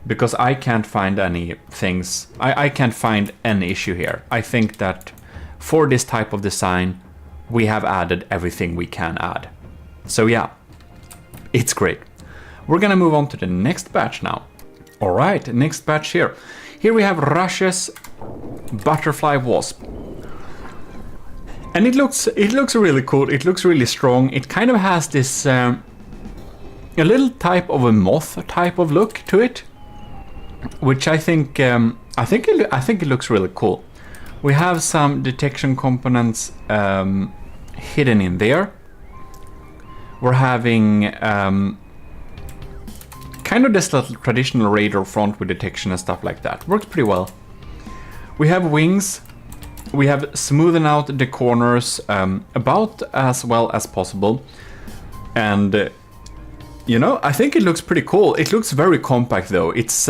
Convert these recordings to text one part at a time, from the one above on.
because I can't find any things, I can't find any issue here. I think that for this type of design, we have added everything we can add. So yeah, it's great. We're gonna move on to the next batch now. All right, next batch here. Here we have Russia's butterfly wasp. And it looks really cool. It looks really strong. It kind of has this a little type of a moth type of look to it, which I think it looks really cool. We have some detection components hidden in there. We're having kind of this little traditional radar front with detection and stuff like that. Works pretty well. We have wings. We have smoothen out the corners about as well as possible. And you know, I think it looks pretty cool. It looks very compact though. It's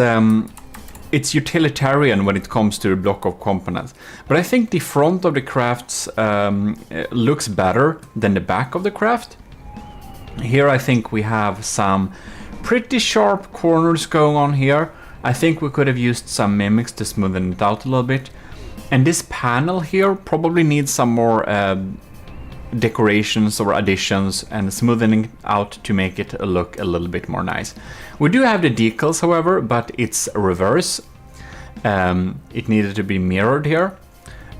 utilitarian when it comes to the block of components. But I think the front of the crafts looks better than the back of the craft. Here I think we have some pretty sharp corners going on here. I think we could have used some mimics to smoothen it out a little bit. And this panel here probably needs some more decorations or additions and smoothening out to make it look a little bit more nice. We do have the decals, however, but it's reverse. It needed to be mirrored here.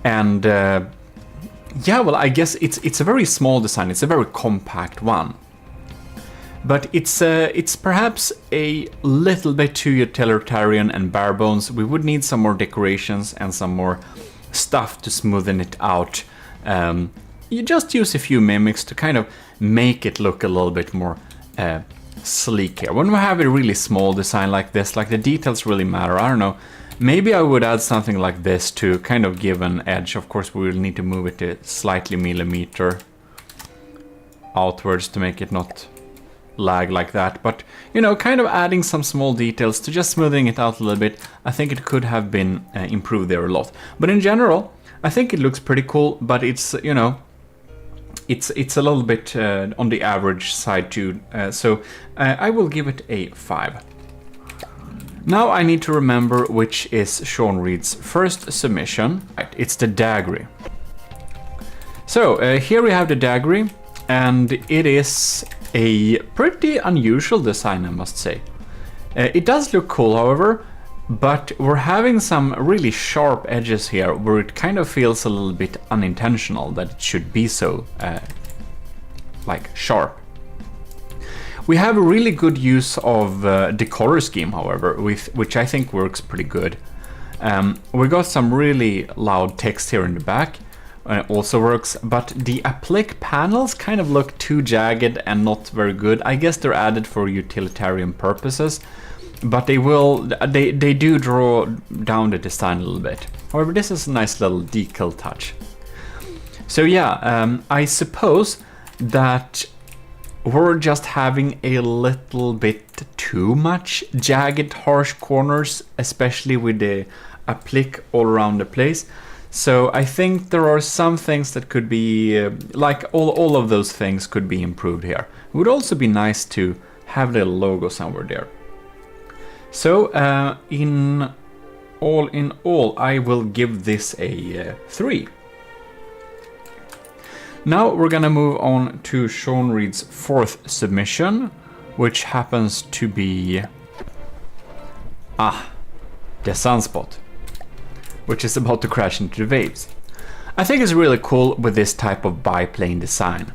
And yeah, well, I guess it's a very small design. It's a very compact one. But it's perhaps a little bit too utilitarian and bare bones. We would need some more decorations and some more stuff to smoothen it out. You just use a few mimics to kind of make it look a little bit more sleek here. When we have a really small design like this, like the details really matter, I don't know. Maybe I would add something like this to kind of give an edge. Of course, we will need to move it a slightly millimeter outwards to make it not lag like that, but you know, kind of adding some small details to just smoothing it out a little bit. I think it could have been improved there a lot, but in general I think it looks pretty cool. But it's, you know, it's a little bit on the average side too, so I will give it a 5. Now I need to remember which is Sean Reed's first submission. Right, it's the Daggery. So here we have the Daggery, and it is a pretty unusual design, I must say. It does look cool, however, but we're having some really sharp edges here where it kind of feels a little bit unintentional that it should be so like sharp. We have a really good use of the color scheme, however, which I think works pretty good. We got some really loud text here in the back. Also works, but the applique panels kind of look too jagged and not very good. I guess they're added for utilitarian purposes, but they do draw down the design a little bit. However, this is a nice little decal touch. So yeah, I suppose that we're just having a little bit too much jagged, harsh corners, especially with the applique all around the place. So I think there are some things that could be, like all of those things could be improved here. It would also be nice to have the logo somewhere there. So in all, I will give this a 3. Now we're gonna move on to Sean Reed's 4th submission, which happens to be the Sunspot, which is about to crash into the waves. I think it's really cool with this type of biplane design.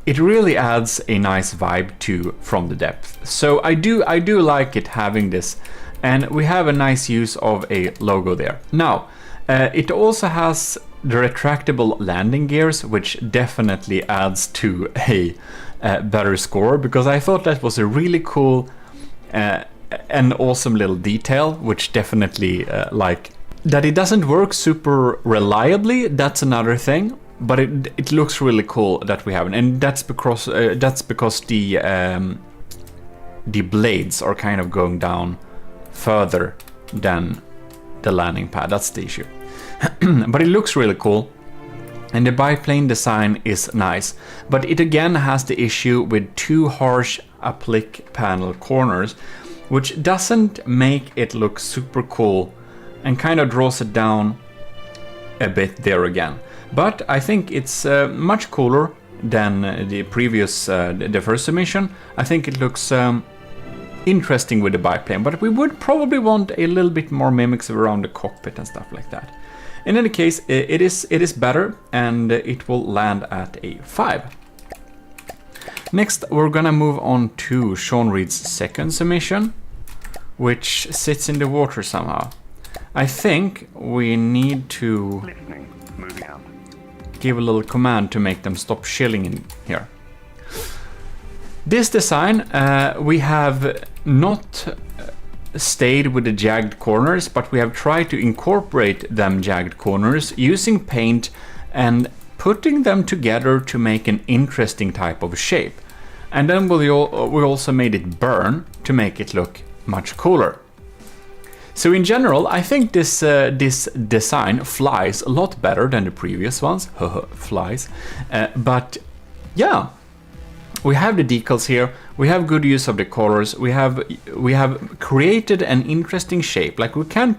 It really adds a nice vibe to From the Depth. So I do like it having this, and we have a nice use of a logo there. Now, it also has the retractable landing gears, which definitely adds to a better score, because I thought that was a really cool and awesome little detail, which definitely like that it doesn't work super reliably. That's another thing, but it looks really cool that we have it, and that's because the blades are kind of going down further than the landing pad. That's the issue. But it looks really cool, and the biplane design is nice, but it again has the issue with too harsh applique panel corners. which doesn't make it look super cool and kind of draws it down a bit there again. But I think it's much cooler than the previous, the first submission. I think it looks interesting with the biplane, but we would probably want a little bit more mimics around the cockpit and stuff like that. In any case, it is better, and it will land at a 5. Next, we're gonna move on to Sean Reed's second submission, which sits in the water somehow. I think we need to give a little command to make them stop shilling in here. This design, we have not stayed with the jagged corners, but we have tried to incorporate them jagged corners using paint and putting them together to make an interesting type of shape. And then we also made it burn to make it look much cooler. So in general, I think this design flies a lot better than the previous ones. Flies. But yeah, we have the decals here. We have good use of the colors. We have created an interesting shape. Like, we can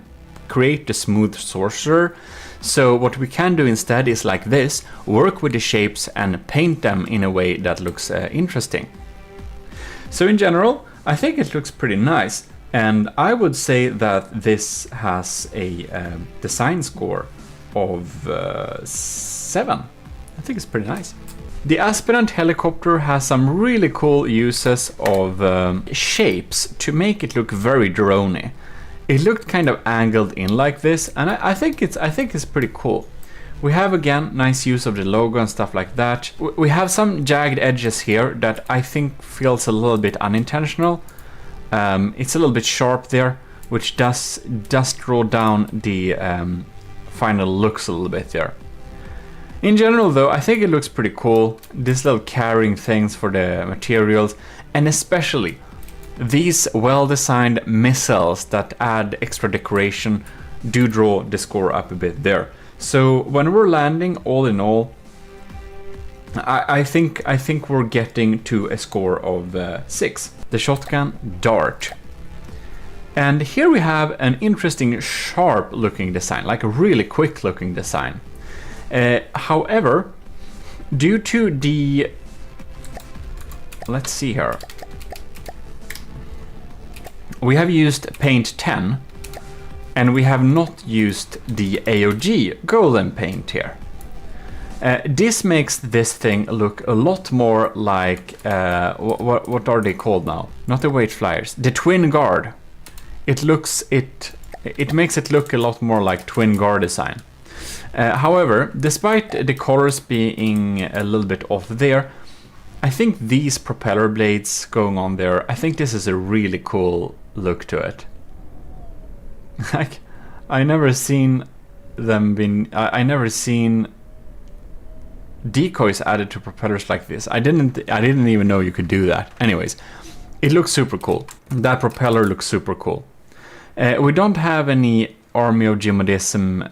create the smooth sorcerer. So what we can do instead is like this: work with the shapes and paint them in a way that looks interesting. So in general, I think it looks pretty nice. And I would say that this has a design score of 7. I think it's pretty nice. The Aspirant helicopter has some really cool uses of shapes to make it look very droney. It looked kind of angled in like this, and I think it's pretty cool. We have again nice use of the logo and stuff like that. We have some jagged edges here that I think feels a little bit unintentional. It's a little bit sharp there, which does draw down the final looks a little bit there. In general though, I think it looks pretty cool. These little carrying things for the materials, and especially these well-designed missiles that add extra decoration do draw the score up a bit there. So when we're landing, all in all, I think we're getting to a score of 6. The shotgun dart. And here we have an interesting sharp looking design, like a really quick looking design. However, due to the, let's see here, we have used paint 10 and we have not used the AOG golden paint here. This makes this thing look a lot more like, what are they called now? Not the weight flyers, the twin guard. It makes it look a lot more like twin guard design. However, despite the colors being a little bit off there, I think these propeller blades going on there, I think this is a really cool look to it. Like, I never seen decoys added to propellers like this. I didn't even know you could do that. Anyways, it looks super cool. That propeller looks super cool. We don't have any Army of GMODISM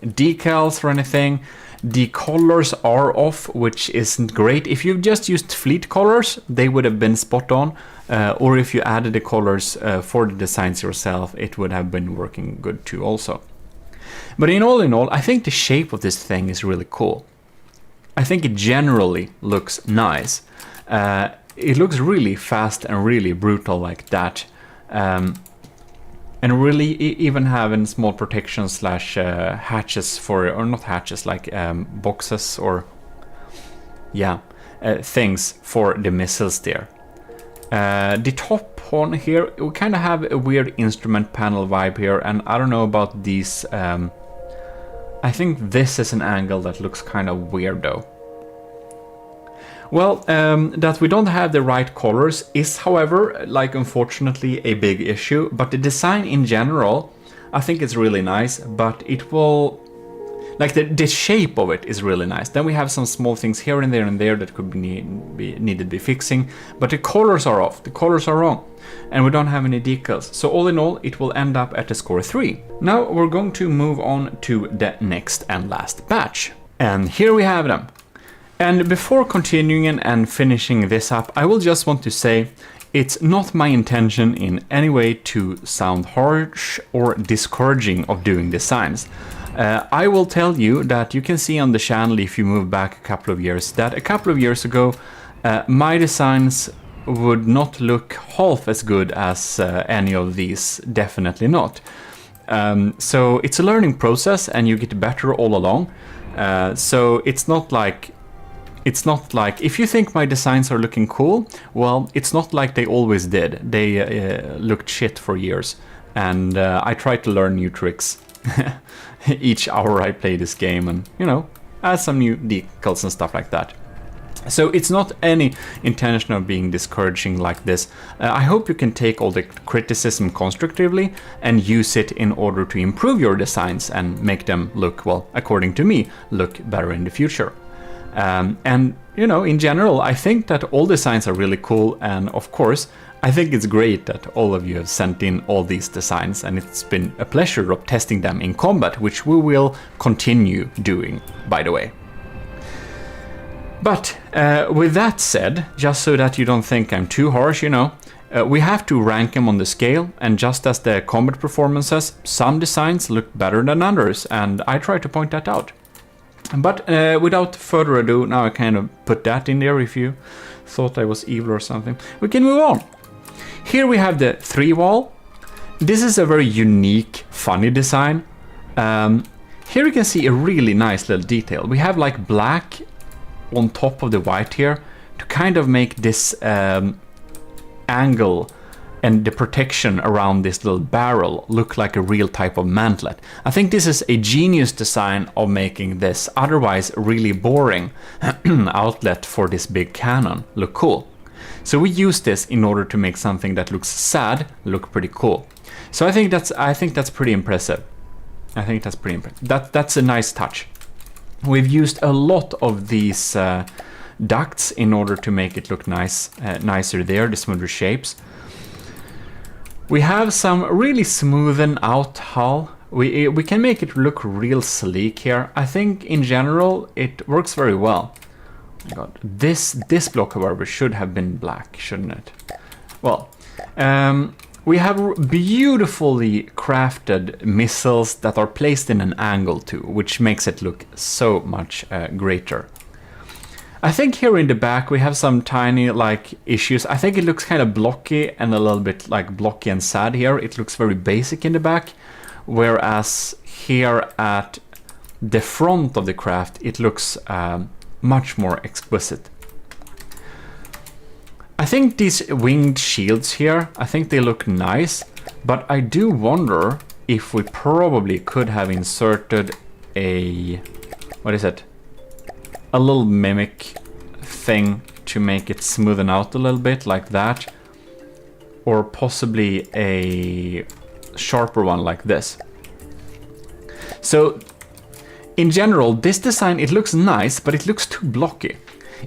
decals or anything. The colors are off, which isn't great. If you've just used fleet colors, they would have been spot on. Or if you added the colors for the designs yourself, it would have been working good too also. But in all, I think the shape of this thing is really cool. I think it generally looks nice. It looks really fast and really brutal like that. And really even having small protection slash hatches for, or not hatches, like boxes or, yeah, things for the missiles there. The top one here, we kind of have a weird instrument panel vibe here, and I don't know about these. I think this is an angle that looks kind of weird though. Well, that we don't have the right colors is, however, like, unfortunately a big issue, but the design in general, I think it's really nice, but it will, like, the shape of it is really nice. Then we have some small things here and there that could needed to be fixing, but the colors are off, the colors are wrong, and we don't have any decals. So all in all, it will end up at a score 3. Now we're going to move on to the next and last batch. And here we have them. And before continuing and finishing this up, I will just want to say, it's not my intention in any way to sound harsh or discouraging of doing designs. I will tell you that you can see on the channel, if you move back a couple of years, that a couple of years ago my designs would not look half as good as any of these, definitely not. So it's a learning process and you get better all along. So it's not like if you think my designs are looking cool, well, it's not like they always did. They looked shit for years, and I try to learn new tricks each hour I play this game, and you know, add some new decals and stuff like that. So it's not any intention of being discouraging like this. I hope you can take all the criticism constructively and use it in order to improve your designs and make them look, well, according to me, look better in the future. And you know, in general, I think that all designs are really cool, and of course, I think it's great that all of you have sent in all these designs, and it's been a pleasure of testing them in combat, which we will continue doing, by the way. But with that said, just so that you don't think I'm too harsh, you know, we have to rank them on the scale, and just as the combat performances, some designs look better than others, and I try to point that out. But without further ado, now I kind of put that in there if you thought I was evil or something. We can move on. Here we have the 3-wall. This is a very unique, funny design. Here you can see a really nice little detail. We have like black on top of the white here to kind of make this angle and the protection around this little barrel look like a real type of mantlet. I think this is a genius design of making this otherwise really boring outlet for this big cannon look cool. So we use this in order to make something that looks sad look pretty cool. So I think that's pretty impressive. I think that's pretty impressive. That's a nice touch. We've used a lot of these ducts in order to make it look nice, nicer there, the smoother shapes. We have some really smoothen out hull. We can make it look real sleek here. I think in general it works very well. Oh my God, this block, however, should have been black, shouldn't it? Well, we have beautifully crafted missiles that are placed in an angle too, which makes it look so much greater. I think here in the back we have some tiny like issues. I think it looks kind of blocky and a little bit like blocky and sad here. It looks very basic in the back, whereas here at the front of the craft it looks much more exquisite. I think these winged shields here, I think they look nice, but I do wonder if we probably could have inserted a, what is it? A little mimic thing to make it smoothen out a little bit like that, or possibly a sharper one like this. So in general, this design, it looks nice, but it looks too blocky.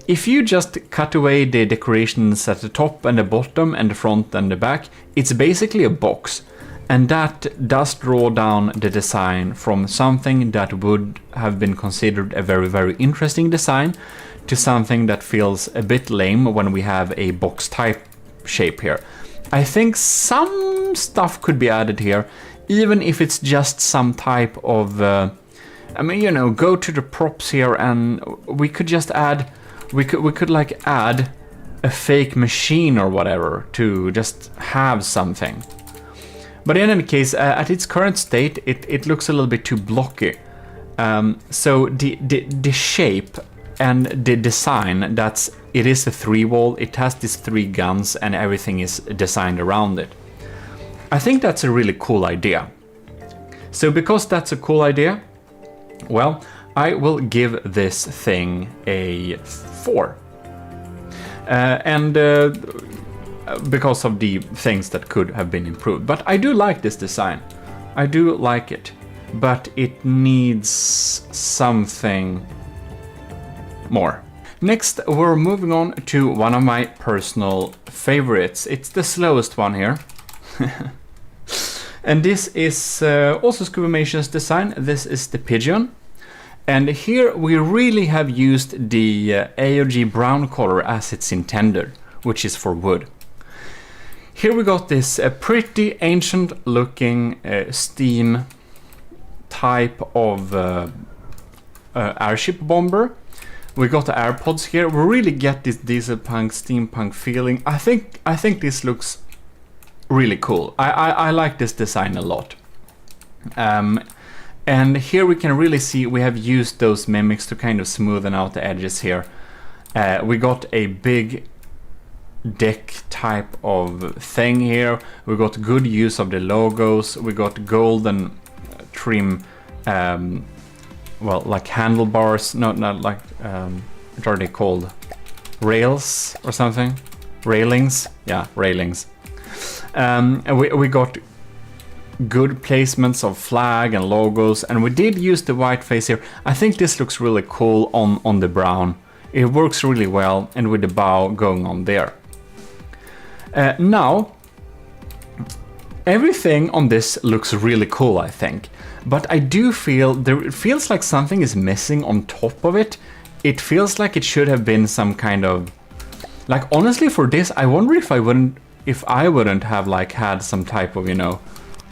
If you just cut away the decorations at the top and the bottom and the front and the back, it's basically a box. And that does draw down the design from something that would have been considered a very, very interesting design to something that feels a bit lame when we have a box type shape here. I think some stuff could be added here, even if it's just some type of, I mean, you know, go to the props here and we could just add, we could like add a fake machine or whatever to just have something. But in any case, at its current state, it looks a little bit too blocky. So the shape and the design, it is a 3-wall, it has these 3 guns and everything is designed around it. I think that's a really cool idea. So because that's a cool idea, well, I will give this thing a 4. Because of the things that could have been improved. But I do like this design. I do like it. But it needs something more. Next, we're moving on to one of my personal favorites. It's the slowest one here. And this is also Scuba-mation's design. This is the Pigeon. And here we really have used the AOG brown color as it's intended, which is for wood. Here we got this pretty ancient looking steam type of airship bomber. We got the AirPods here. We really get this diesel punk, steampunk feeling. I think this looks really cool. I like this design a lot. And here we can really see we have used those mimics to kind of smoothen out the edges here. We got a big deck type of thing here. We got good use of the logos. We got golden trim, well, like handlebars, not like what are they called? Rails or something? Railings? Yeah, railings. And we got good placements of flag and logos, and we did use the white face here. I think this looks really cool on the brown. It works really well, and with the bow going on there. Now, everything on this looks really cool, I think. But I do feel it feels like something is missing on top of it. It feels like it should have been some kind of, like, honestly, for this, I wonder if I wouldn't have like had some type of, you know,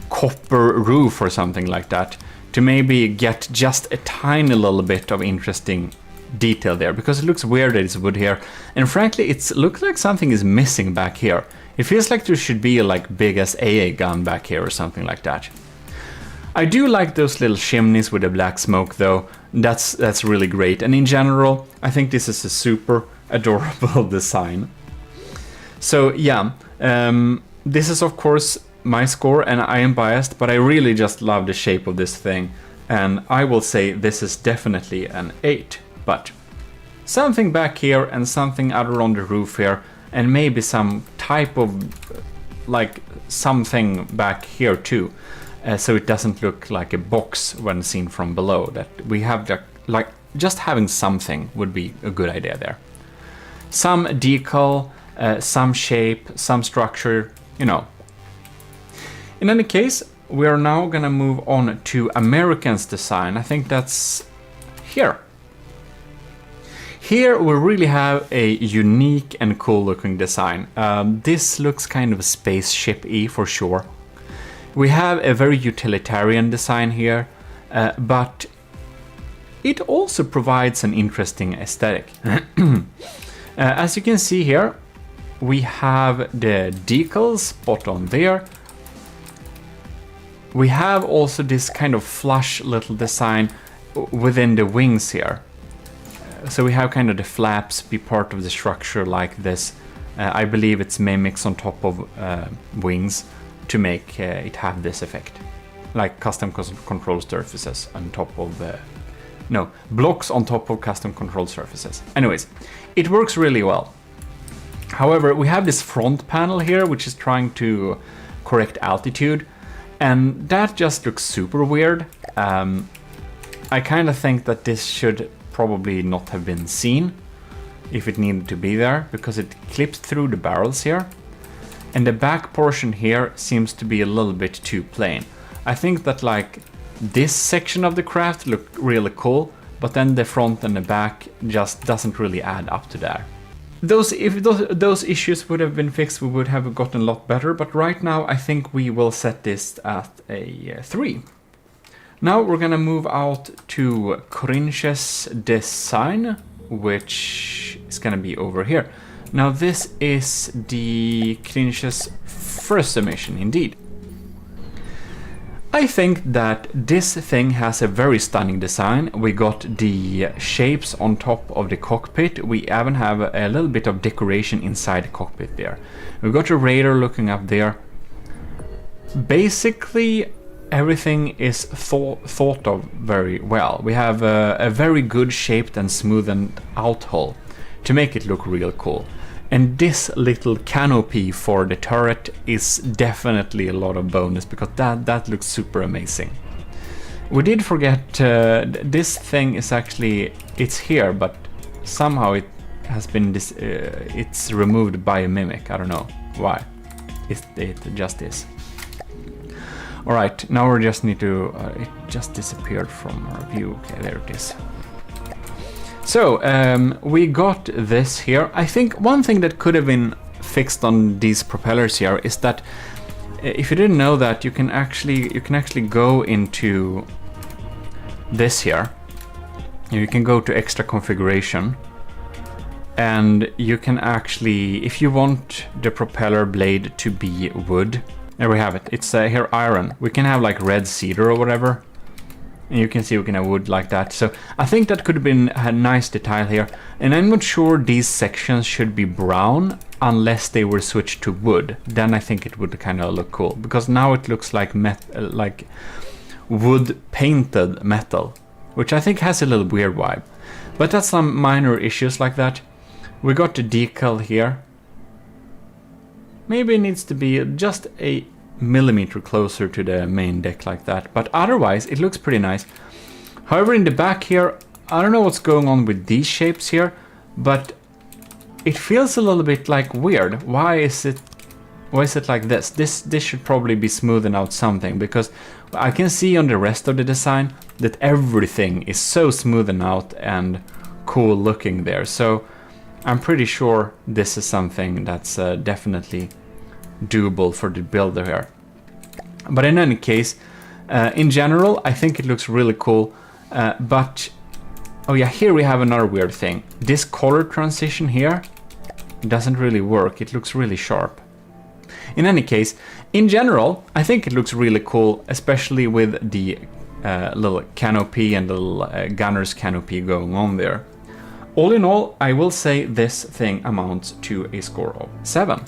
copper roof or something like that to maybe get just a tiny little bit of interesting detail there, because it looks weird that it's wood here, and frankly it looks like something is missing back here. It feels like there should be a like big as AA gun back here or something like that. I do like those little chimneys with the black smoke though. That's really great, and in general I think this is a super adorable design. So yeah, this is of course my score, and I am biased, but I really just love the shape of this thing, and I will say this is definitely an 8. But something back here and something other on the roof here, and maybe some type of like something back here too, so it doesn't look like a box when seen from below. That we have like just having something would be a good idea there. Some decal, some shape, some structure, you know. In any case, we are now gonna move on to American's design. I think that's here. Here we really have a unique and cool looking design. This looks kind of spaceship-y for sure. We have a very utilitarian design here, but it also provides an interesting aesthetic. As you can see here, we have the decals spot on there. We have also this kind of flush little design within the wings here. So we have kind of the flaps be part of the structure like this. I believe it's mimics on top of wings to make it have this effect. Like custom control surfaces on top of no, blocks on top of custom control surfaces. Anyways, it works really well. However, we have this front panel here which is trying to correct altitude, and that just looks super weird. I kind of think that this should probably not have been seen if it needed to be there, because it clips through the barrels here, and the back portion here seems to be a little bit too plain. I think that like this section of the craft looked really cool, but then the front and the back just doesn't really add up to that. If those issues would have been fixed, we would have gotten a lot better, but right now I think we will set this at a 3. Now we're gonna move out to Cringe's design, which is gonna be over here. Now this is the Cringe's first submission indeed. I think that this thing has a very stunning design. We got the shapes on top of the cockpit. We even have a little bit of decoration inside the cockpit there. We got a radar looking up there. Basically, everything is thought of very well. We have a very good shaped and smoothened out hull to make it look real cool. And this little canopy for the turret is definitely a lot of bonus, because that looks super amazing. We did forget this thing is actually, it's here, but somehow it has been it's removed by a mimic. I don't know why. It just is. All right, now we just need to. It just disappeared from our view. Okay, there it is. So we got this here. I think one thing that could have been fixed on these propellers here is that if you didn't know that, you can actually go into this here. You can go to extra configuration, and you can actually, if you want the propeller blade to be wood, there we have it. It's here iron. We can have like red cedar or whatever. And you can see we can have wood like that. So I think that could have been a nice detail here. And I'm not sure these sections should be brown unless they were switched to wood. Then I think it would kind of look cool, because now it looks like wood painted metal, which I think has a little weird vibe. But that's some minor issues like that. We got the decal here. Maybe it needs to be just a millimeter closer to the main deck like that, but otherwise it looks pretty nice. However, in the back here, I don't know what's going on with these shapes here, but it feels a little bit like weird. Why is it like this? This should probably be smoothing out something, because I can see on the rest of the design that everything is so smoothen out and cool looking there. So I'm pretty sure this is something that's definitely doable for the builder here. But in any case, in general, I think it looks really cool. But oh yeah, here we have another weird thing. This color transition here doesn't really work. It looks really sharp. In any case, in general, I think it looks really cool, especially with the little canopy and the little gunner's canopy going on there. All in all, I will say this thing amounts to a score of 7.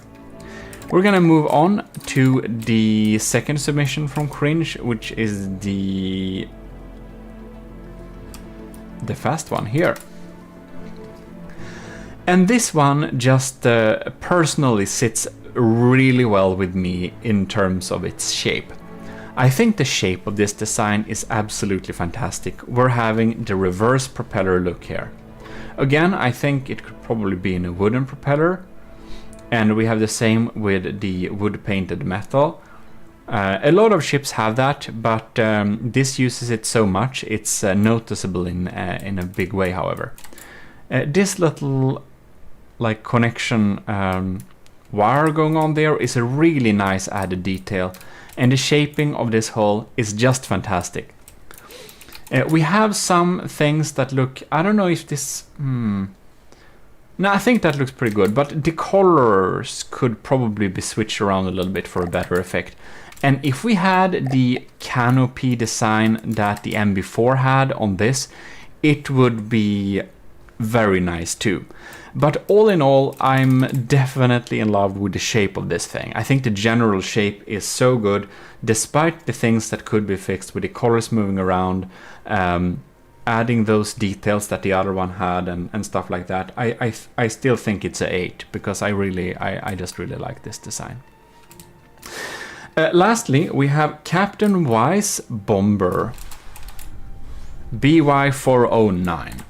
We're gonna move on to the second submission from Cringe, which is the fast one here. And this one just personally sits really well with me in terms of its shape. I think the shape of this design is absolutely fantastic. We're having the reverse propeller look here. Again, I think it could probably be in a wooden propeller. And we have the same with the wood painted metal. A lot of ships have that, but this uses it so much, it's noticeable in a big way, however. This little like connection wire going on there is a really nice added detail. And the shaping of this hull is just fantastic. We have some things that look, I don't know if this... No, I think that looks pretty good, but the colors could probably be switched around a little bit for a better effect. And if we had the canopy design that the MB4 had on this, it would be very nice too. But all in all, I'm definitely in love with the shape of this thing. I think the general shape is so good, despite the things that could be fixed with the colors moving around, adding those details that the other one had and stuff like that. I still think it's an 8, because I just really like this design. Lastly, we have Captain Wise Bomber BY409.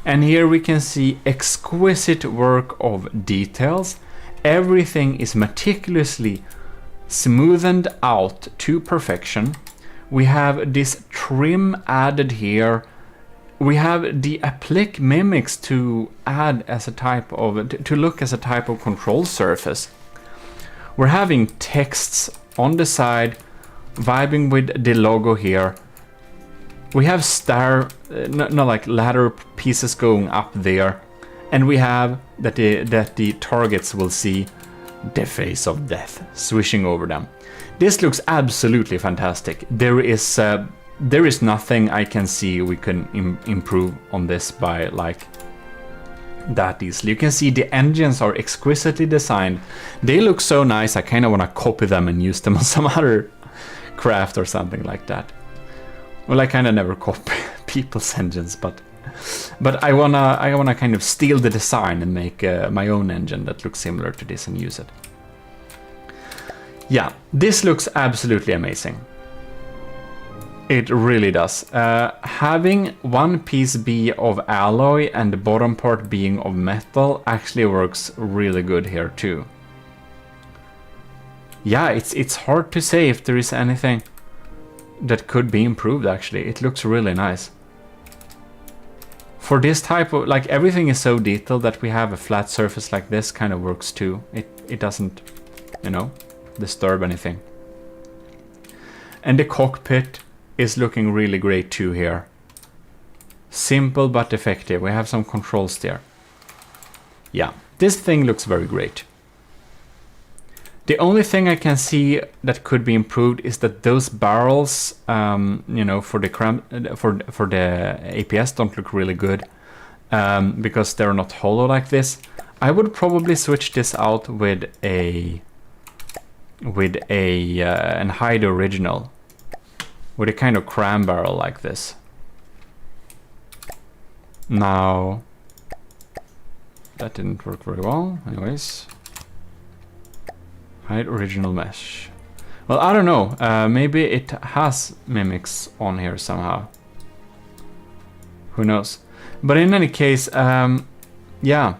And here we can see exquisite work of details. Everything is meticulously smoothened out to perfection. We have this trim added here. We have the applique mimics to add as a type of, to look as a type of control surface. We're having texts on the side, vibing with the logo here. We have like ladder pieces going up there, and we have that the targets will see the face of death swishing over them. This looks absolutely fantastic. There is nothing I can see we can improve on this by like that easily. You can see the engines are exquisitely designed. They look so nice. I kind of want to copy them and use them on some other craft or something like that. Well, I kind of never copy people's engines, but I wanna kind of steal the design and make my own engine that looks similar to this and use it. Yeah, this looks absolutely amazing. It really does. Having one piece be of alloy and the bottom part being of metal actually works really good here too. Yeah, it's hard to say if there is anything that could be improved actually. It looks really nice. For this type of, like, everything is so detailed that we have a flat surface like this kind of works too. it doesn't, you know, disturb anything. And the cockpit is looking really great too here. Simple but effective. We have some controls there. Yeah, this thing looks very great. The only thing I can see that could be improved is that those barrels, you know, for the APS don't look really good because they're not hollow like this. I would probably switch this out with and hide the original with a kind of cram barrel like this. Now, that didn't work very well. Anyways. Hide original mesh. Well, I don't know. Maybe it has mimics on here somehow. Who knows? But in any case, yeah,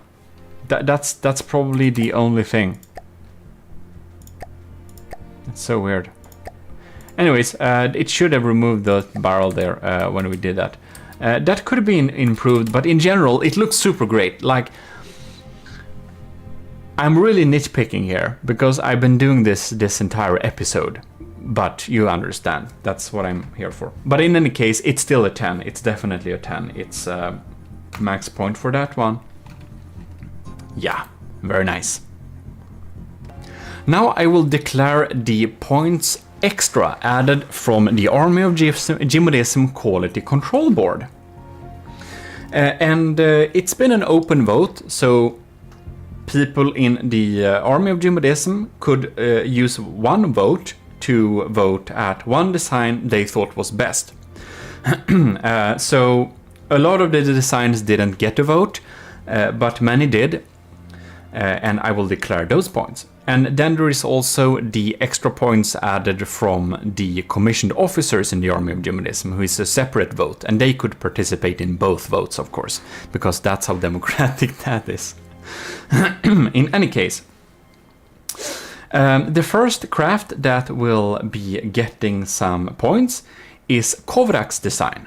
that's probably the only thing. It's so weird. Anyways, it should have removed the barrel there when we did that. That could have been improved, but in general, it looks super great. Like, I'm really nitpicking here because I've been doing this entire episode, but you understand, that's what I'm here for. But in any case, it's still a 10. It's definitely a 10. It's max point for that one. Yeah, very nice. Now I will declare the points extra added from the Army of GMODISM Quality Control Board. And it's been an open vote, so people in the Army of GMODISM could use one vote to vote at one design they thought was best. So a lot of the designs didn't get a vote, but many did, and I will declare those points. And then there is also the extra points added from the commissioned officers in the Army of GMODISM, who is a separate vote, and they could participate in both votes, of course, because that's how democratic that is. In any case, the first craft that will be getting some points is Kovrak's design.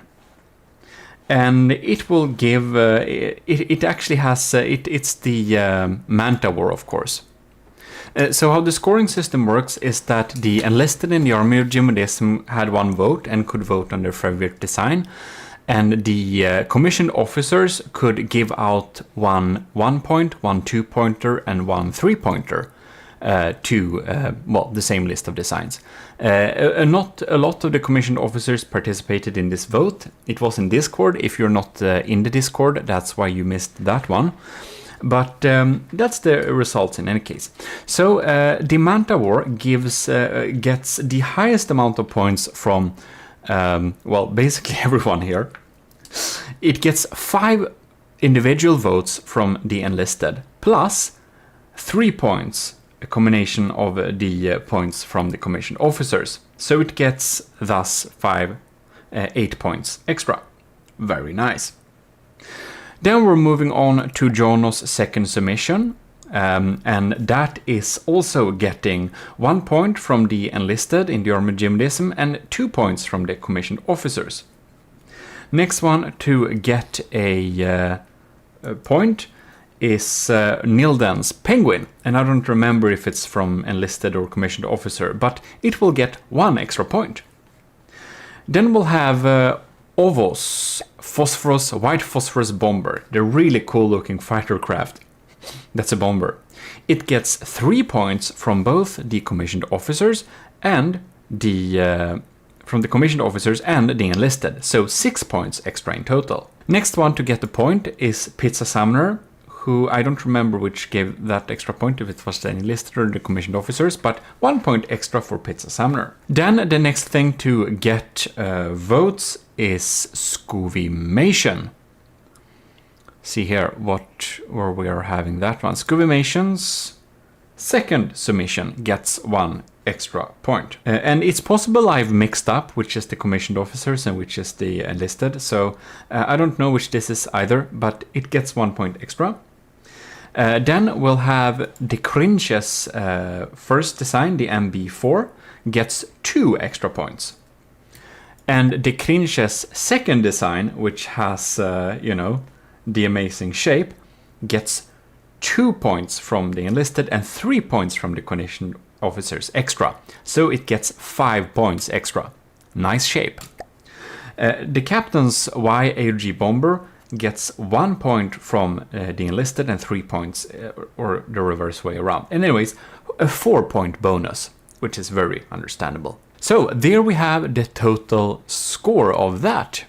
And it will give, it actually has, it's the Manta War, of course. So how the scoring system works is that the enlisted in the Army of GMODISM had one vote and could vote on their favorite design. And the commissioned officers could give out one 1-point, one 2-pointer, and one 3-pointer to, well, the same list of designs. Not a lot of the commissioned officers participated in this vote. It was in Discord. If you're not in the Discord, that's why you missed that one. But that's the results in any case. So the Manta War gets the highest amount of points from well, basically everyone here. It gets 5 individual votes from the enlisted, plus 3 points, a combination of the points from the commissioned officers. So it gets thus 8 points extra. Very nice. Then we're moving on to Jono's second submission. And that is also getting 1 point from the enlisted in the Army of GMODISM and 2 points from the commissioned officers. Next one to get a point is Nilden's Penguin, and I don't remember if it's from enlisted or commissioned officer, but it will get 1 extra point. Then we'll have Ovos Phosphorus White Phosphorus Bomber, the really cool looking fighter craft. That's a bomber. It gets 3 points from both the commissioned officers and the enlisted, so 6 points extra in total. Next one to get the point is Pizza Summoner, who I don't remember which gave that extra point, if it was the enlisted or the commissioned officers, but 1 point extra for Pizza Summoner. Then the next thing to get votes is Scuvimation. See here where we are having that one. Scuvimation's second submission gets 1 extra point. And it's possible I've mixed up which is the commissioned officers and which is the enlisted. So I don't know which this is either, but it gets 1 point extra. Then we'll have the Cringe's first design, the MB4, gets 2 extra points. And the Cringe's second design, which has, you know, the amazing shape, gets 2 points from the enlisted and 3 points from the commissioned officers extra. So it gets 5 points extra. Nice shape. The captain's YAG bomber gets 1 point from the enlisted and 3 points, or the reverse way around. And anyways, a 4-point bonus, which is very understandable. So there we have the total score of that.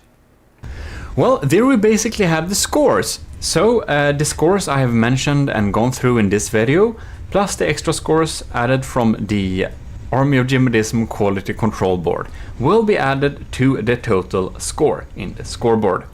Well, there we basically have the scores. So the scores I have mentioned and gone through in this video, plus the extra scores added from the Army of GMODISM Quality Control Board, will be added to the total score in the scoreboard.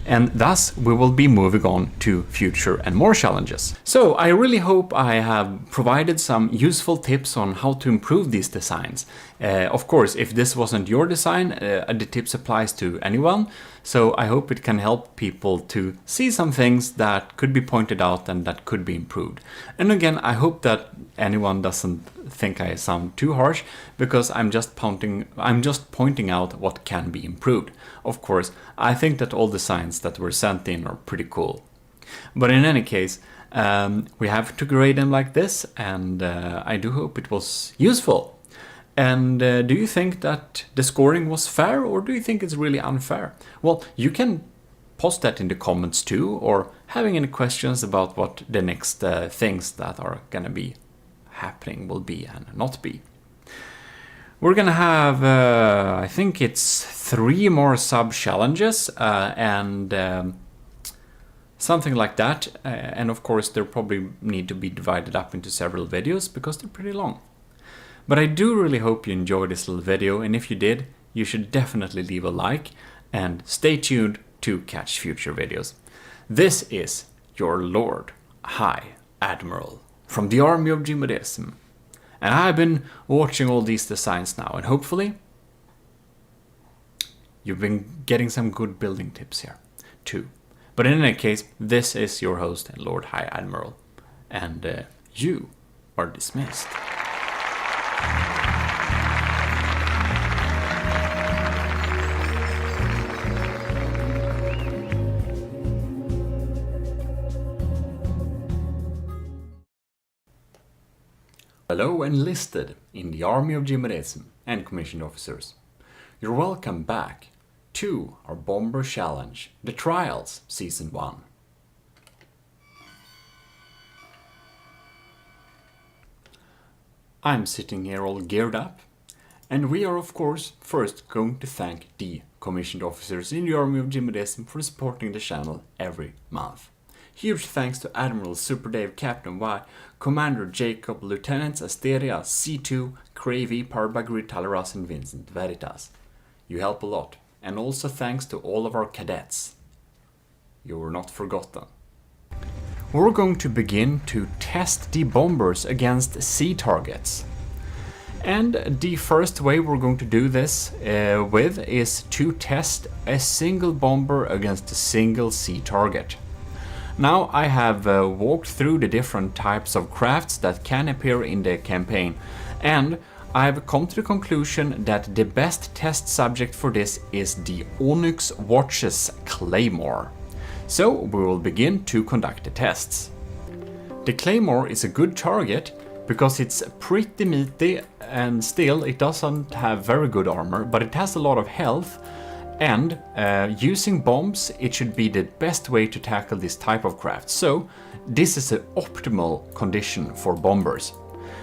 And thus we will be moving on to future and more challenges. So I really hope I have provided some useful tips on how to improve these designs. Of course, if this wasn't your design, the tips applies to anyone. So I hope it can help people to see some things that could be pointed out and that could be improved. And again, I hope that anyone doesn't think I sound too harsh, because I'm just pointing out what can be improved. Of course, I think that all designs that were sent in are pretty cool. But in any case, we have to grade them like this, and I do hope it was useful. And do you think that the scoring was fair, or do you think it's really unfair? Well, you can post that in the comments too, or having any questions about what the next things that are gonna be happening will be and not be. We're gonna have, I think it's 3 more sub-challenges and something like that. And of course, they probably need to be divided up into several videos because they're pretty long. But I do really hope you enjoyed this little video, and if you did, you should definitely leave a like and stay tuned to catch future videos. This is your Lord High Admiral from the Army of GMODISM. And I've been watching all these designs now, and hopefully you've been getting some good building tips here too. But in any case, this is your host and Lord High Admiral, and you are dismissed. Hello enlisted in the Army of GMODISM and commissioned officers. You're welcome back to our Bomber Challenge, The Trials, Season 1. I'm sitting here all geared up, and we are of course first going to thank the commissioned officers in the Army of GMODISM for supporting the channel every month. Huge thanks to Admiral Super Dave, Captain Y, Commander Jacob, Lieutenants Asteria, C2, Cravey, Parbagri, Talaras and Vincent Veritas. You help a lot. And also thanks to all of our cadets. You were not forgotten. We're going to begin to test the bombers against sea targets. And the first way we're going to do this with is to test a single bomber against a single sea target. Now I have walked through the different types of crafts that can appear in the campaign, and I've come to the conclusion that the best test subject for this is the Onyx Watch's Claymore. So we will begin to conduct the tests. The Claymore is a good target because it's pretty meaty, and still it doesn't have very good armor, but it has a lot of health. And using bombs, it should be the best way to tackle this type of craft. So this is an optimal condition for bombers.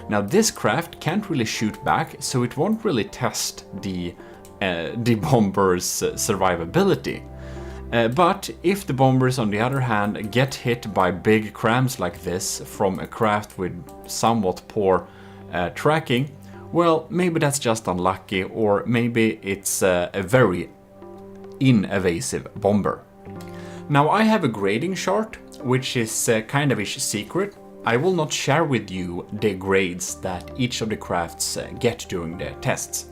Now this craft can't really shoot back, so it won't really test the bomber's survivability. But if the bombers on the other hand get hit by big crams like this from a craft with somewhat poor tracking, well, maybe that's just unlucky, or maybe it's a very invasive bomber. Now I have a grading chart, which is kind of secret. I will not share with you the grades that each of the crafts get during the tests.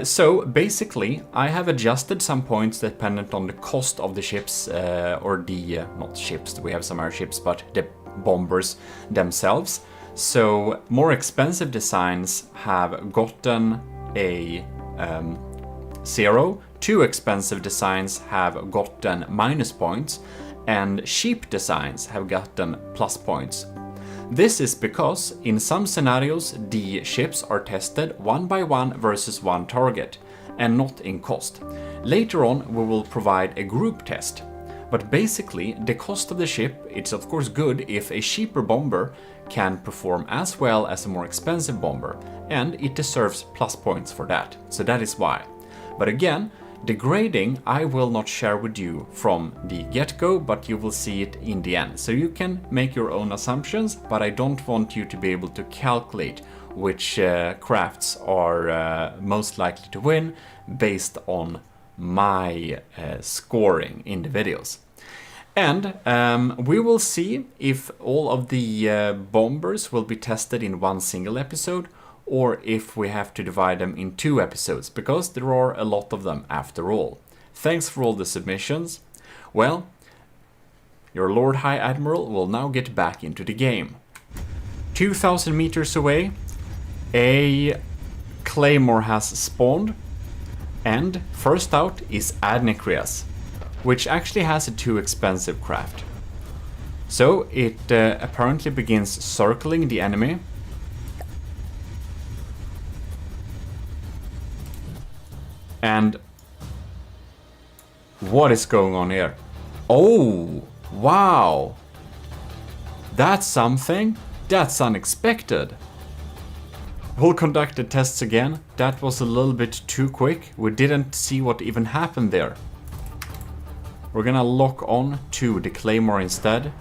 So basically I have adjusted some points dependent on the cost of the ships, or the, not ships, we have some airships, but the bombers themselves. So more expensive designs have gotten a 0, too expensive designs have gotten minus points, and sheep designs have gotten plus points. This is because in some scenarios the ships are tested one by one versus one target, and not in cost. Later on we will provide a group test. But basically, the cost of the ship, it's of course good if a cheaper bomber can perform as well as a more expensive bomber, and it deserves plus points for that, so that is why. But again, the grading I will not share with you from the get-go, but you will see it in the end. So you can make your own assumptions, but I don't want you to be able to calculate which crafts are most likely to win based on my scoring in the videos. And we will see if all of the bombers will be tested in one single episode, or if we have to divide them in 2 episodes, because there are a lot of them after all. Thanks for all the submissions. Well, your Lord High Admiral will now get back into the game. 2,000 meters away, a Claymore has spawned, and first out is Adnekrias, which actually has a too expensive craft. So it apparently begins circling the enemy. And what is going on here? Oh, wow. That's something. That's unexpected. We'll conduct the tests again. That was a little bit too quick. We didn't see what even happened there. We're gonna lock on to the Claymore instead.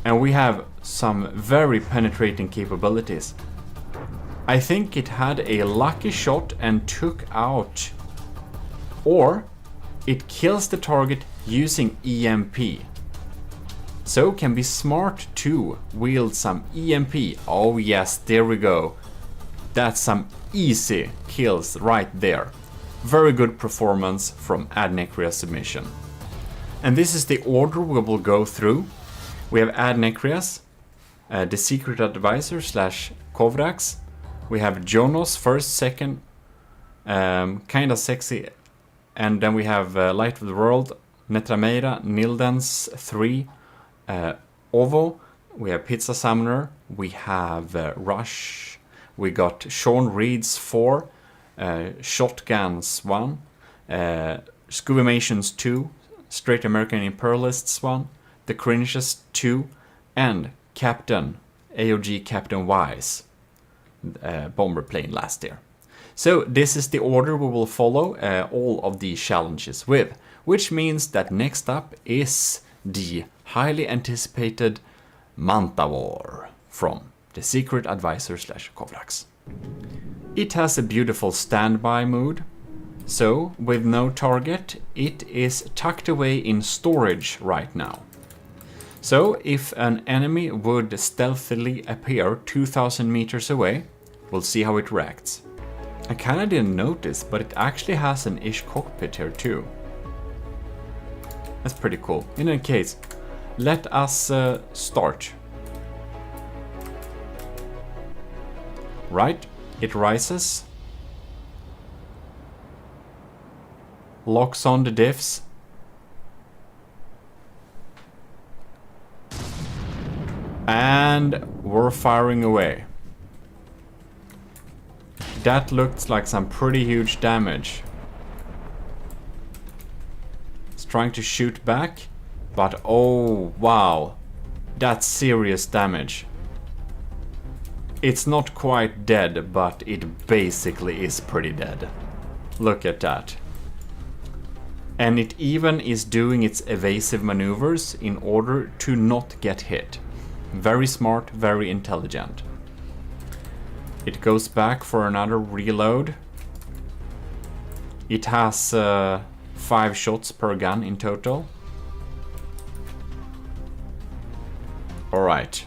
And we have some very penetrating capabilities. I think it had a lucky shot and took out, or it kills the target using EMP. So can be smart to wield some EMP. Oh yes, there we go. That's some easy kills right there. Very good performance from Adnekrias submission. And this is the order we will go through. We have Adnekrias, the secret advisor / Kovrax. We have Jonos first, second, kinda sexy. And then we have Light of the World, Netrameira, Nildens 3, Ovo. We have Pizza Summoner. We have Rush. We got Sean Reed's 4, Shotguns 1, Scooby-Mations 2, Straight American Imperialists 1, The Cringes 2, and Captain, AOG Captain Wise. Bomber plane last year. So this is the order we will follow all of the challenges with, which means that next up is the highly anticipated Manta War from the secret advisor / Kovrax. It has a beautiful standby mood, so with no target it is tucked away in storage right now. So if an enemy would stealthily appear 2,000 meters away, we'll see how it reacts. I kinda didn't notice, but it actually has an ish cockpit here too. That's pretty cool. In any case, let us start. Right, it rises. Locks on the diffs. And we're firing away. That looks like some pretty huge damage. It's trying to shoot back, but oh wow, that's serious damage. It's not quite dead, but it basically is pretty dead. Look at that. And it even is doing its evasive maneuvers in order to not get hit. Very smart, very intelligent. It goes back for another reload. It has 5 shots per gun in total. Alright.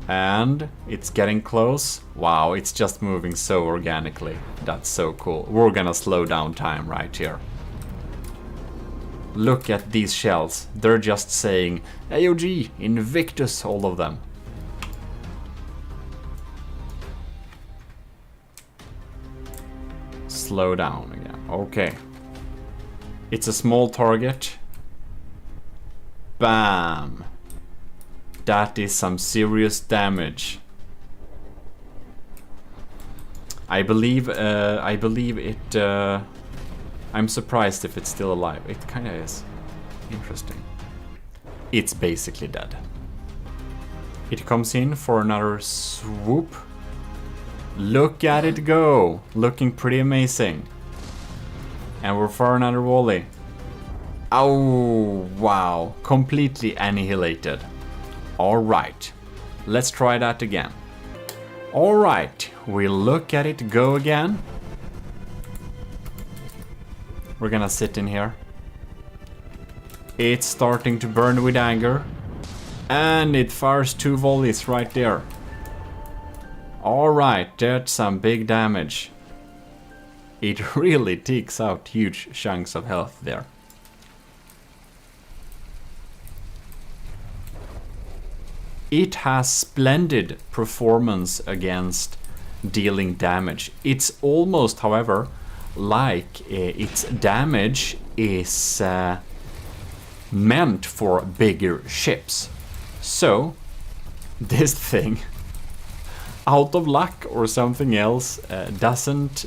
And it's getting close. Wow, it's just moving so organically. That's so cool. We're gonna slow down time right here. Look at these shells. They're just saying AOG, Invictus, all of them. slow down again. Okay. It's a small target. Bam. That is some serious damage. I believe it... I'm surprised if it's still alive. It kinda is. Interesting. It's basically dead. It comes in for another swoop. Look at it go! Looking pretty amazing. And we're for another volley. Oh, wow. Completely annihilated. Alright. Let's try that again. Alright. We look at it go again. We're gonna sit in here. It's starting to burn with anger. And it fires 2 volleys right there. Alright, that's some big damage. It really takes out huge chunks of health there. It has splendid performance against dealing damage. It's almost, however, like its damage is meant for bigger ships. So, this thing, out of luck or something else, doesn't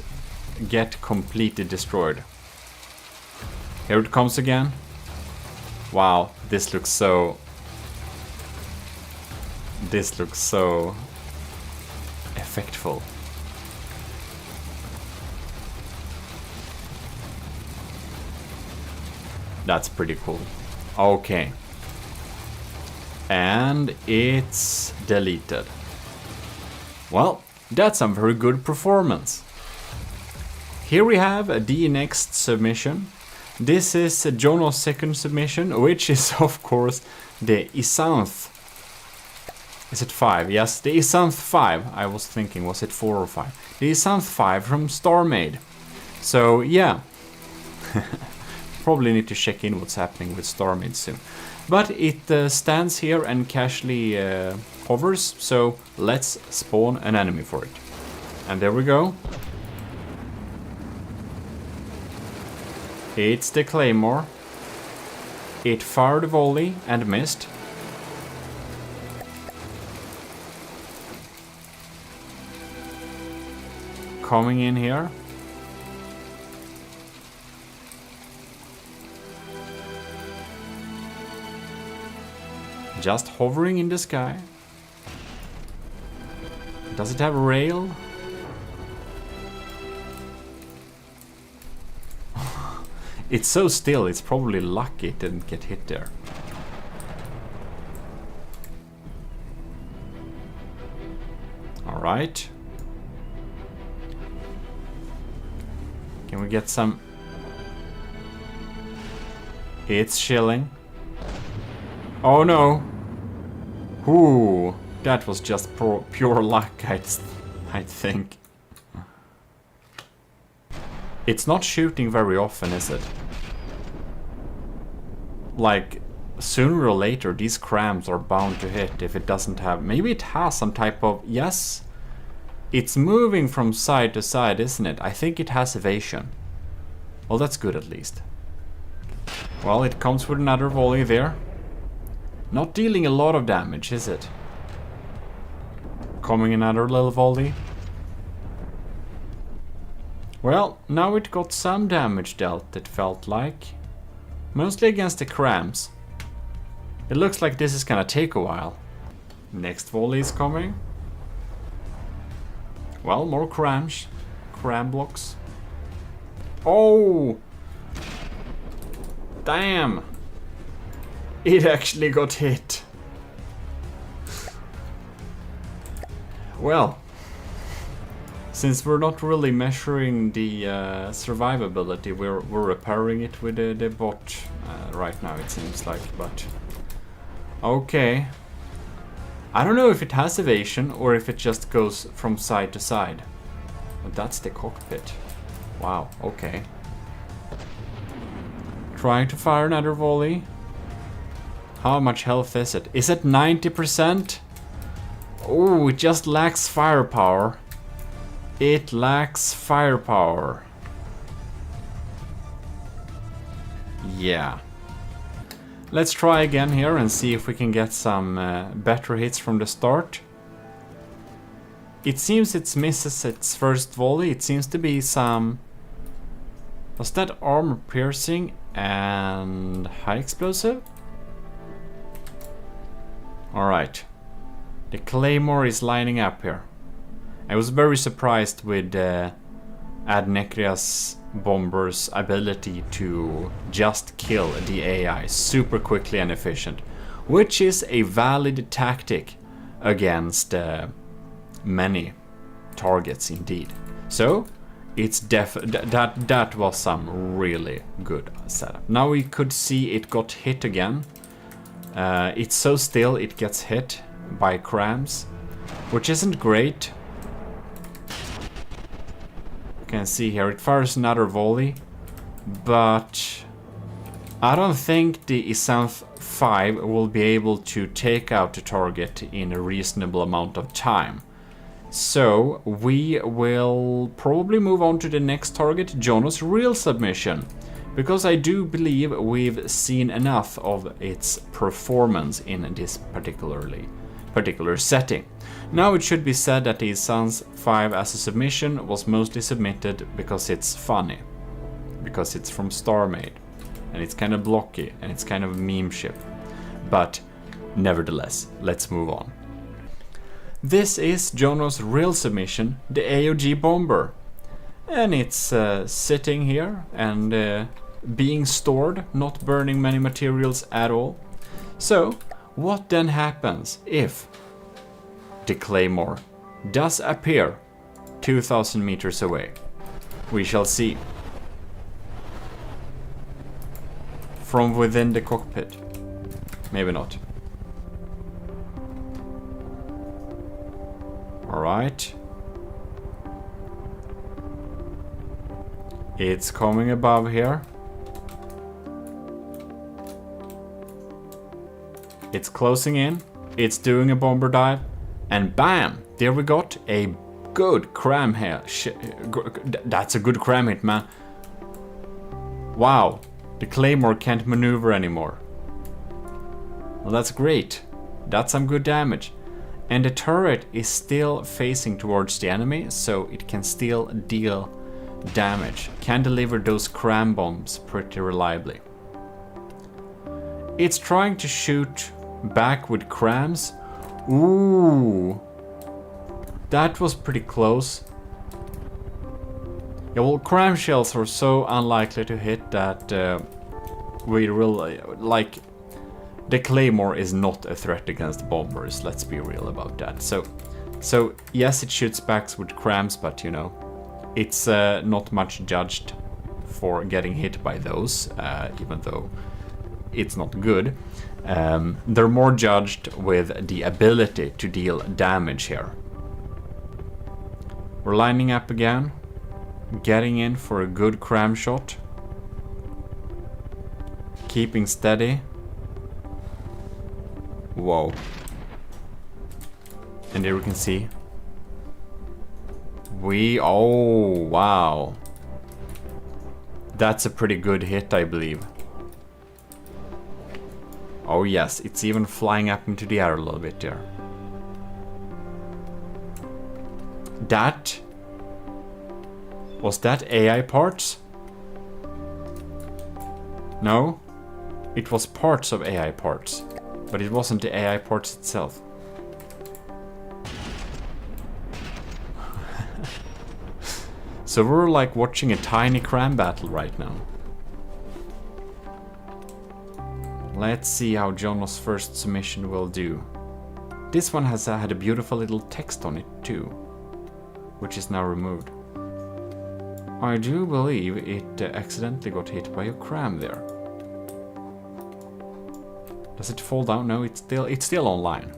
get completely destroyed. Here it comes again. Wow, this looks so effectful. That's pretty cool. Okay. And it's deleted. Well, that's some very good performance. Here we have the next submission. This is Jono's second submission, which is of course the Isanth. Is it 5? Yes, the Isanth 5. I was thinking, was it 4 or 5? The Isanth 5 from StarMade. So yeah. Probably need to check in what's happening with StarMade soon. But it stands here and casually hovers, so let's spawn an enemy for it. And there we go. It's the Claymore. It fired a volley and missed. Coming in here. Just hovering in the sky. Does it have a rail? It's so still, it's probably lucky it didn't get hit there. Alright. Can we get some... It's chilling. Oh no! Ooh, that was just pure luck, I think. It's not shooting very often, is it? Like, sooner or later, these crams are bound to hit if it doesn't have... Maybe it has some type of... Yes? It's moving from side to side, isn't it? I think it has evasion. Well, that's good at least. Well, it comes with another volley there. Not dealing a lot of damage, is it? Coming another little volley. Well, now it got some damage dealt, it felt like. Mostly against the crams. It looks like this is gonna take a while. Next volley is coming. Well, more crams. Cram blocks. Oh! Damn! It actually got hit. Well, since we're not really measuring the survivability, we're repairing it with the bot right now, it seems like, but... Okay. I don't know if it has evasion or if it just goes from side to side. But that's the cockpit. Wow, okay. Trying to fire another volley. How much health is it? Is it 90%? Oh, it just lacks firepower. It lacks firepower. Yeah. Let's try again here and see if we can get some better hits from the start. It seems it misses its first volley. It seems to be some... Was that armor piercing and high explosive? Alright. The Claymore is lining up here. I was very surprised with Adnekria's bomber's ability to just kill the AI super quickly and efficient, which is a valid tactic against many targets indeed. So it's that was some really good setup. Now we could see it got hit again. It's so still it gets hit by crams, which isn't great. You can see here it fires another volley, but I don't think the Isanth 5 will be able to take out the target in a reasonable amount of time. So we will probably move on to the next target, Jono's real submission, because I do believe we've seen enough of its performance in this particular setting. Now it should be said that the Isanth 5 as a submission was mostly submitted because it's funny, because it's from StarMade, and it's kind of blocky, and it's kind of a meme ship. But nevertheless, let's move on. This is Jono's real submission, the AOG Bomber. And it's sitting here and being stored, not burning many materials at all. So, what then happens if the Claymore does appear 2,000 meters away? We shall see. From within the cockpit. Maybe not. Alright. It's coming above here. It's closing in. It's doing a bomber dive. And bam! There we got a good cram hit. That's a good cram hit, man. Wow. The Claymore can't maneuver anymore. Well, that's great. That's some good damage. And the turret is still facing towards the enemy, so it can still deal damage. Can deliver those cram bombs pretty reliably. It's trying to shoot back with crams. Ooh. That was pretty close. Yeah, well, cram shells are so unlikely to hit that we really, like, the Claymore is not a threat against bombers, let's be real about that. So yes, it shoots back with crams, but you know, it's not much judged for getting hit by those, even though it's not good. They're more judged with the ability to deal damage here. We're lining up again, getting in for a good cram shot, keeping steady. Whoa. And there we can see. Oh, wow. That's a pretty good hit, I believe. Oh yes, it's even flying up into the air a little bit there. Was that AI parts? No? It was parts of AI parts. But it wasn't the AI parts itself. So we're like watching a tiny cram battle right now. Let's see how Jono's first submission will do. This one has had a beautiful little text on it too, which is now removed. I do believe it accidentally got hit by a cram there. Does it fall down? No, it's still online.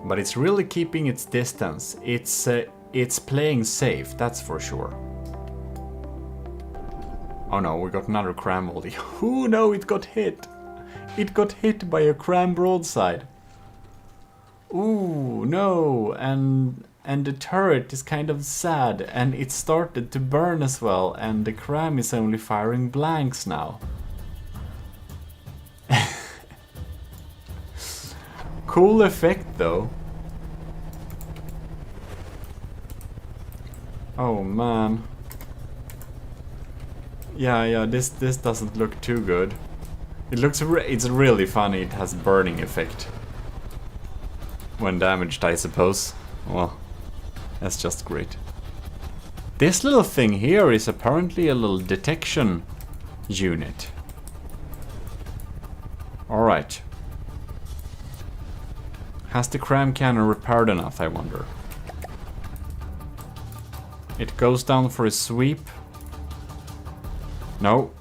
But it's really keeping its distance. It's playing safe, that's for sure. Oh no, we got another cram volley. Oh no, it got hit. It got hit by a cram broadside. Ooh, no, and and the turret is kind of sad, and it started to burn as well, and the cram is only firing blanks now. Cool effect though. Oh man. Yeah, this doesn't look too good. It looks it's really funny. It has burning effect when damaged, I suppose. Well, that's just great. This little thing here is apparently a little detection unit. Alright. Has the cram cannon repaired enough, I wonder? It goes down for a sweep. No.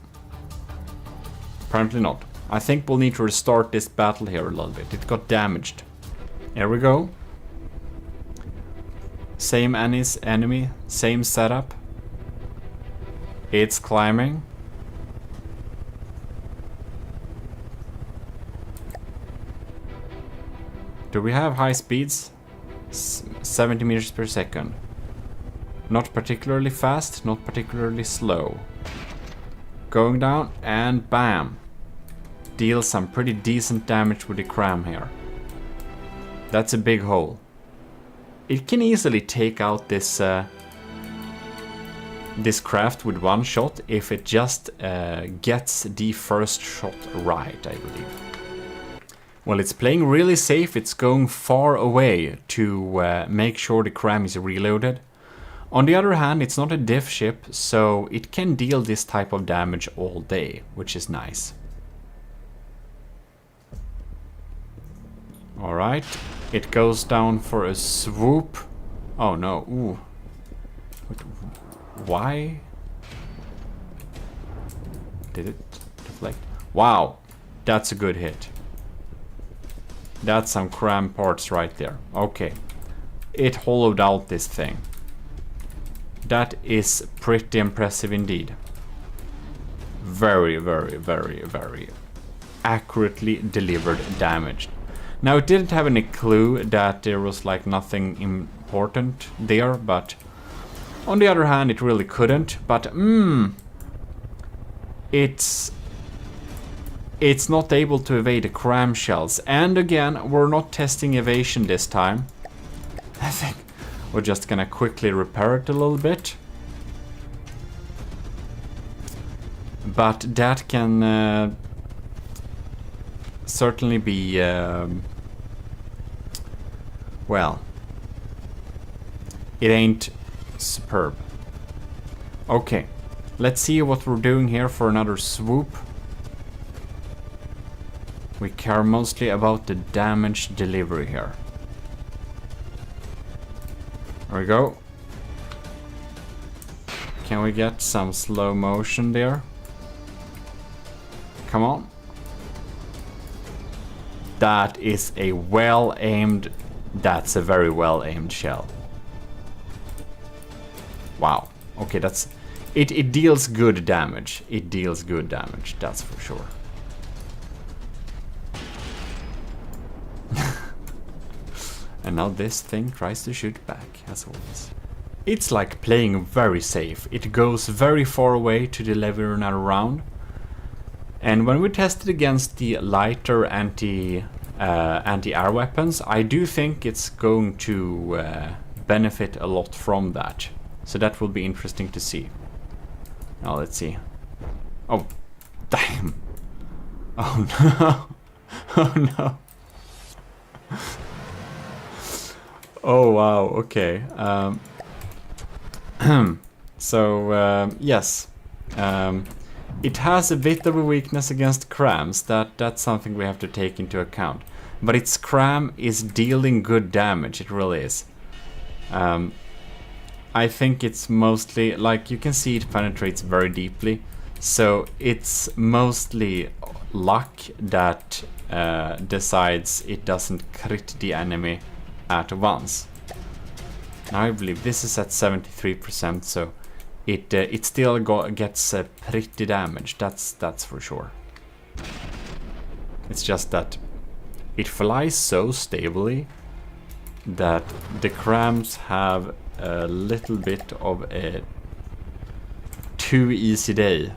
Apparently not. I think we'll need to restart this battle here a little bit. It got damaged. Here we go. Same enemy, same setup. It's climbing. Do we have high speeds? 70 meters per second. Not particularly fast, not particularly slow. Going down and bam. Deals some pretty decent damage with the cram here. That's a big hole. It can easily take out this this craft with one shot if it just gets the first shot right, I believe. Well, it's playing really safe. It's going far away to make sure the cram is reloaded. On the other hand, it's not a diff ship, so it can deal this type of damage all day, which is nice. Alright, it goes down for a swoop. Oh no, ooh. Why? Did it deflect? Wow, that's a good hit. That's some cram parts right there. Okay, it hollowed out this thing. That is pretty impressive indeed. Very, very, very, very accurately delivered damage. Now, it didn't have any clue that there was like nothing important there, but on the other hand, it really couldn't. But it's not able to evade the cram shells. And again, we're not testing evasion this time. I think we're just gonna quickly repair it a little bit. But that can certainly be, well, it ain't superb. Okay, let's see what we're doing here for another swoop. We care mostly about the damage delivery here. There we go. Can we get some slow motion there? Come on. That is a well-aimed... That's a very well-aimed shell. Wow. Okay, that's... It deals good damage. It deals good damage, that's for sure. And now this thing tries to shoot back, as always. It's like playing very safe. It goes very far away to deliver another round. And when we test it against the lighter anti-air weapons, I do think it's going to benefit a lot from that. So that will be interesting to see. Now let's see. Oh, damn. Oh no. Oh no. Oh wow, okay. Yes. It has a bit of a weakness against crams. That's something we have to take into account. But its cram is dealing good damage, it really is. I think it's mostly, like you can see, it penetrates very deeply. So it's mostly luck that decides it doesn't crit the enemy at once. Now I believe this is at 73%, so it still gets pretty damaged. That's for sure. It's just that it flies so stably that the crams have a little bit of a too easy day.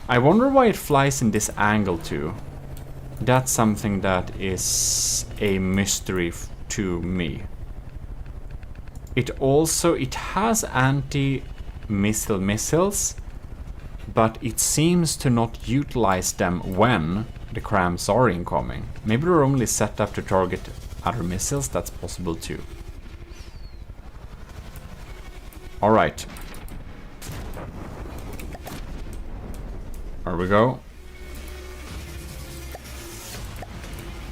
I wonder why it flies in this angle too. That's something that is a mystery to me. It has anti-missile missiles, but it seems to not utilize them when the crams are incoming. Maybe they're only set up to target other missiles, that's possible too. Alright. There we go.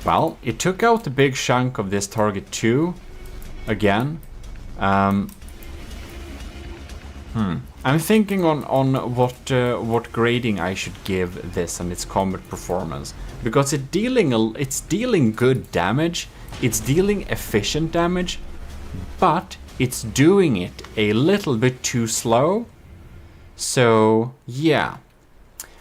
Well, it took out a big chunk of this target too. Again. I'm thinking on what grading I should give this and its combat performance, because it's dealing good damage, it's dealing efficient damage, but it's doing it a little bit too slow. So yeah.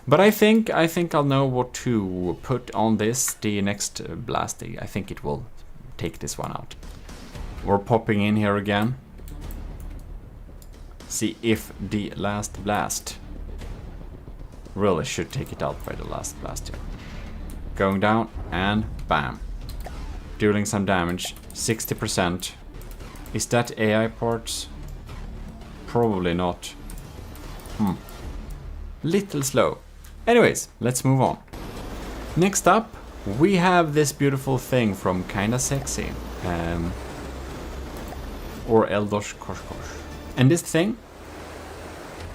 But I think I'll know what to put on this, the next blast. I think it will take this one out. We're popping in here again. See if the last blast really should take it out by the last blast here. Going down and bam. Dealing some damage. 60%. Is that AI parts? Probably not. Little slow. Anyways, let's move on. Next up, we have this beautiful thing from Kinda Sexy. Or Eldosh Koshkosh. And this thing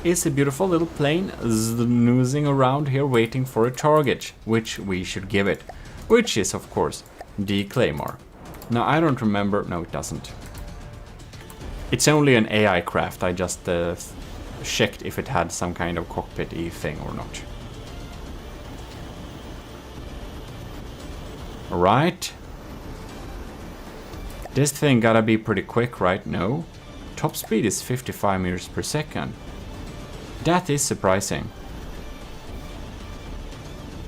is a beautiful little plane snoozing around here waiting for a target, which we should give it. Which is, of course, the Claymore. Now, I don't remember... No, it doesn't. It's only an AI craft. I just checked if it had some kind of cockpit-y thing or not. Alright. This thing gotta be pretty quick, right? No. Top speed is 55 meters per second. That is surprising.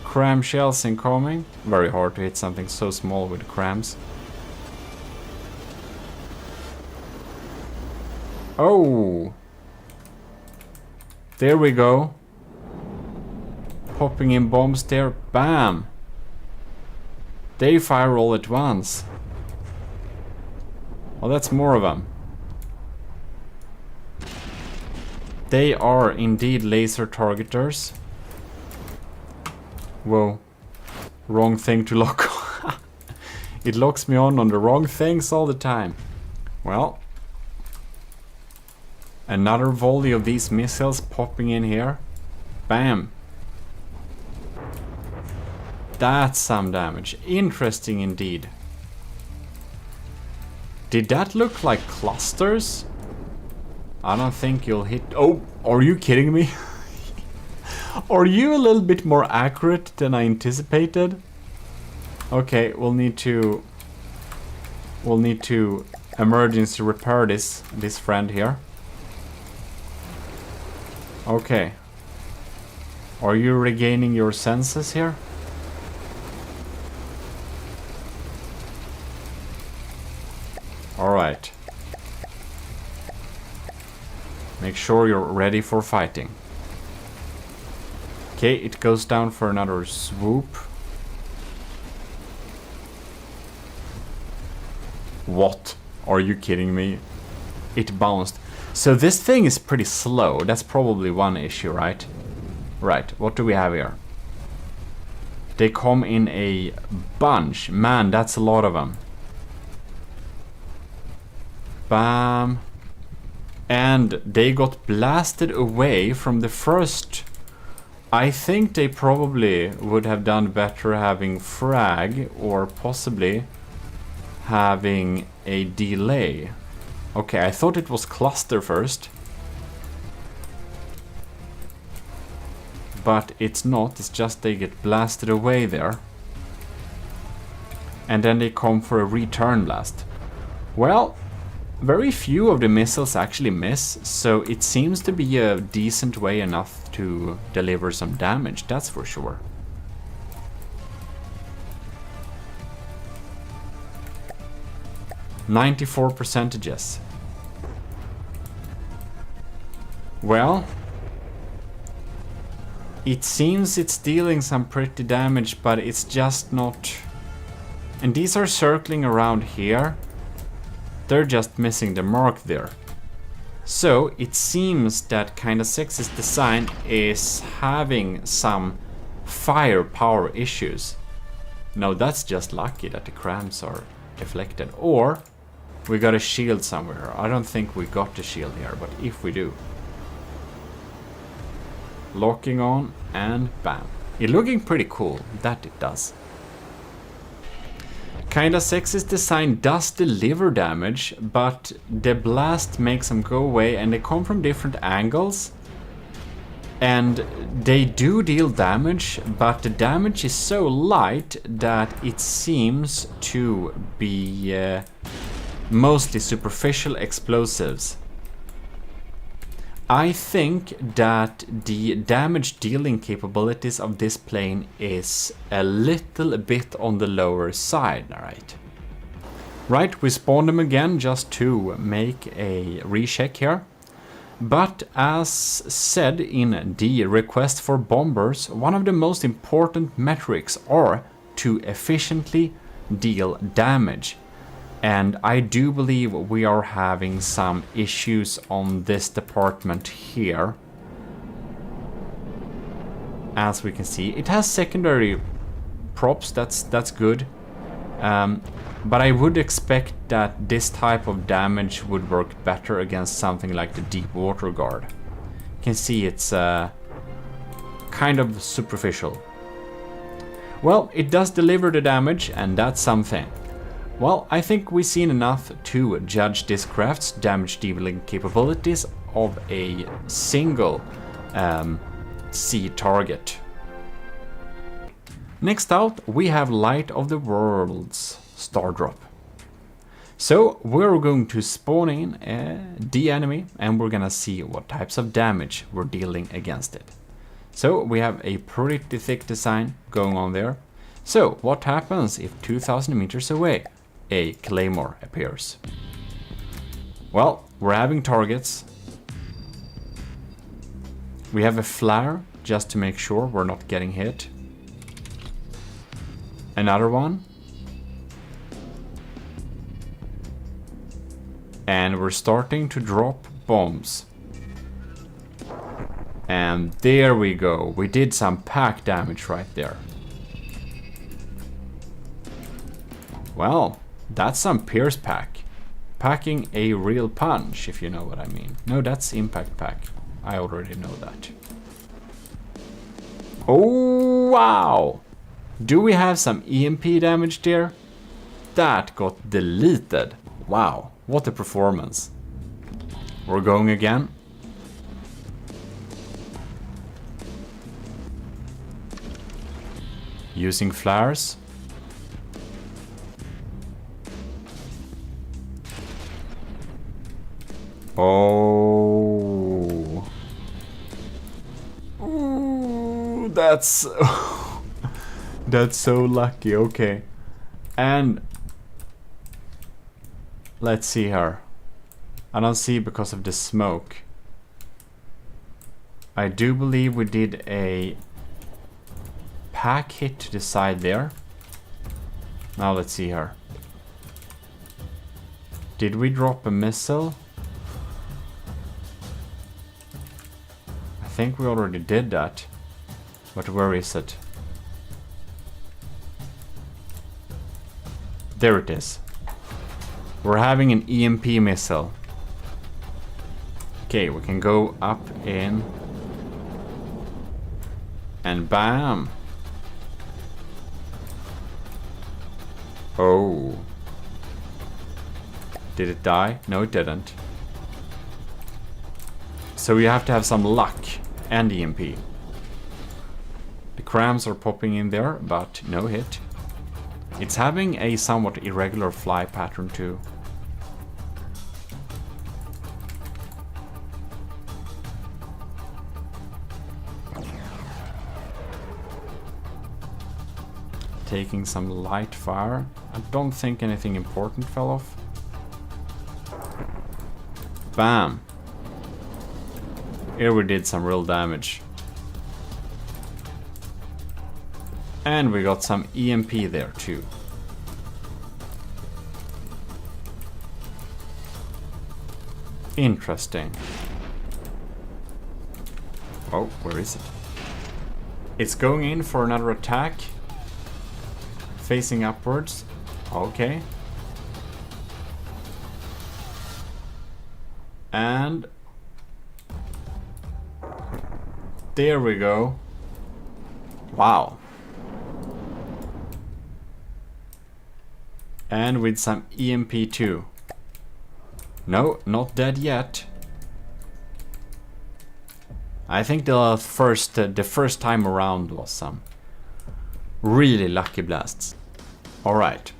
Cram shells incoming. Very hard to hit something so small with crams. Oh! There we go. Popping in bombs there. Bam! They fire all at once. Well, that's more of them. They are indeed laser targeters. Whoa. Wrong thing to lock on. It locks me on the wrong things all the time. Well. Another volley of these missiles popping in here. Bam. That's some damage. Interesting indeed. Did that look like clusters? I don't think you'll hit... Oh, are you kidding me? Are you a little bit more accurate than I anticipated? Okay, we'll need to emergency repair this friend here. Okay. Are you regaining your senses here? Alright. Make sure you're ready for fighting. Okay, it goes down for another swoop. What? Are you kidding me? It bounced. So this thing is pretty slow. That's probably one issue, right? Right, what do we have here? They come in a bunch. Man, that's a lot of them. Bam. And they got blasted away from the first. I think they probably would have done better having frag or possibly having a delay. Okay, I thought it was cluster first. But it's not, it's just they get blasted away there. And then they come for a return blast. Well, very few of the missiles actually miss, so it seems to be a decent way enough to deliver some damage, that's for sure. 94 percentages. Well, it seems it's dealing some pretty damage, but it's just not... And these are circling around here. They're just missing the mark there. So it seems that Kinda Sexy's design is having some firepower issues. No, that's just lucky that the crams are deflected. Or we got a shield somewhere. I don't think we got the shield here, but if we do. Locking on and bam. It's looking pretty cool, that it does. Kinda Sexy's design does deliver damage, but the blast makes them go away and they come from different angles. And they do deal damage, but the damage is so light that it seems to be mostly superficial explosives. I think that the damage dealing capabilities of this plane is a little bit on the lower side, right? Right, we spawned them again just to make a recheck here. But as said in the request for bombers, one of the most important metrics are to efficiently deal damage. And I do believe we are having some issues on this department here. As we can see, it has secondary props, that's good. But I would expect that this type of damage would work better against something like the Deep Water Guard. You can see it's kind of superficial. Well, it does deliver the damage, and that's something. Well, I think we've seen enough to judge this craft's damage dealing capabilities of a single sea target. Next out, we have Light of the Worlds Star Drop. So we're going to spawn in the enemy and we're gonna see what types of damage we're dealing against it. So we have a pretty thick design going on there. So what happens if 2000 meters away a claymore appears? Well, we're having targets. We have a flare just to make sure we're not getting hit. Another one. And we're starting to drop bombs. And there we go. We did some pack damage right there. Well, that's some Pierce pack. Packing a real punch, if you know what I mean. No, that's impact pack. I already know that. Oh, wow! Do we have some EMP damage there? That got deleted. Wow, what a performance. We're going again. Using flares. Oh. Ooh, that's that's so lucky. Okay. And let's see here. I don't see because of the smoke. I do believe we did a pack hit to the side there. Now let's see here. Did we drop a missile? I think we already did that. But where is it? There it is. We're having an EMP missile. Okay, we can go up in. And bam! Oh. Did it die? No, it didn't. So you have to have some luck and EMP. The crams are popping in there, but no hit. It's having a somewhat irregular fly pattern too. Taking some light fire. I don't think anything important fell off. Bam. Here we did some real damage. And we got some EMP there too. Interesting. Oh, where is it? It's going in for another attack. Facing upwards. Okay. And there we go. Wow. And with some EMP too. No, not dead yet. I think the first time around was some really lucky blasts. Alright.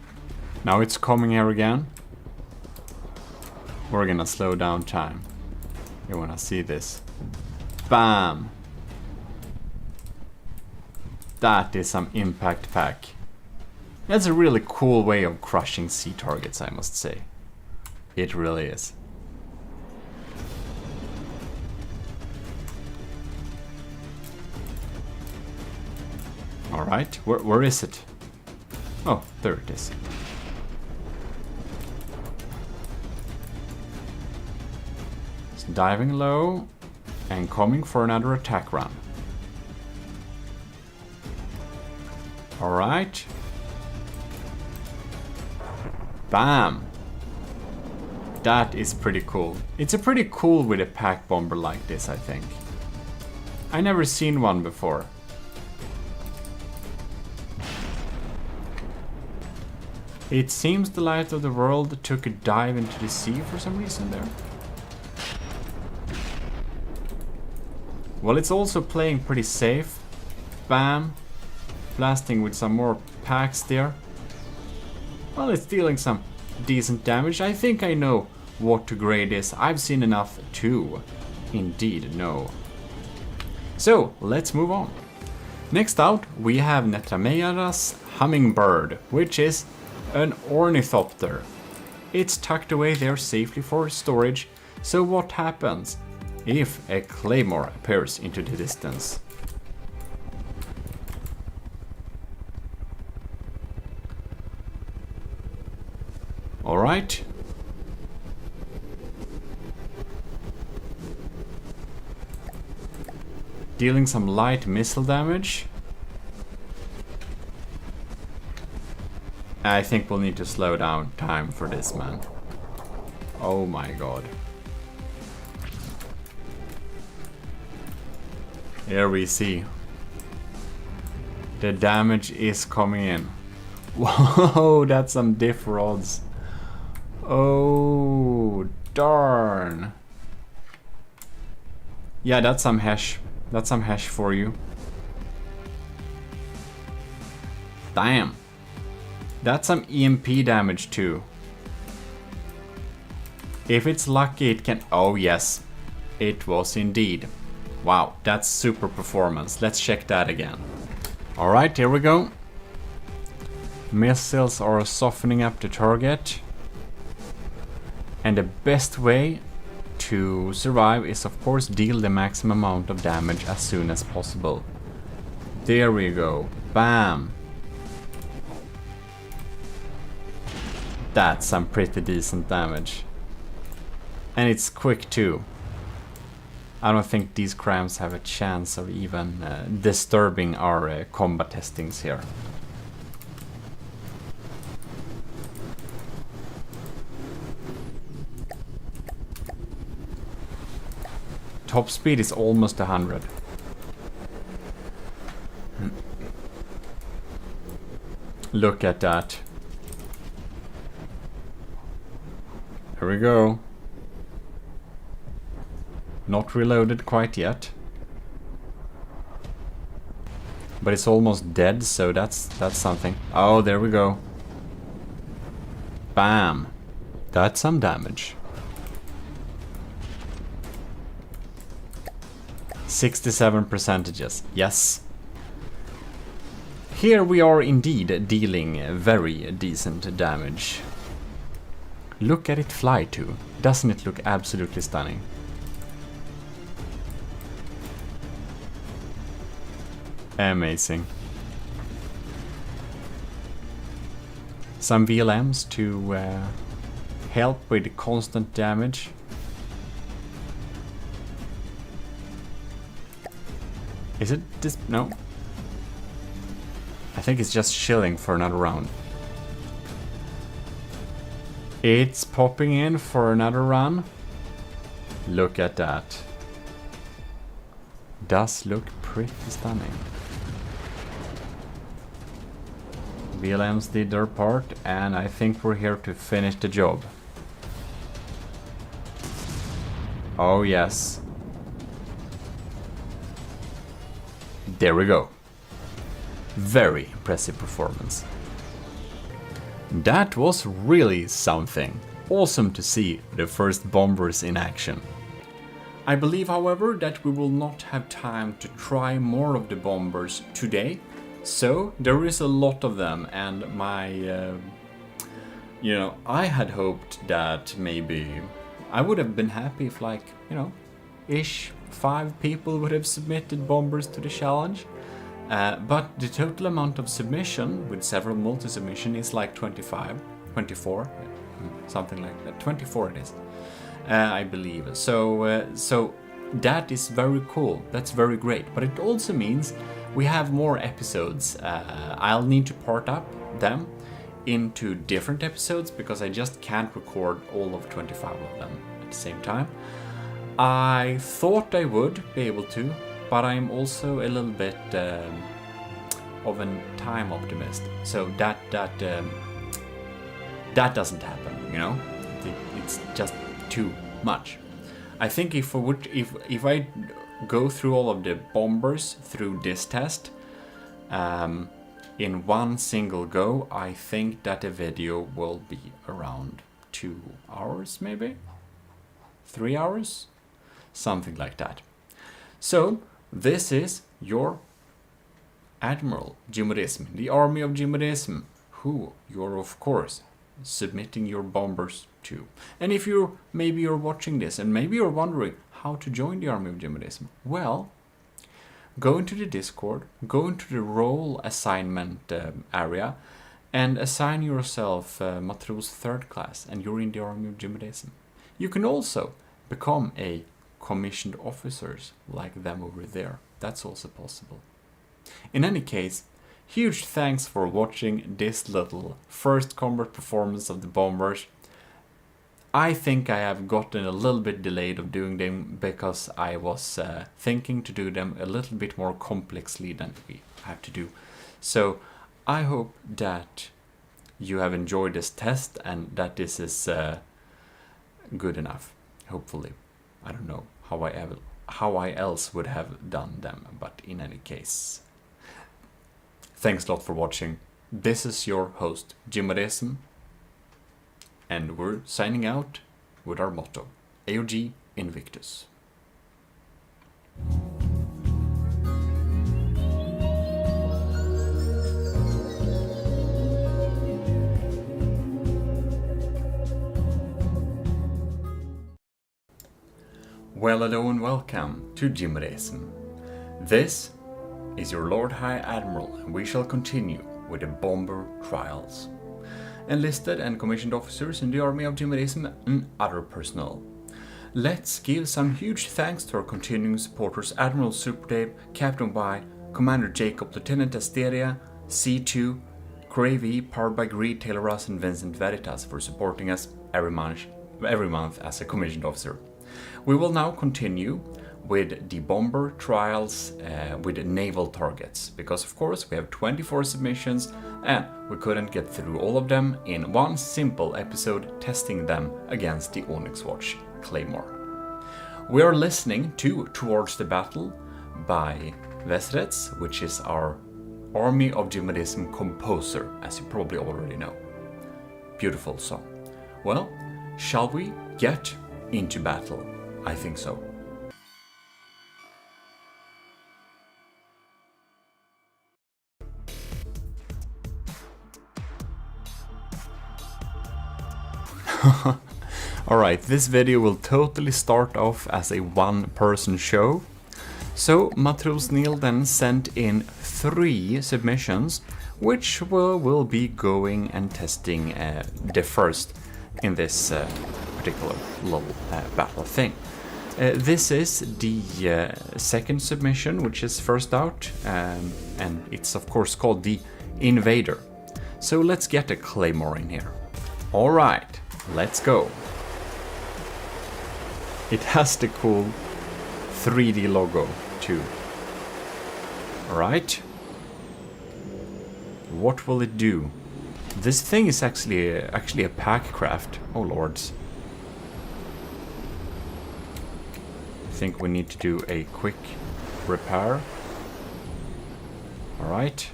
Now it's coming here again. We're gonna slow down time. You wanna see this. Bam! That is some impact pack. That's a really cool way of crushing sea targets, I must say. It really is. Alright, where is it? Oh, there it is. It's diving low and coming for another attack run. Alright. Bam! That is pretty cool. It's a pretty cool with a pack bomber like this, I think. I never seen one before. It seems the light of the world took a dive into the sea for some reason there. Well, it's also playing pretty safe. Bam. Blasting with some more packs there. Well, it's dealing some decent damage. I think I know what to grade this. I've seen enough to indeed know. So, let's move on. Next out, we have Netrameira's Hummingbird, which is an ornithopter. It's tucked away there safely for storage. So what happens if a claymore appears into the distance? Alright. Dealing some light missile damage. I think we'll need to slow down time for this, man. Oh my god. Here we see. The damage is coming in. Whoa, that's some diff rods. Oh, darn. Yeah, that's some hash. That's some hash for you. Damn. That's some EMP damage too. If it's lucky, it can... Oh yes, it was indeed. Wow, that's super performance. Let's check that again. Alright, here we go. Missiles are softening up the target. And the best way to survive is of course deal the maximum amount of damage as soon as possible. There we go. Bam! That's some pretty decent damage. And it's quick too. I don't think these crams have a chance of even disturbing our combat testings here. Top speed is almost 100. Look at that. Here we go. Not reloaded quite yet. But it's almost dead, so that's something. Oh, there we go. Bam. That's some damage. 67%. Yes. Here we are indeed dealing very decent damage. Look at it fly too. Doesn't it look absolutely stunning? Amazing. Some VLMs to help with the constant damage. Is it this? No. I think it's just chilling for another round. It's popping in for another run. Look at that. Does look pretty stunning. VLMs did their part, and I think we're here to finish the job. Oh yes. There we go. Very impressive performance. That was really something. Awesome to see the first bombers in action. I believe, however, that we will not have time to try more of the bombers today. So there is a lot of them, and I had hoped that maybe I would have been happy if, like, ish 5 people would have submitted bombers to the challenge. But the total amount of submission with several multi-submission is like 24, something like that. 24 it is, I believe. So that is very cool. That's very great. But it also means we have more episodes. I'll need to part up them into different episodes because I just can't record all of 25 of them at the same time. I thought I would be able to, but I'm also a little bit of a time optimist. So that doesn't happen, It's just too much. I think if I go through all of the bombers through this test in one single go, I think that the video will be around 2 hours, maybe 3 hours, something like that. So this is your Admiral GMODIST, the army of GMODIST, who you're of course submitting your bombers to. And if maybe you're watching this and maybe you're wondering how to join the army of GMODIST, well, go into the Discord, go into the role assignment area, and assign yourself Matros 3rd class, and you're in the army of GMODIST. You can also become a commissioned officers like them over there. That's also possible. In any case, huge thanks for watching this little first combat performance of the bombers. I think I have gotten a little bit delayed of doing them because I was thinking to do them a little bit more complexly than we have to do. So I hope that you have enjoyed this test and that this is good enough, hopefully. I don't know how I else would have done them, but in any case, thanks a lot for watching. This is your host, GMODIST, and we're signing out with our motto, AOG Invictus. Well, hello and welcome to GMODIST. This is your Lord High Admiral, and we shall continue with the bomber trials. Enlisted and commissioned officers in the army of GMODIST and other personnel. Let's give some huge thanks to our continuing supporters: Admiral Super Dave, Captain Y, Commander Jacob, Lieutenant Asteria, C2, Cravey, Powered by Greed, Taylor Russ, and Vincent Veritas for supporting us every month as a commissioned officer. We will now continue with the bomber trials with naval targets, because of course we have 24 submissions and we couldn't get through all of them in one simple episode testing them against the Onyx Watch Claymore. We are listening to Towards the Battle by Vesrets, which is our Army of GMODIST composer, as you probably already know. Beautiful song. Well, shall we get into battle? I think so. Alright, this video will totally start off as a one-person show. So Matros Neil then sent in 3 submissions, which will be going and testing the first in this particular little battle thing. This is the second submission, which is first out, and it's of course called the Invader. So let's get a Claymore in here. Alright, let's go. It has the cool 3D logo too. Alright. What will it do? This thing is actually a pack craft. Oh lords. I think we need to do a quick repair. Alright.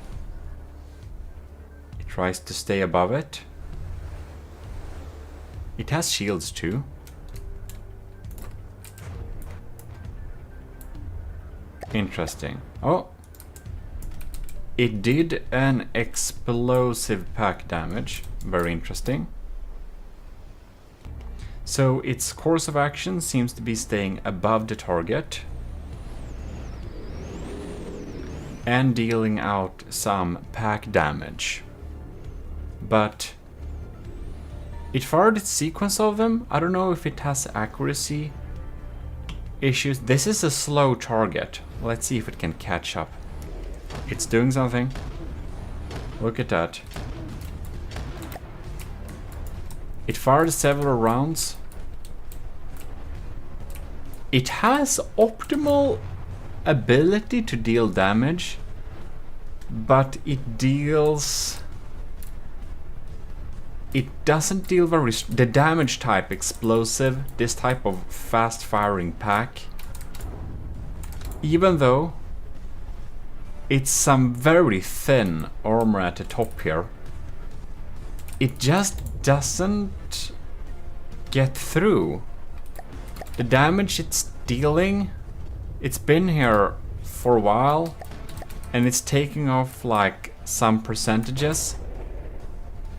It tries to stay above it. It has shields too. Interesting. Oh. It did an explosive pack damage. Very interesting. So its course of action seems to be staying above the target and dealing out some pack damage. But it fired its sequence of them. I don't know if it has accuracy issues. This is a slow target. Let's see if it can catch up. It's doing something. Look at that. It fired several rounds. It has optimal ability to deal damage, but it doesn't deal the damage type explosive, this type of fast firing pack. Even though it's some very thin armor at the top here, it just doesn't get through. The damage it's dealing, it's been here for a while and it's taking off like some percentages.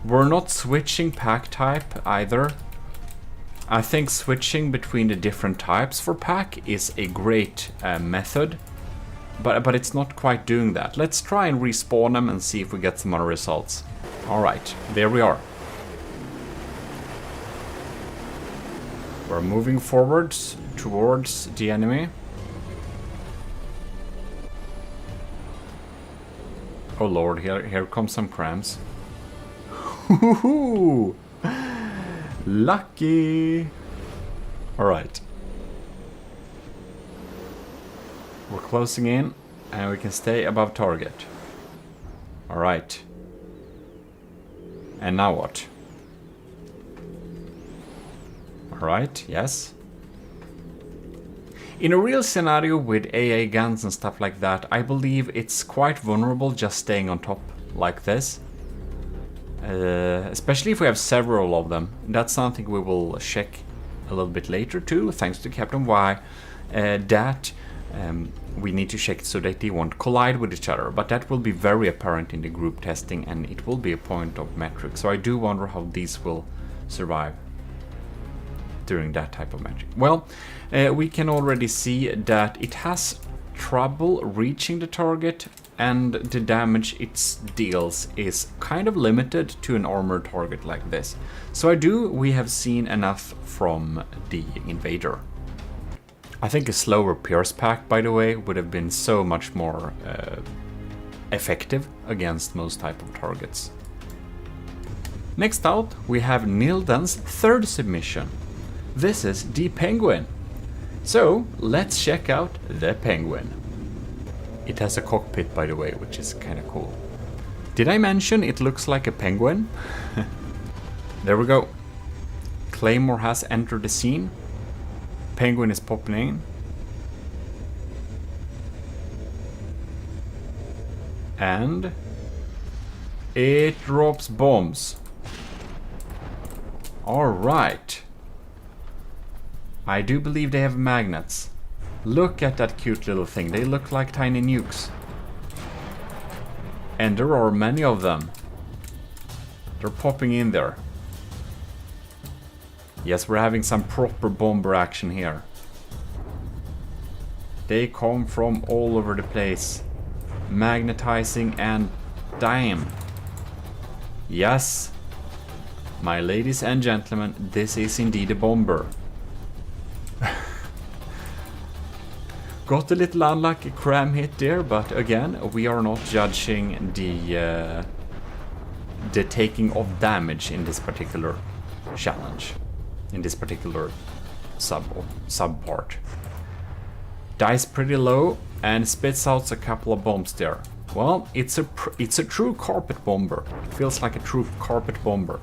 We're not switching pack type either. I think switching between the different types for pack is a great method, but it's not quite doing that. Let's try and respawn them and see if we get some other results. Alright, there we are. We're moving forwards towards the enemy. Oh lord, here comes some crams. Woohoo! Lucky! Alright. We're closing in and we can stay above target. Alright. And now what? Alright, yes. In a real scenario with AA guns and stuff like that, I believe it's quite vulnerable just staying on top like this. Especially if we have several of them. That's something we will check a little bit later too, thanks to Captain Y. We need to check so that they won't collide with each other, but that will be very apparent in the group testing and it will be a point of metric. So I do wonder how these will survive during that type of metric. Well, we can already see that it has trouble reaching the target and the damage it deals is kind of limited to an armored target like this. So we have seen enough from the Invader. I think a slower Pierce pack, by the way, would have been so much more effective against most type of targets. Next out, we have Nilden's 3rd submission. This is the Penguin. So let's check out the Penguin. It has a cockpit, by the way, which is kind of cool. Did I mention it looks like a penguin? There we go. Claymore has entered the scene. Penguin is popping in. And it drops bombs. Alright. I do believe they have magnets. Look at that cute little thing. They look like tiny nukes. And there are many of them. They're popping in there. Yes, we're having some proper bomber action here. They come from all over the place. Magnetizing and damn. Yes. My ladies and gentlemen, this is indeed a bomber. Got a little unlucky cram hit there, but again, we are not judging the taking of damage in this particular challenge, in this particular sub part. Dies pretty low and spits out a couple of bombs there. Well, it's a true carpet bomber. It feels like a true carpet bomber.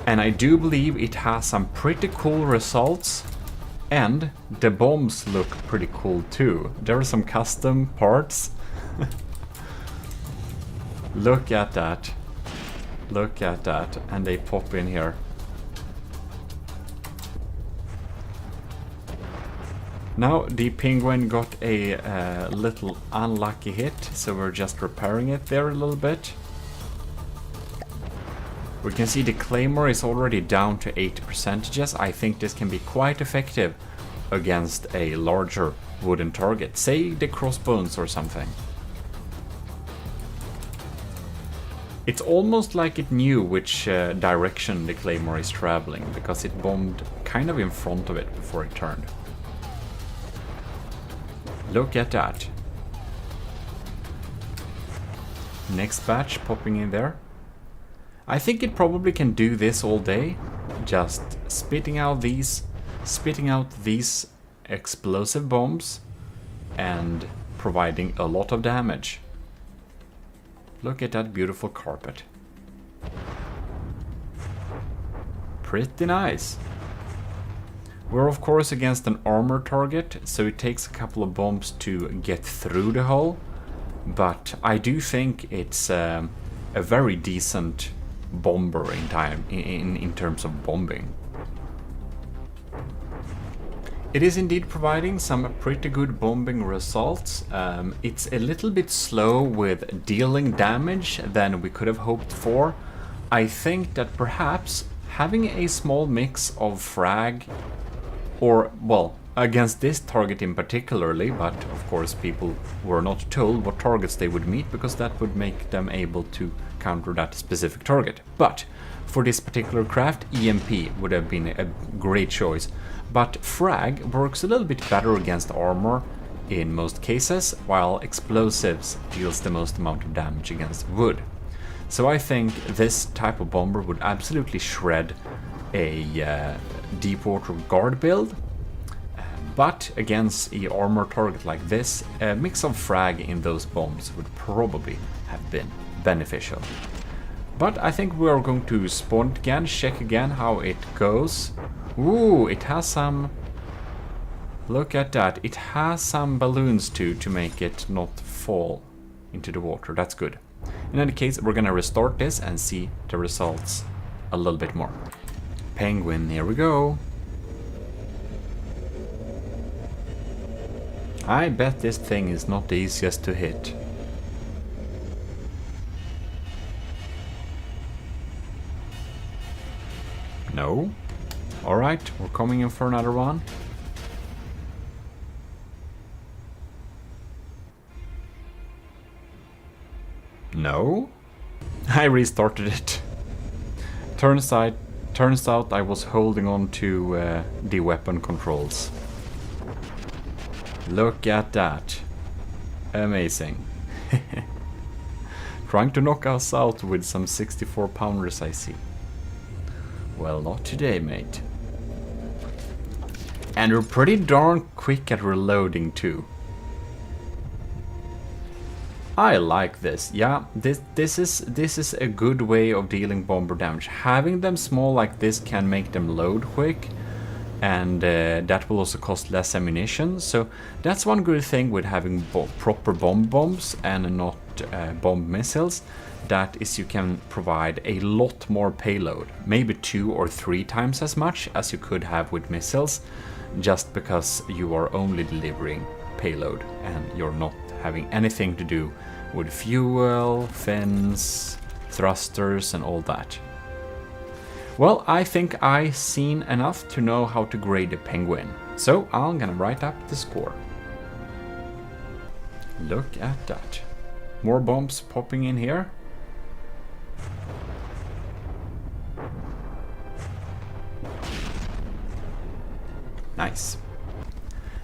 And I do believe it has some pretty cool results. And the bombs look pretty cool too. There are some custom parts. Look at that. Look at that. And they pop in here. Now the penguin got a little unlucky hit, so we're just repairing it there a little bit. We can see the claymore is already down to 80%. I think this can be quite effective against a larger wooden target, say the crossbones or something. It's almost like it knew which direction the claymore is traveling, because it bombed kind of in front of it before it turned. Look at that. Next batch popping in there. I think it probably can do this all day, just spitting out these explosive bombs and providing a lot of damage. Look at that beautiful carpet. Pretty nice. We're of course against an armor target, so it takes a couple of bombs to get through the hull, but I do think it's a very decent bomber in terms of bombing. It is indeed providing some pretty good bombing results. It's a little bit slow with dealing damage than we could have hoped for. I think that perhaps having a small mix of frag, or, well, against this target in particularly, but of course people were not told what targets they would meet, because that would make them able to counter that specific target. But for this particular craft, EMP would have been a great choice. But frag works a little bit better against armor in most cases, while explosives deals the most amount of damage against wood. So I think this type of bomber would absolutely shred a deep water guard build. But against an armor target like this, a mix of frag in those bombs would probably have been beneficial. But I think we are going to spawn it again, check again how it goes. Ooh, it has some... Look at that. It has some balloons too, to make it not fall into the water. That's good. In any case, we're gonna restart this and see the results a little bit more. Penguin, here we go. I bet this thing is not the easiest to hit. No? Alright, we're coming in for another one. No? I restarted it. Turns out I was holding on to the weapon controls. Look at that. Amazing. Trying to knock us out with some 64-pounders, I see. Well, not today, mate. And we're pretty darn quick at reloading too. I like this. Yeah, this is a good way of dealing bomber damage. Having them small like this can make them load quick, and that will also cost less ammunition. So that's one good thing with having proper bombs and not bomb missiles. That is, you can provide a lot more payload, maybe 2 or 3 times as much as you could have with missiles, just because you are only delivering payload and you're not having anything to do with fuel, fins, thrusters and all that. Well, I think I've seen enough to know how to grade a penguin. So I'm gonna write up the score. Look at that. More bombs popping in here. Nice.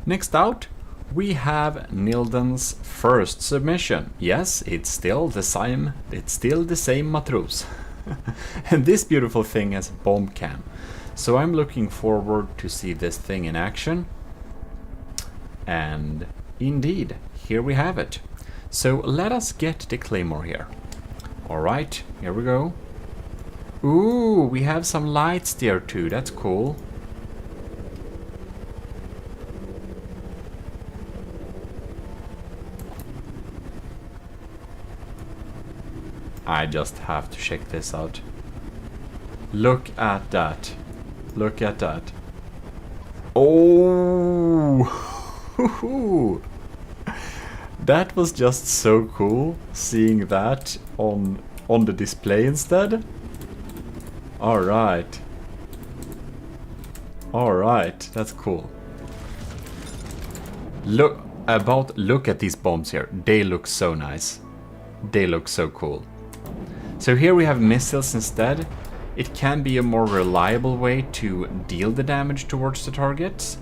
Next out, we have Nilden's first submission. Yes, it's still the same Matros. And this beautiful thing has a bomb cam. So I'm looking forward to see this thing in action. And indeed, here we have it. So let us get the Claymore here. Alright, here we go. Ooh, we have some lights there too, that's cool. I just have to check this out. Look at that. Look at that. Oh! That was just so cool, seeing that on the display instead. Alright. Alright, that's cool. Look at these bombs here. They look so nice. They look so cool. So here we have missiles instead. It can be a more reliable way to deal the damage towards the targets.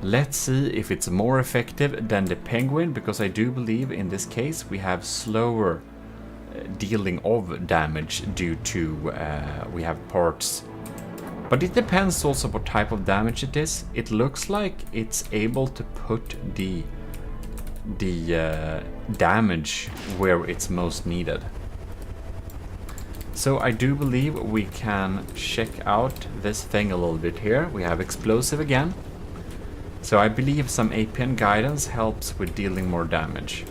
Let's see if it's more effective than the Penguin, because I do believe in this case we have slower dealing of damage due to we have parts. But it depends also what type of damage it is. It looks like it's able to put the damage where it's most needed. So I do believe we can check out this thing a little bit here. We have explosive again. So I believe some APN guidance helps with dealing more damage.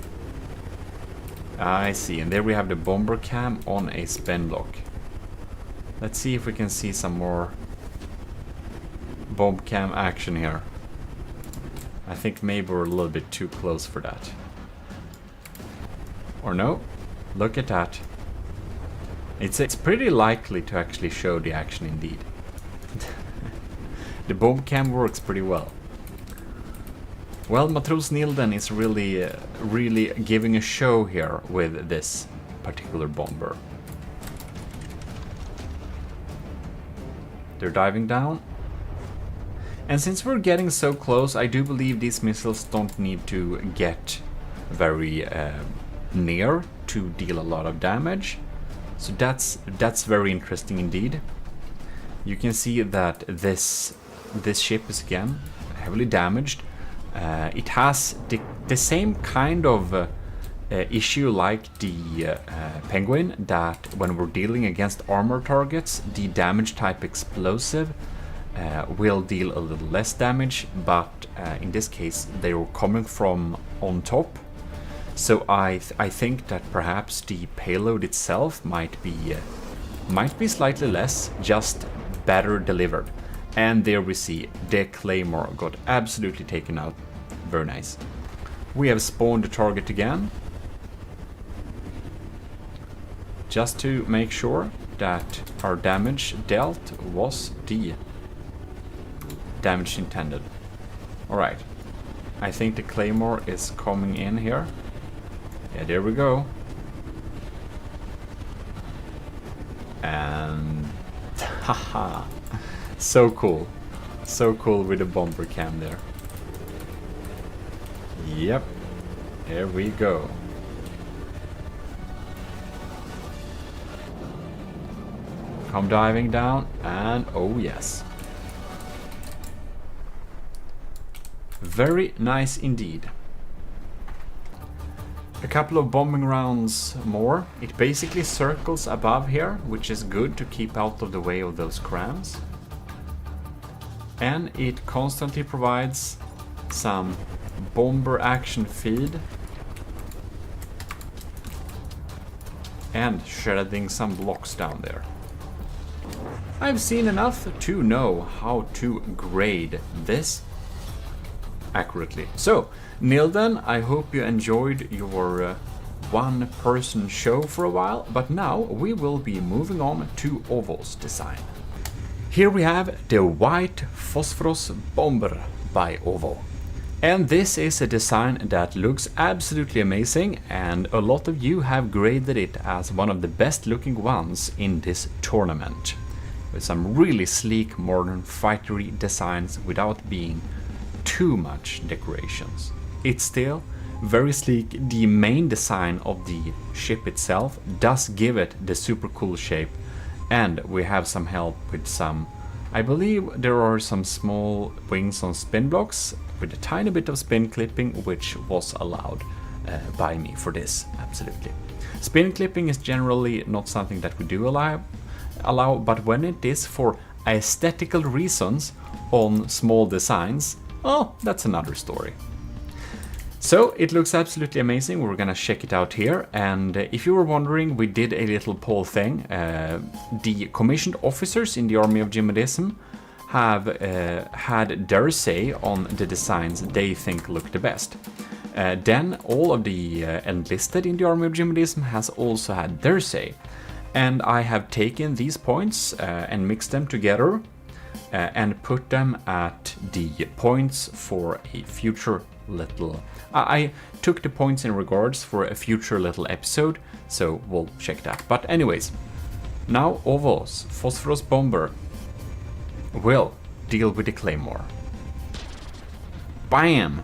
I see, and there we have the bomber cam on a spin block. Let's see if we can see some more bomb cam action here. I think maybe we're a little bit too close for that. Or no? Look at that. It's pretty likely to actually show the action indeed. The bomb cam works pretty well. Well, Matros Nilden is really giving a show here with this particular bomber. They're diving down. And since we're getting so close, I do believe these missiles don't need to get very near to deal a lot of damage. So that's very interesting indeed. You can see that this ship is again heavily damaged. It has the same kind of issue like the Penguin, that when we're dealing against armor targets, the damage type explosive will deal a little less damage, but in this case they were coming from on top. So I think that perhaps the payload itself might be slightly less, just better delivered. And there we see the Claymore got absolutely taken out. Very nice. We have spawned the target again, just to make sure that our damage dealt was the damage intended. Alright, I think the Claymore is coming in here. Yeah, there we go. And haha, so cool. So cool with the bomber cam there. Yep, here we go. Come diving down, and oh yes. Very nice indeed. A couple of bombing rounds more. It basically circles above here, which is good to keep out of the way of those crams. And it constantly provides some bomber action feed. And shredding some blocks down there. I've seen enough to know how to grade this accurately. So, Nilden, I hope you enjoyed your one-person show for a while, but now we will be moving on to Ovo's design. Here we have the White Phosphorus Bomber by Ovo. And this is a design that looks absolutely amazing, and a lot of you have graded it as one of the best looking ones in this tournament. With some really sleek modern fightery designs without being too much decorations. It's still very sleek. The main design of the ship itself does give it the super cool shape, and we have some help with some, I believe there are some small wings on spin blocks with a tiny bit of spin clipping, which was allowed by me for this, absolutely. Spin clipping is generally not something that we do allow, but when it is for aesthetical reasons on small designs, oh, that's another story. So it looks absolutely amazing. We're gonna check it out here, and if you were wondering, we did a little poll thing. The commissioned officers in the army of GMODISM have had their say on the designs they think look the best. Then all of the enlisted in the army of GMODISM has also had their say, and I have taken these points and mixed them together and put them at the points for a future little... I took the points in regards for a future little episode, so we'll check that. But anyways, now Ovo's Phosphorus Bomber will deal with the Claymore. Bam!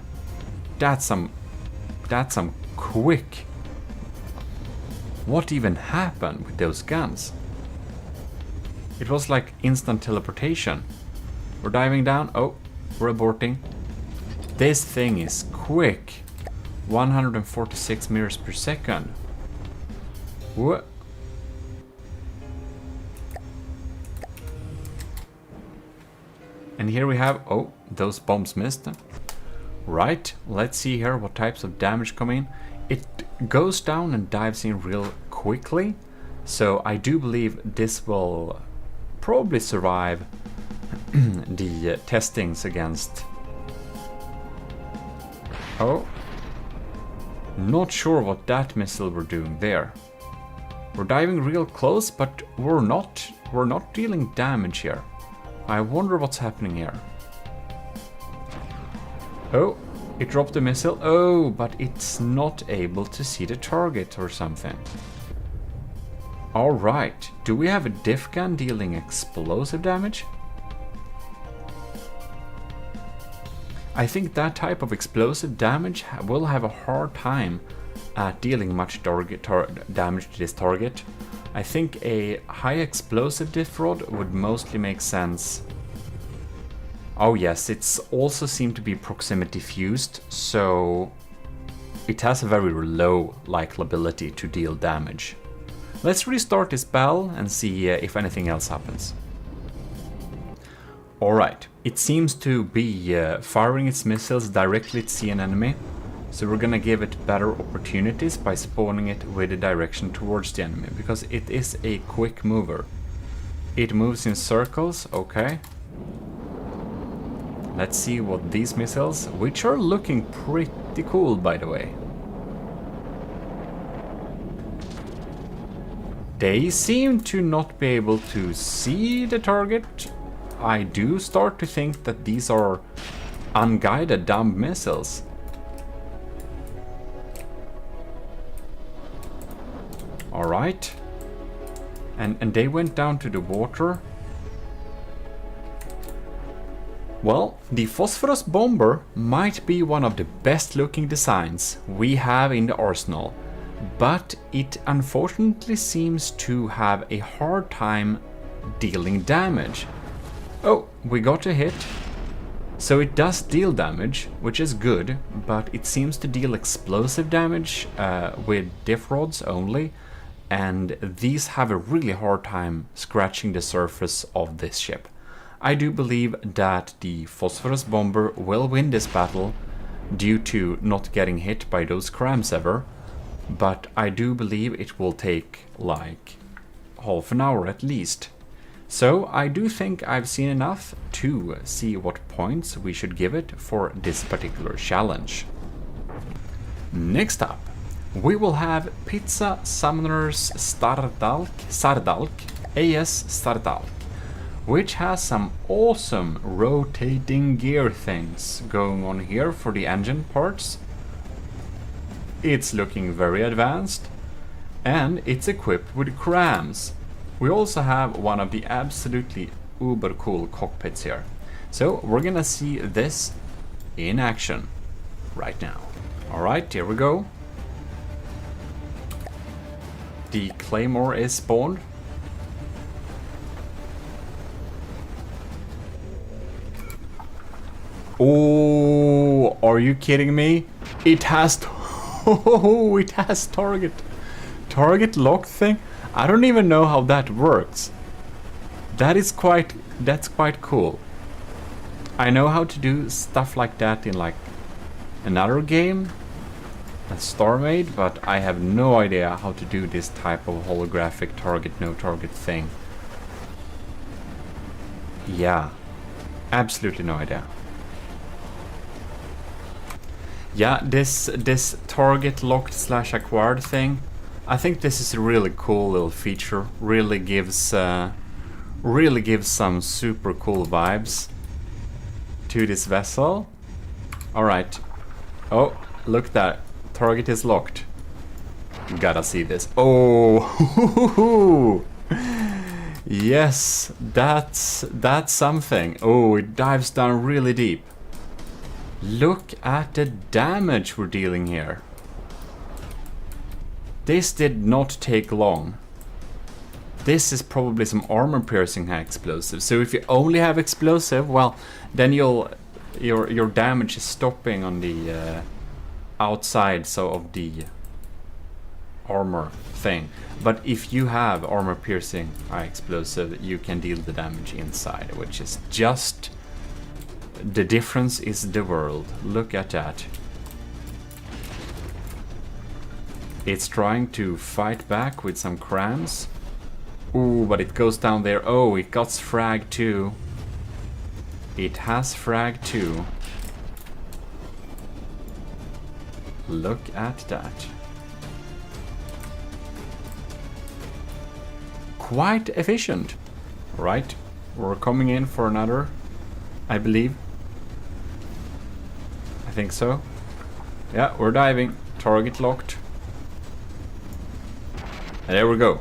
That's some quick... What even happened with those guns? It was like instant teleportation. We're diving down. Oh, we're aborting. This thing is quick. 146 meters per second. What? And here we have... Oh, those bombs missed. Right, let's see here what types of damage come in. It goes down and dives in real quickly. So I do believe this will probably survive the testings against... Oh, not sure what that missile we're doing there. We're diving real close, but we're not dealing damage here. I wonder what's happening here. Oh, it dropped the missile. Oh, but it's not able to see the target or something. Alright, do we have a diff gun dealing explosive damage? I think that type of explosive damage will have a hard time at dealing much damage to this target. I think a high explosive diff rod would mostly make sense. Oh yes, it's also seemed to be proximity fused, so it has a very low likability to deal damage. Let's restart this battle and see if anything else happens. Alright, it seems to be firing its missiles directly at an enemy, so we're gonna give it better opportunities by spawning it with a direction towards the enemy, because it is a quick mover. It moves in circles, okay. Let's see what these missiles, which are looking pretty cool by the way. They seem to not be able to see the target. I do start to think that these are unguided dumb missiles. Alright. And they went down to the water. Well, the Phosphorus Bomber might be one of the best looking designs we have in the arsenal, but it unfortunately seems to have a hard time dealing damage. Oh, we got a hit. So it does deal damage, which is good, but it seems to deal explosive damage with diff rods only, and these have a really hard time scratching the surface of this ship. I do believe that the Phosphorus Bomber will win this battle due to not getting hit by those crams ever, but I do believe it will take like half an hour at least. So I do think I've seen enough to see what points we should give it for this particular challenge. Next up, we will have Pizza Summoners Sardalk AS Sardalk, which has some awesome rotating gear things going on here for the engine parts. It's looking very advanced, and it's equipped with crams. We also have one of the absolutely uber cool cockpits here. So we're gonna see this in action right now. Alright, here we go. The Claymore is spawned. Oh, are you kidding me? It has it has target lock thing. I don't even know how that works. That's quite cool. I know how to do stuff like that in like another game, a StarMade, but I have no idea how to do this type of holographic target no target thing. Yeah, absolutely no idea. Yeah, this target locked / acquired thing, I think this is a really cool little feature. Really gives some super cool vibes to this vessel. All right. Oh, look at that. Target is locked. Gotta see this. Oh, yes, that's something. Oh, it dives down really deep. Look at the damage we're dealing here. This did not take long. This is probably some armor piercing explosive. So if you only have explosive, well, then your damage is stopping on the outside of the armor thing. But if you have armor piercing explosive, you can deal the damage inside, which is just... the difference is the world. Look at that. It's trying to fight back with some crams. Ooh, but it goes down there. Oh, it got frag too. It has frag too. Look at that. Quite efficient. Right, we're coming in for another, I believe. I think so. Yeah, we're diving. Target locked. And there we go.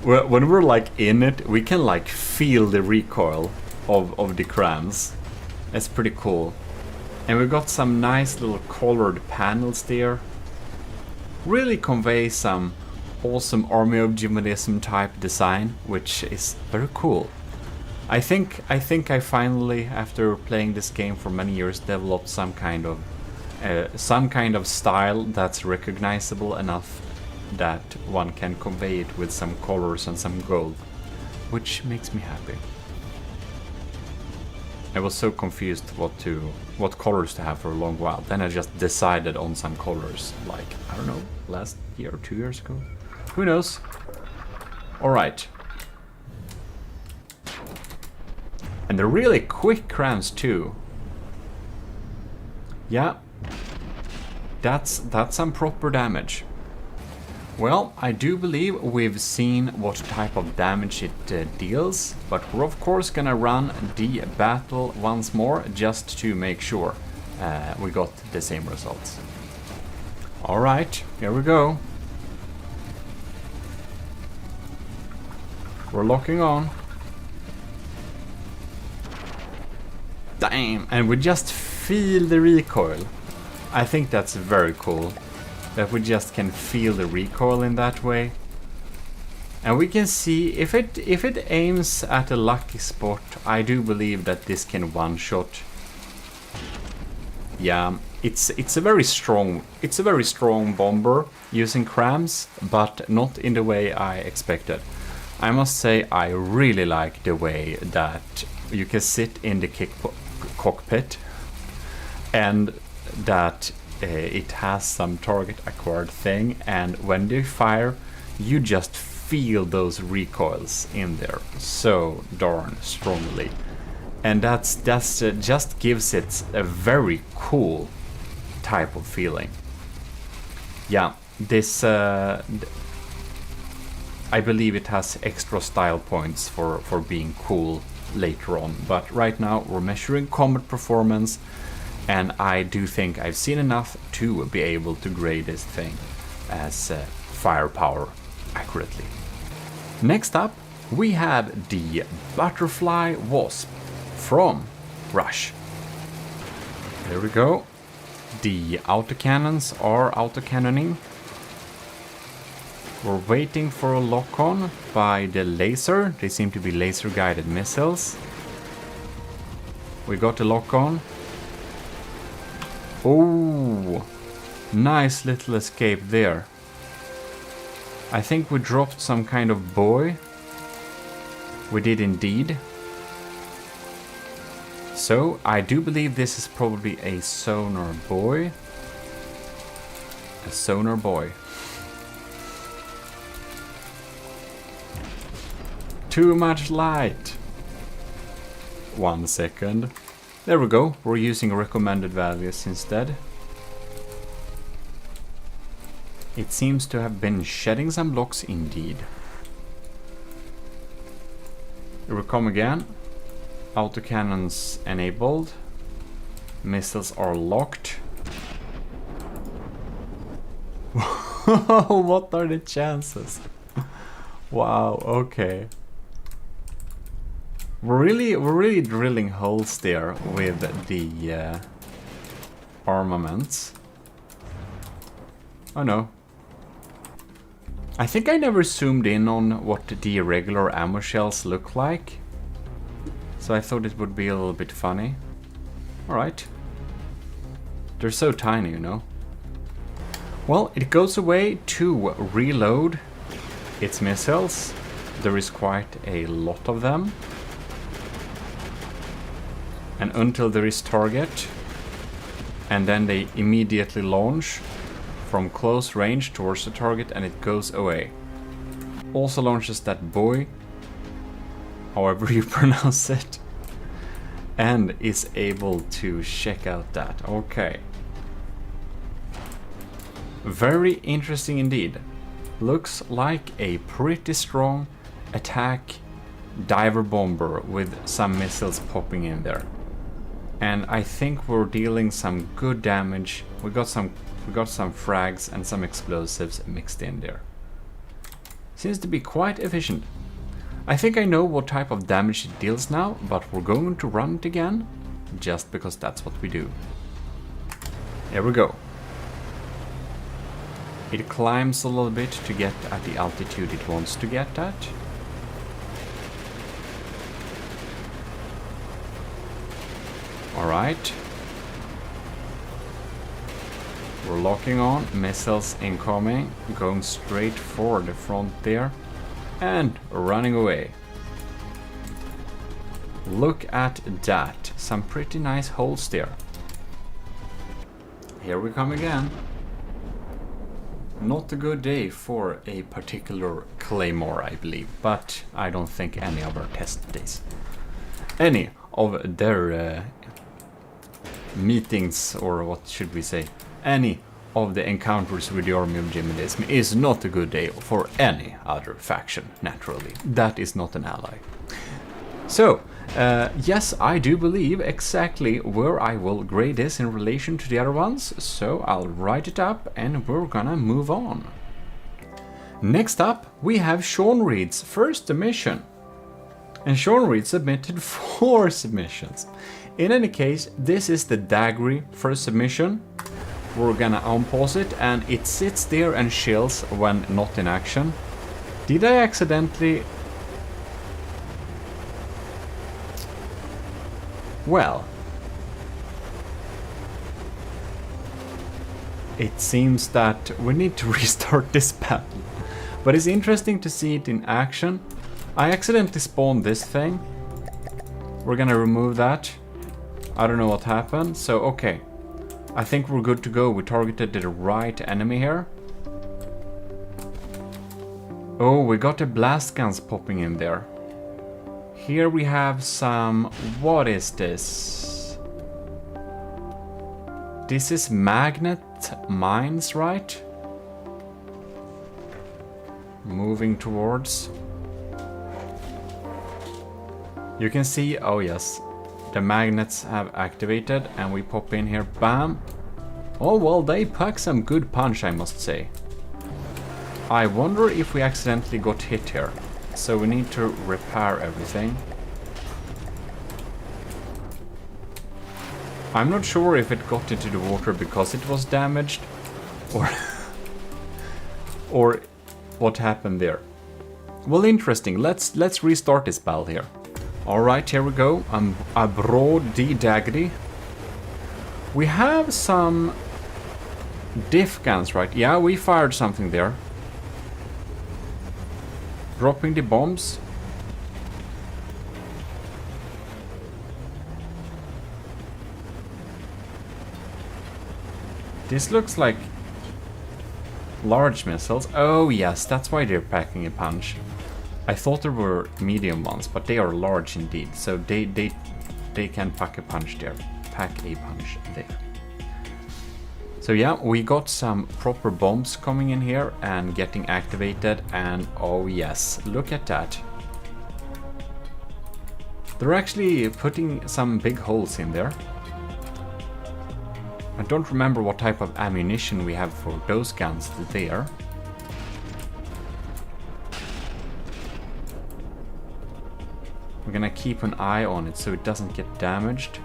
When we're like in it, we can like feel the recoil of the crams. It's pretty cool. And we got some nice little colored panels there. Really convey some awesome Army of GMODISM type design, which is very cool. I think I finally, after playing this game for many years, developed some kind of style that's recognizable enough that one can convey it with some colors and some gold, which makes me happy. I was so confused what colors to have for a long while. Then I just decided on some colors, like, I don't know, last year or 2 years ago. Who knows? Alright. And they're really quick crams too. Yeah. That's some proper damage. Well, I do believe we've seen what type of damage it deals, but we're of course gonna run the battle once more just to make sure we got the same results. Alright, here we go. We're locking on. Damn, and we just feel the recoil. I think that's very cool. That we just can feel the recoil in that way. And we can see if it aims at a lucky spot, I do believe that this can one-shot. Yeah, it's a very strong bomber using crams, but not in the way I expected. I must say I really like the way that you can sit in the cockpit and that it has some target acquired thing, and when they fire you just feel those recoils in there so darn strongly, and that's just gives it a very cool type of feeling. Yeah, this I believe it has extra style points for being cool later on, but right now we're measuring combat performance, and I do think I've seen enough to be able to grade this thing as firepower accurately. Next up, we have the Butterfly Wasp from Rush. There we go. The autocannons are autocannoning. We're waiting for a lock-on by the laser. They seem to be laser-guided missiles. We got a lock-on. Oh, nice little escape there. I think we dropped some kind of buoy. We did indeed. So, I do believe this is probably a sonar buoy. A sonar buoy. Too much light. 1 second. There we go. We're using recommended values instead. It seems to have been shedding some blocks indeed. Here we come again. Autocannons enabled. Missiles are locked. What are the chances? Wow, okay. We're really drilling holes there with the armaments. Oh no. I think I never zoomed in on what the regular ammo shells look like. So I thought it would be a little bit funny. Alright. They're so tiny, you know. Well, it goes away to reload its missiles. There is quite a lot of them. And until there is target, and then they immediately launch from close range towards the target and it goes away. Also launches that buoy, however you pronounce it, and is able to check out that. Okay. Very interesting indeed. Looks like a pretty strong attack diver bomber with some missiles popping in there. And I think we're dealing some good damage. We got some frags and some explosives mixed in there. Seems to be quite efficient. I think I know what type of damage it deals now, but we're going to run it again, just because that's what we do. Here we go. It climbs a little bit to get at the altitude it wants to get at. Alright. We're locking on, missiles incoming, going straight for the front there, and running away. Look at that, some pretty nice holes there. Here we come again. Not a good day for a particular claymore, I believe, but I don't think any of our test days. Any of their meetings, or what should we say, any of the encounters with the army of GMODIST is not a good day for any other faction, naturally. That is not an ally. So, yes, I do believe exactly where I will grade this in relation to the other ones, so I'll write it up and we're gonna move on. Next up, we have Sean Reed's first submission. And Sean Reed submitted 4 submissions. In any case, this is the Daggery first submission. We're gonna unpause it, and it sits there and chills when not in action. Did I accidentally... Well... It seems that we need to restart this battle. But it's interesting to see it in action. I accidentally spawned this thing. We're gonna remove that. I don't know what happened, so okay. I think we're good to go. We targeted the right enemy here. Oh, we got the blast guns popping in there. Here we have some... What is this? This is magnet mines, right? Moving towards. You can see, oh yes, the magnets have activated and we pop in here, bam. Oh well, they pack some good punch, I must say. I wonder if we accidentally got hit here. So we need to repair everything. I'm not sure if it got into the water because it was damaged or or what happened there. Well, interesting. Let's restart this battle here. All right, here we go. Abroad the Dagdy. We have some diff guns, right? Yeah, we fired something there. Dropping the bombs. This looks like large missiles. Oh yes, that's why they're packing a punch. I thought there were medium ones, but they are large indeed. So they can pack a punch there. Pack a punch there. So yeah, we got some proper bombs coming in here and getting activated, and oh yes, look at that. They're actually putting some big holes in there. I don't remember what type of ammunition we have for those guns there. We're gonna keep an eye on it so it doesn't get damaged.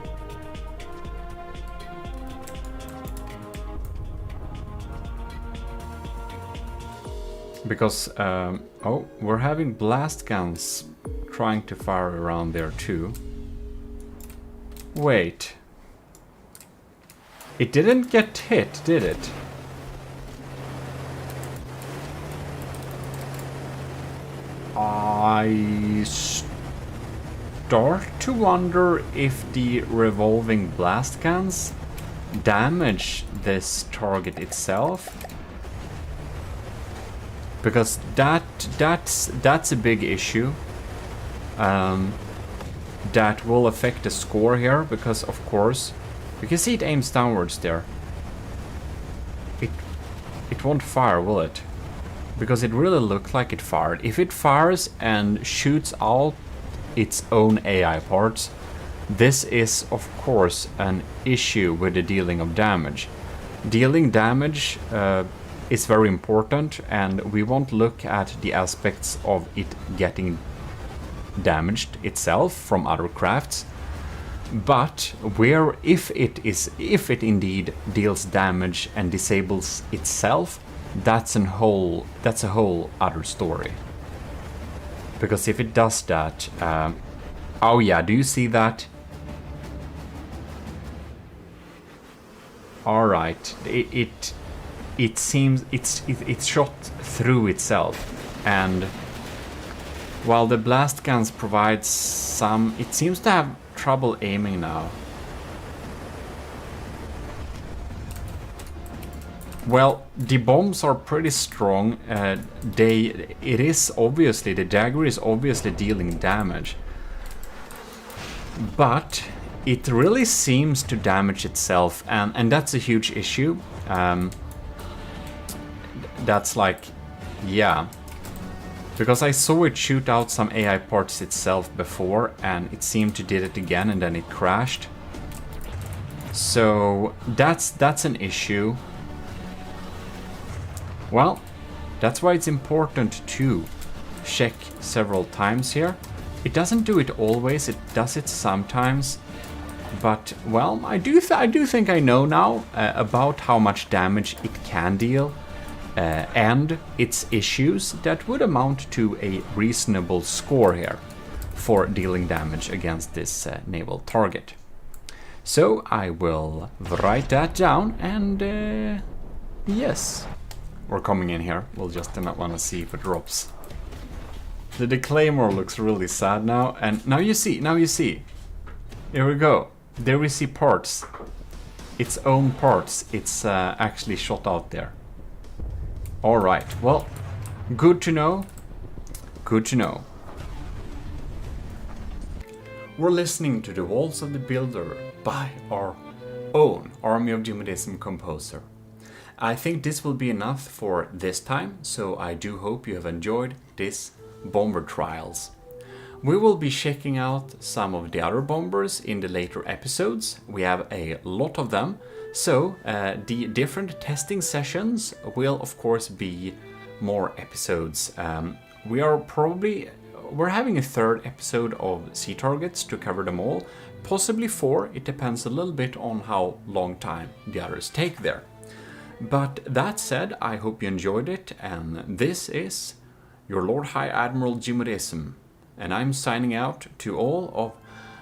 Because, oh, we're having blast guns trying to fire around there too. Wait. It didn't get hit, did it? I start to wonder if the revolving blast guns damage this target itself. Because that's a big issue. That will affect the score here, because of course you can see it aims downwards there. It won't fire, will it? Because it really looked like it fired. If it fires and shoots out its own AI parts, this is of course an issue with the dealing of damage. Dealing damage is very important, and we won't look at the aspects of it getting damaged itself from other crafts. But where if it indeed deals damage and disables itself, that's a whole other story. Because if it does that, oh yeah, do you see that? All right, it seems it's shot through itself, and while the blast guns provide some, it seems to have trouble aiming now. Well, the bombs are pretty strong. It is obviously, the dagger is obviously dealing damage, but it really seems to damage itself, and that's a huge issue. That's like, yeah, because I saw it shoot out some AI parts itself before, and it seemed to did it again, and then it crashed. So that's an issue. Well, that's why it's important to check several times here. It doesn't do it always, it does it sometimes. But, well, I do think I know now about how much damage it can deal. And its issues that would amount to a reasonable score here for dealing damage against this naval target. So I will write that down, and yes, we're coming in here. We'll just want to see if it drops. The claymore looks really sad now, and now you see. Here we go. There we see parts. Its own parts. It's actually shot out there. Alright, well, good to know. Good to know. We're listening to The Walls of the Builder by our own Army of GMODISM composer. I think this will be enough for this time, so I do hope you have enjoyed this bomber trials. We will be checking out some of the other bombers in the later episodes. We have a lot of them, so the different testing sessions will of course be more episodes. We're having a third episode of Sea Targets to cover them all, possibly 4, it depends a little bit on how long time the others take there. But that said, I hope you enjoyed it, and this is your Lord High Admiral GMODIST, and I'm signing out to all of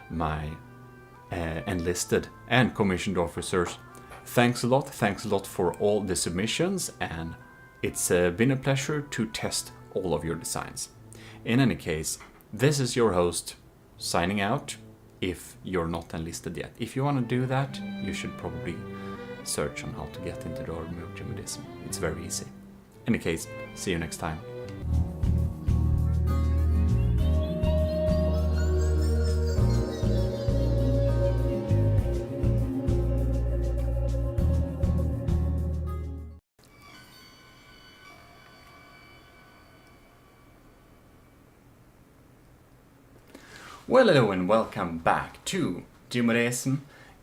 my enlisted and commissioned officers. Thanks a lot for all the submissions, and it's been a pleasure to test all of your designs. In any case, this is your host signing out, if you're not enlisted yet. If you want to do that, you should probably search on how to get into the army of GMODIST. It's very easy. In any case, see you next time. Well, hello and welcome back to GMODIST.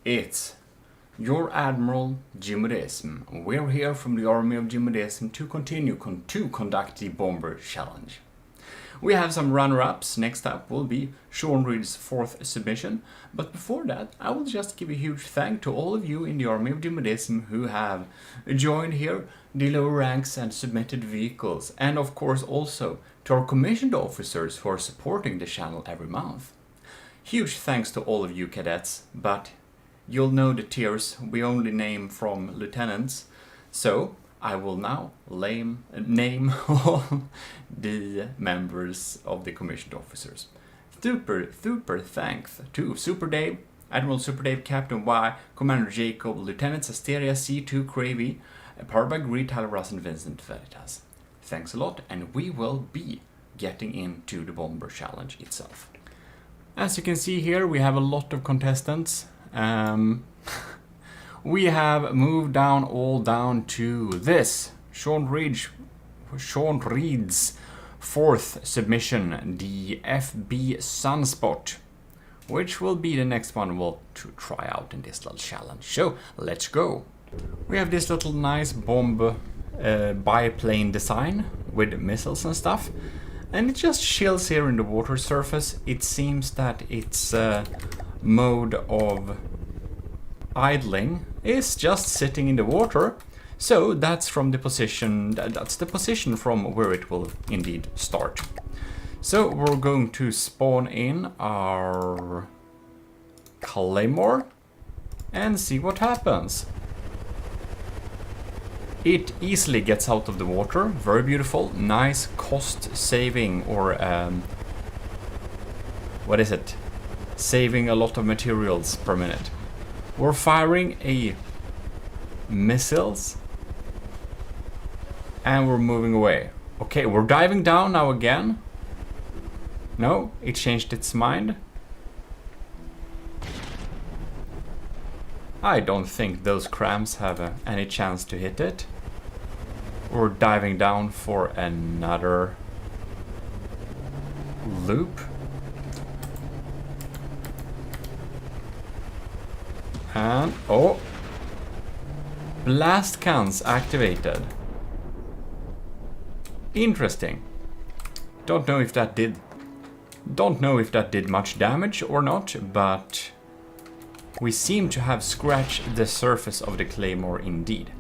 It's your Admiral GMODIST. We're here from the army of GMODIST to continue to conduct the Bomber Challenge. We have some runner-ups. Next up will be Sean Reed's 4th submission. But before that, I will just give a huge thank to all of you in the army of GMODIST who have joined here, the lower ranks and submitted vehicles. And of course also to our commissioned officers who are supporting the channel every month. Huge thanks to all of you cadets, but you'll know the tiers we only name from lieutenants, so I will now name all the members of the commissioned officers. Super thanks to Super Dave, Admiral Super Dave, Captain Y, Commander Jacob, Lieutenants Asteria C2 Cravey, Parbag Reed, Tyler Russ, and Vincent Veritas. Thanks a lot, and we will be getting into the Bomber Challenge itself. As you can see here, we have a lot of contestants. We have moved down to this, Sean Reed's 4th submission, the FB Sunspot, which will be the next one we'll try out in this little challenge. So let's go. We have this little nice bomb biplane design with missiles and stuff, and it just chills here in the water surface. It seems that its mode of idling is just sitting in the water, so that's the position from where it will indeed start. So we're going to spawn in our Claymore and see what happens. It easily gets out of the water, very beautiful, nice cost saving, or what is it? Saving a lot of materials per minute. We're firing missiles and we're moving away. Okay, we're diving down now again. No, it changed its mind. I don't think those crams have any chance to hit it. We're diving down for another loop. And oh, blast cans activated. Interesting. Don't know if that did much damage or not, but we seem to have scratched the surface of the Claymore indeed.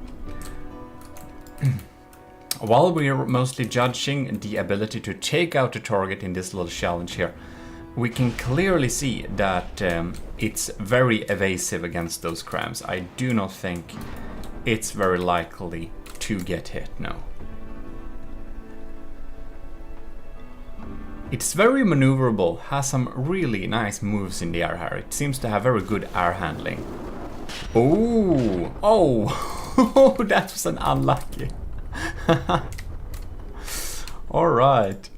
While we are mostly judging the ability to take out the target in this little challenge here, we can clearly see that it's very evasive against those crams. I do not think it's very likely to get hit, no. It's very maneuverable, has some really nice moves in the air here. It seems to have very good air handling. Oh, oh, that was an unlucky. All right.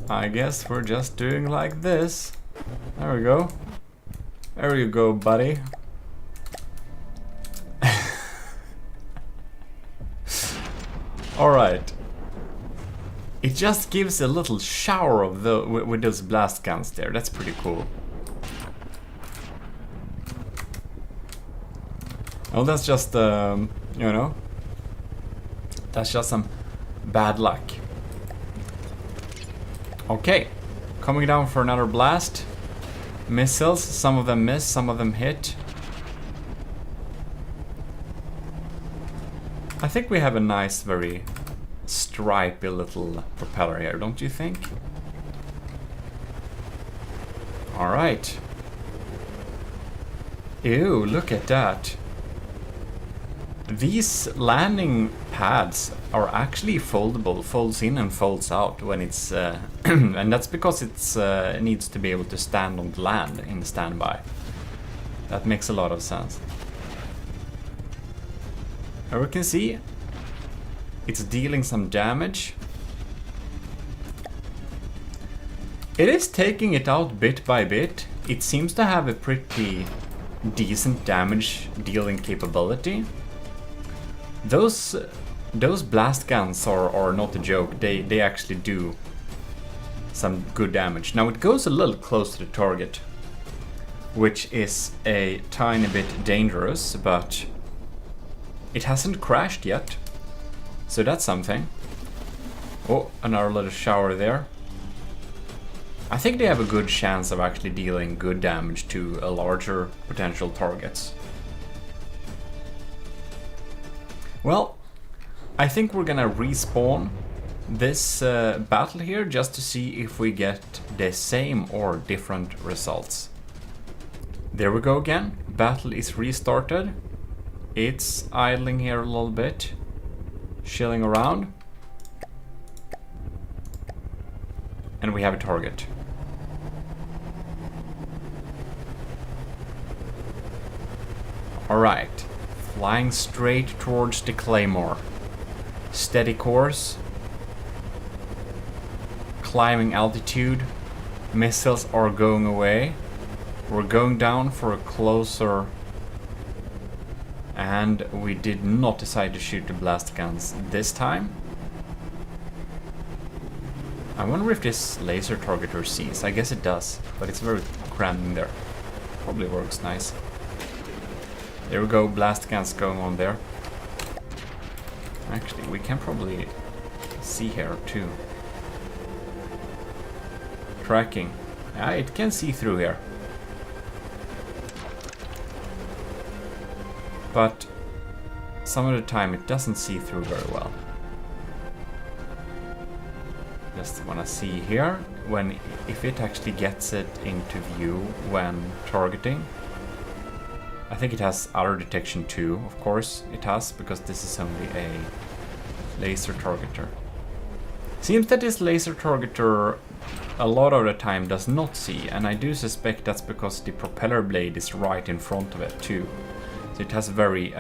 I guess we're just doing like this. There we go. There you go, buddy. Alright. It just gives a little shower of with those blast guns there. That's pretty cool. Well, that's just, you know, that's just some bad luck. Okay, coming down for another blast. Missiles, some of them miss, some of them hit. I think we have a nice, very stripy little propeller here, don't you think? Alright. Ew, look at that. These landing pads are actually foldable, folds in and folds out when it's and that's because it's needs to be able to stand on land in standby. That makes a lot of sense. As we can see, it's dealing some damage. It is taking it out bit by bit. It seems to have a pretty decent damage dealing capability. Those blast guns are not a joke. They actually do some good damage. Now it goes a little close to the target, which is a tiny bit dangerous, but it hasn't crashed yet, so that's something. Oh, another little shower there. I think they have a good chance of actually dealing good damage to a larger potential targets. Well, I think we're gonna respawn this battle here just to see if we get the same or different results. There we go again. Battle is restarted. It's idling here a little bit, chilling around. And we have a target. Alright. Flying straight towards the Claymore. Steady course. Climbing altitude. Missiles are going away. We're going down for a closer. And we did not decide to shoot the blast guns this time. I wonder if this laser targeter sees. I guess it does, but it's very crammed in there. Probably works nice. There we go, blast guns going on there. Actually, we can probably see here too. Tracking. Yeah, it can see through here. But some of the time it doesn't see through very well. Just wanna see here if it actually gets it into view when targeting. I think it has auto detection too, of course it has, because this is only a laser targeter. Seems that this laser targeter a lot of the time does not see, and I do suspect that's because the propeller blade is right in front of it too. So it has very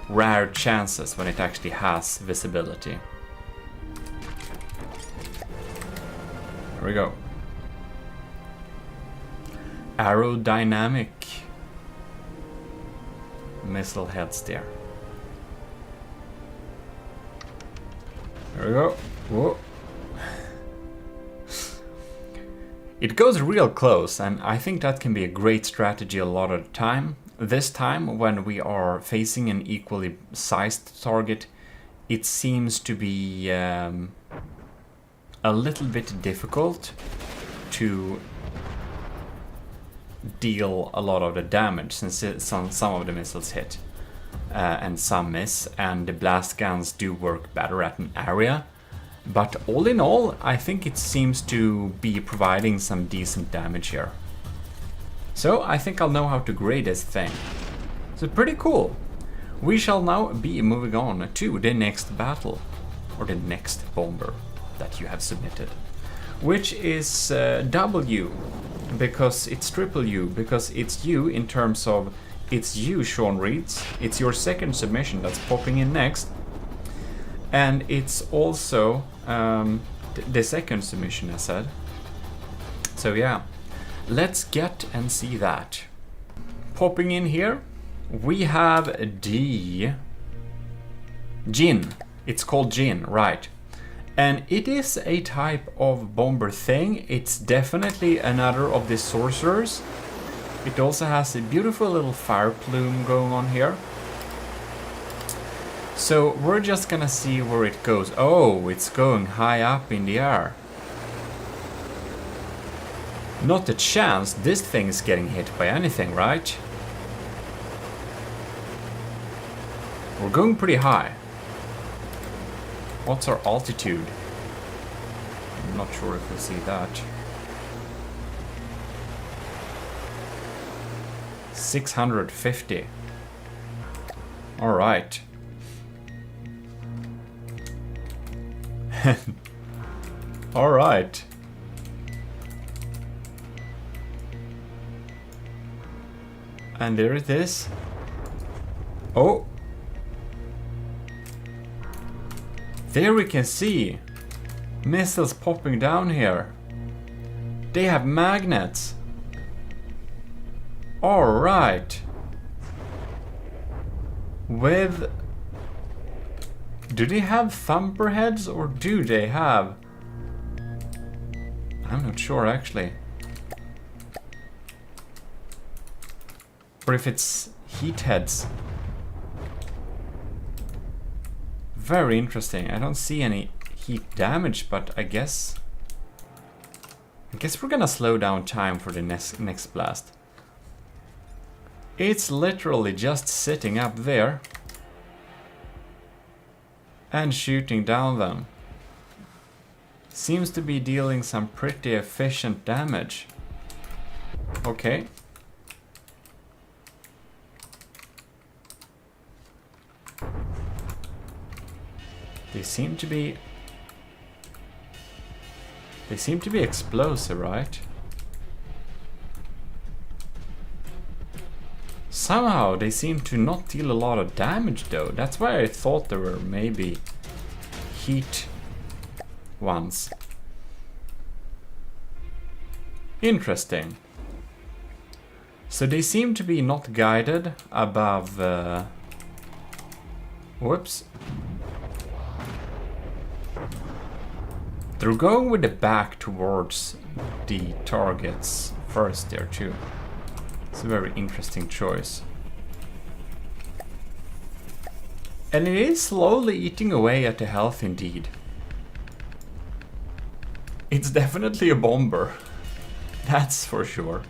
rare chances when it actually has visibility. There we go. Aerodynamic missile heads there. There we go. Whoa. It goes real close, and I think that can be a great strategy a lot of the time. This time, when we are facing an equally sized target, it seems to be a little bit difficult to deal a lot of the damage, since some of the missiles hit and some miss, and the blast guns do work better at an area. But all in all, I think it seems to be providing some decent damage here. So I think I'll know how to grade this thing. So pretty cool. We shall now be moving on to the next battle, or the next bomber that you have submitted, which is W, because it's triple U, because it's you in terms of it's you, Sean Reeds. It's your second submission that's popping in next, and it's also the second submission, I said. So yeah, let's get and see that. Popping in here, we have the Jin. It's called Jin, right. And it is a type of bomber thing. It's definitely another of the sorcerers. It also has a beautiful little fire plume going on here. So we're just gonna see where it goes. Oh, it's going high up in the air. Not a chance this thing is getting hit by anything, right? We're going pretty high. What's our altitude? I'm not sure if we see that. 650. All right. All right. And there it is. Oh. There we can see missiles popping down here. They have magnets. All right. With... Do they have thumper heads or do they have... I'm not sure actually. Or if it's heat heads. Very interesting. I don't see any heat damage, but I guess we're gonna slow down time for the next blast. It's literally just sitting up there and shooting down them. Seems to be dealing some pretty efficient damage. Okay. They seem to be explosive, right? Somehow they seem to not deal a lot of damage though. That's why I thought there were maybe heat ones. Interesting. So they seem to be not guided above... Whoops. They're going with the back towards the targets first there too. It's a very interesting choice. And it is slowly eating away at the health indeed. It's definitely a bomber. That's for sure.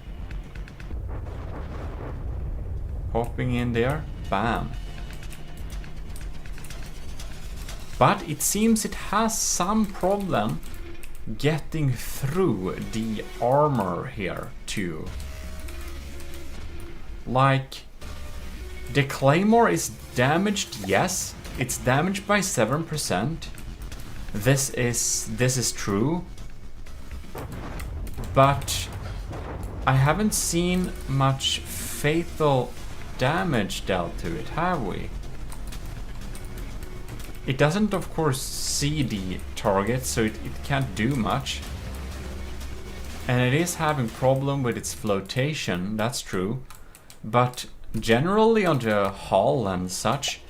Hopping in there. Bam. But it seems it has some problem getting through the armor here too. Like, the claymore is damaged, yes. It's damaged by 7%. This is true. But I haven't seen much fatal damage dealt to it, have we? It doesn't, of course, see the target, so it can't do much. And it is having problem with its flotation, that's true. But generally on the hull and such,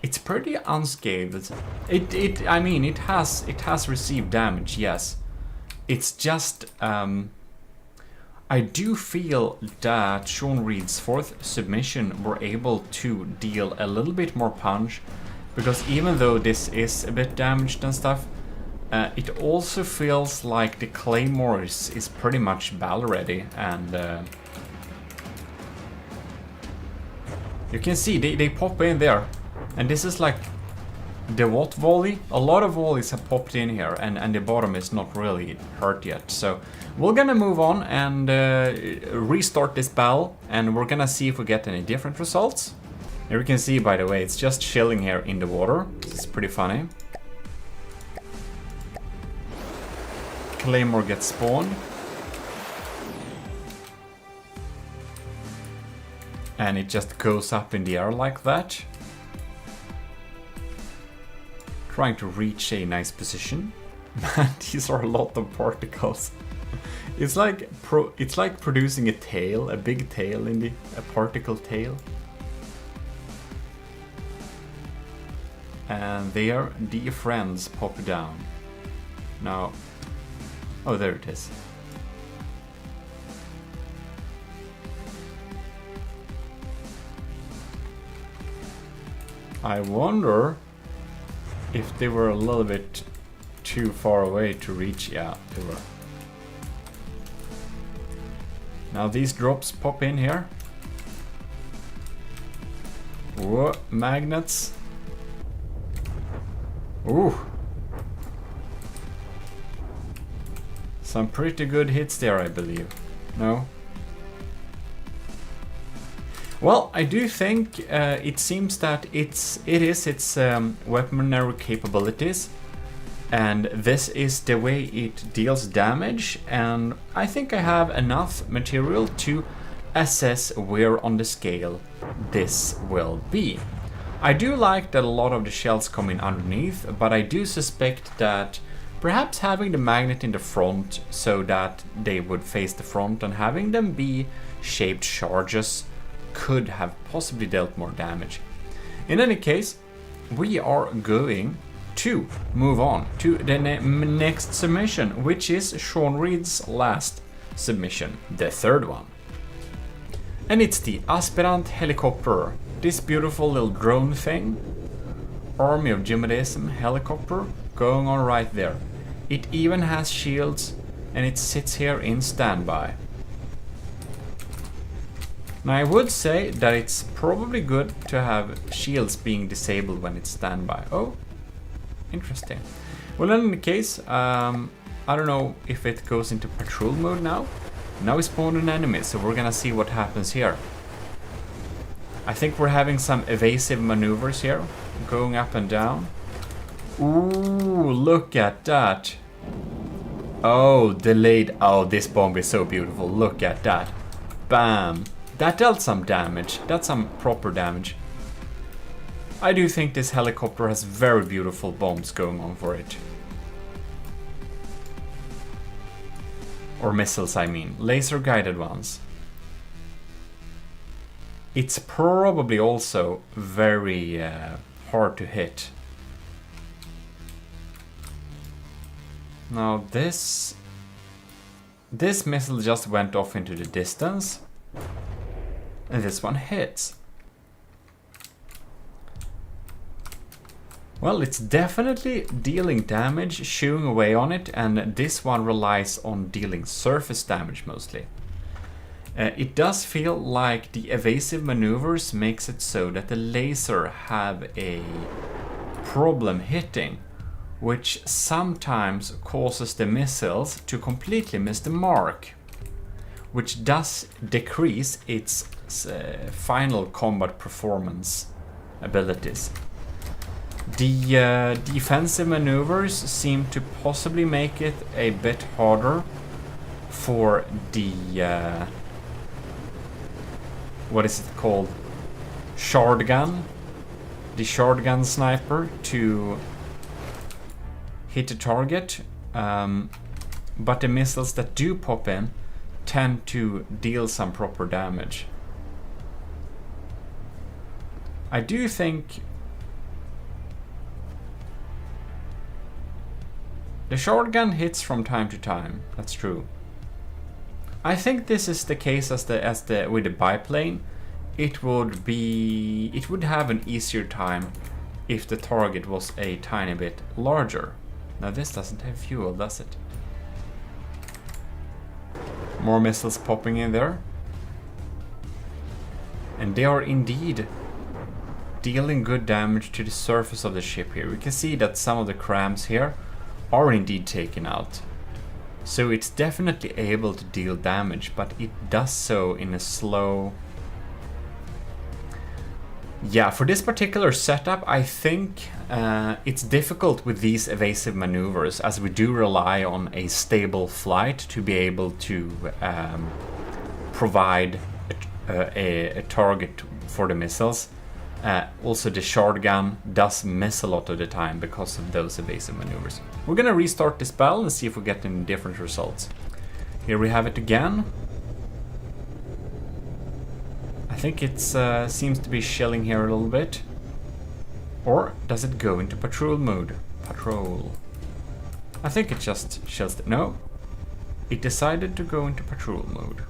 it's pretty unscathed. I mean, it has received damage, yes. It's just, I do feel that Sean Reed's 4th submission were able to deal a little bit more punch. Because even though this is a bit damaged and stuff, it also feels like the claymore is pretty much battle ready. And you can see they pop in there. And this is like the what volley? A lot of volleys have popped in here, and the bottom is not really hurt yet. So we're gonna move on and restart this battle, and we're gonna see if we get any different results. Here we can see, by the way, it's just chilling here in the water. It's pretty funny. Claymore gets spawned. And it just goes up in the air like that. Trying to reach a nice position. Man, these are a lot of particles. It's like producing a tail, a big tail a particle tail. and there the friends pop down. Now, oh, there it is. I wonder if they were a little bit too far away to reach. Yeah, they were. Now these drops pop in here. Whoa, magnets. Ooh. Some pretty good hits there, I believe. No? Well, I do think it seems that it is its weaponry capabilities, and this is the way it deals damage, and I think I have enough material to assess where on the scale this will be. I do like that a lot of the shells come in underneath, but I do suspect that perhaps having the magnet in the front so that they would face the front and having them be shaped charges could have possibly dealt more damage. In any case, we are going to move on to the next submission, which is Sean Reed's last submission, the third one. And it's the Aspirant Helicopter, this beautiful little drone thing. Army of GMODIST helicopter going on right there. It even has shields and it sits here in standby. Now I would say that it's probably good to have shields being disabled when it's standby. Oh, interesting. Well, in any case, I don't know if it goes into patrol mode now. Now we spawn an enemy, so we're gonna see what happens here. I think we're having some evasive maneuvers here, going up and down. Ooh, look at that. Oh, delayed. Oh, this bomb is so beautiful. Look at that. Bam. That dealt some damage. That's some proper damage. I do think this helicopter has very beautiful bombs going on for it. Or missiles, I mean. Laser guided ones. It's probably also very hard to hit. Now this missile just went off into the distance. And this one hits. Well, it's definitely dealing damage, shooing away on it, and this one relies on dealing surface damage mostly. It does feel like the evasive maneuvers makes it so that the laser have a problem hitting, which sometimes causes the missiles to completely miss the mark, which does decrease its final combat performance abilities. The defensive maneuvers seem to possibly make it a bit harder for the what is it called? Shard gun. The shard gun sniper to hit the target, but the missiles that do pop in tend to deal some proper damage. I do think the shard gun hits from time to time, that's true. I think this is the case with the biplane. It would have an easier time if the target was a tiny bit larger. Now this doesn't have fuel, does it? More missiles popping in there. And they are indeed dealing good damage to the surface of the ship here. We can see that some of the crams here are indeed taken out. So it's definitely able to deal damage, but it does so in a slow... Yeah, for this particular setup, I think it's difficult with these evasive maneuvers, as we do rely on a stable flight to be able to provide a target for the missiles. Also, the shard gun does miss a lot of the time because of those evasive maneuvers. We're gonna restart this battle and see if we get any different results. Here we have it again. I think it seems to be shelling here a little bit. Or does it go into patrol mode? Patrol. I think it just shells. No. It decided to go into patrol mode.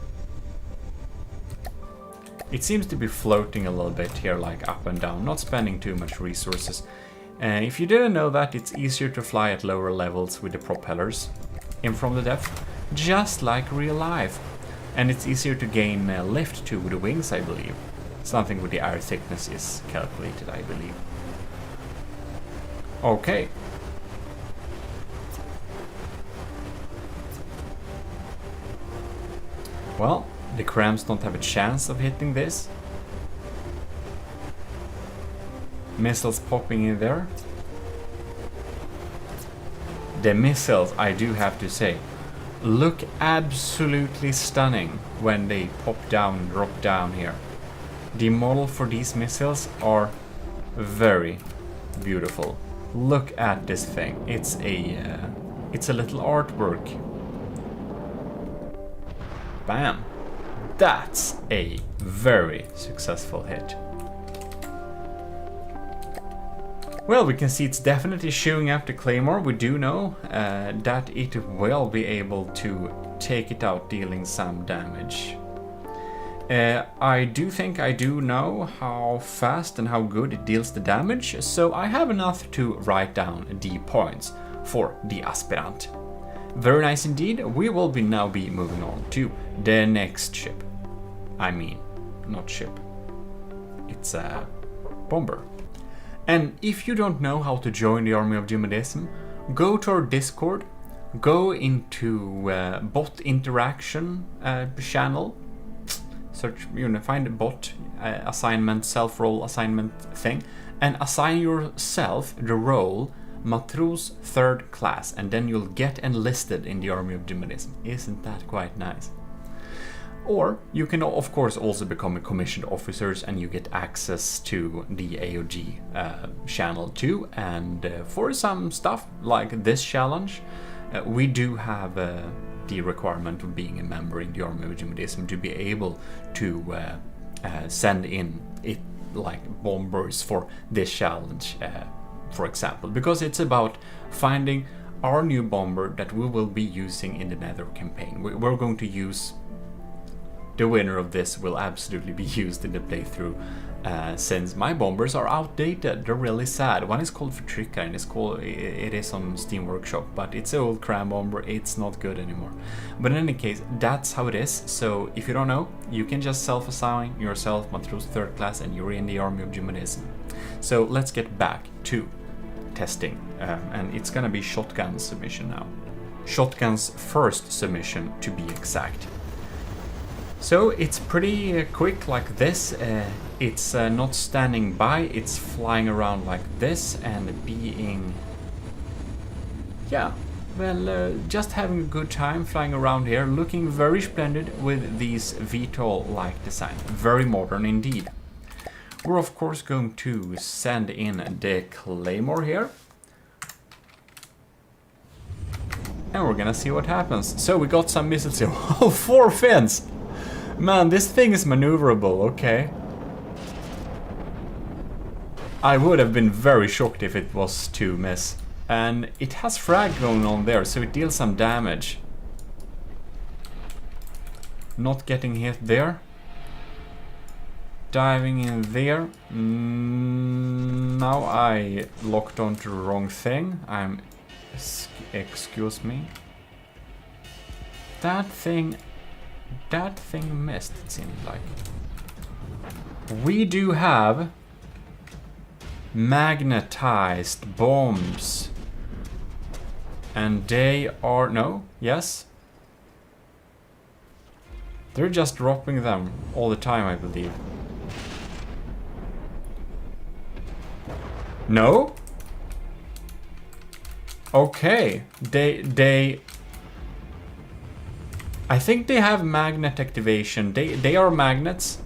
It seems to be floating a little bit here, like up and down, not spending too much resources. If you didn't know that, it's easier to fly at lower levels with the propellers in from the depth, just like real life. And it's easier to gain lift too with the wings, I believe. Something with the air thickness is calculated, I believe. Okay. Well, the crams don't have a chance of hitting this. Missiles popping in there. The missiles, I do have to say, look absolutely stunning when they pop down and drop down here. The model for these missiles are very beautiful. Look at this thing. It's a little artwork. Bam! That's a very successful hit. Well, we can see it's definitely shooting up the Claymore. We do know that it will be able to take it out, dealing some damage. I do think I do know how fast and how good it deals the damage, so I have enough to write down the points for the Aspirant. Very nice indeed. We will now be moving on to the next ship. I mean, not ship. It's a bomber. And if you don't know how to join the army of GMODISM, go to our Discord, go into bot interaction channel, search, find a bot assignment, self-role assignment thing, and assign yourself the role Matros 3rd class, and then you'll get enlisted in the army of GMODISM. Isn't that quite nice? Or you can of course also become a commissioned officers, and you get access to the AOG channel too. And for some stuff like this challenge, we do have the requirement of being a member in the army of GMODISM to be able to send in it like bombers for this challenge, for example, because it's about finding our new bomber that we will be using in the Nether campaign. We're going to use the winner of this will absolutely be used in the playthrough, since my bombers are outdated. They're really sad. One is called Vertrika, and it is on Steam Workshop, but it's an old cram bomber. It's not good anymore. But in any case, that's how it is. So if you don't know, you can just self-assign yourself Matros 3rd class, and you're in the army of GMODISM. So let's get back to testing, and it's gonna be shotgun submission now. Shotgun's first submission, to be exact. So it's pretty quick like this. It's not standing by, it's flying around like this and being, yeah, well, just having a good time flying around here, looking very splendid with these VTOL-like design. Very modern indeed. We're of course going to send in the Claymore here. And we're gonna see what happens. So we got some missiles here. Oh, 4 fins! Man, this thing is maneuverable, okay. I would have been very shocked if it was to miss. And it has frag going on there, so it deals some damage. Not getting hit there. Diving in there. Now I locked onto the wrong thing. Excuse me. That thing missed, it seemed like. We do have magnetized bombs. And they are, no, yes. They're just dropping them all the time, I believe. No? Okay, I think they have magnet activation. They are magnets.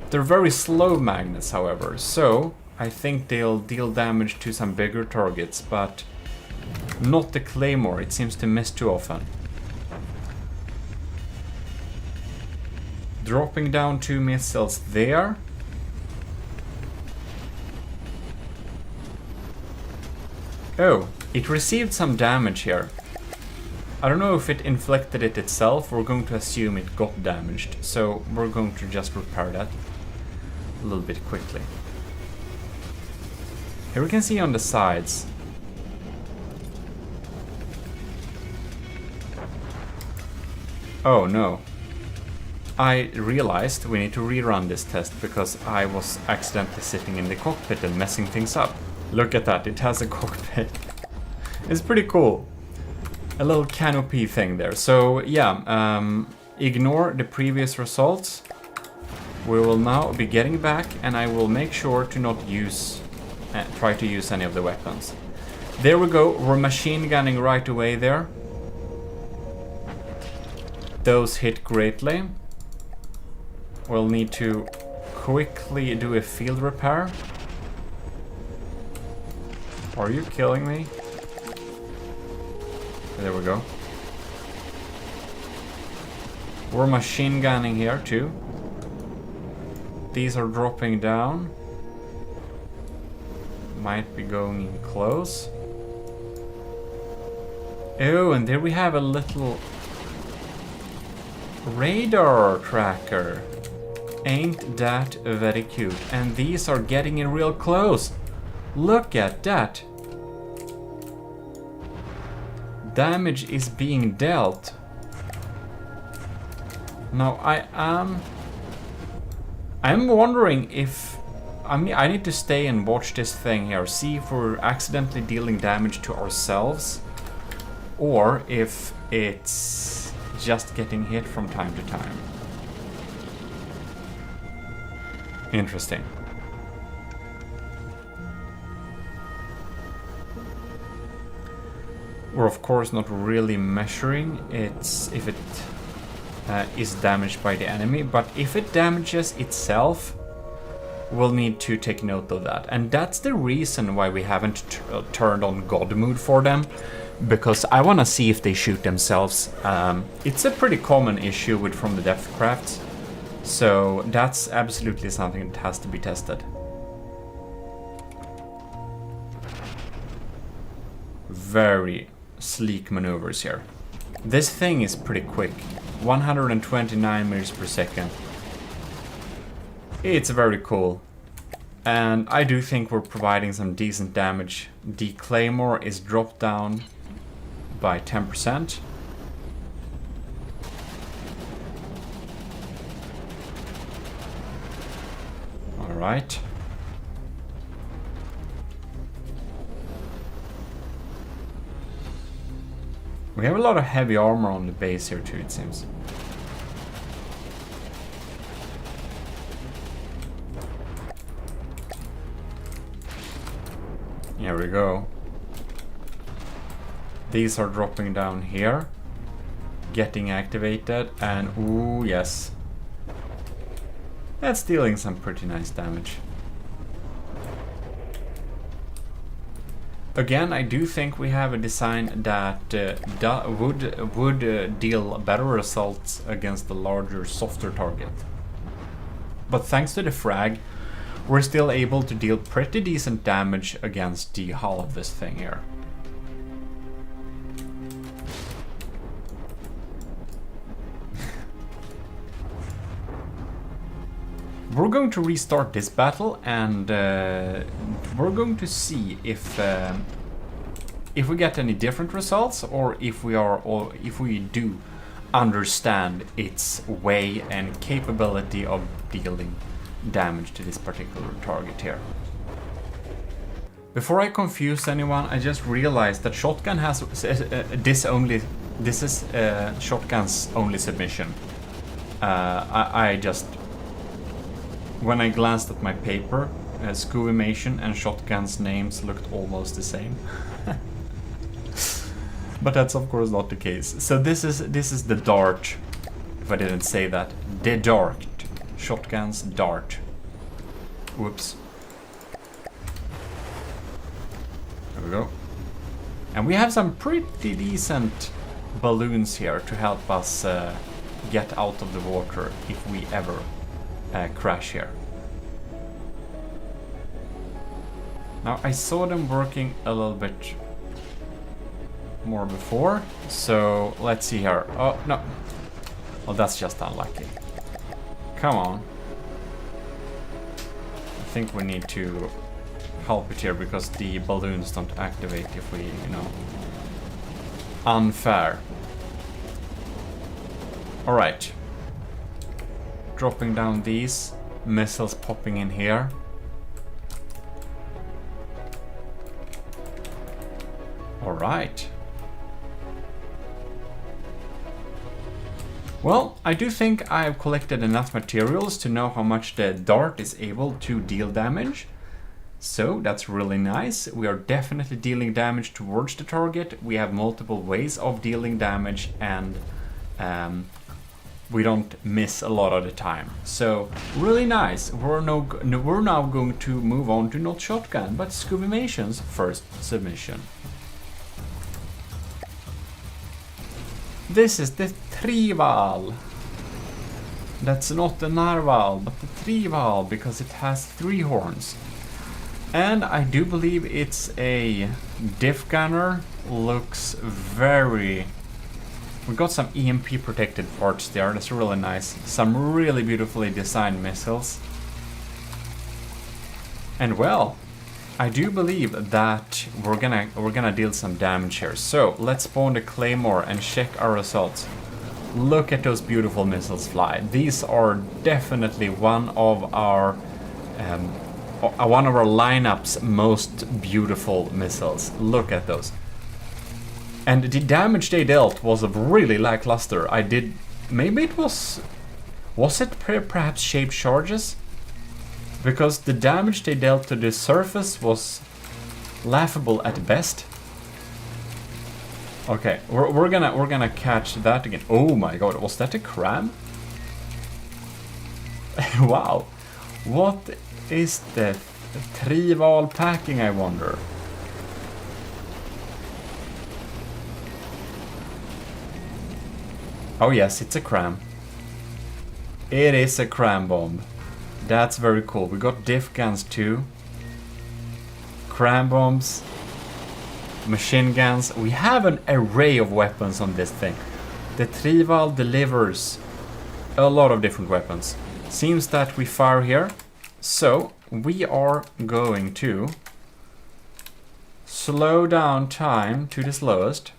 They're very slow magnets, however, so I think they'll deal damage to some bigger targets, but not the Claymore. It seems to miss too often. Dropping down 2 missiles there. Oh, it received some damage here. I don't know if it inflicted it itself. We're going to assume it got damaged. So we're going to just repair that a little bit quickly. Here we can see on the sides. Oh no. I realized we need to rerun this test because I was accidentally sitting in the cockpit and messing things up. Look at that, it has a cockpit. It's pretty cool. A little canopy thing there. So yeah, ignore the previous results. We will now be getting back and I will make sure to not use, try to use any of the weapons. There we go, we're machine gunning right away there. Those hit greatly. We'll need to quickly do a field repair. Are you killing me? There we go. We're machine gunning here too. These are dropping down. Might be going in close. Oh, and there we have a little radar tracker. Ain't that very cute? And these are getting in real close. Look at that. Damage is being dealt. Now I'm wondering if I need to stay and watch this thing here, see if we're accidentally dealing damage to ourselves or if it's just getting hit from time to time. Interesting. We're of course not really measuring if it is damaged by the enemy, but if it damages itself, we'll need to take note of that. And that's the reason why we haven't turned on God mode for them, because I want to see if they shoot themselves. It's a pretty common issue with from the depth crafts, so that's absolutely something that has to be tested. Very sleek maneuvers here. This thing is pretty quick. 129 meters per second. It's very cool. And I do think we're providing some decent damage. The Claymore is dropped down by 10%. Alright. We have a lot of heavy armor on the base here too, it seems. Here we go. These are dropping down here, getting activated, and ooh, yes. That's dealing some pretty nice damage. Again, I do think we have a design that would deal better results against the larger, softer target. But thanks to the frag, we're still able to deal pretty decent damage against the hull of this thing here. We're going to restart this battle, and we're going to see if we get any different results, or if we do understand its way and capability of dealing damage to this particular target here. Before I confuse anyone, I just realized that shotgun has this is shotgun's only submission. I just, when I glanced at my paper, Scuvimation and shotgun's names looked almost the same. But that's of course not the case. So this is the dart, if I didn't say that. The dart. Shotgun's dart. Whoops. There we go. And we have some pretty decent balloons here to help us get out of the water if we ever crash here. Now I saw them working a little bit more before. So let's see here. Oh, no. Well, that's just unlucky. Come on. I think we need to help it here because the balloons don't activate if we, you know... Unfair. Alright. Dropping down these. Missiles popping in here. Alright. Well, I do think I've collected enough materials to know how much the dart is able to deal damage. So that's really nice. We are definitely dealing damage towards the target. We have multiple ways of dealing damage, and we don't miss a lot of the time. So really nice. We're now going to move on to not shotgun, but Scooby-mation's first submission. This is the Trival. That's not the Narval, but the Trival, because it has 3 horns. And I do believe it's a diff gunner. Looks very... We got some EMP protected parts there, that's really nice. Some really beautifully designed missiles. And well, I do believe that we're gonna deal some damage here. So let's spawn the Claymore and check our results. Look at those beautiful missiles fly. These are definitely one of our lineup's most beautiful missiles. Look at those. And the damage they dealt was really lackluster. Maybe it was it perhaps shaped charges? Because the damage they dealt to the surface was laughable at best. Okay, we're gonna catch that again. Oh my god, was that a cram? Wow, what is the Trival packing, I wonder? Oh yes, it's a cram. It is a cram bomb. That's very cool. We got diff guns too. Cram bombs. Machine guns. We have an array of weapons on this thing. The Trival delivers a lot of different weapons. Seems that we fire here. So we are going to slow down time to the slowest.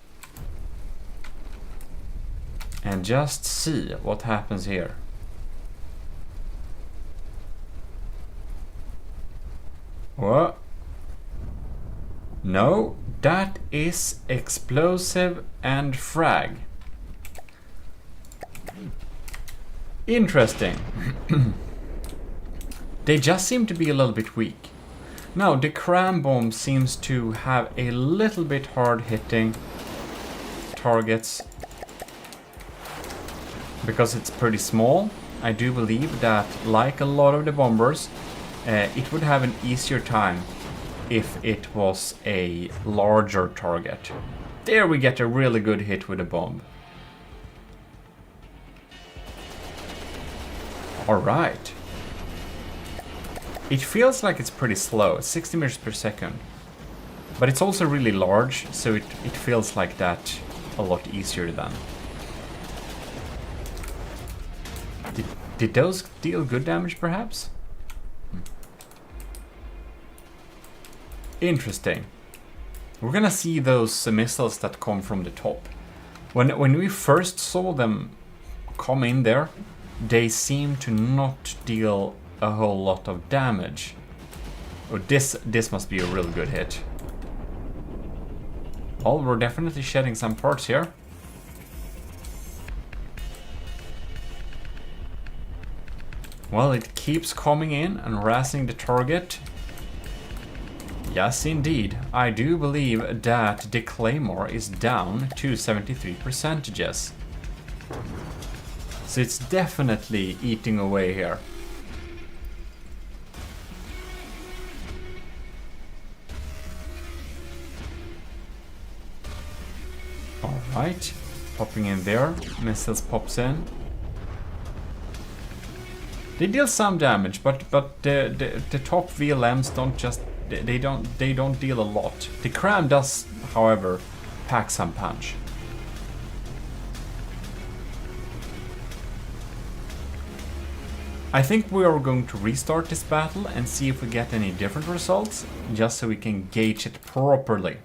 And just see what happens here. What? No, that is explosive and frag. Interesting. They just seem to be a little bit weak. Now, the cram bomb seems to have a little bit hard hitting targets. Because it's pretty small. I do believe that, like a lot of the bombers, it would have an easier time if it was a larger target. There we get a really good hit with a bomb. Alright. It feels like it's pretty slow, it's 60 meters per second. But it's also really large, so it feels like that a lot easier then. Did those deal good damage, perhaps? Interesting. We're gonna see those missiles that come from the top. When we first saw them come in there, they seem to not deal a whole lot of damage. Oh, this must be a really good hit. Well, we're definitely shedding some parts here. Well, it keeps coming in and harassing the target. Yes, indeed. I do believe that the Claymore is down to 73%. So it's definitely eating away here. Alright, popping in there. Missiles pops in. They deal some damage, but the top VLMs don't just they don't deal a lot. The cram does, however, pack some punch. I think we are going to restart this battle and see if we get any different results, just so we can gauge it properly.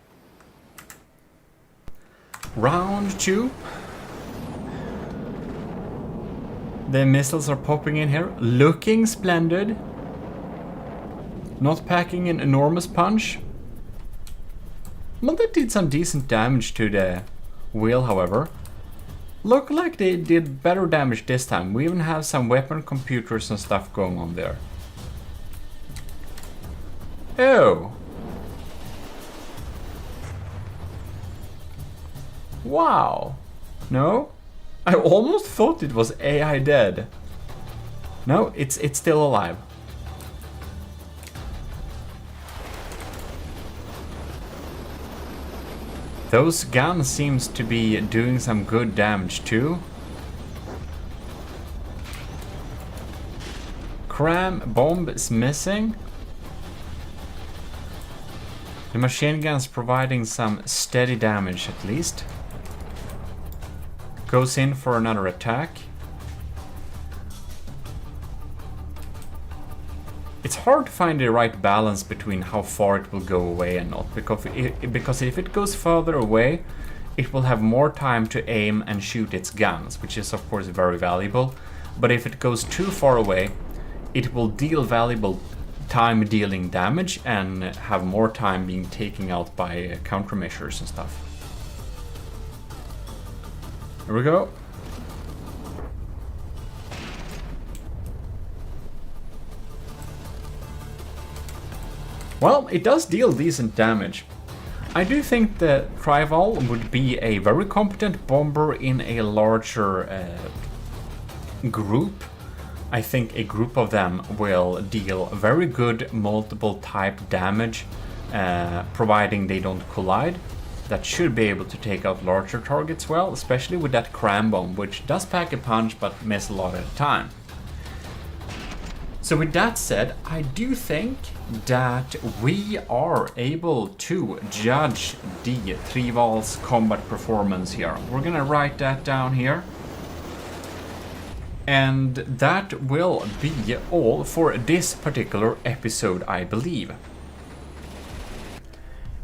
Round 2. The missiles are popping in here, looking splendid. Not packing an enormous punch. Well, they did some decent damage to the wheel, however. Look like they did better damage this time. We even have some weapon computers and stuff going on there. Oh. Wow. No? I almost thought it was AI dead. No, it's still alive. Those guns seems to be doing some good damage too. Cram bomb is missing. The machine gun's providing some steady damage at least. Goes in for another attack. It's hard to find the right balance between how far it will go away and not, because if it goes further away, it will have more time to aim and shoot its guns, which is of course very valuable. But if it goes too far away, it will deal valuable time dealing damage and have more time being taken out by countermeasures and stuff. Here we go. Well, it does deal decent damage. I do think the Trival would be a very competent bomber in a larger group. I think a group of them will deal very good multiple type damage, providing they don't collide. That should be able to take out larger targets well, especially with that cram bomb, which does pack a punch but miss a lot at a time. So with that said, I do think that we are able to judge the Trival's combat performance here. We're gonna write that down here. And that will be all for this particular episode, I believe.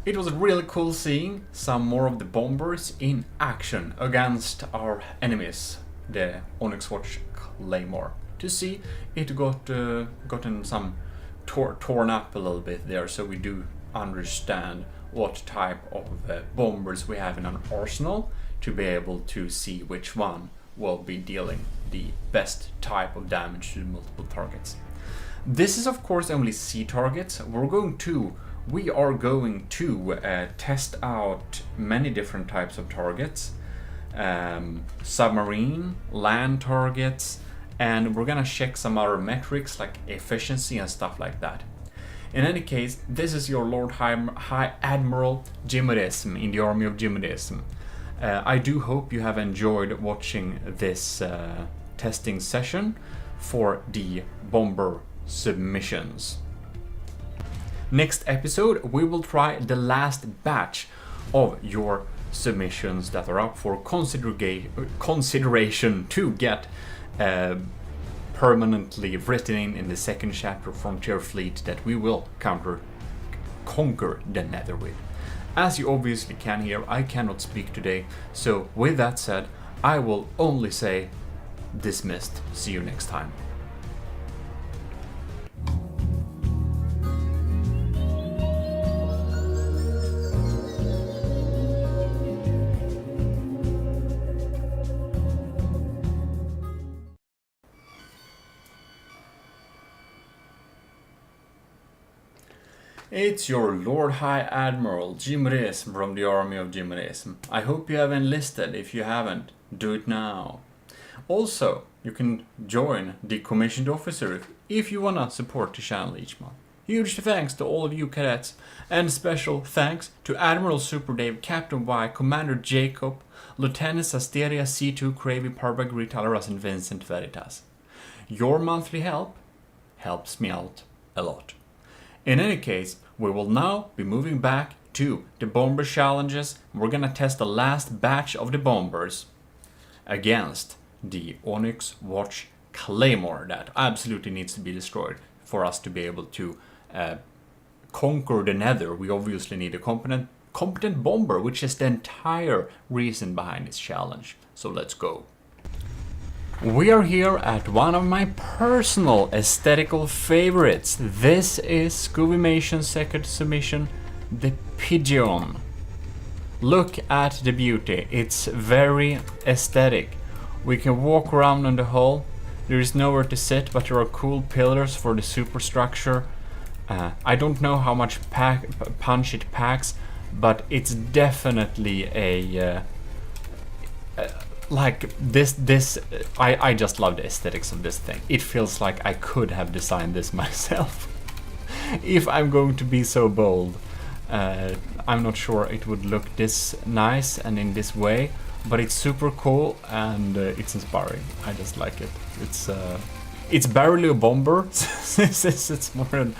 It was really cool seeing some more of the bombers in action against our enemies, the Onyx Watch Claymore. To see it gotten some torn up a little bit there, so we do understand what type of bombers we have in an arsenal, to be able to see which one will be dealing the best type of damage to multiple targets. This is of course only sea targets. We are going to test out many different types of targets, submarine, land targets, and we're gonna check some other metrics like efficiency and stuff like that. In any case, this is your Lord High Admiral GMODIST in the army of GMODIST. I do hope you have enjoyed watching this testing session for the bomber submissions. Next episode, we will try the last batch of your submissions that are up for consideration to get permanently written in the second chapter Frontier Fleet that we will conquer the Nether with. As you obviously can hear, I cannot speak today, so with that said, I will only say dismissed. See you next time. It's your Lord High Admiral GMODIST from the army of GMODIST. I hope you have enlisted. If you haven't, do it now. Also, you can join the commissioned officer if you wanna support the channel each month. Huge thanks to all of you cadets, and special thanks to Admiral Super Dave, Captain Y, Commander Jacob, Lieutenants Asteria, C2, Cravey, Parva, Gritalaras, and Vincent Veritas. Your monthly help helps me out a lot. In any case, we will now be moving back to the bomber challenges. We're gonna test the last batch of the bombers against the Onyx Watch Claymore that absolutely needs to be destroyed for us to be able to conquer the Nether. We obviously need a competent bomber, which is the entire reason behind this challenge. So let's go. We are here at one of my personal aesthetical favorites. This is Scoobymation's second submission, the Pigeon. Look at the beauty, it's very aesthetic. We can walk around in the hull. There is nowhere to sit, but there are cool pillars for the superstructure. I don't know how much punch it packs, but it's definitely a like this. I just love the aesthetics of this thing. It feels like I could have designed this myself. If I'm going to be so bold. I'm not sure it would look this nice and in this way, but it's super cool and it's inspiring. I just like it. It's barely a bomber, since it's more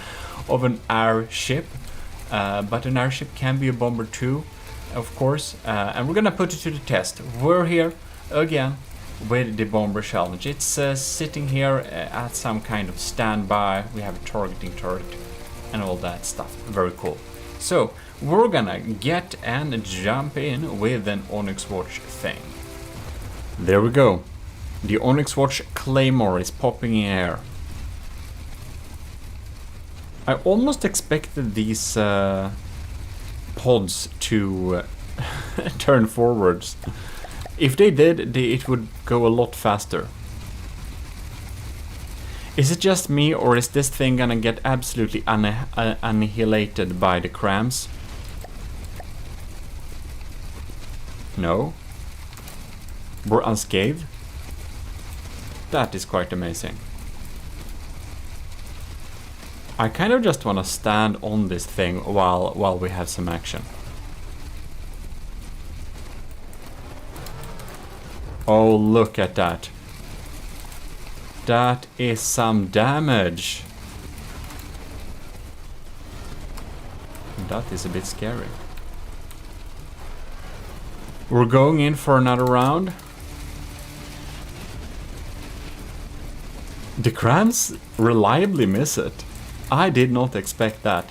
of an airship, but an airship can be a bomber too, of course. And we're gonna put it to the test. We're here again with the bomber challenge. It's sitting here at some kind of standby. We have a targeting turret and all that stuff. Very cool. So we're gonna get and jump in with an Onyx Watch thing. There we go. The Onyx Watch Claymore is popping in air. I almost expected these pods to turn forwards. If they did, it would go a lot faster. Is it just me, or is this thing gonna get absolutely annihilated by the crams? No? We're unscathed? That is quite amazing. I kind of just want to stand on this thing while we have some action. Oh, look at that. That is some damage. That is a bit scary. We're going in for another round. The crams reliably miss it. I did not expect that.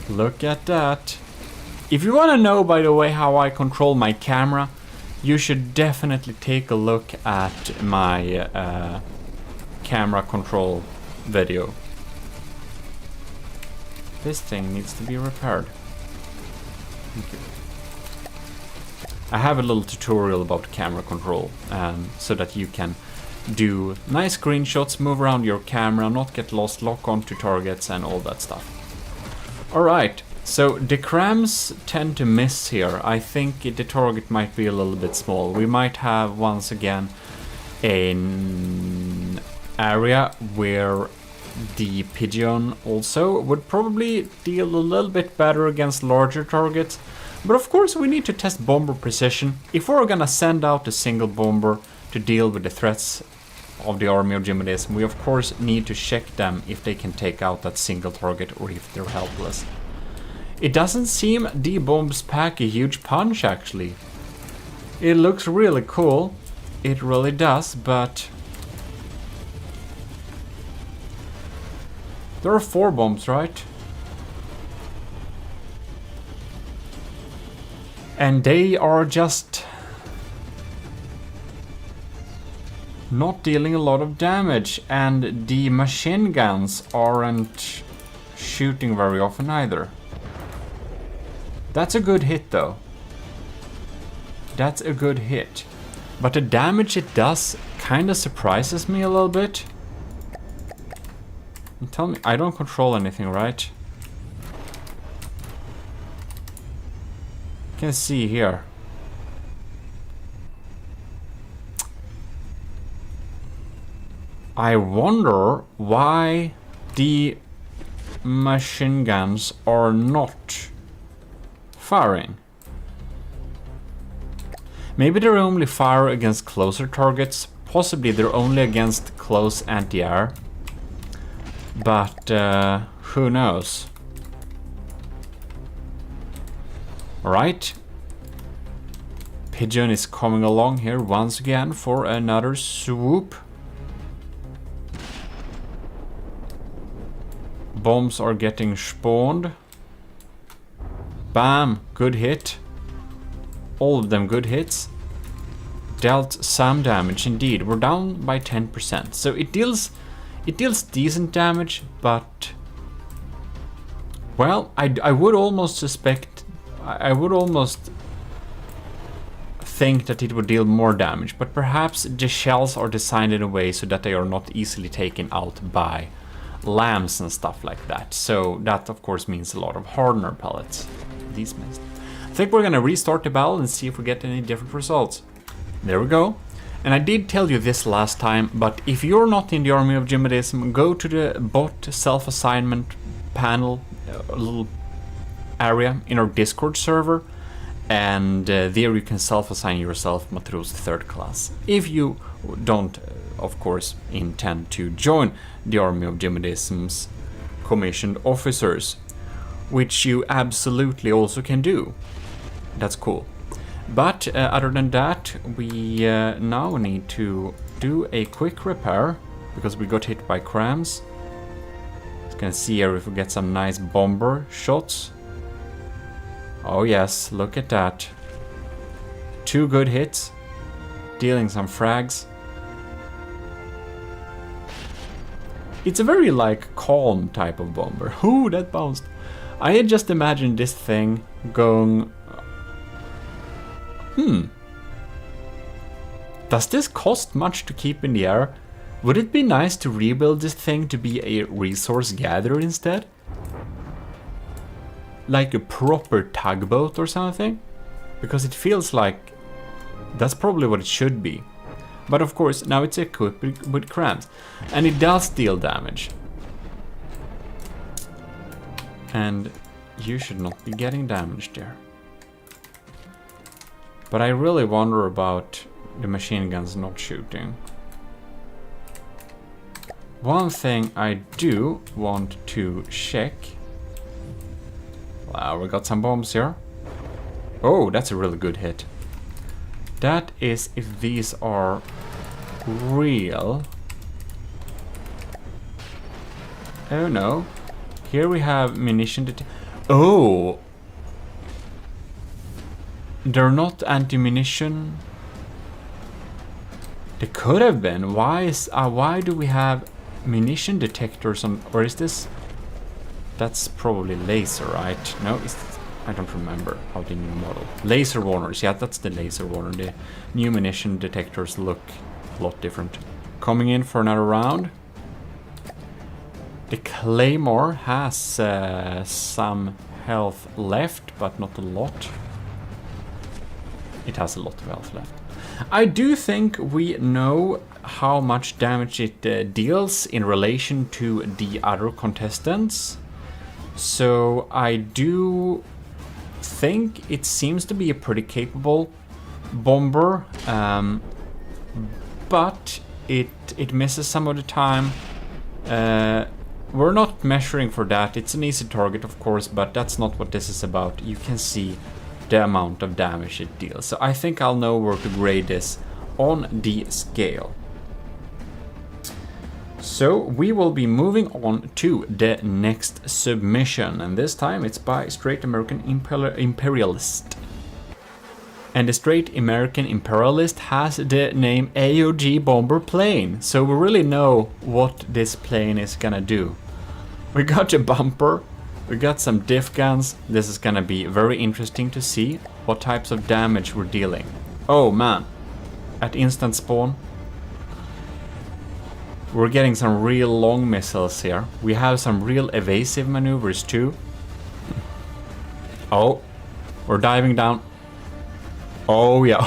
Look at that. If you want to know, by the way, how I control my camera, you should definitely take a look at my camera control video. This thing needs to be repaired. Thank you. I have a little tutorial about camera control, so that you can do nice screenshots, move around your camera, not get lost, lock onto targets and all that stuff. Alright, so the crams tend to miss here. I think the target might be a little bit small. We might have once again an area where the Pigeon also would probably deal a little bit better against larger targets. But of course we need to test bomber precision. If we're gonna send out a single bomber to deal with the threats of the army of GMODIST, we of course need to check them if they can take out that single target or if they're helpless. It doesn't seem the bombs pack a huge punch actually. It looks really cool. It really does, but there are 4 bombs, right? And they are just not dealing a lot of damage, and the machine guns aren't shooting very often either. That's a good hit though. That's a good hit. But the damage it does kinda surprises me a little bit. And tell me, I don't control anything, right? You can see here. I wonder why the machine guns are not firing. Maybe they're only fire against closer targets. Possibly they're only against close anti-air. But who knows? Alright. Pigeon is coming along here once again for another swoop. Bombs are getting spawned. Bam! Good hit. All of them good hits. Dealt some damage indeed. We're down by 10%. So it deals decent damage, but well, I would almost suspect, I would almost think that it would deal more damage, but perhaps the shells are designed in a way so that they are not easily taken out by lambs and stuff like that. So that of course means a lot of hardener pellets. These missed. I think we're gonna restart the battle and see if we get any different results. There we go. And I did tell you this last time, but if you're not in the army of GMODISM, go to the bot self-assignment panel, a little area in our Discord server, and there you can self-assign yourself Matros 3rd class. If you don't, of course, intend to join the army of GMODISM's commissioned officers, which you absolutely also can do. That's cool. But other than that, we now need to do a quick repair because we got hit by crams. Just gonna see here if we get some nice bomber shots. Oh yes, look at that. 2 good hits, dealing some frags. It's a very like calm type of bomber. Ooh, that bounced. I had just imagined this thing going... Does this cost much to keep in the air? Would it be nice to rebuild this thing to be a resource gatherer instead? Like a proper tugboat or something? Because it feels like that's probably what it should be. But of course, now it's equipped with crams. And it does deal damage. And you should not be getting damaged there. But I really wonder about the machine guns not shooting. One thing I do want to check. Wow, we got some bombs here. Oh, that's a really good hit. That is if these are real. Oh no. Here we have munition. Oh! They're not anti-munition. They could have been. Why do we have munition detectors on? Or is this? That's probably laser, right? No, I don't remember how the new model. Laser warners. Yeah, that's the laser warner. The new munition detectors look a lot different. Coming in for another round. The Claymore has some health left, but not a lot. It has a lot of health left. I do think we know how much damage it deals in relation to the other contestants. So I do think it seems to be a pretty capable bomber, but it misses some of the time. We're not measuring for that. It's an easy target, of course, but that's not what this is about. You can see the amount of damage it deals. So I think I'll know where to grade this on the scale. So we will be moving on to the next submission, and this time it's by Straight American Imperialist. And the Straight American Imperialist has the name AOG Bomber Plane, so we really know what this plane is gonna do. We got a bumper, we got some diff guns. This is gonna be very interesting to see what types of damage we're dealing. Oh man, at instant spawn, we're getting some real long missiles here. We have some real evasive maneuvers too. Oh, we're diving down. Oh yeah,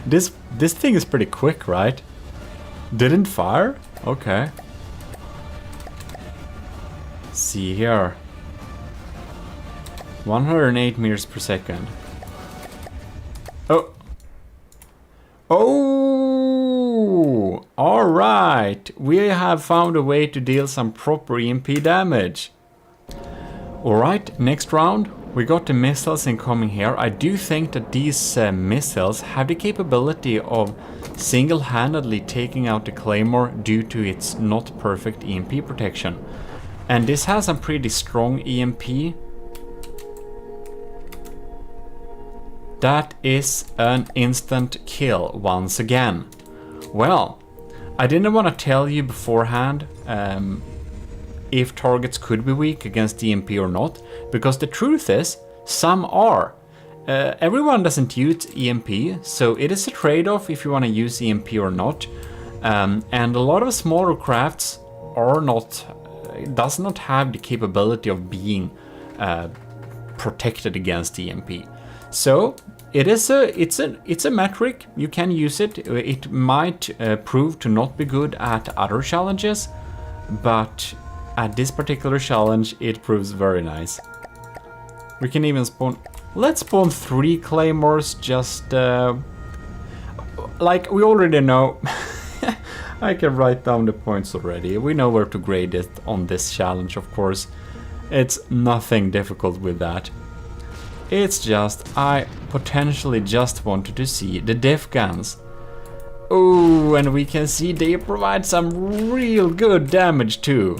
this thing is pretty quick, right? Didn't fire? Okay. See here. 108 meters per second. Oh. Oh! Alright, we have found a way to deal some proper EMP damage. Alright, next round We got the missiles incoming here. I do think that these missiles have the capability of single-handedly taking out the Claymore due to its not perfect EMP protection. And this has a pretty strong EMP. That is an instant kill once again. Well, I didn't want to tell you beforehand if targets could be weak against EMP or not, because the truth is, some are. Everyone doesn't use EMP, so it is a trade-off if you want to use EMP or not. And a lot of smaller crafts are not, does not have the capability of being protected against EMP. So it is it's a metric. You can use it. It might prove to not be good at other challenges, but at this particular challenge, it proves very nice. We can even spawn... Let's spawn 3 claymores, just... like, we already know... I can write down the points already. We know where to grade it on this challenge, of course. It's nothing difficult with that. It's just, I potentially just wanted to see the diff guns. Oh, and we can see they provide some real good damage too.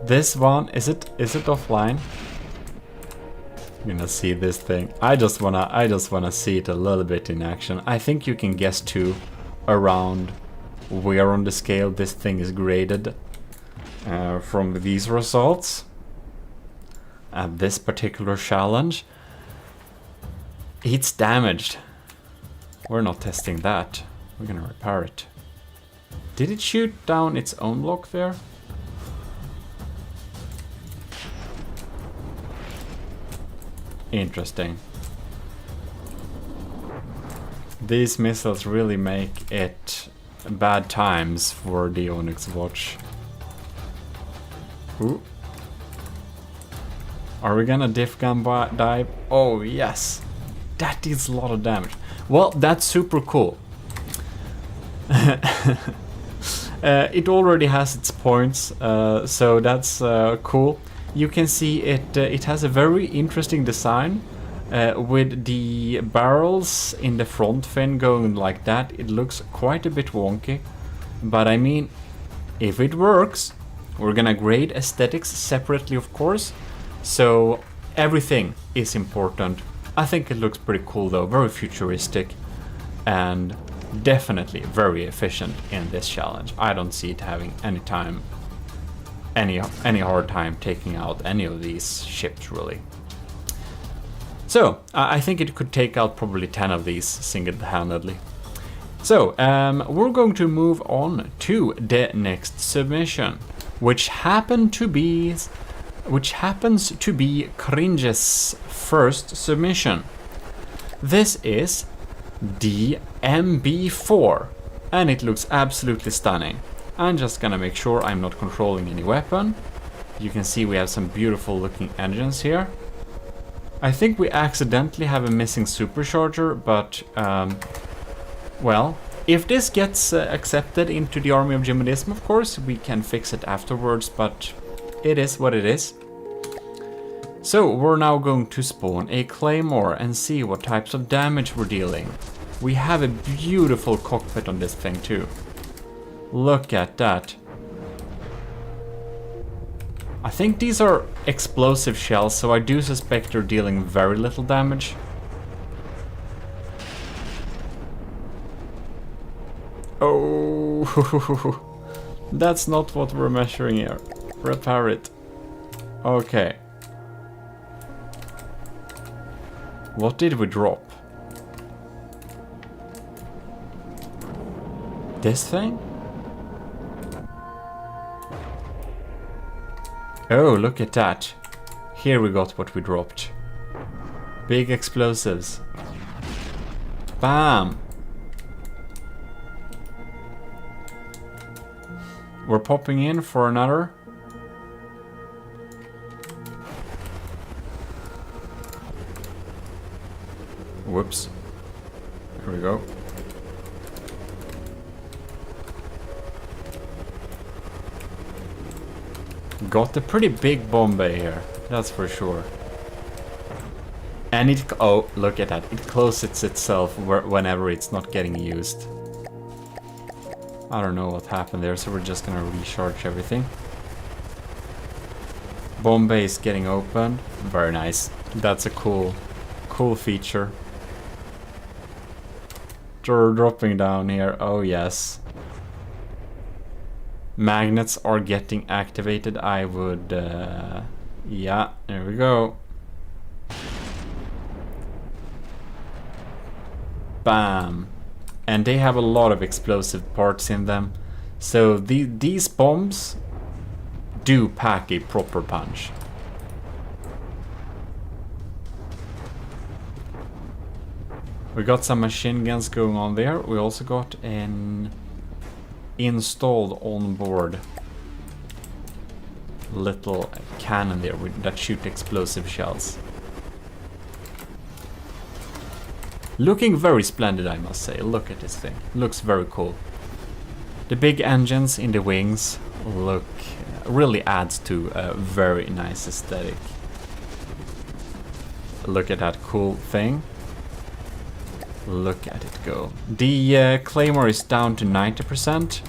This one, is it offline? I'm gonna see this thing. I just wanna see it a little bit in action. I think you can guess too around where on the scale this thing is graded from these results at this particular challenge. It's damaged. We're not testing that. We're gonna repair it. Did it shoot down its own block there? Interesting. These missiles really make it bad times for the Onyx Watch. Ooh. Are we gonna diff gun dive? Oh yes! That deals a lot of damage. Well, that's super cool. It already has its points, so that's cool. You can see it has a very interesting design with the barrels in the front fin going like that. It looks quite a bit wonky, but I mean, if it works, we're gonna grade aesthetics separately, of course, so everything is important. I think it looks pretty cool though, very futuristic and definitely very efficient in this challenge. I don't see it having any hard time taking out any of these ships, really. So I think it could take out probably 10 of these single-handedly. So we're going to move on to the next submission, which happens to be Cringe's first submission. This is the MB4, and it looks absolutely stunning. I'm just gonna make sure I'm not controlling any weapon. You can see we have some beautiful looking engines here. I think we accidentally have a missing supercharger, but well, if this gets accepted into the army of GMODIST, of course, we can fix it afterwards, but it is what it is. So we're now going to spawn a Claymore and see what types of damage we're dealing. We have a beautiful cockpit on this thing too. Look at that. I think these are explosive shells, so I do suspect they're dealing very little damage. Oh, that's not what we're measuring here. Repair it. Okay. What did we drop? This thing? Oh, look at that. Here we got what we dropped. Big explosives. Bam! We're popping in for another. Whoops. Here we go. Got a pretty big bomb bay here, that's for sure. And it, oh, look at that, it closes itself whenever it's not getting used. I don't know what happened there, so we're just gonna recharge everything. Bomb bay is getting opened, very nice. That's a cool feature. Dropping down here, oh yes. Magnets are getting activated, I would, yeah, there we go. Bam. And they have a lot of explosive parts in them. So these bombs do pack a proper punch. We got some machine guns going on there. We also got an installed on board little cannon there that shoot explosive shells. Looking very splendid, I must say. Look at this thing. Looks very cool. The big engines in the wings look really adds to a very nice aesthetic. Look at that cool thing. Look at it go. The Claymore is down to 90%.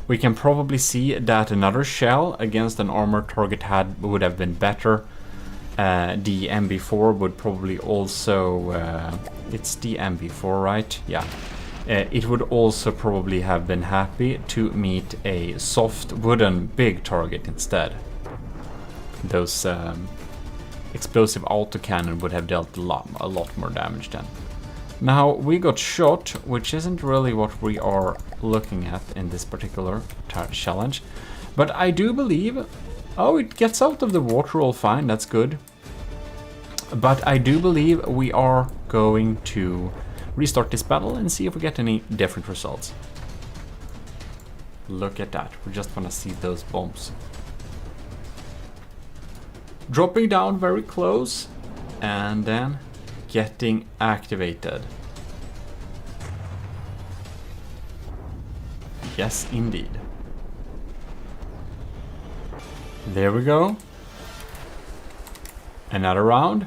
We can probably see that another shell against an armored target would have been better. The MB4 would probably also... it's the MB4, right? Yeah. It would also probably have been happy to meet a soft wooden big target instead. Those explosive autocannon would have dealt a lot more damage then. Now we got shot, which isn't really what we are looking at in this particular challenge. But I do believe... Oh, it gets out of the water all fine, that's good. But I do believe we are going to restart this battle and see if we get any different results. Look at that, we just want to see those bombs. Dropping down very close and then getting activated. Yes, indeed. There we go. Another round.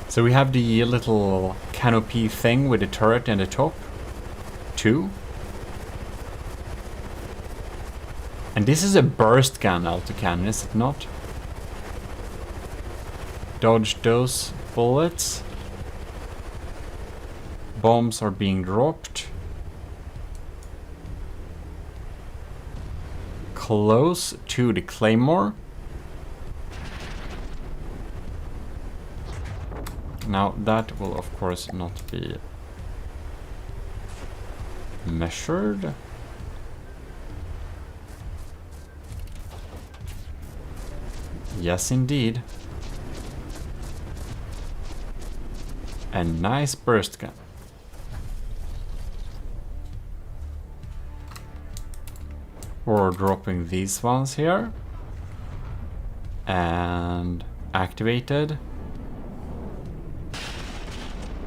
So we have the little canopy thing with the turret in the top. 2. And this is a burst gun autocannon, is it not? Dodge those bullets. Bombs are being dropped. Close to the Claymore. Now that will of course not be measured. Yes, indeed. A nice burst gun. We're dropping these ones here. And activated.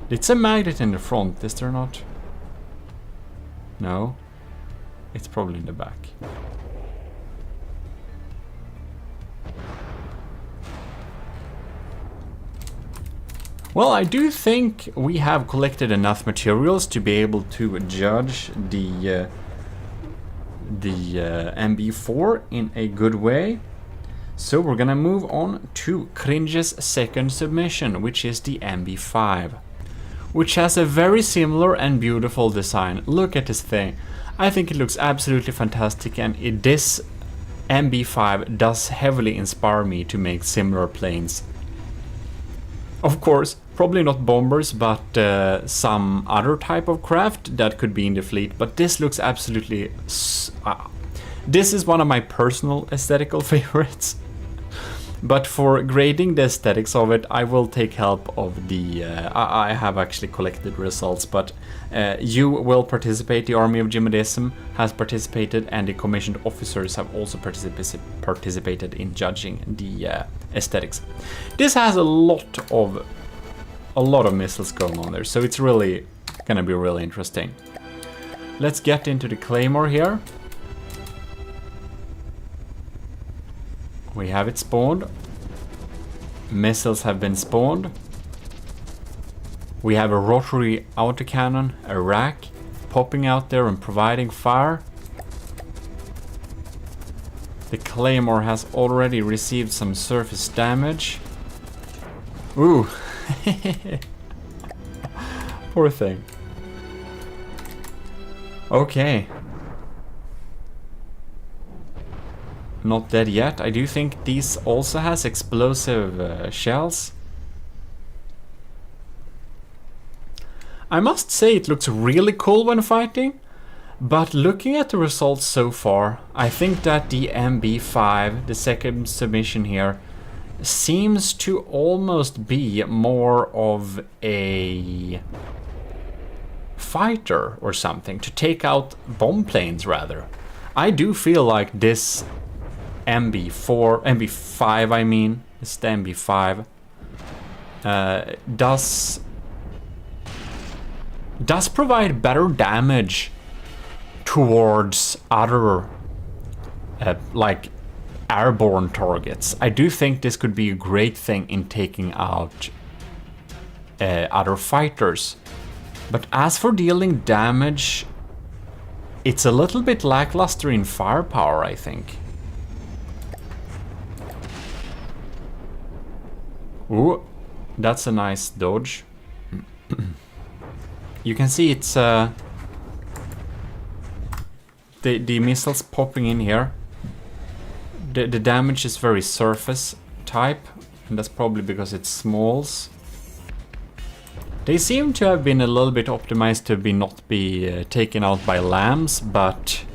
It's a magnet in the front, is there not? No. It's probably in the back. Well, I do think we have collected enough materials to be able to judge the MB4 in a good way. So we're gonna move on to Cringe's second submission, which is the MB5, which has a very similar and beautiful design. Look at this thing. I think it looks absolutely fantastic, and this MB5 does heavily inspire me to make similar planes. Of course, probably not bombers, but some other type of craft that could be in the fleet. But this looks absolutely... this is one of my personal aesthetical favorites. But for grading the aesthetics of it, I will take help of the... I have actually collected results, but you will participate. The Army of GMODISM has participated, and the commissioned officers have also participated in judging the aesthetics. This has a lot of missiles going on there, so it's really gonna be really interesting. Let's get into the Claymore here. We have it spawned. Missiles have been spawned. We have a rotary autocannon, a rack, popping out there and providing fire. The Claymore has already received some surface damage. Ooh. Poor thing. Okay. Not dead yet. I do think these also has explosive shells. I must say it looks really cool when fighting, but looking at the results so far, I think that the MB5, the second submission here, seems to almost be more of a fighter or something, to take out bomb planes rather. I do feel like this MB5 I mean, it's the MB5, does provide better damage towards other like airborne targets. I do think this could be a great thing in taking out other fighters. But as for dealing damage, it's a little bit lackluster in firepower, I think. Ooh, that's a nice dodge. You can see it's the missiles popping in here. The damage is very surface type, and that's probably because it's smalls. They seem to have been a little bit optimized to not be taken out by lambs, but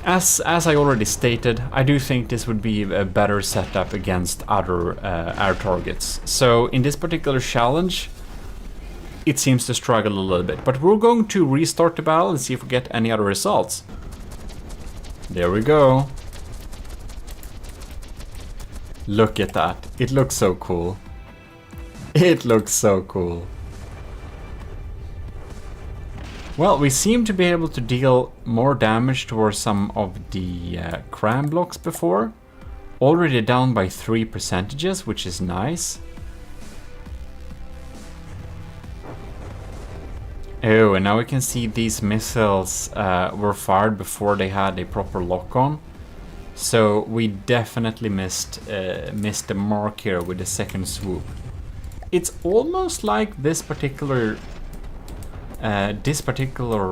as I already stated, I do think this would be a better setup against other air targets. So in this particular challenge, it seems to struggle a little bit, but we're going to restart the battle and see if we get any other results. There we go. Look at that. It looks so cool. It looks so cool. Well, we seem to be able to deal more damage towards some of the cram blocks before. Already down by 3%, which is nice. Oh, and now we can see these missiles were fired before they had a proper lock-on. So we definitely missed the mark here with the second swoop. It's almost like this particular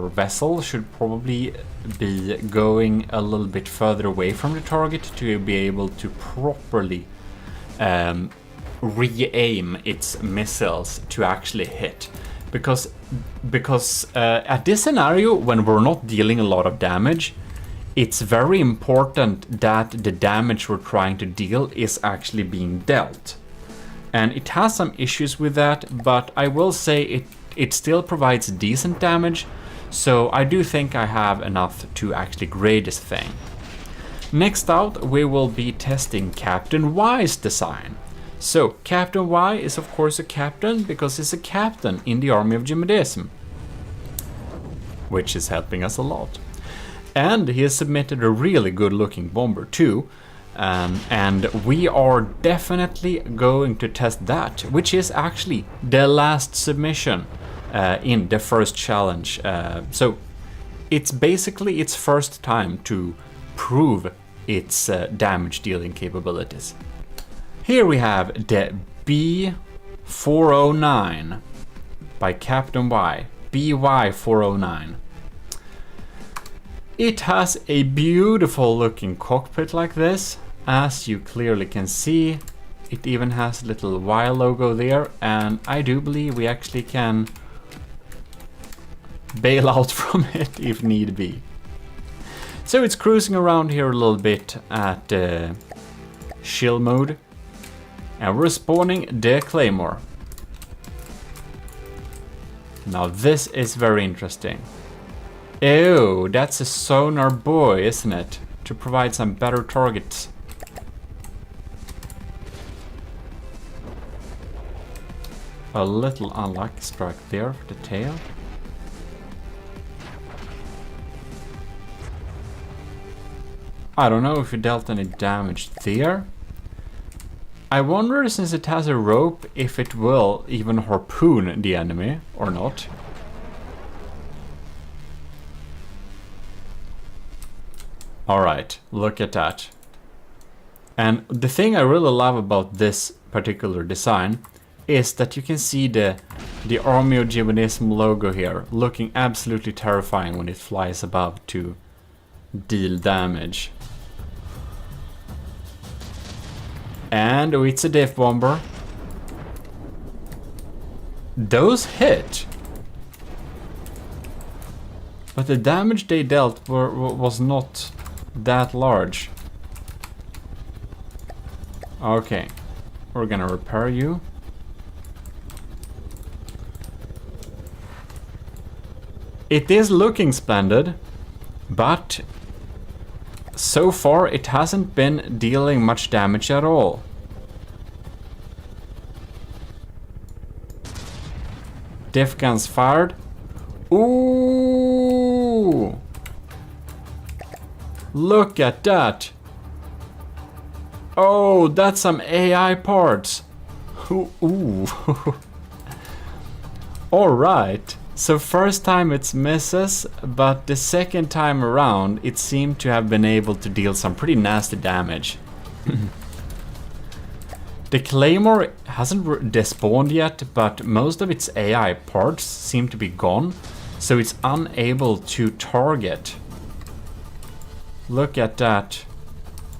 vessel should probably be going a little bit further away from the target to be able to properly re-aim its missiles to actually hit. Because at this scenario, when we're not dealing a lot of damage, it's very important that the damage we're trying to deal is actually being dealt. And it has some issues with that, but I will say it still provides decent damage, so I do think I have enough to actually grade this thing. Next out, we will be testing Captain Y's design. So, Captain Y is of course a captain because he's a captain in the army of GMODIST, which is helping us a lot. And he has submitted a really good looking bomber too, and we are definitely going to test that, which is actually the last submission in the first challenge. So it's basically its first time to prove its damage dealing capabilities. Here we have the B409 by Captain Y, BY409. It has a beautiful looking cockpit like this, as you clearly can see. It even has a little Y logo there, and I do believe we actually can bail out from it if need be. So it's cruising around here a little bit at chill mode, and we're spawning the Claymore. Now this is very interesting. Oh, that's a sonar buoy, isn't it? To provide some better targets. A little unlucky strike there for the tail. I don't know if it dealt any damage there. I wonder, since it has a rope, if it will even harpoon the enemy or not. Alright, look at that. And the thing I really love about this particular design is that you can see the Army of GMODISM logo here, looking absolutely terrifying when it flies above to deal damage. And oh, it's a diff bomber. Those hit. But the damage they dealt was not that large. Okay, we're gonna repair you. It is looking splendid, but so far it hasn't been dealing much damage at all. Diff guns fired. Ooh! Look at that! Oh, that's some AI parts. Ooh. Alright. So first time it's misses, but the second time around it seemed to have been able to deal some pretty nasty damage. The Claymore hasn't despawned yet, but most of its AI parts seem to be gone, so it's unable to target. Look at that.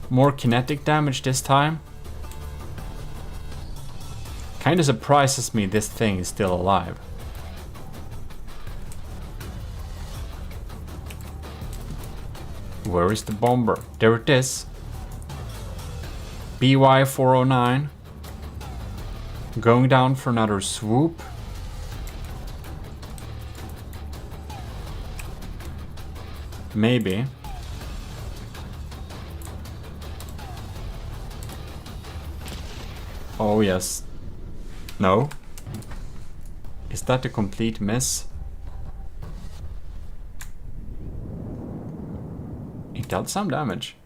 More kinetic damage this time. Kinda surprises me this thing is still alive. Where is the bomber? There it is. BY 409. Going down for another swoop. Maybe. Oh yes. No. Is that a complete miss? It dealt some damage.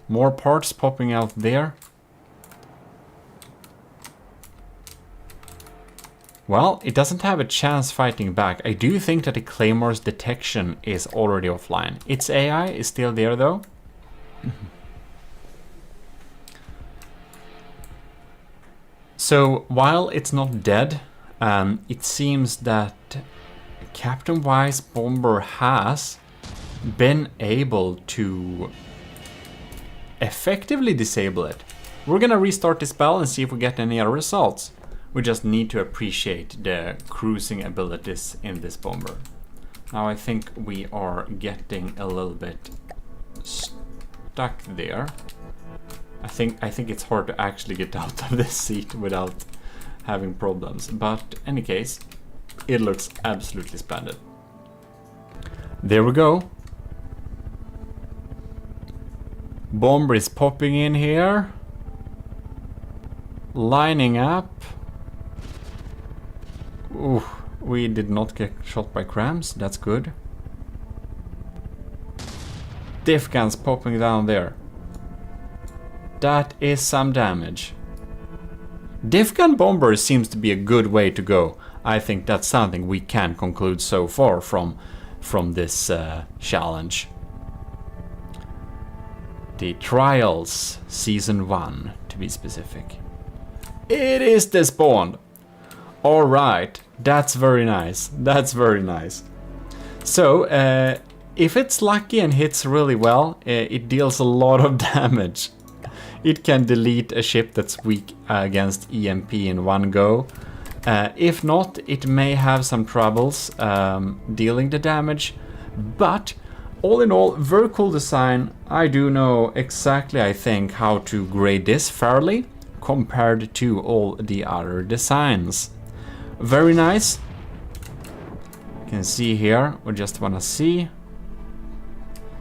More parts popping out there. Well, it doesn't have a chance fighting back. I do think that the Claymore's detection is already offline. Its AI is still there though. So, while it's not dead, it seems that Captain Y's bomber has been able to effectively disable it. We're gonna restart the spell and see if we get any other results. We just need to appreciate the cruising abilities in this bomber. Now I think we are getting a little bit stuck there. I think it's hard to actually get out of this seat without having problems. But in any case, it looks absolutely splendid. There we go. Bomber is popping in here. Lining up. Ooh, we did not get shot by crams. That's good. Diff guns popping down there. That is some damage. Diff gun bomber seems to be a good way to go. I think that's something we can conclude so far from this challenge. The Trials Season 1, to be specific. It is despawned. Alright, that's very nice. That's very nice. So, if it's lucky and hits really well, it deals a lot of damage. It can delete a ship that's weak against EMP in one go. If not, it may have some troubles dealing the damage. But, all in all, very cool design. I do know exactly, I think, how to grade this fairly compared to all the other designs. Very nice. You can see here, we just want to see.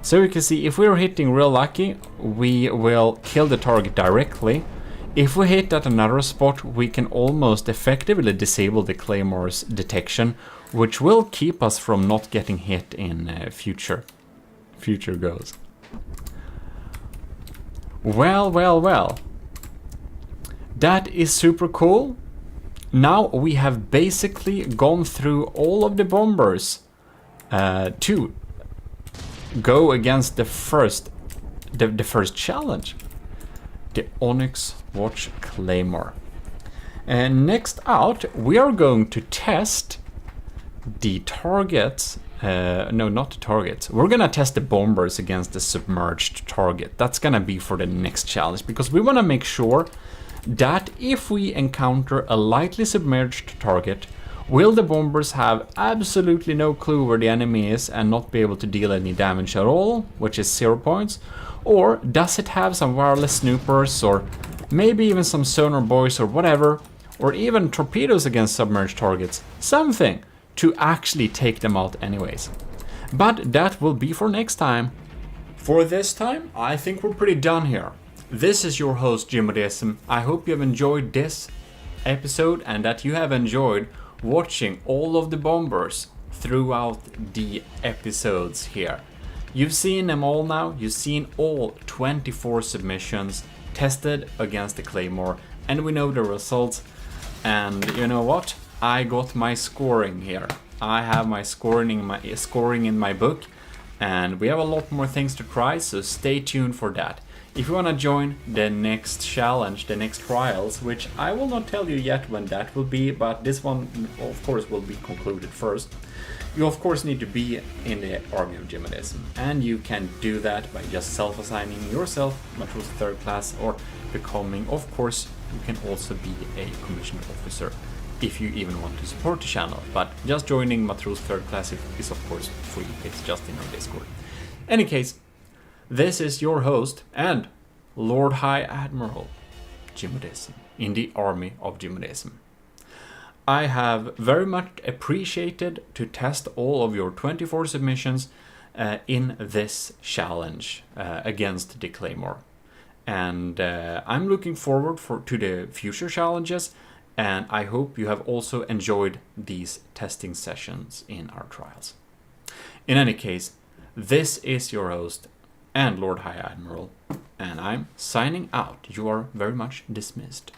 So you can see if we're hitting real lucky, we will kill the target directly. If we hit at another spot, we can almost effectively disable the Claymore's detection, which will keep us from not getting hit in future. future goes. Well, well, well. That is super cool. Now we have basically gone through all of the bombers to go against the first challenge, the Onyx Watch Claymore. And next out, we are going to test the targets. No, not the targets. We're gonna test the bombers against the submerged target. That's gonna be for the next challenge, because we wanna make sure that if we encounter a lightly submerged target, will the bombers have absolutely no clue where the enemy is and not be able to deal any damage at all, which is 0 points? Or does it have some wireless snoopers, or maybe even some sonar buoys or whatever, or even torpedoes against submerged targets? Something to actually take them out anyways. But that will be for next time. For this time, I think we're pretty done here. This is your host, GMODIST. I hope you have enjoyed this episode and that you have enjoyed watching all of the bombers throughout the episodes here. You've seen them all now. You've seen all 24 submissions tested against the Claymore, and we know the results. And you know what? I got my scoring here. I have my scoring in my book, and we have a lot more things to try, so stay tuned for that. If you want to join the next challenge, the next trials, which I will not tell you yet when that will be, but this one of course will be concluded first, you of course need to be in the Army of GMODIST, and you can do that by just self-assigning yourself Matrose 3rd class, or becoming, of course, you can also be a commissioned officer if you even want to support the channel, but just joining Matrose 3rd class is of course free. It's just in our Discord. Any case, this is your host and Lord High Admiral GMODIST in the Army of GMODIST. I have very much appreciated to test all of your 24 submissions in this challenge against the Claymore. And I'm looking forward to the future challenges, and I hope you have also enjoyed these testing sessions in our trials. In any case, this is your host and Lord High Admiral, and I'm signing out. You are very much dismissed.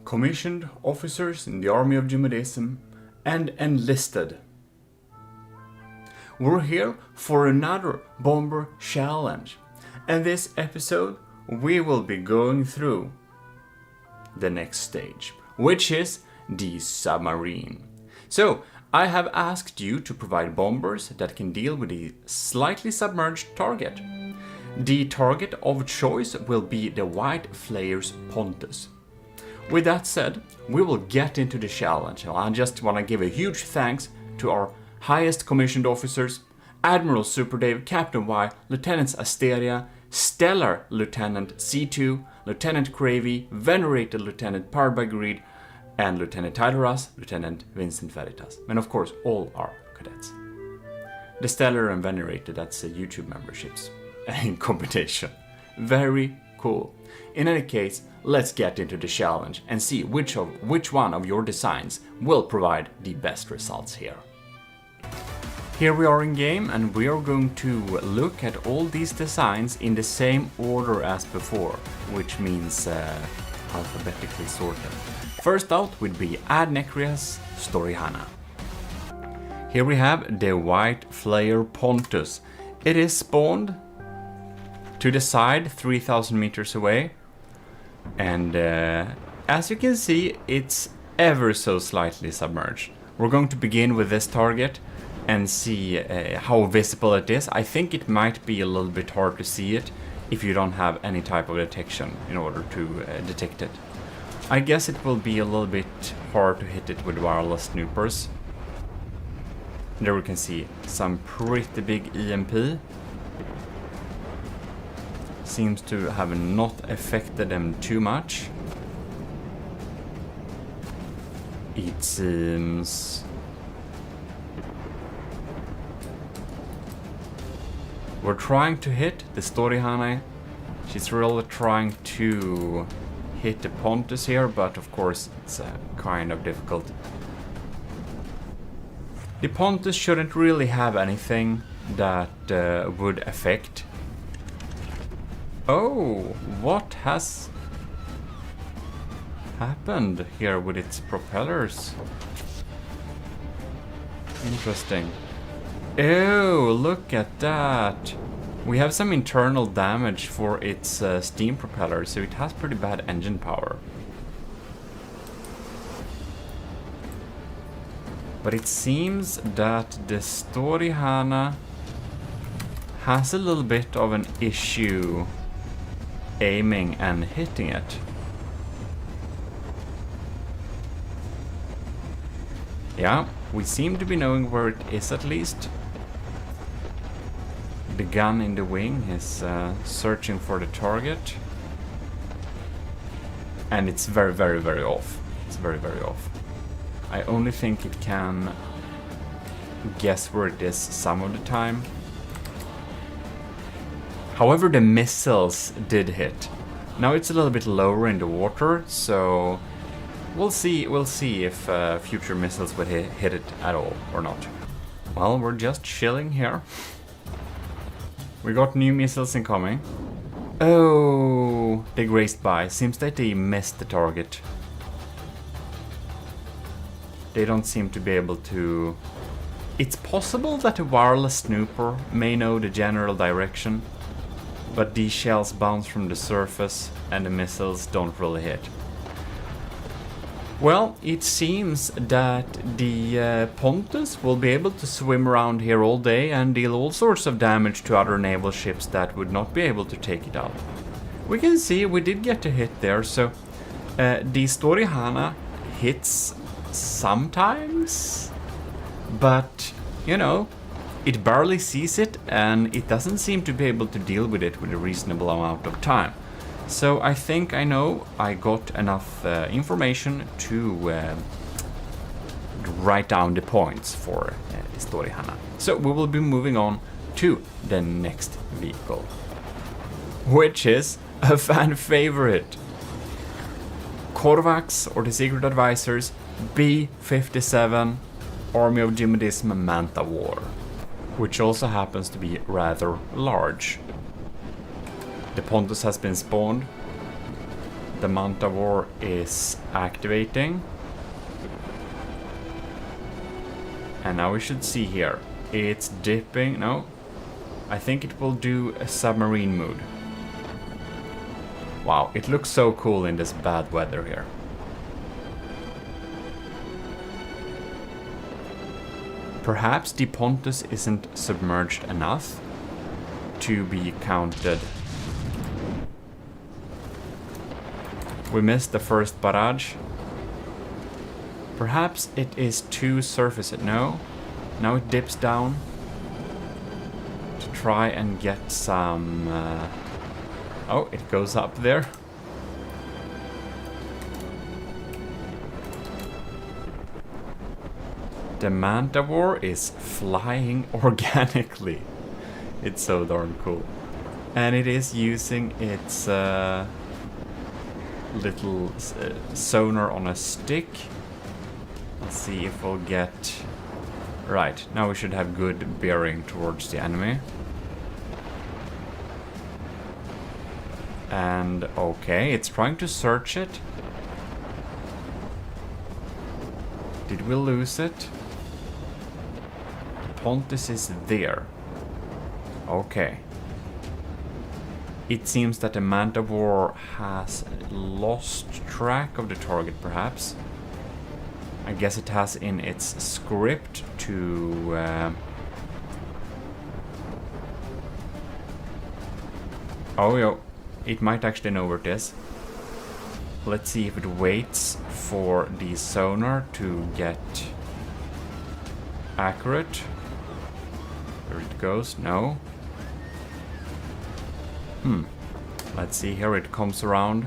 Commissioned officers in the Army of GMODIST and enlisted. We're here for another bomber challenge, and this episode we will be going through the next stage, which is the submarine. So I have asked you to provide bombers that can deal with a slightly submerged target. The target of choice will be the White Flare's Pontus. With that said, we will get into the challenge. I just want to give a huge thanks to our highest commissioned officers, Admiral Super Dave, Captain Y, Lieutenants Asteria, Stellar Lieutenant C2, Lieutenant Cravey, Venerated Lieutenant Powered by Greed, and Lieutenant Tyler Russ, Lieutenant Vincent Veritas, and of course all our cadets. The Stellar and Venerated, that's YouTube memberships in combination. Very cool. In any case, let's get into the challenge and see which one of your designs will provide the best results here. Here we are in game, and we are going to look at all these designs in the same order as before, which means alphabetically sorted. First out would be Adnecrias Storihana. Here we have the White Flare Pontus. It is spawned to the side 3000 meters away, and as you can see, it's ever so slightly submerged. We're going to begin with this target and see how visible it is. I think it might be a little bit hard to see it if you don't have any type of detection in order to detect it. I guess it will be a little bit hard to hit it with wireless snoopers. There we can see some pretty big EMP. Seems to have not affected them too much. It seems We're trying to hit the Storyhana. She's really trying to hit the Pontus here, but of course it's kind of difficult. The Pontus shouldn't really have anything that would affect. Oh, what has happened here with its propellers? Interesting. Oh, look at that. We have some internal damage for its steam propeller, so it has pretty bad engine power. But it seems that the Storyhana has a little bit of an issue aiming and hitting it. Yeah, we seem to be knowing where it is at least. The gun in the wing is searching for the target. And it's very, very, very off. It's very, very off. I only think it can guess where it is some of the time. However, the missiles did hit. Now it's a little bit lower in the water, so we'll see if future missiles would hit it at all or not. Well, we're just chilling here. We got new missiles incoming. Oh, they grazed by. Seems that they missed the target. They don't seem to be able to... It's possible that a wireless snooper may know the general direction, but these shells bounce from the surface and the missiles don't really hit. Well, it seems that the Pontus will be able to swim around here all day and deal all sorts of damage to other naval ships that would not be able to take it out. We can see we did get a hit there, so the Storyhana hits sometimes, but, you know, it barely sees it and it doesn't seem to be able to deal with it with a reasonable amount of time. So I think I know I got enough information to write down the points for Storyhana. So we will be moving on to the next vehicle, which is a fan favorite. Korvax, or the Secret Advisors, B-57 Army of GMODIST Manta War, which also happens to be rather large. The Pontus has been spawned. The Manta War is activating. And now we should see here. It's dipping. No. I think it will do a submarine mode. Wow, it looks so cool in this bad weather here. Perhaps the Pontus isn't submerged enough to be counted. We missed the first barrage. Perhaps it is too surface. No. Now it dips down to try and get some... Oh, it goes up there. The Manta War is flying organically. It's so darn cool. And it is using its little sonar on a stick. Let's see if we'll get... Right, now we should have good bearing towards the enemy. And okay, it's trying to search it. Did we lose it? Pontus is there. Okay. It seems that the Manta War has lost track of the target, perhaps. I guess it has in its script to... Oh, yo. It might actually know where it is. Let's see if it waits for the sonar to get accurate. There it goes. No. Let's see here. It comes around.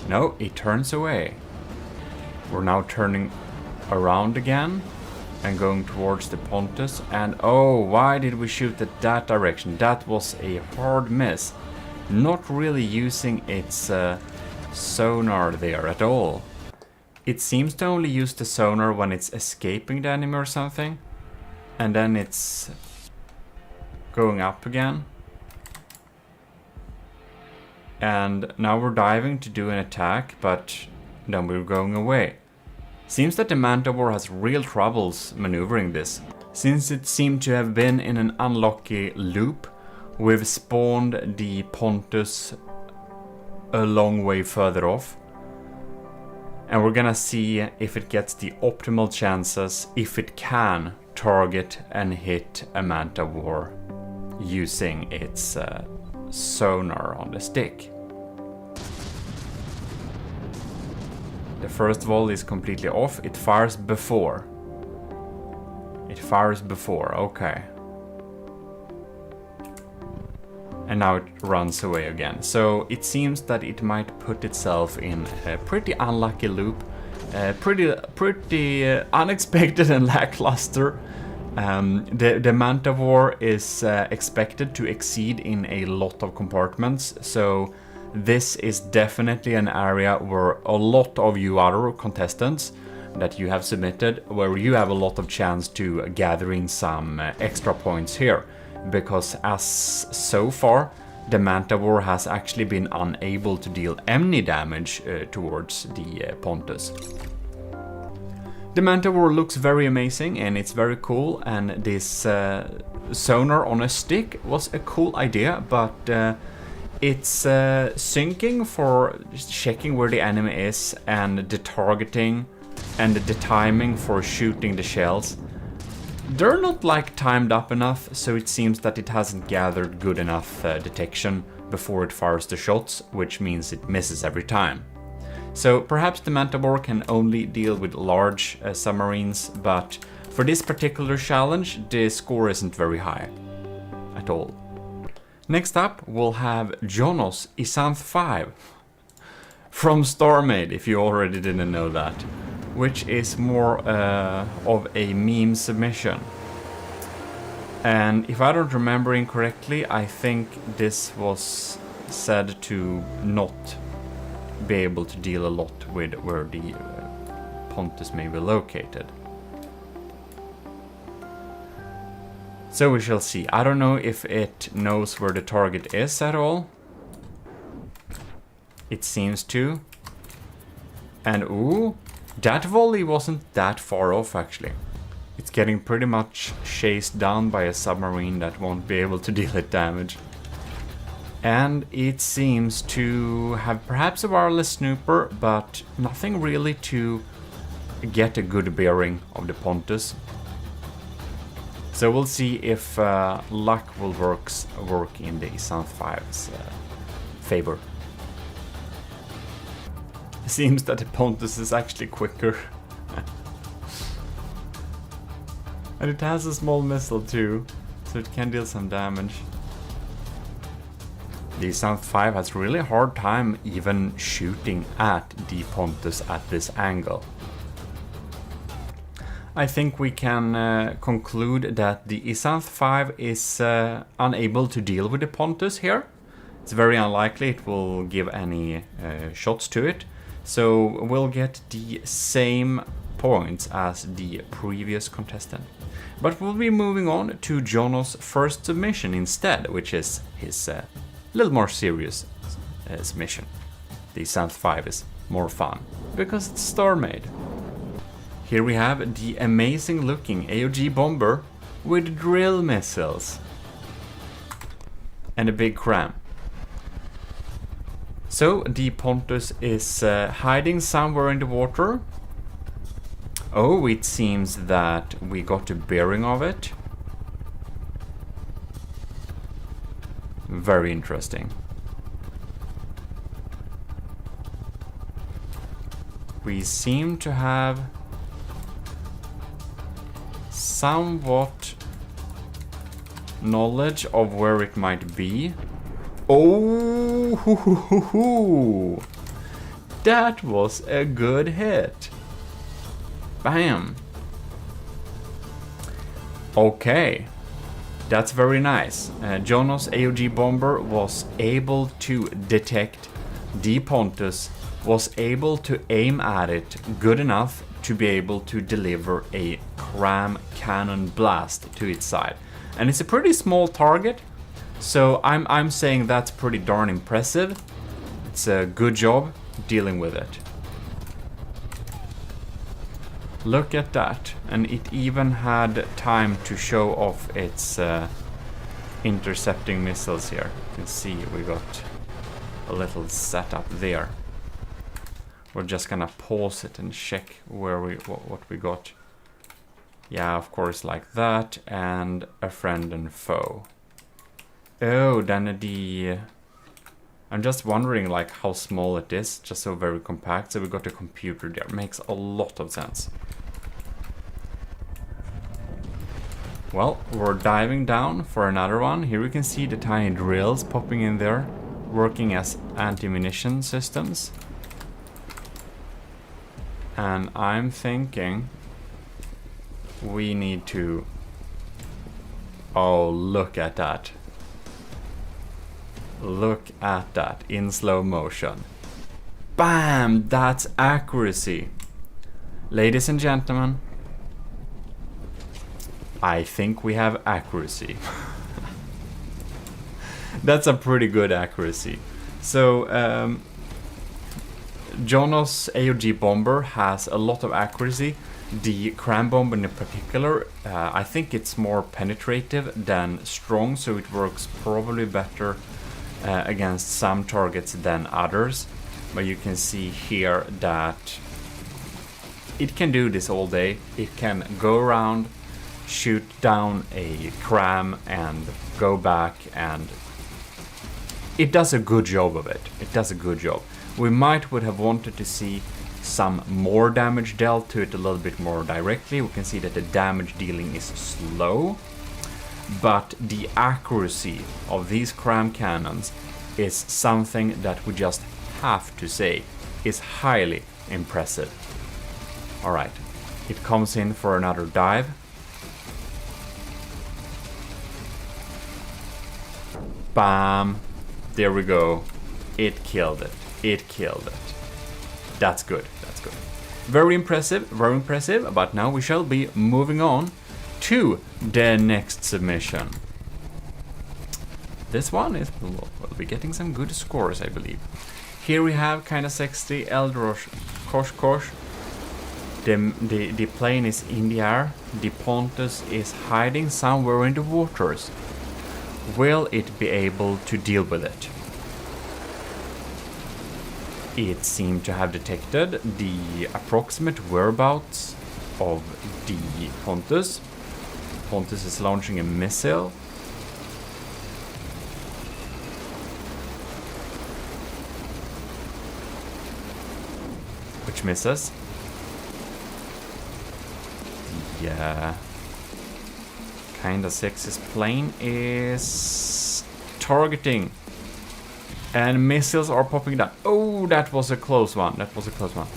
No, it turns away. We're now turning around again. and going towards the Pontus. And oh, why did we shoot at that direction? That was a hard miss. Not really using its sonar there at all. It seems to only use the sonar when it's escaping the enemy or something. And then it's going up again. And now we're diving to do an attack, but then we're going away. Seems that the Manticore has real troubles maneuvering this. Since it seemed to have been in an unlucky loop, we've spawned the Pontus a long way further off. And we're gonna see if it gets the optimal chances, if it can target and hit a Manticore using its sonar on the stick. The first volley is completely off. It fires before. It fires before, okay. And now it runs away again. So it seems that it might put itself in a pretty unlucky loop. Pretty unexpected and lackluster. The Manticore is expected to exceed in a lot of compartments. So this is definitely an area where a lot of you other contestants that you have submitted, where you have a lot of chance to gathering some extra points here. Because as so far, the Manticore has actually been unable to deal any damage towards the Pontus. The Manticore looks very amazing and it's very cool, and this sonar on a stick was a cool idea, but it's syncing for checking where the enemy is, and the targeting and the timing for shooting the shells. They're not like timed up enough, so it seems that it hasn't gathered good enough detection before it fires the shots, which means it misses every time. So perhaps the Manticore can only deal with large submarines, but for this particular challenge, the score isn't very high at all. Next up, we'll have Jonos Isanth 5 from StarMade, if you already didn't know that, which is more of a meme submission. And if I don't remember incorrectly, I think this was said to not be able to deal a lot with where the Pontus may be located. So we shall see. I don't know if it knows where the target is at all. It seems to. And ooh, that volley wasn't that far off actually. It's getting pretty much chased down by a submarine that won't be able to deal it damage. And it seems to have perhaps a wireless snooper, but nothing really to get a good bearing of the Pontus. So we'll see if luck will work in the Isanth 5's favor. It seems that the Pontus is actually quicker. And it has a small missile too, so it can deal some damage. The Isanth 5 has really hard time even shooting at the Pontus at this angle. I think we can conclude that the Isanth 5 is unable to deal with the Pontus here. It's very unlikely it will give any shots to it. So we'll get the same points as the previous contestant. But we'll be moving on to Jonos' first submission instead, which is his little more serious submission. The Isanth 5 is more fun because it's StarMade. Here we have the amazing looking AOG bomber with drill missiles and a big cram. So the Pontus is hiding somewhere in the water. Oh, it seems that we got a bearing of it. Very interesting. We seem to have somewhat knowledge of where it might be. Oh, hoo, hoo, hoo, hoo. That was a good hit. Bam. Okay, that's very nice. Jonas AOG bomber was able to detect the Pontus, was able to aim at it good enough to be able to deliver a cram cannon blast to its side. And it's a pretty small target, so I'm saying that's pretty darn impressive. It's a good job dealing with it. Look at that, and it even had time to show off its intercepting missiles here. You can see we got a little setup there. We're just gonna pause it and check where what we got. Yeah, of course, like that, and a friend and foe. Oh, then the... I'm just wondering like how small it is, just so very compact. So we got a computer there. Makes a lot of sense. Well, we're diving down for another one. Here we can see the tiny drills popping in there, working as anti-munition systems. And I'm thinking we need to... Oh, look at that. Look at that in slow motion. Bam! That's accuracy. Ladies and gentlemen, I think we have accuracy. That's a pretty good accuracy. So, Jonas AOG bomber has a lot of accuracy. The cram bomb in particular, I think it's more penetrative than strong, so it works probably better against some targets than others. But you can see here that it can do this all day. It can go around, shoot down a cram and go back, and it does a good job of it. It does a good job. We would have wanted to see some more damage dealt to it a little bit more directly. We can see that the damage dealing is slow, but the accuracy of these cram cannons is something that we just have to say is highly impressive. Alright, it comes in for another dive. Bam! There we go. It killed it. It killed it. That's good. That's good. Very impressive. Very impressive. But now we shall be moving on to the next submission. This one is... We'll be getting some good scores, I believe. Here we have kinda sexy Eldrosh Kosh. The plane is in the air. The Pontus is hiding somewhere in the waters. Will it be able to deal with it? It seemed to have detected the approximate whereabouts of the Pontus. Pontus is launching a missile. Which misses. Yeah. Kinda sexist plane is targeting, and missiles are popping down. Oh, that was a close one. That was a close one.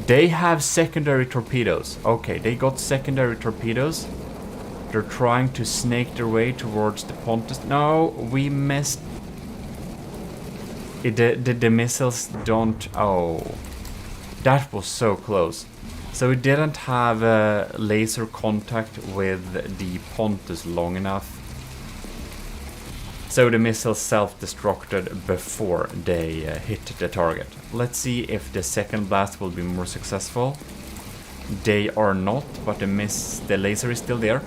They have secondary torpedoes. Okay, they got secondary torpedoes. They're trying to snake their way towards the Pontus. No, we missed. The missiles don't... Oh, that was so close. So it didn't have a laser contact with the Pontus long enough. So the missiles self-destructed before they hit the target. Let's see if the second blast will be more successful. They are not, but the laser is still there.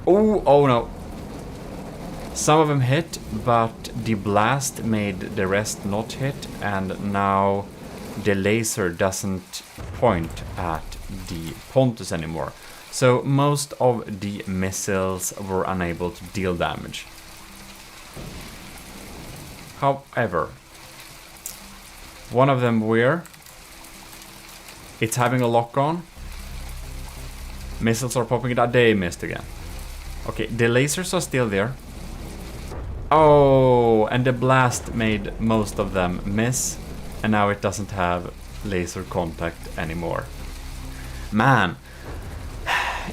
Oh no. Some of them hit, but the blast made the rest not hit, and now the laser doesn't point at the Pontus anymore. So most of the missiles were unable to deal damage. However, one of them were. It's having a lock on. Missiles are popping it out. They missed again. Okay, the lasers are still there. Oh, and the blast made most of them miss. And now it doesn't have laser contact anymore. Man,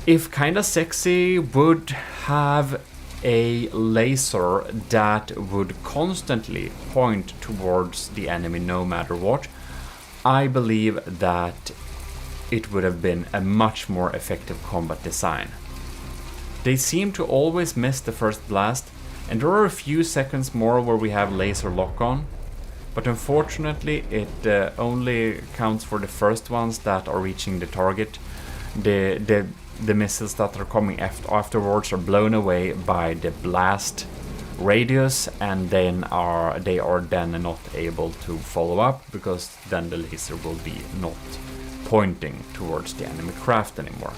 if Kinda Sexy would have a laser that would constantly point towards the enemy no matter what, I believe that it would have been a much more effective combat design. They seem to always miss the first blast, and there are a few seconds more where we have laser lock-on, but unfortunately it only counts for the first ones that are reaching the target. The missiles that are coming afterwards are blown away by the blast radius, and then they are then not able to follow up, because then the laser will be not pointing towards the enemy craft anymore.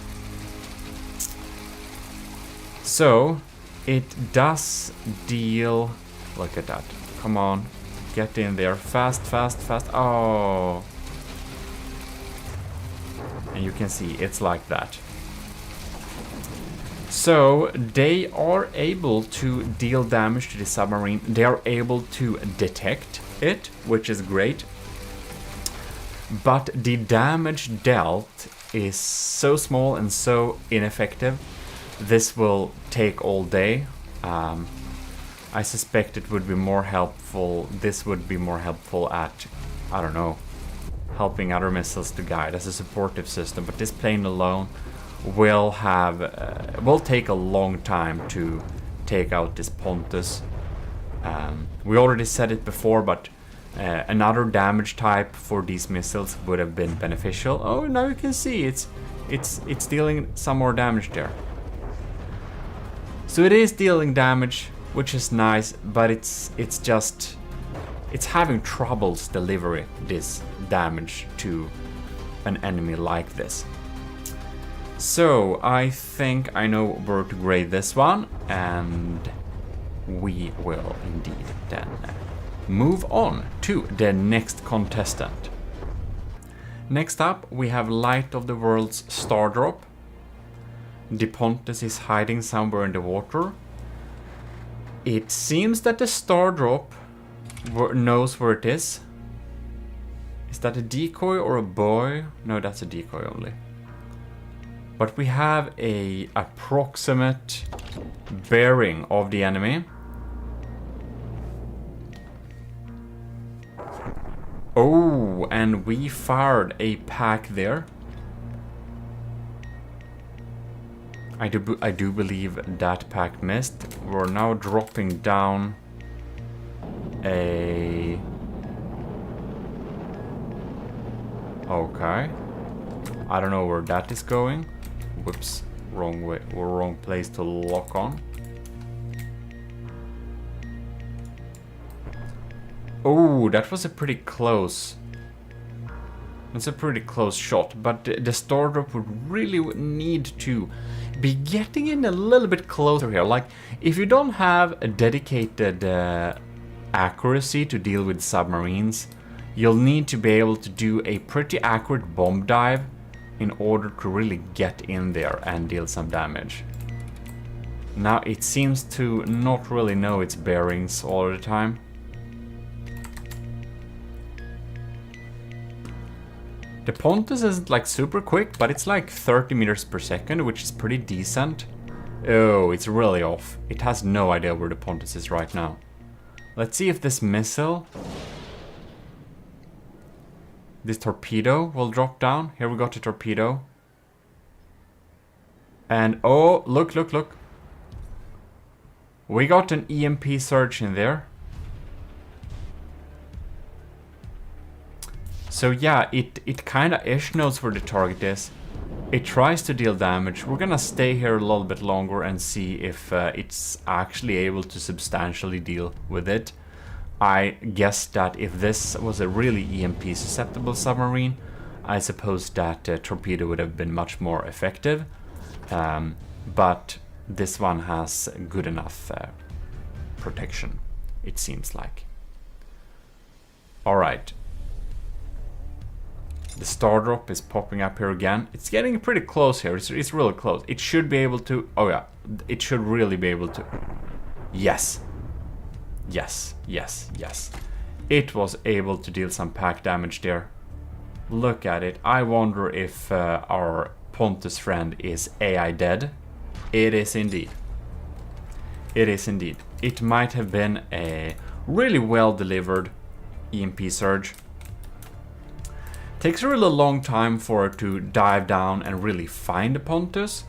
So it does deal. Look at that. Come on, get in there. Fast, fast, fast. Oh. And you can see it's like that. So they are able to deal damage to the submarine. They are able to detect it, which is great. But the damage dealt is so small and so ineffective. This will take all day. I suspect it would be more helpful. This would be more helpful at, I don't know, helping other missiles to guide as a supportive system. But this plane alone will take a long time to take out this Pontus. We already said it before, but another damage type for these missiles would have been beneficial. Oh, now you can see it's dealing some more damage there. So it is dealing damage, which is nice, but it's having troubles delivering this damage to an enemy like this. So I think I know where to grade this one, and we will indeed then move on to the next contestant. Next up we have Light of the World's Star Drop. The Pontus is hiding somewhere in the water. It seems that the Star Drop knows where it is. Is that a decoy or a buoy? No, that's a decoy only. But we have a approximate bearing of the enemy. Oh, and we fired a pack there. I do believe that pack missed. We're now dropping down a... Okay. I don't know where that is going. Whoops, wrong way, or wrong place to lock on. Oh, that was a pretty close. That's a pretty close shot, but the Star Drop would really need to be getting in a little bit closer here. Like, if you don't have a dedicated accuracy to deal with submarines, you'll need to be able to do a pretty accurate bomb dive in order to really get in there and deal some damage. Now it seems to not really know its bearings all the time. The Pontus isn't like super quick, but it's like 30 meters per second, which is pretty decent. Oh, it's really off. It has no idea where the Pontus is right now. Let's see if this missile, this torpedo will drop down. Here we got the torpedo. And oh, look, look, look. We got an EMP surge in there. So yeah, it kind of ish knows where the target is. It tries to deal damage. We're gonna stay here a little bit longer and see if it's actually able to substantially deal with it. I guess that if this was a really EMP susceptible submarine, I suppose that torpedo would have been much more effective. But this one has good enough protection, it seems like. Alright. The Star Drop is popping up here again. It's getting pretty close here. It's really close. It should be able to... Oh yeah, it should really be able to... Yes. Yes, yes, yes. It was able to deal some pack damage there. Look at it. I wonder if our Pontus friend is AI dead? It is indeed. It is indeed. It might have been a really well delivered EMP surge. Takes a really long time for it to dive down and really find Pontus.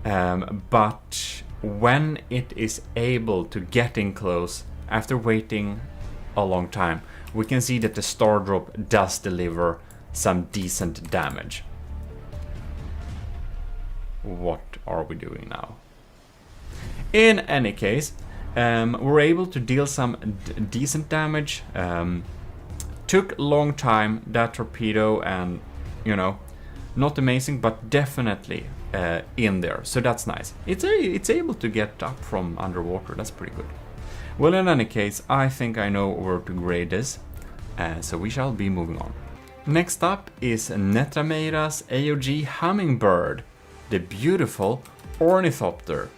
But when it is able to get in close after waiting a long time, we can see that the star drop does deliver some decent damage. What are we doing now? In any case, we're able to deal some decent damage. Took a long time, that torpedo, and you know, not amazing, but definitely in there, so that's nice. It's able to get up from underwater, that's pretty good. Well, in any case, I think I know where to grade this, so we shall be moving on. Next up is Netrameira's AOG Hummingbird, the beautiful ornithopter.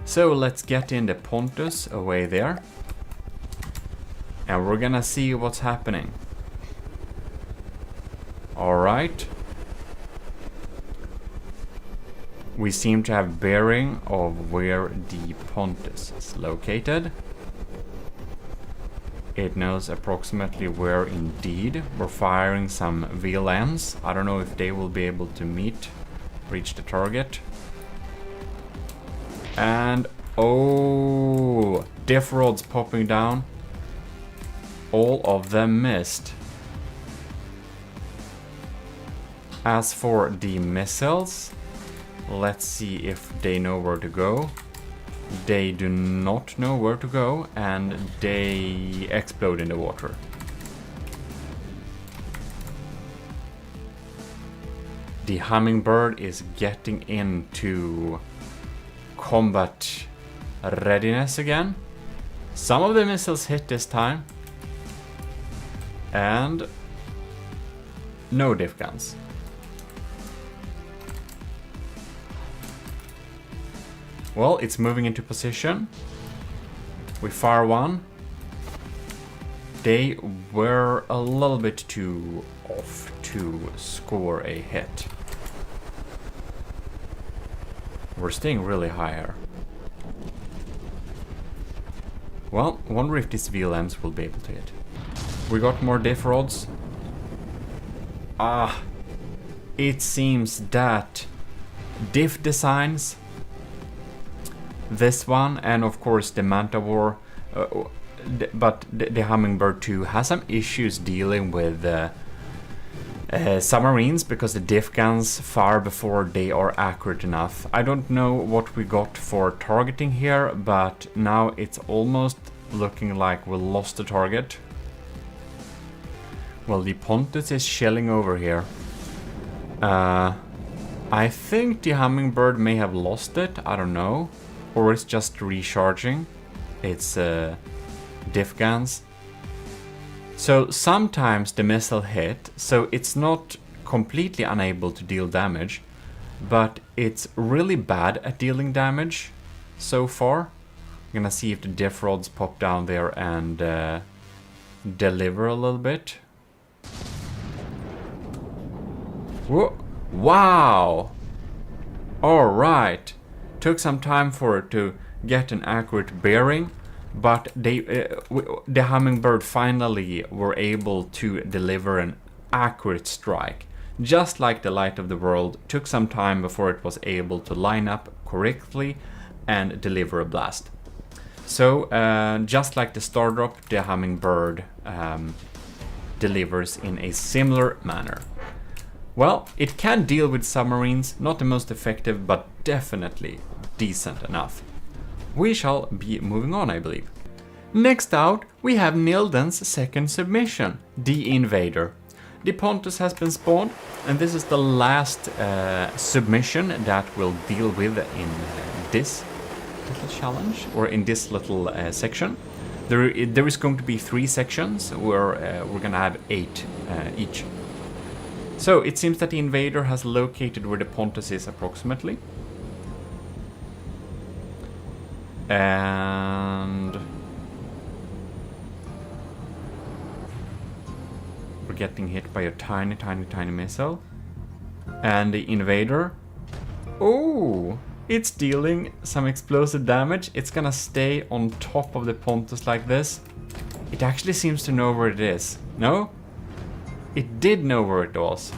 So let's get in the Pontus away there. And we're gonna see what's happening. Alright. We seem to have bearing of where the Pontus is located. It knows approximately where indeed. We're firing some VLMs. I don't know if they will be able to reach the target. And oh, diff rods popping down. All of them missed. As for the missiles, let's see if they know where to go. They do not know where to go, and they explode in the water. The Hummingbird is getting into combat readiness again. Some of the missiles hit this time. And no diff guns. Well, it's moving into position. We fire one. They were a little bit too off to score a hit. We're staying really higher. Well, wonder if these VLMs will be able to hit. We got more diff rods. It seems that diff designs, this one, and of course the Manta War, but the Hummingbird 2 has some issues dealing with submarines because the diff guns fire before they are accurate enough. I don't know what we got for targeting here, but now it's almost looking like we lost the target. Well, the Pontus is shelling over here. I think the Hummingbird may have lost it, I don't know. Or it's just recharging its diff guns. So sometimes the missile hit, so it's not completely unable to deal damage, but it's really bad at dealing damage so far. I'm gonna see if the diff rods pop down there and deliver a little bit. Whoa. Wow! Alright. Took some time for it to get an accurate bearing, but the Hummingbird finally were able to deliver an accurate strike. Just like the Light of the World, took some time before it was able to line up correctly and deliver a blast. So, just like the Star Drop, the Hummingbird delivers in a similar manner. Well, it can deal with submarines, not the most effective, but definitely decent enough. We shall be moving on, I believe. Next out, we have Nilden's second submission, the Invader. The Pontus has been spawned, and this is the last submission that we'll deal with in this little challenge, or in this little section. There is going to be 3 sections, where we're gonna have 8 each. So, it seems that the Invader has located where the Pontus is approximately. And we're getting hit by a tiny missile. And the invader, oh, it's dealing some explosive damage. It's gonna stay on top of the Pontus like this. It actually seems to know where it is. No? It did know where it was.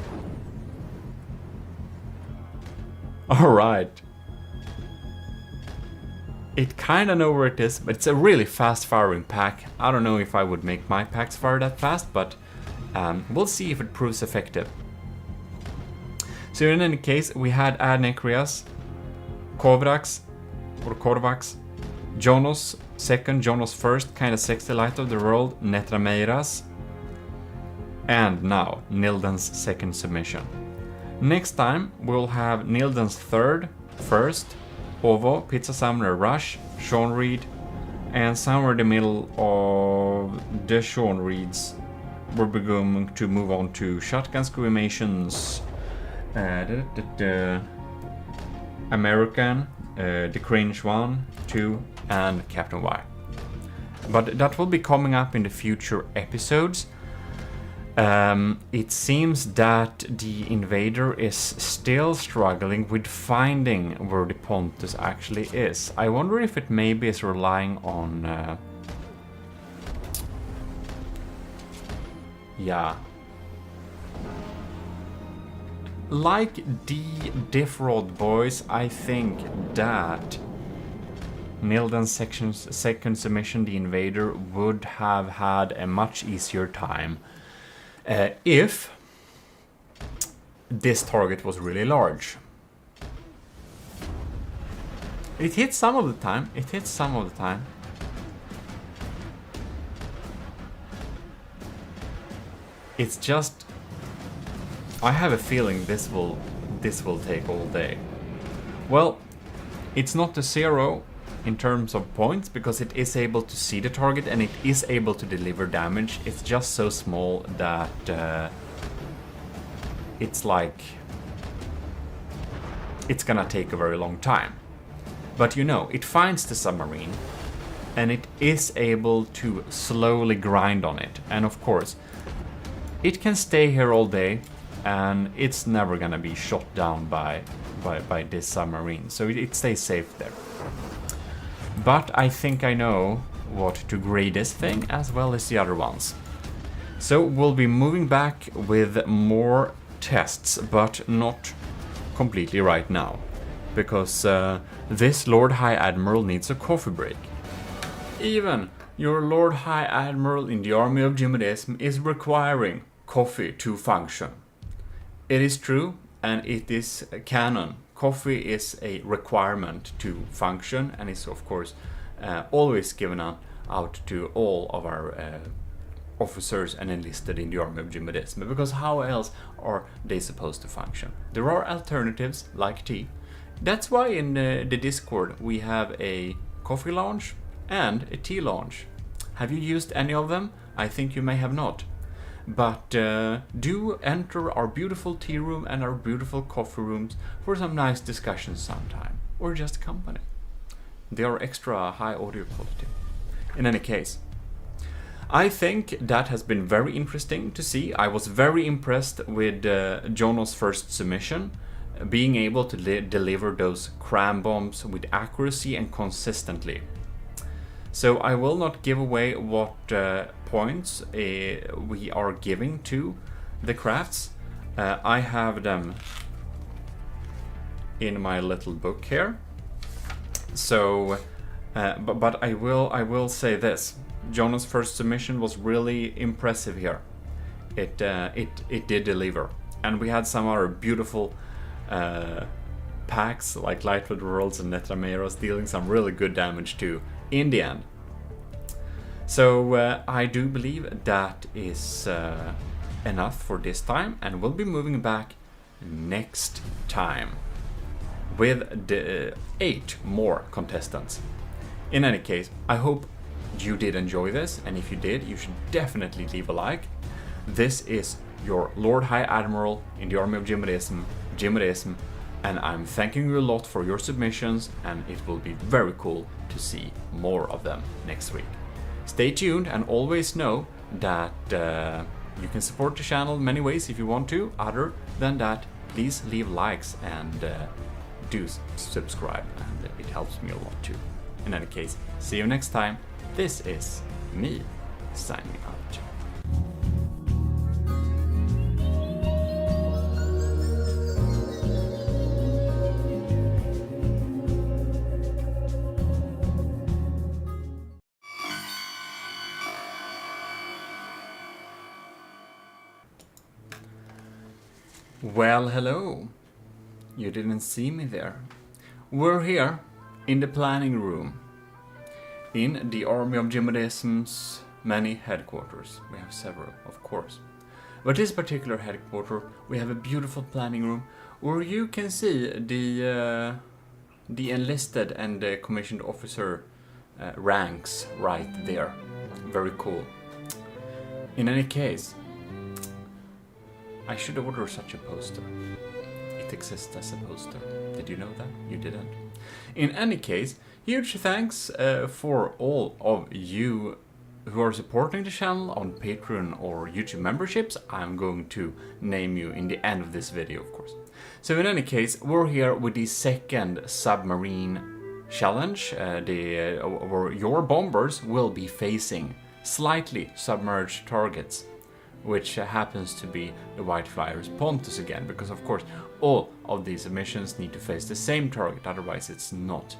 Alright. It kinda know where it is, but it's a really fast firing pack. I don't know if I would make my packs fire that fast, but we'll see if it proves effective. So in any case, we had Adnekrias, Kovacs, Jonos second, Jonos first, kinda sexy light of the world, Netrameiras, and now Nilden's second submission. Next time we'll have Nilden's third, first, Ovo, Pizza Summoner Rush, Sean Reed, and somewhere in the middle of the Sean Reeds we're going to move on to Shotgun Squamations, American, the Cringe 1, 2, and Captain Y. But that will be coming up in the future episodes. It seems that the invader is still struggling with finding where the Pontus actually is. I wonder if it maybe is relying on... yeah. Like the Diffrod boys, I think that Nilden's second submission, the invader, would have had a much easier time if this target was really large. It hits some of the time. It hits some of the time. It's just, I have a feeling this will take all day. Well, it's not a 0 in terms of points because it is able to see the target and it is able to deliver damage. It's just so small that it's like it's gonna take a very long time. But you know, it finds the submarine and it is able to slowly grind on it. And of course, it can stay here all day and it's never gonna be shot down by this submarine. So it stays safe there. But I think I know what to grade this thing as well as the other ones. So we'll be moving back with more tests, but not completely right now. Because this Lord High Admiral needs a coffee break. Even your Lord High Admiral in the army of GMODIST is requiring coffee to function. It is true and it is canon. Coffee is a requirement to function and is of course always given out to all of our officers and enlisted in the army of GMODIST, because how else are they supposed to function? There are alternatives like tea. That's why in the Discord we have a coffee lounge and a tea lounge. Have you used any of them? I think you may have not. But do enter our beautiful tea room and our beautiful coffee rooms for some nice discussions sometime, or just company. They are extra high audio quality. In any case, I think that has been very interesting to see. I was very impressed with Jono's first submission, being able to deliver those cram bombs with accuracy and consistently. So I will not give away what points we are giving to the crafts. I have them in my little book here. So, but I will say this: Jonas' first submission was really impressive here. It did deliver, and we had some other beautiful packs like Lightwood Worlds and Netrameros dealing some really good damage too in the end. So I do believe that is enough for this time, and we'll be moving back next time with the 8 more contestants. In any case, I hope you did enjoy this, and if you did, you should definitely leave a like. This is your Lord High Admiral in the army of GMODIST, and I'm thanking you a lot for your submissions, and it will be very cool to see more of them next week. Stay tuned, and always know that you can support the channel many ways if you want to. Other than that, please leave likes and do subscribe, and it helps me a lot too. In any case, see you next time. This is me signing out. Well, hello. You didn't see me there. We're here in the planning room in the army of GMODISM's many headquarters. We have several, of course. But this particular headquarter, we have a beautiful planning room where you can see the enlisted and the commissioned officer ranks right there. Very cool. In any case, I should order such a poster. It exists as a poster. Did you know that? You didn't. In any case, huge thanks for all of you who are supporting the channel on Patreon or YouTube memberships. I'm going to name you in the end of this video, of course. So in any case, we're here with the second submarine challenge, where your bombers will be facing slightly submerged targets, which happens to be the White Flyer's Pontus again, because of course all of these missions need to face the same target, otherwise it's not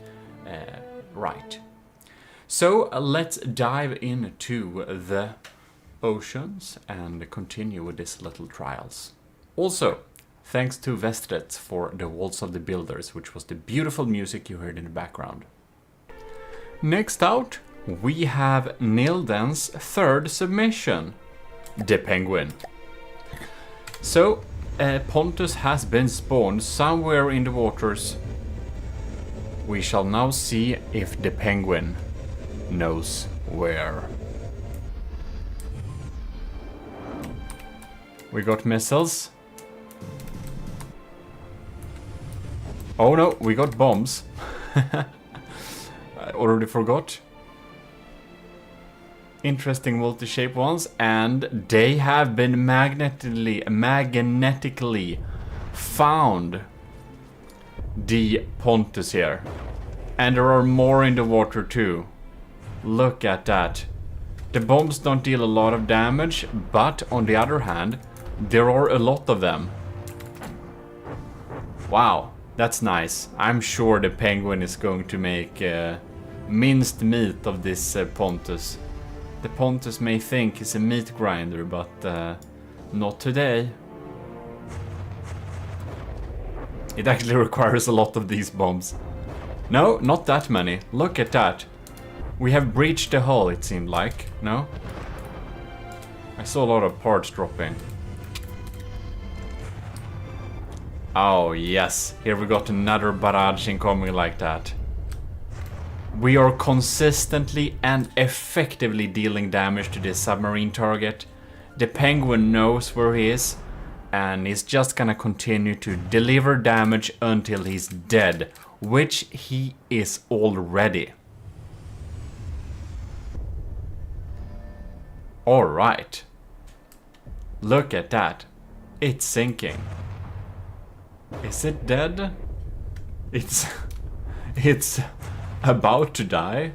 right. So let's dive into the oceans and continue with these little trials. Also, thanks to Vestret for the Waltz of the Builders, which was the beautiful music you heard in the background. Next out, we have Nilden's third submission, the Penguin. So, Pontus has been spawned somewhere in the waters. We shall now see if the Penguin knows where. We got missiles. Oh no, we got bombs. I already forgot. Interesting multi-shape ones, and they have been magnetically found the Pontus here. And there are more in the water too. Look at that. The bombs don't deal a lot of damage, but on the other hand, there are a lot of them. Wow, that's nice. I'm sure the Penguin is going to make minced meat of this Pontus. The Pontus may think he's a meat grinder, but not today. It actually requires a lot of these bombs. No, not that many. Look at that. We have breached the hull, it seemed like. No? I saw a lot of parts dropping. Oh, yes. Here we got another barrage incoming like that. We are consistently and effectively dealing damage to this submarine target. The Penguin knows where he is, and he's just gonna continue to deliver damage until he's dead, which he is already. Alright. Look at that. It's sinking. Is it dead? It's about to die.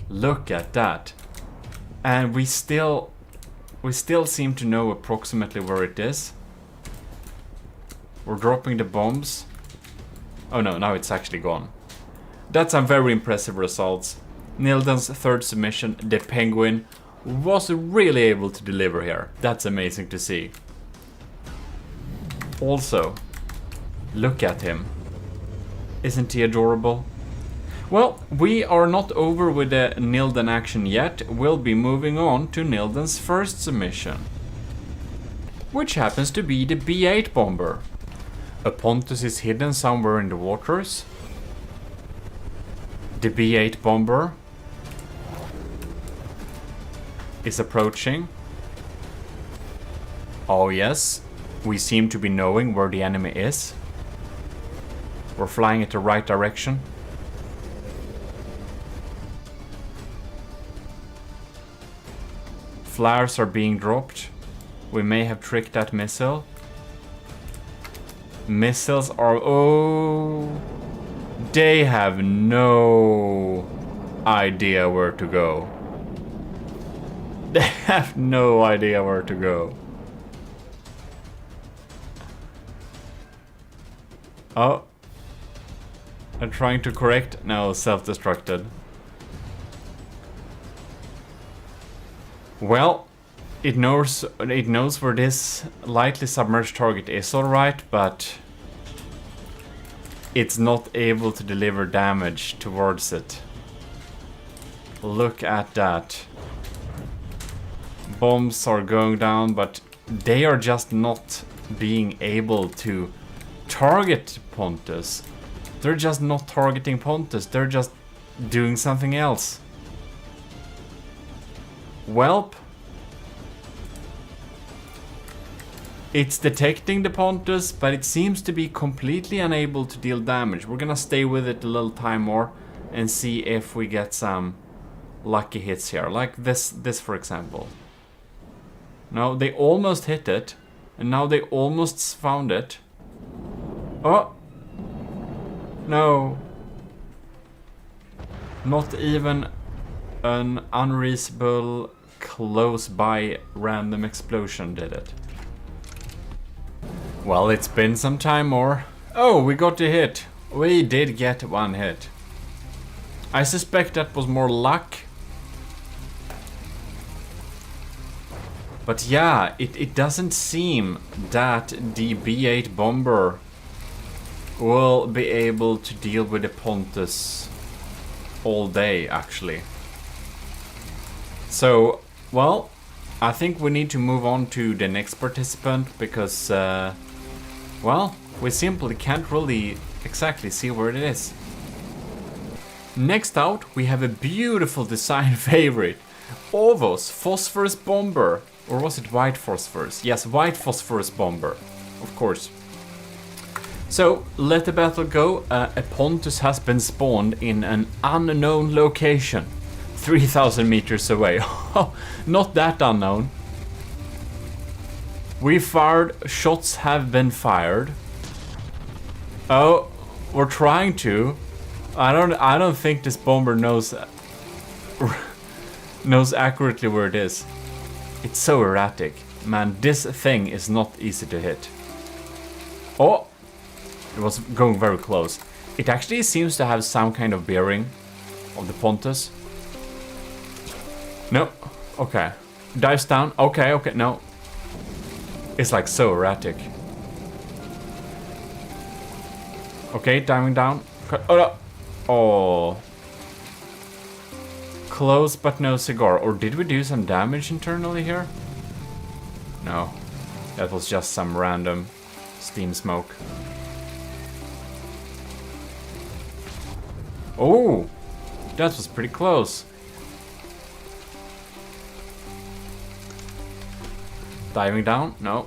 Look at that. And we still seem to know approximately where it is. We're dropping the bombs. Oh no, now it's actually gone. That's some very impressive results. Nilden's third submission, the Penguin, was really able to deliver here. That's amazing to see. Also, look at him. Isn't he adorable? Well, we are not over with the Nilden action yet. We'll be moving on to Nilden's first submission, which happens to be the B8 bomber. A Pontus is hidden somewhere in the waters. The B8 bomber is approaching. Oh yes, we seem to be knowing where the enemy is. We're flying in the right direction. Flares are being dropped. We may have tricked that missile. Missiles are... Oh... They have no idea where to go. They have no idea where to go. Oh. I'm trying to correct. No, self-destructed. Well, it knows where this lightly submerged target is, alright, but it's not able to deliver damage towards it. Look at that. Bombs are going down, but they are just not being able to target Pontus. They're just not targeting Pontus, they're just doing something else. Welp. It's detecting the Pontus, but it seems to be completely unable to deal damage. We're gonna stay with it a little time more and see if we get some lucky hits here. Like this for example. No, they almost hit it. And now they almost found it. Oh! No. Not even an unreasonable close by random explosion did it. Well, it's been some time more. Oh, we got a hit. We did get one hit. I suspect that was more luck. But yeah, it doesn't seem that the B8 bomber will be able to deal with the Pontus all day, actually. So, well, I think we need to move on to the next participant because, well, we simply can't really exactly see where it is. Next out, we have a beautiful design favorite. Ovos Phosphorus Bomber. Or was it White Phosphorus? Yes, White Phosphorus Bomber. Of course. So, let the battle go. A Pontus has been spawned in an unknown location. 3,000 meters away. Not that unknown. We fired. Shots have been fired. Oh, we're trying to. I don't think this bomber knows accurately where it is. It's so erratic. Man, this thing is not easy to hit. Oh! It was going very close. It actually seems to have some kind of bearing of the Pontus. No. Okay. Dives down. Okay, okay, no. It's like so erratic. Okay, diving down. Oh, no. Oh. Close but no cigar. Or did we do some damage internally here? No. That was just some random steam smoke. Oh! That was pretty close. Diving down? No.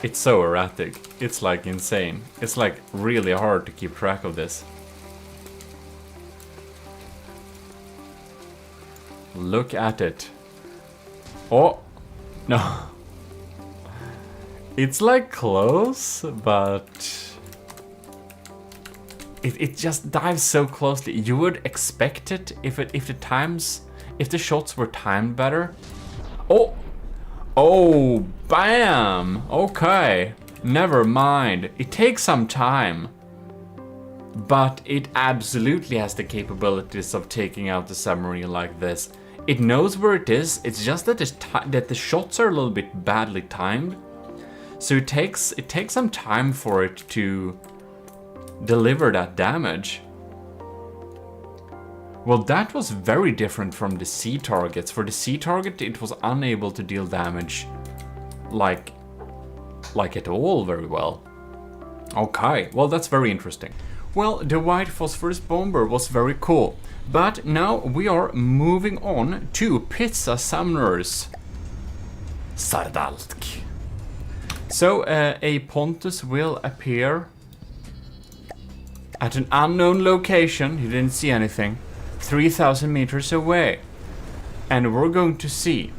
It's so erratic. It's like insane. It's like really hard to keep track of this. Look at it. Oh! No. It's like close, but it just dives so closely. You would expect it if the shots were timed better. Oh! Oh, bam! Okay. Never mind. It takes some time. But it absolutely has the capabilities of taking out the submarine like this. It knows where it is. It's just that the shots are a little bit badly timed. So it takes some time for it to deliver that damage. Well, that was very different from the sea targets. For the sea target, it was unable to deal damage like at all very well. Okay, well, that's very interesting. Well, the White Phosphorus Bomber was very cool. But now we are moving on to Pizza Summoners. Sardalk. So, a Pontus will appear at an unknown location. You didn't see anything. 3,000 meters away. And we're going to see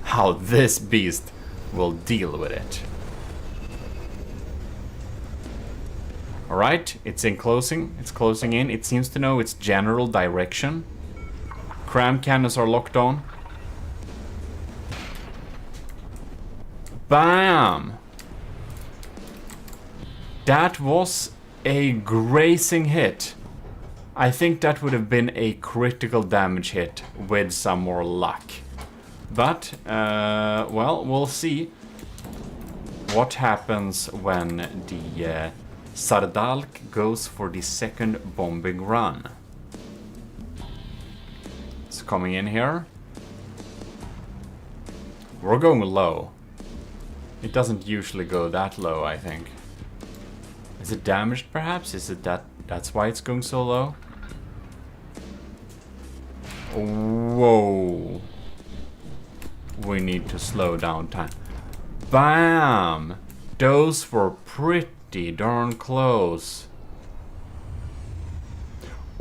how this beast will deal with it. Alright, it's closing in. It seems to know its general direction. Cram cannons are locked on. Bam! That was a grazing hit. I think that would have been a critical damage hit with some more luck. But, well, we'll see what happens when the Sardalk goes for the second bombing run. It's coming in here. We're going low. It doesn't usually go that low, I think. Is it damaged, perhaps? Is it that's why it's going so low? Whoa. We need to slow down time. Bam! Those were pretty darn close.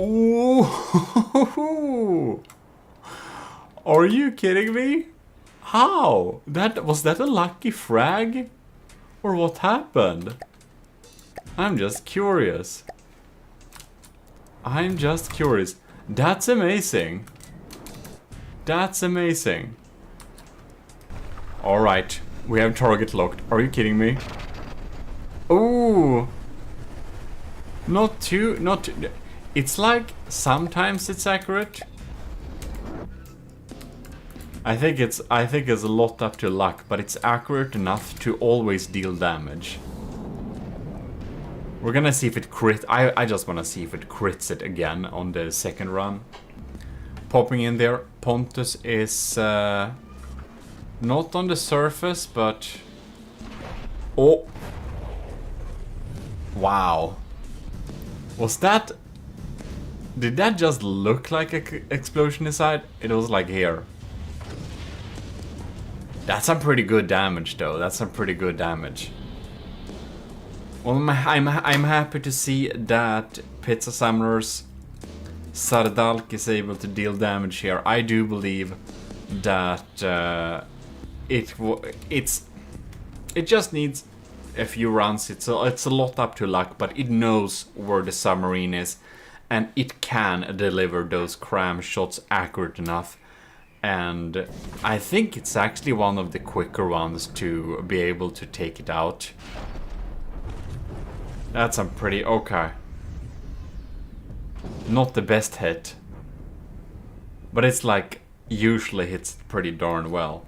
Ooh! Are you kidding me? How? Was that a lucky frag? Or what happened? I'm just curious. I'm just curious. That's amazing. That's amazing. Alright, we have target locked. Are you kidding me? Ooh. Not too. It's like sometimes it's accurate. I think it's a lot up to luck, but it's accurate enough to always deal damage. We're gonna see if it crit. I just wanna see if it crits it again on the second run. Popping in there. Pontus is not on the surface, but oh, wow. Was that? Did that just look like an explosion inside? It was like here. That's some pretty good damage, though. That's some pretty good damage. Well, I'm happy to see that Pizza Summoner's Sardalk is able to deal damage here. I do believe that it just needs a few runs. It's a lot up to luck, but it knows where the submarine is, and it can deliver those cram shots accurate enough. And I think it's actually one of the quicker ones to be able to take it out. That's a pretty okay. Not the best hit, but it's like usually hits pretty darn well.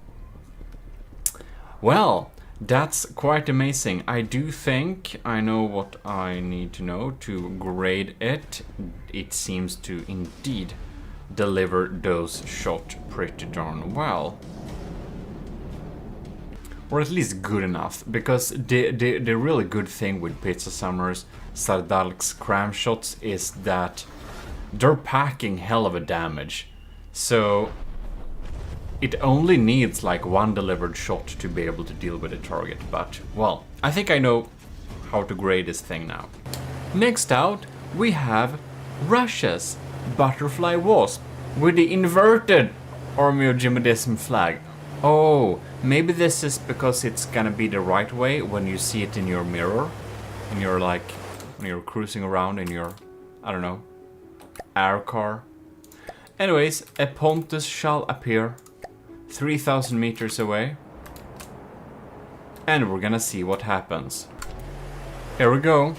Well, that's quite amazing. I do think I know what I need to know to grade it. It seems to indeed deliver those shots pretty darn well. Or at least good enough, because the really good thing with Pizza Summoner's Sardalk's cram shots is that they're packing hell of a damage. So it only needs like one delivered shot to be able to deal with a target. But, well, I think I know how to grade this thing now. Next out, we have Russia's Butterfly Wasp with the inverted Army of GMODISM flag. Oh, maybe this is because it's gonna be the right way when you see it in your mirror. And you're like, when you're cruising around in your, I don't know, air car. Anyways, a Pontus shall appear 3,000 meters away. And we're gonna see what happens. Here we go.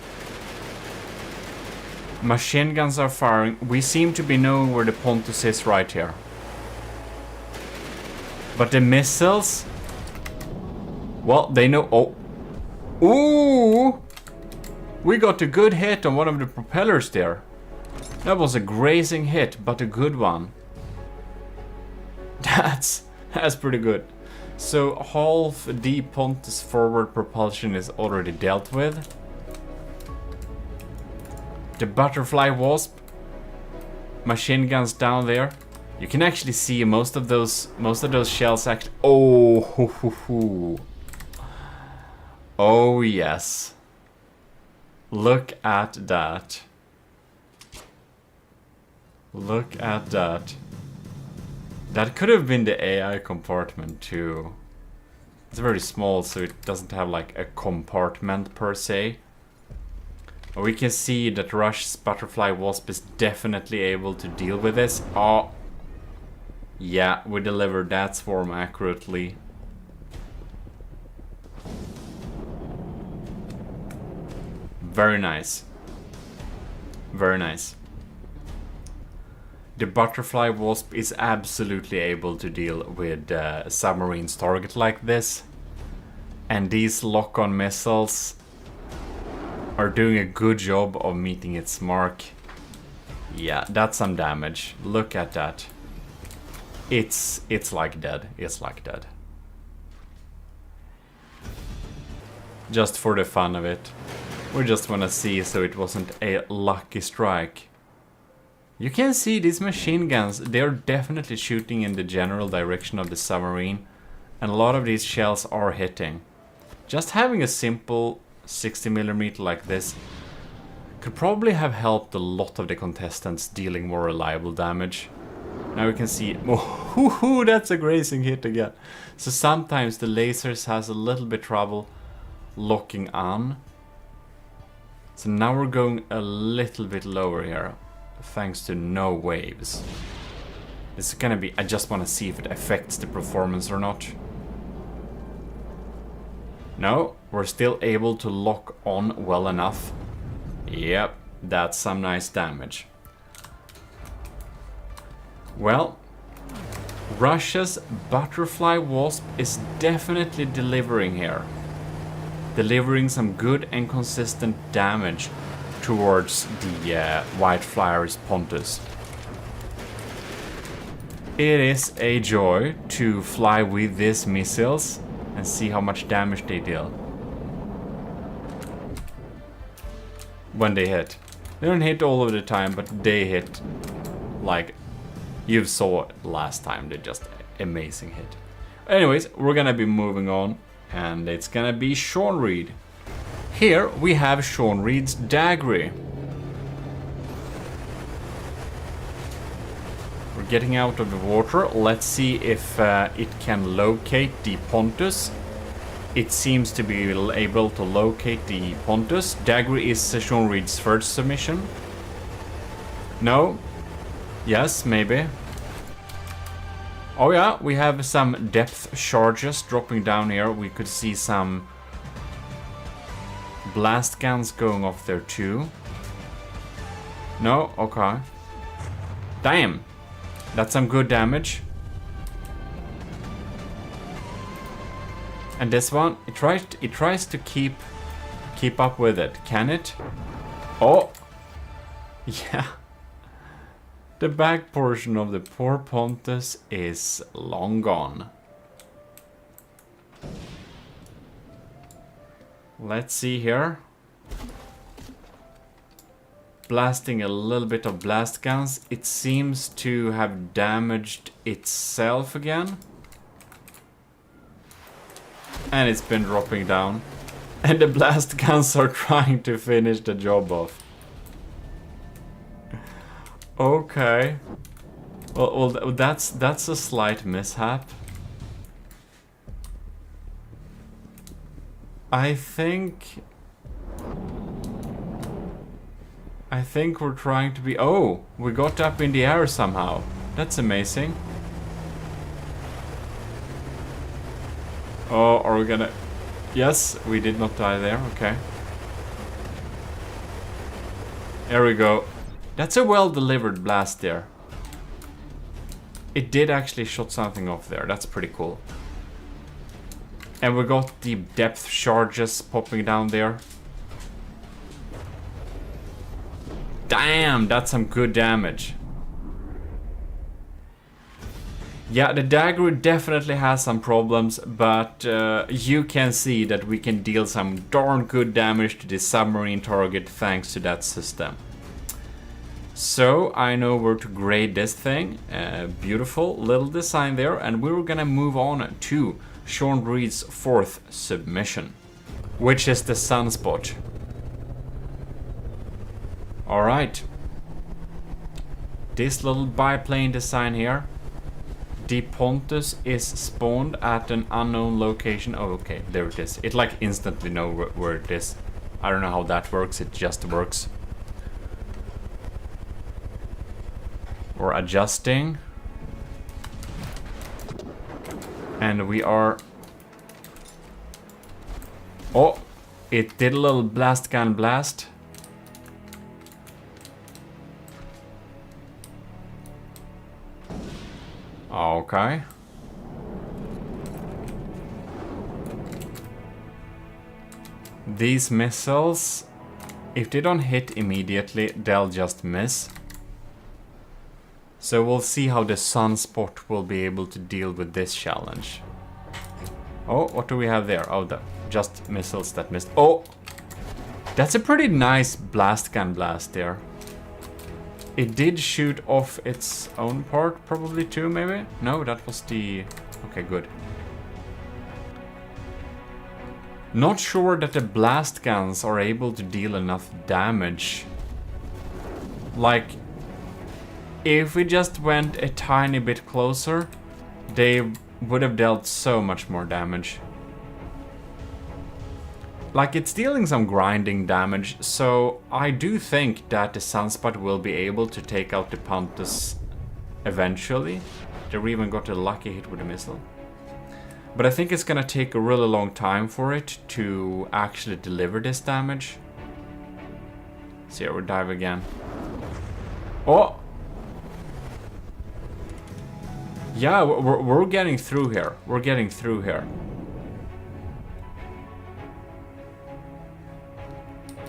Machine guns are firing. We seem to be knowing where the Pontus is right here. But the missiles... Well, they know... Oh. Ooh! We got a good hit on one of the propellers there. That was a grazing hit, but a good one. That's pretty good. So half the Pontus forward propulsion is already dealt with. The Butterfly Wasp. Machine guns down there. You can actually see most of those shells actually. Oh, hoo, hoo, hoo. Oh yes. Look at that. Look at that. That could have been the AI compartment too. It's very small, so it doesn't have like a compartment per se. But we can see that Rush's Butterfly Wasp is definitely able to deal with this. Oh, yeah, we delivered that swarm accurately. Very nice. Very nice. The Butterfly Wasp is absolutely able to deal with submarines target like this. And these lock-on missiles are doing a good job of meeting its mark. Yeah, that's some damage. Look at that. It's like dead. It's like dead. Just for the fun of it. We just want to see so it wasn't a lucky strike. You can see these machine guns, they're definitely shooting in the general direction of the submarine. And a lot of these shells are hitting. Just having a simple 60mm like this could probably have helped a lot of the contestants dealing more reliable damage. Now we can see, oh, that's a grazing hit again. So sometimes the lasers has a little bit trouble locking on. So now we're going a little bit lower here, thanks to no waves. This is gonna be, I just want to see if it affects the performance or not. No, we're still able to lock on well enough. Yep, that's some nice damage. Well, Russia's Butterfly Wasp is definitely delivering here. Delivering some good and consistent damage towards the White Flyer's Pontus. It is a joy to fly with these missiles and see how much damage they deal. When they hit. They don't hit all of the time, but they hit like you saw last time. They're just amazing hit. Anyways, we're gonna be moving on, and it's gonna be Sean Reed. Here we have Sean Reed's Daggery. We're getting out of the water. Let's see if it can locate the Pontus. It seems to be able to locate the Pontus. Daggery is Sean Reed's first submission. No? Yes, maybe. Oh yeah, we have some depth charges dropping down here. We could see some blast guns going off there too. No? Okay. Damn! That's some good damage. And this one, it tries to keep up with it. Can it? Oh! Yeah. The back portion of the poor Pontus is long gone. Let's see here. Blasting a little bit of blast guns. It seems to have damaged itself again. And it's been dropping down. And the blast guns are trying to finish the job off. Okay. Well, that's a slight mishap. I think we're trying to be... Oh, we got up in the air somehow. That's amazing. Oh, are we gonna... Yes, we did not die there. Okay. There we go. That's a well-delivered blast there. It did actually shot something off there. That's pretty cool. And we got the depth charges popping down there. Damn, that's some good damage. Yeah, the dagger definitely has some problems, but you can see that we can deal some darn good damage to the submarine target thanks to that system. So I know where to grade this thing. Beautiful little design there, and we're gonna move on to Sean Reed's fourth submission, which is the Sunspot. Alright. This little biplane design here. The Pontus is spawned at an unknown location. Oh, okay, there it is. It like instantly knows where it is. I don't know how that works, it just works. We're adjusting. And we are... Oh, it did a little blast gun blast. Okay. These missiles, if they don't hit immediately, they'll just miss. So we'll see how the Sunspot will be able to deal with this challenge. Oh, what do we have there? Oh, just missiles that missed. Oh! That's a pretty nice blast gun blast there. It did shoot off its own part, probably too, maybe? No, that was the... Okay, good. Not sure that the blast guns are able to deal enough damage. Like, if we just went a tiny bit closer, they would have dealt so much more damage. Like, it's dealing some grinding damage, so I do think that the Sunspot will be able to take out the Pontus eventually. They even got a lucky hit with a missile. But I think it's gonna take a really long time for it to actually deliver this damage. See, I will dive again. Oh! Yeah, we're getting through here. We're getting through here.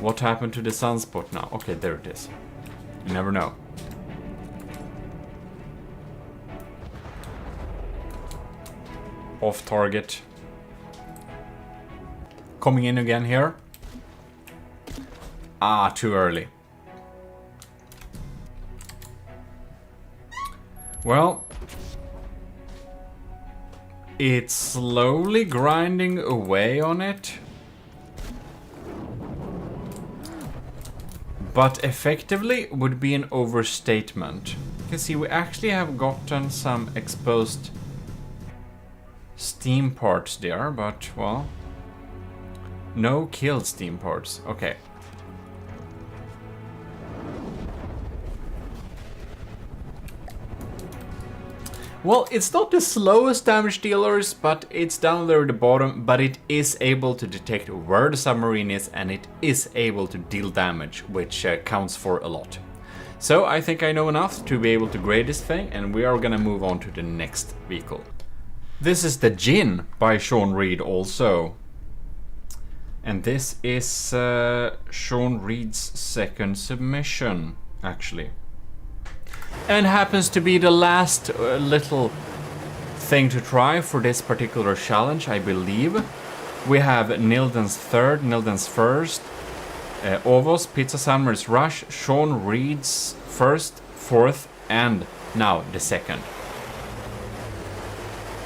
What happened to the Sunspot now? Okay, there it is. You never know. Off target. Coming in again here. Ah, too early. Well, it's slowly grinding away on it. But effectively would be an overstatement. You can see we actually have gotten some exposed steam parts there, but, well, no killed steam parts. Okay. Well, it's not the slowest damage dealers, but it's down there at the bottom, but it is able to detect where the submarine is, and it is able to deal damage, which counts for a lot. So I think I know enough to be able to grade this thing, and we are gonna move on to the next vehicle. This is the Gin by Sean Reed also. And this is Sean Reed's second submission, actually. And happens to be the last little thing to try for this particular challenge, I believe. We have Nilden's third, Nilden's first, Ovos, Pizza Summer's Rush, Sean Reed's first, fourth, and now the second.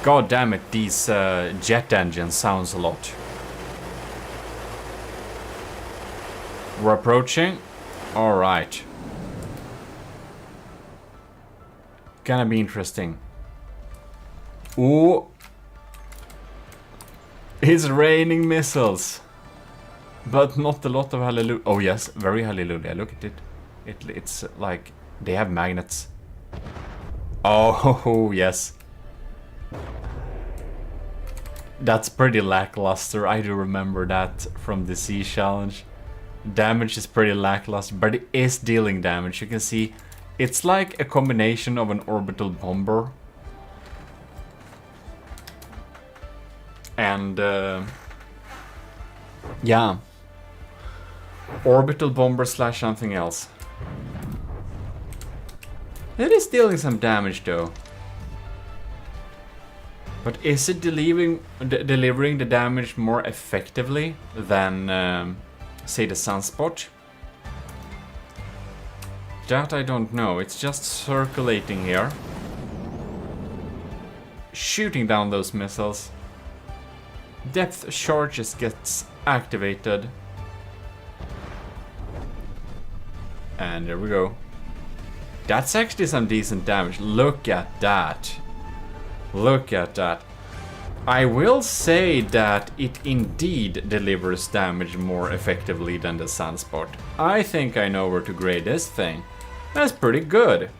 God damn it, these jet engines sounds a lot. We're approaching. Alright. Gonna be interesting. Ooh. It's raining missiles. But not a lot of hallelujah. Oh yes, very hallelujah. Look at it. It's like they have magnets. Oh yes. That's pretty lackluster. I do remember that from the Sea Challenge. Damage is pretty lackluster, but it is dealing damage. You can see it's like a combination of an orbital bomber and yeah, orbital bomber slash something else. It is dealing some damage though. But is it delivering the damage more effectively than say the Sunspot? That I don't know. It's just circulating here, shooting down those missiles. Depth charges gets activated, and there we go. That's actually some decent damage. Look at that. Look at that. I will say that it indeed delivers damage more effectively than the Sunspot. I think I know where to grade this thing. That's pretty good.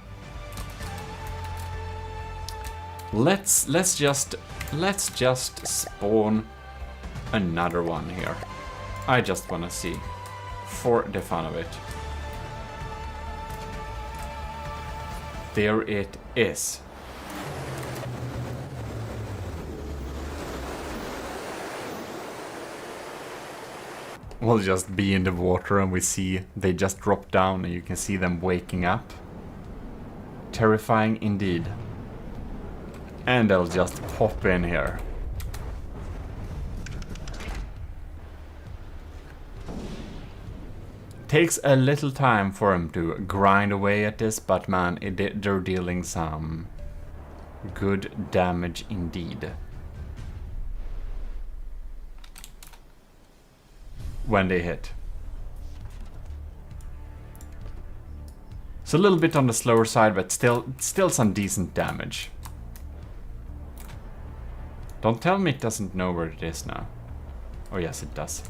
Let's just spawn another one here. I just wanna see, for the fun of it. There it is. We'll just be in the water and we see they just drop down and you can see them waking up. Terrifying indeed. And they'll just pop in here. Takes a little time for them to grind away at this, but man, they're dealing some good damage indeed. When they hit. It's a little bit on the slower side, but still some decent damage. Don't tell me it doesn't know where it is now. Oh yes, it does.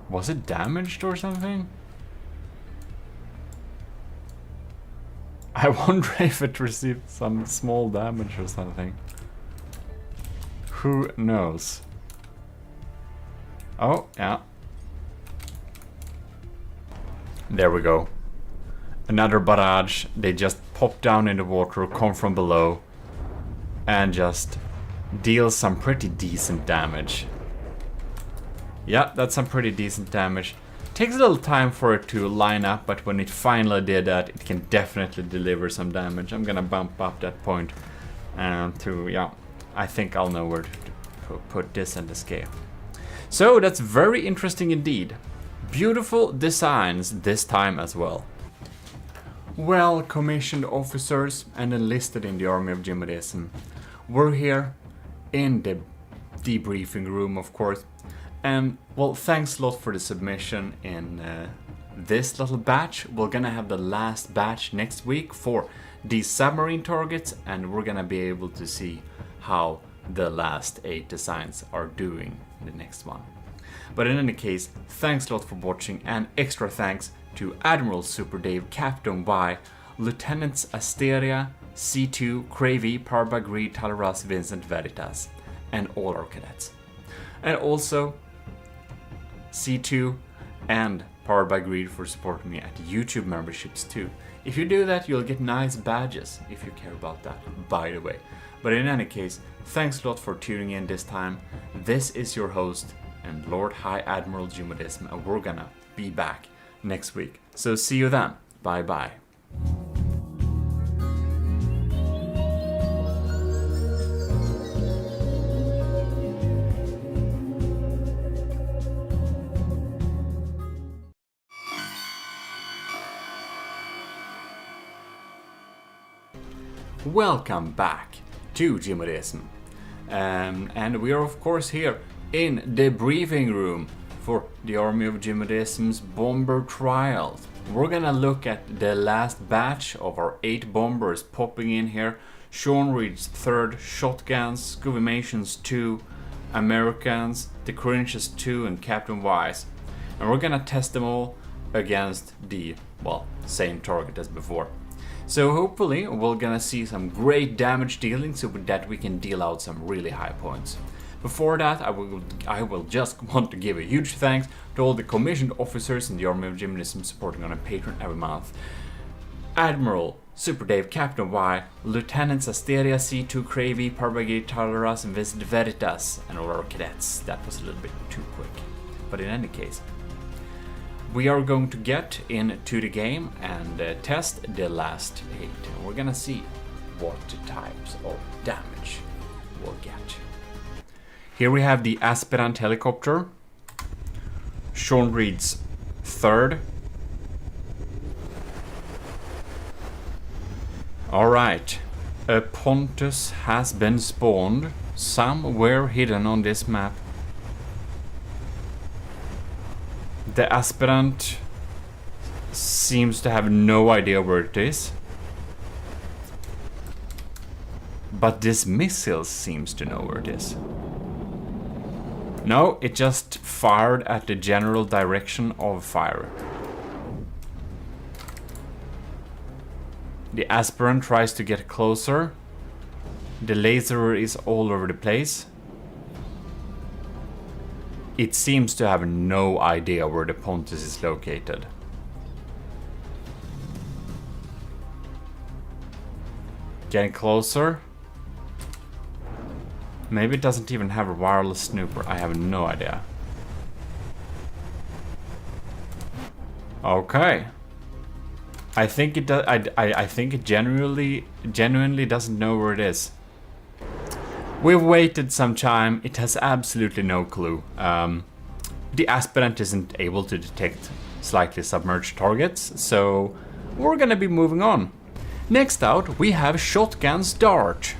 Was it damaged or something? I wonder if it received some small damage or something. Who knows? Oh, yeah. There we go. Another barrage. They just pop down in the water, come from below, and just deal some pretty decent damage. Yeah, that's some pretty decent damage. Takes a little time for it to line up, but when it finally did that, it can definitely deliver some damage. I'm gonna bump up that point to, yeah, I think I'll know where to put this in the scale. So that's very interesting indeed. Beautiful designs this time as well. Well, commissioned officers and enlisted in the army of GMODIST, we're here in the debriefing room, of course. And well, thanks a lot for the submission in this little batch. We're gonna have the last batch next week for these submarine targets, and we're gonna be able to see how the last 8 designs are doing in the next one. But in any case, thanks a lot for watching, and extra thanks to Admiral Super Dave, Captain Y, Lieutenants Asteria, C2, Cravey, Parbagri, Talaras, Vincent Veritas, and all our cadets. And also C2 and Powered by Greed for supporting me at YouTube memberships too. If you do that, you'll get nice badges, if you care about that, by the way. But in any case, thanks a lot for tuning in this time. This is your host and Lord High Admiral GMODIST, and we're gonna be back next week. So see you then. Bye bye. Welcome back to GMODIST, and we are of course here in the briefing room for the Army of GMODIST's bomber trials. We're gonna look at the last batch of our 8 bombers popping in here. Sean Reed's 3rd shotguns, Scuvimation's 2, Americans, the Cringes 2, and Captain Wise. And we're gonna test them all against the, well, same target as before. So hopefully we're gonna see some great damage dealing, so with that we can deal out some really high points. Before that, I will just want to give a huge thanks to all the commissioned officers in the Army of GMODIST supporting on a Patreon every month. Admiral Super Dave, Captain Y, Lieutenants Asteria, C2, Cravey, Parbagir, Talaras, and Vincent Veritas, and all our cadets. That was a little bit too quick. But in any case, we are going to get into the game and test the last 8. We're gonna see what types of damage we'll get. Here we have the Aspirant helicopter, Sean Reed's 3rd. Alright, a Pontus has been spawned somewhere hidden on this map. The Aspirant seems to have no idea where it is. But this missile seems to know where it is. No, it just fired at the general direction of fire. The aspirant tries to get closer. The laser is all over the place. It seems to have no idea where the Pontus is located. Getting closer. Maybe it doesn't even have a wireless snooper. I have no idea. Okay. I think it does. I think it genuinely doesn't know where it is. We've waited some time. It has absolutely no clue. The aspirant isn't able to detect slightly submerged targets, so we're gonna be moving on. Next out, we have Shotgun's Dart.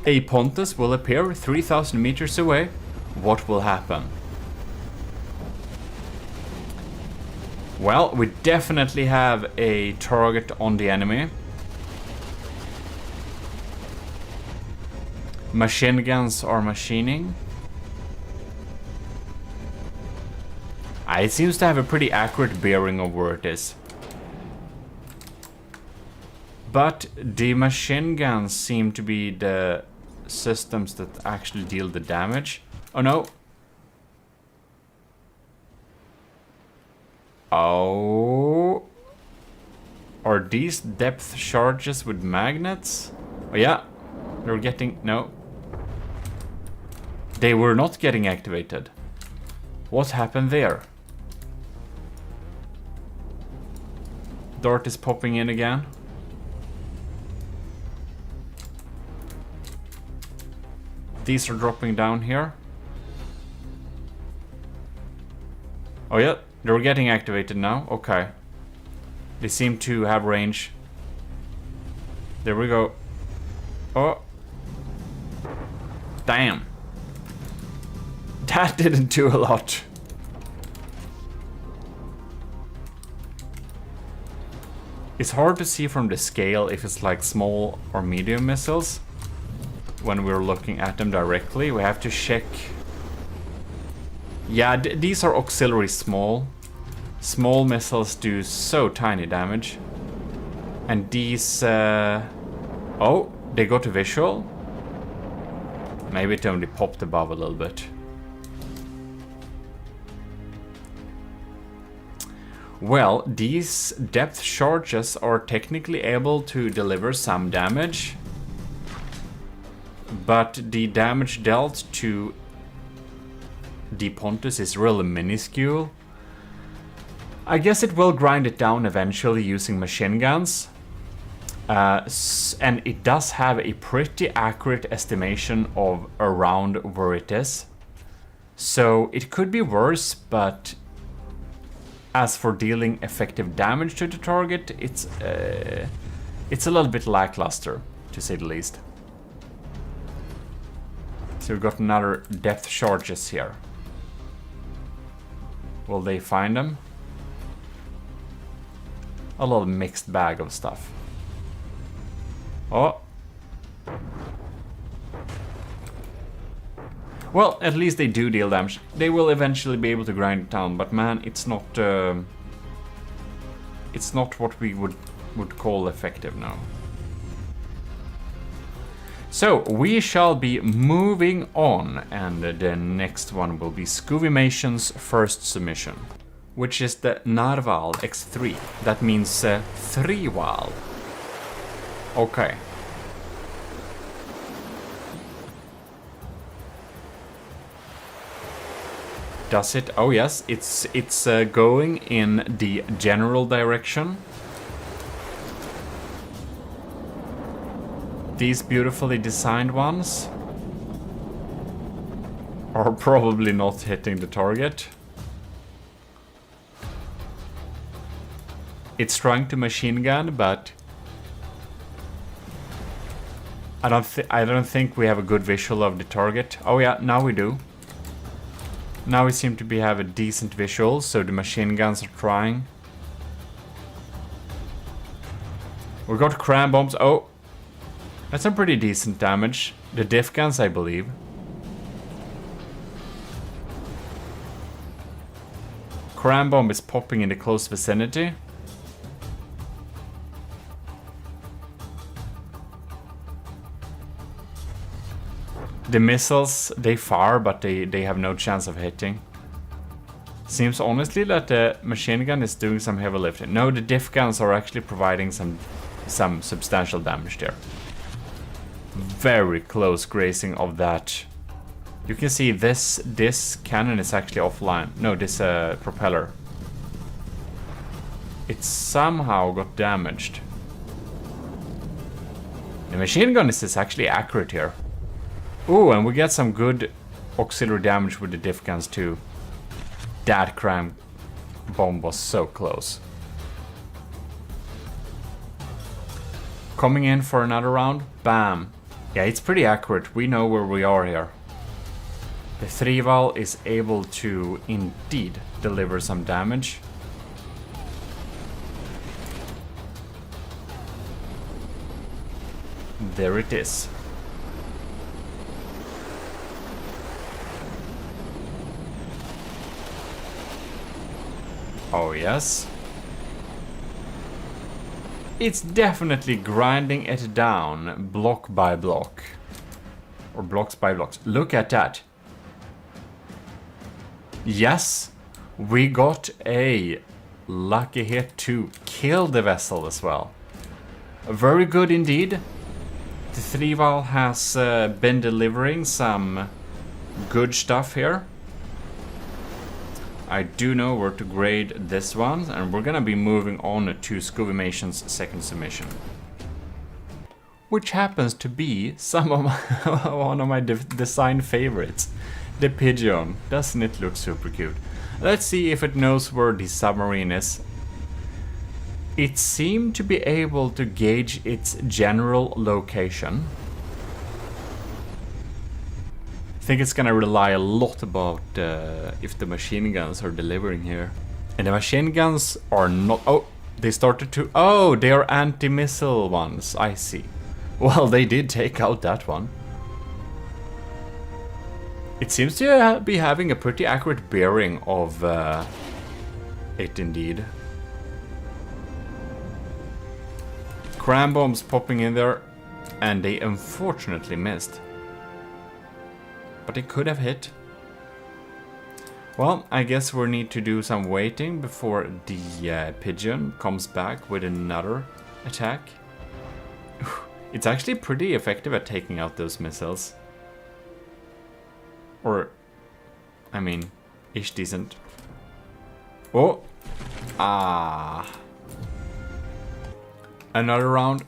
A Pontus will appear 3,000 meters away. What will happen? Well, we definitely have a target on the enemy. Machine guns are machining. It seems to have a pretty accurate bearing of where it is. But the machine guns seem to be the systems that actually deal the damage. Oh no. Oh. Are these depth charges with magnets? Oh yeah. They're getting... No. They were not getting activated. What happened there? Dart is popping in again. These are dropping down here. Oh yeah, they're getting activated now. Okay. They seem to have range. There we go. Oh. Damn. That didn't do a lot. It's hard to see from the scale if it's like small or medium missiles. When we're looking at them directly, we have to check. Yeah, these are auxiliary small. Small missiles do so tiny damage. And these... Oh, they got a visual. Maybe it only popped above a little bit. Well, these depth charges are technically able to deliver some damage. But the damage dealt to the Pontus is really minuscule. I guess it will grind it down eventually using machine guns. And it does have a pretty accurate estimation of around where it is. So it could be worse, but as for dealing effective damage to the target, it's a little bit lackluster, to say the least. So we've got another depth charges here. Will they find them? A little mixed bag of stuff. Oh. Well, at least they do deal damage. They will eventually be able to grind it down, but man, it's not what we would call effective now. So, we shall be moving on, and the next one will be Scoovimation's first submission, which is the Narval X3. That means 3-wal. Okay. Does it? Oh yes, it's going in the general direction. These beautifully designed ones are probably not hitting the target. It's trying to machine gun, but I don't think we have a good visual of the target. Oh yeah, now we do. Now we seem to have a decent visual, so the machine guns are trying. We got cram bombs. Oh. That's some pretty decent damage. The diff guns, I believe. Cram bomb is popping in the close vicinity. The missiles, they fire, but they have no chance of hitting. Seems honestly that the machine gun is doing some heavy lifting. No, the diff guns are actually providing some substantial damage there. Very close grazing of that. You can see this cannon is actually offline. No, this propeller. It somehow got damaged. The machine gun is actually accurate here. Ooh, and we get some good auxiliary damage with the diff guns too. That cram bomb was so close. Coming in for another round. Bam. Yeah, it's pretty accurate. We know where we are here. The 3-Val is able to indeed deliver some damage. There it is. Oh yes. It's definitely grinding it down block by block. Or blocks by blocks. Look at that. Yes, we got a lucky hit to kill the vessel as well. Very good indeed. The 3-Val has been delivering some good stuff here. I do know where to grade this one, and we're gonna be moving on to Scuvimation's second submission, which happens to be some of my one of my design favorites, the Pigeon. Doesn't it look super cute? Let's see if it knows where the submarine is. It seemed to be able to gauge its general location. I think it's gonna rely a lot about if the machine guns are delivering here. And the machine guns are not... Oh, they started to... Oh, they are anti-missile ones. I see. Well, they did take out that one. It seems to be having a pretty accurate bearing of it indeed. Cram bombs popping in there, and they unfortunately missed. But it could have hit. Well, I guess we need to do some waiting before the Pigeon comes back with another attack. It's actually pretty effective at taking out those missiles. Or, I mean, ish decent. Oh! Ah! Another round.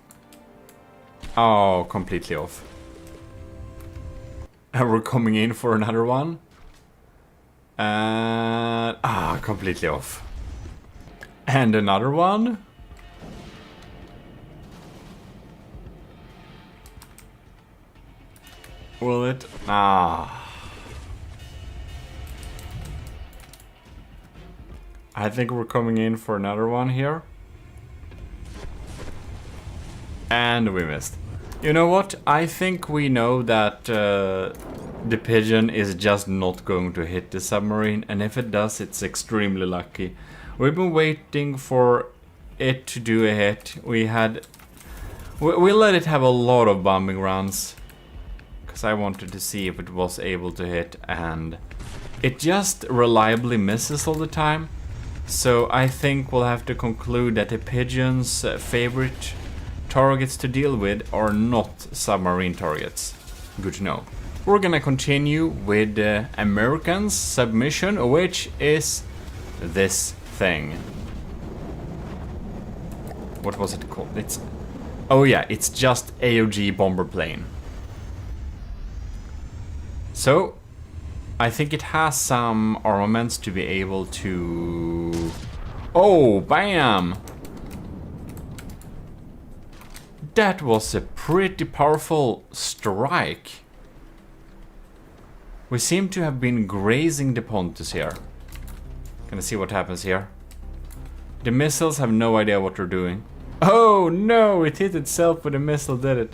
Oh, completely off. And we're coming in for another one. And... Ah, completely off. And another one. Will it? Ah. I think we're coming in for another one here. And we missed. You know what? I think we know that the Pigeon is just not going to hit the submarine, and if it does, it's extremely lucky. We've been waiting for it to do a hit. We let it have a lot of bombing runs, because I wanted to see if it was able to hit, and it just reliably misses all the time. So I think we'll have to conclude that the Pigeon's favorite targets to deal with are not submarine targets. Good to know. We're gonna continue with the American's submission, which is this thing. What was it called? Oh yeah, it's just AOG bomber plane. So I think it has some armaments to be able to... Oh, bam! That was a pretty powerful strike. We seem to have been grazing the Pontus here. Gonna see what happens here. The missiles have no idea what they're doing. Oh no, it hit itself with a missile, did it?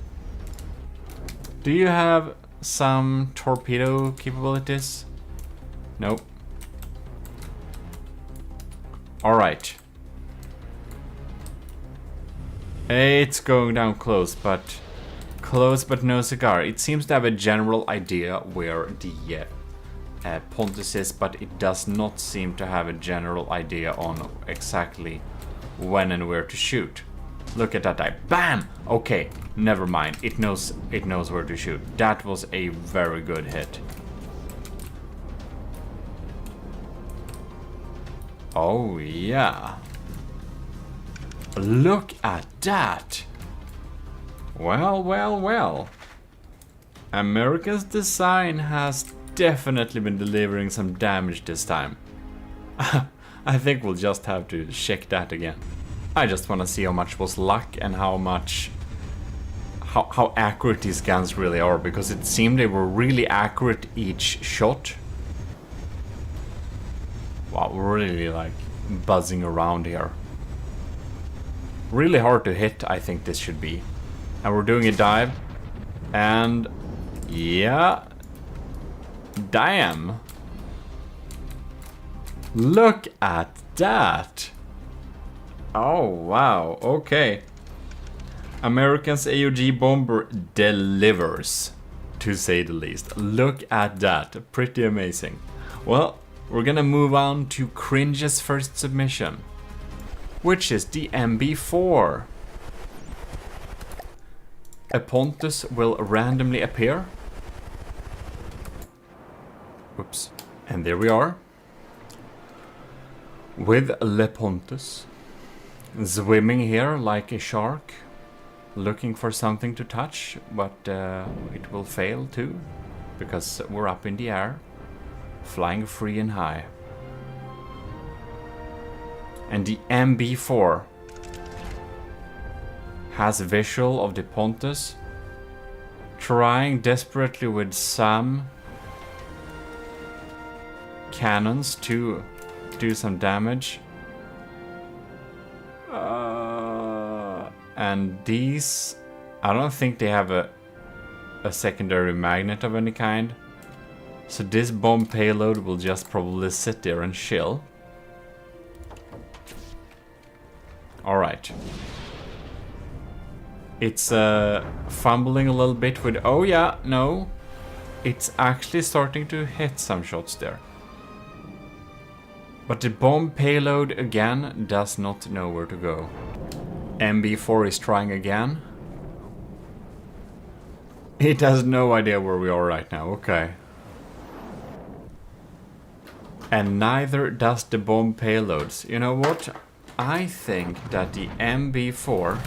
Do you have some torpedo capabilities? Nope. Alright. It's going down close but no cigar. It seems to have a general idea where the Pontus is, but it does not seem to have a general idea on exactly when and where to shoot. Look at that dive. Bam! Okay, never mind. It knows where to shoot. That was a very good hit. Oh yeah. Look at that. Well, well, well. America's design has definitely been delivering some damage this time. I think we'll just have to check that again. I just want to see how much was luck and how accurate these guns really are, because it seemed they were really accurate each shot. Wow, we're really like buzzing around here. Really hard to hit, I think this should be. And we're doing a dive. And yeah. Damn. Look at that. Oh, wow. Okay. American's AOG bomber delivers, to say the least. Look at that. Pretty amazing. Well, we're gonna move on to Cringe's first submission, which is the MB4. A Pontus will randomly appear. Oops. And there we are. With Le Pontus. Swimming here like a shark. Looking for something to touch, but it will fail too. Because we're up in the air. Flying free and high. And the MB4 has a visual of the Pontus trying desperately with some cannons to do some damage. And these, I don't think they have a secondary magnet of any kind. So this bomb payload will just probably sit there and chill. Alright. It's fumbling a little bit with... Oh yeah, no. It's actually starting to hit some shots there. But the bomb payload again does not know where to go. MB4 is trying again. It has no idea where we are right now, okay. And neither does the bomb payloads. You know what? I think that the MB4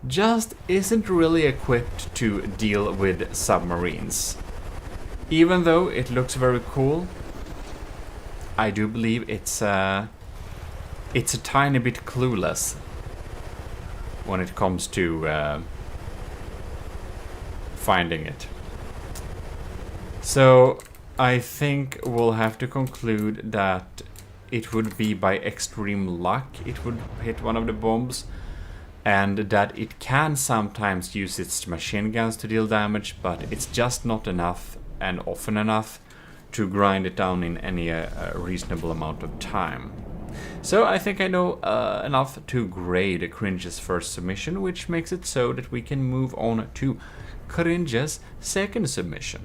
just isn't really equipped to deal with submarines. Even though it looks very cool, I do believe it's a tiny bit clueless when it comes to finding it. So I think we'll have to conclude that it would be by extreme luck it would hit one of the bombs, and that it can sometimes use its machine guns to deal damage, but it's just not enough and often enough to grind it down in any reasonable amount of time. So I think I know enough to grade Cringe's first submission, which makes it so that we can move on to Cringe's second submission.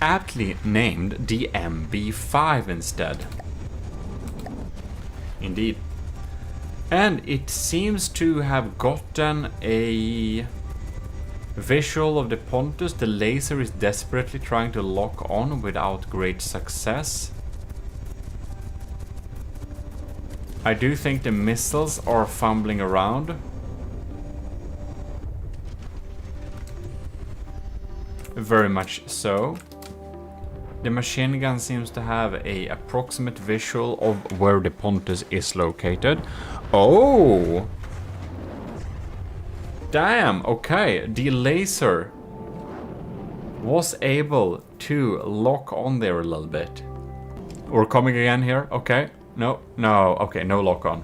Aptly named the MB5 instead. Indeed. And it seems to have gotten a visual of the Pontus. The laser is desperately trying to lock on without great success. I do think the missiles are fumbling around. Very much so. The machine gun seems to have an approximate visual of where the Pontus is located. Oh! Damn, okay. The laser was able to lock on there a little bit. We're coming again here, okay. No, okay, no lock on.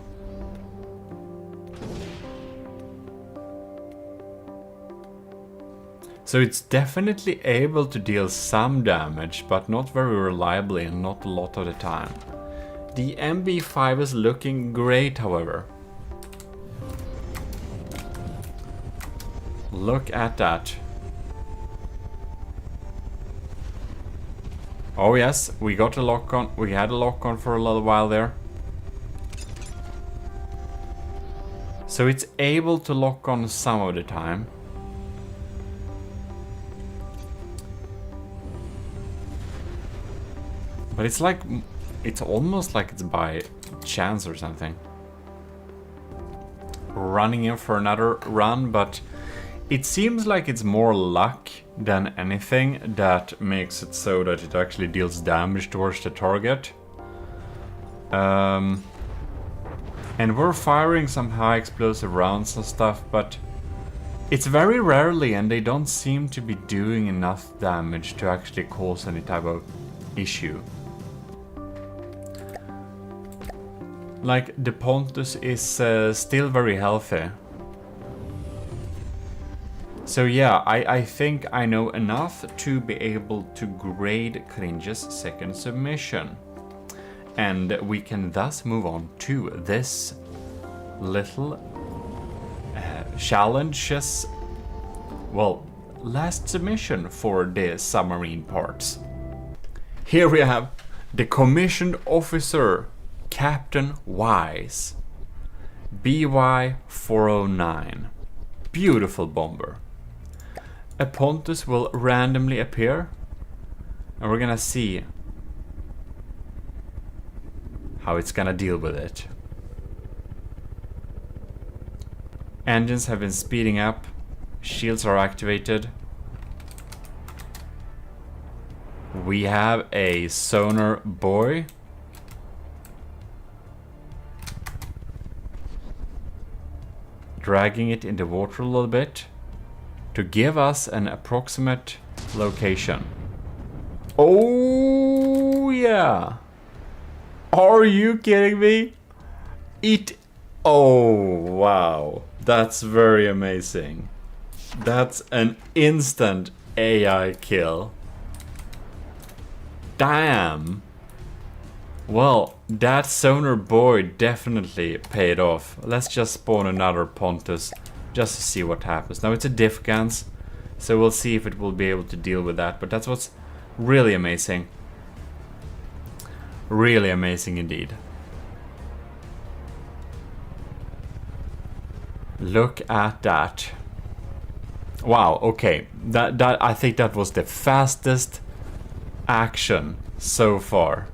So it's definitely able to deal some damage, but not very reliably and not a lot of the time. The MB5 is looking great, however. Look at that. Oh yes, we got a lock on. We had a lock on for a little while there. So it's able to lock on some of the time. But it's like, it's almost like it's by chance or something. Running in for another run, but it seems like it's more luck than anything that makes it so that it actually deals damage towards the target. And we're firing some high explosive rounds and stuff, but it's very rarely, and they don't seem to be doing enough damage to actually cause any type of issue. Like, the Pontus is still very healthy. So yeah, I think I know enough to be able to grade Cringe's second submission. And we can thus move on to this little challenges, well, last submission for the submarine parts. Here we have the commissioned officer, Captain Wise, BY 409. Beautiful bomber. A Pontus will randomly appear, and we're gonna see how it's gonna deal with it. Engines have been speeding up, shields are activated. We have a sonar buoy. Dragging it in the water a little bit to give us an approximate location. Oh yeah! Are you kidding me? Oh wow, that's very amazing. That's an instant AI kill. Damn. Well, that sonar buoy definitely paid off. Let's just spawn another Pontus just to see what happens. Now it's a diff guns, so we'll see if it will be able to deal with that. But that's what's really amazing. Really amazing indeed. Look at that. Wow, okay. That I think that was the fastest action so far.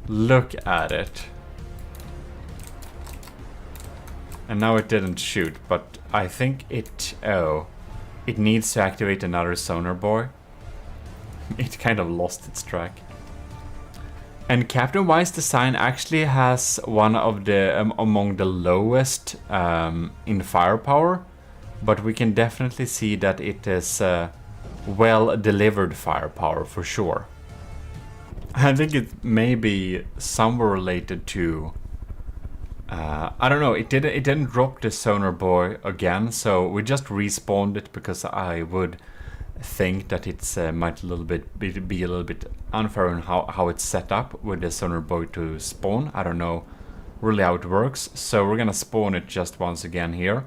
Look at it. And now it didn't shoot, but I think it... Oh. It needs to activate another sonar buoy. It kind of lost its track. And Captain Wise design actually has one of the... among the lowest in firepower. But we can definitely see that it is well delivered firepower for sure. I think it may be somewhere related to... I don't know, it didn't drop the sonar buoy again, so we just respawned it because I would think that it's might be a little bit unfair in how it's set up with the sonar buoy to spawn. I don't know really how it works, so we're gonna spawn it just once again here,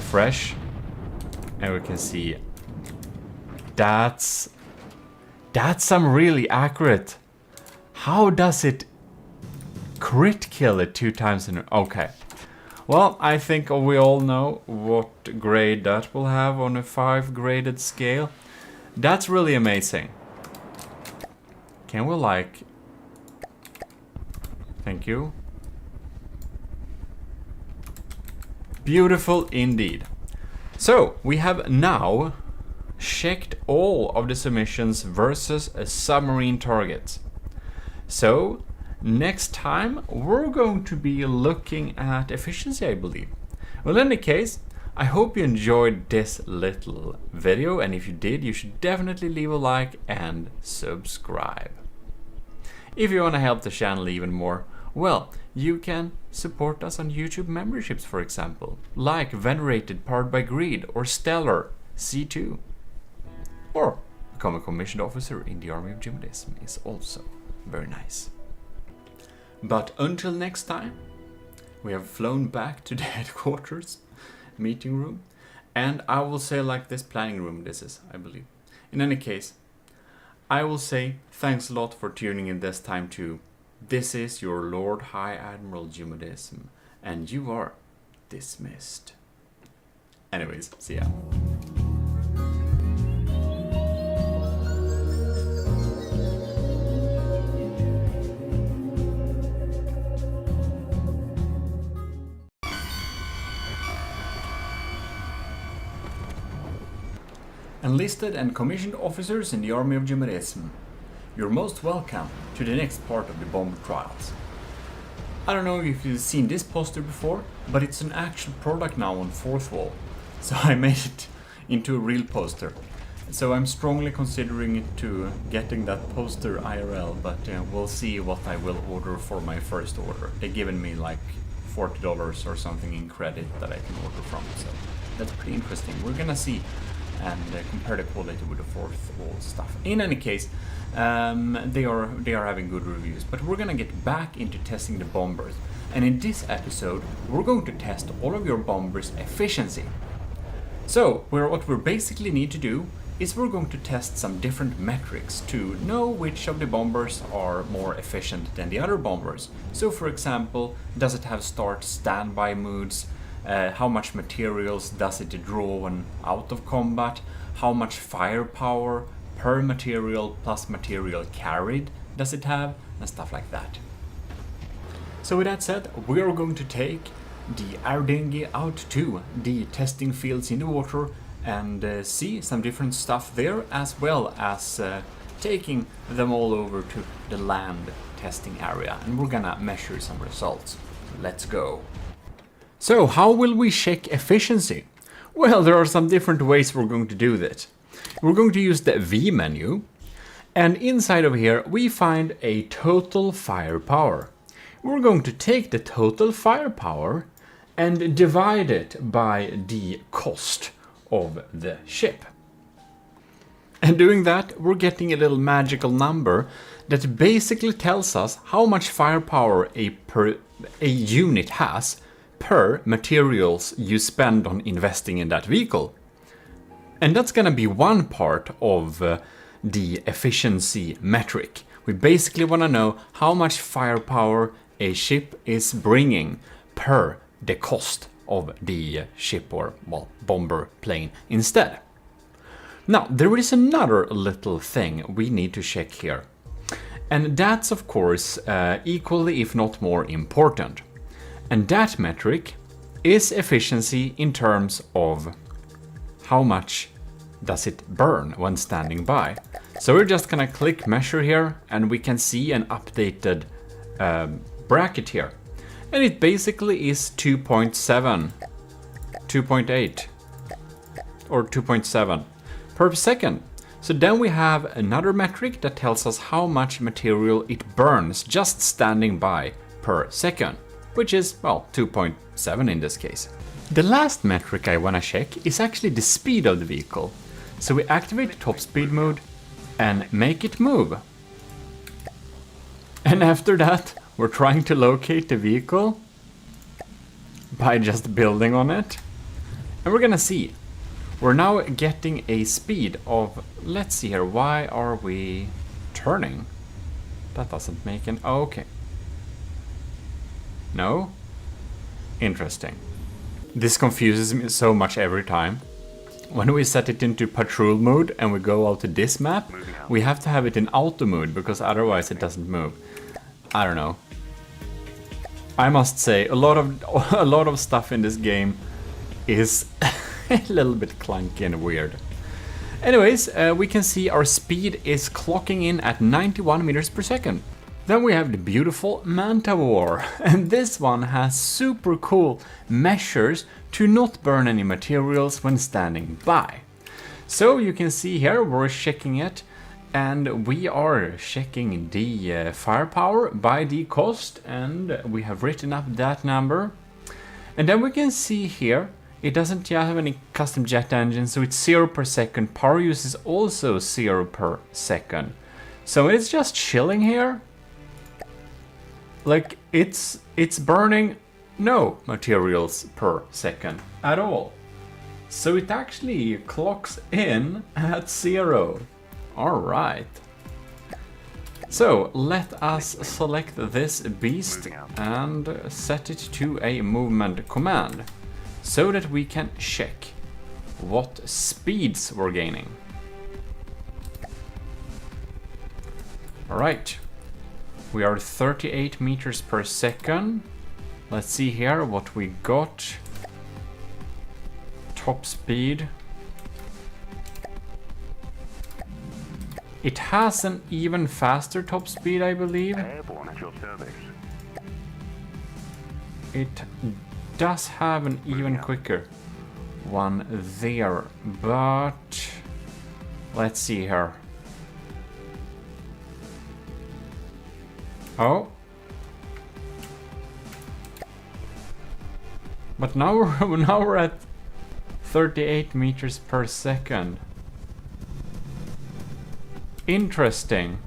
fresh, and we can see that's some really accurate. How does it crit kill it 2 times in a... Okay. Well, I think we all know what grade that will have on a 5 graded scale. That's really amazing. Can we like... Thank you. Beautiful indeed. So, we have now checked all of the submissions versus a submarine target. So, next time we're going to be looking at efficiency, I believe. Well, in any case, I hope you enjoyed this little video, and if you did, you should definitely leave a like and subscribe. If you want to help the channel even more, well, you can support us on YouTube memberships, for example, like Venerated Powered by Greed or Stellar. C2. Or become a commissioned officer in the army of GMODIST is also very nice. But until next time, we have flown back to the headquarters meeting room, and I will say like this planning room this is, I believe. In any case, I will say thanks a lot for tuning in this time too. This is your Lord High Admiral GMODIST, and you are dismissed. Anyways, see ya. Enlisted and commissioned officers in the army of GMODIST, you're most welcome to the next part of the bomber trials. I don't know if you've seen this poster before, but it's an actual product now on 4th wall. So I made it into a real poster. So I'm strongly considering it to getting that poster IRL, but we'll see what I will order for my first order. They've given me like $40 or something in credit that I can order from, so that's pretty interesting. We're gonna see and compare the quality with the 4th wall stuff. In any case, they are having good reviews, but we're gonna get back into testing the bombers. And in this episode, we're going to test all of your bombers' efficiency. So, what we basically need to do is we're going to test some different metrics to know which of the bombers are more efficient than the other bombers. So, for example, does it have start standby modes? How much materials does it draw when out of combat? How much firepower per material plus material carried does it have? And stuff like that. So with that said, we are going to take the air dinghy out to the testing fields in the water and see some different stuff there, as well as taking them all over to the land testing area, and we're gonna measure some results. Let's go. So how will we check efficiency? Well, there are some different ways we're going to do that. We're going to use the V menu, and inside of here we find a total firepower. We're going to take the total firepower and divide it by the cost of the ship. And doing that, we're getting a little magical number that basically tells us how much firepower a unit has per materials you spend on investing in that vehicle. And that's gonna be one part of the efficiency metric. We basically wanna know how much firepower a ship is bringing per the cost of the ship, or, well, bomber plane instead. Now, there is another little thing we need to check here. And that's, of course, equally, if not more important. And that metric is efficiency in terms of how much does it burn when standing by. So we're just gonna click measure here, and we can see an updated bracket here. And it basically is 2.7, 2.8, or 2.7 per second. So then we have another metric that tells us how much material it burns just standing by per second, which is, well, 2.7 in this case. The last metric I want to check is actually the speed of the vehicle. So we activate top speed mode and make it move. And after that, we're trying to locate the vehicle by just building on it. And we're gonna see. We're now getting a speed of, let's see here, why are we turning? That doesn't make an, oh, okay. No? Interesting. This confuses me so much every time. When we set it into patrol mode and we go out to this map, we have to have it in auto mode because otherwise it doesn't move. I don't know. I must say, a lot of stuff in this game is a little bit clunky and weird. Anyways, we can see our speed is clocking in at 91 meters per second. Then we have the beautiful Manta War, and this one has super cool measures to not burn any materials when standing by. So you can see here we're checking it, and we are checking the firepower by the cost, and we have written up that number. And then we can see here It doesn't have any custom jet engine, so it's 0 per second. Power use is also 0 per second. So it's just chilling here. Like, it's burning no materials per second at all. So it actually clocks in at 0. Alright. So let us select this beast and set it to a movement command so that we can check what speeds we're gaining. Alright. We are 38 meters per second. Let's see here what we got. Top speed. It has an even faster top speed, I believe. Airborne at your service. It does have an even quicker one there, but let's see here. Oh. But now we're at 38 meters per second. Interesting.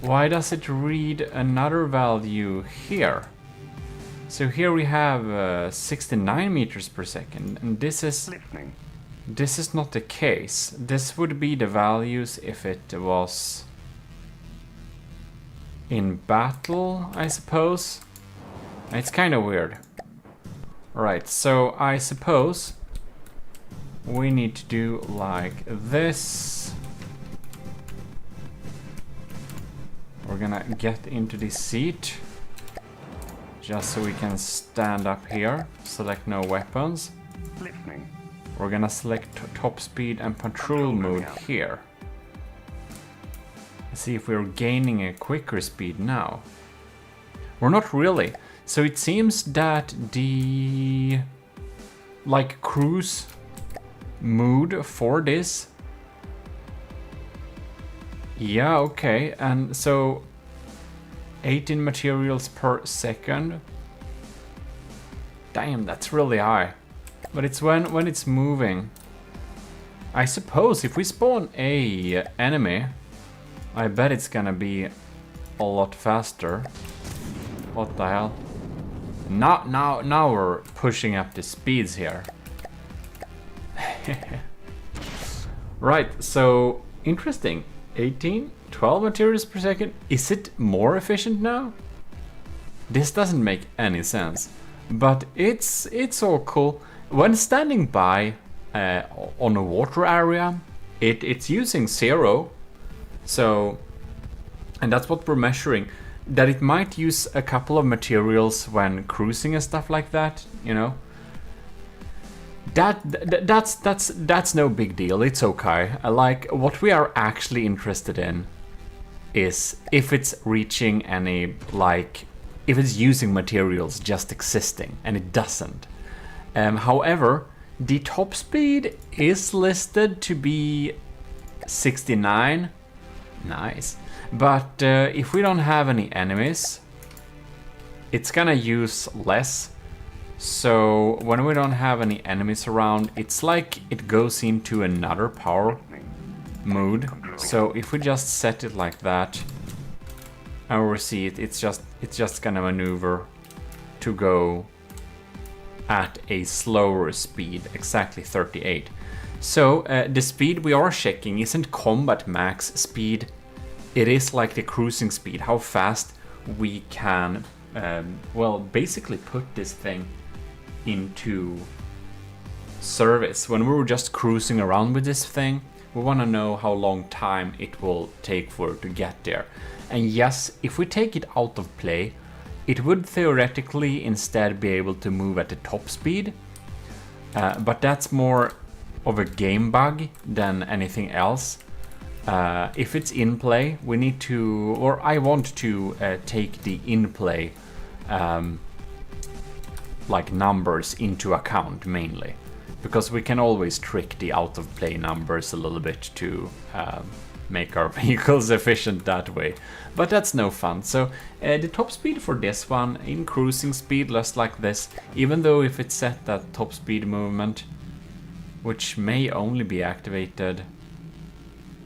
Why does it read another value here? So here we have 69 meters per second, and this is not the case. This would be the values if it was in battle, I suppose. It's kind of weird. Right, so I suppose we need to do like this. We're gonna get into the seat just so we can stand up here. Select no weapons. We're gonna select top speed and patrol mode here. Let's see if we're gaining a quicker speed now. We're not really. So it seems that the like cruise mode for this. Yeah, okay, and so 18 materials per second. Damn, that's really high. But it's when it's moving. I suppose if we spawn a enemy, I bet it's gonna be a lot faster. What the hell? Now we're pushing up the speeds here. Right, so interesting. 18, 12 materials per second. Is it more efficient now? This doesn't make any sense, but it's all cool. When standing by on a water area, it's using 0. So, and that's what we're measuring. That it might use a couple of materials when cruising and stuff like that, you know. That's no big deal. It's okay. Like, what we are actually interested in is if it's reaching any, like, if it's using materials just existing, and it doesn't. However, the top speed is listed to be 69. Nice. But if we don't have any enemies, it's gonna use less. So when we don't have any enemies around, it's like it goes into another power mode. So if we just set it like that, and we see it, it's just gonna maneuver to go at a slower speed, exactly 38. So the speed we are checking isn't combat max speed. It is like the cruising speed, how fast we can, well, basically put this thing into service. When we were just cruising around with this thing, we want to know how long time it will take for it to get there. And yes, if we take it out of play, it would theoretically instead be able to move at the top speed, but that's more of a game bug than anything else. If it's in play, we need to, or I want to take the in play like numbers into account mainly, because we can always trick the out of play numbers a little bit to make our vehicles efficient that way. But that's no fun. So the top speed for this one, in cruising speed, just like this, even though if it's set that top speed movement, which may only be activated...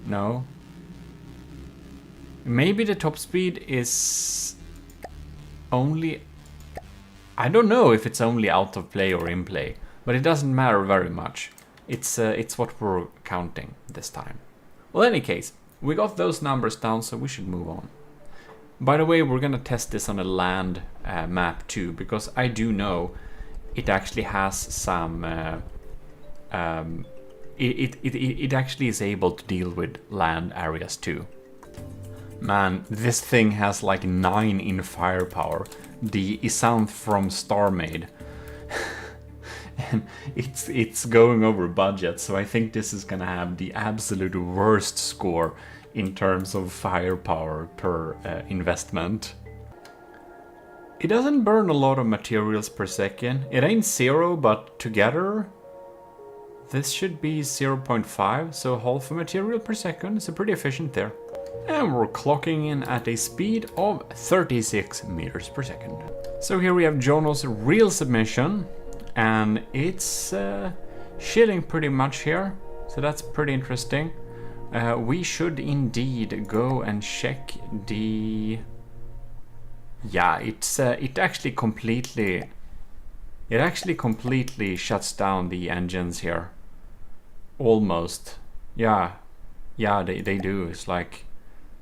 No. Maybe the top speed is only... I don't know if it's only out of play or in play, but it doesn't matter very much. It's what we're counting this time. Well, in any case, we got those numbers down, so we should move on. By the way, we're gonna test this on a land map too, because I do know it actually has some... It actually is able to deal with land areas too. Man, this thing has like 9 in firepower. The Isanth from StarMade. And it's going over budget, so I think this is gonna have the absolute worst score in terms of firepower per investment. It doesn't burn a lot of materials per second. It ain't 0, but together this should be 0.5, so half a material per second. So pretty efficient there. And we're clocking in at a speed of 36 meters per second. So here we have Jono's real submission, and it's shitting pretty much here, so that's pretty interesting. We should indeed go and check the... Yeah, it actually completely shuts down the engines here. Almost. Yeah, they do. It's like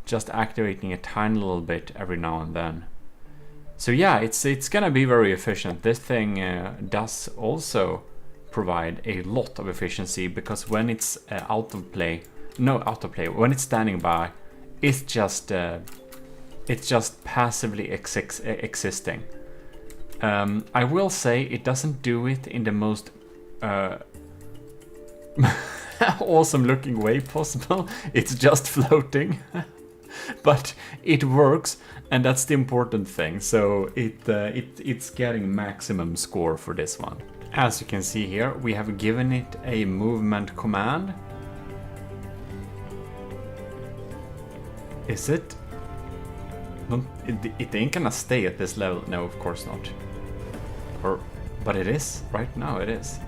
just activating a tiny little bit every now and then. So yeah, it's gonna be very efficient. This thing does also provide a lot of efficiency, because when it's when it's standing by, it's just passively existing. I will say it doesn't do it in the most awesome looking way possible. It's just floating. But it works, and that's the important thing. So it's getting maximum score for this one. As you can see here, we have given it a movement command. Is it? It ain't gonna stay at this level. No, of course not. But it is. Right now it is.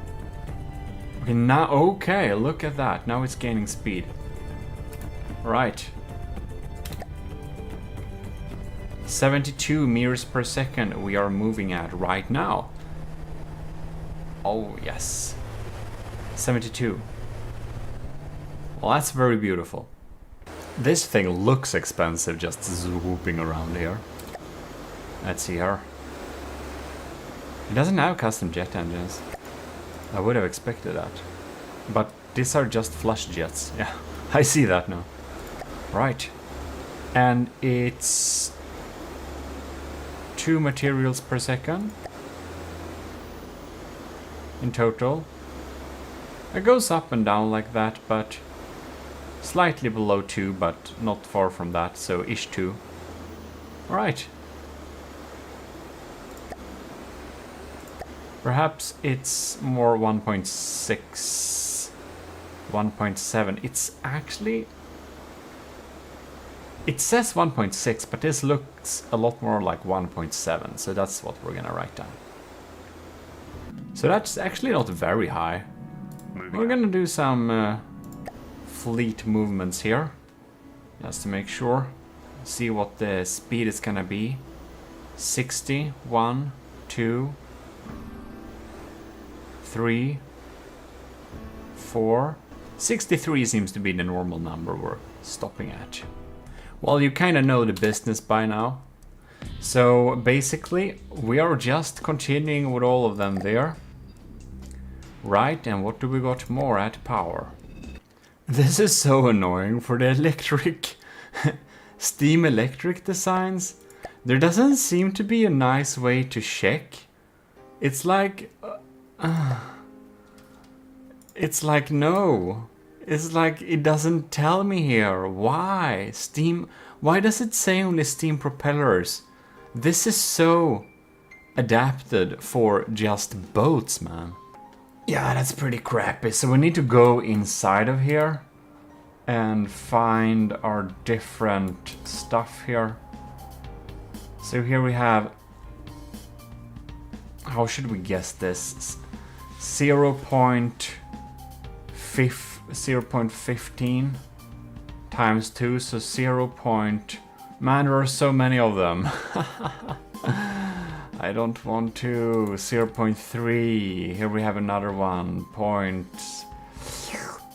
Okay, now, okay, look at that. Now it's gaining speed. Right. 72 meters per second we are moving at right now. Oh, yes. 72. Well, that's very beautiful. This thing looks expensive just swooping around here. Let's see here. It doesn't have custom jet engines. I would have expected that. But these are just flush jets. Yeah, I see that now. Right. And it's 2 materials per second in total. It goes up and down like that, but slightly below 2, but not far from that, so ish 2. Alright. Perhaps it's more 1.6, 1.7. It's actually... It says 1.6, but this looks a lot more like 1.7, so that's what we're gonna write down. So that's actually not very high. We're gonna do some fleet movements here, just to make sure. See what the speed is gonna be. 60, 1, 2, 3, 4. 63 seems to be the normal number we're stopping at. Well, you kind of know the business by now. So basically, we are just continuing with all of them there. Right, and what do we got more at power? This is so annoying for the electric, steam electric designs. There doesn't seem to be a nice way to check. It's like... it's like, no. It's like, it doesn't tell me here. Why? Steam... Why does it say only steam propellers? This is so adapted for just boats, man. Yeah, that's pretty crappy. So we need to go inside of here. and find our different stuff here. So here we have, how should we guess this? 0.15 times 2, so 0. Man, there are so many of them. I don't want to. 0.3. Here we have another one.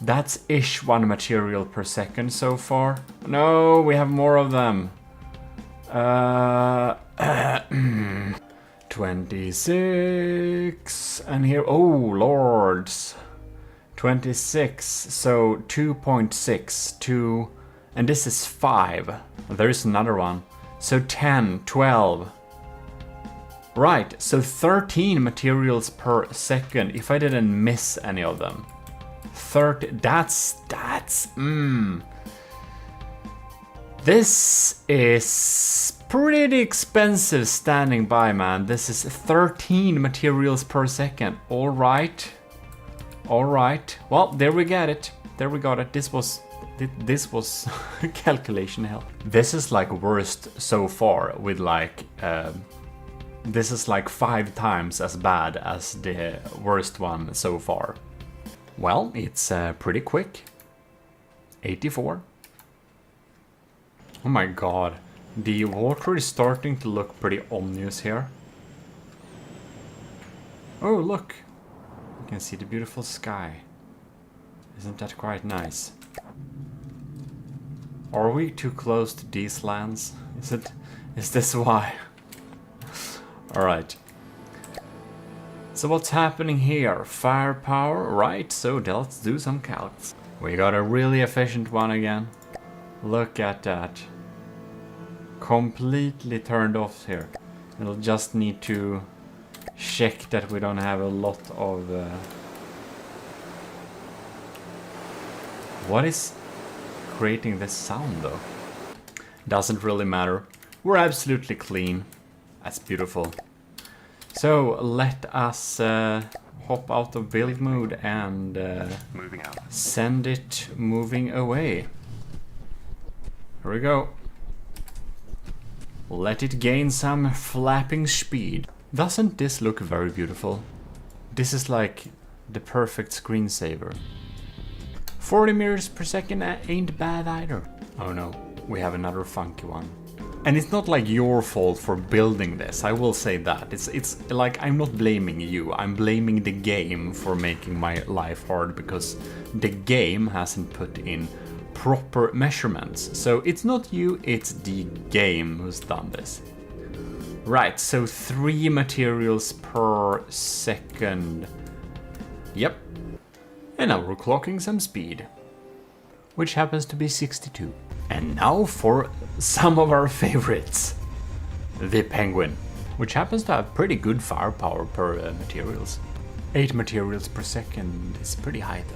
That's ish 1 material per second so far. No, we have more of them. 26. And here, oh lords. 26. So 2.6. 2. And this is 5. There is another one. So 10, 12. Right, so 13 materials per second, if I didn't miss any of them. 30, that's, This is pretty expensive standing by, man. This is 13 materials per second. Alright. Alright. Well, there we got it. There we got it. This was calculation hell. This is like worst so far with like... this is like 5 times as bad as the worst one so far. Well, it's pretty quick. 84. Oh my god. The water is starting to look pretty ominous here. Oh, look. You can see the beautiful sky. Isn't that quite nice? Are we too close to these lands? Is this why? Alright. So what's happening here? Firepower, right? So let's do some calcs. We got a really efficient one again. Look at that. Completely turned off here. It'll just need to check that we don't have a lot of... What is creating this sound though? Doesn't really matter. We're absolutely clean. That's beautiful. So let us hop out of build mode and moving out. Send it moving away. Here we go. Let it gain some flapping speed. Doesn't this look very beautiful? This is like the perfect screensaver. 40 meters per second ain't bad either. Oh no, we have another funky one. And it's not like your fault for building this, I will say that. It's like I'm not blaming you, I'm blaming the game for making my life hard because the game hasn't put in proper measurements. So it's not you, it's the game who's done this. Right, so 3 materials per second. Yep. And now we're clocking some speed, which happens to be 62. And now for some of our favorites. The penguin, which happens to have pretty good firepower per materials. 8 materials per second is pretty high though.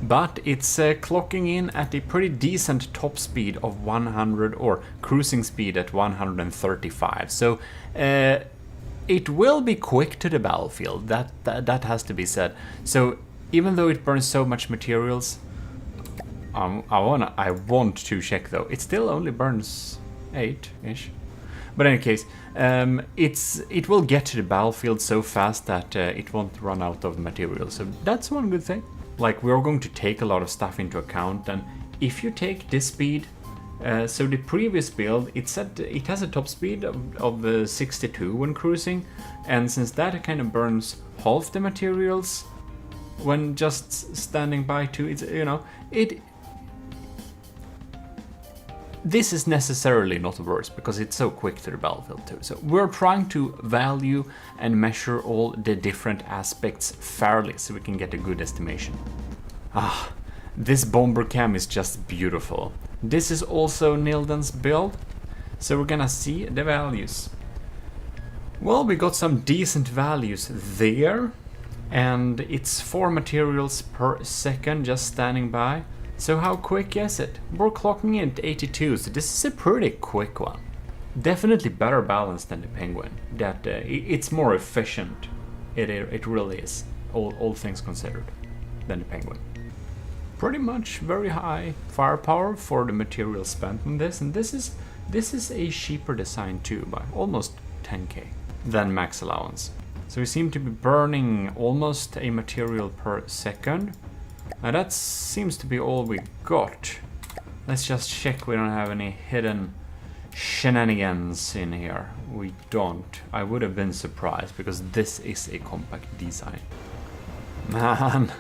But it's clocking in at a pretty decent top speed of 100, or cruising speed at 135. So it will be quick to the battlefield, that has to be said. So even though it burns so much materials, I want to check though. It still only burns 8-ish. But in any case, it will get to the battlefield so fast that it won't run out of materials. So that's one good thing. Like, we're going to take a lot of stuff into account, and if you take this speed, so the previous build, it has a top speed of 62 when cruising, and since that kind of burns half the materials when just standing by too, it's, you know, this is necessarily not worse because it's so quick to the battlefield too. So we're trying to value and measure all the different aspects fairly so we can get a good estimation. Ah, this bomber cam is just beautiful. This is also Nilden's build, so we're gonna see the values. Well, we got some decent values there, and it's 4 materials per second just standing by. So how quick is it? We're clocking in at 82, so this is a pretty quick one. Definitely better balanced than the penguin. That it's more efficient. It really is, all things considered, than the penguin. pretty much very high firepower for the material spent on this, and this is a cheaper design too, by almost 10k than max allowance. So we seem to be burning almost a material per second. Now that seems to be all we got. Let's just check we don't have any hidden shenanigans in here. We don't. I would have been surprised because this is a compact design. Man,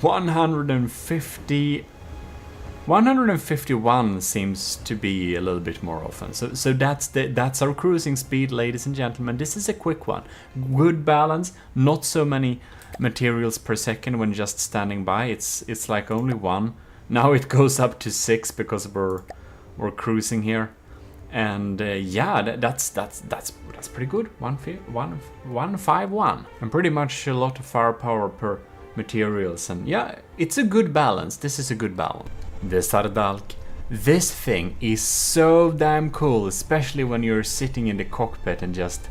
151 seems to be a little bit more often. So that's our cruising speed, ladies and gentlemen. This is a quick one. Good balance, not so many materials per second when just standing by. It's like only 1. Now it goes up to 6 because we're cruising here. And yeah, that's pretty good. 151, and pretty much a lot of firepower per materials. And yeah, it's a good balance. This is a good balance. The Sardalk. This thing is so damn cool, especially when you're sitting in the cockpit and just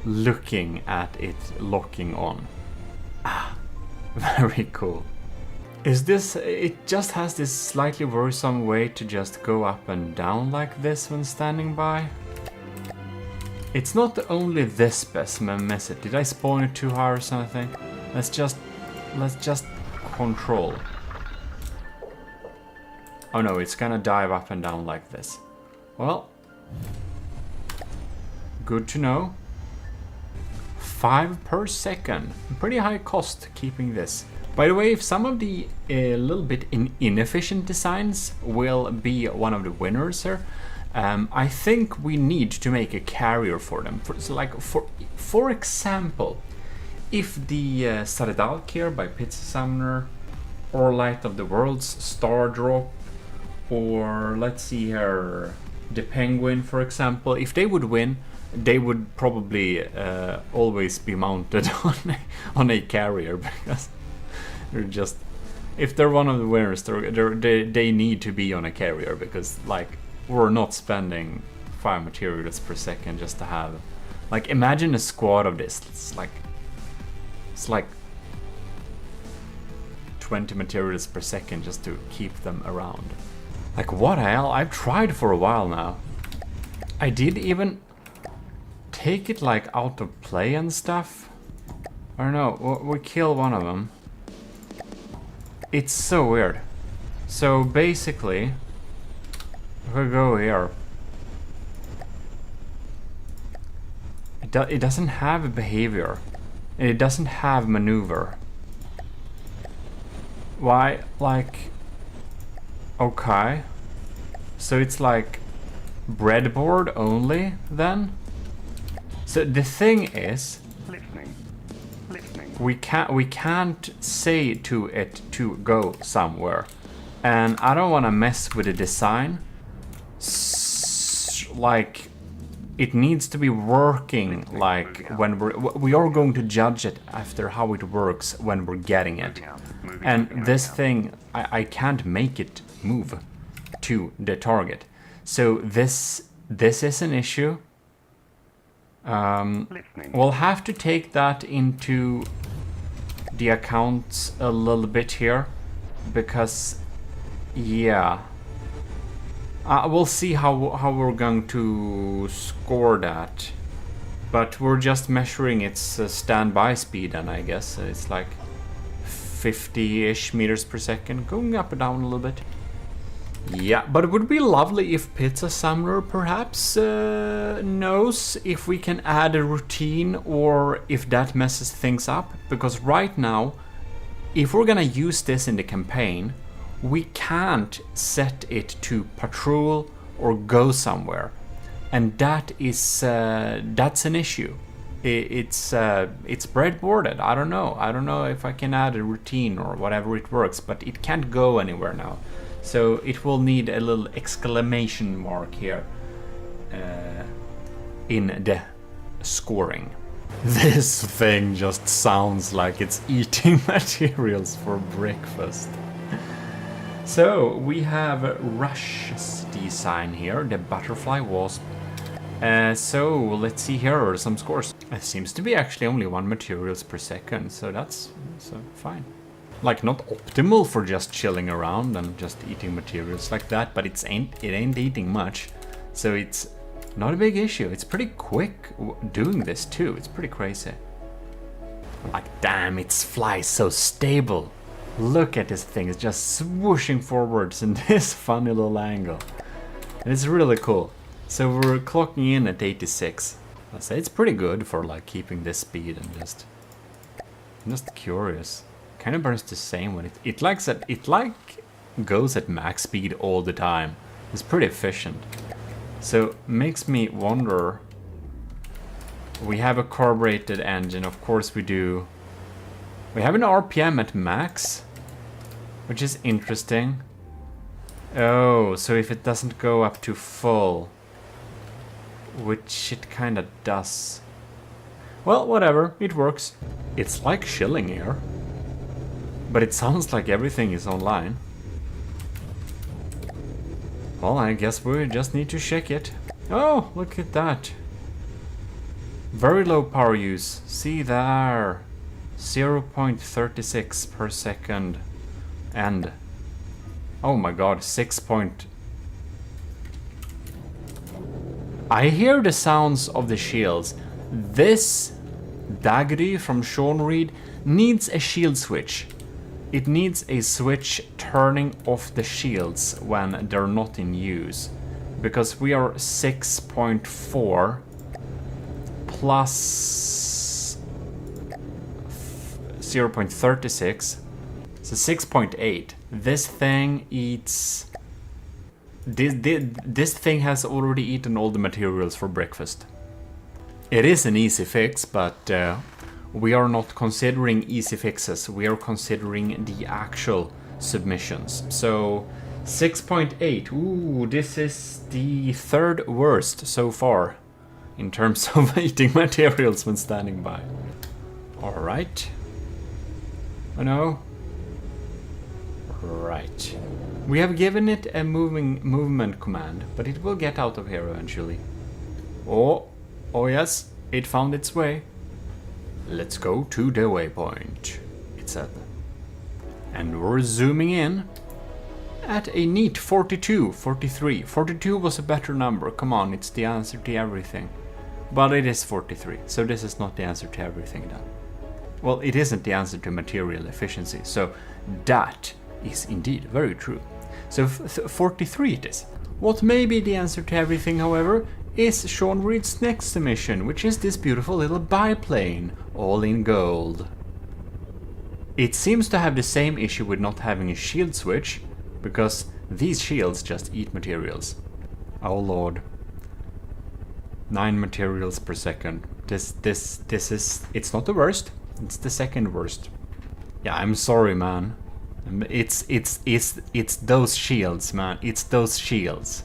looking at it locking on. Ah, very cool. It just has this slightly worrisome way to just go up and down like this when standing by. It's not only this specimen, miss it. Did I spawn it too high or something? Let's just control. Oh no, it's gonna dive up and down like this. Well, good to know. 5 per second. Pretty high cost keeping this. By the way, if some of the little bit inefficient designs will be one of the winners here, I think we need to make a carrier for them. For example, if the Sardalk here by Pizza Summoner, or Light of the Worlds Star Drop, or let's see here, the Penguin, for example, if they would win, they would probably always be mounted on a carrier, because they're just, if they're one of the winners, they need to be on a carrier, because like we're not spending 5 materials per second just to have, like, imagine a squad of this. It's like 20 materials per second just to keep them around. Like, what the hell? I've tried for a while now. I did even take it like out of play and stuff. I don't know, we kill one of them. It's so weird. So basically, if we go here, it doesn't have a behavior. It doesn't have maneuver. Why? Like, okay. So it's like breadboard only then? So the thing is, we can't say to it to go somewhere, and I don't want to mess with the design. Like, it needs to be working. Like, when we are going to judge it after how it works when we're getting it, and this thing I can't make it move to the target. So this is an issue. We'll have to take that into the account a little bit here, because yeah, we'll see how we're going to score that, but we're just measuring its standby speed, and I guess it's like 50-ish meters per second, going up and down a little bit. Yeah, but it would be lovely if Pizza Summoner perhaps knows if we can add a routine, or if that messes things up. Because right now, if we're gonna use this in the campaign, we can't set it to patrol or go somewhere, and that is that's an issue. It's breadboarded. I don't know if I can add a routine or whatever it works, but it can't go anywhere now. So it will need a little exclamation mark here in the scoring. This thing just sounds like it's eating materials for breakfast. So we have Rush's design here, the butterfly wasp. So let's see, here are some scores. It seems to be actually only 1 materials per second, so that's fine. Like, not optimal for just chilling around and just eating materials like that, but it ain't eating much. So it's not a big issue. It's pretty quick doing this too. It's pretty crazy. Like, damn, it flies so stable. Look at this thing. It's just swooshing forwards in this funny little angle. And it's really cool. So we're clocking in at 86. I'd say it's pretty good for like keeping this speed and just... I'm just curious. Kind of burns the same when it goes at max speed all the time. It's pretty efficient. So makes me wonder. We have a carbureted engine, of course we do. We have an RPM at max, which is interesting. Oh, so if it doesn't go up to full, which it kind of does. Well, whatever, it works. It's like shilling here. But it sounds like everything is online. Well, I guess we just need to check it. Oh, look at that. Very low power use. See there. 0.36 per second. And... oh my god, 6 point... I hear the sounds of the shields. This Daggery from Sean Reed needs a shield switch. It needs a switch turning off the shields when they're not in use. Because we are 6.4 plus 0.36. So 6.8. This thing eats... This thing has already eaten all the materials for breakfast. It is an easy fix, but we are not considering easy fixes. We are considering the actual submissions. So 6.8. Ooh, this is the third worst so far in terms of eating materials when standing by. All right. Oh no. Right. We have given it a movement command, but it will get out of here eventually. Oh yes, it found its way. Let's go to the waypoint, it said. And we're zooming in at a neat 42, 43. 42 was a better number, come on, it's the answer to everything. But it is 43, so this is not the answer to everything then. Well, it isn't the answer to material efficiency, so that is indeed very true. So 43 it is. What may be the answer to everything, however, is Sean Reed's next submission, which is this beautiful little biplane, all in gold. It seems to have the same issue with not having a shield switch, because these shields just eat materials. Oh lord. 9 materials per second. This is... it's not the worst, it's the second worst. Yeah, I'm sorry, man. It's those shields, man. It's those shields.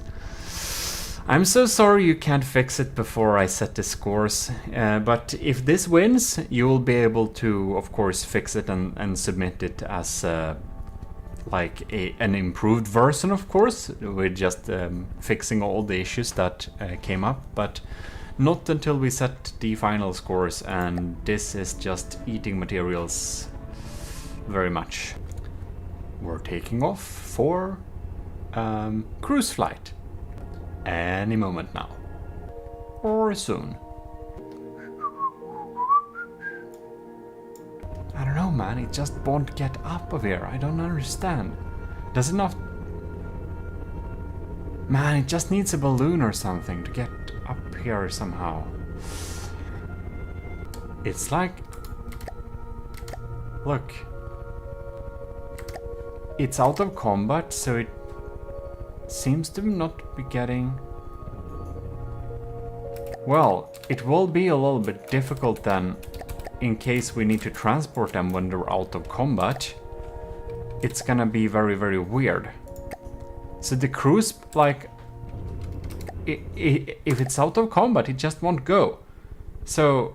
I'm so sorry you can't fix it before I set the scores. But if this wins, you will be able to, of course, fix it and submit it as like an improved version, of course, with just fixing all the issues that came up. But not until we set the final scores, and this is just eating materials very much. We're taking off for cruise flight any moment now, or soon. I don't know, man, it just won't get up of here. I don't understand. Does it not? Man, it just needs a balloon or something to get up here somehow. It's like, look. It's out of combat, so it seems to not be getting... Well, it will be a little bit difficult then, in case we need to transport them when they're out of combat. It's gonna be very, very weird. So the cruise, like... if it's out of combat, it just won't go. So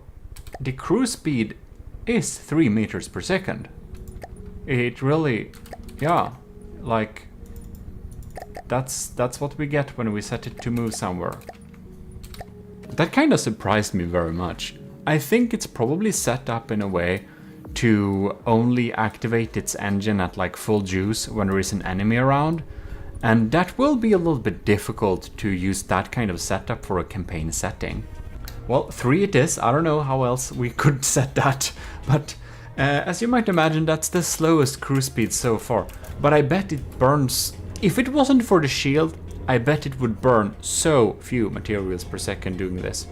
the cruise speed is 3 meters per second. It really... yeah, like, that's what we get when we set it to move somewhere. That kind of surprised me very much. I think it's probably set up in a way to only activate its engine at like full juice when there is an enemy around. And that will be a little bit difficult to use that kind of setup for a campaign setting. Well, 3 it is. I don't know how else we could set that, but as you might imagine, that's the slowest cruise speed so far. But I bet it burns, if it wasn't for the shield, I bet it would burn so few materials per second doing this.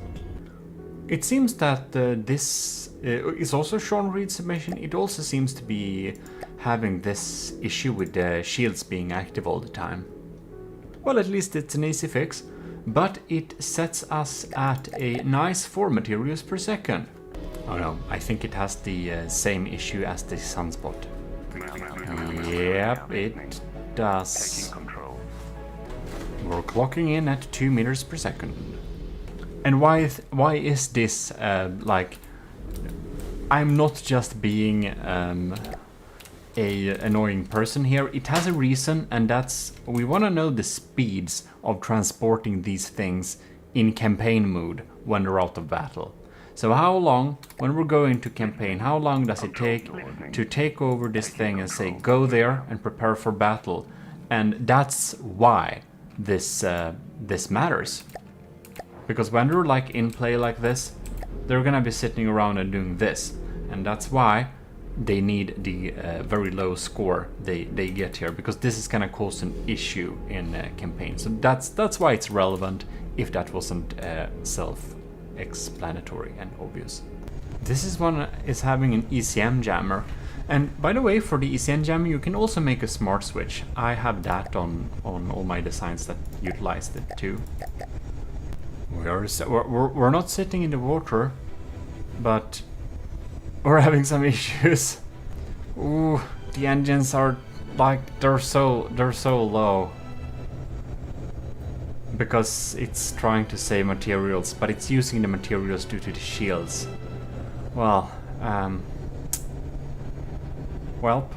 It seems that this is also Sean Reed's submission. It also seems to be having this issue with the shields being active all the time. Well, at least it's an easy fix, but it sets us at a nice 4 materials per second. Oh no, I think it has the same issue as the sunspot. Yep, it does. We're clocking in at 2 meters per second. And why is this like... I'm not just being a annoying person here. It has a reason, and that's we want to know the speeds of transporting these things in campaign mode when they're out of battle. So how long, when we're going to campaign, how long does it take to take over this thing and say go there and prepare for battle? And that's why this this matters. Because when they're like in play like this, they're gonna be sitting around and doing this, and that's why they need the very low score they get here, because this is gonna cause an issue in campaign. So that's why it's relevant, if that wasn't self-explanatory and obvious. This is one is having an ECM jammer, and by the way, for the ECM jammer you can also make a smart switch. I have that on all my designs that utilized it too. We're not sitting in the water, but we're having some issues. Ooh, the engines are like they're so low because it's trying to save materials, but it's using the materials due to the shields. Well, well,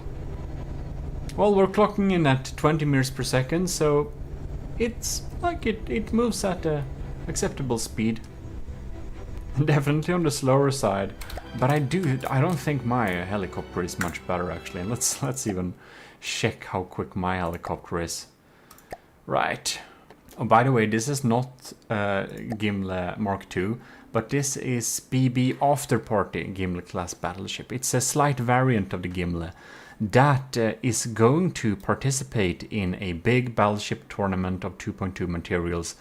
we're clocking in at 20 meters per second, so it's like it moves at a acceptable speed. Definitely on the slower side, but I don't think my helicopter is much better actually. Let's even check how quick my helicopter is. Right. Oh, by the way, this is not Gimli Mark II, but this is BB After Party Gimli class battleship. It's a slight variant of the Gimli that is going to participate in a big battleship tournament of 2.2 materials,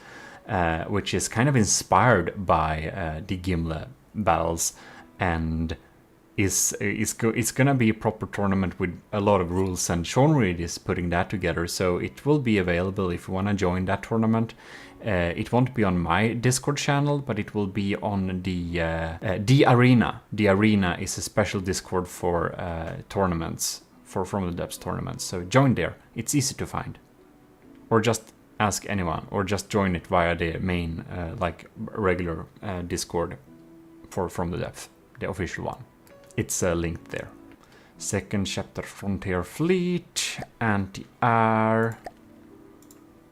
which is kind of inspired by the Gimli battles, and it's gonna be a proper tournament with a lot of rules, and Sean Reed is putting that together, so it will be available if you want to join that tournament. It won't be on my Discord channel, but it will be on the Arena. The Arena is a special Discord for tournaments, for From the Depths tournaments, so join there. It's easy to find, or just ask anyone, or just join it via the main like regular Discord for From the Depths, the official one. It's linked there. Second chapter, Frontier Fleet, anti-air.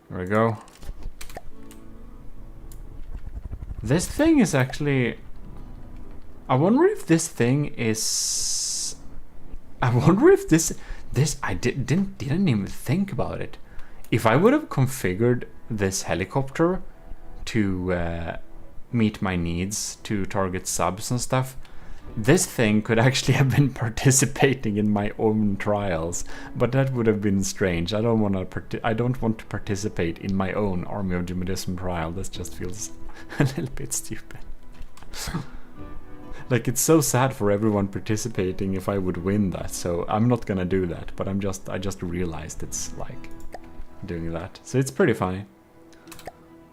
There we go. This thing is actually... I wonder if this thing is... I wonder if this I didn't even think about it. If I would have configured this helicopter to meet my needs, to target subs and stuff, this thing could actually have been participating in my own trials, but that would have been strange. I don't want to participate in my own Army of GMODIST trial. This just feels a little bit stupid. Like, it's so sad for everyone participating if I would win that, so I'm not gonna do that, but I just realized it's like doing that. So it's pretty funny.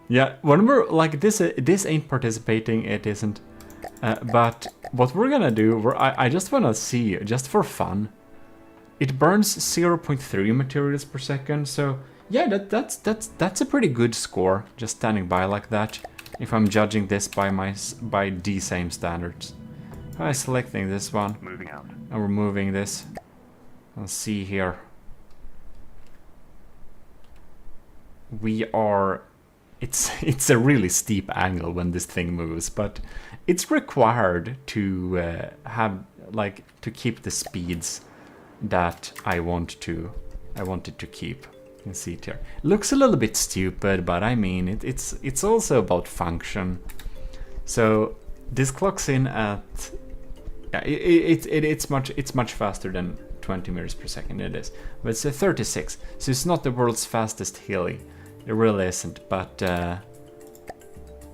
Yeah, when we're like this ain't participating, it isn't. But what we're gonna do, I just wanna see, just for fun. It burns 0.3 materials per second, so yeah, that's a pretty good score, just standing by like that. If I'm judging this by the same standards. I'm selecting this one, moving out, and we're moving this. Let's see here. We are it's a really steep angle when this thing moves, but it's required to have like to keep the speeds that I wanted to keep. You can see it here. Looks a little bit stupid, but I mean it's also about function. So this clocks in at it's much faster than 20 meters per second. It is, but it's a 36, so it's not the world's fastest heli. It really isn't, but I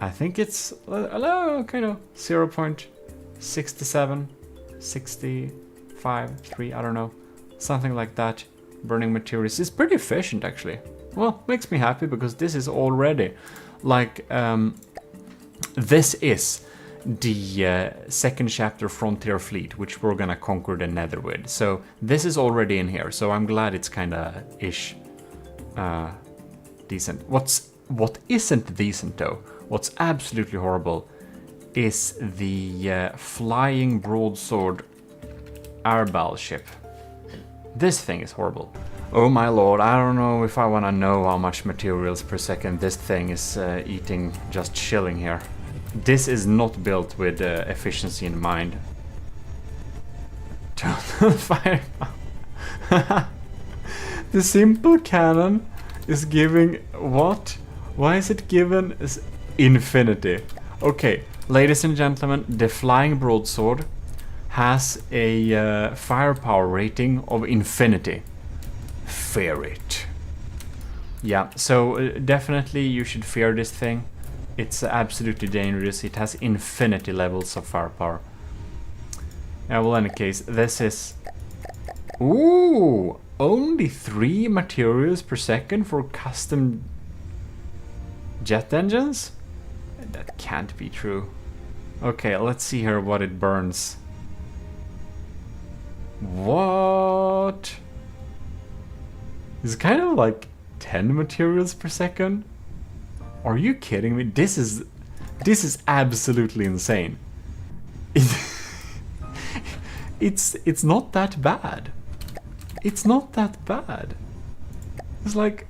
think it's kind of 0.67, 65, 3, I don't know, something like that. Burning materials is pretty efficient actually. Well, makes me happy because this is already like this is the second chapter Frontier Fleet, which we're gonna conquer the Nether with. So this is already in here, so I'm glad it's kinda ish decent. What isn't decent though, what's absolutely horrible, is the flying broadsword air battleship. This thing is horrible. Oh my lord, I don't know if I want to know how much materials per second this thing is eating just chilling here. This is not built with efficiency in mind. Total firepower. The simple cannon is giving what? Why is it given as infinity? Okay, ladies and gentlemen, the flying broadsword has a firepower rating of infinity. Fear it. Yeah, so definitely you should fear this thing. It's absolutely dangerous. It has infinity levels of firepower. Yeah, well, in any case, this is... Ooh! Only 3 materials per second for custom jet engines? That can't be true. Okay, let's see here what it burns. What? It's kind of like 10 materials per second? Are you kidding me? This is absolutely insane. It's not that bad. It's not that bad. It's like,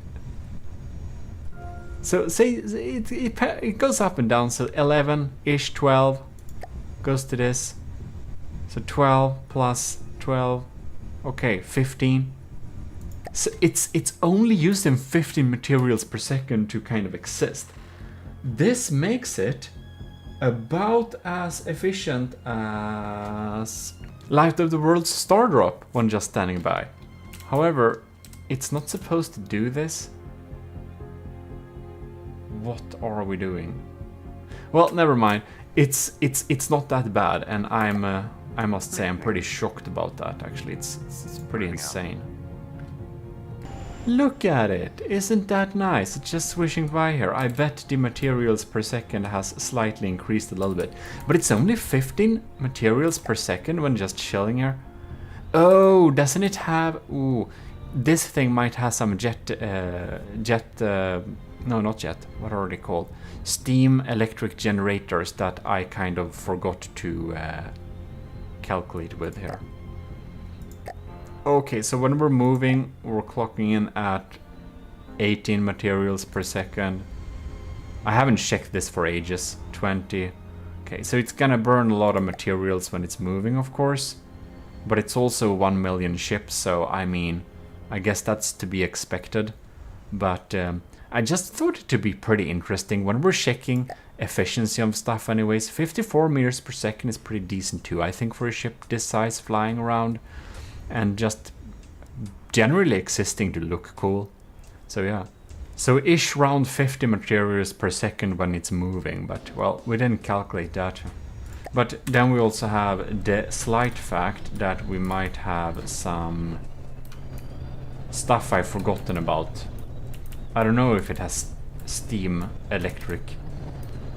so say it goes up and down. So 11-ish, 12 goes to this. So 12 plus 12, okay, 15. So it's only using 15 materials per second to kind of exist. This makes it about as efficient as Light of the World's Star Drop when just standing by. However, it's not supposed to do this. What are we doing? Well, never mind. It's not that bad, and I must say I'm pretty shocked about that. Actually, it's pretty insane. Look at it! Isn't that nice? It's just swishing by here. I bet the materials per second has slightly increased a little bit. But it's only 15 materials per second when just chilling here. Oh, doesn't it have... Ooh, this thing might have some no, not jet. What are they called? Steam electric generators that I kind of forgot to calculate with here. Okay, so when we're moving, we're clocking in at 18 materials per second. I haven't checked this for ages. 20. Okay, so it's gonna burn a lot of materials when it's moving, of course. But it's also 1 million ships, so I mean, I guess that's to be expected. But I just thought it to be pretty interesting when we're checking efficiency of stuff anyways. 54 meters per second is pretty decent too, I think, for a ship this size flying around. And just generally existing to look cool. So yeah. So ish around 50 materials per second when it's moving, but well, we didn't calculate that. But then we also have the slight fact that we might have some stuff I've forgotten about. I don't know if it has steam electric.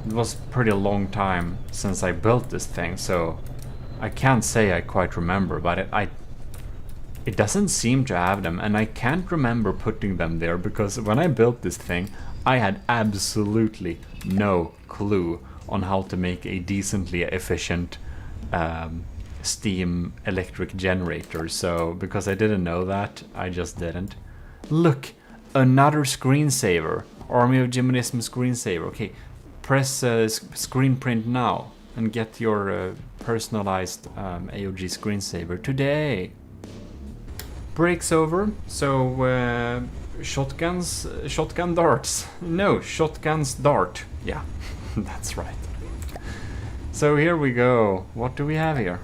It was a pretty long time since I built this thing, so I can't say I quite remember, but it doesn't seem to have them, and I can't remember putting them there because when I built this thing, I had absolutely no clue on how to make a decently efficient steam electric generator. So because I didn't know that, I just didn't. Look, another screensaver. Army of GMODISM screensaver. Okay, press screen print now and get your personalized AOG screensaver today. Breaks over, so shotgun darts. No, shotguns dart. Yeah, that's right. So here we go. What do we have here?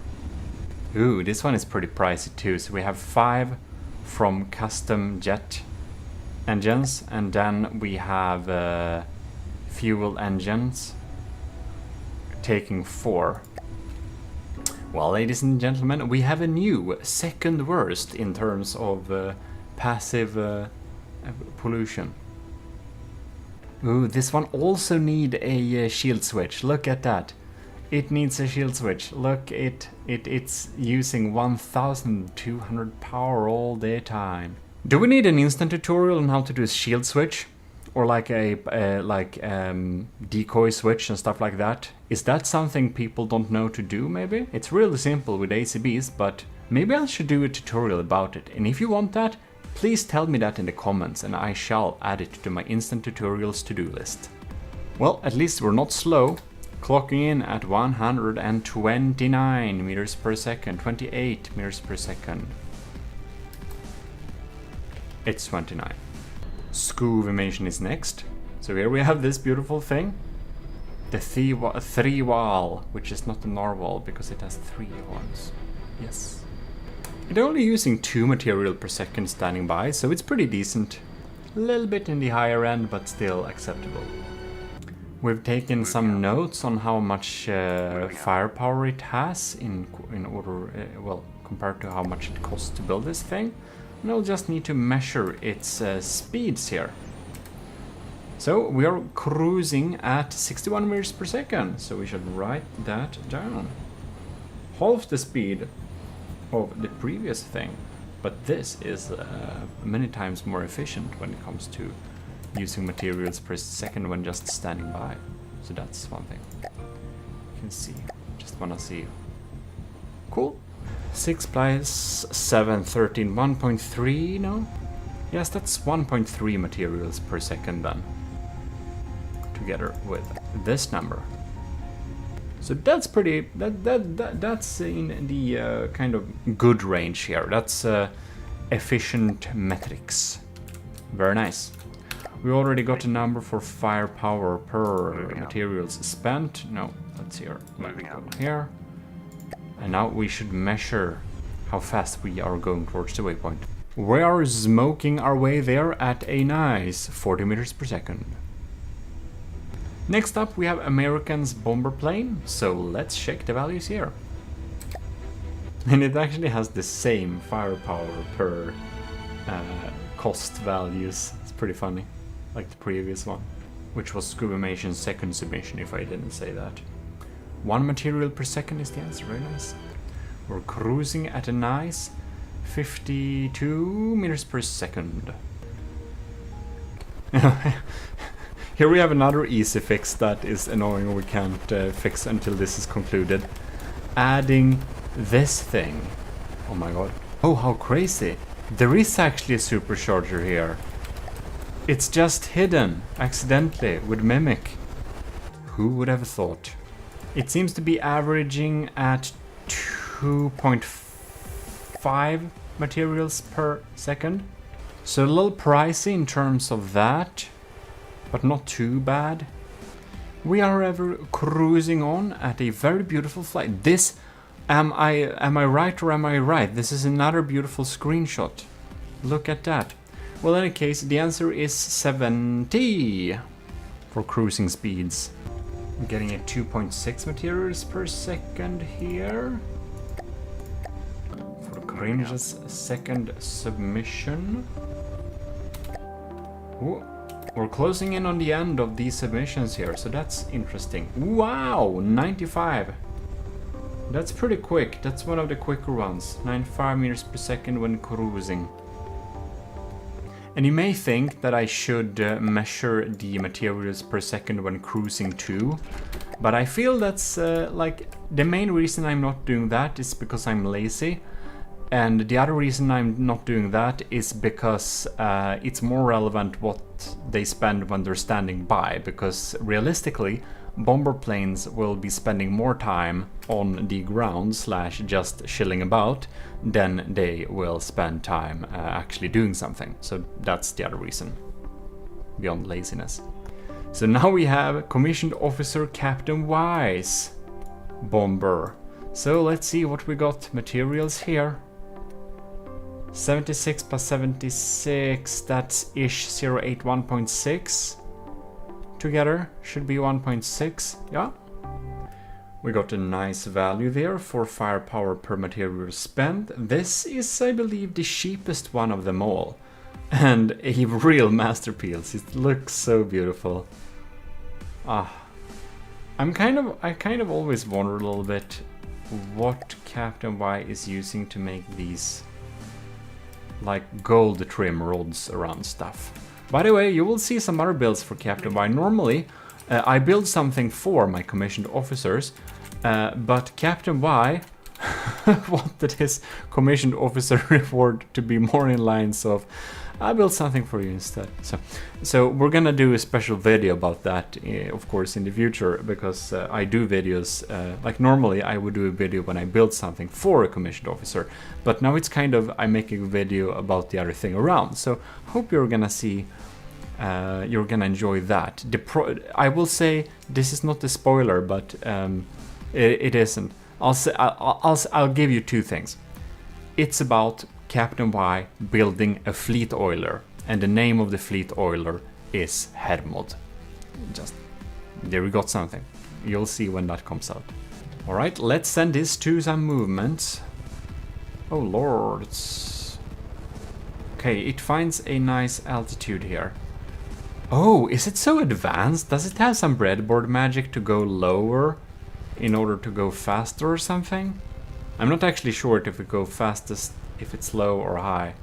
Ooh, this one is pretty pricey too. So we have 5 from custom jet engines, and then we have fuel engines taking 4. Well, ladies and gentlemen, we have a new second worst in terms of passive pollution. Ooh, this one also need a shield switch. Look at that. It needs a shield switch. Look, it's using 1200 power all the time. Do we need an instant tutorial on how to do a shield switch? Or like a decoy switch and stuff like that? Is that something people don't know to do, maybe? It's really simple with ACBs, but maybe I should do a tutorial about it. And if you want that, please tell me that in the comments and I shall add it to my instant tutorials to-do list. Well, at least we're not slow. Clocking in at 129 meters per second, 28 meters per second. It's 29. Scuvimation is next. So here we have this beautiful thing. The three wall, which is not a narwhal because it has 3 horns. Yes. It's only using 2 material per second standing by, so it's pretty decent. A little bit in the higher end, but still acceptable. We've taken some notes on how much firepower it has in order, well, compared to how much it costs to build this thing. And I'll just need to measure its speeds here. So we are cruising at 61 meters per second, so we should write that down. Half the speed of the previous thing, but this is many times more efficient when it comes to using materials per second when just standing by. So that's one thing. You can see, just wanna see. Cool. 6 plus 7, 13, 1.3, no? Yes, that's 1.3 materials per second then. Together with this number. So that's pretty, that's in the kind of good range here. That's efficient metrics. Very nice. We already got a number for firepower per materials spent. No, let's hear. Moving out here. And now we should measure how fast we are going towards the waypoint. We are smoking our way there at a nice 40 meters per second. Next up we have American's bomber plane, so let's check the values here. And it actually has the same firepower per cost values. It's pretty funny, like the previous one, which was Scubimation's second submission, if I didn't say that. 1 material per second is the answer, very nice. We're cruising at a nice 52 meters per second. Here we have another easy fix that is annoying, we can't fix until this is concluded. Adding this thing. Oh my god. Oh, how crazy. There is actually a supercharger here. It's just hidden, accidentally, with Mimic. Who would have thought? It seems to be averaging at 2.5 materials per second. So a little pricey in terms of that, but not too bad. We are ever cruising on at a very beautiful flight. This, am I right or am I right? This is another beautiful screenshot. Look at that. Well, in any case, the answer is 70 for cruising speeds. I'm getting a 2.6 materials per second here. For Cringe's second submission. Ooh, we're closing in on the end of these submissions here, so that's interesting. Wow, 95. That's pretty quick. That's one of the quicker ones. 95 meters per second when cruising. And you may think that I should measure the materials per second when cruising too, but I feel that's like the main reason I'm not doing that is because I'm lazy. And the other reason I'm not doing that is because it's more relevant what they spend when they're standing by, because realistically, bomber planes will be spending more time on the ground slash just chilling about than they will spend time actually doing something. So that's the other reason, beyond laziness. So now we have Commissioned Officer Captain Wise bomber. So let's see what we got. Materials here. 76 plus 76, that's ish 081.6. Together should be 1.6, yeah. We got a nice value there for firepower per material spent. This is, I believe, the cheapest one of them all. And a real masterpiece. It looks so beautiful. I kind of always wonder a little bit what Captain Y is using to make these like gold trim rods around stuff. By the way, you will see some other builds for Captain Y. Normally, I build something for my commissioned officers, but Captain Y wanted his commissioned officer reward to be more in lines of, I built something for you instead. So we're gonna do a special video about that, of course, in the future, because I do videos, like normally I would do a video when I build something for a commissioned officer, but now it's kind of, I'm making a video about the other thing around. So hope you're gonna see, you're gonna enjoy that. I will say, this is not a spoiler, but it isn't. I'll give you two things. It's about Captain Y building a fleet oiler, and the name of the fleet oiler is Headmod. Just there, we got something. You'll see when that comes out. All right, let's send this to some movements. Oh lords. Okay, it finds a nice altitude here. Oh, is it so advanced? Does it have some breadboard magic to go lower in order to go faster or something? I'm not actually sure if it goes fastest if it's low or high.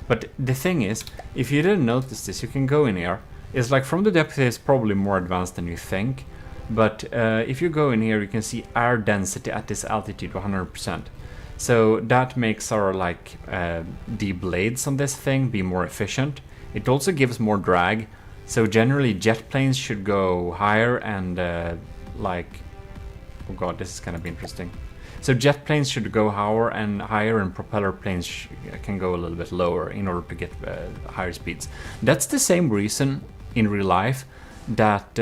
But the thing is, if you didn't notice this, you can go in here. It's like from the depth it's probably more advanced than you think. But if you go in here, you can see air density at this altitude 100%. So that makes our like the blades on this thing be more efficient. It also gives more drag. So generally jet planes should go higher and like, oh god, this is gonna be interesting. So jet planes should go higher and propeller planes can go a little bit lower in order to get higher speeds. That's the same reason in real life that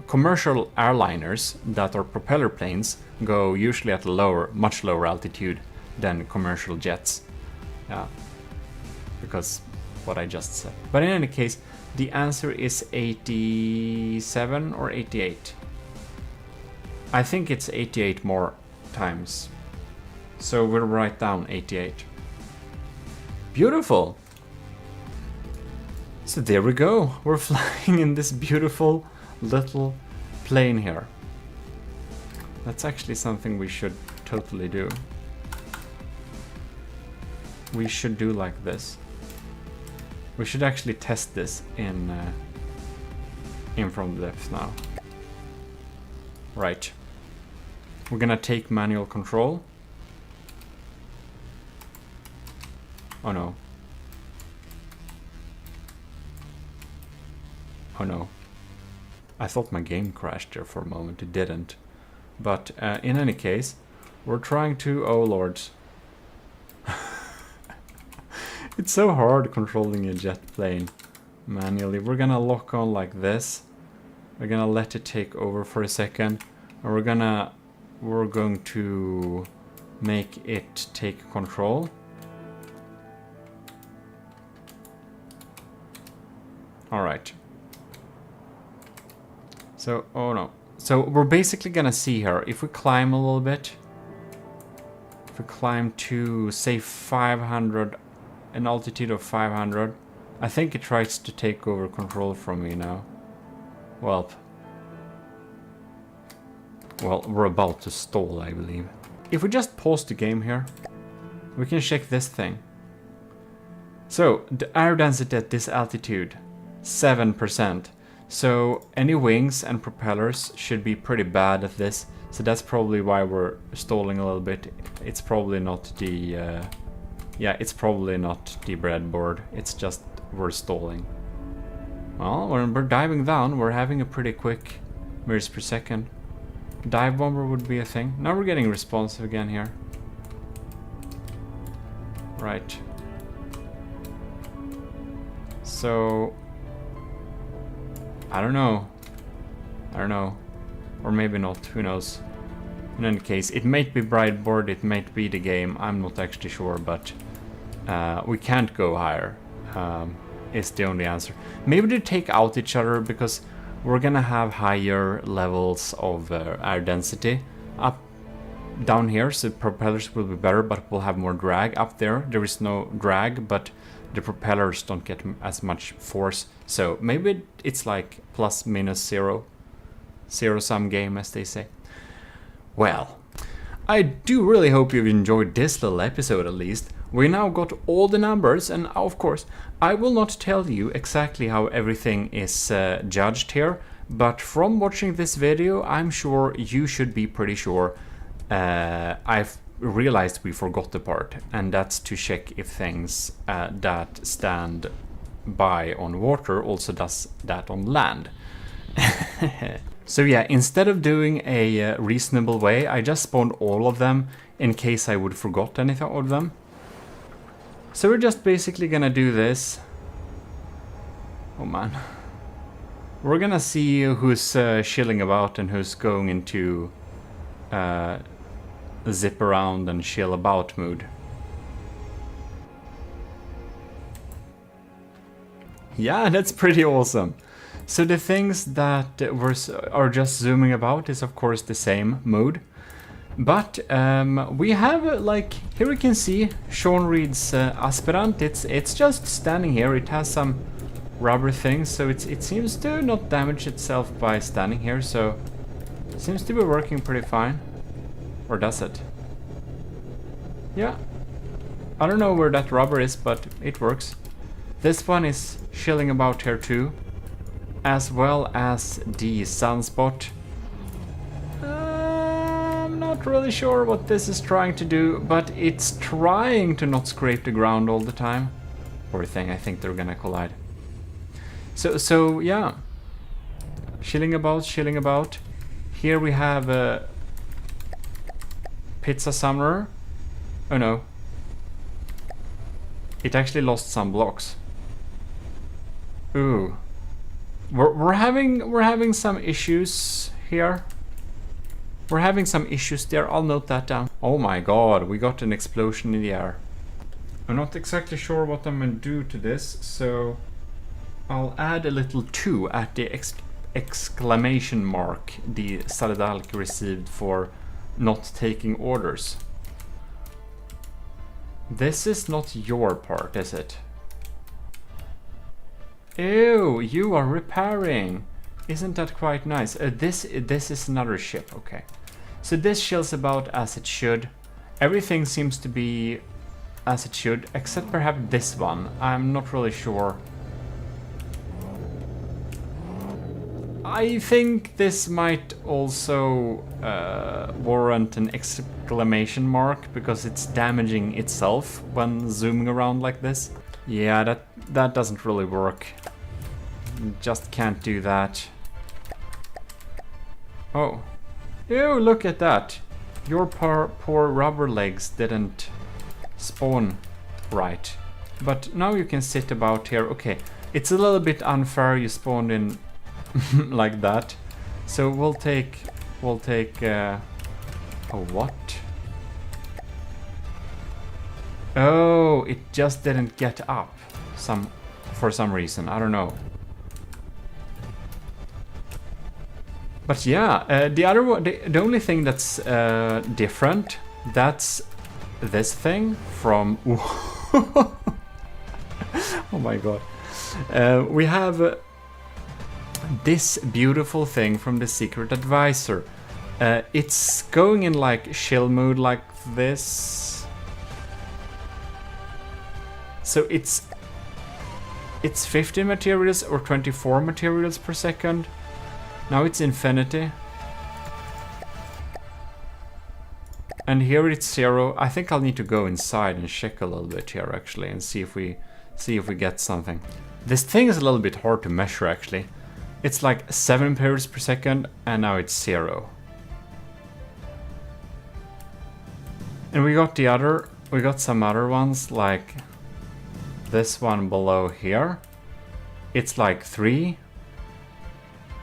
commercial airliners that are propeller planes go usually at a much lower altitude than commercial jets. Yeah, because what I just said. But in any case, the answer is 87 or 88. I think it's 88 more times. So we'll write down 88. Beautiful. So there we go. We're flying in this beautiful little plane here. That's actually something we should totally do. We should do like this. We should actually test this in from the depth now. Right. We're gonna take manual control. Oh no. Oh no. I thought my game crashed there for a moment. It didn't. But in any case, we're trying to... Oh lord. It's so hard controlling a jet plane manually. We're gonna lock on like this. We're gonna let it take over for a second. And we're going to make it take control. Alright. So, oh no. So we're basically gonna see here, if we climb a little bit, if we climb to, say, 500, an altitude of 500, I think it tries to take over control from me now. Well, we're about to stall, I believe. If we just pause the game here, we can check this thing. So, the air density at this altitude, 7%. So, any wings and propellers should be pretty bad at this. So that's probably why we're stalling a little bit. It's probably not the... yeah, it's probably not the breadboard. It's just we're stalling. Well, when we're diving down, we're having a pretty quick meters per second. Dive bomber would be a thing. Now we're getting responsive again here. Right. So... I don't know. Or maybe not, who knows. In any case, it might be breadboard, it might be the game, I'm not actually sure, but we can't go higher, is the only answer. Maybe they take out each other because we're gonna have higher levels of air density up down here, so propellers will be better, but we'll have more drag. Up there is no drag, but the propellers don't get as much force, so maybe it's like plus minus zero sum game, as they say. Well, I do really hope you've enjoyed this little episode at least. We now got all the numbers, and of course I will not tell you exactly how everything is judged here, but from watching this video I'm sure you should be pretty sure. I've realized we forgot the part, and that's to check if things that stand by on water also does that on land. So yeah, instead of doing a reasonable way, I just spawned all of them in case I would forgot anything of them. So we're just basically gonna do this. Oh man. We're gonna see who's chilling about and who's going into zip around and chill about mood. Yeah, that's pretty awesome. So the things that are just zooming about is of course the same mood. But we have like, here we can see Sean Reed's Aspirant. It's just standing here. It has some rubber things, so it seems to not damage itself by standing here, so it seems to be working pretty fine. Or does it? Yeah. I don't know where that rubber is, but it works. This one is chilling about here too, as well as the sunspot. I'm not really sure what this is trying to do, but it's trying to not scrape the ground all the time. Poor thing, I think they're gonna collide. So yeah, chilling about. Here we have a Pizza Summoner. Oh no, it actually lost some blocks. Ooh, we're having some issues here. We're having some issues there. I'll note that down. Oh my god, we got an explosion in the air. I'm not exactly sure what I'm gonna do to this, so I'll add a little 2 at the exclamation mark the Saladalk received for not taking orders. This is not your part, is it? Ew, you are repairing. Isn't that quite nice? This is another ship, okay. So this chills about as it should. Everything seems to be as it should, except perhaps this one. I'm not really sure. I think this might also warrant an exclamation mark, because it's damaging itself when zooming around like this. Yeah, that doesn't really work. Just can't do that. Oh. Ew, look at that. Your poor rubber legs didn't spawn right. But now you can sit about here. Okay, it's a little bit unfair you spawned in like that. So we'll take oh, what? Oh, it just didn't get up for some reason. I don't know. But yeah, the other one, the only thing that's different, that's this thing from oh my god. We have this beautiful thing from the Secret Advisor. It's going in like chill mode like this. So it's 50 materials or 24 materials per second. Now it's infinity. And here it's 0. I think I'll need to go inside and check a little bit here actually and see if we get something. This thing is a little bit hard to measure actually. It's like 7 periods per second and now it's 0. And we got some other ones like this one below here. It's like 3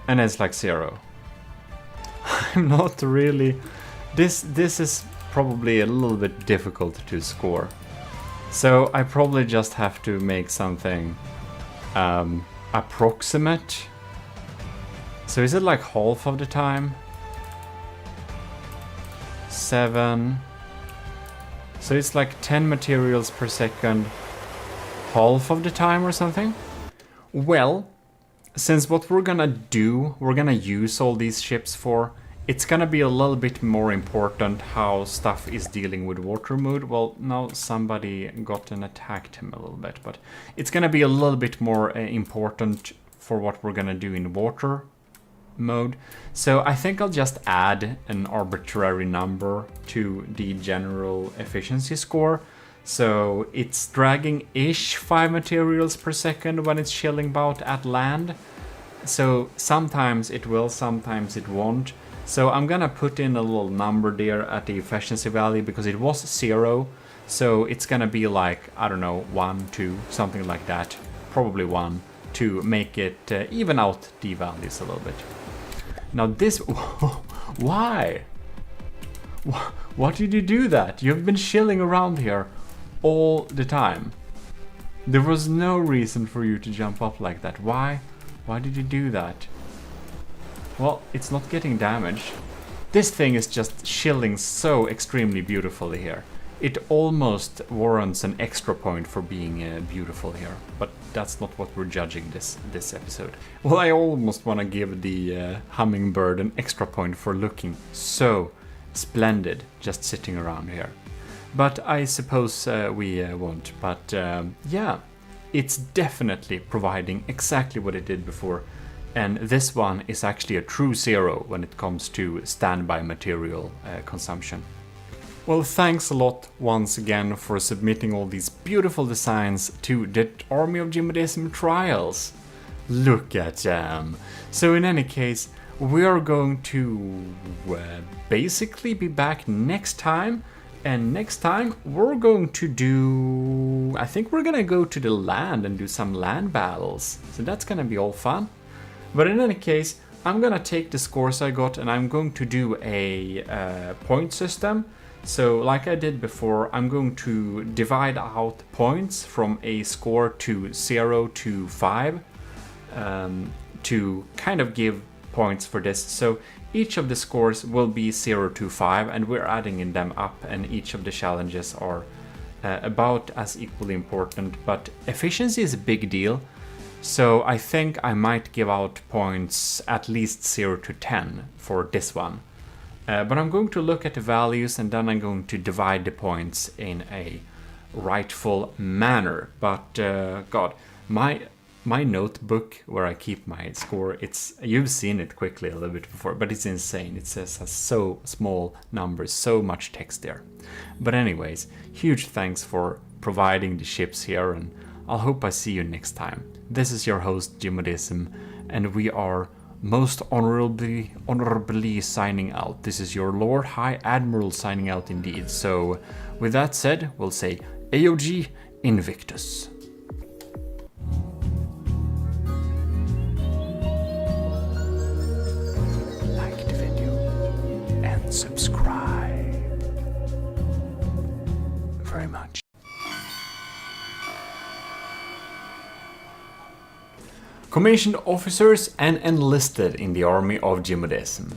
and it's like 0. I'm not really... This is probably a little bit difficult to score. So I probably just have to make something approximate. So is it like half of the time? 7. So it's like 10 materials per second, half of the time or something? Well, since what we're gonna use all these ships for, it's gonna be a little bit more important how stuff is dealing with water mode. Well, now somebody got and attacked him a little bit, but it's gonna be a little bit more important for what we're gonna do in water mode. So I think I'll just add an arbitrary number to the general efficiency score. So it's dragging-ish 5 materials per second when it's chilling about at land. So sometimes it will, sometimes it won't. So I'm gonna put in a little number there at the efficiency value because it was 0. So it's gonna be like, I don't know, 1, 2, something like that. Probably 1 to make it even out the values a little bit. Now this... Why? Why did you do that? You've been chilling around here all the time. There was no reason for you to jump up like that. Why? Why did you do that? Well, it's not getting damaged. This thing is just chilling so extremely beautifully here. It almost warrants an extra point for being beautiful here, but that's not what we're judging this episode. Well, I almost want to give the hummingbird an extra point for looking so splendid just sitting around here. But I suppose we won't. But yeah, it's definitely providing exactly what it did before. And this one is actually a true 0 when it comes to standby material consumption. Well, thanks a lot once again for submitting all these beautiful designs to the Army of GMODISM trials. Look at them. So in any case, we are going to basically be back next time. And next time we're going to do... I think we're gonna go to the land and do some land battles. So that's gonna be all fun. But in any case, I'm gonna take the scores I got and I'm going to do a point system. So like I did before, I'm going to divide out points from a score to 0 to 5 to kind of give points for this. So each of the scores will be 0 to 5 and we're adding them up, and each of the challenges are about as equally important, but efficiency is a big deal. So I think I might give out points at least 0 to 10 for this one. But I'm going to look at the values and then I'm going to divide the points in a rightful manner. But God, my notebook where I keep my score, you've seen it quickly a little bit before, but it's insane. It says so small numbers, so much text there. But anyways, huge thanks for providing the ships here, and I'll hope I see you next time. This is your host GMODISM, and we are most honorably signing out. This is your Lord High Admiral signing out indeed. So with that said, we'll say AOG Invictus. Like the video and subscribe very much. Commissioned officers and enlisted in the Army of GMODISM.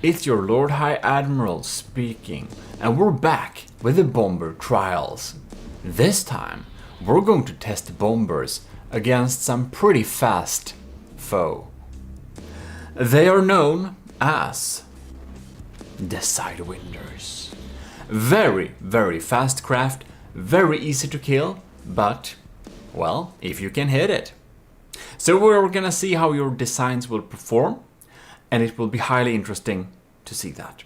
It's your Lord High Admiral speaking, and we're back with the bomber trials. This time, we're going to test the bombers against some pretty fast foe. They are known as the Sidewinders. Very, very fast craft, very easy to kill, but, well, if you can hit it. So we're gonna see how your designs will perform, and it will be highly interesting to see that.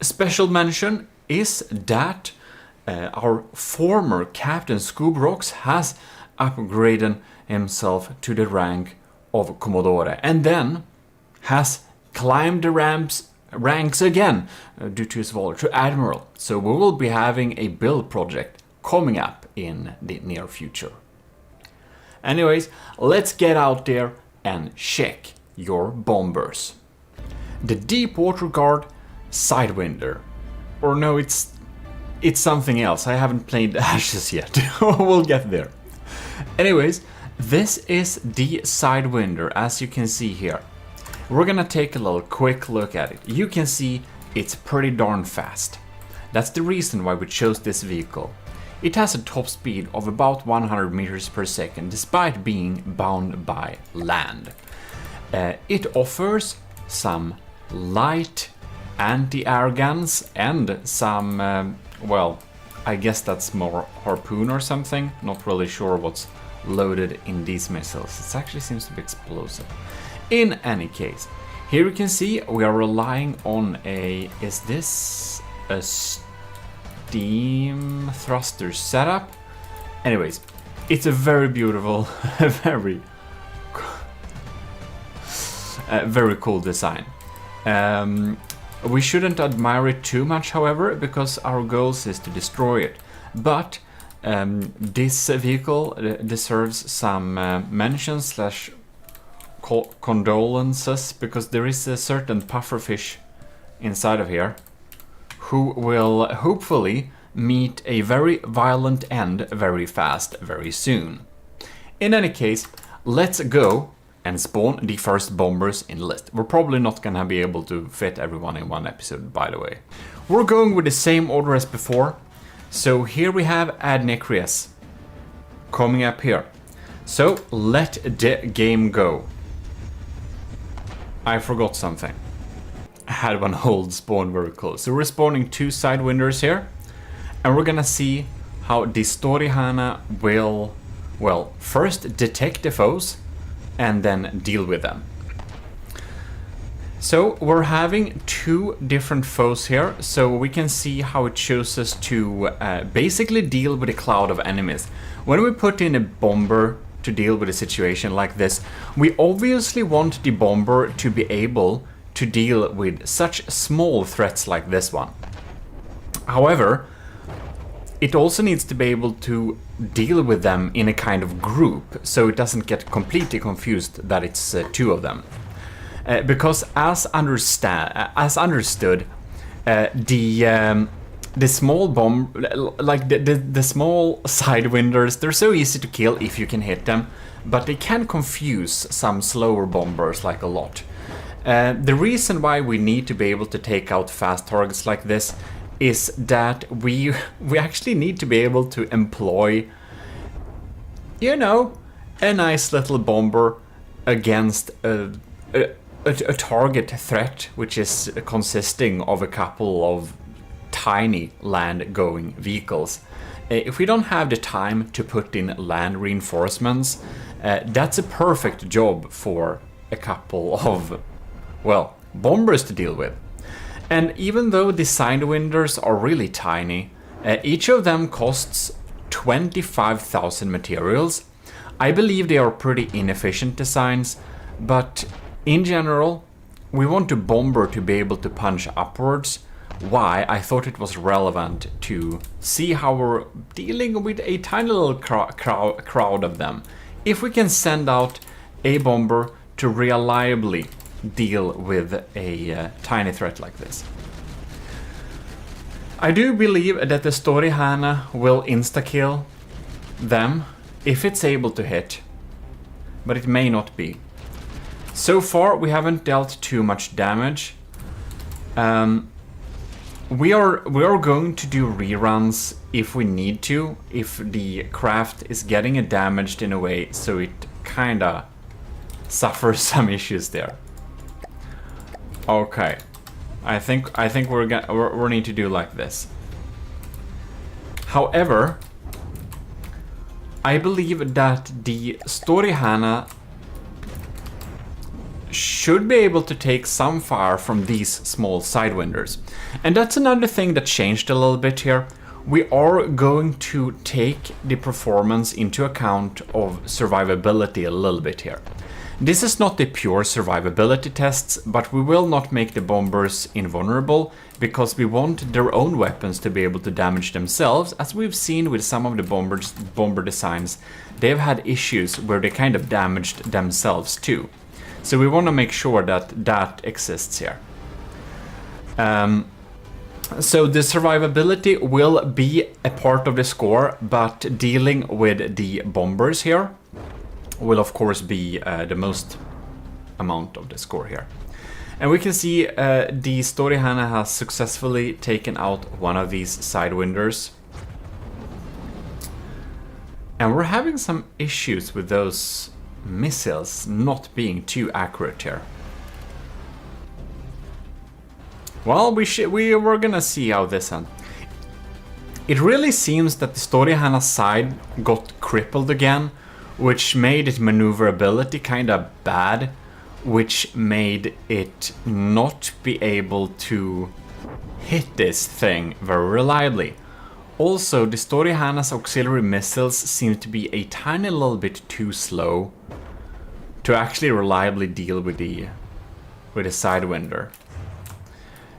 Special mention is that our former Captain Scoobrox has upgraded himself to the rank of Commodore and then has climbed the ranks again due to his valor to Admiral. So we will be having a build project coming up in the near future. Anyways, let's get out there and check your bombers. The Deepwater Guard Sidewinder. Or no, it's something else. I haven't played Ashes yet. We'll get there. Anyways, this is the Sidewinder, as you can see here. We're gonna take a little quick look at it. You can see it's pretty darn fast. That's the reason why we chose this vehicle. It has a top speed of about 100 meters per second, despite being bound by land. It offers some light anti-air guns and some, well, I guess that's more harpoon or something. Not really sure what's loaded in these missiles. It actually seems to be explosive. In any case, here you can see we are relying on a, is this a steam thruster setup? Anyways, it's a very beautiful, very cool design. We shouldn't admire it too much, however, because our goal is to destroy it. But this vehicle deserves some mention slash condolences, because there is a certain pufferfish inside of here who will hopefully meet a very violent end very fast, very soon. In any case, let's go and spawn the first bombers in the list. We're probably not gonna be able to fit everyone in one episode, by the way. We're going with the same order as before. So here we have Adnecrius coming up here. So let the game go. I forgot something. I had one hold spawn very close. So we're spawning 2 Sidewinders here. And we're gonna see how the Storyhana will, well, first detect the foes and then deal with them. So we're having 2 different foes here, so we can see how it chooses to basically deal with a cloud of enemies. When we put in a bomber to deal with a situation like this, we obviously want the bomber to be able to deal with such small threats like this one. However, it also needs to be able to deal with them in a kind of group, so it doesn't get completely confused that it's 2 of them. Because as understood, the small bomb, like the small Sidewinders, they're so easy to kill if you can hit them, but they can confuse some slower bombers like a lot. The reason why we need to be able to take out fast targets like this is that we actually need to be able to employ, you know, a nice little bomber against a target threat, which is consisting of a couple of tiny land-going vehicles. If we don't have the time to put in land reinforcements, that's a perfect job for a couple of, well, bombers to deal with. And even though the Sidewinders are really tiny, each of them costs 25,000 materials. I believe they are pretty inefficient designs, but in general, we want a bomber to be able to punch upwards. Why I thought it was relevant to see how we're dealing with a tiny little crowd of them. If we can send out a bomber to reliably deal with a tiny threat like this. I do believe that the Storyhana will insta-kill them if it's able to hit, but it may not be. So far we haven't dealt too much damage. We are going to do reruns if we need to, if the craft is getting it damaged in a way so it kinda suffers some issues there. Okay, I think we need to do like this. However, I believe that the Storyhana should be able to take some fire from these small sidewinders. And that's another thing that changed a little bit here. We are going to take the performance into account of survivability a little bit here. This is not a pure survivability test, but we will not make the bombers invulnerable because we want their own weapons to be able to damage themselves. As we've seen with some of the bomber designs, they've had issues where they kind of damaged themselves too. So we want to make sure that that exists here. So the survivability will be a part of the score, but dealing with the bombers here will of course be the most amount of the score here. And we can see the Storyhana has successfully taken out one of these sidewinders. And we're having some issues with those missiles not being too accurate here. Well, we're gonna see how this ends. It really seems that the Storyhana side got crippled again, which made its maneuverability kind of bad, which made it not be able to hit this thing very reliably. Also, the Storyhana's auxiliary missiles seem to be a tiny little bit too slow to actually reliably deal with the sidewinder.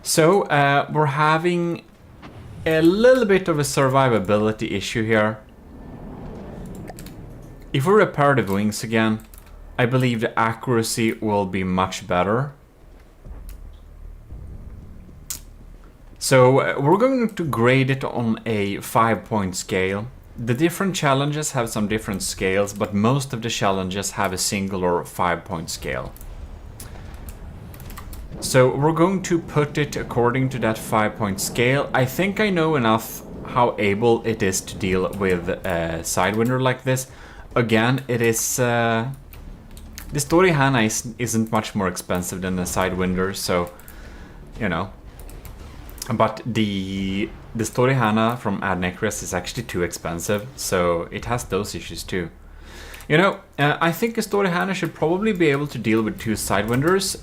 So we're having a little bit of a survivability issue here. If we repair the wings again, I believe the accuracy will be much better. So we're going to grade it on a 5-point scale. The different challenges have some different scales, but most of the challenges have a single or 5-point scale. So we're going to put it according to that 5-point scale. I think I know enough how able it is to deal with a sidewinder like this. Again, it is... the Storyhana isn't much more expensive than the sidewinder, so... you know. But the Storyhana from Adnecris is actually too expensive, so it has those issues too. You know, I think a Storyhana should probably be able to deal with 2 sidewinders.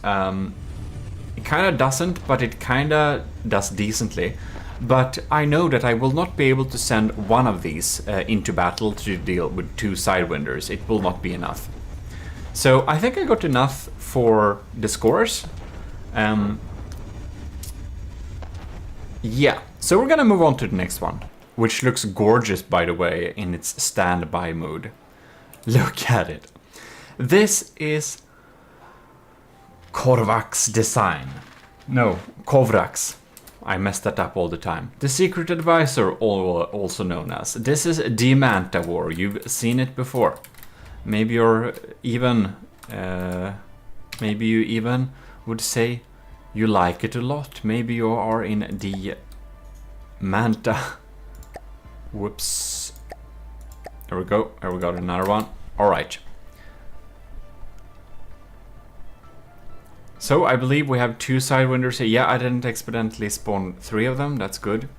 It kind of doesn't, but it kind of does decently. But I know that I will not be able to send one of these into battle to deal with 2 sidewinders. It will not be enough. So I think I got enough for the scores. Yeah, so we're gonna move on to the next one, which looks gorgeous, by the way, in its standby mood. Look at it. This is Korvak's design. No, Kovrak's. I mess that up all the time. The Secret Advisor, also known as. This is the Manta War. You've seen it before. Maybe you're even... maybe you even would say you like it a lot. Maybe you are in the Manta. Whoops. There we go. There we got another one. Alright. So I believe we have 2 sidewinders here. Yeah, I didn't accidentally spawn 3 of them. That's good.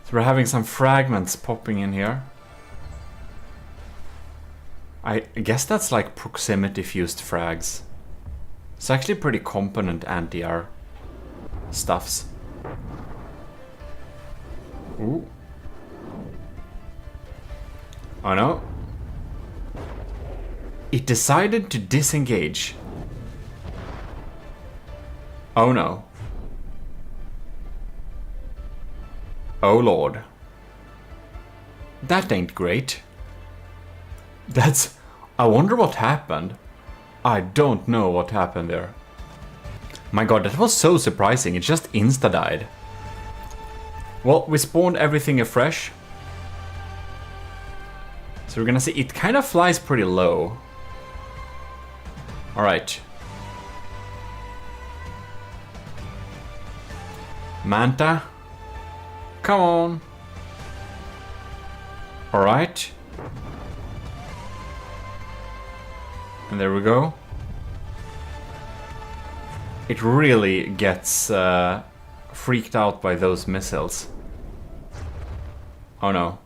So we're having some fragments popping in here. I guess that's like proximity fused frags. It's actually pretty competent anti-air stuffs. Ooh. Oh no. It decided to disengage. Oh no. Oh lord. That ain't great. That's... I wonder what happened. I don't know what happened there. My god, that was so surprising. It just insta-died. Well, we spawned everything afresh. So we're gonna see, it kind of flies pretty low. Alright. Manta. Come on. Alright. And there we go. It really gets freaked out by those missiles. Oh no.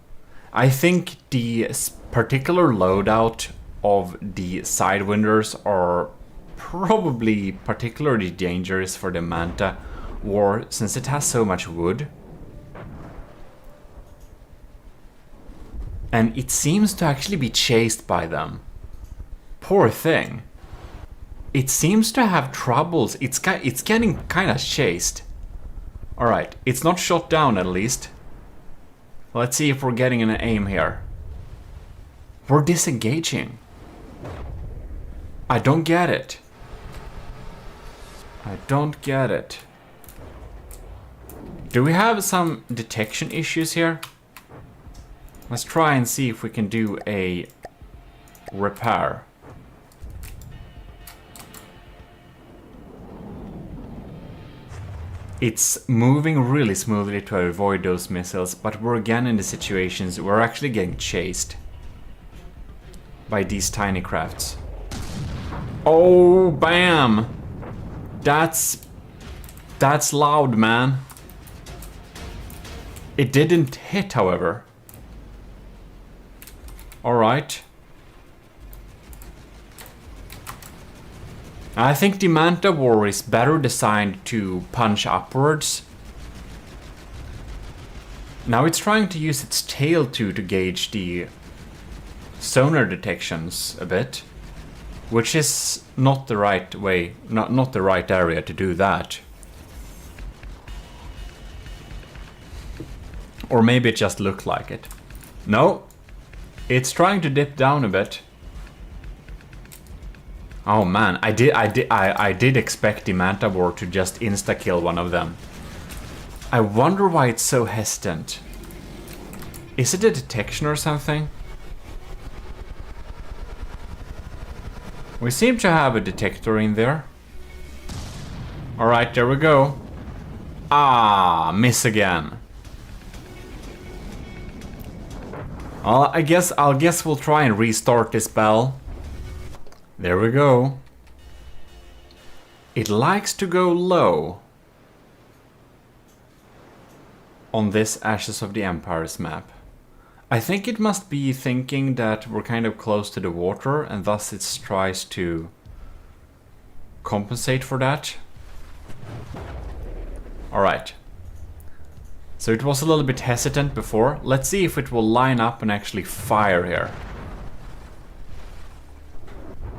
I think the particular loadout of the sidewinders are probably particularly dangerous for the Manta War since it has so much wood. And it seems to actually be chased by them. Poor thing. It seems to have troubles. It's getting kind of chased. Alright, it's not shot down at least. Let's see if we're getting an aim here. We're disengaging. I don't get it. I don't get it. Do we have some detection issues here? Let's try and see if we can do a repair. It's moving really smoothly to avoid those missiles, but we're again in the situations we're actually getting chased by these tiny crafts. Oh, bam! That's loud, man. It didn't hit, however. Alright. I think the Manta War is better designed to punch upwards. Now it's trying to use its tail to gauge the sonar detections a bit, which is not the right way, not the right area to do that. Or maybe it just looked like it. No, it's trying to dip down a bit. Oh man, I did expect the Manta War to just insta-kill one of them. I wonder why it's so hesitant. Is it a detection or something? We seem to have a detector in there. Alright, there we go. Ah, miss again. I guess we'll try and restart this bell. There we go. It likes to go low on this Ashes of the Empires map. I think it must be thinking that we're kind of close to the water and thus it tries to compensate for that. Alright. So it was a little bit hesitant before. Let's see if it will line up and actually fire here.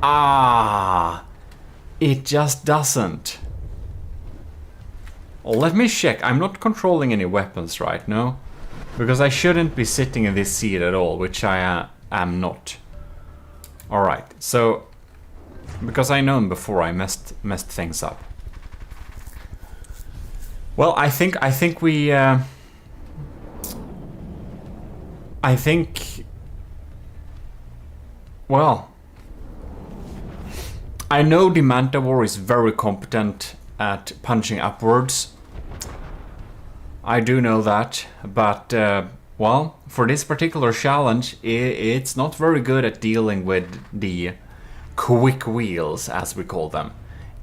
Ah, it just doesn't. Let me check. I'm not controlling any weapons right now, because I shouldn't be sitting in this seat at all, which I am not. Alright, so because I know before I messed things up. Well, I think well, I know the Manta War is very competent at punching upwards. I do know that, but well, for this particular challenge, it's not very good at dealing with the quick wheels, as we call them.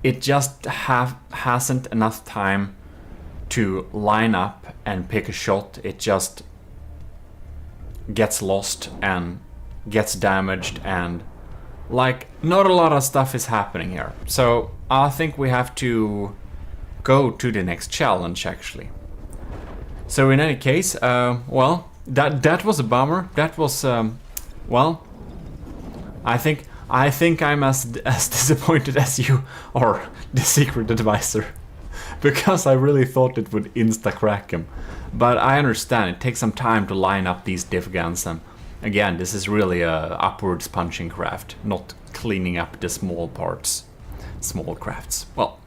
It just hasn't enough time to line up and pick a shot. It just gets lost and gets damaged, and like not a lot of stuff is happening here. So I think we have to go to the next challenge actually. So in any case, well, that was a bummer. That was well, I think I'm as disappointed as you are, the secret advisor, because I really thought it would insta-crack him. But I understand it takes some time to line up these div guns, and again, this is really a upwards punching craft, not cleaning up the small parts, small crafts. Well,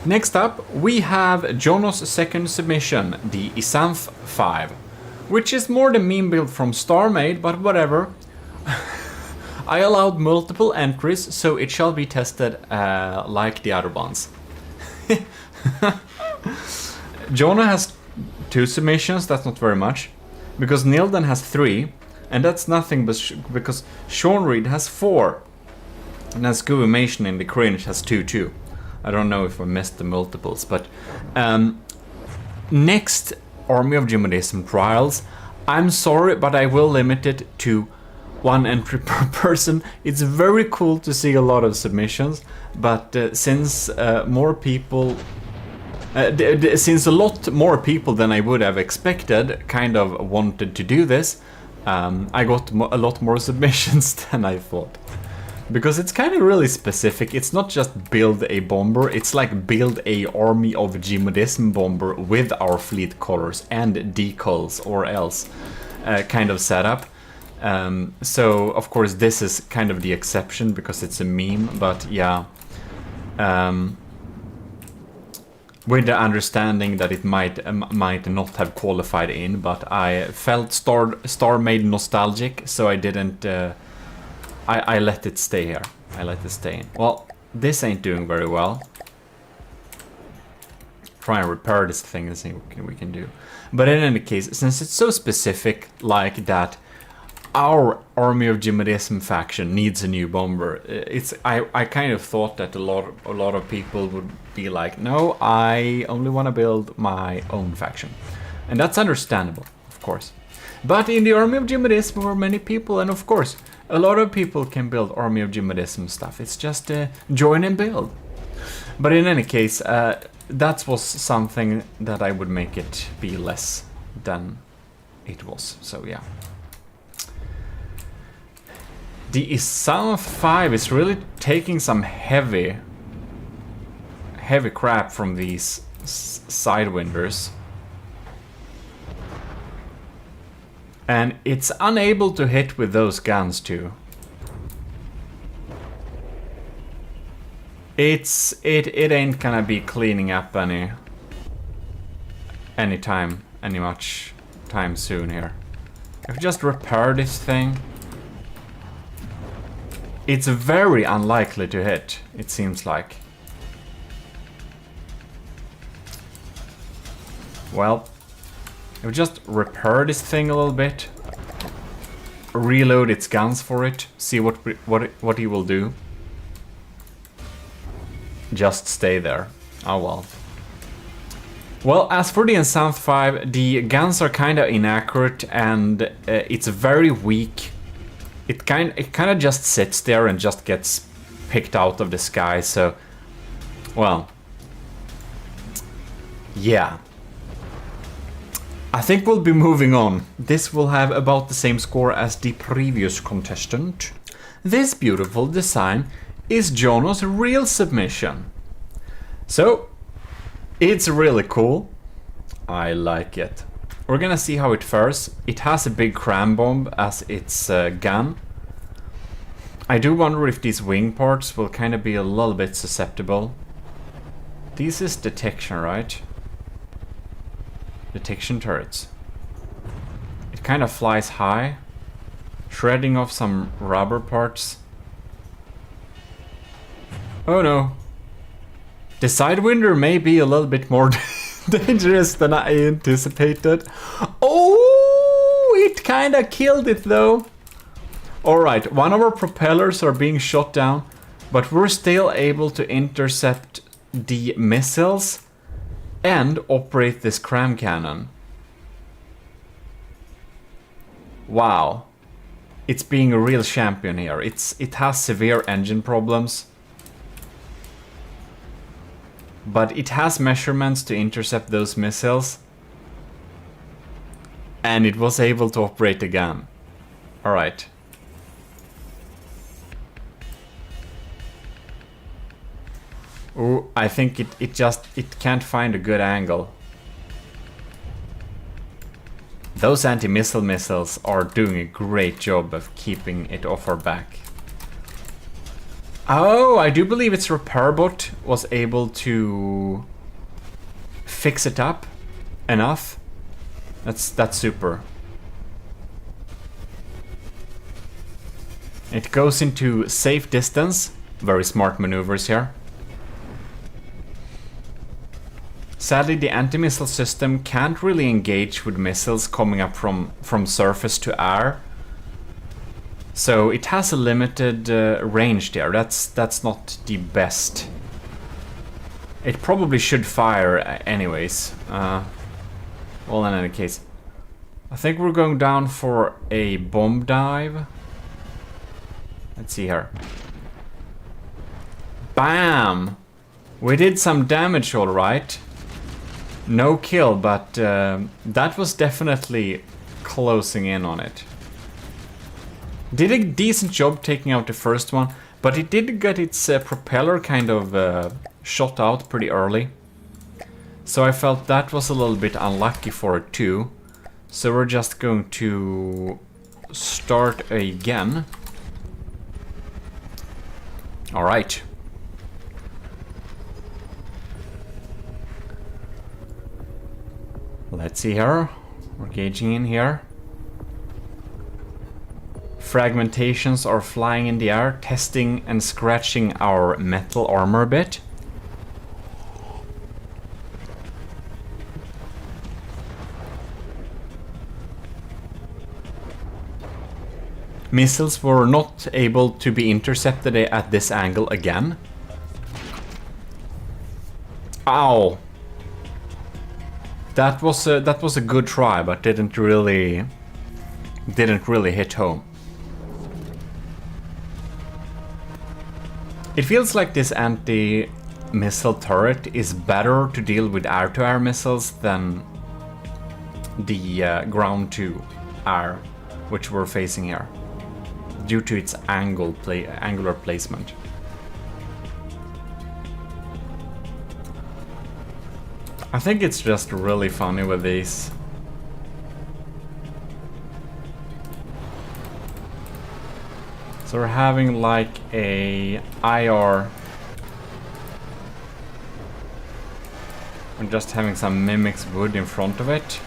next up we have Jono's second submission, the Isanth 5, which is more the meme build from StarMade, but whatever. I allowed multiple entries, so it shall be tested like the other ones. Jono has 2 submissions, that's not very much, because Nilden has 3, and that's nothing but because Sean Reed has 4, and then Scuvimation in the Cringe has 2 too. I don't know if I missed the multiples, but next Army of GMODIST trials, I'm sorry, but I will limit it to one entry per person. It's very cool to see a lot of submissions, but since more people, since a lot more people than I would have expected kind of wanted to do this, I got a lot more submissions than I thought. Because it's kind of really specific. It's not just build a bomber, it's like build a army of GMODIST bomber with our fleet colors and decals or else kind of setup. So of course this is kind of the exception because it's a meme, but yeah. With the understanding that it might not have qualified in, but I felt Star made nostalgic, so I didn't. I let it stay here. I let it stay in. Well, this ain't doing very well. Try and repair this thing and see what we can do. But in any case, since it's so specific like that, our Army of GMODIST faction needs a new bomber. I kind of thought that a lot of people would be like, no, I only want to build my own faction, and that's understandable, of course. But in the Army of GMODIST there were many people, and of course a lot of people can build Army of GMODIST stuff. It's just join and build. But in any case, that was something that I would make it be less than it was. So yeah. The South 5 is really taking some heavy crap from these sidewinders. And it's unable to hit with those guns too. It ain't gonna be cleaning up any much time soon here. If we just repair this thing, it's very unlikely to hit, it seems like. Well, if we just repair this thing a little bit, reload its guns for it, see what he will do. Just stay there. Oh well. Well, as for the South 5, the guns are kind of inaccurate and it's very weak. It kind of just sits there and just gets picked out of the sky, so, well, yeah. I think we'll be moving on. This will have about the same score as the previous contestant. This beautiful design is Jono's real submission. So, it's really cool. I like it. We're gonna see how it fares. It has a big cram bomb as its gun. I do wonder if these wing parts will kind of be a little bit susceptible. This is detection, right? Detection turrets. It kind of flies high, shredding off some rubber parts. Oh no. The Sidewinder may be a little bit more dangerous than I anticipated. Oh, it kind of killed it though. Alright, one of our propellers are being shot down, but we're still able to intercept the missiles and operate this cram cannon. Wow. It's being a real champion here. It has severe engine problems, but it has measurements to intercept those missiles, and it was able to operate the gun. Alright. Oh, I think it can't find a good angle. Those anti-missile missiles are doing a great job of keeping it off our back. Oh, I do believe its repair bot was able to fix it up enough. That's super. It goes into safe distance. Very smart maneuvers here. Sadly, the anti-missile system can't really engage with missiles coming up from surface to air. So it has a limited range there. That's not the best. It probably should fire anyways. Well, in any case, I think we're going down for a bomb dive. Let's see here. Bam! We did some damage, all right. No kill, but that was definitely closing in on it. Did a decent job taking out the first one, but it did get its propeller kind of shot out pretty early. So I felt that was a little bit unlucky for it too. So we're just going to start again. All right. Let's see here. We're gauging in here. Fragmentations are flying in the air, testing and scratching our metal armor a bit. Missiles were not able to be intercepted at this angle again. Ow! That was a good try, but didn't really hit home. It feels like this anti-missile turret is better to deal with air-to-air missiles than the ground-to-air, which we're facing here, due to its angular placement. I think it's just really funny with these. So we're having like a IR. We're just having some mimics wood in front of it.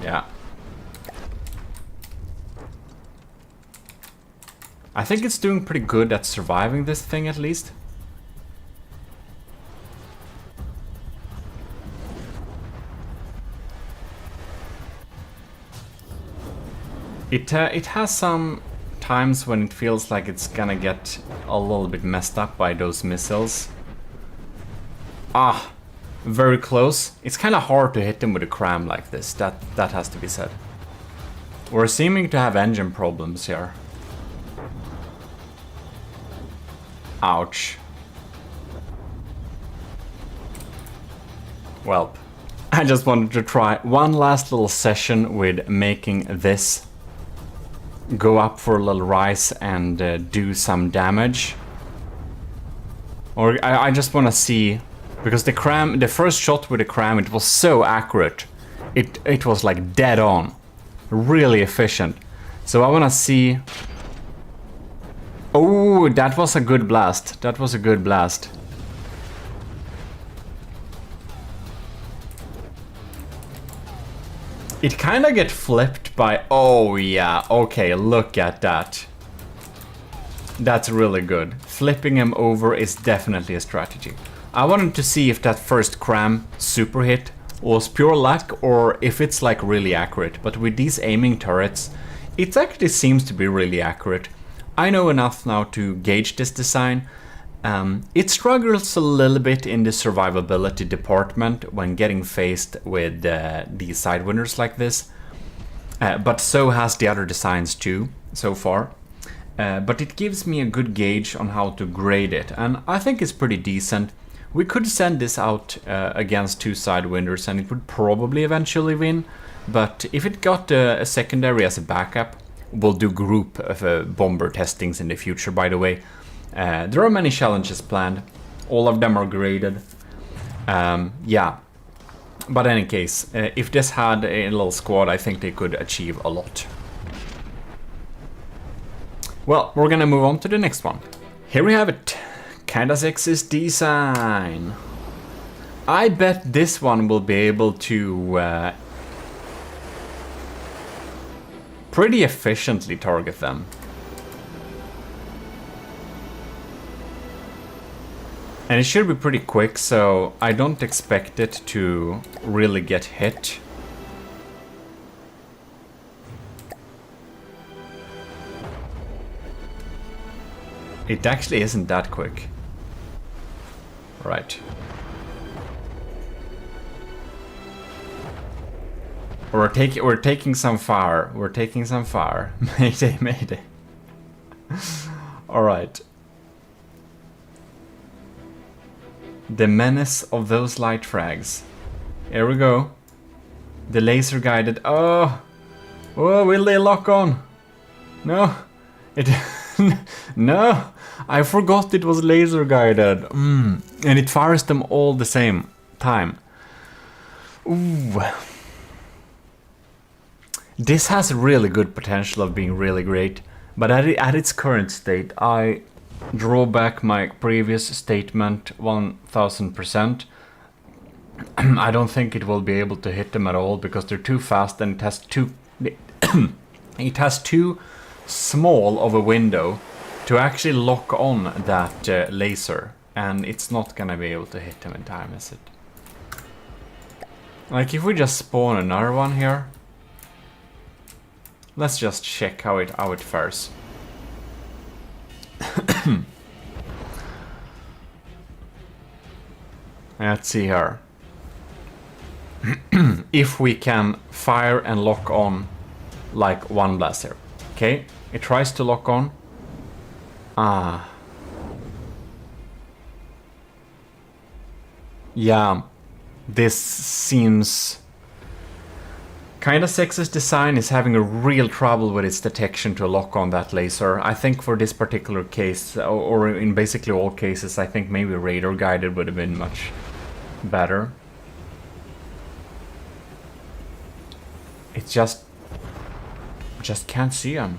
Yeah. I think it's doing pretty good at surviving this thing at least. It has some times when it feels like it's gonna get a little bit messed up by those missiles. Ah, very close. It's kind of hard to hit them with a cram like this. That has to be said. We're seeming to have engine problems here. Ouch. Well, I just wanted to try one last little session with making this go up for a little rise and do some damage. Or I just want to see, because the first shot with the cram, it was so accurate. It was like dead on, really efficient. So I want to see. Oh, that was a good blast. That was a good blast. It kind of get flipped by... Oh yeah, okay, look at that. That's really good. Flipping him over is definitely a strategy. I wanted to see if that first cram super hit was pure luck or if it's like really accurate. But with these aiming turrets, it actually seems to be really accurate. I know enough now to gauge this design. It struggles a little bit in the survivability department when getting faced with these sidewinners like this. But so has the other designs too, so far. But it gives me a good gauge on how to grade it, and I think it's pretty decent. We could send this out against two sidewinners and it would probably eventually win. But if it got a secondary as a backup, we'll do group bomber testings in the future, by the way. There are many challenges planned. All of them are graded. Yeah. But in any case, if this had a little squad, I think they could achieve a lot. Well, we're gonna move on to the next one. Here we have it. Kinda sexist design. I bet this one will be able to pretty efficiently target them. And it should be pretty quick, so I don't expect it to really get hit. It actually isn't that quick. Right. We're taking some fire. We're taking some fire. Mayday, mayday. Alright. The menace of those light frags. Here we go. The laser guided. Oh! Oh, will they lock on? No! It. No! I forgot it was laser guided. And it fires them all the same time. Ooh. This has really good potential of being really great, but at its current state, I draw back my previous statement 1000%. I don't think it will be able to hit them at all because they're too fast and it has too small of a window to actually lock on that laser, and it's not gonna be able to hit them in time, is it? Like if we just spawn another one here, let's just check how it fares. Let's see here. If we can fire and lock on like one blaster. Okay, it tries to lock on. Ah. Yeah, this seems kind of sexist. Design is having a real trouble with its detection to lock on that laser. I think for this particular case, or in basically all cases, I think maybe radar guided would have been much better. It just can't see him.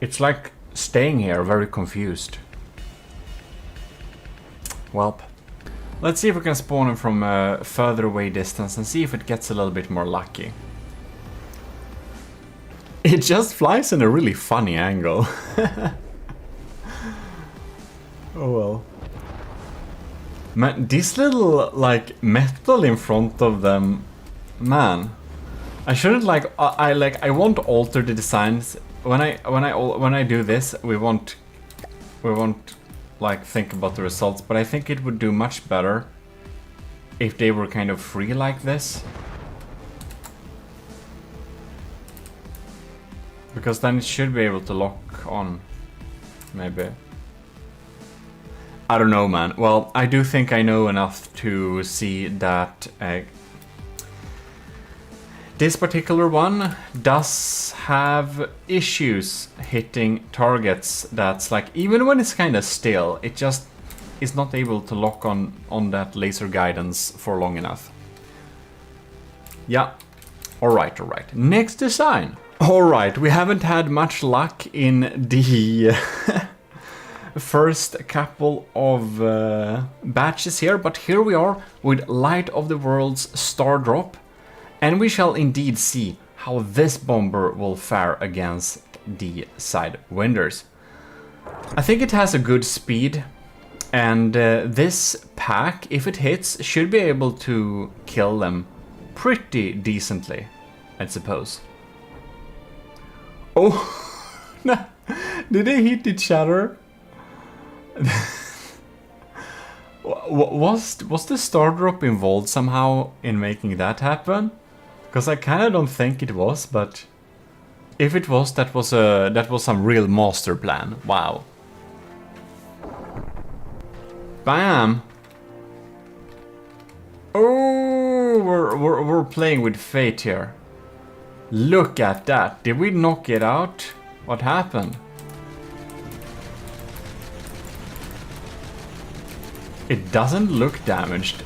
It's like staying here very confused. Welp. Let's see if we can spawn him from a further away distance and see if it gets a little bit more lucky. It just flies in a really funny angle. Oh well. Man, this little like metal in front of them, man. I shouldn't I won't alter the designs when I do this. We won't like think about the results, but I think it would do much better if they were kind of free like this, because then it should be able to lock on, maybe. I don't know, man. Well, I do think I know enough to see that this particular one does have issues hitting targets that's like, even when it's kind of still, it just is not able to lock on that laser guidance for long enough. Yeah. Alright, alright. Next design. Alright, we haven't had much luck in the first couple of batches here, but here we are with Light of the World's Star Drop. And we shall indeed see how this bomber will fare against the Sidewinders. I think it has a good speed, and this pack, if it hits, should be able to kill them pretty decently, I suppose. Oh, no. Did they hit each other? Was the Star Drop involved somehow in making that happen? Because I kind of don't think it was, but if it was, that was some real master plan. Wow. Bam. Oh, we're playing with fate here. Look at that. Did we knock it out? What happened? It doesn't look damaged.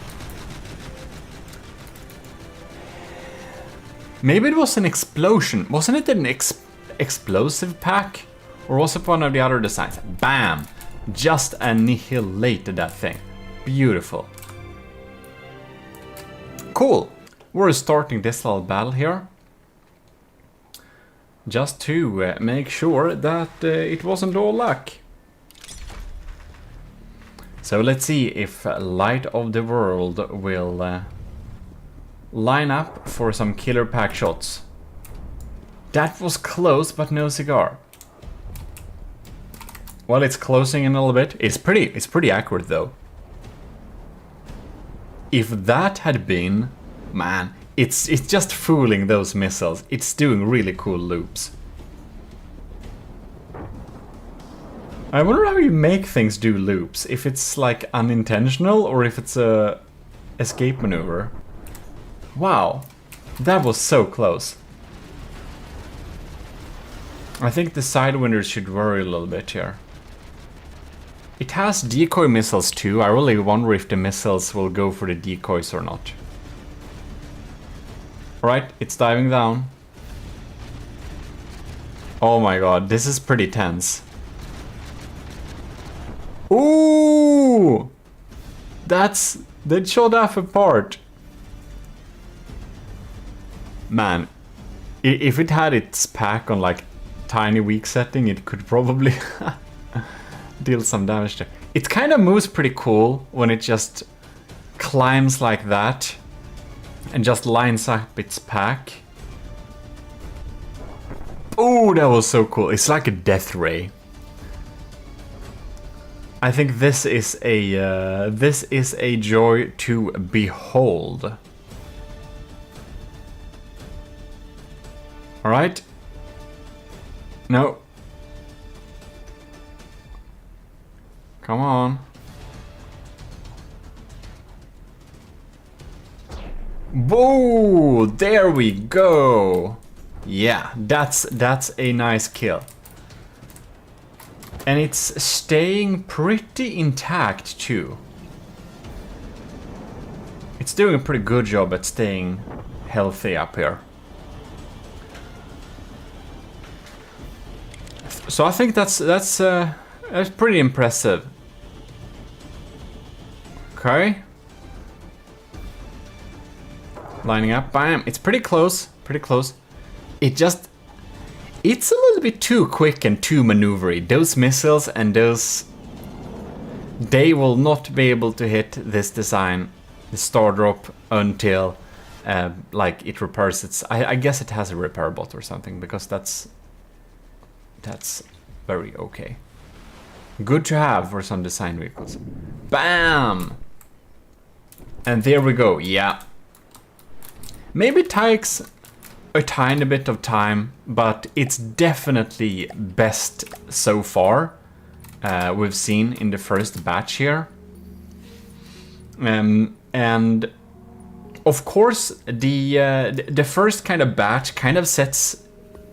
Maybe it was an explosion. Wasn't it an explosive pack? Or was it one of the other designs? Bam! Just annihilated that thing. Beautiful. Cool. We're starting this little battle here. Just to make sure that it wasn't all luck. So let's see if Light of the World will line up for some killer pack shots. That was close, but no cigar. Well, it's closing in a little bit. It's pretty accurate though. If that had been, man, it's just fooling those missiles. It's doing really cool loops. I wonder how you make things do loops. If it's like unintentional or if it's a escape maneuver. Wow, that was so close. I think the Sidewinders should worry a little bit here. It has decoy missiles too. I really wonder if the missiles will go for the decoys or not. Alright, it's diving down. Oh my god, this is pretty tense. Ooh! That shot off apart. Man, if it had its pack on like tiny weak setting, it could probably deal some damage there. It kind of moves pretty cool when it just climbs like that and just lines up its pack. Oh, that was so cool. It's like a death ray. I think this is a joy to behold. All right. No. Come on. Whoa! There we go. Yeah, that's a nice kill. And it's staying pretty intact too. It's doing a pretty good job at staying healthy up here. So I think that's pretty impressive. Okay. Lining up, bam. It's pretty close, pretty close. It's a little bit too quick and too maneuvery. Those missiles and those, they will not be able to hit this design, the star drop, until like it repairs its. I guess it has a repair bot or something, because that's very okay. Good to have for some design vehicles. Bam! And there we go. Yeah. Maybe it takes a tiny bit of time, but it's definitely best so far we've seen in the first batch here. And of course the first kind of batch kind of sets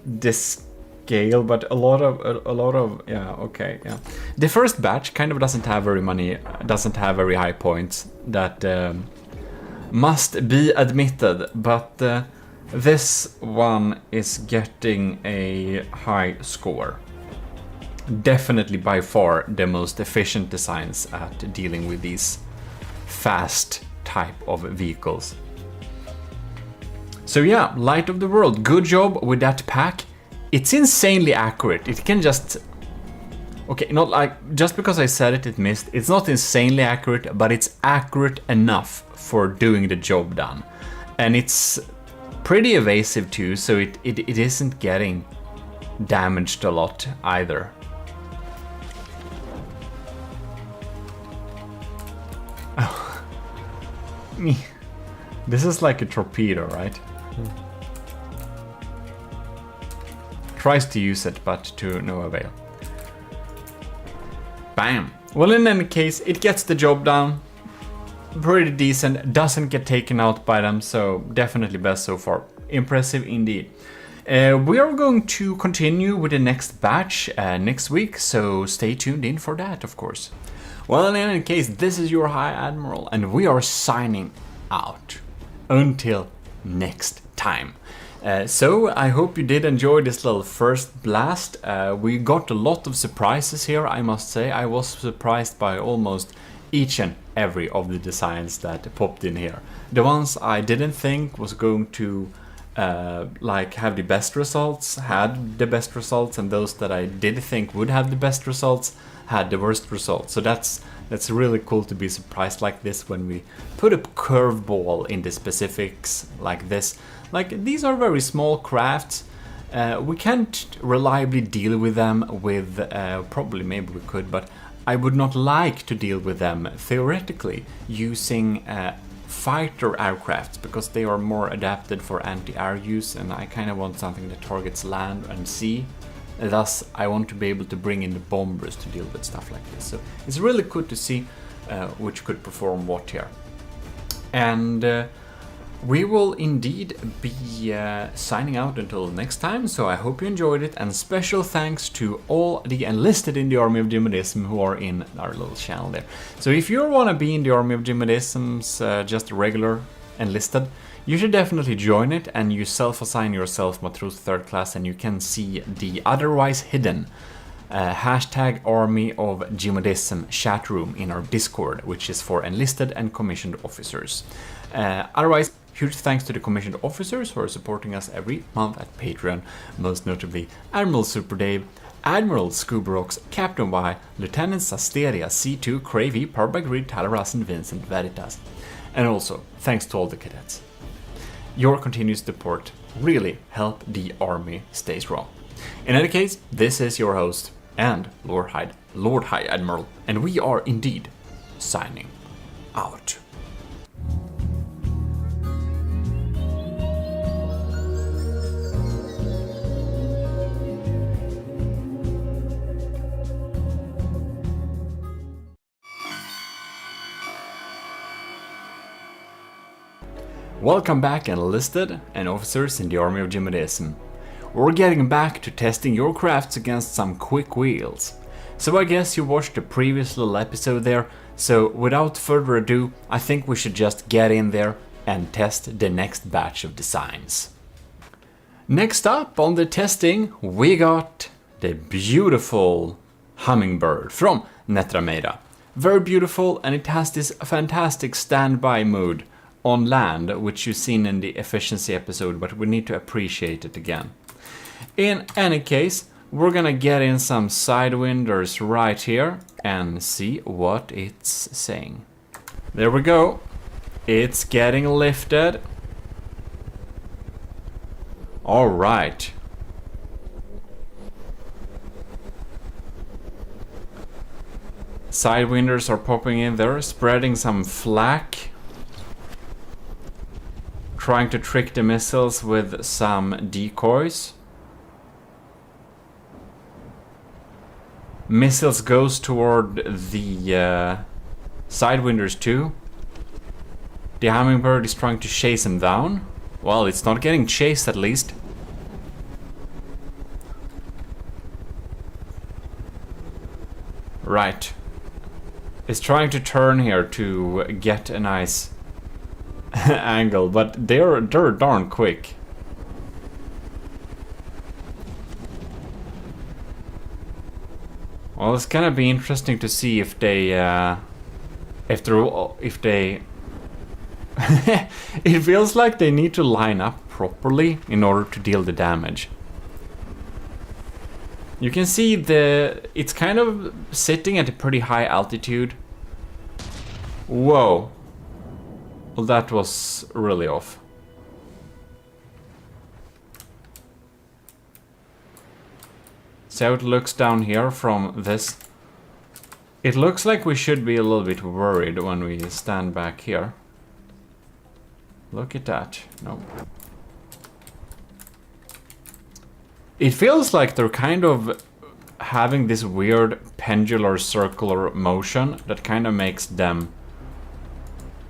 this scale, but a lot of yeah, okay, yeah. The first batch kind of doesn't have very high points, that must be admitted, but this one is getting a high score. Definitely by far the most efficient designs at dealing with these fast type of vehicles. So yeah, Light of the World, good job with that pack. It's insanely accurate. It can just... Okay, not like... Just because I said it missed. It's not insanely accurate, but it's accurate enough for doing the job done. And it's pretty evasive too, so it isn't getting damaged a lot either. Oh. This is like a torpedo, right? Tries to use it, but to no avail. Bam! Well, in any case, it gets the job done. Pretty decent, doesn't get taken out by them, so definitely best so far. Impressive indeed. We are going to continue with the next batch next week, so stay tuned in for that, of course. Well, in any case, this is your High Admiral, and we are signing out. Until next time. So I hope you did enjoy this little first blast. We got a lot of surprises here, I must say. I was surprised by almost each and every of the designs that popped in here. The ones I didn't think was going to like have the best results had the best results, and those that I did think would have the best results had the worst results. So that's really cool to be surprised like this when we put a curveball in the specifics like this. Like, these are very small crafts. We can't reliably deal with them with, probably maybe we could, but I would not like to deal with them theoretically using fighter aircrafts, because they are more adapted for anti-air use, and I kind of want something that targets land and sea Thus, I want to be able to bring in the bombers to deal with stuff like this. So it's really good to see which could perform what here. And we will indeed be signing out until next time, so I hope you enjoyed it, and special thanks to all the enlisted in the Army of GMODISM who are in our little channel there. So if you want to be in the Army of GMODISMs, just regular enlisted, you should definitely join it, and you self-assign yourself Matros 3rd class, and you can see the otherwise hidden hashtag Army of GMODISM chat room in our Discord, which is for enlisted and commissioned officers. Otherwise, huge thanks to the commissioned officers who are supporting us every month at Patreon, most notably Admiral Super Dave, Admiral Scooberox, Captain Y, Lieutenant Sasteria, C2, Cravey, Parbagrid, Talaras, and Vincent Veritas. And also, thanks to all the cadets. Your continued support really help the army stay strong. In any case, this is your host and Lord High Admiral, and we are indeed signing out. Welcome back, enlisted and officers in the Army of GMODISM. We're getting back to testing your crafts against some quick wheels. So I guess you watched the previous little episode there, so without further ado, I think we should just get in there and test the next batch of designs. Next up on the testing, we got the beautiful hummingbird from Netrameira. Very beautiful, and it has this fantastic standby mode on land, which you've seen in the efficiency episode, but we need to appreciate it again. In any case, we're gonna get in some sidewinders right here and see what it's saying. There we go. It's getting lifted. All right. Sidewinders are popping in there, spreading some flak. Trying to trick the missiles with some decoys. Missiles goes toward the sidewinders too. The hummingbird is trying to chase him down. Well, it's not getting chased at least. Right. It's trying to turn here to get a nice angle, but they're darn quick. Well, it's gonna be interesting to see if they it feels like they need to line up properly in order to deal the damage. You can see it's kind of sitting at a pretty high altitude. Whoa. Well, that was really off. See how it looks down here from this. It looks like we should be a little bit worried when we stand back here. Look at that. Nope. It feels like they're kind of having this weird pendular circular motion that kind of makes them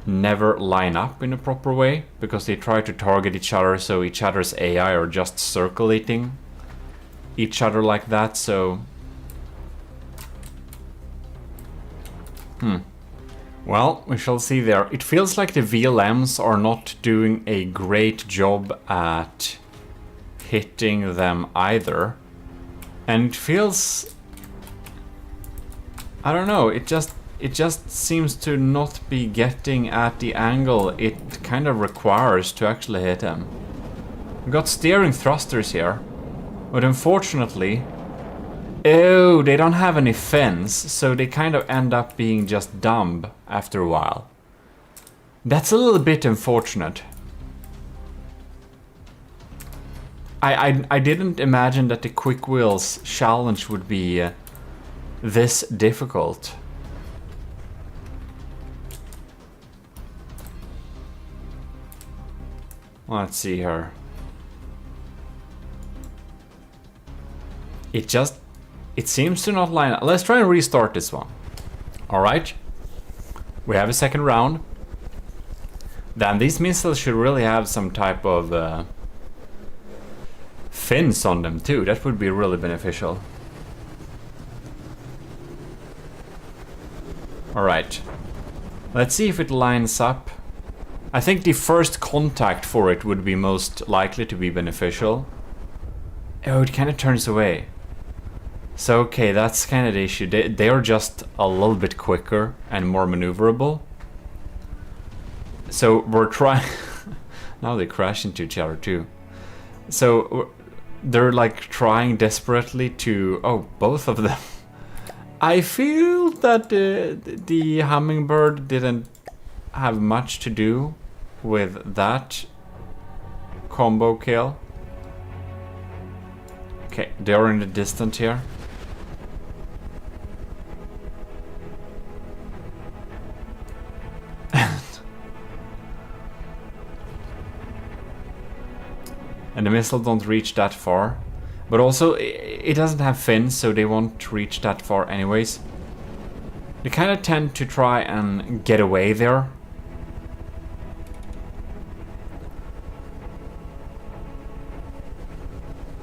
never line up in a proper way, because they try to target each other, so each other's AI are just circulating each other like that, so... Well, we shall see there. It feels like the VLMs are not doing a great job at hitting them either. And it feels... I don't know, it just seems to not be getting at the angle it kind of requires to actually hit him. We've got steering thrusters here, but unfortunately... Oh, they don't have any fins, so they kind of end up being just dumb after a while. That's a little bit unfortunate. I didn't imagine that the quick wheels challenge would be this difficult. Let's see here. It seems to not line up. Let's try and restart this one. Alright. We have a second round. Then these missiles should really have some type of fins on them too. That would be really beneficial. Alright. Let's see if it lines up. I think the first contact for it would be most likely to be beneficial. Oh, it kind of turns away. So, okay, that's kind of the issue. They are just a little bit quicker and more maneuverable. So, we're trying... Now they crash into each other too. So, they're like trying desperately to... Oh, both of them. I feel that the Hummingbird didn't have much to do with that combo kill. Okay, they're in the distance here. And the missile don't reach that far. But also, it doesn't have fins, so they won't reach that far anyways. They kind of tend to try and get away there.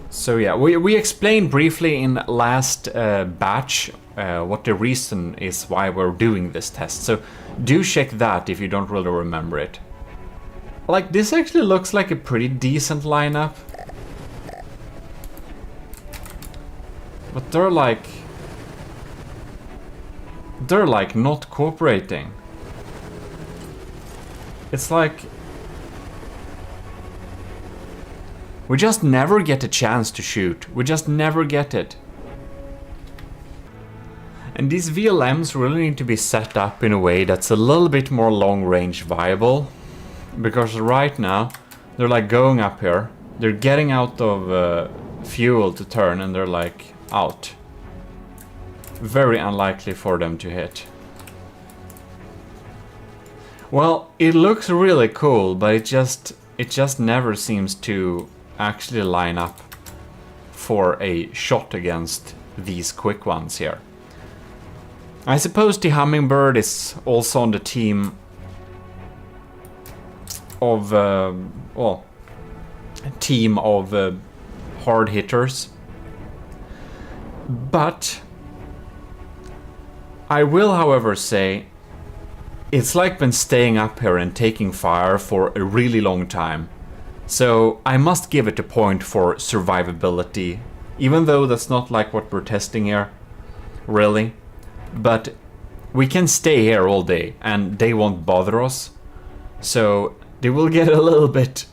So yeah, we explained briefly in last batch what the reason is why we're doing this test. So do check that if you don't really remember it. Like, this actually looks like a pretty decent lineup. But they're like not cooperating. It's like we just never get a chance to shoot. We just never get it. And these VLMs really need to be set up in a way that's a little bit more long-range viable. Because right now, they're like going up here. They're getting out of fuel to turn and they're like out. Very unlikely for them to hit. Well, it looks really cool, but it just never seems to actually line up for a shot against these quick ones here. I suppose the Hummingbird is also on the team of hard hitters, but I will, however, say it's like been staying up here and taking fire for a really long time. So I must give it a point for survivability, even though that's not like what we're testing here, really. But we can stay here all day and they won't bother us. So they will get a little bit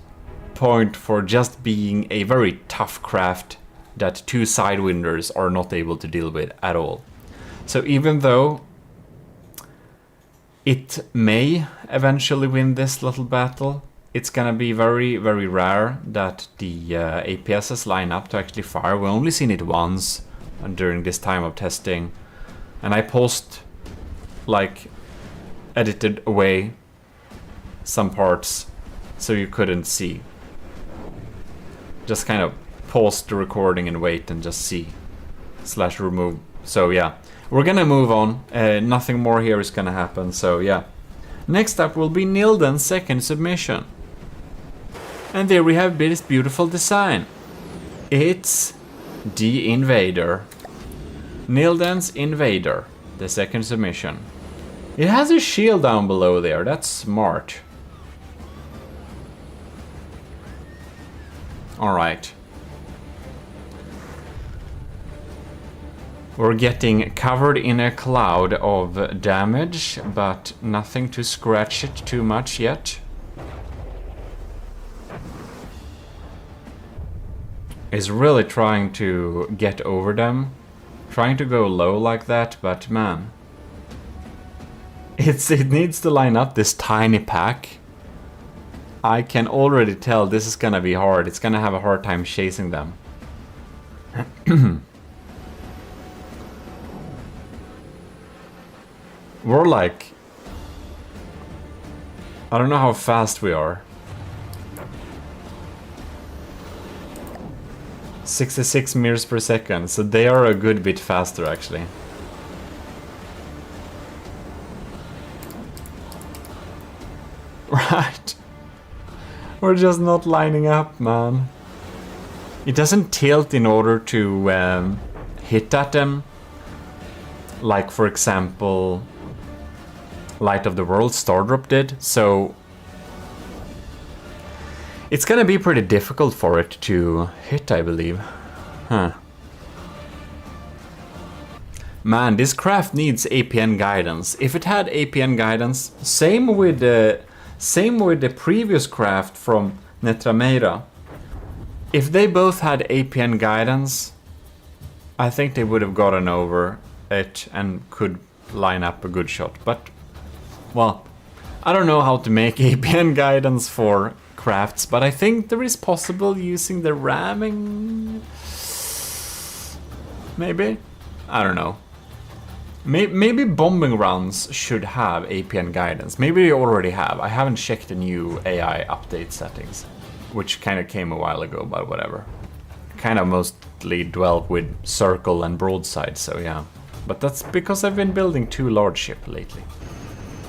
point for just being a very tough craft that two Sidewinders are not able to deal with at all. So even though it may eventually win this little battle, it's gonna be very, very rare that the APSs line up to actually fire. We've only seen it once during this time of testing. And I edited away some parts so you couldn't see. Just kind of pause the recording and wait and just see / remove. So yeah, we're gonna move on. Nothing more here is gonna happen, so yeah. Next up will be Nilden's second submission. And there we have this beautiful design. It's the Invader. Nilden's Invader, the second submission. It has a shield down below there, that's smart. Alright. We're getting covered in a cloud of damage, but nothing to scratch it too much yet. Is really trying to get over them. Trying to go low like that, but man. It needs to line up this tiny pack. I can already tell this is gonna be hard. It's gonna have a hard time chasing them. We're like... I don't know how fast we are. 66 meters per second, so they are a good bit faster actually. Right. We're just not lining up, man. It doesn't tilt in order to hit at them. Like, for example, Light of the World Stardrop did, so it's gonna be pretty difficult for it to hit, I believe. Huh. Man, this craft needs APN guidance. If it had APN guidance, same with the previous craft from Netrameira. If they both had APN guidance, I think they would have gotten over it and could line up a good shot. But, well, I don't know how to make APN guidance for crafts, but I think there is possible using the ramming. Maybe? I don't know. Maybe bombing rounds should have APN guidance. Maybe they already have. I haven't checked the new AI update settings, which kind of came a while ago, but whatever. Kind of mostly dwelt with circle and broadside, so yeah. But that's because I've been building too large ship lately.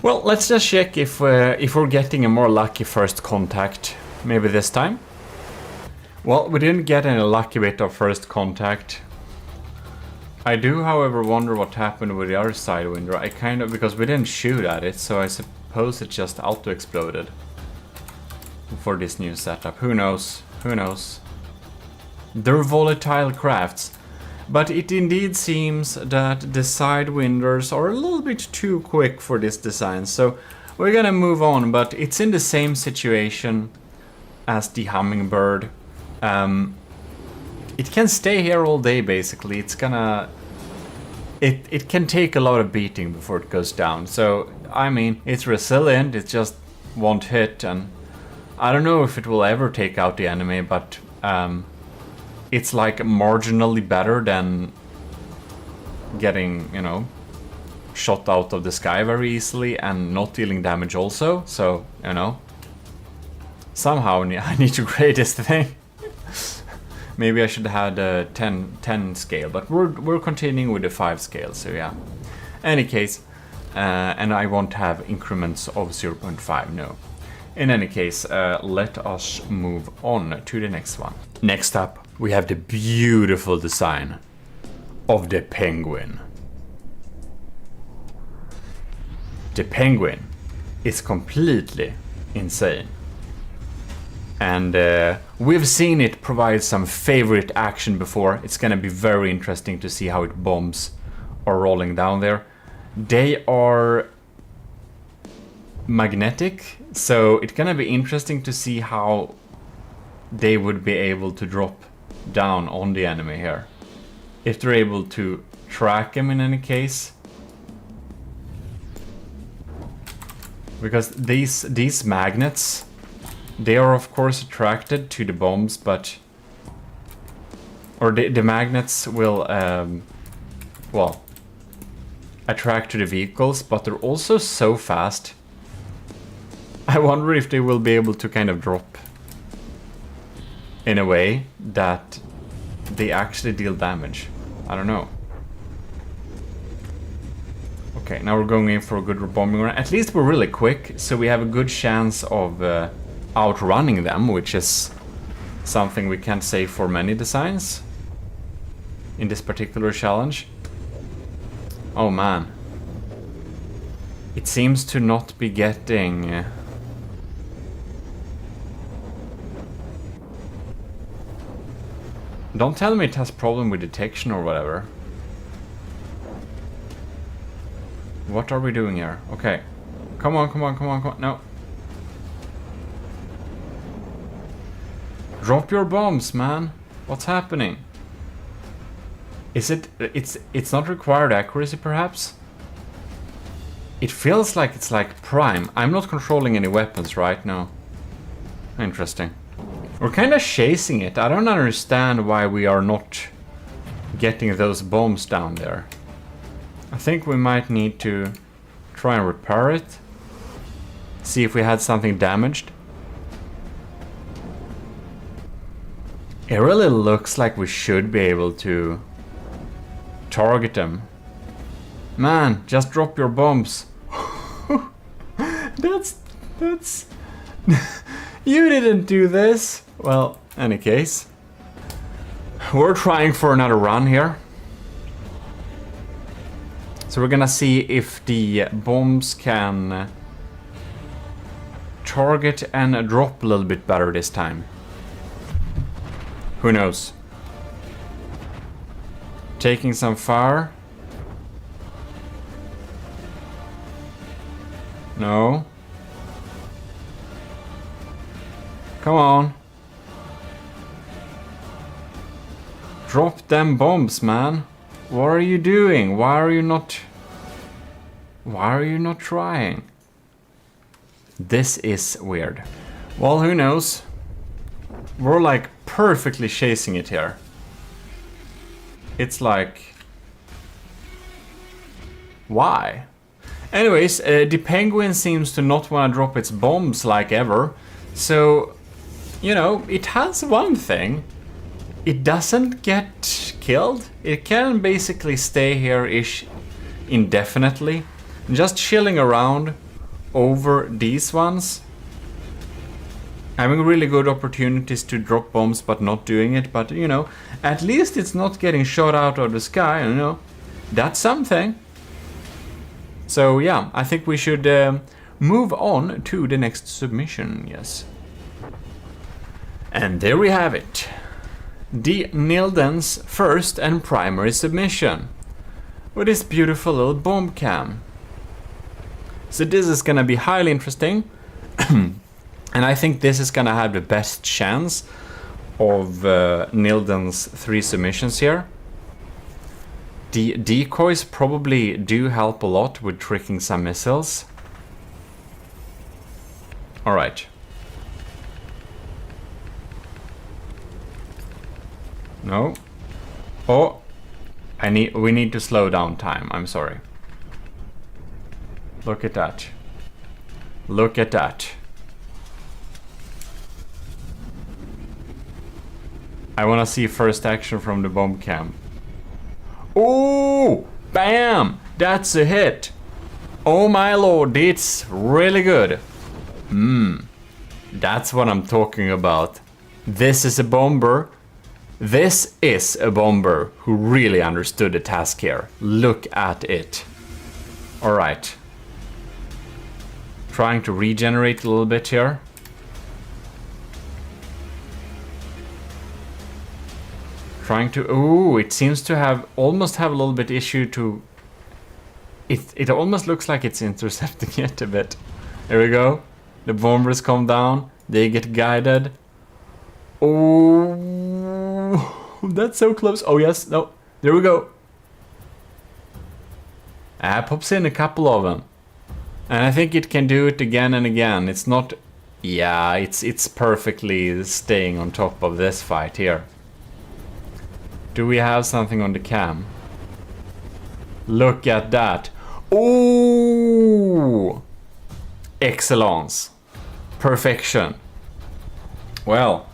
Well, let's just check if we're getting a more lucky first contact, maybe this time. Well, we didn't get any lucky bit of first contact. I do, however, wonder what happened with the other Sidewinder. I kind of, because we didn't shoot at it, so I suppose it just auto-exploded for this new setup. Who knows? Who knows? They're volatile crafts. But it indeed seems that the Sidewinders are a little bit too quick for this design, so we're gonna move on, but it's in the same situation as the Hummingbird. It can stay here all day, basically. It's gonna... It can take a lot of beating before it goes down, so, I mean, it's resilient, it just won't hit, and I don't know if it will ever take out the enemy, but... it's like marginally better than getting, you know, shot out of the sky very easily and not dealing damage also. So, you know, somehow I need to grade this thing. Maybe I should have had a 10 scale, but we're continuing with the 5 scale, so yeah. Any case, and I won't have increments of 0.5, no. In any case, let us move on to the next one. Next up, we have the beautiful design of the Penguin. The Penguin is completely insane. And we've seen it provide some favorite action before. It's gonna be very interesting to see how it bombs are rolling down there. They are magnetic, so it's gonna be interesting to see how they would be able to drop down on the enemy here. If they're able to track him in any case. Because these magnets, they are of course attracted to the bombs, but... Or the magnets will, well, attract to the vehicles, but they're also so fast. I wonder if they will be able to kind of drop in a way that they actually deal damage. I don't know. Okay, now we're going in for a good bombing run. At least we're really quick, so we have a good chance of outrunning them, which is something we can't say for many designs in this particular challenge. Oh man. It seems to not be getting... Don't tell me it has problem with detection or whatever. What are we doing here? Okay. Come on, come on, come on, come on. No. Drop your bombs, man. What's happening? Is it... It's not required accuracy, perhaps? It feels like it's like prime. I'm not controlling any weapons right now. Interesting. We're kind of chasing it. I don't understand why we are not getting those bombs down there. I think we might need to try and repair it. See if we had something damaged. It really looks like we should be able to target them. Man, just drop your bombs. That's... You didn't do this. Well, any case. We're trying for another run here. So we're gonna see if the bombs can target and drop a little bit better this time. Who knows? Taking some fire. No. Come on. Drop them bombs, man. What are you doing? Why are you not trying? This is weird. Well, who knows? We're like perfectly chasing it here. It's like... Why? Anyways, the penguin seems to not want to drop its bombs like ever. So, you know, it has one thing. It doesn't get killed. It can basically stay here-ish indefinitely. Just chilling around over these ones. Having really good opportunities to drop bombs but not doing it. But, you know, at least it's not getting shot out of the sky, you know. That's something. So, yeah, I think we should move on to the next submission, yes. And there we have it. The Nilden's first and primary submission. With this beautiful little bomb cam. So this is gonna be highly interesting. And I think this is gonna have the best chance of Nilden's 3 submissions here. The decoys probably do help a lot with tricking some missiles. Alright. No. Oh, we need to slow down time. I'm sorry. Look at that. Look at that. I want to see first action from the bomb cam. Oh, bam! That's a hit. Oh my lord, it's really good. That's what I'm talking about. This is a bomber. This is a bomber who really understood the task here. Look at it. Alright. Trying to regenerate a little bit here. Trying to... Ooh, it seems to have... Almost have a little bit issue to... It almost looks like it's intercepting it a bit. There we go. The bombers come down. They get guided. Oh, that's so close. Oh, yes. No. There we go. Pops in a couple of them. And I think it can do it again and again. It's not... Yeah, it's perfectly staying on top of this fight here. Do we have something on the cam? Look at that. Oh! Excellence. Perfection. Well...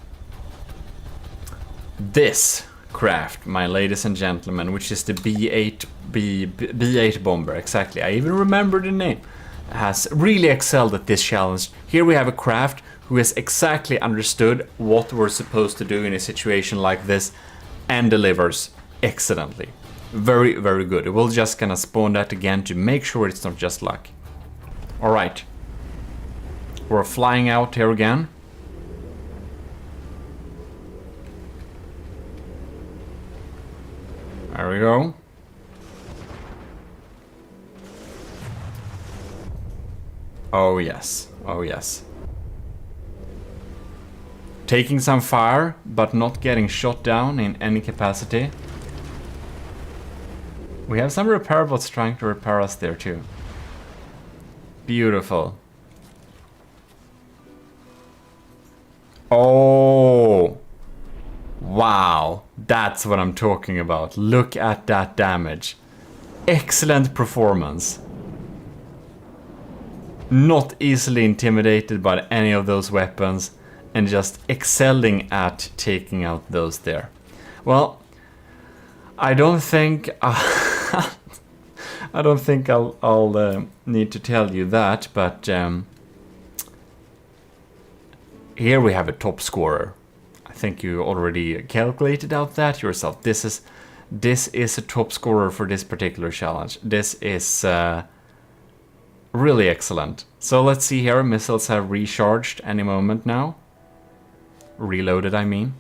This craft, my ladies and gentlemen, which is the B8 bomber, exactly. I even remember the name. Has really excelled at this challenge. Here we have a craft who has exactly understood what we're supposed to do in a situation like this and delivers excellently. Very, very good. We're just gonna spawn that again to make sure it's not just luck. Alright. We're flying out here again. There we go. Oh yes, oh yes. Taking some fire, but not getting shot down in any capacity. We have some repair bots trying to repair us there too. Beautiful. Oh! Wow, that's what I'm talking about. Look at that damage. Excellent performance. Not easily intimidated by any of those weapons. and just excelling at taking out those there. Well, I don't think I don't think I'll need to tell you that, but here we have a top scorer. I think you already calculated out that yourself. This is a top scorer for this particular challenge. This is really excellent. So let's see here. Missiles have recharged any moment now. Reloaded, I mean.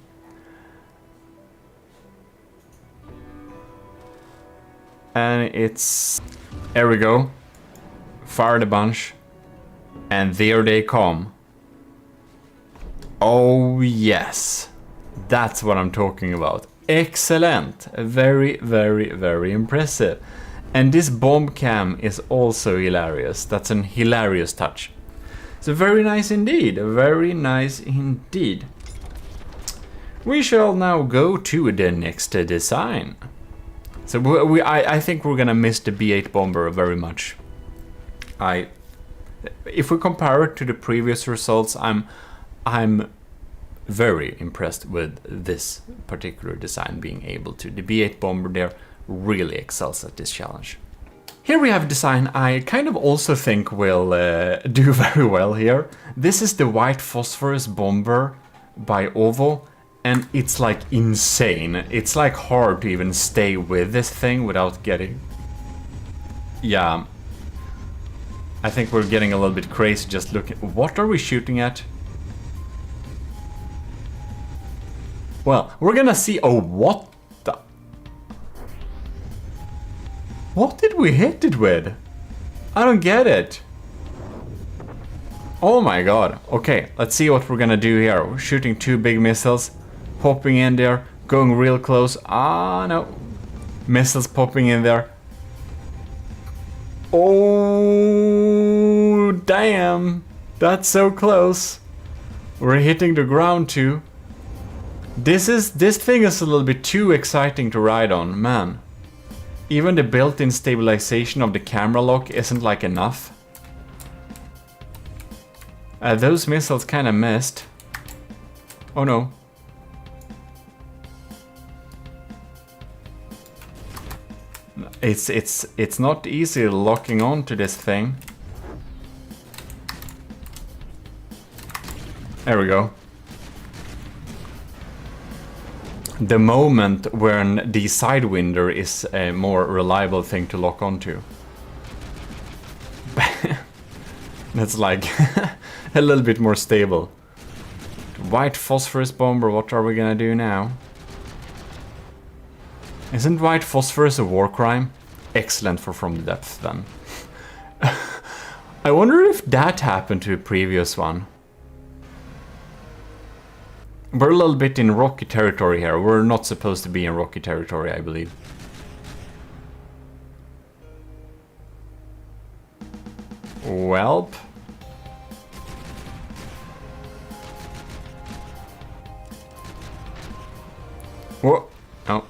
And it's... There we go. Fired a bunch. And there they come. Oh yes. That's what I'm talking about. Excellent. Very, very, very impressive. And this bomb cam is also hilarious. That's an hilarious touch. So very nice indeed. Very nice indeed. We shall now go to the next design. So I think we're gonna miss the B8 bomber very much. If we compare it to the previous results, I'm very impressed with this particular design being able to. The B8 bomber there really excels at this challenge. Here we have a design I kind of also think will do very well here. This is the white phosphorus bomber by Ovo, and it's like insane. It's like hard to even stay with this thing without getting... Yeah. I think we're getting a little bit crazy just looking... What are we shooting at? Well, we're gonna see... Oh, what the... What did we hit it with? I don't get it. Oh my god. Okay, let's see what we're gonna do here. We're shooting 2 big missiles. Popping in there. Going real close. Ah, no. Missiles popping in there. Oh, damn. That's so close. We're hitting the ground too. This thing is a little bit too exciting to ride on, man. Even the built-in stabilization of the camera lock isn't like enough. Those missiles kind of missed. Oh no. It's not easy locking on to this thing. There we go. The moment when the sidewinder is a more reliable thing to lock onto. That's like a little bit more stable. White phosphorus bomber, what are we gonna do now? Isn't white phosphorus a war crime? Excellent for From the Depths then. I wonder if that happened to a previous one. We're a little bit in rocky territory here. We're not supposed to be in rocky territory, I believe. Welp. Whoa. Oh.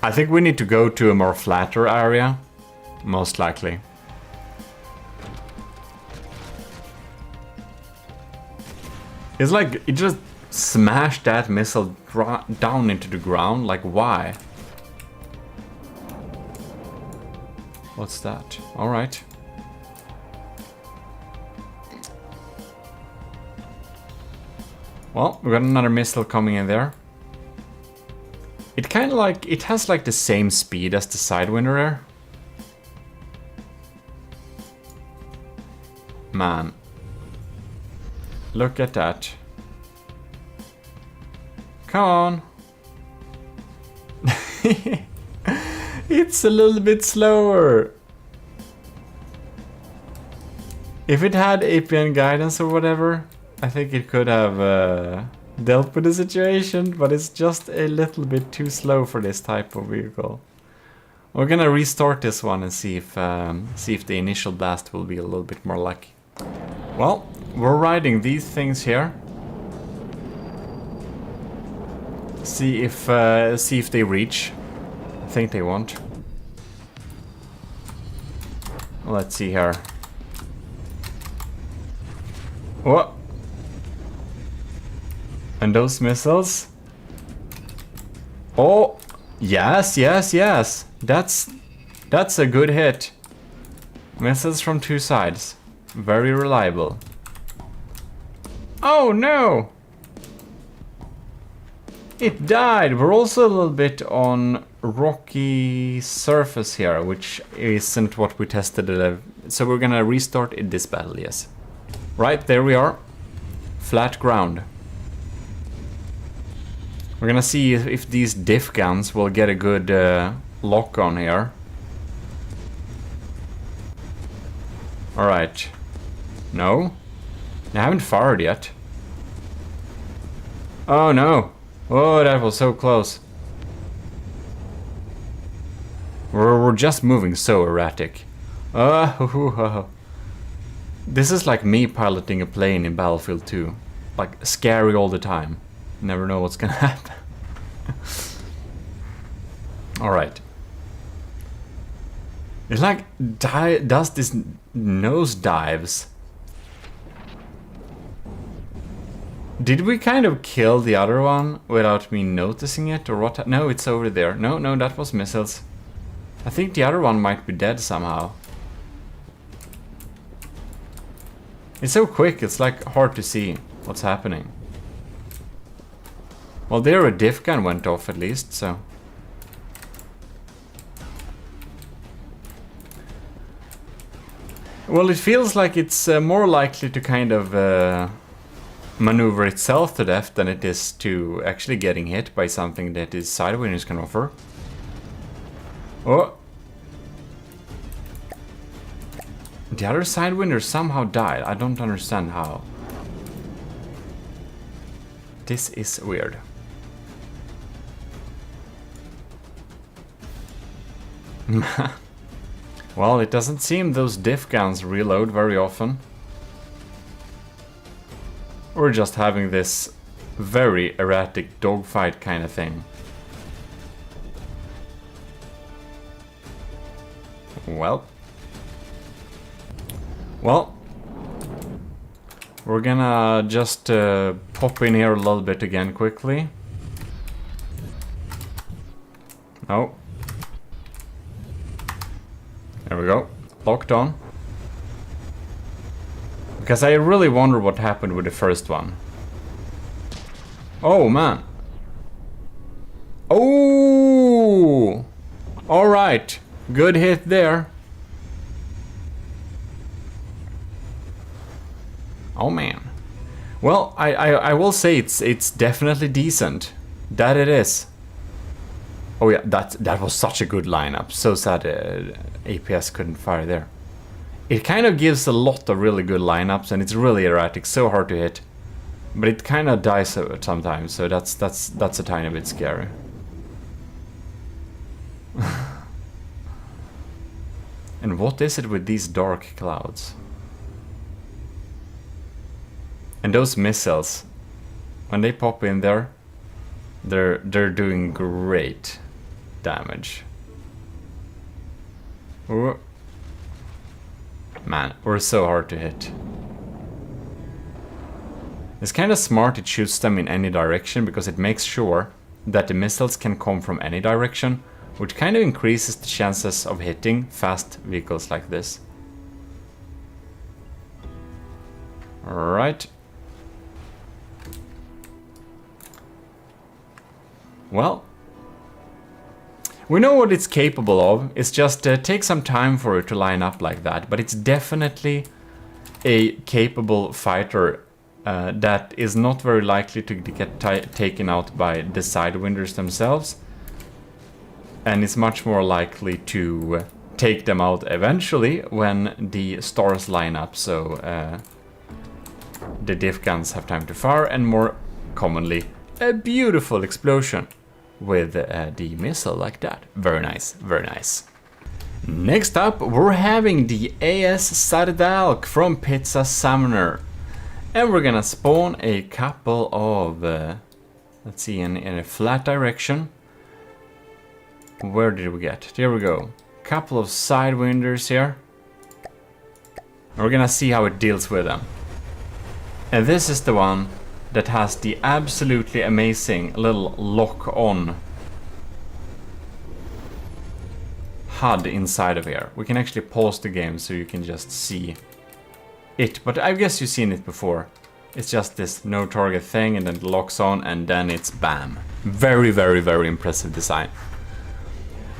I think we need to go to a more flatter area. Most likely. It's like it just smashed that missile down into the ground. Like, why? What's that? Alright. Well, we got another missile coming in there. It kind of like, it has like the same speed as the Sidewinder there. Man. Look at that. Come on. It's a little bit slower. If it had APN guidance or whatever, I think it could have dealt with the situation, but it's just a little bit too slow for this type of vehicle. We're gonna restart this one and see if the initial blast will be a little bit more lucky. Well, we're riding these things here. See if they reach. I think they won't. Let's see here. What? And those missiles. Oh, yes, yes, yes. That's a good hit. Missiles from two sides. Very reliable. Oh no! It died. We're also a little bit on rocky surface here, which isn't what we tested. So we're gonna restart in this battle, yes. Right, there we are. Flat ground. We're gonna see if these diff guns will get a good lock on here. Alright. No? They haven't fired yet. Oh no! Oh, that was so close. We're just moving so erratic. This is like me piloting a plane in Battlefield 2. Like, scary all the time. Never know what's gonna happen. Alright. It like does this nose dives. Did we kind of kill the other one without me noticing it, or what? No, it's over there. No, no, that was missiles. I think the other one might be dead somehow. It's so quick, it's like hard to see what's happening. Well, there a diff gun went off at least, so... Well, it feels like it's more likely to kind of maneuver itself to death than it is to actually getting hit by something that is Sidewinders can offer. Oh! The other Sidewinder somehow died. I don't understand how. This is weird. Well, it doesn't seem those diff guns reload very often. We're just having this very erratic dogfight kind of thing. Well, we're gonna just pop in here a little bit again quickly. Oh. There we go. Locked on. Because I really wonder what happened with the first one. Oh, man. Oh! Alright. Good hit there. Oh, man. Well, I will say it's definitely decent. That it is. Oh yeah, that was such a good lineup. So sad APS couldn't fire there. It kind of gives a lot of really good lineups, and it's really erratic, so hard to hit. But it kind of dies sometimes, so that's a tiny bit scary. And what is it with these dark clouds? And those missiles, when they pop in there, they're doing great damage. Ooh. Man, we're so hard to hit. It's kind of smart it shoots them in any direction, because it makes sure that the missiles can come from any direction, which kind of increases the chances of hitting fast vehicles like this. Alright. Well, we know what it's capable of. It's just take some time for it to line up like that, but it's definitely a capable fighter that is not very likely to get taken out by the Sidewinders themselves, and is much more likely to take them out eventually when the stars line up, so the diff guns have time to fire, and more commonly a beautiful explosion with the missile like that. Very nice, very nice. Next up, we're having the AS Sardalk from Pizza Summoner. And we're gonna spawn a couple of, let's see, in a flat direction. Where did we get? There we go. Couple of Sidewinders here. And we're gonna see how it deals with them. And this is the one that has the absolutely amazing little lock-on HUD inside of here. We can actually pause the game so you can just see it, but I guess you've seen it before. It's just this no target thing, and then it locks on, and then it's bam. Very, very, very impressive design.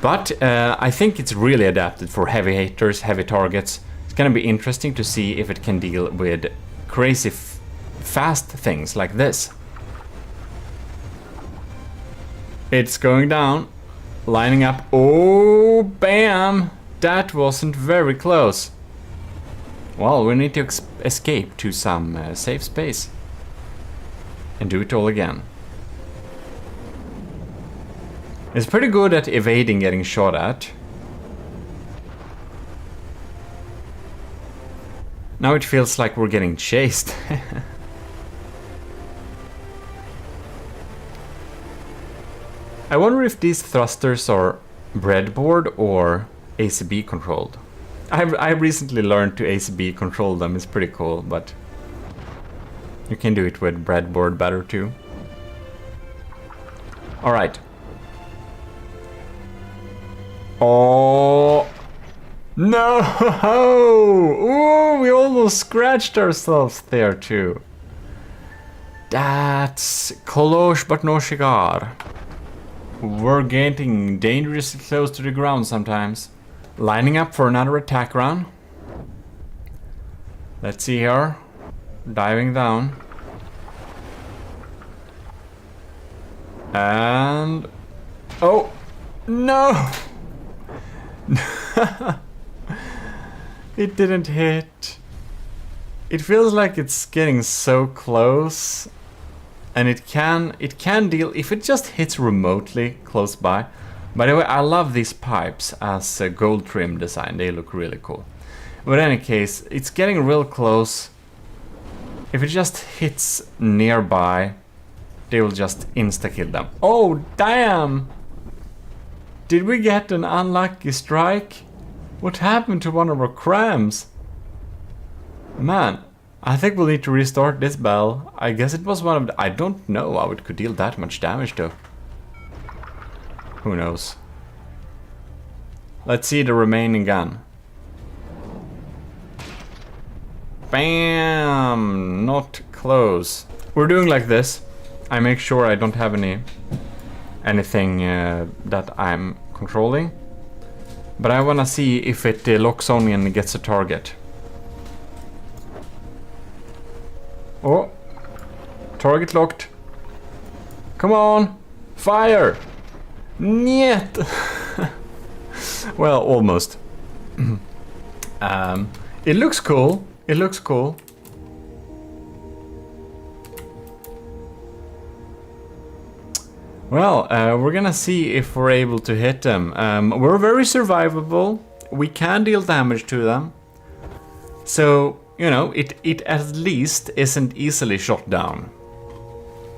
But I think it's really adapted for heavy hitters, heavy targets. It's gonna be interesting to see if it can deal with crazy fast things like this. It's going down, lining up. Oh, bam! That wasn't very close. Well, we need to escape to some safe space and do it all again. It's pretty good at evading getting shot at. Now it feels like we're getting chased. I wonder if these thrusters are breadboard or ACB controlled. I recently learned to ACB control them. It's pretty cool, but you can do it with breadboard better too. Alright. Oh no! Ooh, we almost scratched ourselves there too. That's close but no cigar. We're getting dangerously close to the ground sometimes. Lining up for another attack round. Let's see here. Diving down. And... oh! No! It didn't hit. It feels like it's getting so close. And it can deal if it just hits remotely close by. By the way, I love these pipes as a gold trim design. They look really cool. But in any case, it's getting real close. If it just hits nearby, they will just insta-kill them. Oh, damn! Did we get an unlucky strike? What happened to one of our crams? Man, I think we'll need to restart this battle. I guess it was one of the... I don't know how it could deal that much damage though. Who knows? Let's see the remaining gun. Bam! Not close. We're doing like this. I make sure I don't have anything that I'm controlling. But I wanna see if it locks on and gets a target. Oh! Target locked. Come on! Fire! Niet! Well, almost. It looks cool. It looks cool. Well, we're gonna see if we're able to hit them. We're very survivable. We can deal damage to them. So, you know, it at least isn't easily shot down.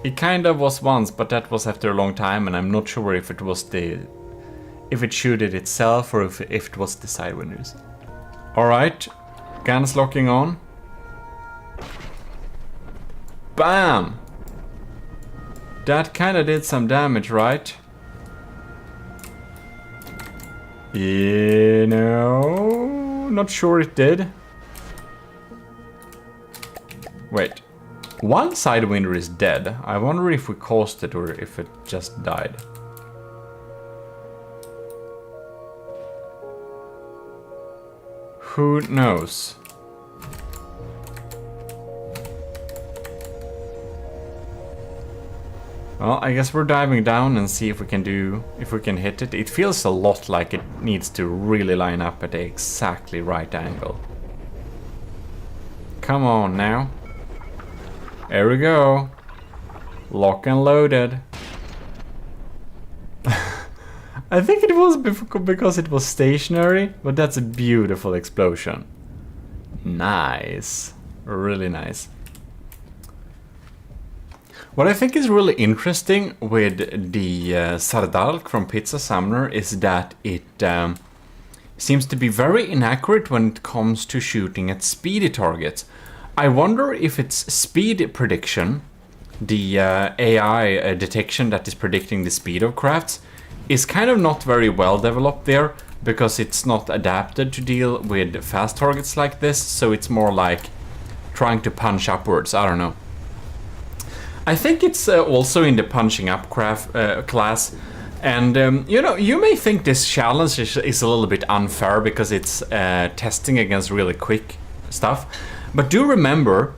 It kind of was once, but that was after a long time, and I'm not sure if it was if it shooted itself or if it was the side windows. Alright, guns locking on. Bam! That kinda did some damage, right? You know, not sure it did. Wait. One sidewinder is dead. I wonder if we caused it or if it just died. Who knows? Well, I guess we're diving down and see if we can hit it. It feels a lot like it needs to really line up at the exactly right angle. Come on now. There we go. Lock and loaded. I think it was because it was stationary, but that's a beautiful explosion. Nice. Really nice. What I think is really interesting with the Sardalk from Pizza Summoner is that it seems to be very inaccurate when it comes to shooting at speedy targets. I wonder if its speed prediction the AI detection that is predicting the speed of crafts is kind of not very well developed there, because it's not adapted to deal with fast targets like this, so it's more like trying to punch upwards. I don't know. I think it's also in the punching up class, and you know, you may think this challenge is a little bit unfair because it's testing against really quick stuff, but do remember,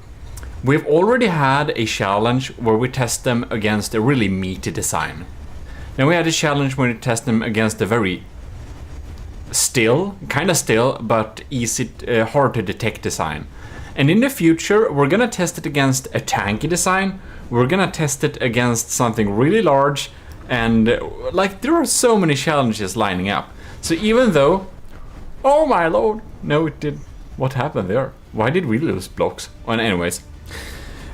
we've already had a challenge where we test them against a really meaty design. Then we had a challenge where we test them against a very kind of still, but easy, hard to detect design. And in the future, we're gonna test it against a tanky design. We're gonna test it against something really large, and like there are so many challenges lining up. So even though, oh my lord, no, it did. What happened there? Why did we lose blocks? Well, anyways.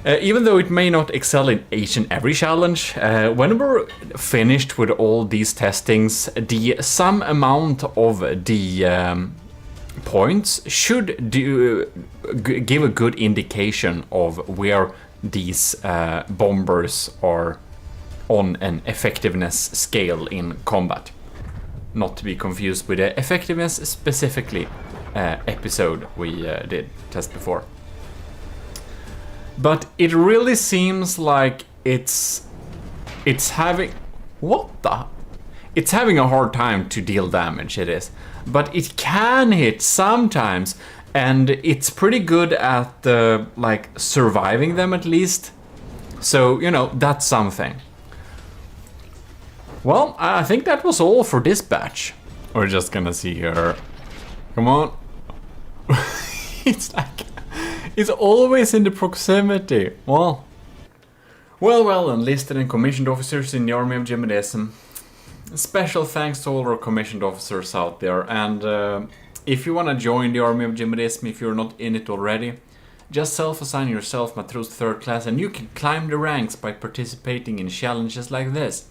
Even though it may not excel in each and every challenge, when we're finished with all these testings, the some amount of the points should give a good indication of where these bombers are on an effectiveness scale in combat. Not to be confused with the effectiveness specifically episode we did test before. But it really seems like it's having it's having a hard time to deal damage, it is. But it can hit sometimes, and it's pretty good at like surviving them at least. So, you know, that's something. Well, I think that was all for this batch. We're just gonna see here. Come on. It's like it's always in the proximity. Well, enlisted and commissioned officers in the army of GMODIST. Special thanks to all our commissioned officers out there. And if you want to join the army of GMODIST, if you're not in it already, just self-assign yourself Matros 3rd class, and you can climb the ranks by participating in challenges like this.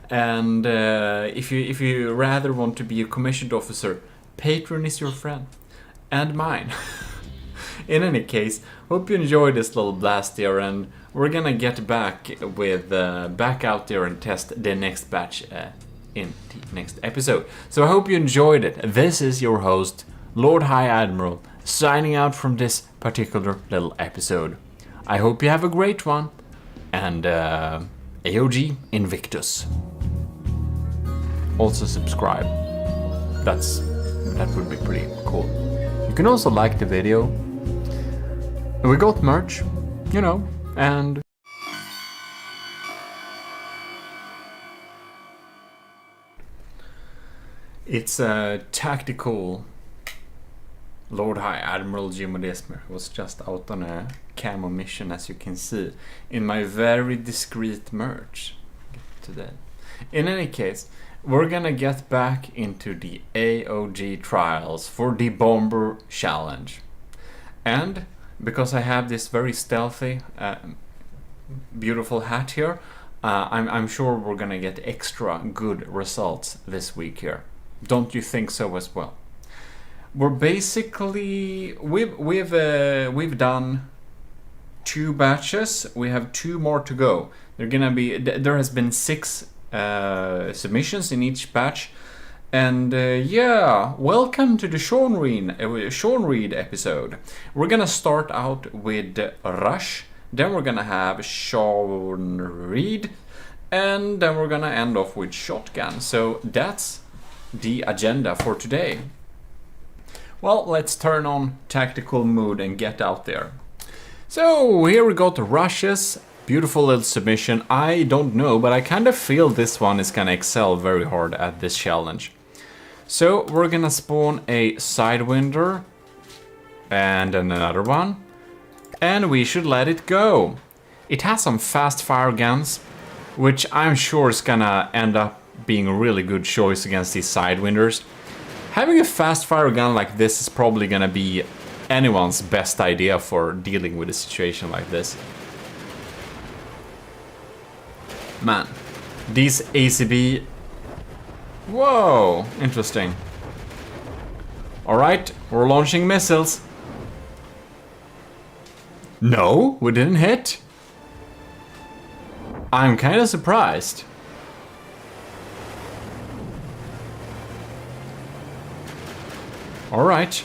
And if you rather want to be a commissioned officer, Patreon is your friend and mine. In any case, hope you enjoyed this little blast here, and we're gonna get back with back out there and test the next batch in the next episode. So I hope you enjoyed it. This is your host, Lord High Admiral, signing out from this particular little episode. I hope you have a great one, and AOG Invictus. Also subscribe. That would be pretty cool. You can also like the video. We got merch, you know, and it's a tactical Lord High Admiral GMODIST was just out on a camo mission, as you can see, in my very discreet merch today. In any case, we're gonna get back into the AOG trials for the Bomber Challenge. And because I have this very stealthy, beautiful hat here, I'm sure we're gonna get extra good results this week here. Don't you think so as well? We're basically we've done 2 batches. We have 2 more to go. There has been 6 submissions in each batch. And yeah, welcome to the Sean Reed episode. We're gonna start out with Rush, then we're gonna have Sean Reed, and then we're gonna end off with Shotgun. So that's the agenda for today. Well, let's turn on tactical mode and get out there. So here we got Rush's beautiful little submission. I don't know, but I kind of feel this one is gonna excel very hard at this challenge. So we're gonna spawn a Sidewinder and another one, and we should let it go. It has some fast fire guns, which I'm sure is gonna end up being a really good choice against these Sidewinders. Having a fast fire gun like this is probably gonna be anyone's best idea for dealing with a situation like this. Man, these ACB... Whoa, interesting. Alright, we're launching missiles. No, we didn't hit. I'm kind of surprised. All right.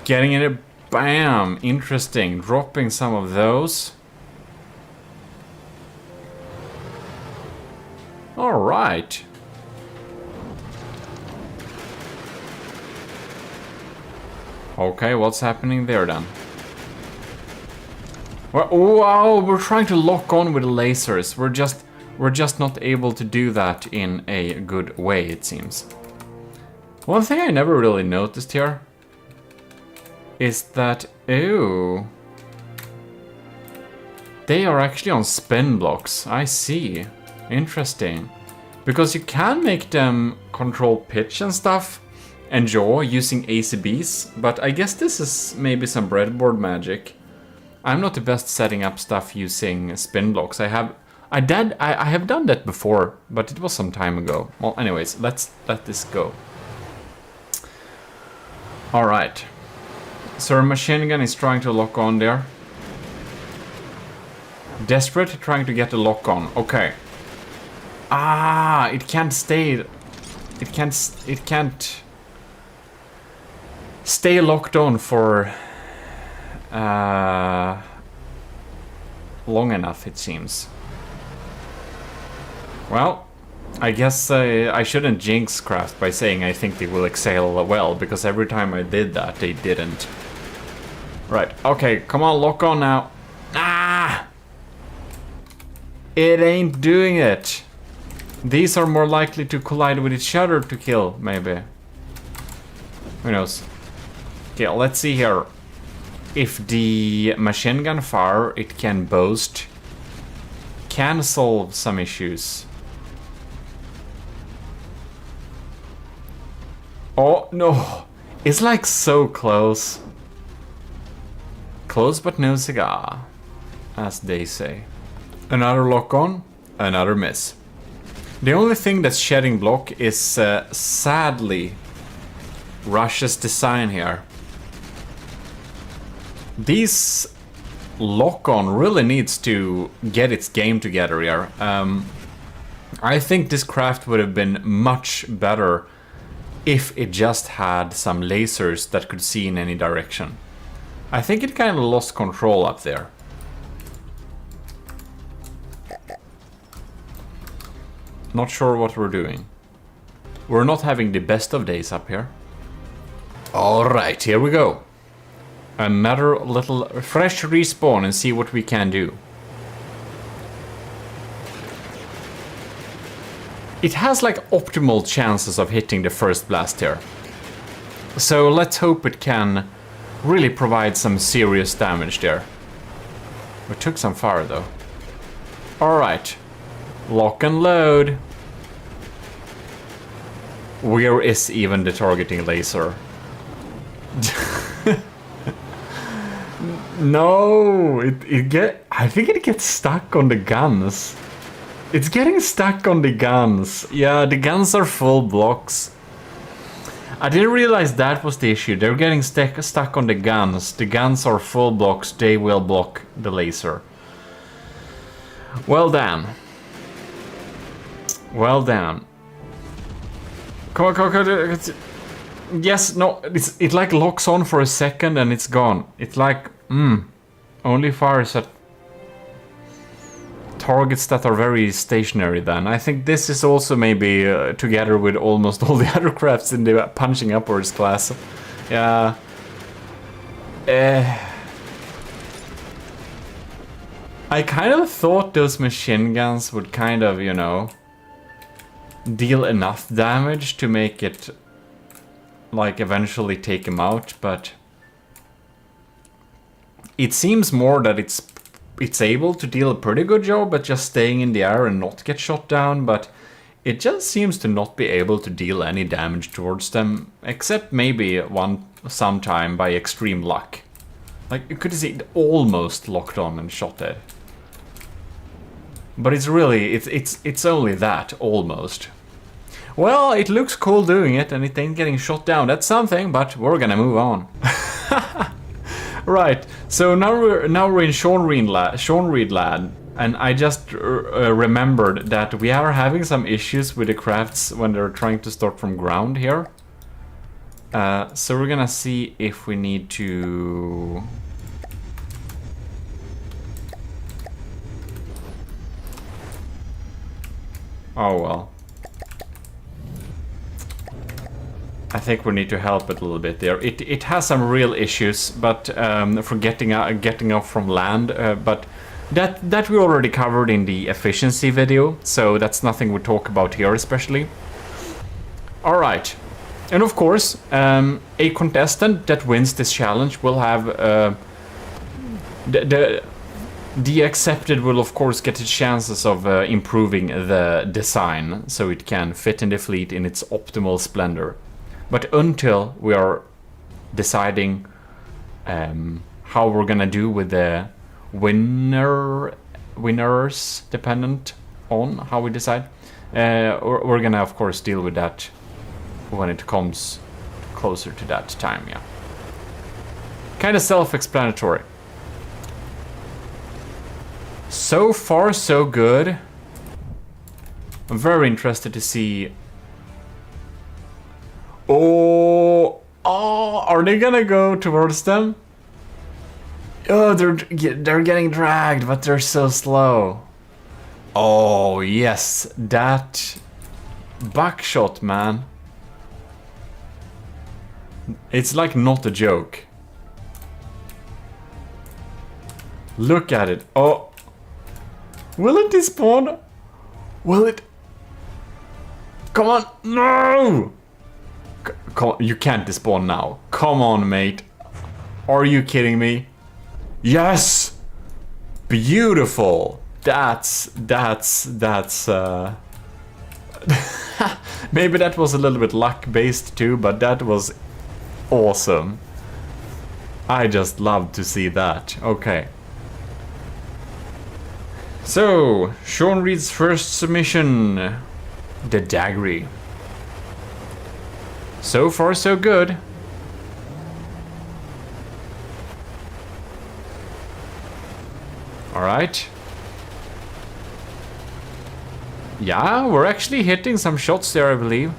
Getting it, bam, interesting. Dropping some of those. All right. Okay, what's happening there then? Well, wow, we're trying to lock on with the lasers. We're just not able to do that in a good way, it seems. One thing I never really noticed here is that, ew, they are actually on spin blocks. I see. Interesting. Because you can make them control pitch and stuff and yaw using ACBs, but I guess this is maybe some breadboard magic. I'm not the best setting up stuff using spin blocks. I have done that before, but it was some time ago. Well, anyways, let's let this go. All right. So our machine gun is trying to lock on there. Desperate, trying to get the lock on. Okay. Ah, it can't stay. It can't stay locked on for long enough, it seems. Well, I guess I shouldn't jinx craft by saying I think they will excel well, because every time I did that, they didn't. Right, okay, come on, lock on now. Ah! It ain't doing it. These are more likely to collide with each other to kill, maybe. Who knows? Okay, let's see here. If the machine gun fire it can boast can solve some issues. Oh no, it's like so close. Close but no cigar, as they say. Another lock on, another miss. The only thing that's shedding block is sadly Russia's design here. This lock-on really needs to get its game together here. I think this craft would have been much better if it just had some lasers that could see in any direction. I think it kind of lost control up there. Not sure what we're doing. We're not having the best of days up here. Alright, here we go. Another little fresh respawn and see what we can do. It has like optimal chances of hitting the first blast here. So let's hope it can really provide some serious damage there. We took some fire though. Alright. Lock and load. Where is even the targeting laser? No, I think it gets stuck on the guns. It's getting stuck on the guns. Yeah, the guns are full blocks. I didn't realize that was the issue. They're getting stuck on the guns. The guns are full blocks. They will block the laser. Well done. Well done. Come on, come on, come on. Yes, no, it like locks on for a second and it's gone. It's like, only fires at targets that are very stationary then. I think this is also maybe together with almost all the other crafts in the punching upwards class. Yeah. I kind of thought those machine guns would kind of, you know, deal enough damage to make it like eventually take him out, but it seems more that it's able to deal a pretty good job at just staying in the air and not get shot down, but it just seems to not be able to deal any damage towards them, except maybe sometime by extreme luck. Like, you could see it almost locked on and shot dead. But it's really, it's only that, almost. Well, it looks cool doing it, and it ain't getting shot down. That's something, but we're gonna move on. Right. So now we're in Sean Reed Land, and I just remembered that we are having some issues with the crafts when they're trying to start from ground here. So we're gonna see if we need to. Oh well. I think we need to help it a little bit there. It has some real issues, but for getting off from land. But that we already covered in the efficiency video, so that's nothing we talk about here especially. All right, and of course, a contestant that wins this challenge will have the accepted will of course get the chances of improving the design so it can fit in the fleet in its optimal splendor. But until we are deciding how we're gonna do with the winners, dependent on how we decide, we're gonna of course deal with that when it comes closer to that time. Yeah, kind of self-explanatory. So far so good. I'm very interested to see. Oh, are they gonna go towards them? Oh, they're getting dragged, but they're so slow. Oh, yes, that buckshot, man. It's like not a joke. Look at it. Oh, will it despawn? Will it? Come on, no! You can't despawn now. Come on, mate. Are you kidding me? Yes! Beautiful. That's maybe that was a little bit luck based too, but that was awesome. I just love to see that. Okay. So, Sean Reed's first submission. The Daggery. So far, so good. Alright. Yeah, we're actually hitting some shots there, I believe.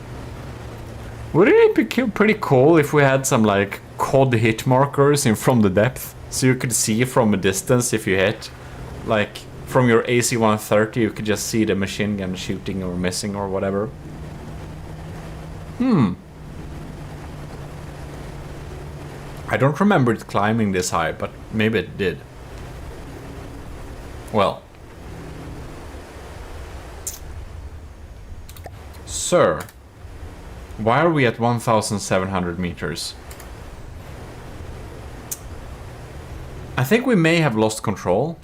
Wouldn't it be pretty cool if we had some, like, COD hit markers in from the depth? So you could see from a distance if you hit. Like, from your AC-130, you could just see the machine gun shooting or missing or whatever. I don't remember it climbing this high, but maybe it did. Well. Sir, why are we at 1,700 meters? I think we may have lost control.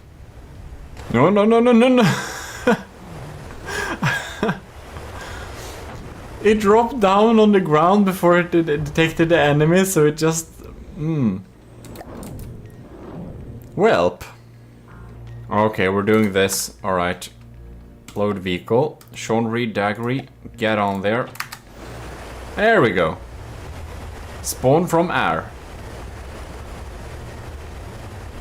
No, no, no, no, no, no. It dropped down on the ground before it detected the enemy, so it just... Welp. Okay, we're doing this. Alright. Load vehicle. Sean Reed, Daggery. Get on there. There we go. Spawn from air.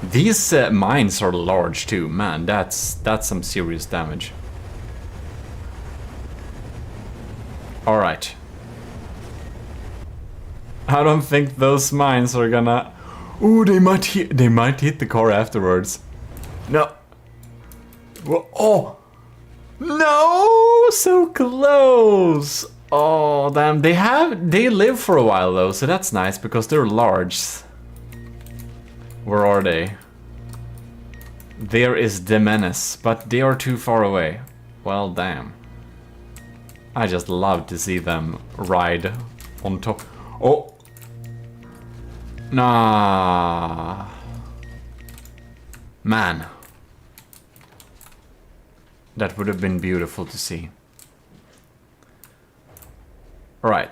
These mines are large too. Man, that's some serious damage. Alright. I don't think those mines are gonna... Ooh, they might hit the car afterwards. No. Oh! No! So close! Oh, damn. They live for a while though, so that's nice because they're large. Where are they? There is the menace, but they are too far away. Well, damn. I just love to see them ride on top. Oh! Nah. Man. That would have been beautiful to see. Right.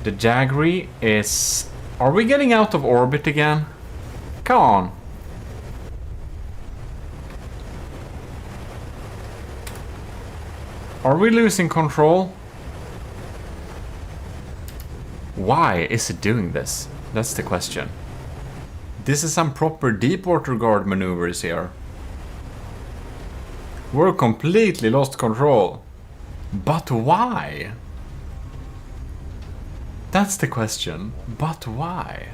The Daggery is... Are we getting out of orbit again? Come on. Are we losing control? Why is it doing this? That's the question. This is some proper deep water guard maneuvers here. We're completely lost control. But why? That's the question. But why?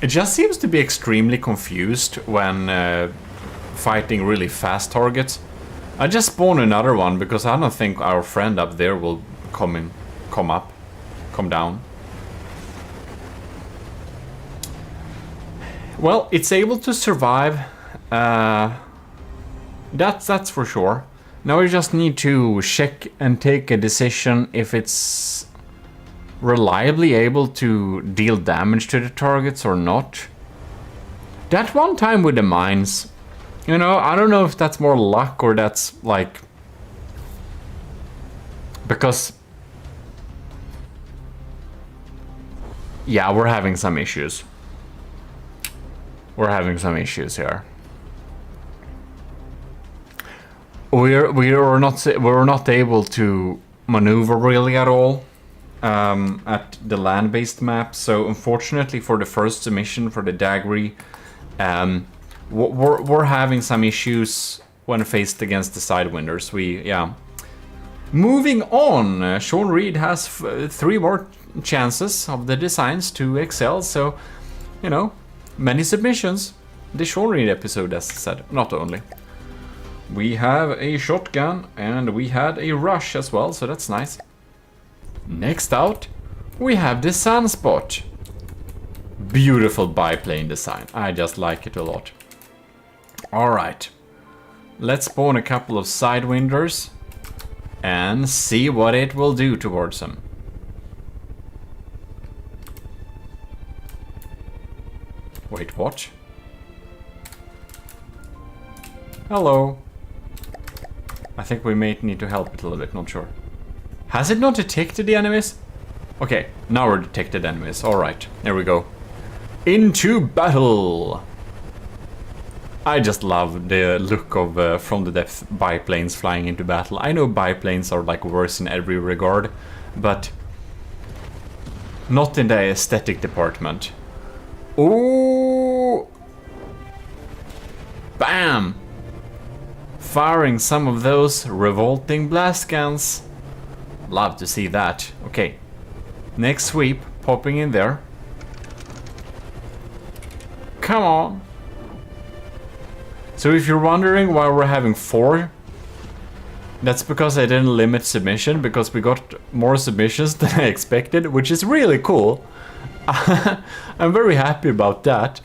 It just seems to be extremely confused when fighting really fast targets. I just spawned another one because I don't think our friend up there will come down. Well, it's able to survive. That's for sure. Now we just need to check and take a decision if it's reliably able to deal damage to the targets or not. That one time with the mines, you know, I don't know if that's more luck or that's like... Because... Yeah, we're having some issues. We're having some issues here. We're not able to maneuver really at all at the land-based map. So unfortunately for the first submission for the Daggery, we're having some issues when faced against the Sidewinders. Moving on, Sean Reed has 3 more chances of the designs to excel. So, you know, many submissions. The Sean Reed episode, as said, not only. We have a shotgun and we had a rush as well, so that's nice. Next out, we have the Sunspot. Beautiful biplane design. I just like it a lot. Alright. Let's spawn a couple of Sidewinders and see what it will do towards them. Wait, what? Hello. I think we may need to help it a little bit, not sure. Has it not detected the enemies? Okay, now we're detected enemies. Alright, there we go. Into battle! I just love the look of from the depth biplanes flying into battle. I know biplanes are like worse in every regard, but not in the aesthetic department. Ooh! Bam! Firing some of those revolting blast guns. Love to see that. Okay. Next sweep, popping in there. Come on. So if you're wondering why we're having 4, that's because I didn't limit submission, because we got more submissions than I expected, which is really cool. I'm very happy about that.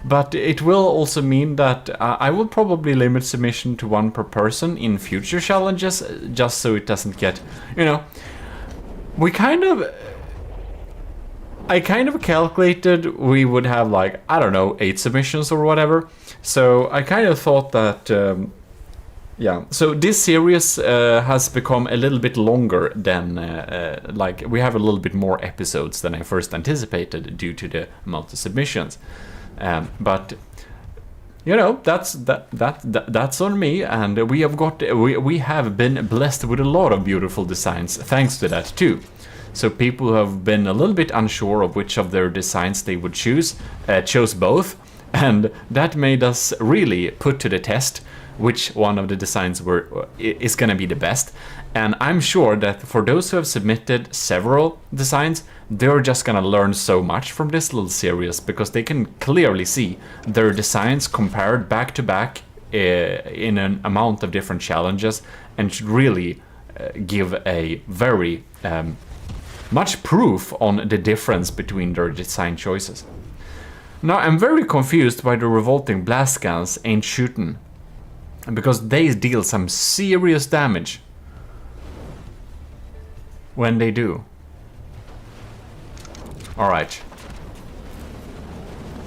But it will also mean that I will probably limit submission to 1 per person in future challenges, just so it doesn't get, you know, I kind of calculated we would have like, I don't know, 8 submissions or whatever. So I kind of thought that, yeah. So this series has become a little bit longer than, like, we have a little bit more episodes than I first anticipated due to the amount of submissions. But you know, that's on me, and we have been blessed with a lot of beautiful designs thanks to that too. So people who have been a little bit unsure of which of their designs they would choose chose both, and that made us really put to the test which one of the designs is going to be the best. And I'm sure that for those who have submitted several designs, they're just going to learn so much from this little series, because they can clearly see their designs compared back to back in an amount of different challenges, and should really give a very much proof on the difference between their design choices. Now I'm very confused why the revolting blast guns ain't shooting, because they deal some serious damage when they do. Alright.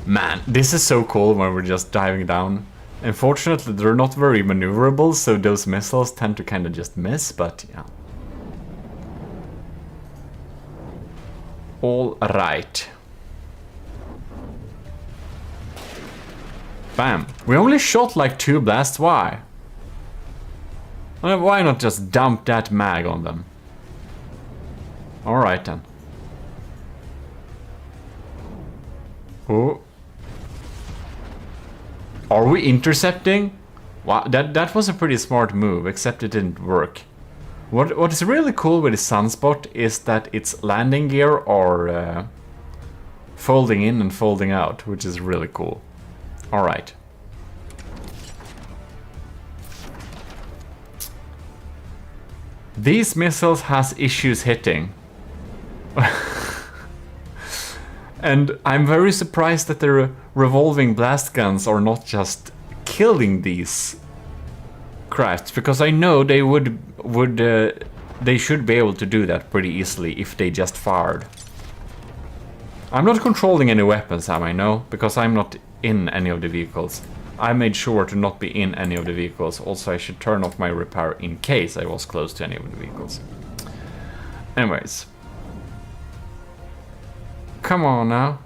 Man, this is so cool when we're just diving down. Unfortunately, they're not very maneuverable, so those missiles tend to kind of just miss, but yeah. Alright. Bam. We only shot like 2 blasts, why? Why not just dump that mag on them? Alright then. Oh. Are we intercepting? Wow, that was a pretty smart move, except it didn't work. What is really cool with the Sunspot is that its landing gear are folding in and folding out, which is really cool. Alright. These missiles has issues hitting. And I'm very surprised that the revolving blast guns are not just killing these crafts, because I know they they should be able to do that pretty easily if they just fired. I'm not controlling any weapons, am I? No, because I'm not in any of the vehicles. I made sure to not be in any of the vehicles. Also, I should turn off my repair in case I was close to any of the vehicles. Anyways. Come on now.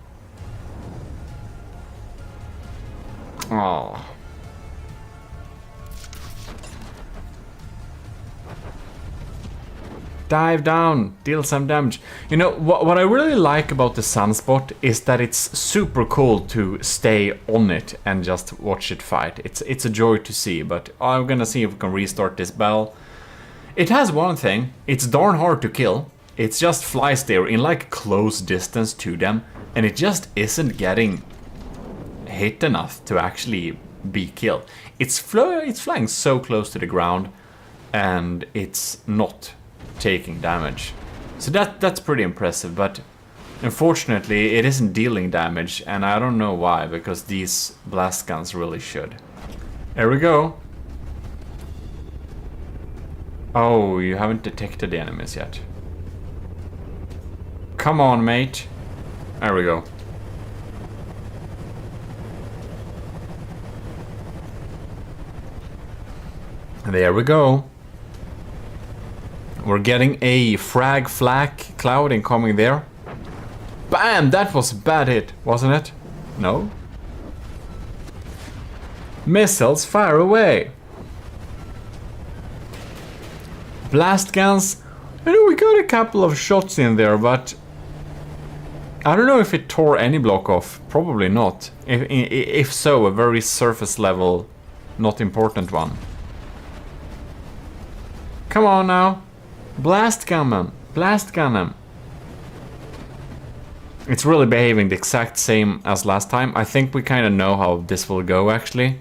Oh. Dive down, deal some damage. You know, what I really like about the Sunspot is that it's super cool to stay on it and just watch it fight. It's a joy to see, but I'm gonna see if we can restart this battle. It has one thing, it's darn hard to kill. It just flies there in like close distance to them, and it just isn't getting hit enough to actually be killed. It's flying so close to the ground, and it's not taking damage. So that's pretty impressive, but unfortunately it isn't dealing damage, and I don't know why, because these blast guns really should. There we go. Oh, you haven't detected the enemies yet. Come on, mate. There we go. There we go. We're getting a frag flak cloud incoming there. Bam! That was a bad hit, wasn't it? No? Missiles fire away. Blast guns. I know we got a couple of shots in there, but I don't know if it tore any block off. Probably not. If so, a very surface level, not important one. Come on now. Blast gun him. Blast gun him. It's really behaving the exact same as last time. I think we kind of know how this will go, actually.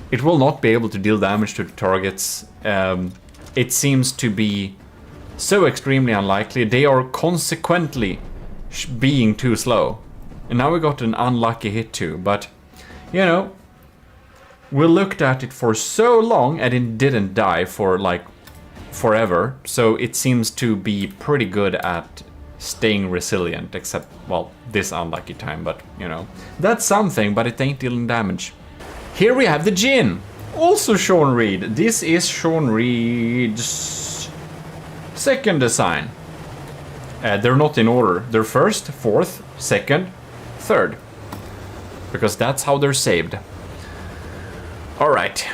It will not be able to deal damage to the targets. It seems to be so extremely unlikely. They are consequently being too slow. And now we got an unlucky hit too, but you know, we looked at it for so long and it didn't die for like forever, so it seems to be pretty good at staying resilient, except, well, this unlucky time, but you know, that's something, but it ain't dealing damage. Here we have the Jin, also Sean Reed. This is Sean Reed's second design. They're not in order. They're first, fourth, second, third. Because that's how they're saved. Alright.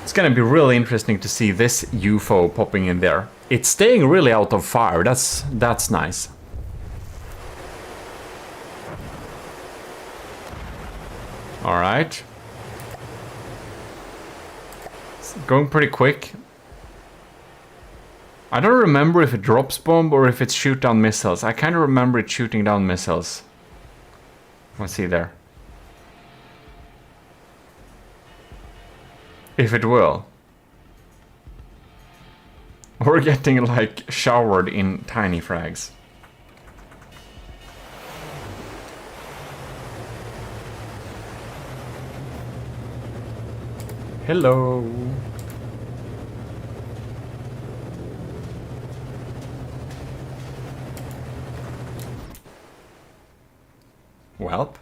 It's gonna be really interesting to see this UFO popping in there. It's staying really out of fire. That's nice. Alright. It's going pretty quick. I don't remember if it drops bomb or if it's shoot down missiles. I kind of remember it shooting down missiles. Let's see there. If it will. We're getting like showered in tiny frags. Hello. Welp.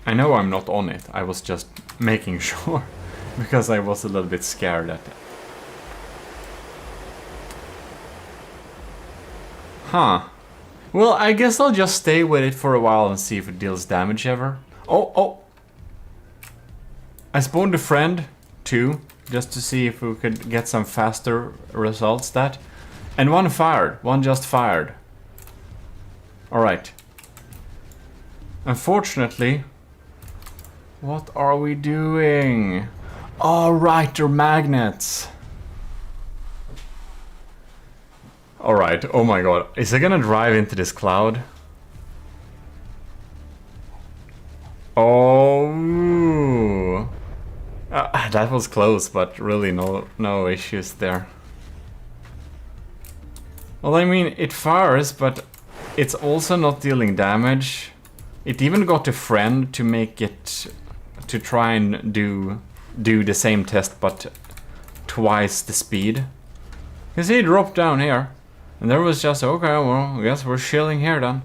I know I'm not on it. I was just making sure because I was a little bit scared at it. Huh. Well, I guess I'll just stay with it for a while and see if it deals damage ever. Oh. I spawned a friend too, just to see if we could get some faster results. That And one fired. One just fired. Alright. Unfortunately... What are we doing? Alright, they're magnets. Alright, oh my god. Is it gonna drive into this cloud? Oh... that was close, but really no issues there. Well, I mean, it fires, but it's also not dealing damage. It even got a friend to make it... to try and do the same test, but twice the speed. Because he dropped down here. And there was just, okay, well, I guess we're chilling here then.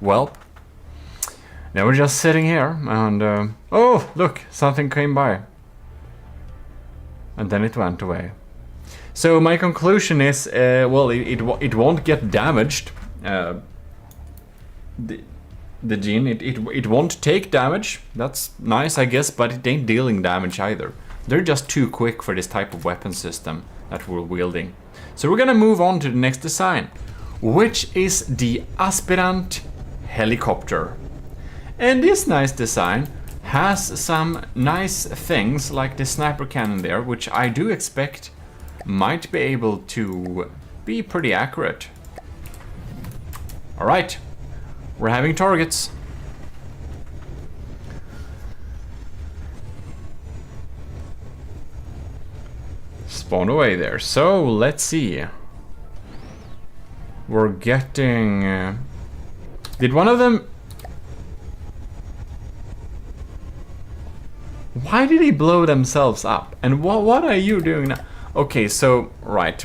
Well... Now we're just sitting here, and oh, look, something came by. And then it went away. So my conclusion is, well, it won't get damaged. The gene, it won't take damage. That's nice, I guess, but it ain't dealing damage either. They're just too quick for this type of weapon system that we're wielding. So we're gonna move on to the next design, which is the Aspirant Helicopter. And this nice design has some nice things like the sniper cannon there, which I do expect might be able to be pretty accurate. Alright, we're having targets. Spawn away there. So, let's see. We're getting... did one of them... Why did he blow themselves up? And what are you doing now? Okay, so, right.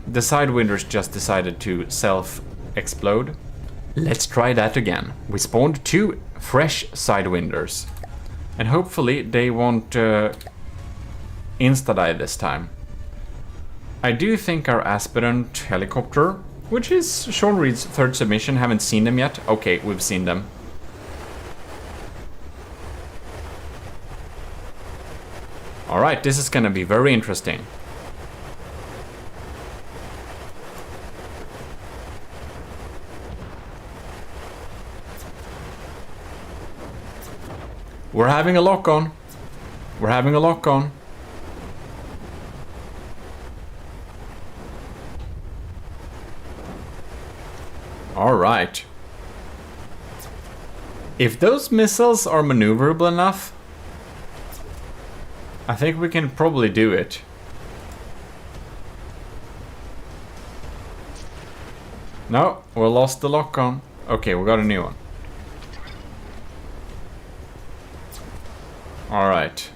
The Sidewinders just decided to self-explode. Let's try that again. We spawned 2 fresh Sidewinders. And hopefully they won't insta-die this time. I do think our Aspirant Helicopter, which is Sean Reed's 3rd submission, haven't seen them yet. Okay, we've seen them. Alright, this is gonna be very interesting. We're having a lock-on. We're having a lock-on. Alright. If those missiles are maneuverable enough, I think we can probably do it. No, we lost the lock-on. Okay, we got a new one. Alright.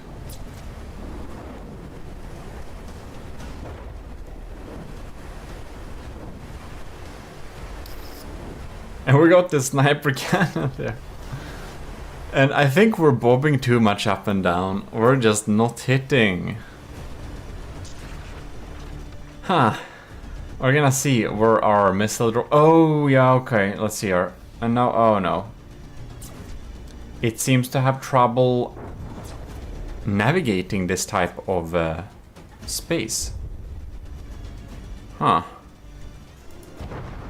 And we got the sniper cannon there. And I think we're bobbing too much up and down. We're just not hitting. Huh. We're gonna see where our missile drop. Oh, yeah, okay. Let's see our... And now, oh no. It seems to have trouble navigating this type of space. Huh.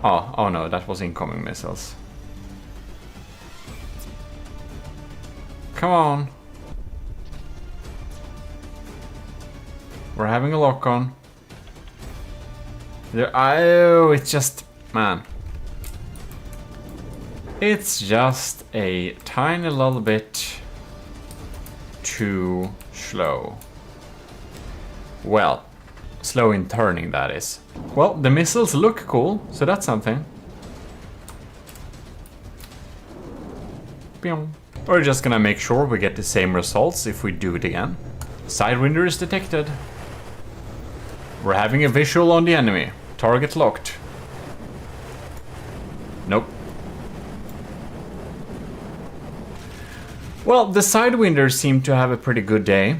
Oh no, that was incoming missiles. Come on. We're having a lock-on. Oh, it's just... Man. It's just a tiny little bit too slow. Well, slow in turning, that is. Well, the missiles look cool, so that's something. Pew. We're just gonna make sure we get the same results if we do it again. Sidewinder is detected. We're having a visual on the enemy. Target locked. Nope. Well, the Sidewinders seem to have a pretty good day.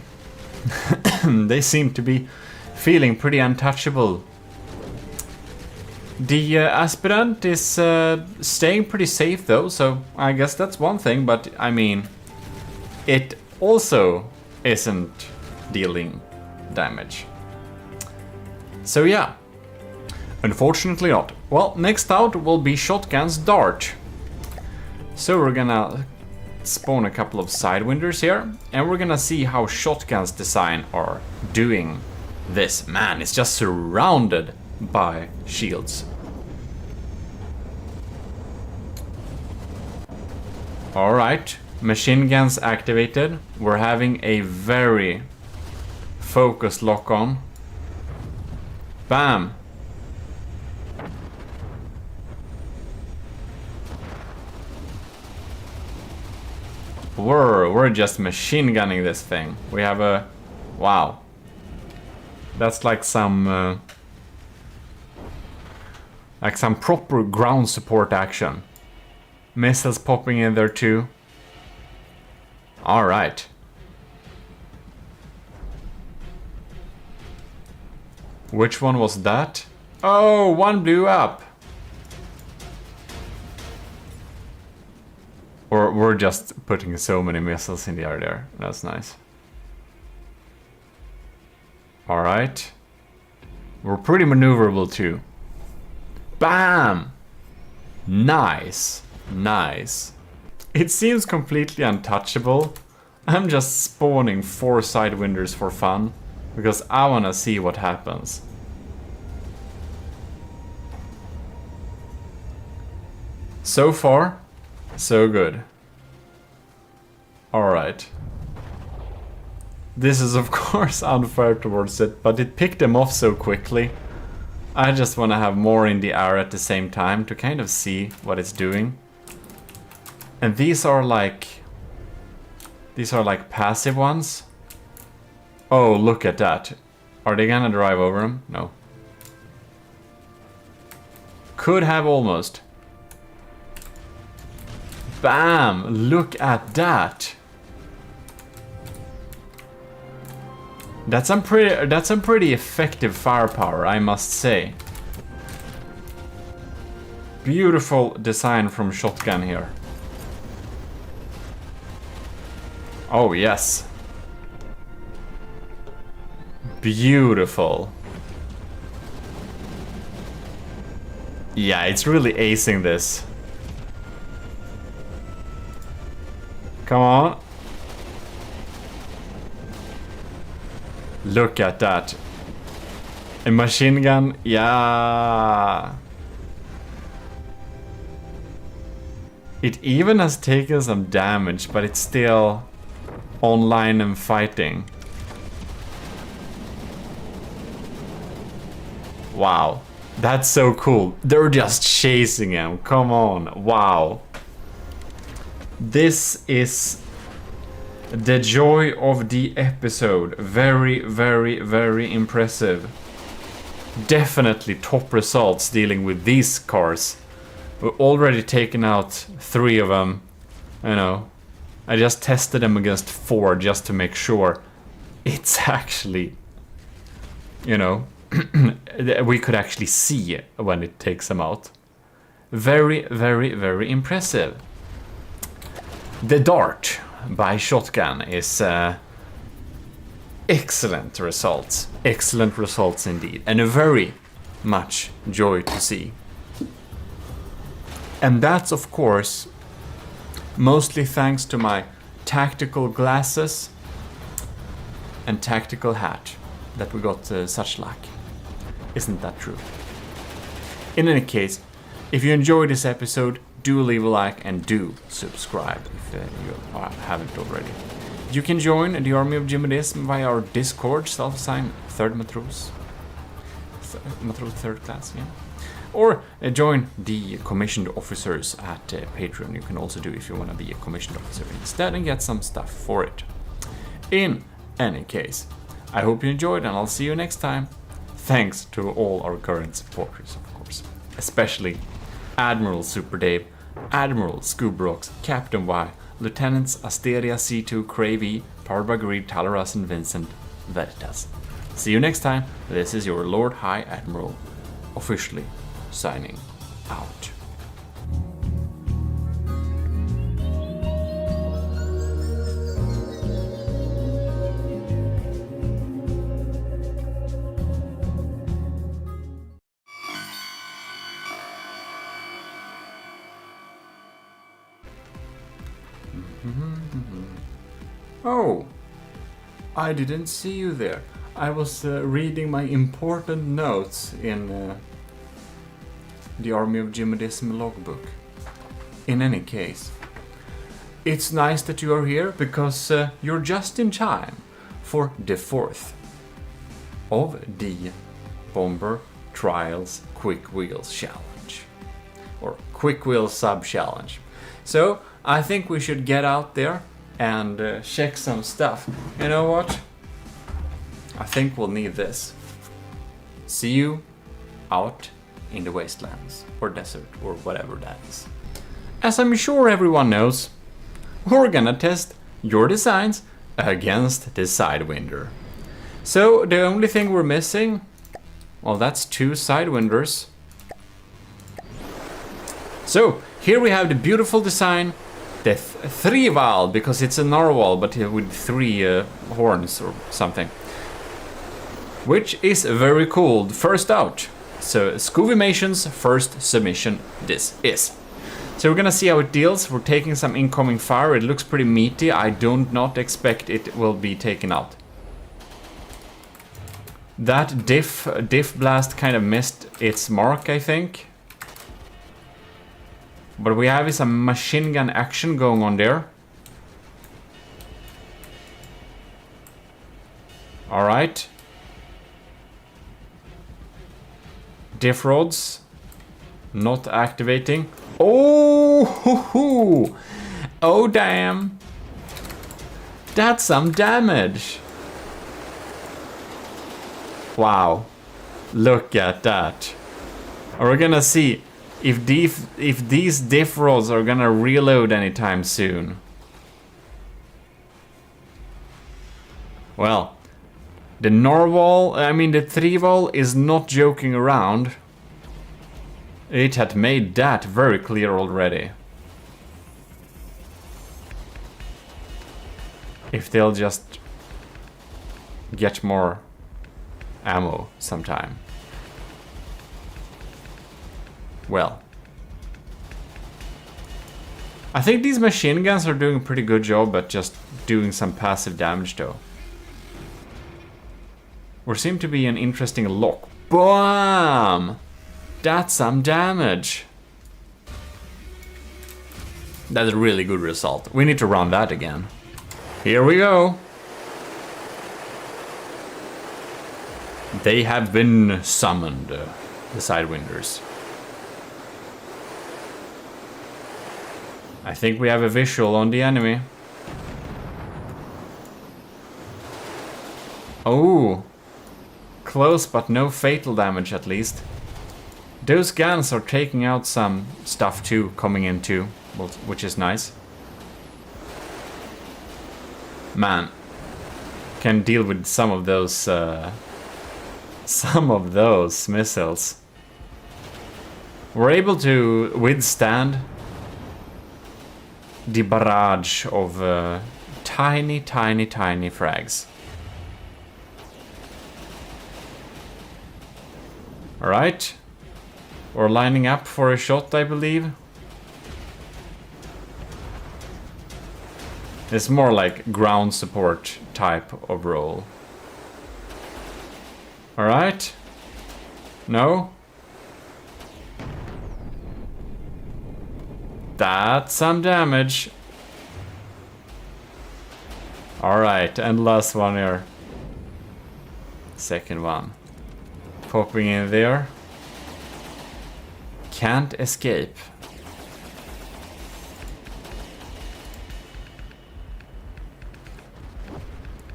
They seem to be feeling pretty untouchable. The Aspirant is staying pretty safe though, so I guess that's one thing, but I mean, it also isn't dealing damage. So yeah, Unfortunately not. Well, next out will be Shotgun's Dart. So we're gonna spawn a couple of Sidewinders here, and we're gonna see how Shotgun's design are doing this. Man, it's just surrounded by shields. Alright, machine guns activated. We're having a very focused lock-on. Bam! We're just machine gunning this thing. We have a... Wow. That's like some proper ground support action. Missiles popping in there too. Alright. Which one was that? Oh, one blew up. Or we're just putting so many missiles in the air there. That's nice. Alright. We're pretty maneuverable too. Bam! Nice. Nice. It seems completely untouchable. I'm just spawning 4 Sidewinders for fun. Because I wanna see what happens. So far, so good. Alright. This is of course unfair towards it, but it picked them off so quickly. I just want to have more in the air at the same time to kind of see what it's doing. And these are like passive ones. Oh, look at that. Are they gonna drive over them? No. Could have almost. Bam! Look at that. That's some pretty effective firepower, I must say. Beautiful design from Shotgun here. Oh yes. Beautiful. Yeah, it's really acing this. Come on. Look at that. A machine gun, yeah. It even has taken some damage, but it's still online and fighting. Wow, that's so cool. They're just chasing him, come on, wow. This is the joy of the episode. Very, very, very impressive. Definitely top results dealing with these cars. We've already taken out 3 of them. You know, I just tested them against 4 just to make sure it's actually, you know, we could actually see when it takes them out. Very, very, very impressive. The Dart by Shotgun is excellent results. Excellent results indeed. And a very much joy to see. And that's of course mostly thanks to my tactical glasses and tactical hat that we got such luck. Isn't that true? In any case, if you enjoyed this episode, do leave a like and do subscribe if you haven't already. You can join the army of GMODIST via our Discord, self-assigned third matros, third class, yeah. Or join the commissioned officers at Patreon. You can also do if you want to be a commissioned officer instead and get some stuff for it. In any case, I hope you enjoyed and I'll see you next time. Thanks to all our current supporters, of course, especially Admiral Super Dave, Admiral Scoobrox, Captain Y, Lieutenants Asteria C2, Cravey, Parvagreed, Talaras, and Vincent Veritas. See you next time. This is your Lord High Admiral, officially signing out. Oh, I didn't see you there. I was reading my important notes in the Army of GMODISM logbook. In any case, it's nice that you are here because you're just in time for the 4th of the Bomber Trials Quick Wheels Challenge. Or Quick Wheels Sub Challenge. So, I think we should get out there and check some stuff. You know what? I think we'll need this. See you out in the wastelands or desert or whatever that is. As I'm sure everyone knows, we're gonna test your designs against the Sidewinder. So the only thing we're missing, well, that's 2 Sidewinders. So here we have the beautiful design, the 3-Val, because it's a narwhal but with 3 horns or something. Which is very cool. First out. So Scoovimation's first submission this is. So we're gonna see how it deals. We're taking some incoming fire. It looks pretty meaty. I do not expect it will be taken out. That diff blast kind of missed its mark, I think. But we have some machine gun action going on there. Alright. Diff rods. Not activating. Oh, hoo, hoo. Oh damn. That's some damage. Wow. Look at that. We're gonna see if these diff rods are gonna reload anytime soon. Well, the narwhal, I mean the 3-Val is not joking around. It had made that very clear already. If they'll just get more ammo sometime. Well, I think these machine guns are doing a pretty good job at just doing some passive damage though. Or seem to be an interesting lock. BAM! That's some damage. That's a really good result. We need to run that again. Here we go. They have been summoned, the Sidewinders. I think we have a visual on the enemy. Oh. Close, but no fatal damage at least. Those guns are taking out some stuff too, coming in too, which is nice. Man, can deal with some of those missiles. We're able to withstand the barrage of tiny frags. Alright. We're lining up for a shot, I believe. It's more like ground support type of role. Alright. No. That's some damage. Alright, and last one here. Second one. Popping in there. Can't escape.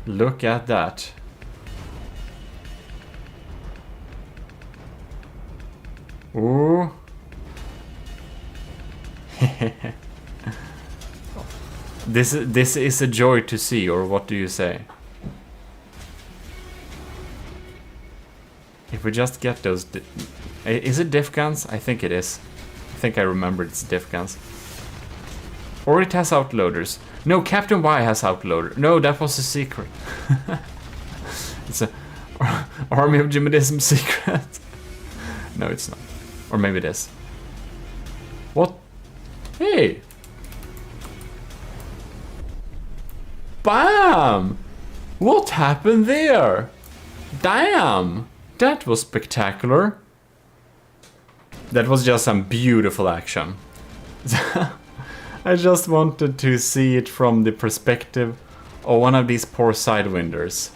Look at that. Ooh. This is a joy to see, or what do you say? If we just get those... Is it diff guns? I think it is. I think I remember it's diff guns. Or it has outloaders. No, Captain Y has outloader. No, that was a secret. It's a Army of GMODISM secret. No, it's not. Or maybe it is. What? Hey! Bam! What happened there? Damn! That was spectacular. That was just some beautiful action. I just wanted to see it from the perspective of one of these poor sidewinders.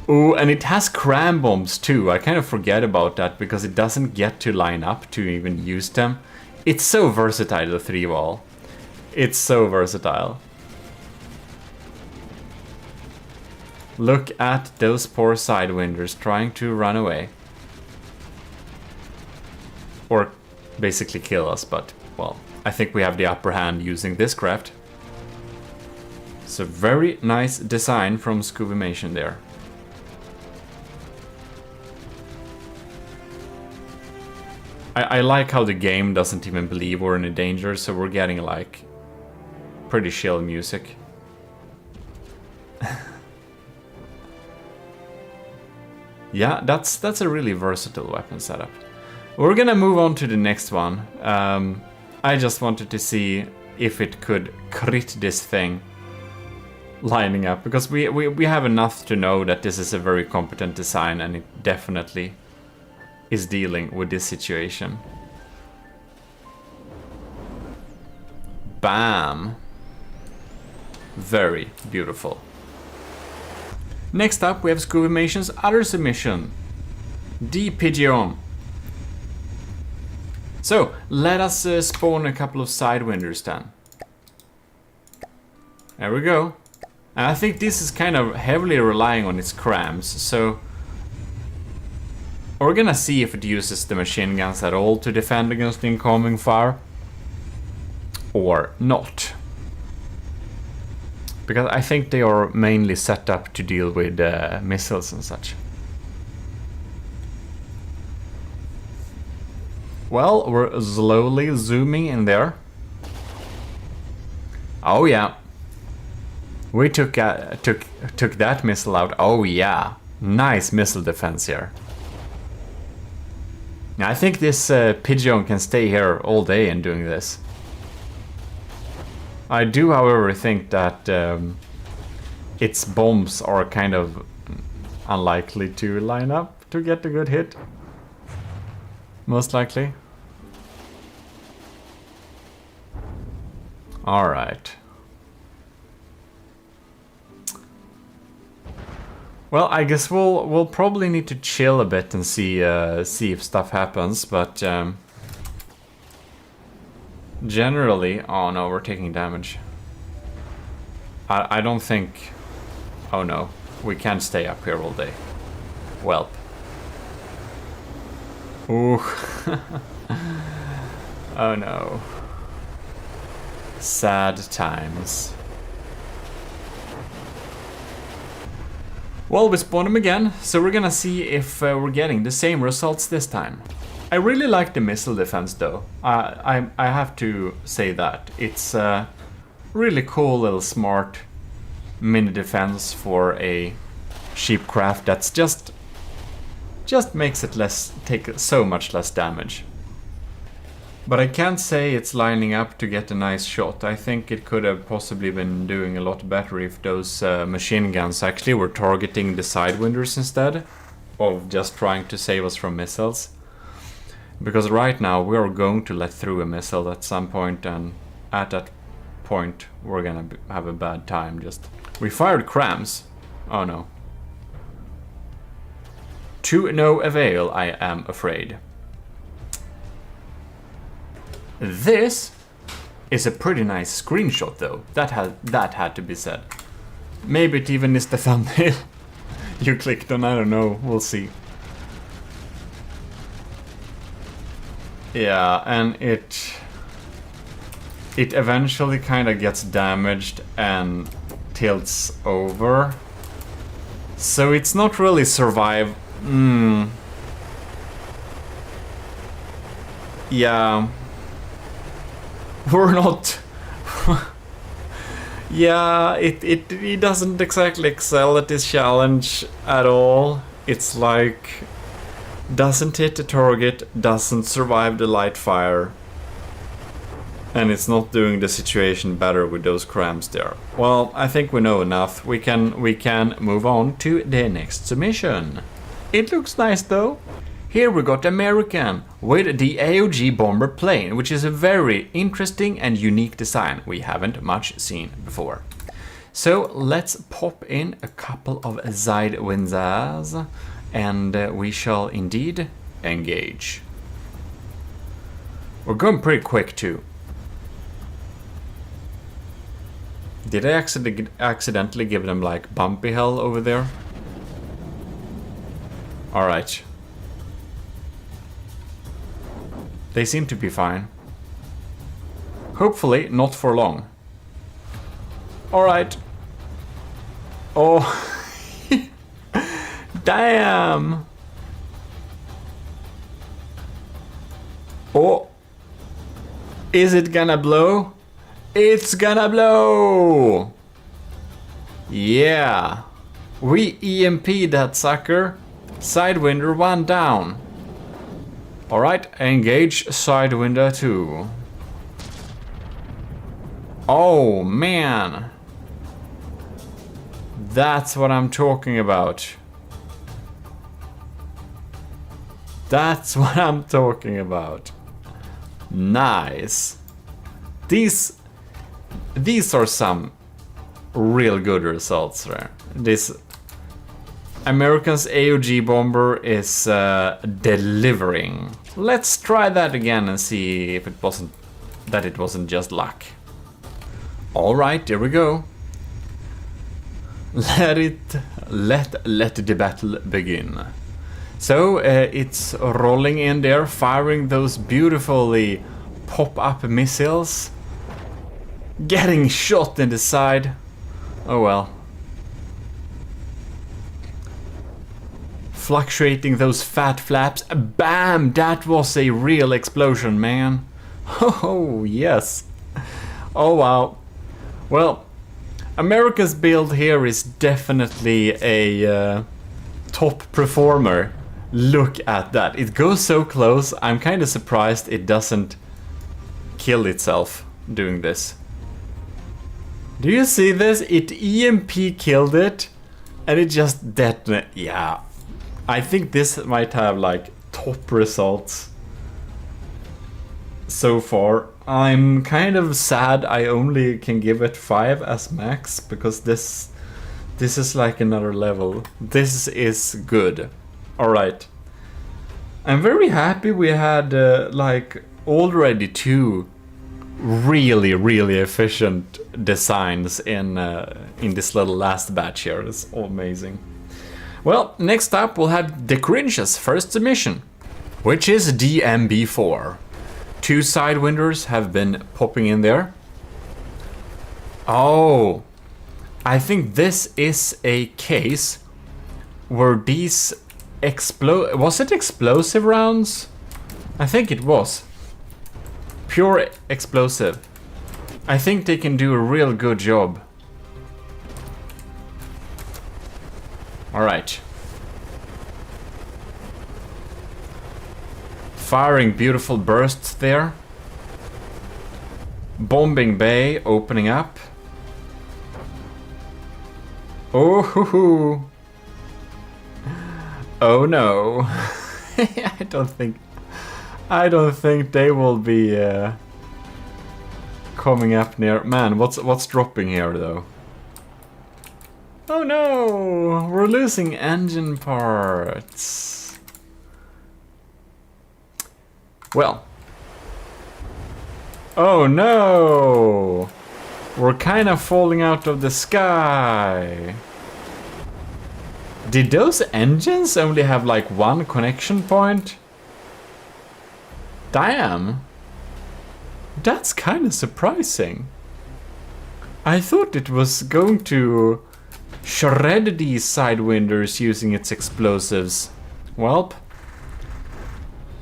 Oh, and it has cram bombs too. I kind of forget about that because it doesn't get to line up to even use them. It's so versatile, the 3-wall. It's so versatile. Look at those poor sidewinders trying to run away. Or basically kill us, but, well, I think we have the upper hand using this craft. It's a very nice design from Scubimation there. I like how the game doesn't even believe we're in a danger, so we're getting like pretty chill music. Yeah, that's a really versatile weapon setup. We're gonna move on to the next one. I just wanted to see if it could crit this thing lining up, because we have enough to know that this is a very competent design, and it definitely is dealing with this situation. Bam! Very beautiful. Next up we have Scubimation's other submission, the Pigeon. So, let us spawn a couple of sidewinders then. There we go. And I think this is kind of heavily relying on its crams, so we're gonna see if it uses the machine guns at all to defend against incoming fire or not. Because I think they are mainly set up to deal with missiles and such. Well, we're slowly zooming in there. Oh yeah. We took that missile out. Oh yeah. Nice missile defense here. I think this Pigeon can stay here all day and doing this. I do, however, think that its bombs are kind of unlikely to line up to get a good hit. Most likely. Alright. Well, I guess we'll probably need to chill a bit and see if stuff happens, but generally, oh no, we're taking damage. I don't think. Oh no, we can't stay up here all day. Welp. Ooh. Oh no. Sad times. Well, we spawned him again, so we're gonna see if we're getting the same results this time. I really like the missile defense though. I have to say that. It's a really cool little smart mini defense for a cheap craft that's just makes it take so much less damage. But I can't say it's lining up to get a nice shot. I think it could have possibly been doing a lot better if those machine guns actually were targeting the sidewinders instead of just trying to save us from missiles. Because right now we are going to let through a missile at some point, and at that point we're gonna have a bad time. We fired crams. Oh no. To no avail, I am afraid. This is a pretty nice screenshot though. That had to be said. Maybe it even is the thumbnail you clicked on, I don't know, we'll see. Yeah, and it eventually kind of gets damaged and tilts over. So it's not really survive. Yeah. We're not. Yeah, it doesn't exactly excel at this challenge at all. It's like doesn't hit the target, doesn't survive the light fire. And it's not doing the situation better with those cramps there. Well, I think we know enough. We can move on to the next submission. It looks nice though. Here we got American with the AOG bomber plane, which is a very interesting and unique design we haven't much seen before. So let's pop in a couple of side winds and we shall indeed engage. We're going pretty quick too. Did I accidentally give them like bumpy hell over there? Alright. They seem to be fine. Hopefully not for long. Alright. Oh. Damn. Oh. Is it gonna blow? It's gonna blow! Yeah. We EMP'd that sucker. Sidewinder 1 down. Alright, engage Sidewinder 2. Oh man. That's what I'm talking about. That's what I'm talking about. Nice. These are some real good results there. This American's AOG bomber is delivering. Let's try that again and see if it wasn't just luck. All right, here we go. Let the battle begin. So it's rolling in there, firing those beautifully pop-up missiles. Getting shot in the side. Oh well. Fluctuating those fat flaps. Bam! That was a real explosion, man. Oh, yes. Oh, wow. Well, America's build here is definitely a top performer. Look at that. It goes so close. I'm kind of surprised it doesn't kill itself doing this. Do you see this? It EMP killed it and it just detonated. Yeah. I think this might have like top results so far. I'm kind of sad I only can give it 5 as max because this is like another level. This is good. Alright. I'm very happy we had like already 2 really efficient designs in this little last batch here. It's amazing. Well, next up we'll have the Cringe's first submission, which is DMB4. 2 sidewinders have been popping in there. Oh, I think this is a case where these was it explosive rounds? I think it was. Pure explosive. I think they can do a real good job. Alright. Firing beautiful bursts there. Bombing bay opening up. Oh hoo hoo. Oh no. I don't think they will be coming up near. Man, what's dropping here though? Oh no, we're losing engine parts. Well. Oh no! We're kind of falling out of the sky. Did those engines only have like 1 connection point? Damn. That's kind of surprising. I thought it was going to shred these sidewinders using its explosives. Welp,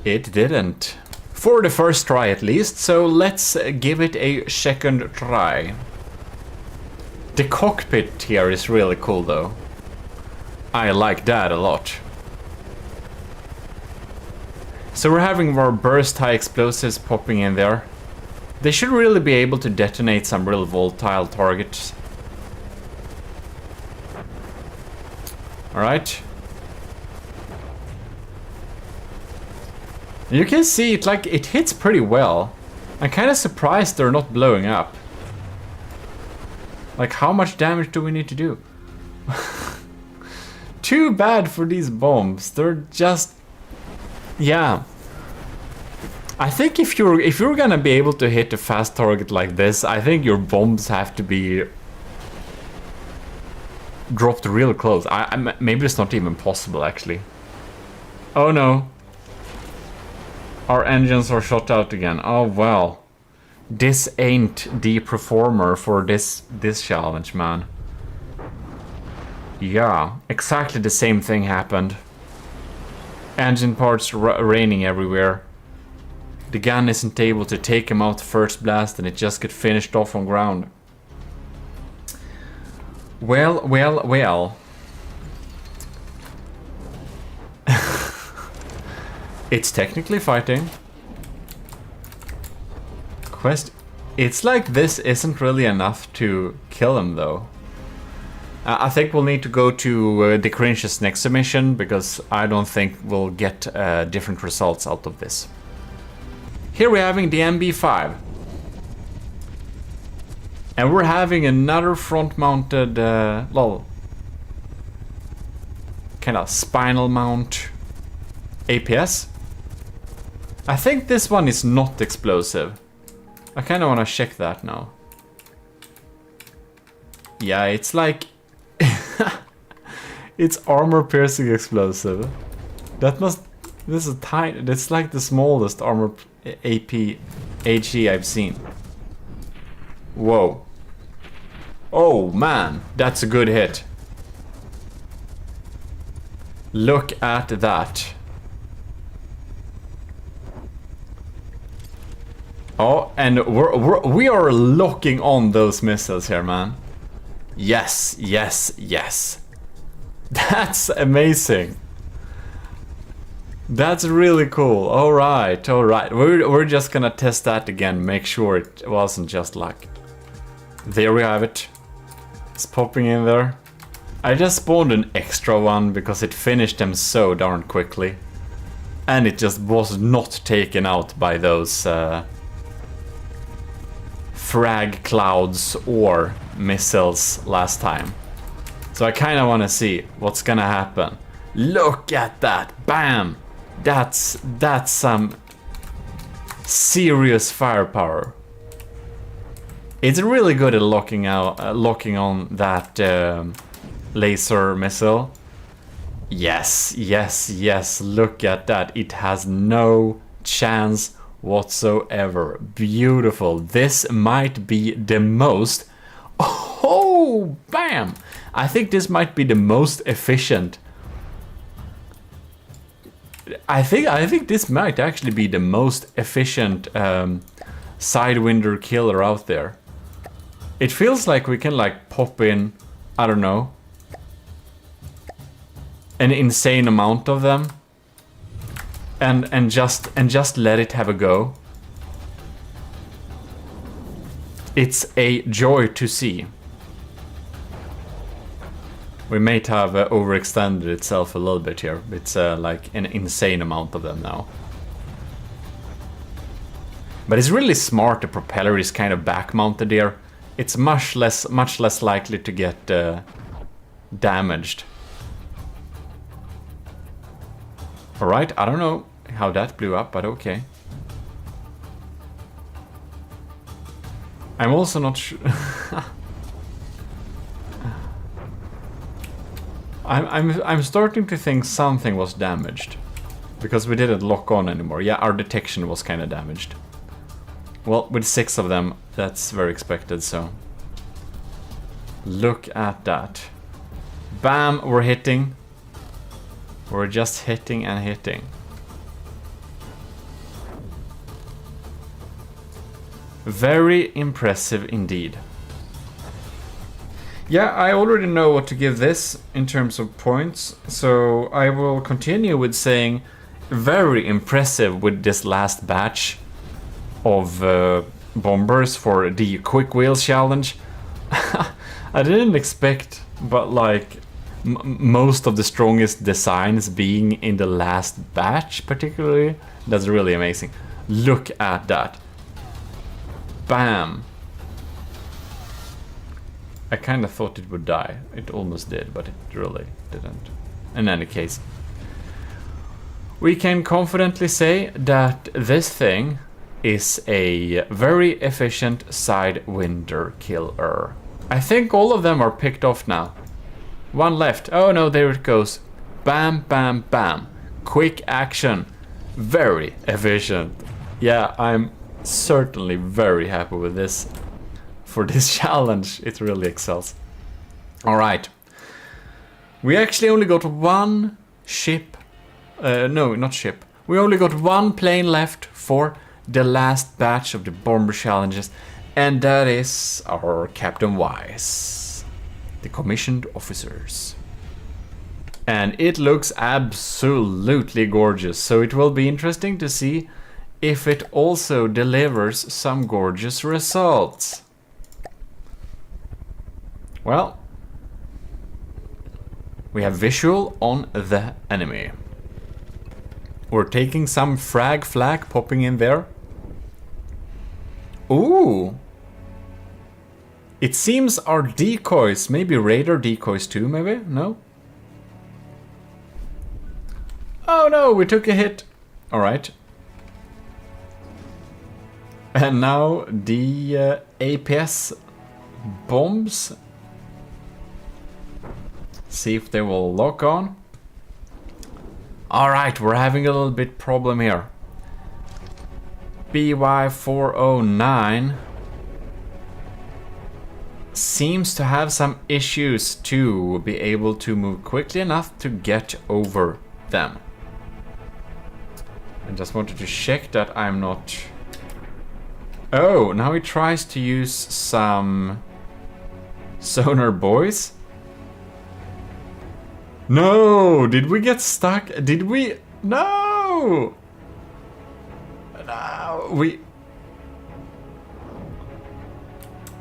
it didn't. For the first try at least, so let's give it a second try. The cockpit here is really cool though. I like that a lot. So we're having more burst high explosives popping in there. They should really be able to detonate some real volatile targets. Alright. You can see it, like, it hits pretty well. I'm kind of surprised they're not blowing up. Like, how much damage do we need to do? Too bad for these bombs. They're just... yeah. I think if you're gonna be able to hit a fast target like this, I think your bombs have to be dropped real close. Maybe it's not even possible, actually. Oh no. Our engines are shot out again. Oh well. This ain't the performer for this challenge, man. Yeah, exactly the same thing happened. Engine parts raining everywhere. The gun isn't able to take him out first blast and it just gets finished off on ground. Well, well, well. It's technically fighting. It's like this isn't really enough to kill him though. I think we'll need to go to the Cringe's next submission because I don't think we'll get different results out of this. Here we're having the MB5. And we're having another front-mounted, kind of spinal mount APS. I think this one is not explosive. I kind of want to check that now. Yeah, it's like... it's armor-piercing explosive. That must... This is tiny. That's like the smallest armor AP HE I've seen. Whoa. Oh man, that's a good hit. Look at that. Oh, and we are locking on those missiles here, man. Yes, yes, yes. That's amazing. That's really cool. All right, all right. We're just gonna test that again. Make sure it wasn't just luck. There we have it. It's popping in there. I just spawned an extra one because it finished them so darn quickly. And it just was not taken out by those frag clouds or missiles last time. So I kind of want to see what's gonna happen. Look at that. Bam! That's some serious firepower. It's really good at locking on that laser missile. Yes, yes, yes. Look at that. It has no chance whatsoever. Beautiful. This might be the most... Oh, bam! I think this might be the most efficient. I think this might actually be the most efficient Sidewinder killer out there. It feels like we can like pop in, I don't know, an insane amount of them, and just let it have a go. It's a joy to see. We may have overextended itself a little bit here. It's like an insane amount of them now. But it's really smart. The propeller is kind of back mounted here. It's much less likely to get damaged. All right, I don't know how that blew up, but okay. I'm also not sure. I'm starting to think something was damaged because we didn't lock on anymore. Yeah, our detection was kind of damaged. Well, with 6 of them, that's very expected, so... Look at that. Bam, we're hitting. We're just hitting and hitting. Very impressive indeed. Yeah, I already know what to give this in terms of points, so I will continue with saying very impressive with this last batch of bombers for the quick wheels challenge. I didn't expect, but like most of the strongest designs being in the last batch particularly. That's really amazing. Look at that. Bam. I kind of thought it would die. It almost did, but it really didn't. In any case, we can confidently say that this thing is a very efficient sidewinder killer. I think all of them are picked off now. One left. Oh no, there it goes. Bam, bam, bam. Quick action. Very efficient. Yeah, I'm certainly very happy with this. For this challenge, it really excels. Alright. We actually only got one ship. No, not ship. We only got one plane left for the last batch of the bomber challenges. And that is our Captain Wise. The commissioned officers. And it looks absolutely gorgeous. So it will be interesting to see if it also delivers some gorgeous results. Well, we have visual on the enemy. We're taking some frag flag popping in there. Ooh! It seems our decoys, maybe radar decoys too, maybe? No? Oh no, we took a hit. Alright. And now the APS bombs. See if they will lock on. Alright, we're having a little bit problem here. BY409 seems to have some issues to be able to move quickly enough to get over them. I just wanted to check that I'm not... Oh, now he tries to use some sonar buoys. No! Did we get stuck? Did we? No! No, we...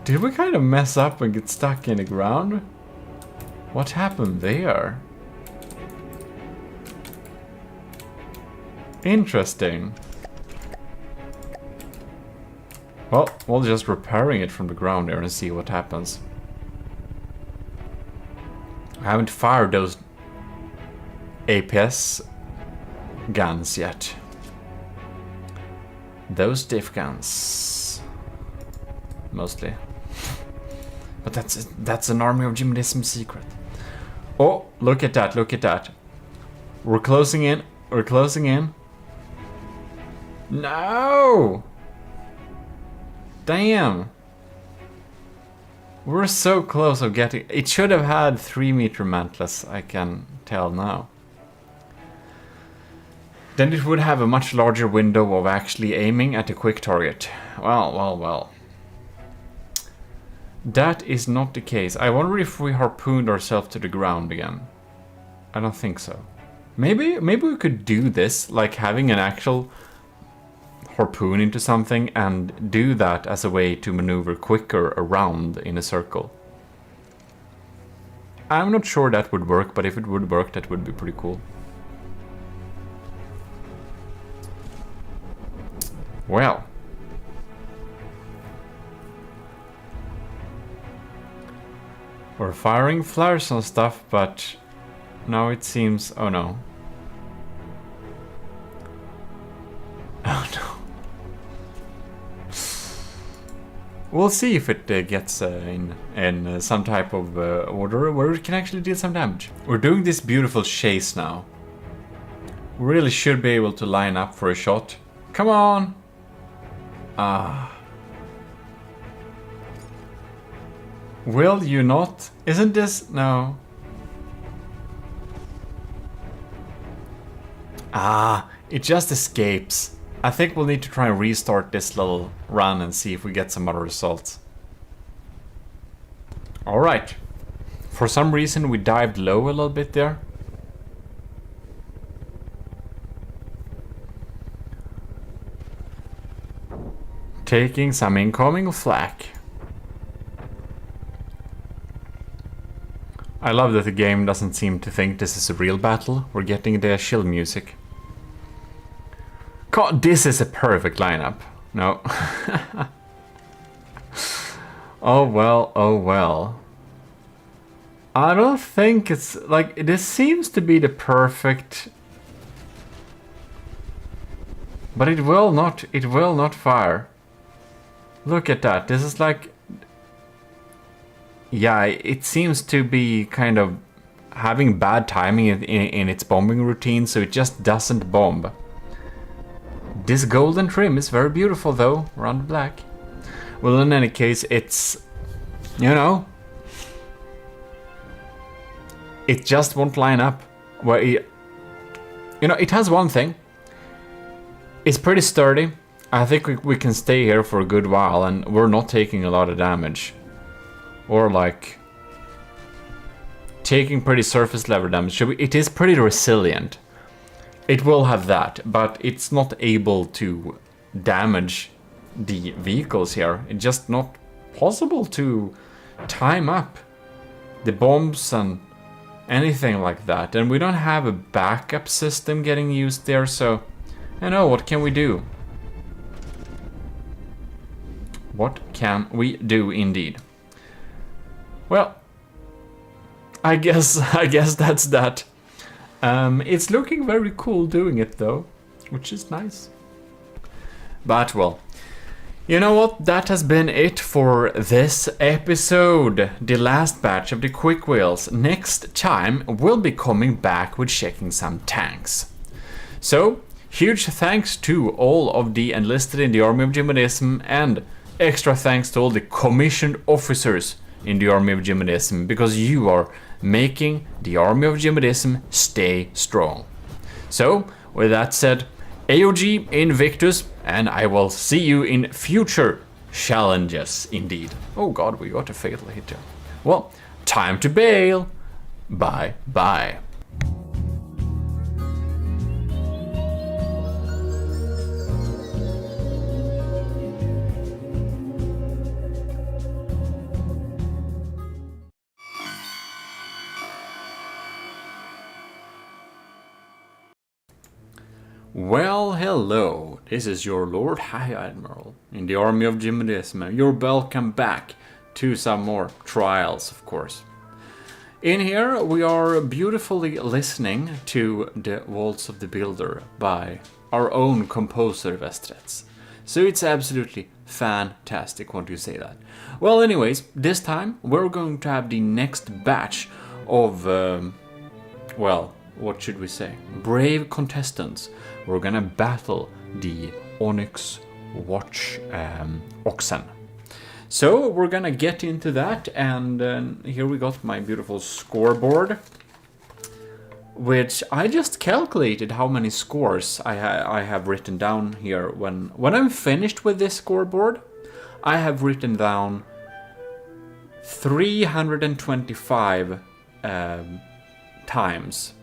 Did we kind of mess up and get stuck in the ground? What happened there? Interesting. Well, we'll just repairing it from the ground there and see what happens. I haven't fired those APS guns yet. Those diff guns. Mostly. But that's an army of GMODIST secret. Oh, look at that, look at that. We're closing in, we're closing in. No! Damn! We're so close of getting... It should have had 3-meter mantlets, I can tell now. Then it would have a much larger window of actually aiming at a quick target. Well, well, well. That is not the case. I wonder if we harpooned ourselves to the ground again. I don't think so. Maybe we could do this, like having an actual harpoon into something and do that as a way to maneuver quicker around in a circle. I'm not sure that would work, but if it would work, that would be pretty cool. Well. We're firing flares on stuff, but now it seems... Oh no. Oh no. We'll see if it gets in some type of order where it can actually deal some damage. We're doing this beautiful chase now. We really should be able to line up for a shot. Come on! Ah. Will you not? Isn't this... No. Ah, it just escapes. I think we'll need to try and restart this little run and see if we get some other results. Alright. For some reason we dived low a little bit there. Taking some incoming flak. I love that the game doesn't seem to think this is a real battle. We're getting the chill music. God, this is a perfect lineup. No. Oh well, oh well. I don't think it's like, this seems to be the perfect, but it will not fire. Look at that. This is like, yeah, it seems to be kind of having bad timing in its bombing routine, so it just doesn't bomb. This golden trim is very beautiful though, around black. Well, in any case, it's, you know, it just won't line up. Where you know, it has one thing. It's pretty sturdy. I think we can stay here for a good while, and we're not taking a lot of damage. Or like taking pretty surface level damage. It is pretty resilient. It will have that, but it's not able to damage the vehicles here. It's just not possible to time up the bombs and anything like that. And we don't have a backup system getting used there, so I know, what can we do? What can we do indeed? Well, I guess that's that. It's looking very cool doing it though, which is nice. But well, you know what? That has been it for this episode. The last batch of the quick wheels. Next time we'll be coming back with checking some tanks. So, huge thanks to all of the enlisted in the Army of GMODISM, and extra thanks to all the commissioned officers in the Army of GMODISM, because you are making the Army of GMODISM stay strong. So, with that said, AOG Invictus, and I will see you in future challenges indeed. Oh god, we got a fatal hit there. Well, time to bail. Bye bye. Well, hello, this is your Lord High Admiral in the Army of GMODISM. You're welcome back to some more trials, of course. In here, we are beautifully listening to the Waltz of the Builder by our own composer Vestrets. So it's absolutely fantastic, won't you say that? Well, anyways, this time we're going to have the next batch of, well, what should we say? Brave contestants. We're gonna battle the Onyx Watch Oxen. So we're gonna get into that, and here we got my beautiful scoreboard, which I just calculated how many scores I have written down here. When I'm finished with this scoreboard, I have written down 325 times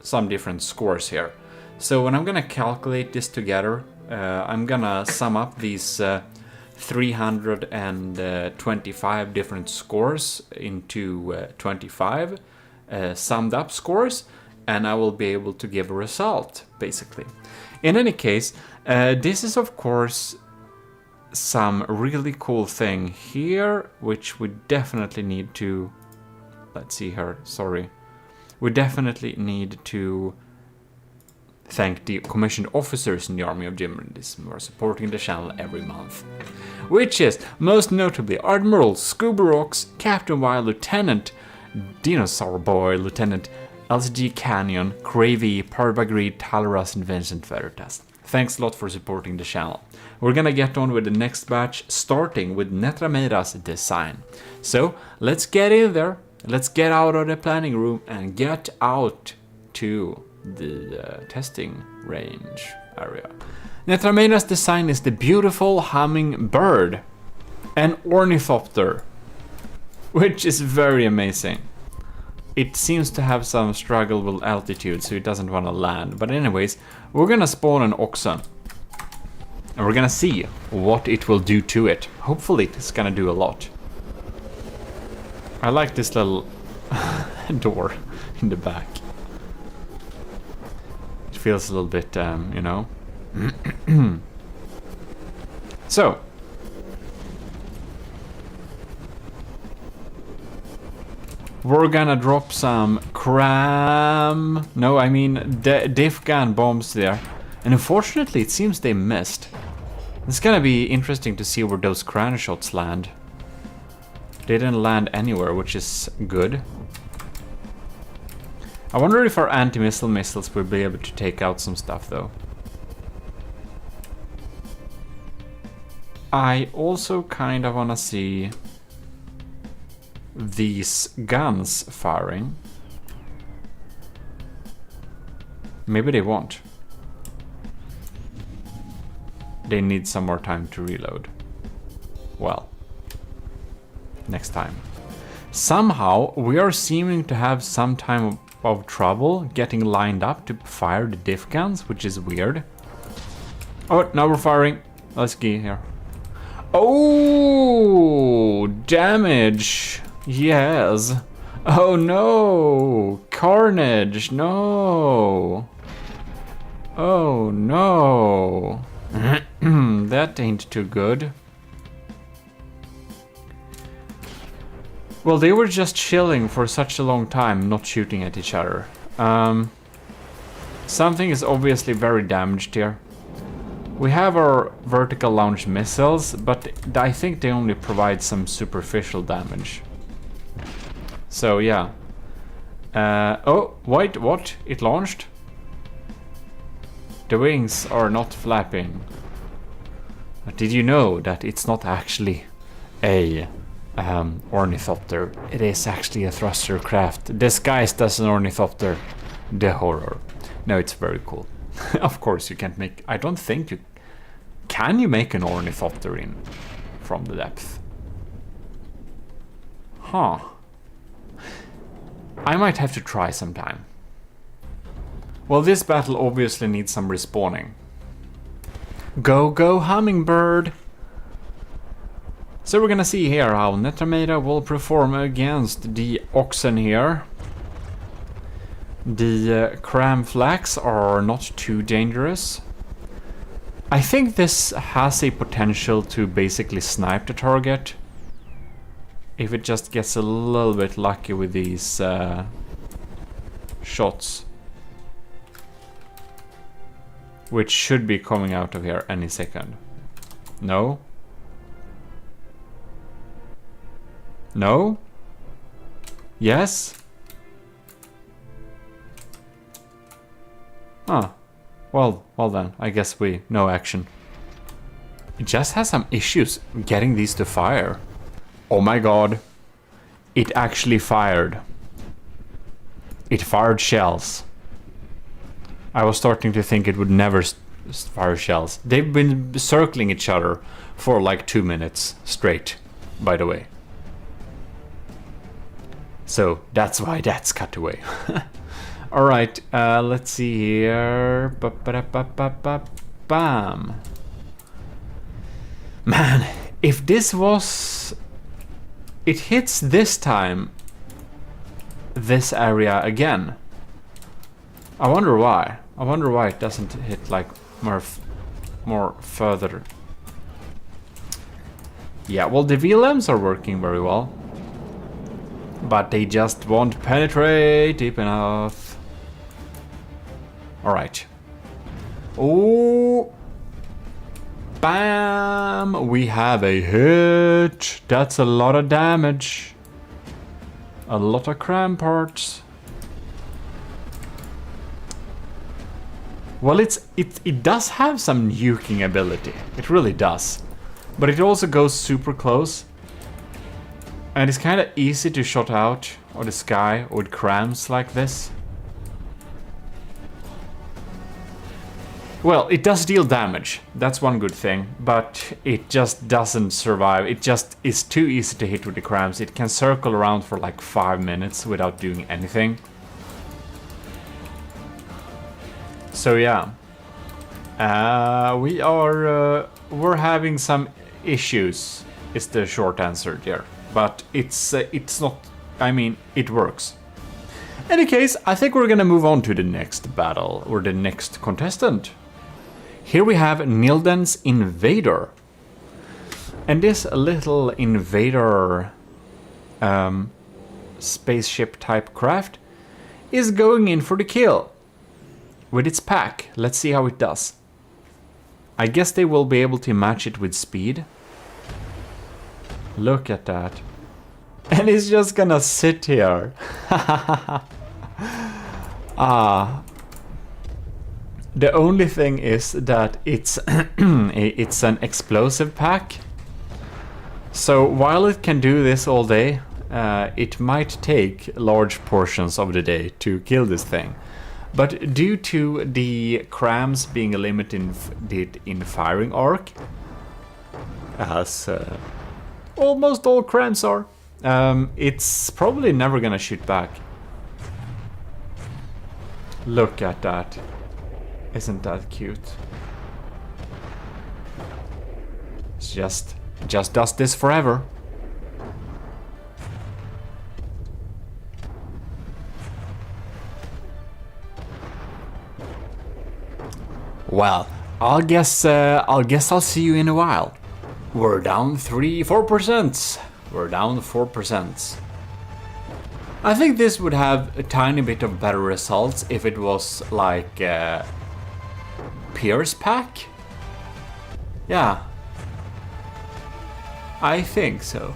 some different scores here. So when I'm gonna calculate this together, I'm gonna sum up these 325 different scores into 25 summed up scores, and I will be able to give a result, basically. In any case, this is of course some really cool thing here, which we definitely need to, let's see here, sorry. We definitely need to thank the commissioned officers in the Army of GMODISM who are supporting the channel every month. Which is, most notably, Admiral Scooberox, Captain Wild, Lieutenant Dinosaur Boy, Lieutenant LCG Canyon, Cravey, Parbagreed, Talaras, and Vincent Veritas. Thanks a lot for supporting the channel. We're gonna get on with the next batch, starting with Netrameira's design. So, let's get in there. Let's get out of the planning room and get out to the testing range area. Netrameira's design is the beautiful humming bird, an ornithopter, which is very amazing. It seems to have some struggle with altitude, so it doesn't want to land. But anyways, we're gonna spawn an oxen. And we're gonna see what it will do to it. Hopefully it's gonna do a lot. I like this little door in the back. It feels a little bit, you know. So. We're gonna drop some diff gun bombs there. And unfortunately, it seems they missed. It's gonna be interesting to see where those cran shots land. They didn't land anywhere, which is good. I wonder if our anti-missile missiles will be able to take out some stuff, though. I also kind of wanna see these guns firing. Maybe they won't. They need some more time to reload. Well, next time. Somehow we are seeming to have some time of trouble getting lined up to fire the diff guns, which is weird. Oh, now we're firing. Let's get here. Oh, damage. Yes. Oh no! Carnage! No! Oh no! That ain't too good. Well, they were just chilling for such a long time, not shooting at each other. Something is obviously very damaged here. We have our vertical launch missiles, but I think they only provide some superficial damage. So yeah. Oh, wait, what? It launched? The wings are not flapping. But did you know that it's not actually a ornithopter? It is actually a thruster craft disguised as an ornithopter. The horror. No, it's very cool. Of course you can't make... I don't think you... Can you make an ornithopter in from the depth? Huh. I might have to try sometime. Well, this battle obviously needs some respawning. Go, go, hummingbird! So we're gonna see here how Netameda will perform against the oxen here. The cram flax are not too dangerous. I think this has a potential to basically snipe the target. If it just gets a little bit lucky with these shots. Which should be coming out of here any second. No? No? Yes? Huh. Well then, I guess no action. It just has some issues getting these to fire. Oh my god. It actually fired. It fired shells. I was starting to think it would never fire shells. They've been circling each other for like 2 minutes straight, by the way. So that's why that's cut away. Alright, let's see here. Bam. Man, if this was... It hits this time, this area again. I wonder why. I wonder why it doesn't hit like more further. Yeah, well, the VLMs are working very well. But they just won't penetrate deep enough. Alright. Oh! Bam! We have a hit! That's a lot of damage. A lot of cram parts. Well, it does have some nuking ability. It really does. But it also goes super close. And it's kind of easy to shot out of the sky with crams like this. Well, it does deal damage. That's one good thing. But it just doesn't survive. It just is too easy to hit with the crams. It can circle around for like 5 minutes without doing anything. So yeah. We're having some issues, is the short answer there. But it's not, I mean, it works. In any case, I think we're gonna move on to the next battle, or the next contestant. Here we have Nilden's Invader. And this little invader spaceship type craft is going in for the kill with its pack. Let's see how it does. I guess they will be able to match it with speed. Look at that. And it's just gonna sit here. The only thing is that it's it's an explosive pack. So while it can do this all day, it might take large portions of the day to kill this thing. But due to the crams being limited in firing arc, as almost all crams are, it's probably never gonna shoot back. Look at that. Isn't that cute? It's just does this forever. Well, I'll guess I'll see you in a while. We're down 4%. We're down 4%. I think this would have a tiny bit of better results if it was like Pierce pack. Yeah, I think so.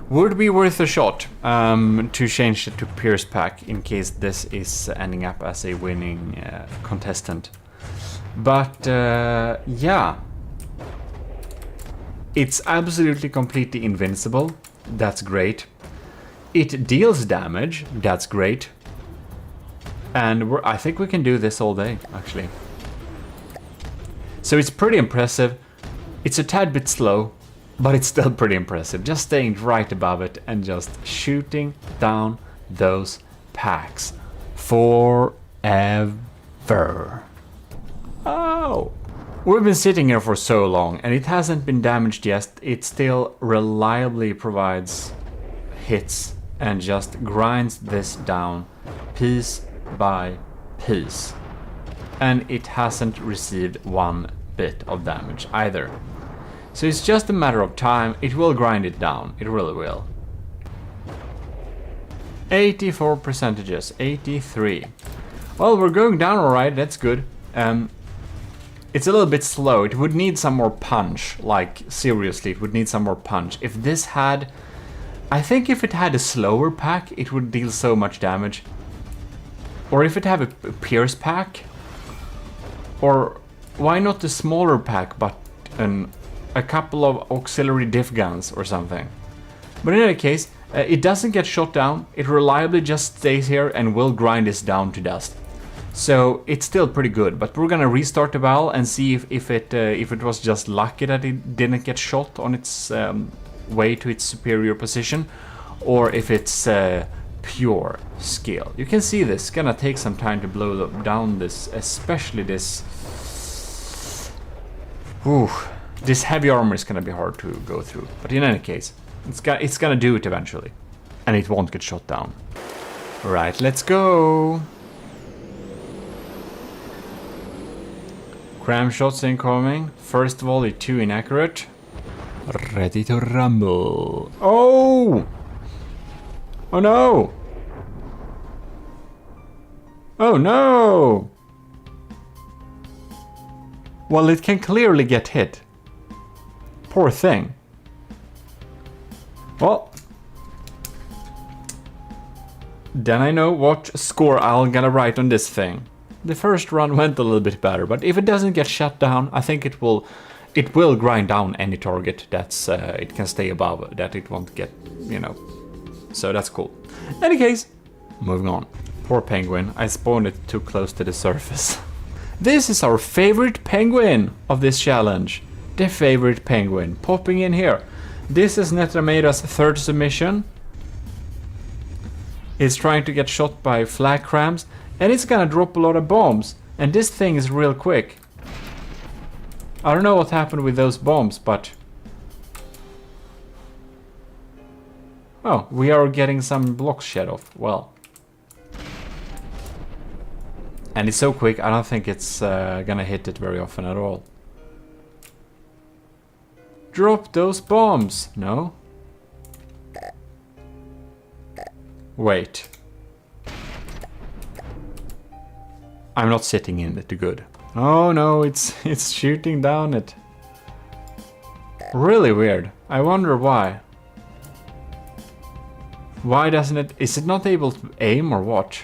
Would be worth a shot to change it to Pierce pack in case this is ending up as a winning contestant. But yeah, it's absolutely completely invincible. That's great. It deals damage. That's great. And I think we can do this all day, actually. So it's pretty impressive. It's a tad bit slow, but it's still pretty impressive. Just staying right above it and just shooting down those packs forever. Oh! We've been sitting here for so long and it hasn't been damaged yet. It still reliably provides hits and just grinds this down piece by piece. And it hasn't received one bit of damage either. So it's just a matter of time. It will grind it down. It really will. 84 percentages. 83. Well, we're going down alright. That's good. It's a little bit slow. It would need some more punch. Like, seriously, it would need some more punch. If this had... I think if it had a slower pack, it would deal so much damage. Or if it had a Pierce pack. Or why not a smaller pack, but a couple of auxiliary diff guns or something. But in any case, it doesn't get shot down. It reliably just stays here and will grind this down to dust. So it's still pretty good, but we're gonna restart the battle and see if it was just lucky that it didn't get shot on its way to its superior position, or if it's pure skill. You can see this. It's gonna take some time to blow down this, especially this. Ooh, this heavy armor is gonna be hard to go through. But in any case, it's gonna do it eventually, and it won't get shot down. All right, let's go. Cram shots incoming. First volley, 2 inaccurate. Ready to rumble. Oh! Oh no! Oh no! Well, it can clearly get hit. Poor thing. Well, then I know what score I'm gonna write on this thing. The first run went a little bit better, but if it doesn't get shut down, I think it will grind down any target that's it can stay above, that it won't get, you know. So that's cool. Any case, moving on. Poor penguin, I spawned it too close to the surface. This is our favorite penguin of this challenge. The favorite penguin, popping in here. This is Netramada's third submission. It's trying to get shot by flag crams, and it's gonna drop a lot of bombs. And this thing is real quick. I don't know what happened with those bombs, but... Oh, we are getting some blocks shed off. Well. And it's so quick, I don't think it's gonna hit it very often at all. Drop those bombs! No? Wait. I'm not sitting in it good. Oh no, it's shooting down it. Really weird. I wonder why. Why doesn't it... Is it not able to aim or what?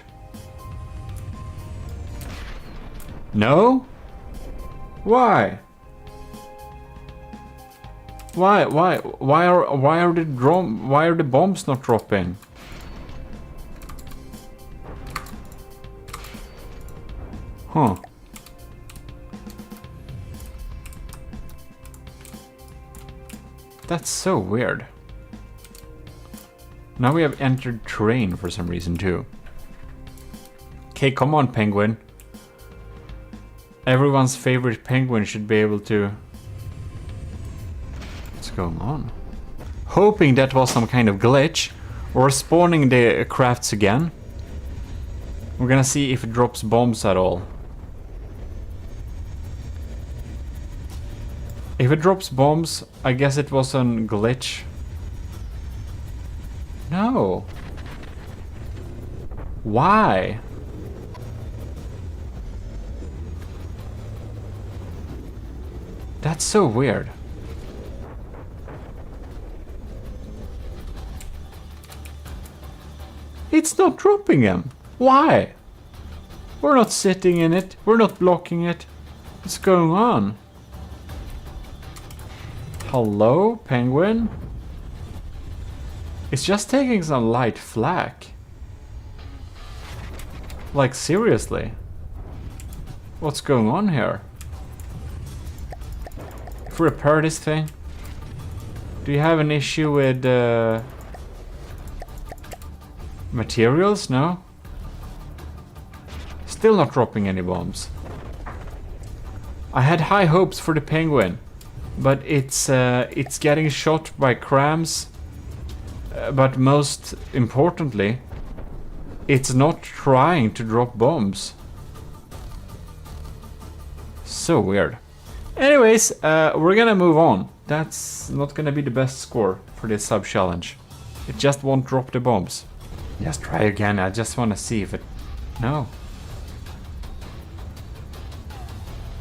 No? Why? Why are the bombs not dropping? Huh. That's so weird. Now we have entered terrain for some reason too. Okay, come on, penguin. Everyone's favorite penguin should be able to... What's going on? Hoping that was some kind of glitch. Or spawning the crafts again. We're gonna see if it drops bombs at all. If it drops bombs, I guess it was a glitch. No. Why? That's so weird. It's not dropping them. Why? We're not sitting in it. We're not blocking it. What's going on? Hello, penguin? It's just taking some light flak. Like, seriously? What's going on here? If we repair this thing? Do you have an issue with materials? No? Still not dropping any bombs. I had high hopes for the penguin, but it's getting shot by crams. But most importantly, it's not trying to drop bombs. So weird. Anyways, we're gonna move on. That's not gonna be the best score for this sub-challenge. It just won't drop the bombs. Just try again, I just wanna see if it... No.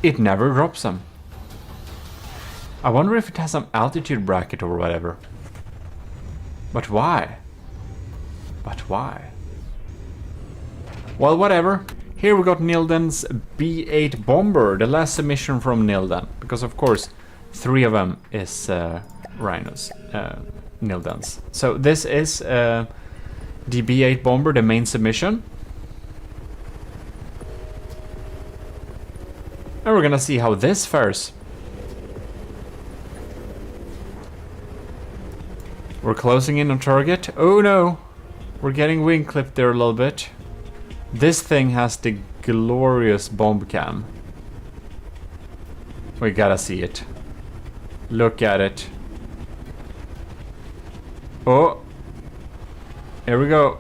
It never drops them. I wonder if it has some altitude bracket or whatever. But why? But why? Well, whatever. Here we got Nilden's B8 bomber, the last submission from Nilden. Because of course, 3 of them is Rhinos, Nilden's. So this is the B8 bomber, the main submission. And we're gonna see how this fares. We're closing in on target. Oh no! We're getting wing clipped there a little bit. This thing has the glorious bomb cam. We gotta see it. Look at it. Oh! Here we go.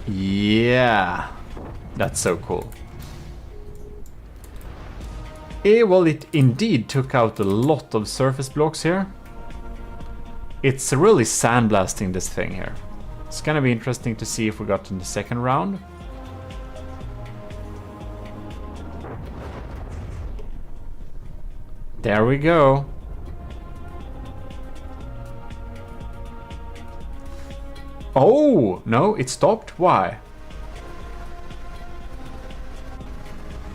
Yeah! That's so cool. Well, it indeed took out a lot of surface blocks here. It's really sandblasting this thing here. It's gonna be interesting to see if we got in the second round. There we go. Oh, no, it stopped? Why?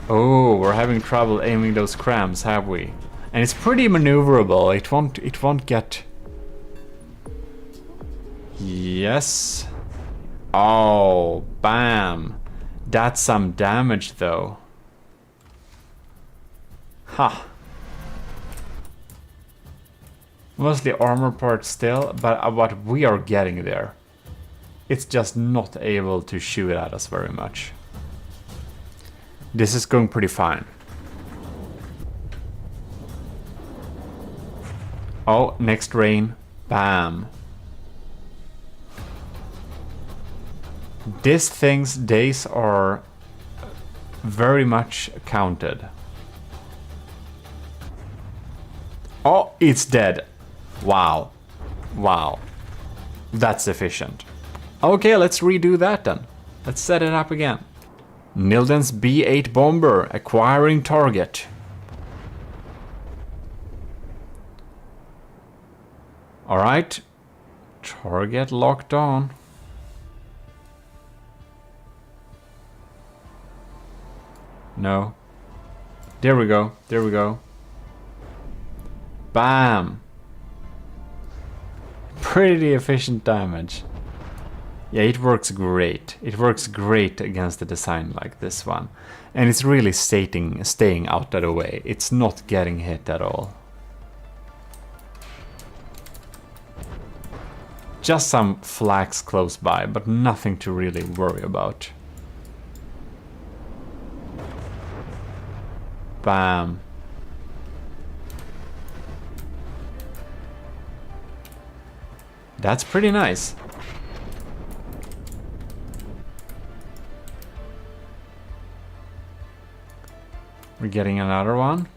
Oh, we're having trouble aiming those crams, have we? And it's pretty maneuverable. It won't get... Yes. Oh, bam. That's some damage though. Ha. Mostly armor parts still, but what we are getting there. It's just not able to shoot at us very much. This is going pretty fine. Oh, next rain. Bam. This thing's days are very much counted. Oh, it's dead. Wow. Wow. That's efficient. Okay, let's redo that then. Let's set it up again. Nilden's B8 bomber acquiring target. Alright. Target locked on. No. There we go. There we go. Bam. Pretty efficient damage. Yeah, it works great. It works great against a design like this one. And it's really staying out of the way. It's not getting hit at all. Just some flags close by, but nothing to really worry about. Bam. That's pretty nice. We're getting another one.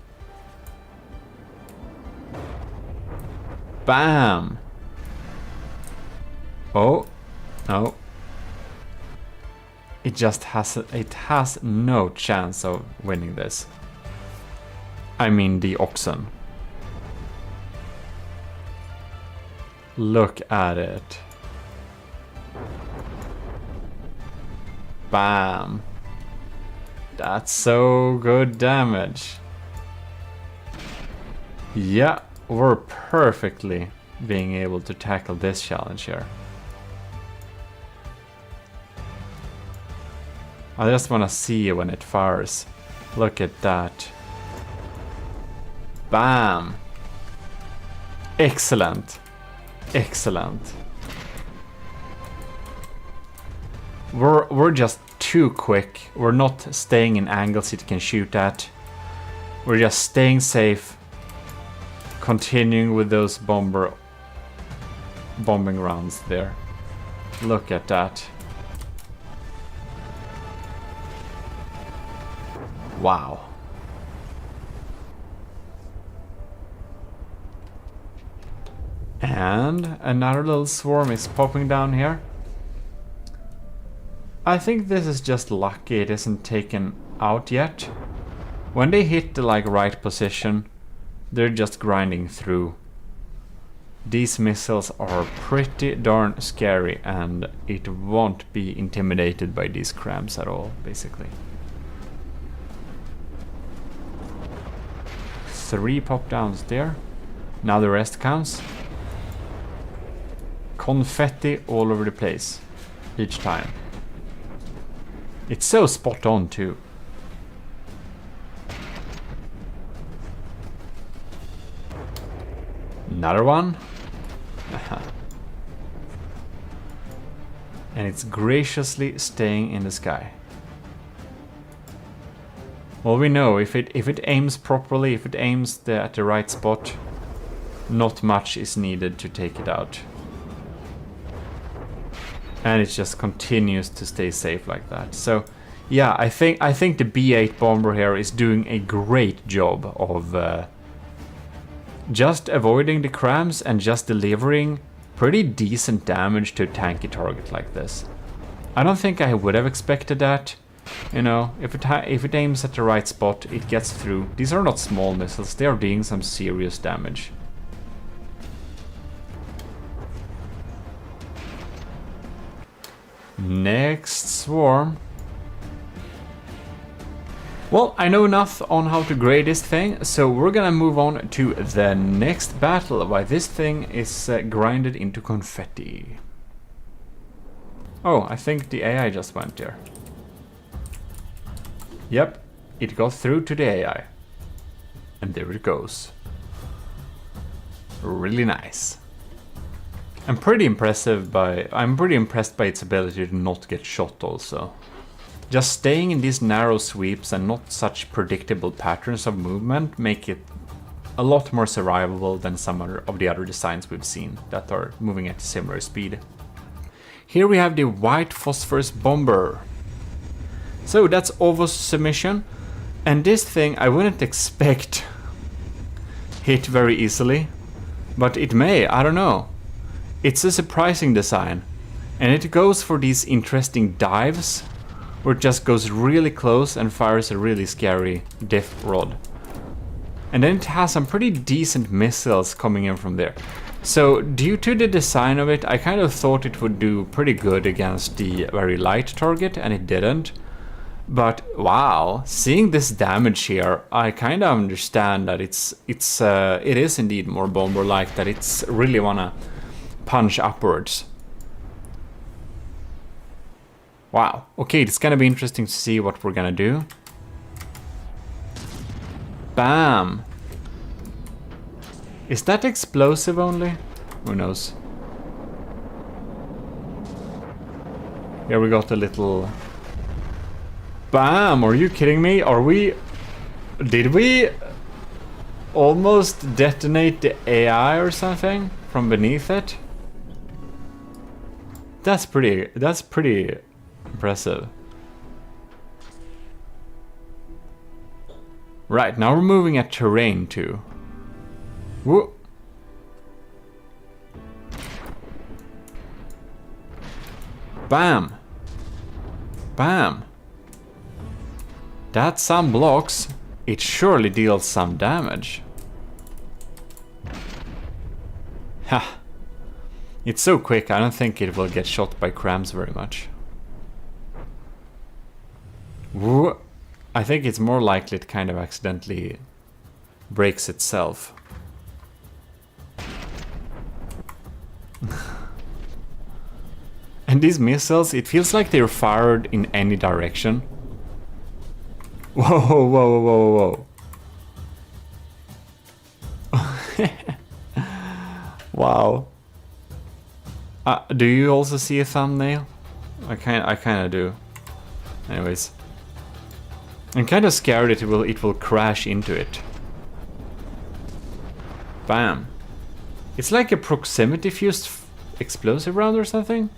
Bam. Oh, no. It has no chance of winning this. I mean the oxen. Look at it. Bam. That's so good damage. Yeah, we're perfectly being able to tackle this challenge here. I just want to see when it fires. Look at that. Bam. Excellent. Excellent. We're just too quick. We're not staying in angles it can shoot at. We're just staying safe. Continuing with those bombing rounds there. Look at that. Wow. And another little swarm is popping down here. I think this is just lucky it isn't taken out yet. When they hit the right position, they're just grinding through. These missiles are pretty darn scary and it won't be intimidated by these crabs at all, basically. 3 pop downs there. Now the rest counts. Confetti all over the place each time. It's so spot on too. Another one. And it's graciously staying in the sky. Well, we know if it aims properly, if it aims at the right spot, not much is needed to take it out. And it just continues to stay safe like that. So, yeah, I think the B8 bomber here is doing a great job of just avoiding the crams and just delivering pretty decent damage to a tanky target like this. I don't think I would have expected that. You know, if it aims at the right spot, it gets through. These are not small missiles, they are doing some serious damage. Next swarm. Well, I know enough on how to grade this thing, so we're gonna move on to the next battle, why this thing is grinded into confetti. Oh, I think the AI just went there. Yep, it got through to the AI. And there it goes. Really nice. I'm pretty impressed by its ability to not get shot also. just staying in these narrow sweeps and not such predictable patterns of movement make it a lot more survivable than some of the other designs we've seen that are moving at a similar speed. Here we have the white phosphorus bomber. So that's Ovo's submission, and this thing I wouldn't expect hit very easily, but it may, I don't know. It's a surprising design, and it goes for these interesting dives where it just goes really close and fires a really scary diff rod. And then it has some pretty decent missiles coming in from there. So due to the design of it, I kind of thought it would do pretty good against the very light target, and it didn't. But wow, seeing this damage here, I kind of understand that it is indeed more bomber-like, that it's really wanna punch upwards. Wow, okay, it's gonna be interesting to see what we're gonna do. Bam! Is that explosive only? Who knows? Here we got a little... Bam! Are you kidding me? Did we almost detonate the AI or something from beneath it? That's pretty impressive. Right, now we're moving at terrain too. Whoa. Bam! Bam! That's some blocks. It surely deals some damage. Ha! It's so quick, I don't think it will get shot by crams very much. Whoa. I think it's more likely it kind of accidentally breaks itself. And these missiles, it feels like they're fired in any direction. Whoa, whoa, whoa, whoa, whoa. Wow. Do you also see a thumbnail? I kind of do. Anyways. I'm kind of scared it will crash into it. Bam. It's like a proximity fused explosive round or something.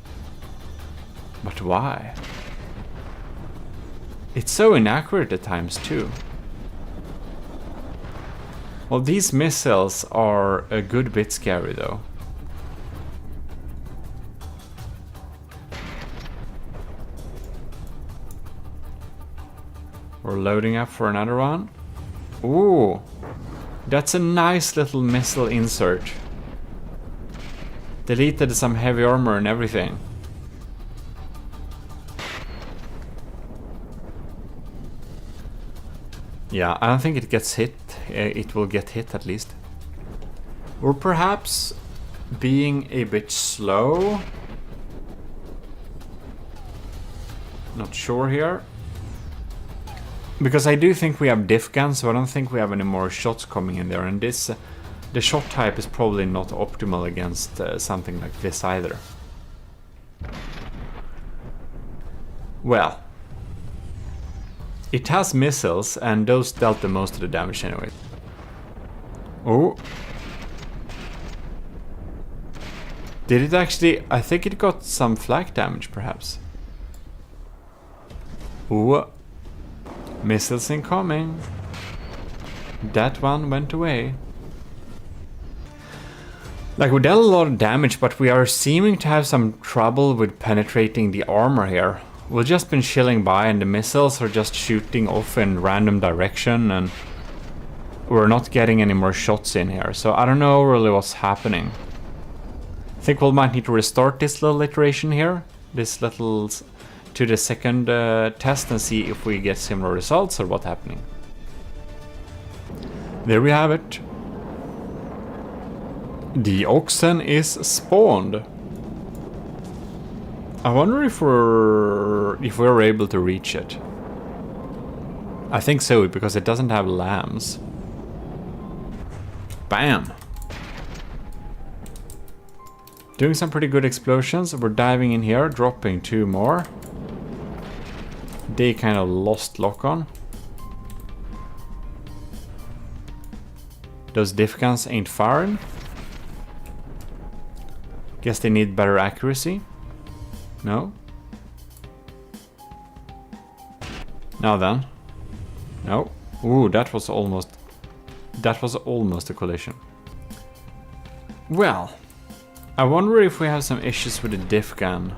But why? It's so inaccurate at times too. Well, these missiles are a good bit scary though. We're loading up for another one. Ooh, that's a nice little missile insert. Deleted some heavy armor and everything. Yeah, I don't think it gets hit. It will get hit at least. Or perhaps being a bit slow. Not sure here. Because I do think we have diff guns, so I don't think we have any more shots coming in there. And this, the shot type is probably not optimal against something like this either. Well. It has missiles, and those dealt the most of the damage anyway. Oh. Did it actually... I think it got some flak damage, perhaps. Ooh. Missiles incoming. That one went away. Like, we dealt a lot of damage, but we are seeming to have some trouble with penetrating the armor here. We've just been chilling by and the missiles are just shooting off in random direction and we're not getting any more shots in here. So I don't know really what's happening. I think we might need to restart this little iteration here. This little... to the second test and see if we get similar results or what's happening. There we have it. The oxen is spawned. I wonder if we're able to reach it. I think so, because it doesn't have lambs. Bam! Doing some pretty good explosions. We're diving in here, dropping 2 more. They kind of lost lock-on. Those diff guns ain't firing. Guess they need better accuracy. No? Now then. No. Ooh, that was almost a collision. Well, I wonder if we have some issues with the diff gun.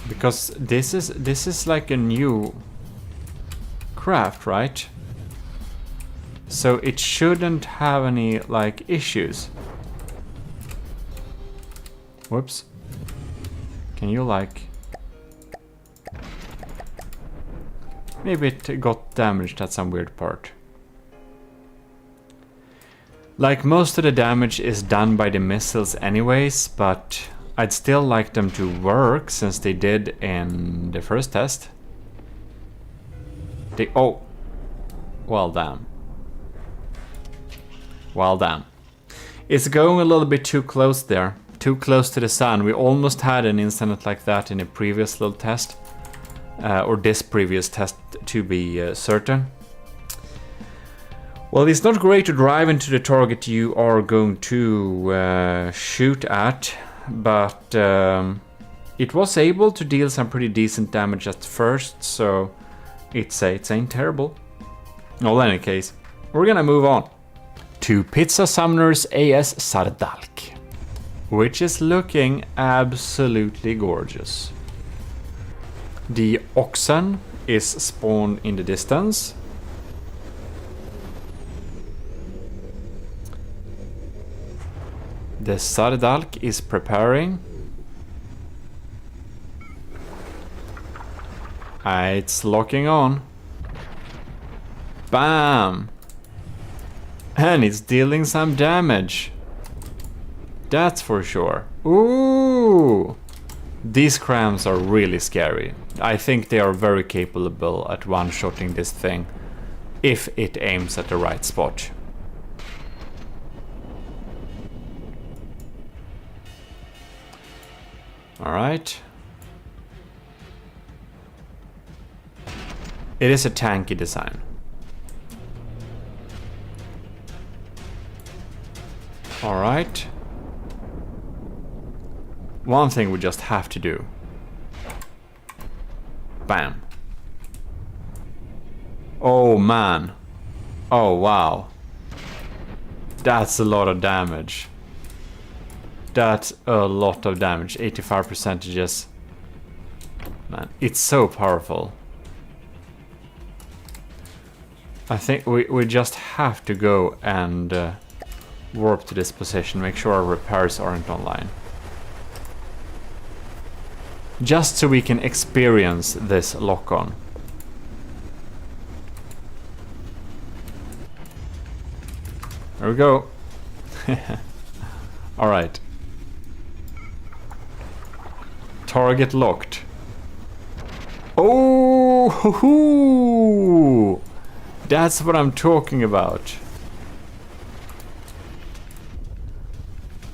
Because this is like a new craft, right? So it shouldn't have any like issues. Whoops. Can you like... Maybe it got damaged at some weird part. Like, most of the damage is done by the missiles anyways, but I'd still like them to work since they did in the first test. They... Oh! Well, damn. Well, damn. It's going a little bit too close there. Too close to the sun. We almost had an incident like that in a previous little test. Or this previous test, to be certain. Well, it's not great to drive into the target you are going to shoot at, but it was able to deal some pretty decent damage at first, so it ain't terrible. Well, in any case, we're gonna move on to Pizza Summoner's AS Sardalk, which is looking absolutely gorgeous. The oxen is spawned in the distance. The Sardalk is preparing. It's locking on. Bam! And it's dealing some damage. That's for sure. Ooh! These crams are really scary. I think they are very capable at one-shotting this thing if it aims at the right spot. Alright. It is a tanky design. Alright. One thing we just have to do. Bam. Oh man. Oh wow. That's a lot of damage. That's a lot of damage. 85%. Man, it's so powerful. I think we just have to go and warp to this position. Make sure our repairs aren't online. Just so we can experience this lock-on. There we go. Alright. Target locked. Oh! Hoo-hoo! That's what I'm talking about.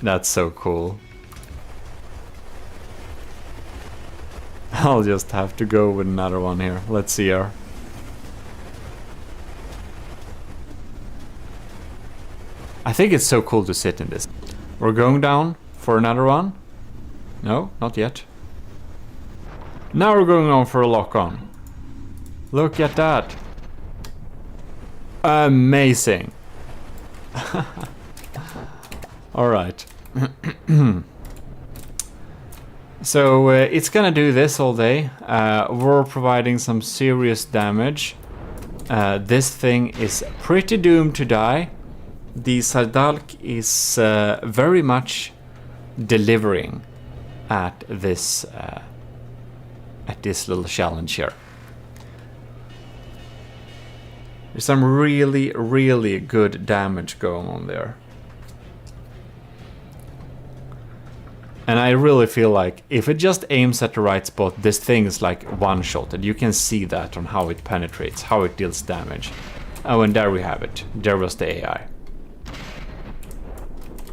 That's so cool. I'll just have to go with another one here. Let's see her. I think it's so cool to sit in this. We're going down for another one. No, not yet. Now we're going on for a lock-on. Look at that. Amazing. Alright. So it's gonna do this all day. We're providing some serious damage. This thing is pretty doomed to die. The Sardalk is very much delivering at this little challenge here. There's some really, really good damage going on there. And I really feel like if it just aims at the right spot, this thing is like one-shotted. You can see that on how it penetrates, how it deals damage. Oh, and there we have it. There was the AI.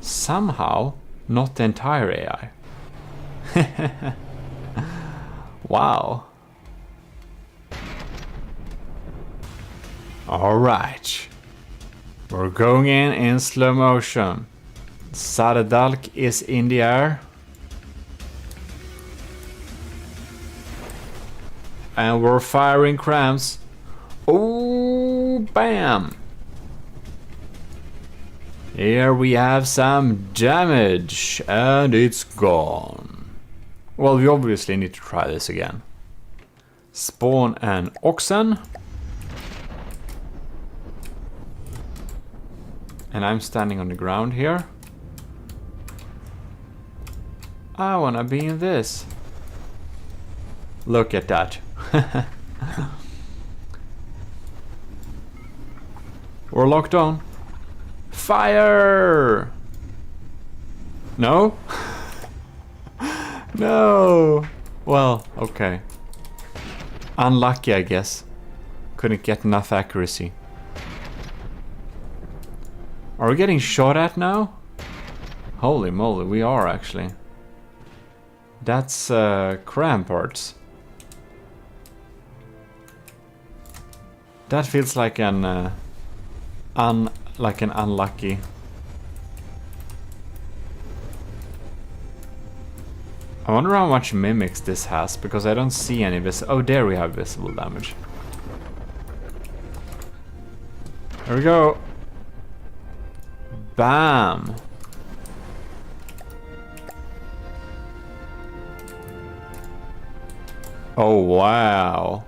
Somehow, not the entire AI. Wow. Alright. We're going in slow motion. Saradalk is in the air. And we're firing crams. Oh, bam! Here we have some damage, and it's gone. Well, we obviously need to try this again. Spawn an oxen. And I'm standing on the ground here. I wanna be in this. Look at that. We're locked on. Fire! No? No! Well, okay. Unlucky, I guess. Couldn't get enough accuracy. Are we getting shot at now? Holy moly, we are actually. That's cram parts. That feels like an unlucky. I wonder how much mimics this has, because I don't see any oh, there we have visible damage. There we go. Bam. Oh wow.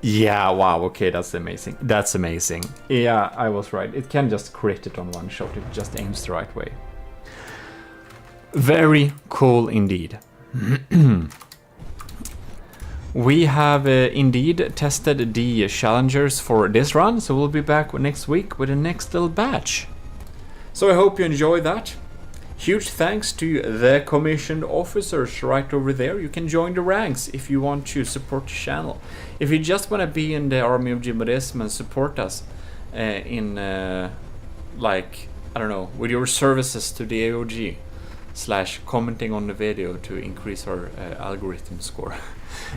Yeah, wow, okay, that's amazing. That's amazing. Yeah, I was right. It can just crit it on one shot. It just aims the right way. Very cool indeed. We have indeed tested the challengers for this run, so we'll be back next week with the next little batch. So I hope you enjoy that. Huge thanks to the commissioned officers right over there. You can join the ranks if you want to support the channel. If you just want to be in the army of GMODIST and support us in, like, I don't know, with your services to the AOG / commenting on the video to increase our algorithm score.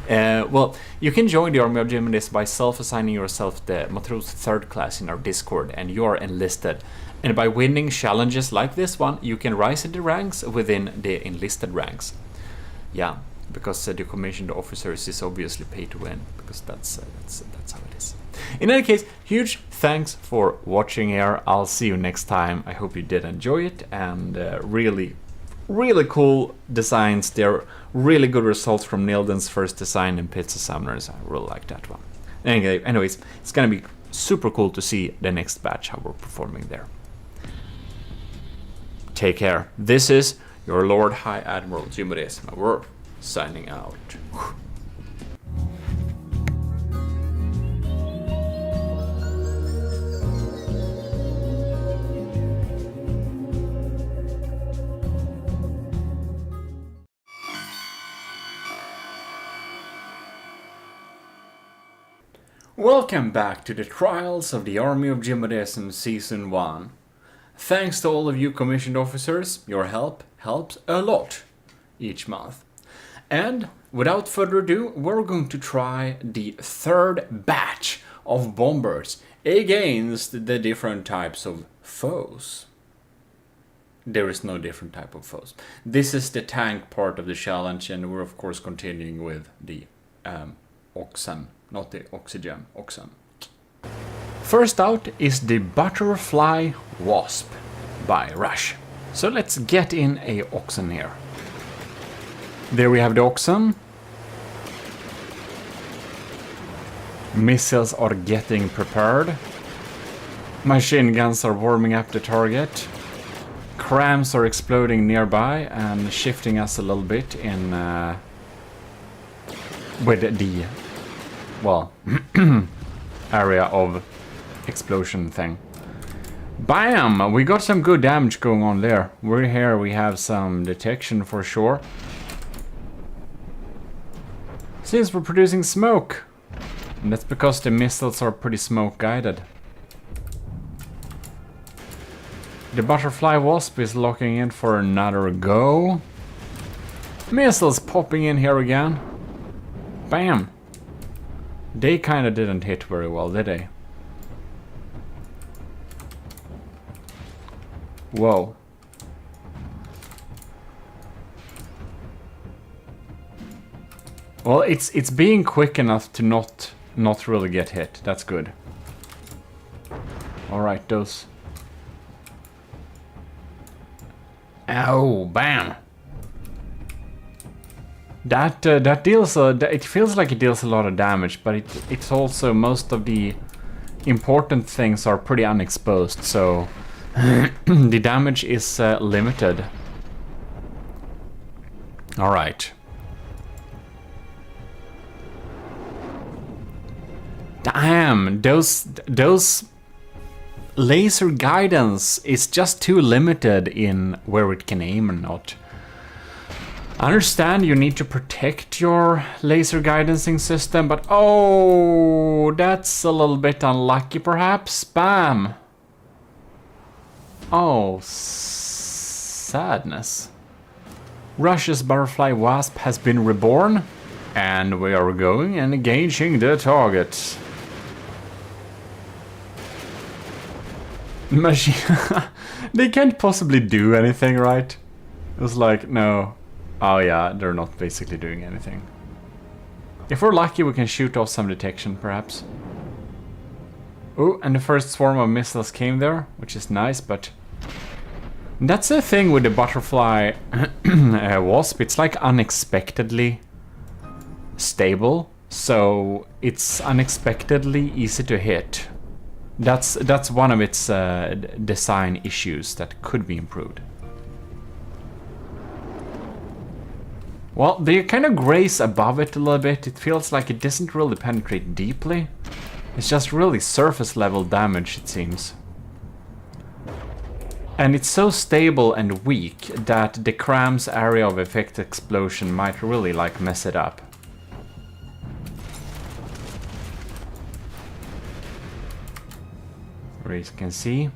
Well, you can join the army of GMODIST by self-assigning yourself the Matros 3rd class in our Discord, and you are enlisted. And by winning challenges like this one, you can rise in the ranks within the enlisted ranks. Yeah, because the commissioned officers is obviously pay to win, because that's how it is. In any case, huge thanks for watching here. I'll see you next time. I hope you did enjoy it, and really cool designs. They're really good results from Nilden's first design in Pizza Summoners. I really like that one. Anyways, it's gonna be super cool to see the next batch, how we're performing there. Take care. This is your Lord High Admiral GMODIST. We're signing out. Welcome back to the Trials of the Army of GMODIST Season 1. Thanks to all of you commissioned officers, your help helps a lot each month. And without further ado, we're going to try the 3rd batch of bombers against the different types of foes. There is no different type of foes. This is the tank part of the challenge, and we're of course continuing with the oxen, not the oxygen, oxen. First out is the Butterfly Wasp by Rush. So let's get in a oxen here. There we have the oxen. Missiles are getting prepared. Machine guns are warming up the target. Crams are exploding nearby and shifting us a little bit in with the, well, area of explosion thing. Bam! We got some good damage going on there. We're here, we have some detection for sure. Seems we're producing smoke. And that's because the missiles are pretty smoke guided. The butterfly wasp is locking in for another go. Missiles popping in here again. Bam! They kind of didn't hit very well, did they? Whoa. Well, it's being quick enough to not really get hit. That's good. All right, those. Ow! Bam! That deals. It feels like it deals a lot of damage, but it's also most of the important things are pretty unexposed, so the damage is limited. All right. Damn, those laser guidance is just too limited in where it can aim or not. I understand you need to protect your laser guidancing system, but oh, that's a little bit unlucky perhaps. Bam! Oh, sadness. Russia's butterfly wasp has been reborn, and we are going and engaging the target. Machine. They can't possibly do anything, right? It was like, no. Oh yeah, they're not basically doing anything. If we're lucky, we can shoot off some detection, perhaps. Oh, and the first swarm of missiles came there, which is nice, but... That's the thing with the butterfly wasp. It's like unexpectedly stable, so it's unexpectedly easy to hit. That's one of its design issues that could be improved. Well, they kind of graze above it a little bit. It feels like it doesn't really penetrate deeply. It's just really surface level damage, it seems. And it's so stable and weak that the cram's area of effect explosion might really like mess it up. Where you can see.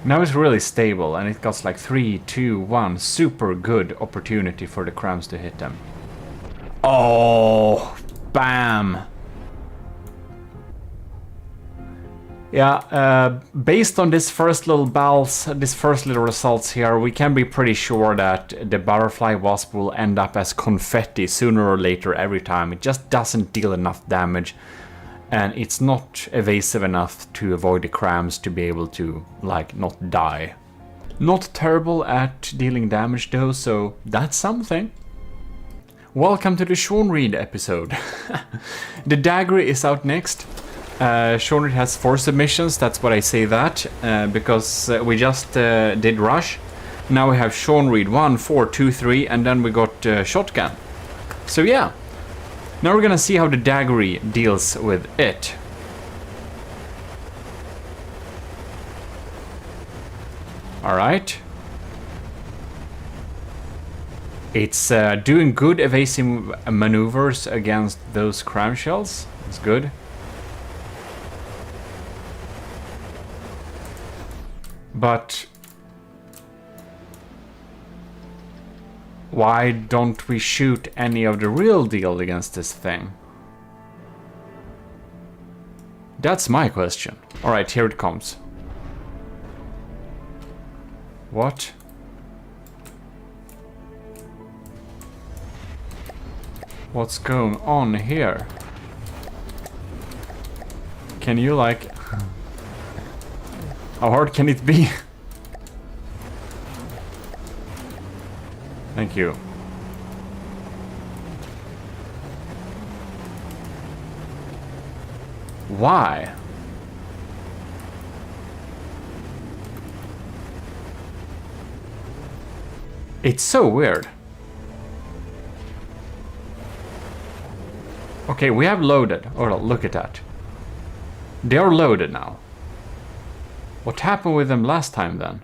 Now it's really stable, and it got like 3, 2, 1, super good opportunity for the crams to hit them. Oh, bam! Yeah, based on this first little results here, we can be pretty sure that the butterfly wasp will end up as confetti sooner or later every time. It just doesn't deal enough damage. And it's not evasive enough to avoid the crams to be able to, like, not die. Not terrible at dealing damage though, so that's something. Welcome to the Sean Reed episode. The dagger is out next. Sean Reed has 4 submissions, that's what I say that, because we just did Rush. Now we have Sean Reed 1, 4, 2, 3, and then we got Shotgun. So yeah. Now we're gonna see how the daggery deals with it. Alright. It's doing good evasive maneuvers against those cram shells. It's good. But why don't we shoot any of the real deal against this thing? That's my question. Alright, here it comes. What? What's going on here? Can you like... How hard can it be? Thank you. Why? It's so weird. Okay, we have loaded. Oh, look at that. They are loaded now. What happened with them last time then?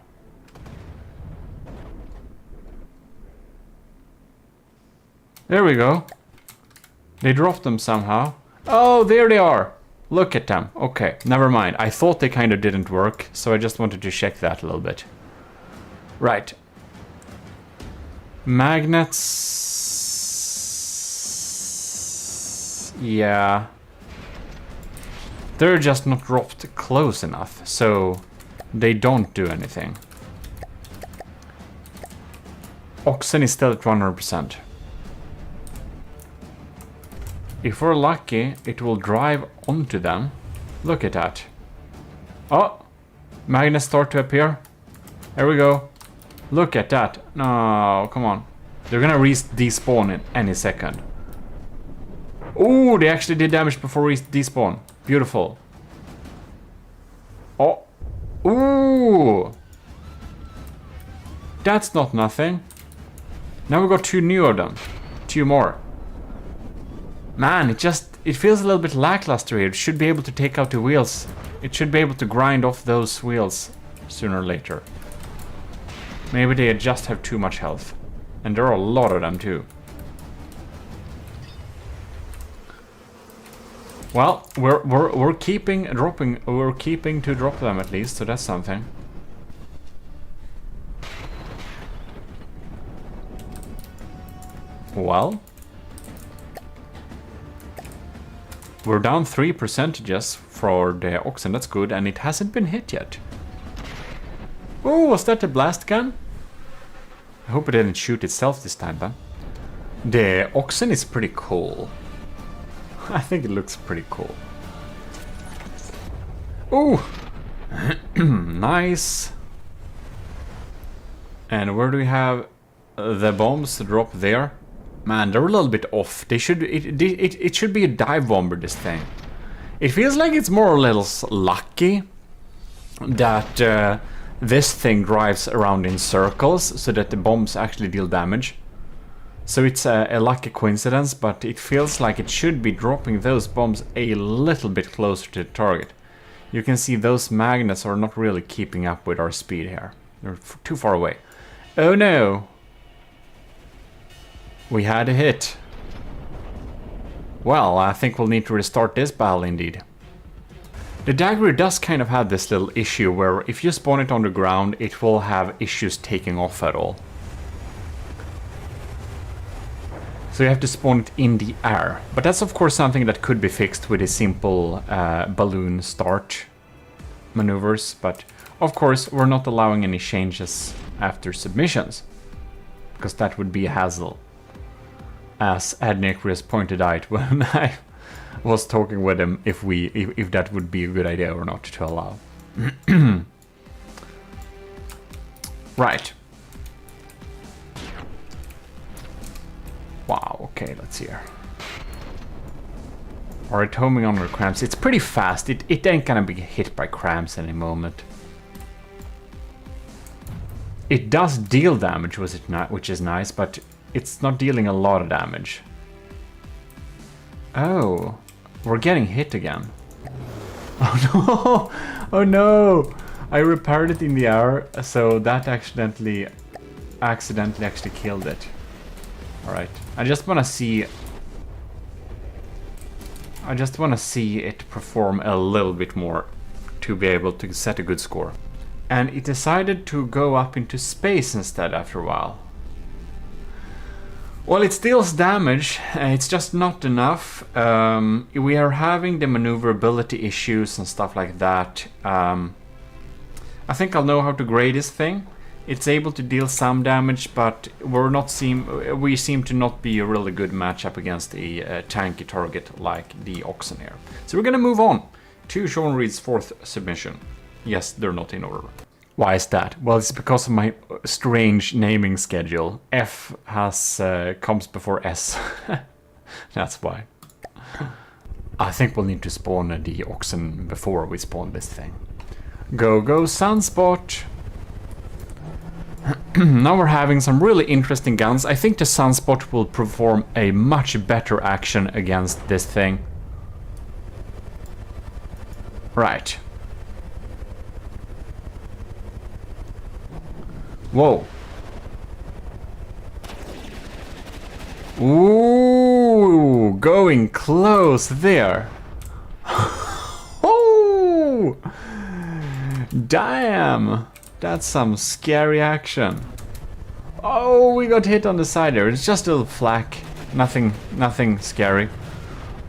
There we go. They dropped them somehow. Oh, there they are. Look at them. Okay, never mind. I thought they kind of didn't work, so I just wanted to check that a little bit. Right. Magnets... Yeah. They're just not dropped close enough, so they don't do anything. Oxen is still at 100%. If we're lucky, it will drive onto them. Look at that. Oh! Magnets start to appear. There we go. Look at that. No, come on. They're gonna despawn in any second. Oh, they actually did damage before despawn. Beautiful. Oh. Ooh. That's not nothing. Now we got 2 new of them. 2 more. Man, it feels a little bit lackluster here. It should be able to take out the wheels. It should be able to grind off those wheels sooner or later. Maybe they just have too much health. And there are a lot of them too. Well, we're keeping to drop them at least, so that's something. Well, we're down 3% for the oxen, that's good, and it hasn't been hit yet. Oh, was that a blast gun? I hope it didn't shoot itself this time, then. The oxen is pretty cool. I think it looks pretty cool. Ooh! Nice! And where do we have the bombs to drop there? Man, they're a little bit off. It should be a dive bomber, this thing. It feels like it's more or less lucky that this thing drives around in circles so that the bombs actually deal damage. So it's a lucky coincidence, but it feels like it should be dropping those bombs a little bit closer to the target. You can see those magnets are not really keeping up with our speed here. They're too far away. Oh no! We had a hit. Well, I think we'll need to restart this battle indeed. The dagger does kind of have this little issue where if you spawn it on the ground, it will have issues taking off at all. So you have to spawn it in the air. But that's of course something that could be fixed with a simple balloon start maneuvers. But of course we're not allowing any changes after submissions, because that would be a hassle. As Adnecris pointed out when I was talking with him if that would be a good idea or not to allow. Right. Wow, okay, let's see here. Alright, homing on with cramps. It's pretty fast. It ain't gonna be hit by cramps any moment. It does deal damage, which is nice, but it's not dealing a lot of damage. Oh, we're getting hit again. Oh no! Oh no! I repaired it in the air, so that accidentally actually killed it. Alright, I just want to see it perform a little bit more to be able to set a good score. And it decided to go up into space instead after a while. Well, it deals damage, it's just not enough. We are having the maneuverability issues and stuff like that. I think I'll know how to grade this thing. It's able to deal some damage, but we seem to not be a really good matchup against a tanky target like the Oxen here. So we're gonna move on to Sean Reed's 4th submission. Yes, they're not in order. Why is that? Well, it's because of my strange naming schedule. F comes before S. That's why. I think we'll need to spawn the Oxen before we spawn this thing. Go, go, Sunspot! Now we're having some really interesting guns. I think the Sunspot will perform a much better action against this thing. Right. Whoa. Ooh, going close there. Damn! That's some scary action. Oh, we got hit on the side there. It's just a little flak. Nothing scary.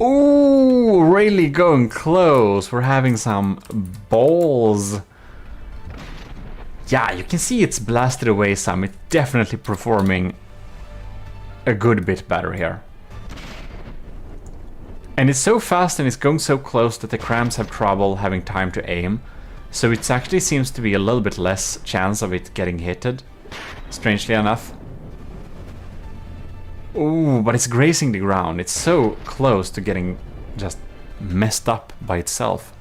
Ooh, really going close. We're having some balls. Yeah, you can see it's blasted away some. It's definitely performing a good bit better here. And it's so fast and it's going so close that the crams have trouble having time to aim. So it actually seems to be a little bit less chance of it getting hitted, strangely enough. Ooh, but it's grazing the ground. It's so close to getting just messed up by itself.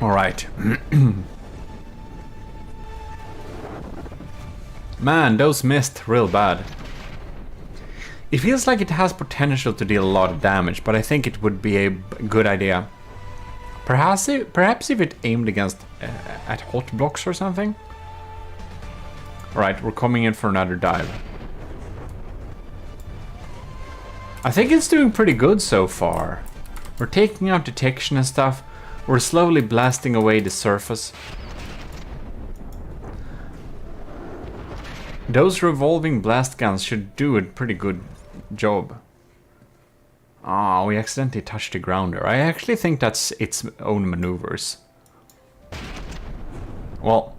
Alright. Man, those missed real bad. It feels like it has potential to deal a lot of damage, but I think it would be a good idea. Perhaps if it aimed against at hot blocks or something. Alright, we're coming in for another dive. I think it's doing pretty good so far. We're taking out detection and stuff. We're slowly blasting away the surface. Those revolving blast guns should do a pretty good job. Ah, we accidentally touched the ground there. I actually think that's its own maneuvers. Well,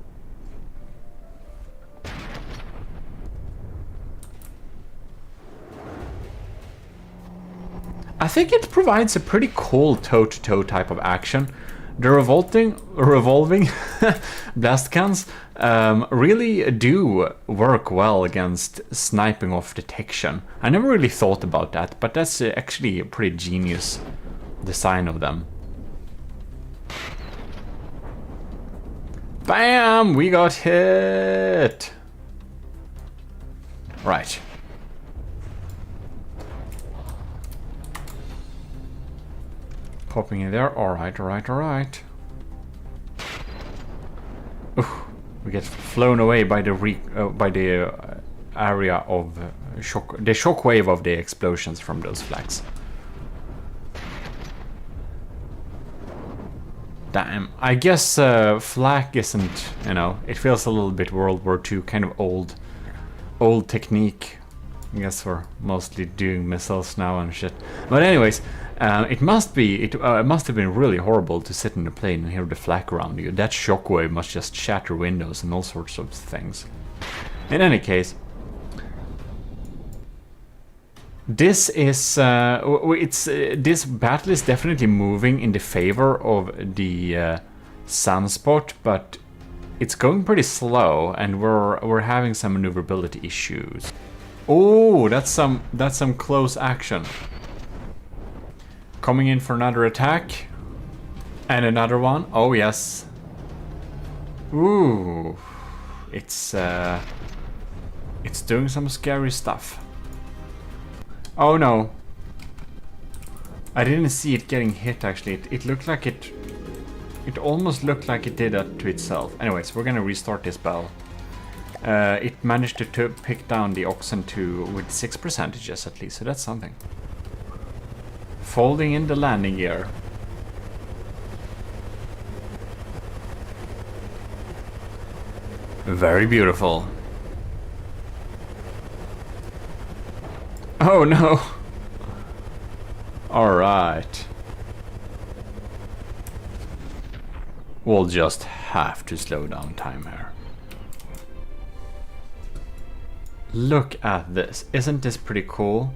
I think it provides a pretty cool toe-to-toe type of action. The revolving blast guns really do work well against sniping off detection. I never really thought about that, but that's actually a pretty genius design of them. Bam! We got hit! Right. Popping in there. Alright. Ooh, we get flown away by the area of the shockwave of the explosions from those flags. Damn. I guess flak isn't, you know, it feels a little bit World War II, kind of old technique. I guess we're mostly doing missiles now and shit. But anyways, it must have been really horrible to sit in a plane and hear the flak around you. That shockwave must just shatter windows and all sorts of things. In any case, this is this battle is definitely moving in the favor of the Sunspot, but it's going pretty slow, and we're having some maneuverability issues. Oh, that's some close action. Coming in for another attack. And another one. Oh, yes. Ooh. It's doing some scary stuff. Oh, no. I didn't see it getting hit, actually. It looked like it almost looked like it did that to itself. Anyways, we're gonna restart this battle. It managed to pick down the Oxen with 6% at least, so that's something. Folding in the landing gear. Very beautiful. Oh no! Alright. We'll just have to slow down time here. Look at this. Isn't this pretty cool?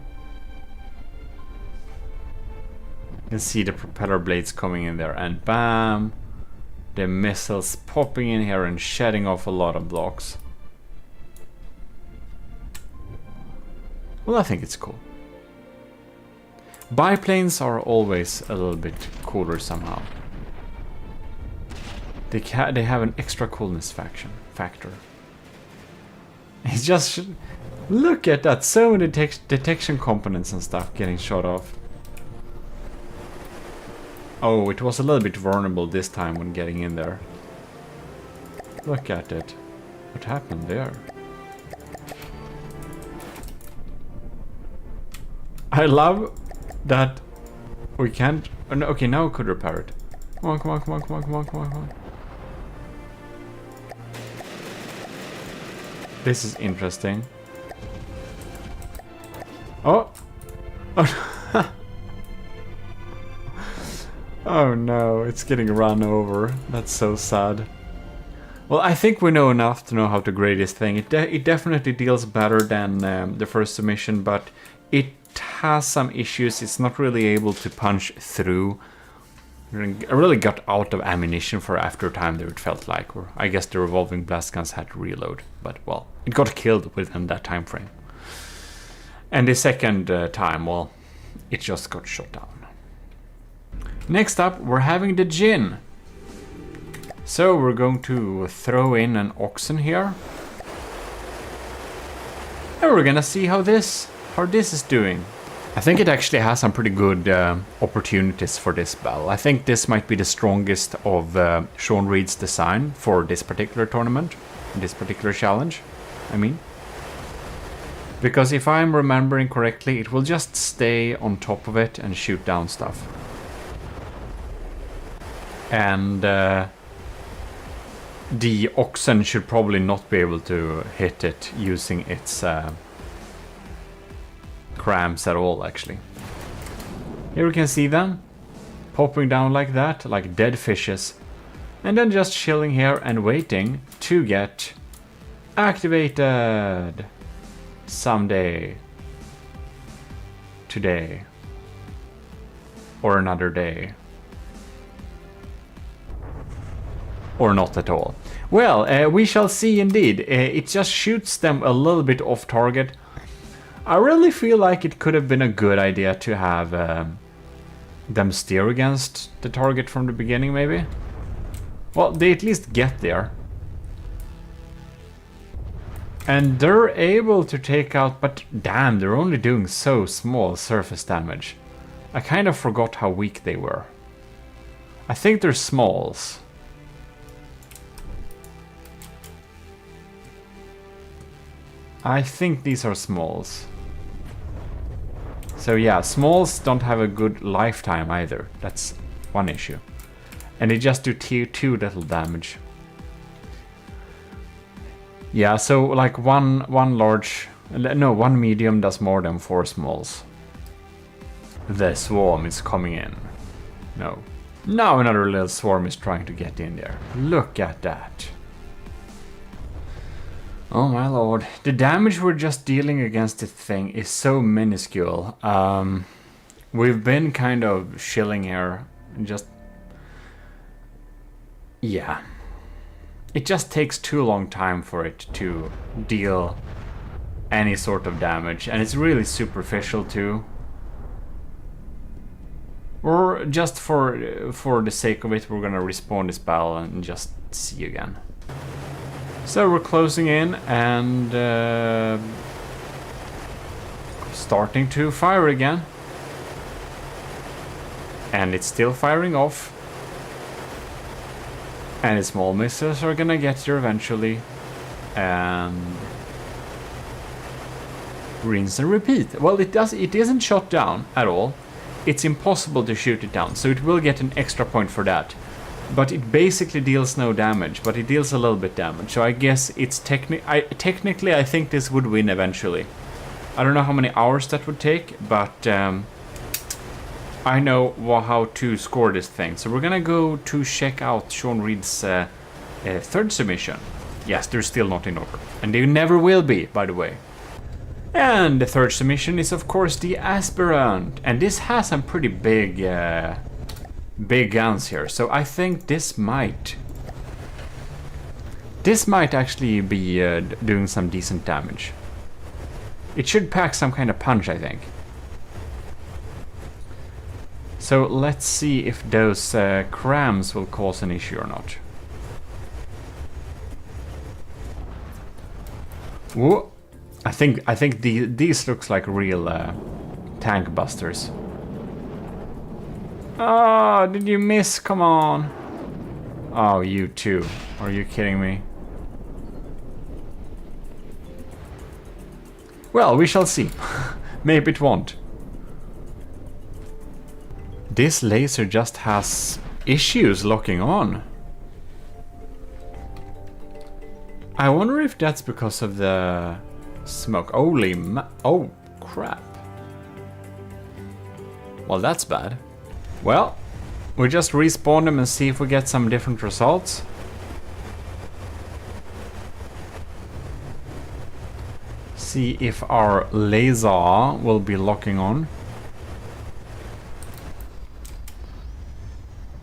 You can see the propeller blades coming in there, and bam! The missiles popping in here and shedding off a lot of blocks. Well, I think it's cool. Biplanes are always a little bit cooler somehow. They have an extra coolness factor. It's just... Look at that! So many detection components and stuff getting shot off. Oh, it was a little bit vulnerable this time when getting in there. Look at it. What happened there? I love that We can't... Oh, no, okay, now we could repair it. Come on, come on, come on, come on, come on, come on, come on. This is interesting. Oh! Oh, oh no, it's getting run over. That's so sad. Well, I think we know enough to know how to grade this thing. It definitely deals better than the first submission, but it has some issues. It's not really able to punch through. I really got out of ammunition for after a time there, it felt like. Or I guess the revolving blast guns had to reload. But, well, it got killed within that time frame. And the second time, well, it just got shot down. Next up, we're having the Djinn. So we're going to throw in an oxen here. And we're gonna see how this is doing. I think it actually has some pretty good opportunities for this battle. I think this might be the strongest of Sean Reed's design for this particular tournament, this particular challenge, I mean. Because if I'm remembering correctly, it will just stay on top of it and shoot down stuff. And the oxen should probably not be able to hit it using its crams at all, actually. Here we can see them popping down like that, like dead fishes, and then just chilling here and waiting to get activated someday, today, or another day. Or not at all. Well, we shall see indeed. It just shoots them a little bit off target. I really feel like it could have been a good idea to have them steer against the target from the beginning, maybe. Well, they at least get there. And they're able to take out, but damn, they're only doing so small surface damage. I kind of forgot how weak they were. I think they're smalls. I think these are smalls. So yeah, smalls don't have a good lifetime either. That's one issue. And they just do tier 2 little damage. Yeah, so like one medium does more than 4 smalls. The swarm is coming in. No. Now another little swarm is trying to get in there. Look at that. Oh my lord. The damage we're just dealing against this thing is so minuscule. We've been kind of chilling here. Just... yeah. It just takes too long time for it to deal any sort of damage. And it's really superficial too. Or just for the sake of it, we're gonna respawn this battle and just see again. So we're closing in and starting to fire again. And it's still firing off. And the small missiles are gonna get there eventually. And rinse and repeat. Well, it isn't shot down at all. It's impossible to shoot it down, so it will get an extra point for that. But it basically deals no damage, but it deals a little bit damage. So I guess it's technically I think this would win eventually. I don't know how many hours that would take, but I know how to score this thing. So we're gonna go to check out Sean Reed's third submission. Yes, they're still not in order. And they never will be, by the way. And the third submission is of course the Aspirant. And this has some pretty big guns here. So I think this might actually be doing some decent damage. It should pack some kind of punch, I think. So let's see if those crams will cause an issue or not. Whoa. I think these looks like real tank busters. Oh, did you miss? Come on. Oh, you too. Are you kidding me? Well, we shall see. Maybe it won't. This laser just has issues locking on. I wonder if that's because of the smoke. Oh, crap. Well, that's bad. Well, we just respawn them and see if we get some different results. See if our laser will be locking on.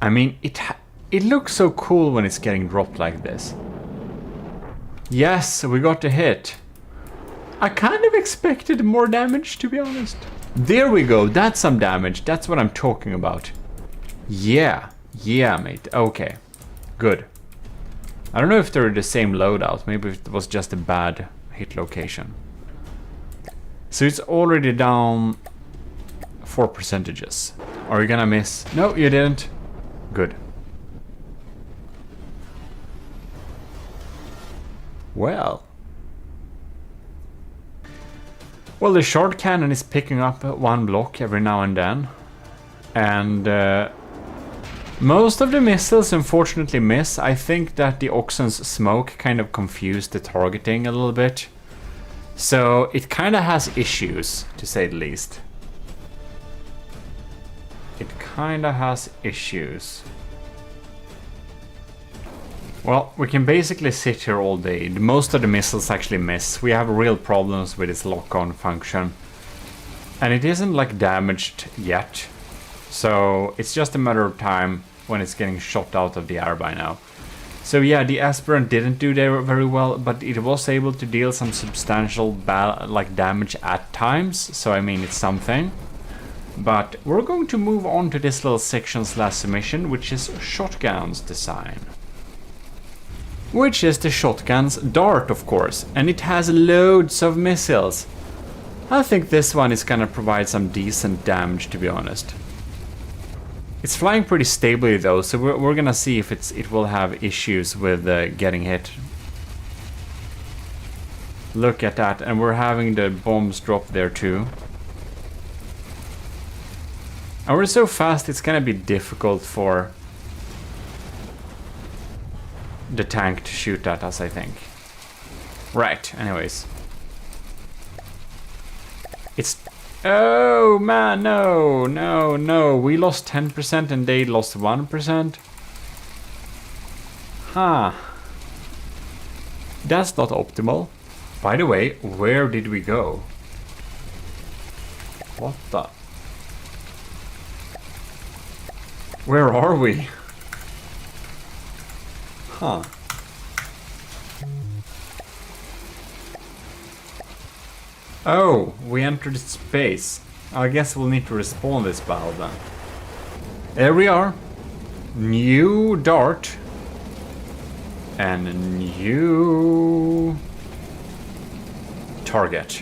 I mean, it looks so cool when it's getting dropped like this. Yes, we got a hit. I kind of expected more damage, to be honest. There we go, that's some damage. That's what I'm talking about. Yeah, mate. Okay, good. I don't know if they're the same loadout. Maybe it was just a bad hit location. So it's already down 4 percentages. Are you gonna miss? No, you didn't. Good. Well, the short cannon is picking up one block every now and then. And most of the missiles unfortunately miss. I think that the Oxen's smoke kind of confused the targeting a little bit. So it kind of has issues, to say the least. It kind of has issues. Well, we can basically sit here all day. Most of the missiles actually miss. We have real problems with its lock-on function. And it isn't like damaged yet. So it's just a matter of time when it's getting shot out of the air by now. So yeah, the Aspirant didn't do very well, but it was able to deal some substantial damage at times. So I mean, it's something. But we're going to move on to this little section/submission, which is Shotgun's design. Which is the Shotgun's dart, of course, and it has loads of missiles. I think this one is gonna provide some decent damage, to be honest. It's flying pretty stably though, so we're gonna see if it will have issues with getting hit. Look at that, and we're having the bombs drop there too. And we're so fast, it's gonna be difficult for the tank to shoot at us, I think. Right, anyways. It's... Oh man, no. We lost 10% and they lost 1%. Huh. That's not optimal. By the way, where did we go? What the... Where are we? Huh. Oh, we entered space. I guess we'll need to respawn this battle then. There we are. New dart. And new target.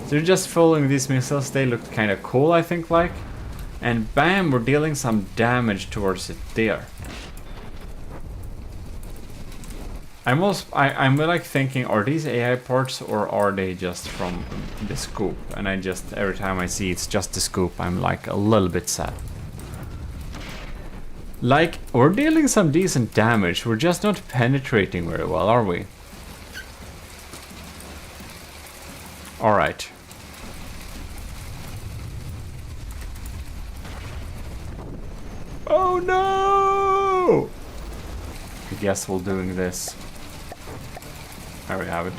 So just following these missiles, they looked kind of cool, I think, like. And bam, we're dealing some damage towards it there. I'm like thinking, are these AI parts or are they just from the scoop? And I just, every time I see it's just the scoop, I'm like a little bit sad. Like, we're dealing some decent damage, we're just not penetrating very well, are we? Alright. Oh no! I guess we're doing this. There we have it.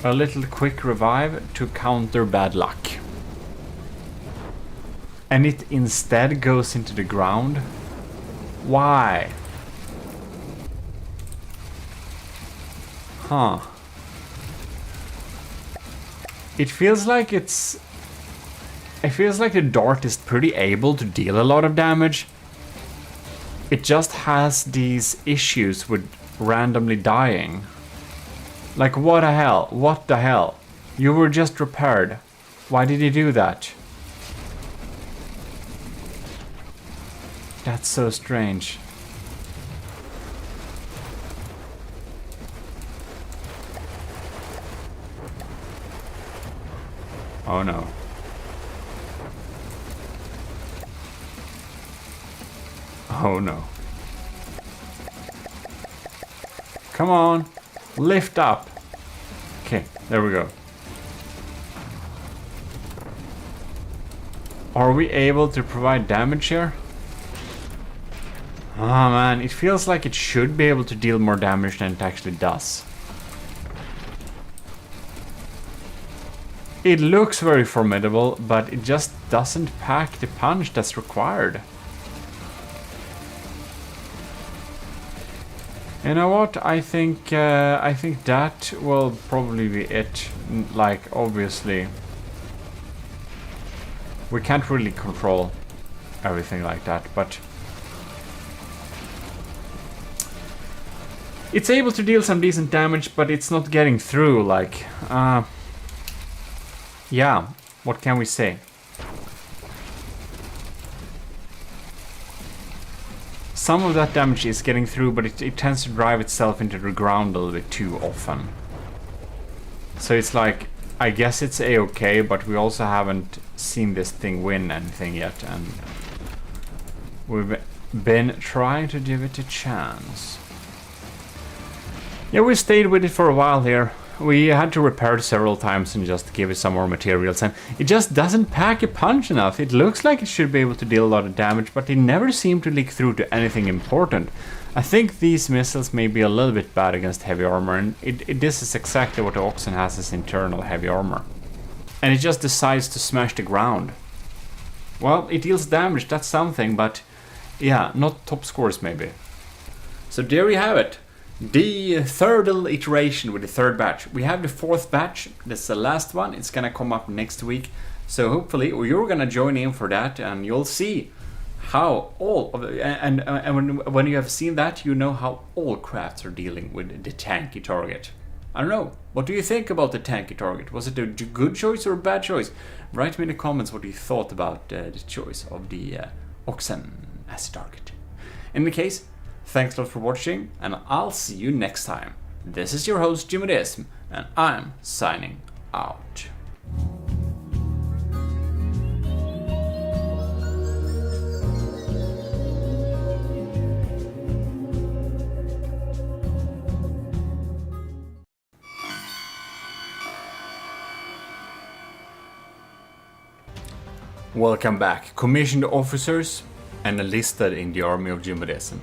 A little quick revive to counter bad luck. And it instead goes into the ground? Why? Huh. It feels like it's... It feels like the dart is pretty able to deal a lot of damage. It just has these issues with randomly dying. Like, what the hell? What the hell? You were just repaired. Why did you do that? That's so strange. Oh no. Oh no. Come on, lift up. Okay, there we go. Are we able to provide damage here? Oh man, it feels like it should be able to deal more damage than it actually does. It looks very formidable, but it just doesn't pack the punch that's required. You know what? I think that will probably be it. Like, obviously, we can't really control everything like that, but it's able to deal some decent damage, but it's not getting through. Like, yeah, what can we say? Some of that damage is getting through, but it tends to drive itself into the ground a little bit too often. So it's like, I guess it's a-okay, but we also haven't seen this thing win anything yet, and we've been trying to give it a chance. Yeah, we stayed with it for a while here. We had to repair it several times and just give it some more materials, and it just doesn't pack a punch enough. It looks like it should be able to deal a lot of damage, but they never seem to leak through to anything important. I think these missiles may be a little bit bad against heavy armor, and this is exactly what the Oxen has as internal heavy armor. And it just decides to smash the ground. Well, it deals damage, that's something, but yeah, not top scores maybe. So there you have it. The third iteration with the third batch. We have the fourth batch. This is the last one. It's gonna come up next week. So hopefully you're gonna join in for that, and you'll see how all of the, and when you have seen that, you know how all crafts are dealing with the tanky target. I don't know. What do you think about the tanky target? Was it a good choice or a bad choice? Write me in the comments what you thought about the choice of the Oxen as a target. In any case, thanks a lot for watching, and I'll see you next time. This is your host GMODIST, and I'm signing out. Welcome back, commissioned officers and enlisted in the army of GMODISM.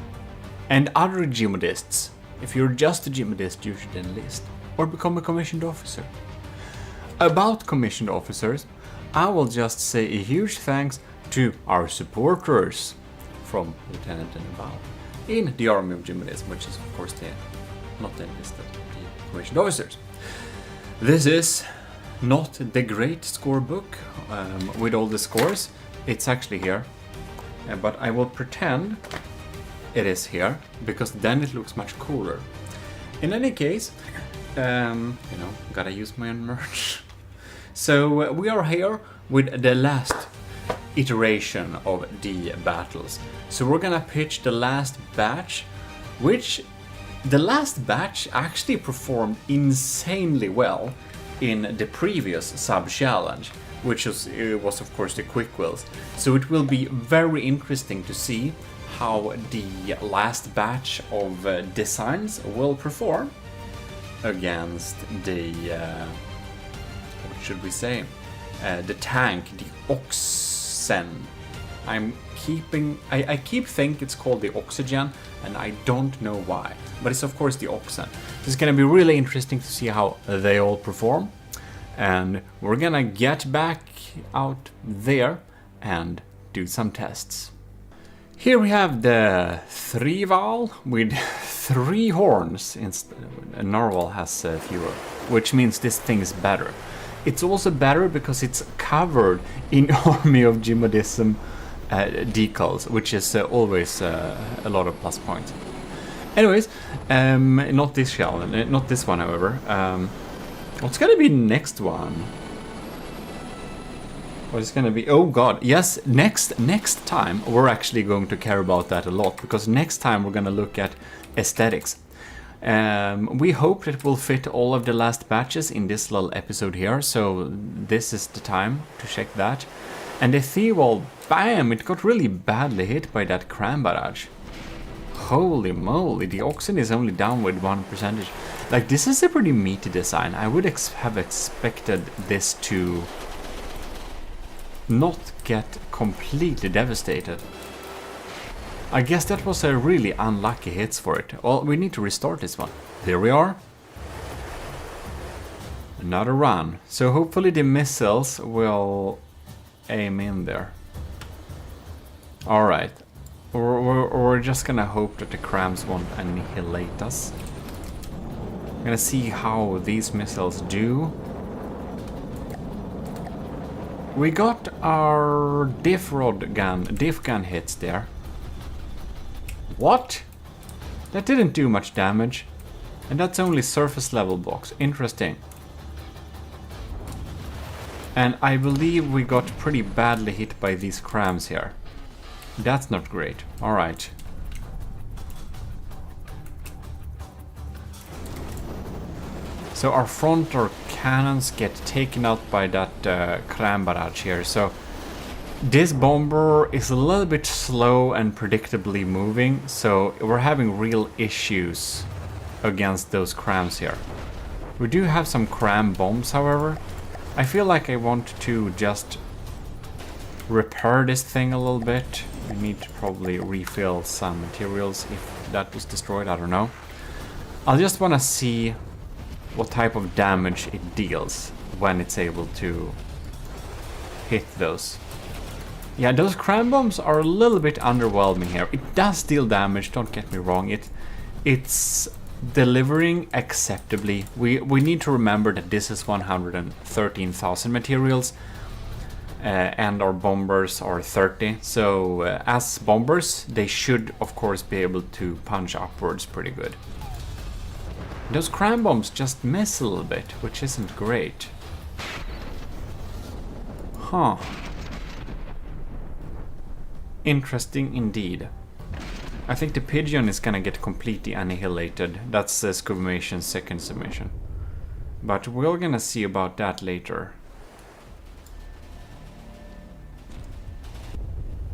And other GMODists. If you're just a GMODist, you should enlist or become a commissioned officer. About commissioned officers, I will just say a huge thanks to our supporters from Lieutenant and above in the army of GMODism, which is of course not the enlisted, the commissioned officers. This is not the great score book with all the scores. It's actually here, but I will pretend it is here, because then it looks much cooler. In any case, you know, gotta use my own merch. So we are here with the last iteration of the battles. So we're gonna pitch the last batch, which the last batch actually performed insanely well in the previous sub-challenge, which was of course the quick wills. So it will be very interesting to see how the last batch of designs will perform against the, what should we say, the tank, the Oxen. I keep thinking it's called the Oxygen, and I don't know why, but it's of course the Oxen. It's gonna be really interesting to see how they all perform, and we're gonna get back out there and do some tests. Here we have the Thrival with 3 horns. Narwhal has fewer, which means this thing is better. It's also better because it's covered in Army of GMODism decals, which is always a lot of plus points. Anyways, not this shell, not this one, however. What's gonna be next one? What is gonna be? Oh god, yes, next time we're actually going to care about that a lot, because next time we're gonna look at aesthetics. We hope that we'll fit all of the last batches in this little episode here, so this is the time to check that. And the Thrival, bam! It got really badly hit by that cram barrage. Holy moly, the oxen is only down with 1%. Like, this is a pretty meaty design. I would have expected this to not get completely devastated. I guess that was a really unlucky hits for it. Well, we need to restart this one. Here we are. Another run. So hopefully the missiles will aim in there. Alright. We're just gonna hope that the crams won't annihilate us. I'm gonna see how these missiles do. We got our diff gun hits there. What? That didn't do much damage. And that's only surface level blocks. Interesting. And I believe we got pretty badly hit by these crams here. That's not great. Alright. So our frontal cannons get taken out by that cram barrage here. So this bomber is a little bit slow and predictably moving. So we're having real issues against those crams here. We do have some cram bombs, however. I feel like I want to just repair this thing a little bit. I need to probably refill some materials if that was destroyed, I don't know. I just want to see what type of damage it deals when it's able to hit those. Yeah, those cram bombs are a little bit underwhelming here. It does deal damage, don't get me wrong. It's delivering acceptably. We need to remember that this is 113,000 materials. And our bombers are 30, so as bombers they should of course be able to punch upwards pretty good. Those cram bombs just miss a little bit, which isn't great. Huh. Interesting indeed. I think the pigeon is gonna get completely annihilated. That's the Scubumation's second submission. But we're gonna see about that later.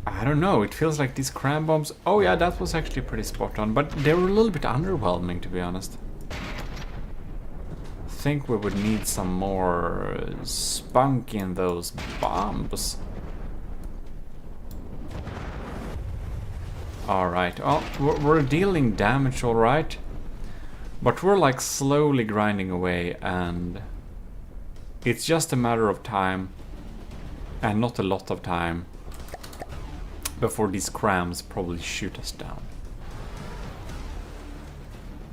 I don't know, it feels like these cram bombs... Oh yeah, that was actually pretty spot on, but they were a little bit underwhelming, to be honest. I think we would need some more spunk in those bombs. Alright, well, we're dealing damage alright. But we're like slowly grinding away, and it's just a matter of time, and not a lot of time, before these crams probably shoot us down.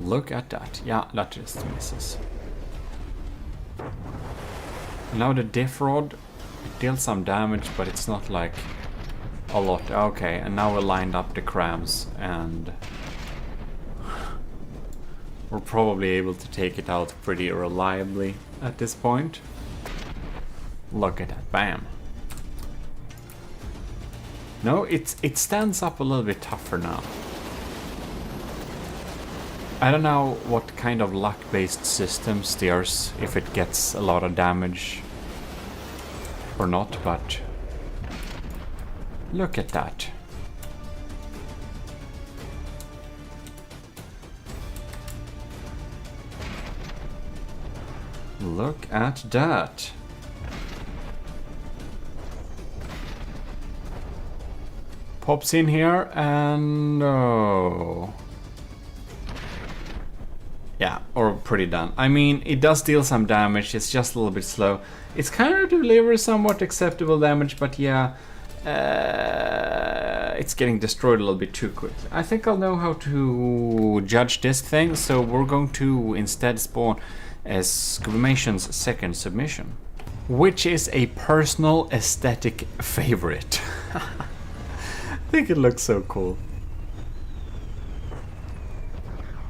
Look at that. Yeah, that just misses. Now the diff rod, it deals some damage, but it's not like a lot. Okay, and now we lined up the crams, and we're probably able to take it out pretty reliably at this point. Look at that. Bam. No, it stands up a little bit tougher now. I don't know what kind of luck-based system steers if it gets a lot of damage or not, but look at that. Look at that. Pops in here and oh. Yeah, or pretty done. I mean, it does deal some damage, it's just a little bit slow. It's kind of delivers somewhat acceptable damage, but yeah, it's getting destroyed a little bit too quickly. I think I'll know how to judge this thing, so we're going to instead spawn as Scubumation's second submission, which is a personal aesthetic favorite. I think it looks so cool.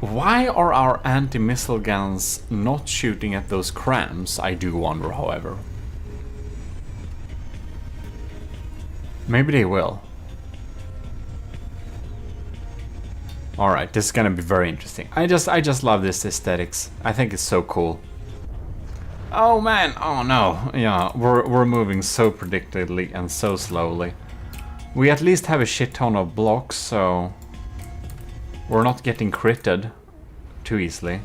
Why are our anti-missile guns not shooting at those crams? I do wonder, however. Maybe they will. Alright, this is gonna be very interesting. I just love this aesthetics. I think it's so cool. Oh man, oh no. Yeah, we're moving so predictably and so slowly. We at least have a shit ton of blocks, so we're not getting critted too easily.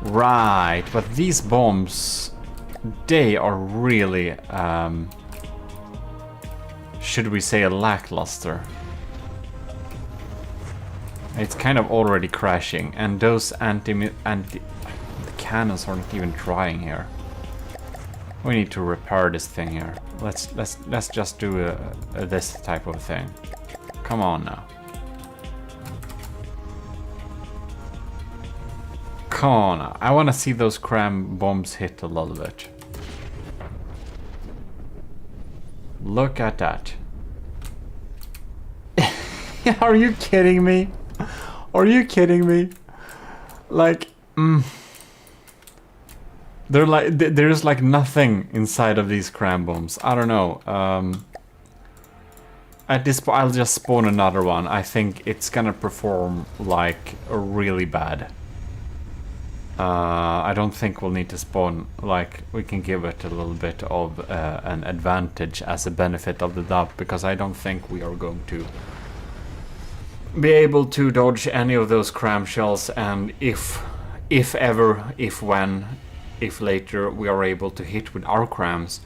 Right, but these bombs, they are really, should we say, lackluster. It's kind of already crashing, and those the cannons are not even trying here. We need to repair this thing here. Let's just do this type of thing. Come on now. Come on now. I want to see those cram bombs hit a little bit. Look at that. Are you kidding me? Are you kidding me? Like, there's like nothing inside of these cram bombs. I don't know. At this point, I'll just spawn another one. I think it's gonna perform like really bad. I don't think we'll need to spawn, like, we can give it a little bit of an advantage as a benefit of the doubt, because I don't think we are going to be able to dodge any of those cram shells, and if later we are able to hit with our crams,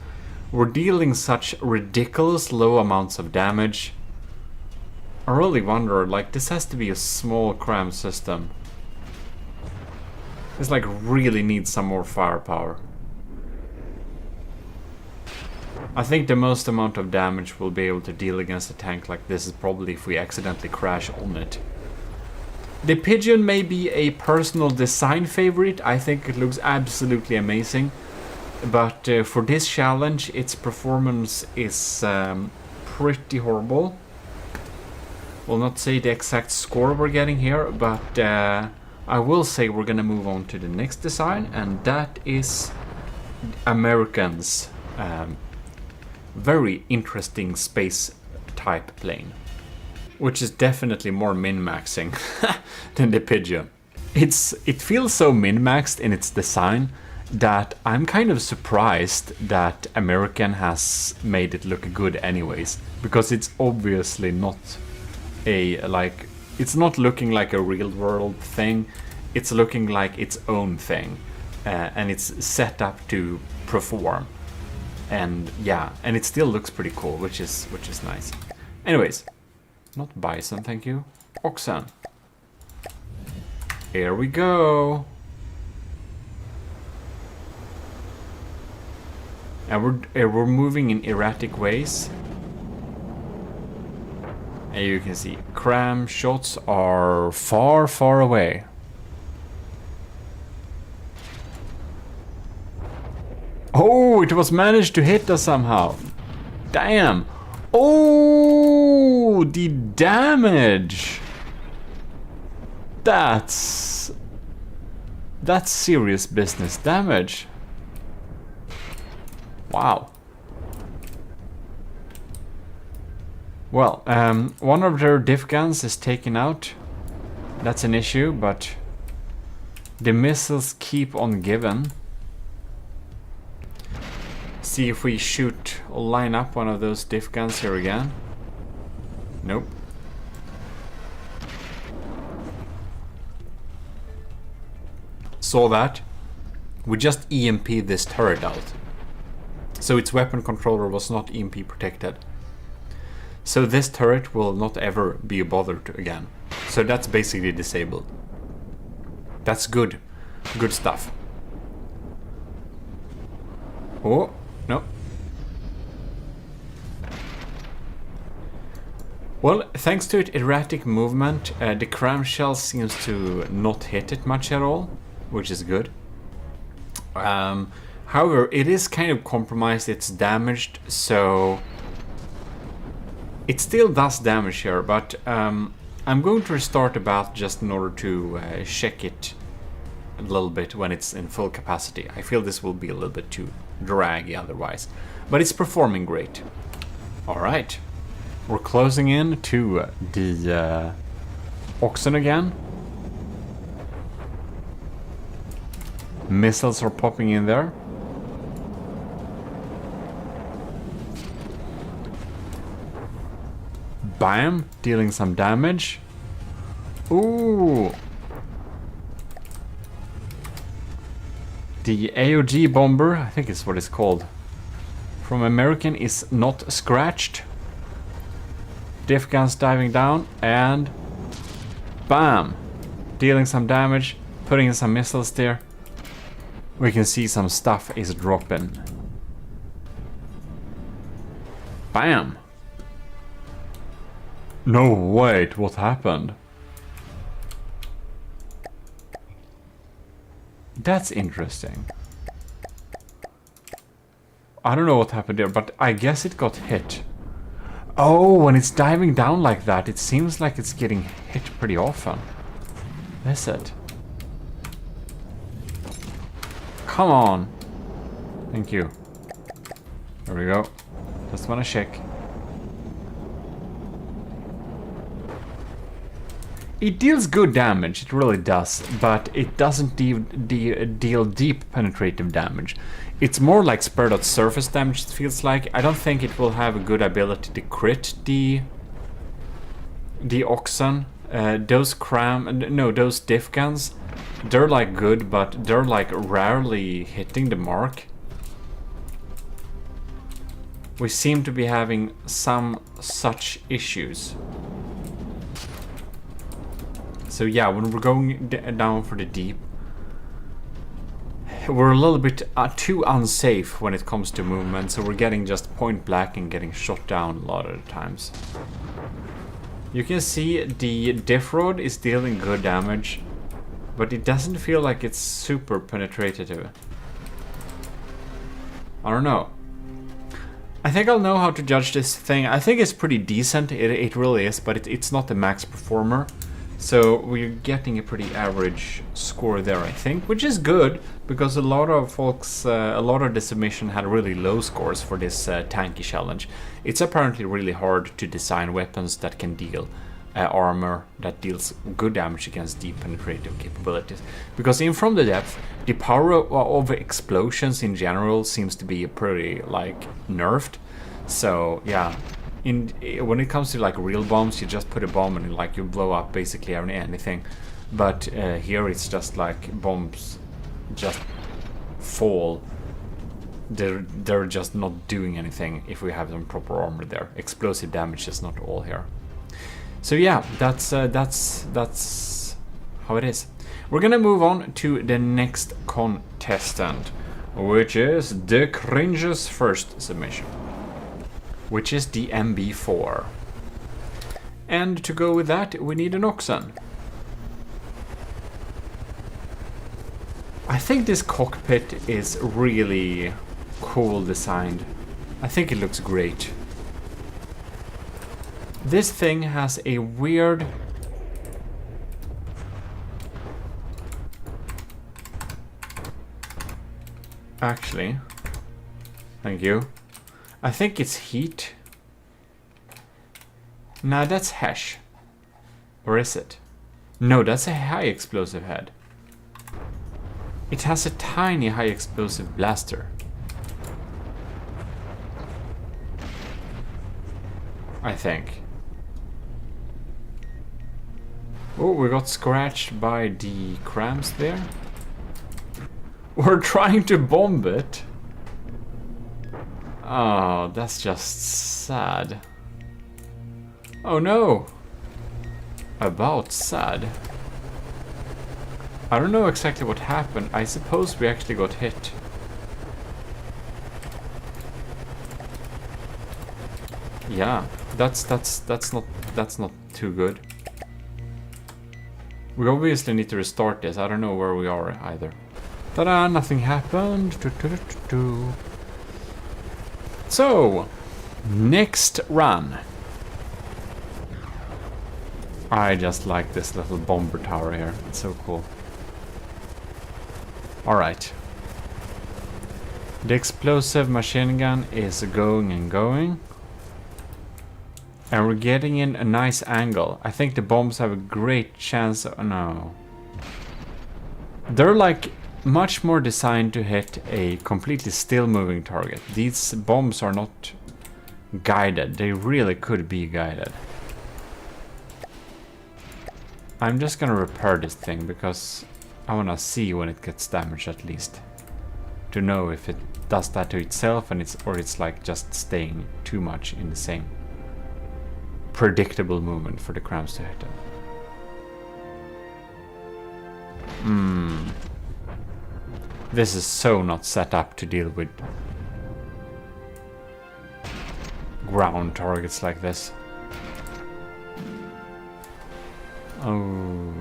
we're dealing such ridiculous low amounts of damage. I really wonder, like, this has to be a small cram system. This like really needs some more firepower. I think the most amount of damage we'll be able to deal against a tank like this is probably if we accidentally crash on it. The Pigeon may be a personal design favorite. I think it looks absolutely amazing. But for this challenge, its performance is pretty horrible. Will not say the exact score we're getting here, but I will say we're gonna move on to the next design, and that is American's very interesting space type plane, which is definitely more min-maxing than the Pigeon. It feels so min-maxed in its design that I'm kind of surprised that American has made it look good anyways, because it's obviously not it's not looking like a real world thing. It's looking like its own thing, and it's set up to perform. And yeah, and it still looks pretty cool, which is nice. Anyways, not bison, thank you. Oxen. Here we go. And we're moving in erratic ways. And you can see cram shots are far, far away. Oh, it was managed to hit us somehow. Damn. Oh, the damage. That's serious business damage. Wow. Well, one of their diff guns is taken out. That's an issue, but the missiles keep on giving. See if we shoot or line up one of those diff guns here again. Nope. Saw that. We just EMP'd this turret out. So its weapon controller was not EMP protected. So this turret will not ever be bothered again. So that's basically disabled. That's good. Good stuff. Oh, no. Well, thanks to its erratic movement, the cram shell seems to not hit it much at all, which is good. However, it is kind of compromised, it's damaged, so it still does damage here, but I'm going to restart the battle just in order to check it a little bit when it's in full capacity. I feel this will be a little bit too draggy otherwise, but it's performing great. Alright, we're closing in to the oxen again. Missiles are popping in there. Bam! Dealing some damage. Ooh! The AOG bomber, I think is what it's called, from American is not scratched. Diff guns diving down and bam! Dealing some damage, putting in some missiles there. We can see some stuff is dropping. Bam! No, wait, what happened? That's interesting. I don't know what happened there, but I guess it got hit. Oh, when it's diving down like that, it seems like it's getting hit pretty often. Is it? Come on. Thank you. There we go. Just wanna check. It deals good damage, it really does, but it doesn't deal deep penetrative damage. It's more like spread out surface damage, it feels like. I don't think it will have a good ability to crit the Oxen. Those diff guns, they're like good, but they're like rarely hitting the mark. We seem to be having some such issues. So yeah, when we're going down for the deep, we're a little bit too unsafe when it comes to movement, so we're getting just point blank and getting shot down a lot of the times. You can see the diff rod is dealing good damage, but it doesn't feel like it's super penetrative. I don't know. I think I'll know how to judge this thing. I think it's pretty decent, it really is, but it's not the max performer. So we're getting a pretty average score there, I think, which is good, because a lot of folks, a lot of the submission had really low scores for this tanky challenge. It's apparently really hard to design weapons that can deal armor that deals good damage against deep penetrative capabilities. Because in From the Depth, the power of explosions in general seems to be pretty, like, nerfed. So, yeah. When it comes to like real bombs, you just put a bomb and like you blow up basically anything, but here it's just like bombs just fall. They're just not doing anything if we have some proper armor there. Explosive damage is not all here. So yeah, that's how it is. We're gonna move on to the next contestant, which is the cringe's first submission, which is the MB4. And to go with that, we need an Oxen. I think this cockpit is really cool designed. I think it looks great. This thing has a weird... Actually, thank you. I think it's heat. Nah, that's hash. Or is it? No, that's a high explosive head. It has a tiny high explosive blaster. I think. Oh, we got scratched by the cramps there. We're trying to bomb it. Oh, that's just sad. Oh no! About sad. I don't know exactly what happened. I suppose we actually got hit. Yeah, that's not too good. We obviously need to restart this. I don't know where we are either. Ta-da! Nothing happened. So, next run. I just like this little bomber tower here. It's so cool. Alright. The explosive machine gun is going and going. And we're getting in a nice angle. I think the bombs have a great chance of... No. They're like much more designed to hit a completely still moving target. These bombs are not guided. They really could be guided. I'm just gonna repair this thing because I wanna see when it gets damaged at least. To know if it does that to itself and it's like just staying too much in the same predictable movement for the crams to hit them. This is so not set up to deal with ground targets like this. Oh.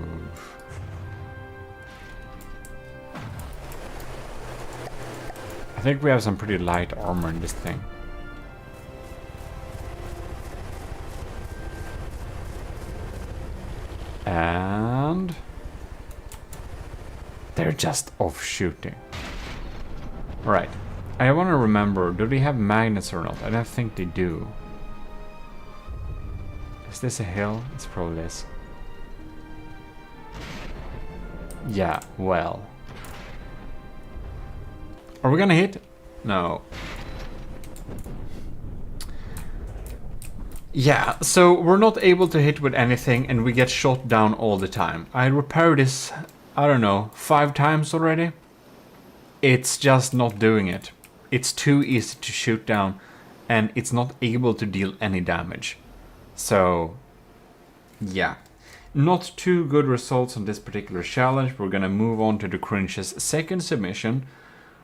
I think we have some pretty light armor in this thing. And they're just off shooting. Right. I want to remember, do they have magnets or not? I don't think they do. Is this a hill? It's probably this. Yeah, well. Are we gonna hit? No. Yeah, so we're not able to hit with anything and we get shot down all the time. I repaired this, I don't know, 5 times already. It's just not doing it. It's too easy to shoot down and it's not able to deal any damage. So, yeah. Not too good results on this particular challenge. We're gonna move on to the Cringe's second submission,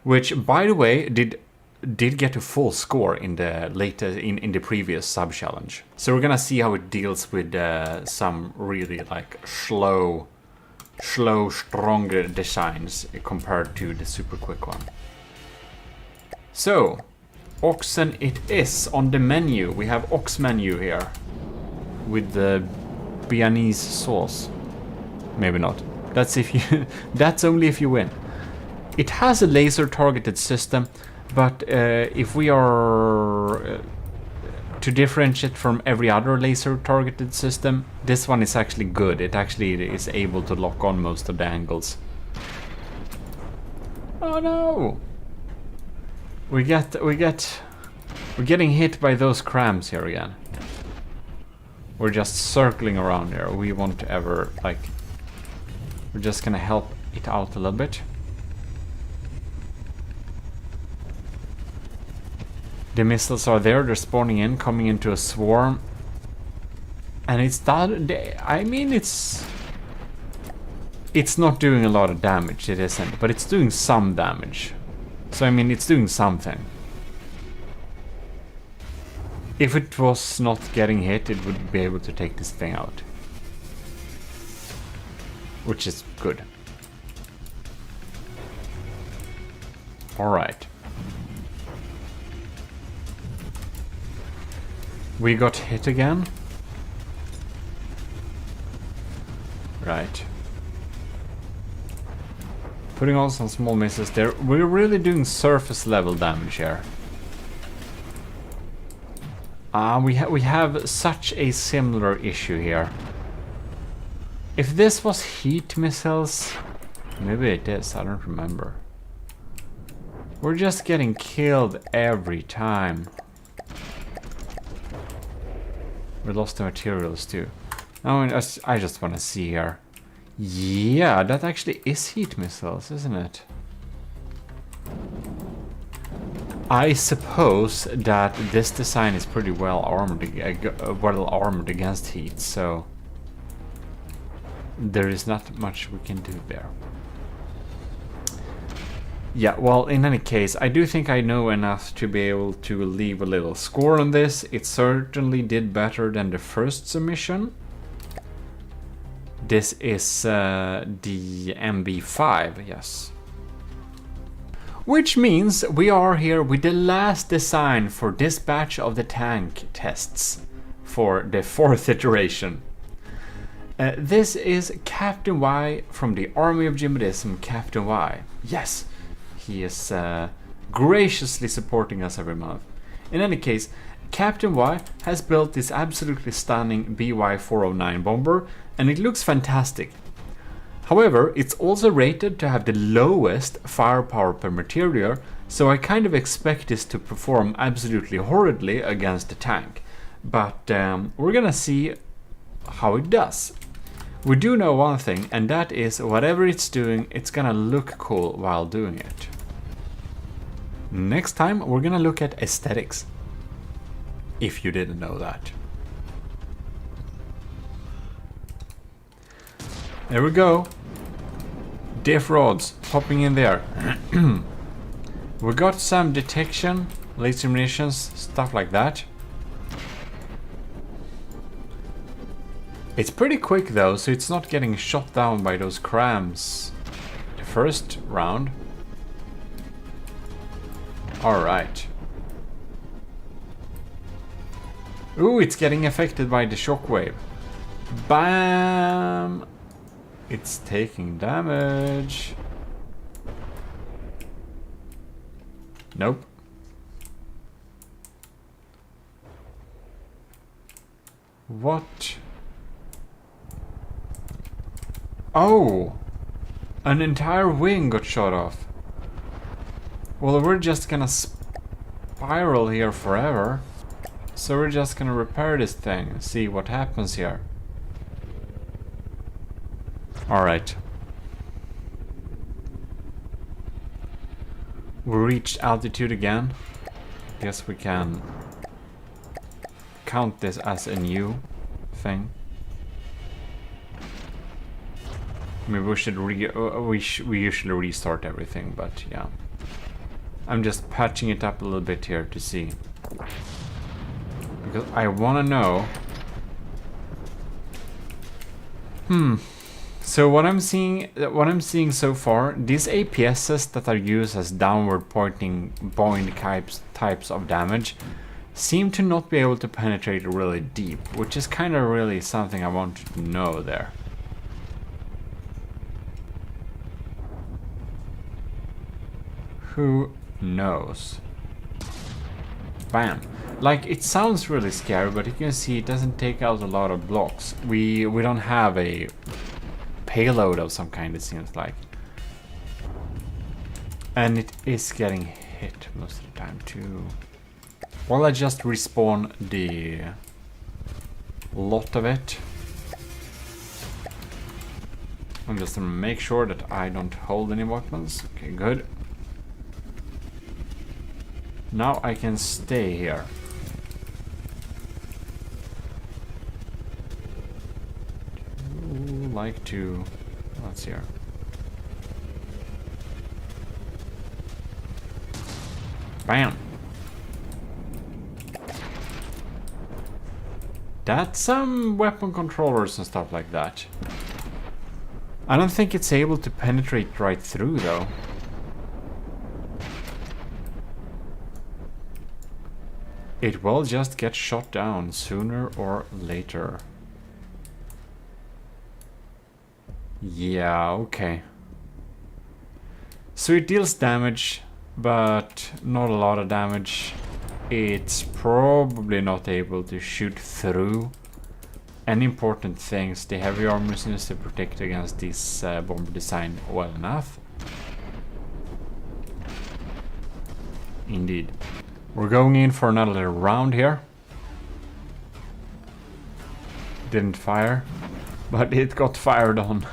which, by the way, did get a full score in the latest in the previous sub challenge. So we're gonna see how it deals with some really like slow, stronger designs compared to the super quick one. So, oxen it is on the menu. We have ox menu here with the Bearnaise sauce. Maybe not. That's if you. That's only if you win. It has a laser targeted system, but if we are to differentiate from every other laser targeted system, this one is actually good. It actually is able to lock on most of the angles. Oh no! We're getting hit by those crams here again. We're just circling around there. We won't ever, like... We're just gonna help it out a little bit. The missiles are there, they're spawning in, coming into a swarm. And it's that... I mean, it's not doing a lot of damage, it isn't. But it's doing some damage. So, I mean, it's doing something. If it was not getting hit, it would be able to take this thing out. Which is good. Alright. We got hit again. Right. Putting on some small misses there. We're really doing surface level damage here. We have such a similar issue here. If this was heat missiles, maybe it is, I don't remember. We're just getting killed every time. We lost the materials too. Oh, and I just want to see here. Yeah, that actually is heat missiles, isn't it? I suppose that this design is pretty well armored against heat, so there is not much we can do there. Yeah, well, in any case, I do think I know enough to be able to leave a little score on this. It certainly did better than the first submission. This is the MB5, yes. Which means we are here with the last design for this batch of the tank tests for the 4th iteration. This is Captain Y from the Army of GMODISM, Captain Y. Yes, he is graciously supporting us every month. In any case, Captain Y has built this absolutely stunning BY-409 bomber, and it looks fantastic. However, it's also rated to have the lowest firepower per material, so I kind of expect this to perform absolutely horridly against the tank. But we're gonna see how it does. We do know one thing, and that is whatever it's doing, it's gonna look cool while doing it. Next time we're gonna look at aesthetics. If you didn't know that. There we go. Diff rods popping in there. We got some detection, laser munitions, stuff like that. It's pretty quick though, so it's not getting shot down by those crams the first round. Alright. Ooh, it's getting affected by the shockwave. Bam! It's taking damage. Nope. What? Oh! An entire wing got shot off. Well, we're just gonna spiral here forever. So we're just gonna repair this thing and see what happens here. Alright. We reached altitude again. Guess we can count this as a new thing. Maybe we should we usually restart everything, but yeah. I'm just patching it up a little bit here to see. Because I wanna know. So what I'm seeing so far, these APSs that are used as downward pointing point types of damage seem to not be able to penetrate really deep, which is kind of really something I wanted to know there. Who knows? Bam. Like, it sounds really scary, but you can see it doesn't take out a lot of blocks. We don't have a payload of some kind, it seems like. And it is getting hit most of the time too. Well, I just respawn the lot of it. I'm just gonna make sure that I don't hold any weapons. Okay, good. Now I can stay here. Like to, what's here? Bam. That's some weapon controllers and stuff like that. I don't think it's able to penetrate right through though. It will just get shot down sooner or later. Yeah, okay. So it deals damage, but not a lot of damage. It's probably not able to shoot through any important things. The heavy armor seems to protect against this bomber design well enough. Indeed. We're going in for another little round here. Didn't fire, but it got fired on.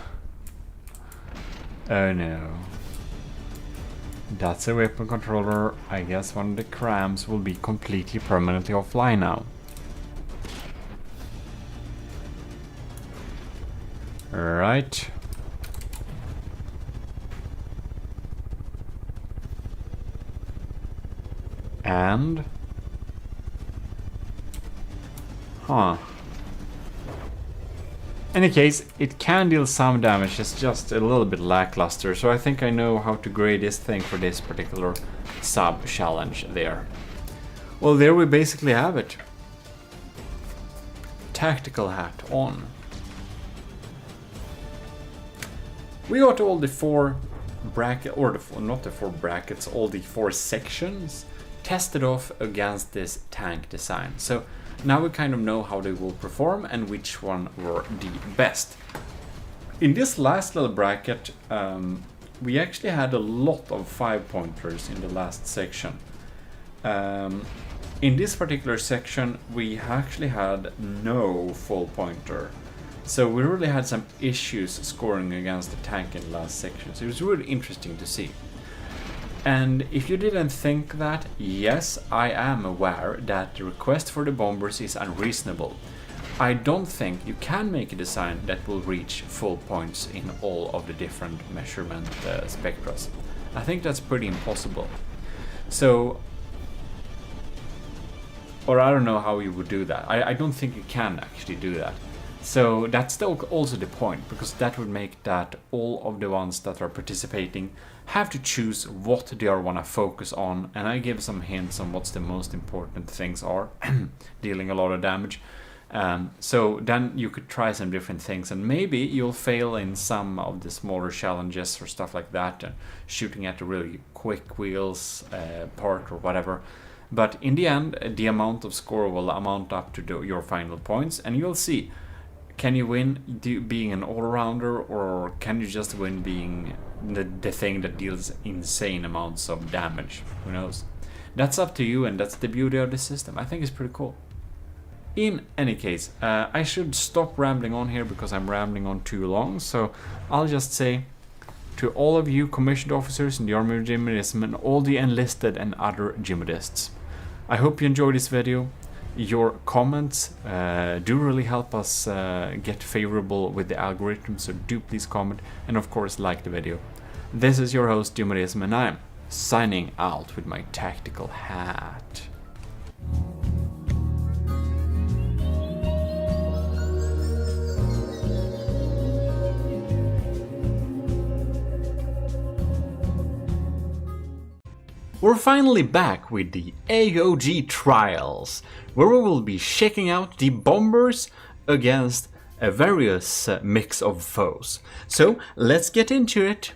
Oh no. That's a weapon controller. I guess one of the crams will be completely permanently offline now. Right. And... Huh. In any case, it can deal some damage, it's just a little bit lackluster, so I think I know how to grade this thing for this particular sub-challenge there. Well, there we basically have it. Tactical hat on. We got all the four brackets, or not the four brackets, all the four sections tested off against this tank design. So now we kind of know how they will perform and which one were the best. In this last little bracket, we actually had a lot of 5-pointers in the last section. In this particular section, we actually had no full pointer. So we really had some issues scoring against the tank in the last section. So it was really interesting to see. And if you didn't think that, yes, I am aware that the request for the bombers is unreasonable. I don't think you can make a design that will reach full points in all of the different measurement spectra. I think that's pretty impossible. So, or I don't know how you would do that. I don't think you can actually do that. So that's also the point, because that would make that all of the ones that are participating have to choose what they want to focus on, and I give some hints on what's the most important things are, dealing a lot of damage. So then you could try some different things, and maybe you'll fail in some of the smaller challenges or stuff like that, shooting at the really quick wheels part or whatever. But in the end, the amount of score will amount up to your final points, and you'll see. Can you win being an all-rounder, or can you just win being the thing that deals insane amounts of damage? Who knows? That's up to you, and that's the beauty of the system. I think it's pretty cool. In any case, I should stop rambling on here because I'm rambling on too long, so I'll just say to all of you commissioned officers in the Army of GMODISM and all the enlisted and other GMODists, I hope you enjoyed this video. Your comments do really help us get favorable with the algorithm, so do please comment, and of course like the video. This is your host GMODISM, and I'm signing out with my tactical hat. We're finally back with the AOG trials, where we will be checking out the bombers against a various mix of foes. So let's get into it.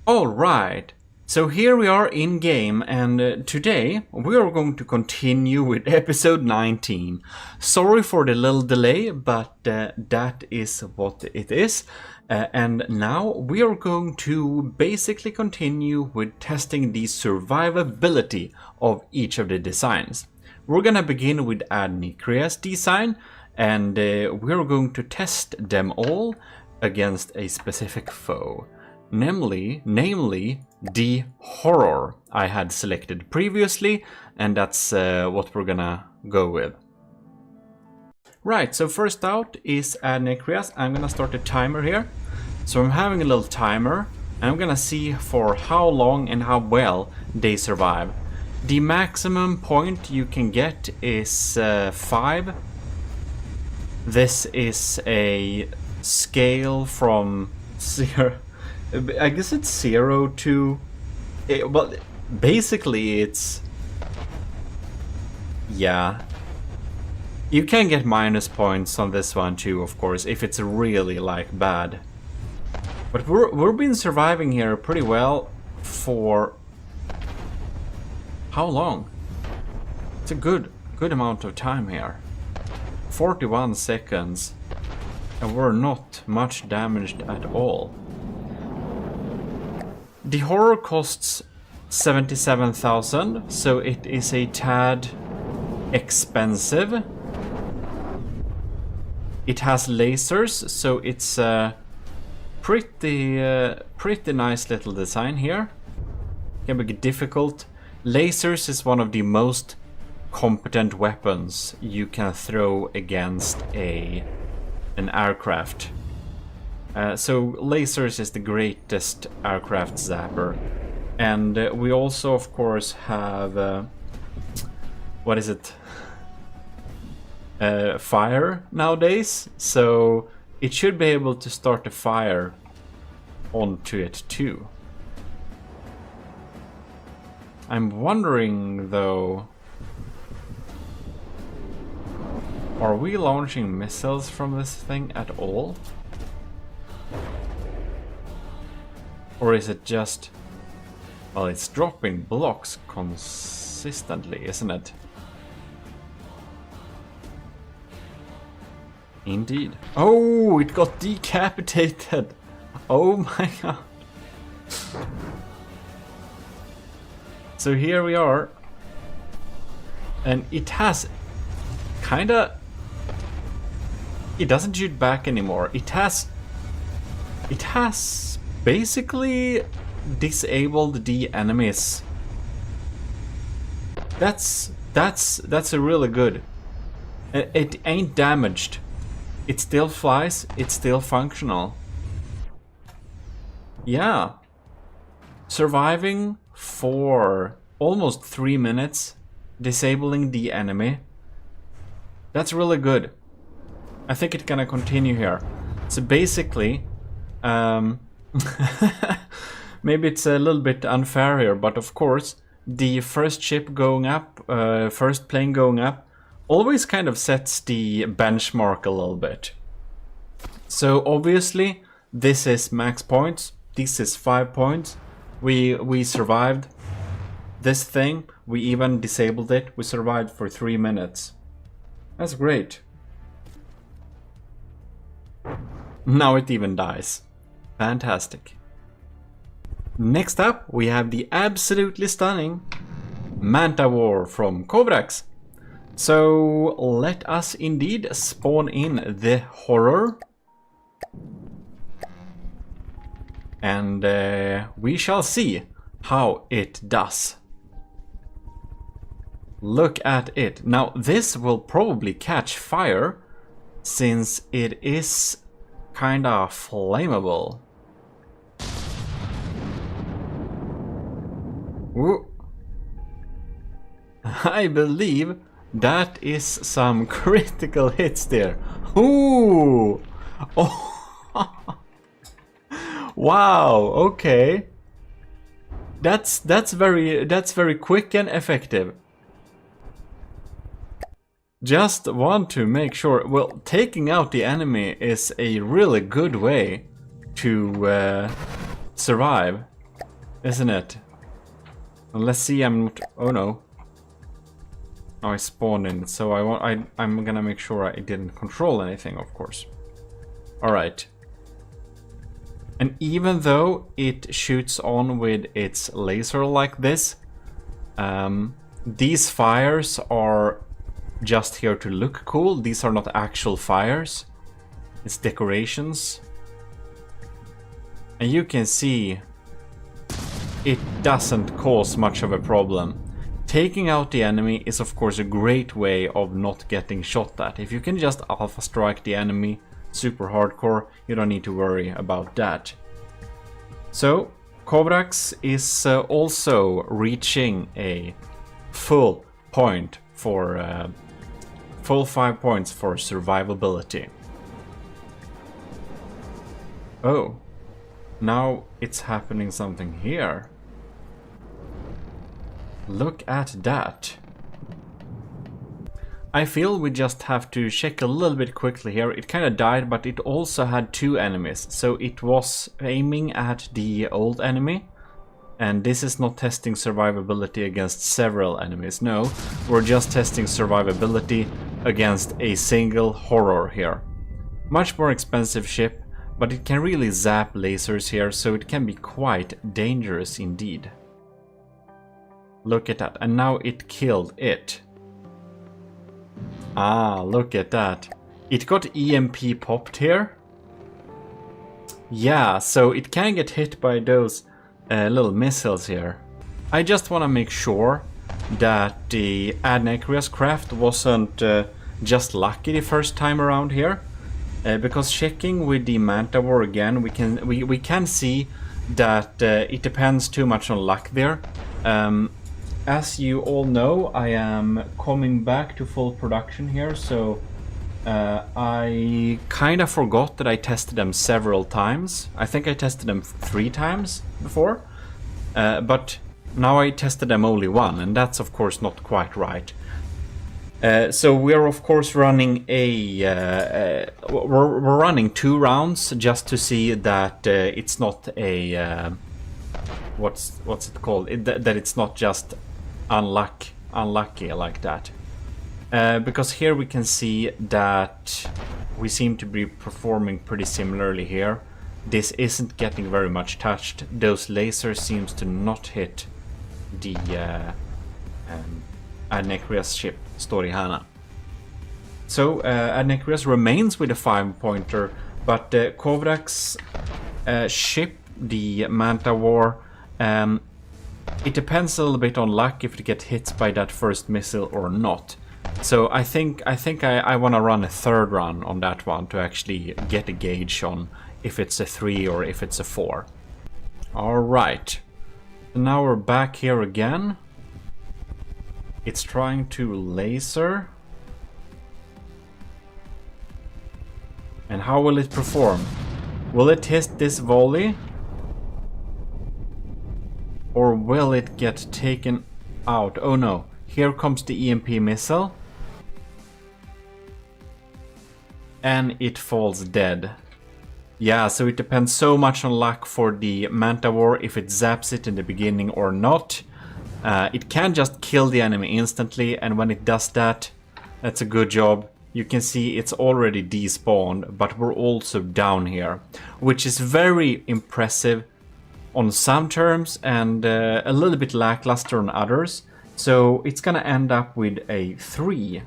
Alright, so here we are in game, and today we are going to continue with episode 19. Sorry for the little delay, but that is what it is. And now we are going to basically continue with testing the survivability of each of the designs. We're gonna begin with Adnikria's design, and we're going to test them all against a specific foe. Namely, the horror I had selected previously, and that's what we're gonna go with. Right, so first out is Adnikria's. I'm gonna start a timer here. So I'm having a little timer, and I'm gonna see for how long and how well they survive. The maximum point you can get is 5. This is a scale from 0. I guess it's 0 to... well, basically it's... yeah. You can get minus points on this one too, of course, if it's really, like, bad. But we've been surviving here pretty well for... how long? It's a good amount of time here. 41 seconds. And we're not much damaged at all. The horror costs 77,000, so it is a tad expensive. It has lasers, so it's pretty nice little design here. Can be difficult. Lasers is one of the most competent weapons you can throw against an aircraft. So lasers is the greatest aircraft zapper. And we also, of course, have what is it? Fire nowadays, so it should be able to start a fire onto it too. I'm wondering though, are we launching missiles from this thing at all? Or is it just... well, it's dropping blocks consistently, isn't it? Indeed. Oh, it got decapitated! Oh my god. So here we are. And it has kinda... It doesn't shoot back anymore. It has basically disabled the enemies. That's a really good. It ain't damaged. It still flies. It's still functional. Yeah. Surviving for almost 3 minutes, disabling the enemy. That's really good. I think it's gonna continue here. So basically, maybe it's a little bit unfair here, but of course, the first ship going up, first plane going up, always kind of sets the benchmark a little bit. So obviously, this is max points. This is 5 points. We survived this thing. We even disabled it. We survived for 3 minutes. That's great. Now it even dies. Fantastic. Next up, we have the absolutely stunning Manta War from Kovacs. So let us indeed spawn in the horror. And we shall see how it does. Look at it. Now this will probably catch fire since it is kinda flammable. Ooh. I believe that is some critical hits there. Ooh! Oh. Wow, okay. That's very quick and effective. Just want to make sure. Well, taking out the enemy is a really good way to survive, isn't it? And let's see. I'm not. Oh no! Now I spawned in, so I'm gonna make sure I didn't control anything, of course. All right. And even though it shoots on with its laser like this, these fires are just here to look cool. These are not actual fires. It's decorations. And you can see it doesn't cause much of a problem. Taking out the enemy is of course a great way of not getting shot at. If you can just alpha strike the enemy super hardcore, you don't need to worry about that. So Kovacs is also reaching a full point for full 5 points for survivability. Oh, now it's happening something here. Look at that. I feel we just have to check a little bit quickly here. It kind of died, but it also had 2 enemies. So it was aiming at the old enemy. And this is not testing survivability against several enemies. No, we're just testing survivability against a single horror here. Much more expensive ship, but it can really zap lasers here, so it can be quite dangerous indeed. Look at that, and now it killed it. Ah, look at that. It got EMP popped here. Yeah, so it can get hit by those little missiles here. I just want to make sure that the Adnecreus craft wasn't just lucky the first time around here. Because checking with the Manta War again, we can see that it depends too much on luck there. As you all know, I am coming back to full production here, so I kind of forgot that I tested them several times. I think I tested them 3 times before, but now I tested them only 1, and that's of course not quite right. So we're of course running we're running 2 rounds just to see that it's not a what's it called? That it's not just unlucky like that. Because here we can see that we seem to be performing pretty similarly here. This isn't getting very much touched. Those lasers seems to not hit Adnekria's ship, Storihana. So Adnekrias remains with a 5-pointer, but Kovrak's ship, the Manta War, it depends a little bit on luck if it gets hit by that first missile or not. So I think I want to run a third run on that one to actually get a gauge on if it's a 3 or if it's a 4. Alright, so now we're back here again. It's trying to laser. And how will it perform? Will it hit this volley? Or will it get taken out? Oh no, here comes the EMP missile. And it falls dead. Yeah, so it depends so much on luck for the Manta War if it zaps it in the beginning or not. It can just kill the enemy instantly, and when it does that, that's a good job. You can see it's already despawned, but we're also down here, which is very impressive on some terms and a little bit lackluster on others. So it's gonna end up with a 3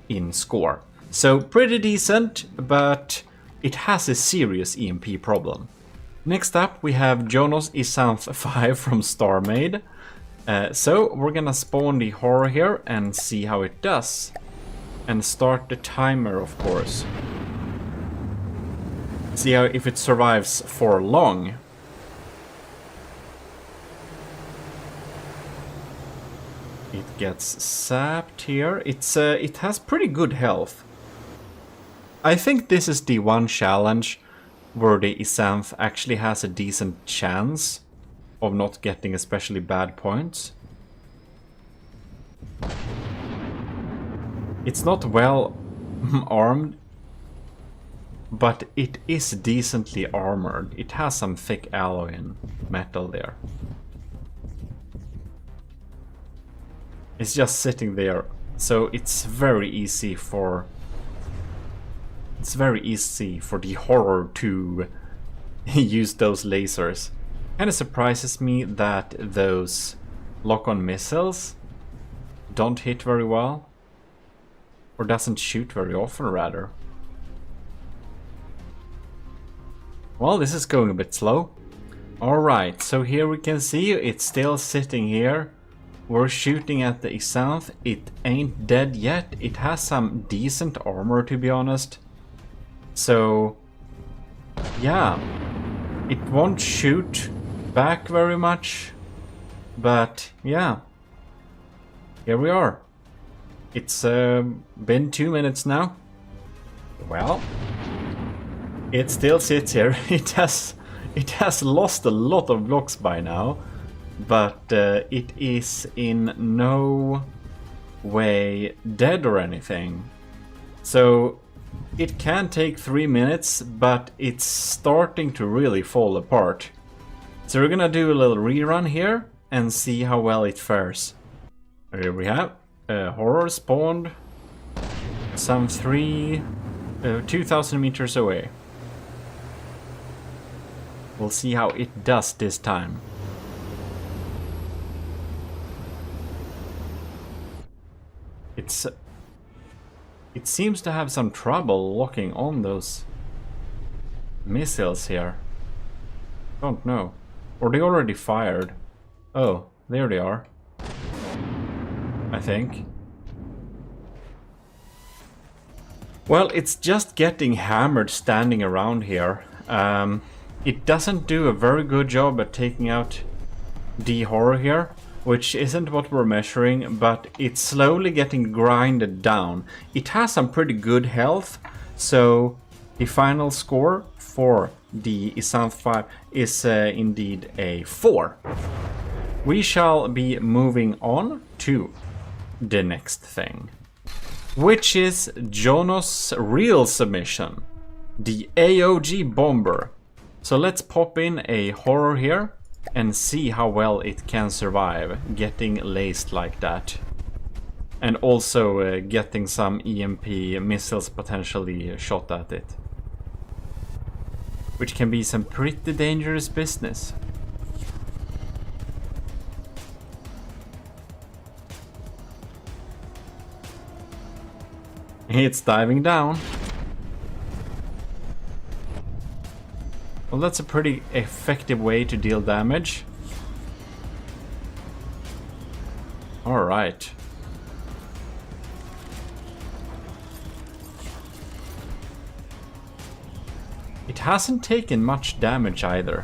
in score. So pretty decent, but it has a serious EMP problem. Next up we have Jonos Isanth 5 from StarMade. So we're gonna spawn the horror here and see how it does. And start the timer, of course. See how if it survives for long. It gets sapped here. It has pretty good health. I think this is the one challenge where the Isanth actually has a decent chance of not getting especially bad points. It's not well armed, but it is decently armored. It has some thick alloy and metal there. It's just sitting there, so it's very easy for the horror to use those lasers. Kind of surprises me that those lock-on missiles don't hit very well. Or doesn't shoot very often, rather. Well, this is going a bit slow. Alright, so here we can see it's still sitting here. We're shooting at the Isanth. It ain't dead yet. It has some decent armor, to be honest. So, yeah. It won't shoot back very much. But, yeah. Here we are. It's been 2 minutes now. Well, it still sits here. It has lost a lot of blocks by now, but it is in no way dead or anything. So it can take 3 minutes, but it's starting to really fall apart. So we're gonna do a little rerun here and see how well it fares. Here we have. Horror spawned some 2,000 meters away. We'll see how it does this time. It seems to have some trouble locking on those missiles here. Don't know. Or they already fired. Oh, there they are. I think. Well, it's just getting hammered standing around here. It doesn't do a very good job at taking out the horror here, which isn't what we're measuring, but it's slowly getting grinded down. It has some pretty good health, so the final score for the Isanth 5 is indeed a 4. We shall be moving on to the next thing, which is Jonos' real submission, the AOG bomber. So let's pop in a horror here and see how well it can survive getting laced like that, and also getting some EMP missiles potentially shot at it, which can be some pretty dangerous business. It's diving down. Well, that's a pretty effective way to deal damage. Alright. It hasn't taken much damage either.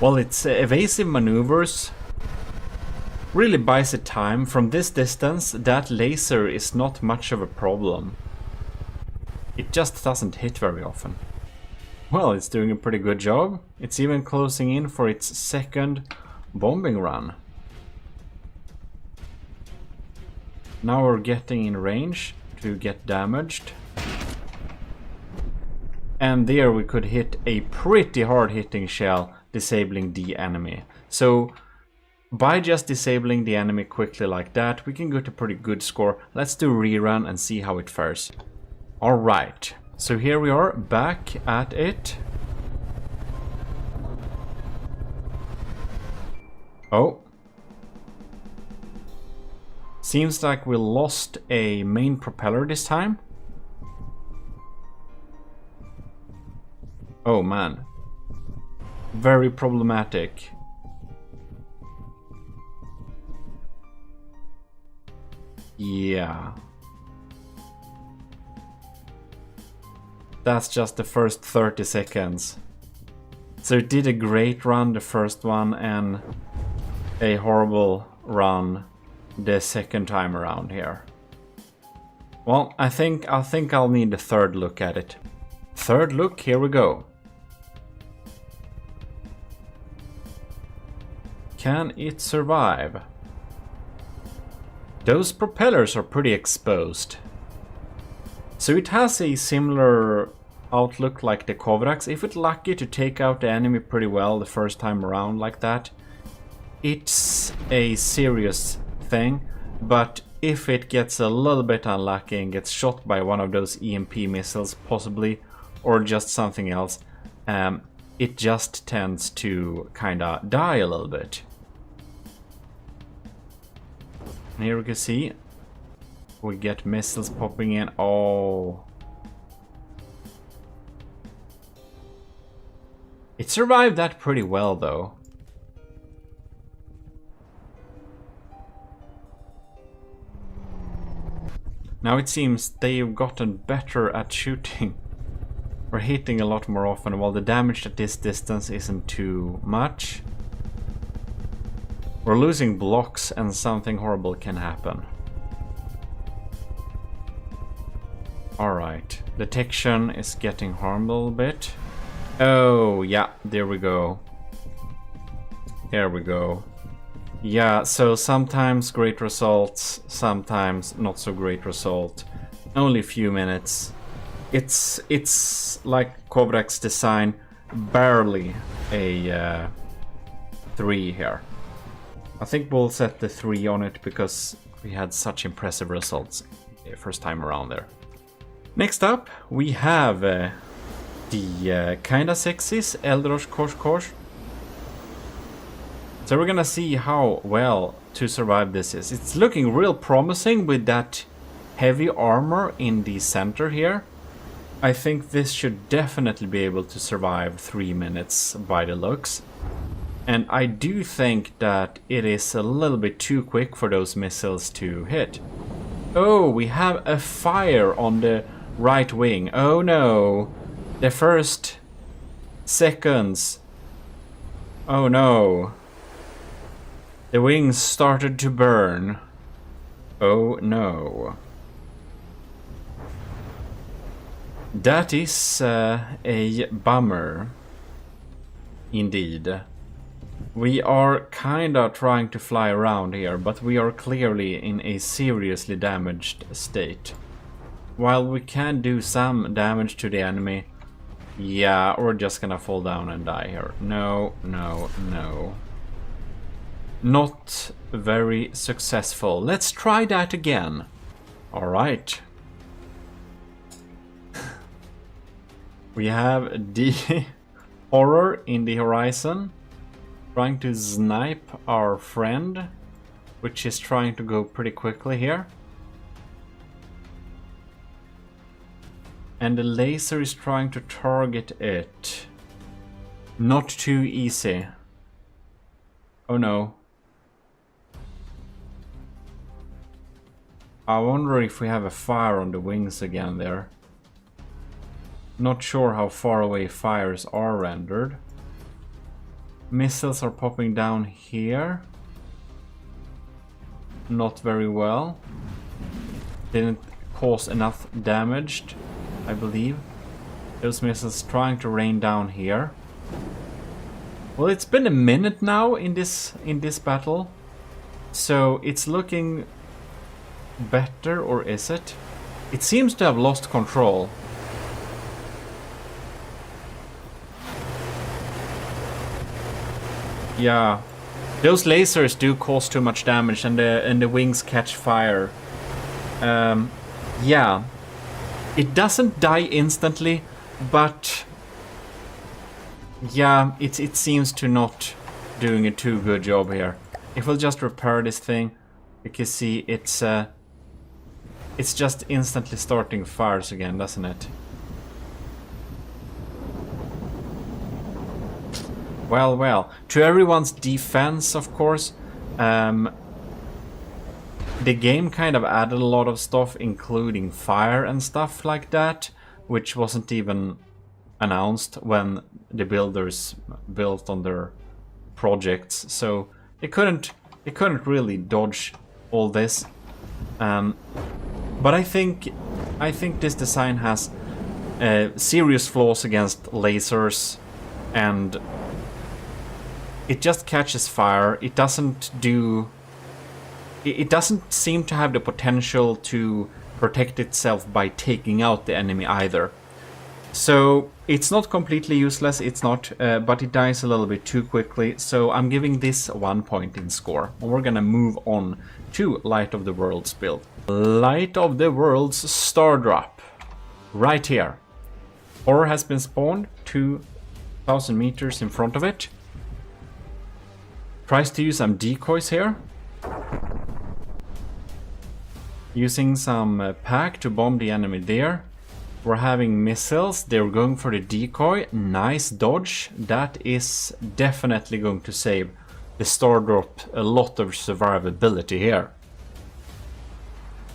Well, its evasive maneuvers really buys it time. From this distance, that laser is not much of a problem. It just doesn't hit very often. Well, it's doing a pretty good job. It's even closing in for its second bombing run. Now we're getting in range to get damaged. And there we could hit a pretty hard hitting shell, disabling the enemy. So by just disabling the enemy quickly like that, we can get a pretty good score. Let's do a rerun and see how it fares. Alright, so here we are back at it. Oh. Seems like we lost a main propeller this time. Oh man. Very problematic. Yeah. That's just the first 30 seconds. So it did a great run the first one and a horrible run the second time around here. Well, I think I'll need a third look at it. Third look, here we go. Can it survive? Those propellers are pretty exposed. So it has a similar outlook like the Kovrax. If it's lucky to take out the enemy pretty well the first time around like that, it's a serious thing. But if it gets a little bit unlucky and gets shot by one of those EMP missiles possibly, or just something else, it just tends to kinda die a little bit. And here we can see we get missiles popping in. Oh, it survived that pretty well though. Now it seems they've gotten better at shooting. We're hitting a lot more often, while the damage at this distance isn't too much. We're losing blocks and something horrible can happen. Alright, detection is getting harmed a little bit. Oh, yeah, there we go. There we go. Yeah, so sometimes great results, sometimes not so great result. Only a few minutes. It's like Kovrak's design, barely a 3 here. I think we'll set the 3 on it because we had such impressive results the first time around there. Next up, we have the kinda sexy Eldrosh Kosh. So we're gonna see how well to survive this is. It's looking real promising with that heavy armor in the center here. I think this should definitely be able to survive 3 minutes by the looks. And I do think that it is a little bit too quick for those missiles to hit. Oh, we have a fire on the right wing. Oh no. The first seconds. Oh no. The wings started to burn. Oh no. That is a bummer. Indeed. We are kinda trying to fly around here, but we are clearly in a seriously damaged state. While we can do some damage to the enemy, yeah, we're just gonna fall down and die here. No, no, no. Not very successful. Let's try that again. Alright. We have the horror in the horizon, trying to snipe our friend, which is trying to go pretty quickly here. And the laser is trying to target it. Not too easy. Oh no. I wonder if we have a fire on the wings again there. Not sure how far away fires are rendered. Missiles are popping down here. Not very well. Didn't cause enough damage, I believe. Those missiles trying to rain down here. Well, it's been a minute now in this battle, so it's looking better, or is it? It seems to have lost control. Yeah, those lasers do cause too much damage, and the wings catch fire. Yeah, it doesn't die instantly, but yeah, it seems to not doing a too good job here. If we'll just repair this thing, you can see it's just instantly starting fires again, doesn't it? Well, well. To everyone's defense, of course, the game kind of added a lot of stuff, including fire and stuff like that, which wasn't even announced when the builders built on their projects. So it couldn't really dodge all this. But I think this design has serious flaws against lasers, and it just catches fire. It doesn't seem to have the potential to protect itself by taking out the enemy either. So it's not completely useless, it's not, but it dies a little bit too quickly. So I'm giving this 1 point in score. And we're gonna move on to Light of the Worlds build. Light of the Worlds star drop. Right here. Horror has been spawned 2,000 meters in front of it. Tries to use some decoys here. Using some pack to bomb the enemy there. We're having missiles. They're going for the decoy. Nice dodge. That is definitely going to save the star drop a lot of survivability here.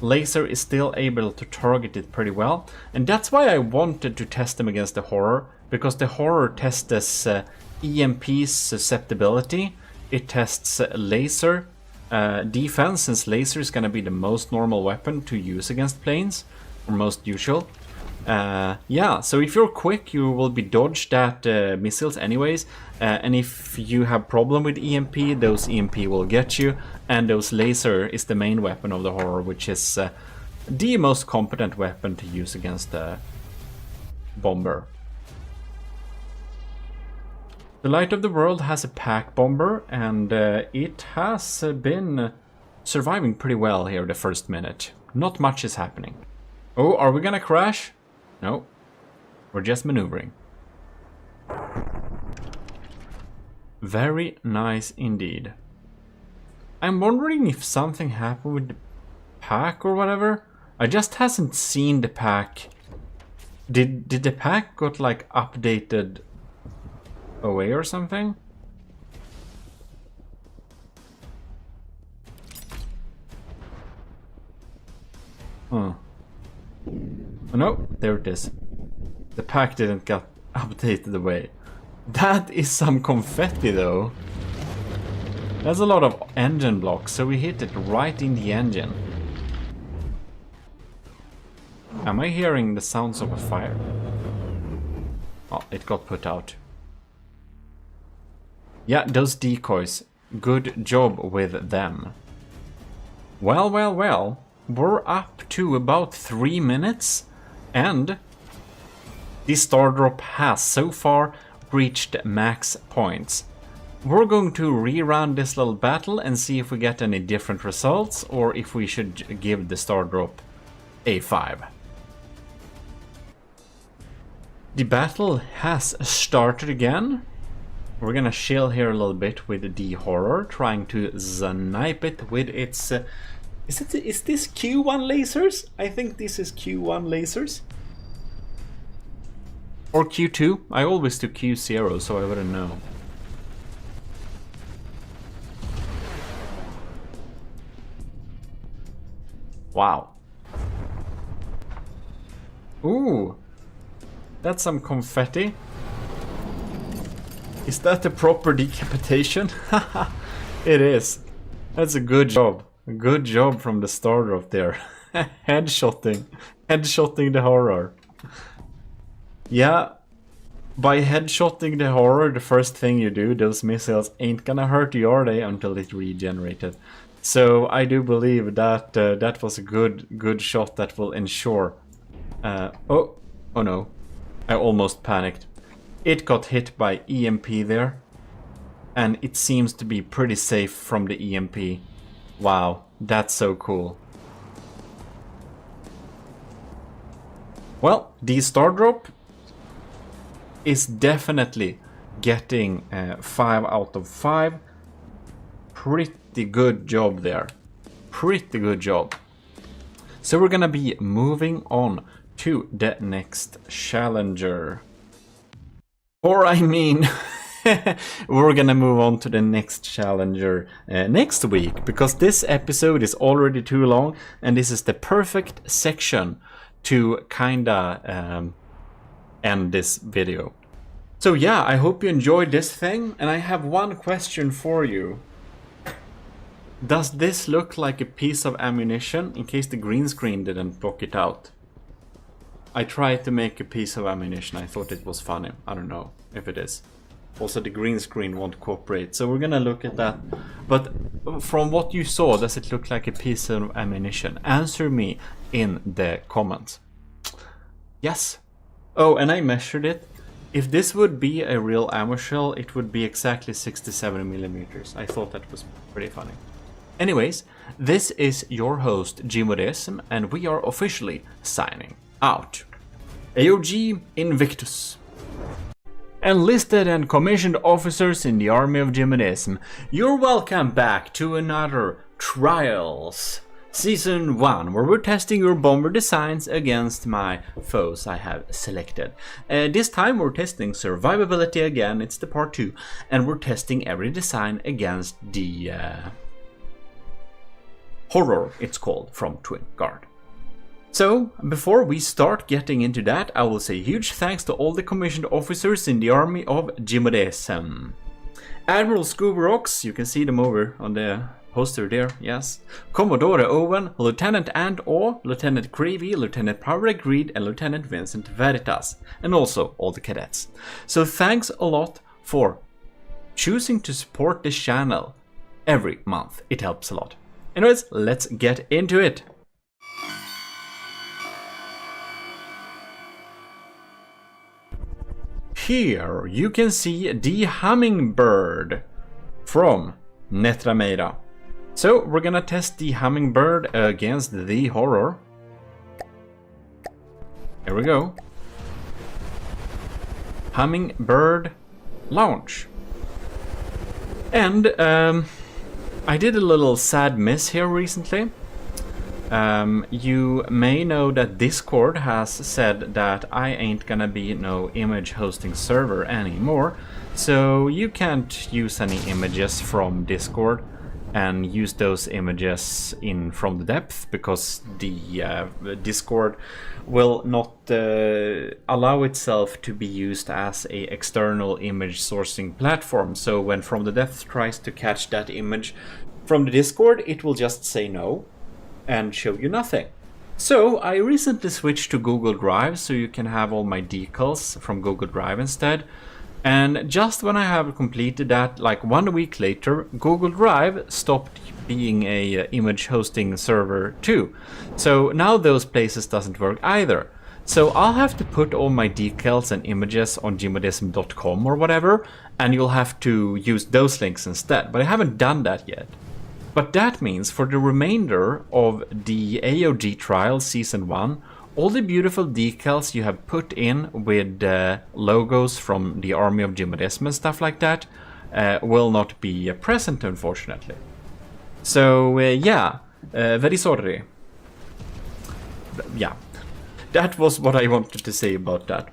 Laser is still able to target it pretty well. And that's why I wanted to test them against the Horror. Because the Horror tests EMP susceptibility. It tests laser defense, since laser is going to be the most normal weapon to use against planes, or most usual. Yeah, so if you're quick, you will be dodged at missiles anyways, and if you have problem with EMP, those EMP will get you, and those laser is the main weapon of the Horror, which is the most competent weapon to use against a bomber. The Light of the World has a pack bomber, and it has been surviving pretty well here the first minute. Not much is happening. Oh, are we gonna crash? No, we're just maneuvering. Very nice indeed. I'm wondering if something happened with the pack or whatever. I just hasn't seen the pack. Did the pack got like updated away or something? Huh. Oh no, there it is. The pack didn't get updated away. That is some confetti though. That's a lot of engine blocks, so we hit it right in the engine. Am I hearing the sounds of a fire? Oh, it got put out. Yeah, those decoys. Good job with them. Well, well, well. We're up to about 3 minutes. And the star drop has so far reached max points. We're going to rerun this little battle and see if we get any different results, or if we should give the star drop a 5. The battle has started again. We're gonna chill here a little bit with the Horror, trying to snipe it with its... Is this Q1 lasers? I think this is Q1 lasers. Or Q2. I always do Q0, so I wouldn't know. Wow. Ooh. That's some confetti. Is that the proper decapitation? It is. That's a good job. A good job from the starter up there. Headshotting. Headshotting the horror. Yeah. By headshotting the horror, the first thing you do, those missiles ain't gonna hurt you, are they? Until it regenerated. So I do believe that that was a good shot that will ensure. Oh no, I almost panicked. It got hit by EMP there, and it seems to be pretty safe from the EMP. Wow, that's so cool. Well, the star drop is definitely getting 5 out of 5. Pretty good job there. Pretty good job. So we're gonna be moving on to the next challenger. Or I mean, we're gonna move on to the next challenger next week, because this episode is already too long, and this is the perfect section to kinda end this video. So yeah, I hope you enjoyed this thing, and I have one question for you. Does this look like a piece of ammunition, in case the green screen didn't block it out? I tried to make a piece of ammunition, I thought it was funny. I don't know if it is. Also the green screen won't cooperate, so we're gonna look at that. But from what you saw, does it look like a piece of ammunition? Answer me in the comments. Yes. Oh, and I measured it. If this would be a real ammo shell, it would be exactly 67 millimeters. I thought that was pretty funny. Anyways, this is your host, GMODIST, and we are officially signing out. AOG Invictus. Enlisted and commissioned officers in the army of GMODIST, you're welcome back to another Trials Season 1, where we're testing your bomber designs against my foes I have selected. This time we're testing survivability again, it's the part 2, and we're testing every design against the horror, it's called, from Twin Guard. So, before we start getting into that, I will say huge thanks to all the commissioned officers in the army of GMODIST. Admiral Scooberox, you can see them over on the poster there, yes. Commodore Owen, Lieutenant And-Aw, Lieutenant Creevy, Lieutenant Powereg Reed, and Lieutenant Vincent Veritas, and also all the cadets. So thanks a lot for choosing to support this channel every month, it helps a lot. Anyways, let's get into it. Here you can see the Hummingbird from Netrameira. So we're gonna test the Hummingbird against the Horror. Here we go. Hummingbird launch. And I did a little sad miss here recently. You may know that Discord has said that I ain't gonna be no image hosting server anymore, so you can't use any images from Discord and use those images in from the depth, because the Discord will not allow itself to be used as a external image sourcing platform. So when From the Depth tries to catch that image from the Discord, it will just say no and show you nothing. So I recently switched to Google Drive, so you can have all my decals from Google Drive instead. And just when I have completed that, like 1 week later, Google Drive stopped being a image hosting server too. So now those places doesn't work either. So I'll have to put all my decals and images on gmodism.com or whatever, and you'll have to use those links instead. But I haven't done that yet. But that means for the remainder of the AOG Trial Season 1, all the beautiful decals you have put in with logos from the Army of GMODIST and stuff like that will not be present, unfortunately. So yeah, very sorry. Yeah, that was what I wanted to say about that.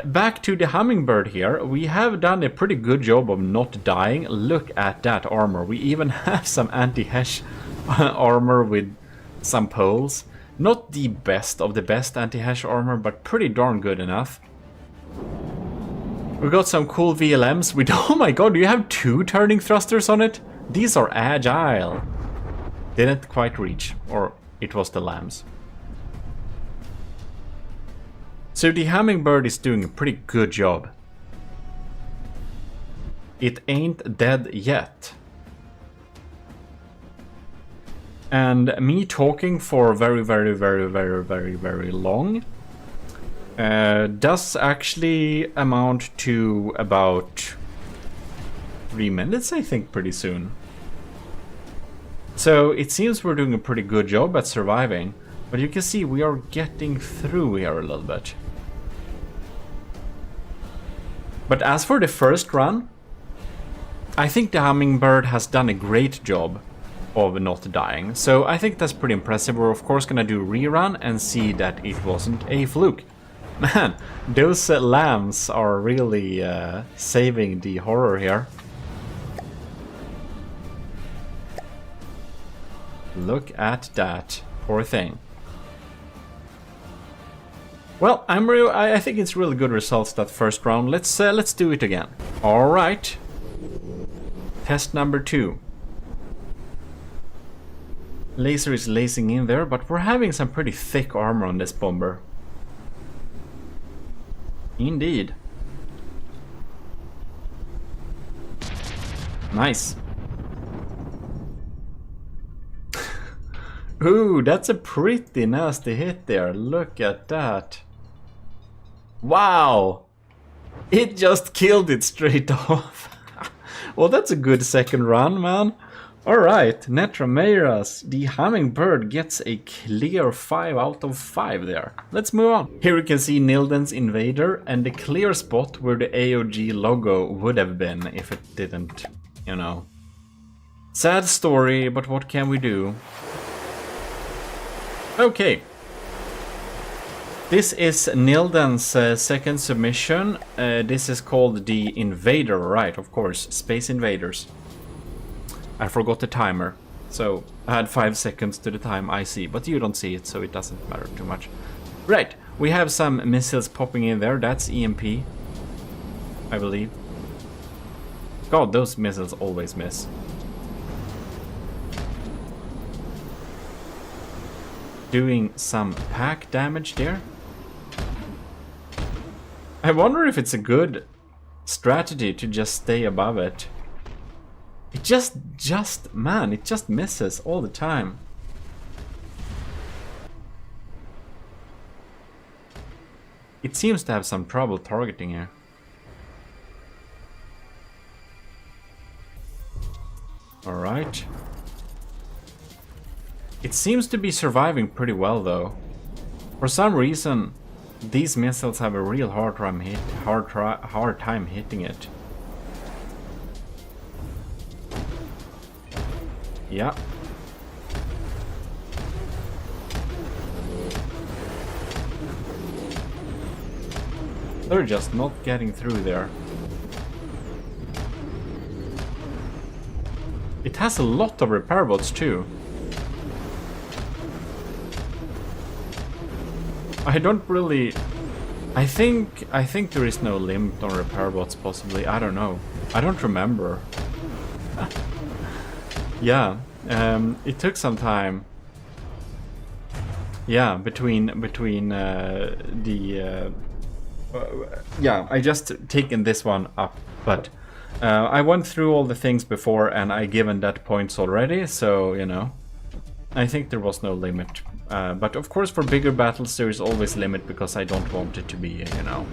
Back to the hummingbird here. We have done a pretty good job of not dying. Look at that armor. We even have some anti-hesh armor with some poles. Not the best of the best anti-hesh armor, but pretty darn good enough. We got some cool VLMs with... Oh my god, do you have 2 turning thrusters on it? These are agile. Didn't quite reach. Or it was the lambs. So the hummingbird is doing a pretty good job. It ain't dead yet. And me talking for very long does actually amount to about 3 minutes, I think, pretty soon. So it seems we're doing a pretty good job at surviving, but you can see we are getting through here a little bit. But as for the first run, I think the hummingbird has done a great job of not dying. So I think that's pretty impressive. We're of course gonna do a rerun and see that it wasn't a fluke. Man, those lambs are really saving the horror here. Look at that, poor thing. Well, I think it's really good results that first round. Let's do it again. All right. Test number 2. Laser is lacing in there, but we're having some pretty thick armor on this bomber. Indeed. Nice. Ooh, that's a pretty nasty hit there. Look at that. Wow! It just killed it straight off. Well, that's a good second run, man. Alright, Netrameiras, the hummingbird gets a clear 5 out of 5 there. Let's move on. Here we can see Nilden's Invader and the clear spot where the AOG logo would have been if it didn't, you know. Sad story, but what can we do? Okay. This is Nilden's second submission. This is called the Invader, right? Of course, Space Invaders. I forgot the timer, so I had 5 seconds to the time I see, but you don't see it, so it doesn't matter too much. Right, we have some missiles popping in there. That's EMP, I believe. God, those missiles always miss. Doing some pack damage there. I wonder if it's a good strategy to just stay above it. It man, it just misses all the time. It seems to have some trouble targeting here. Alright. It seems to be surviving pretty well though. For some reason, these missiles have a real hard time hitting it. Yeah. They're just not getting through there. It has a lot of repair bots too. I don't really... I think there is no limit on repair bots possibly. I don't know. I don't remember. Yeah, it took some time. Yeah, between yeah, I just taken this one up, but I went through all the things before and I given that points already, so you know, I think there was no limit. But of course, for bigger battles there is always limit because I don't want it to be, you know,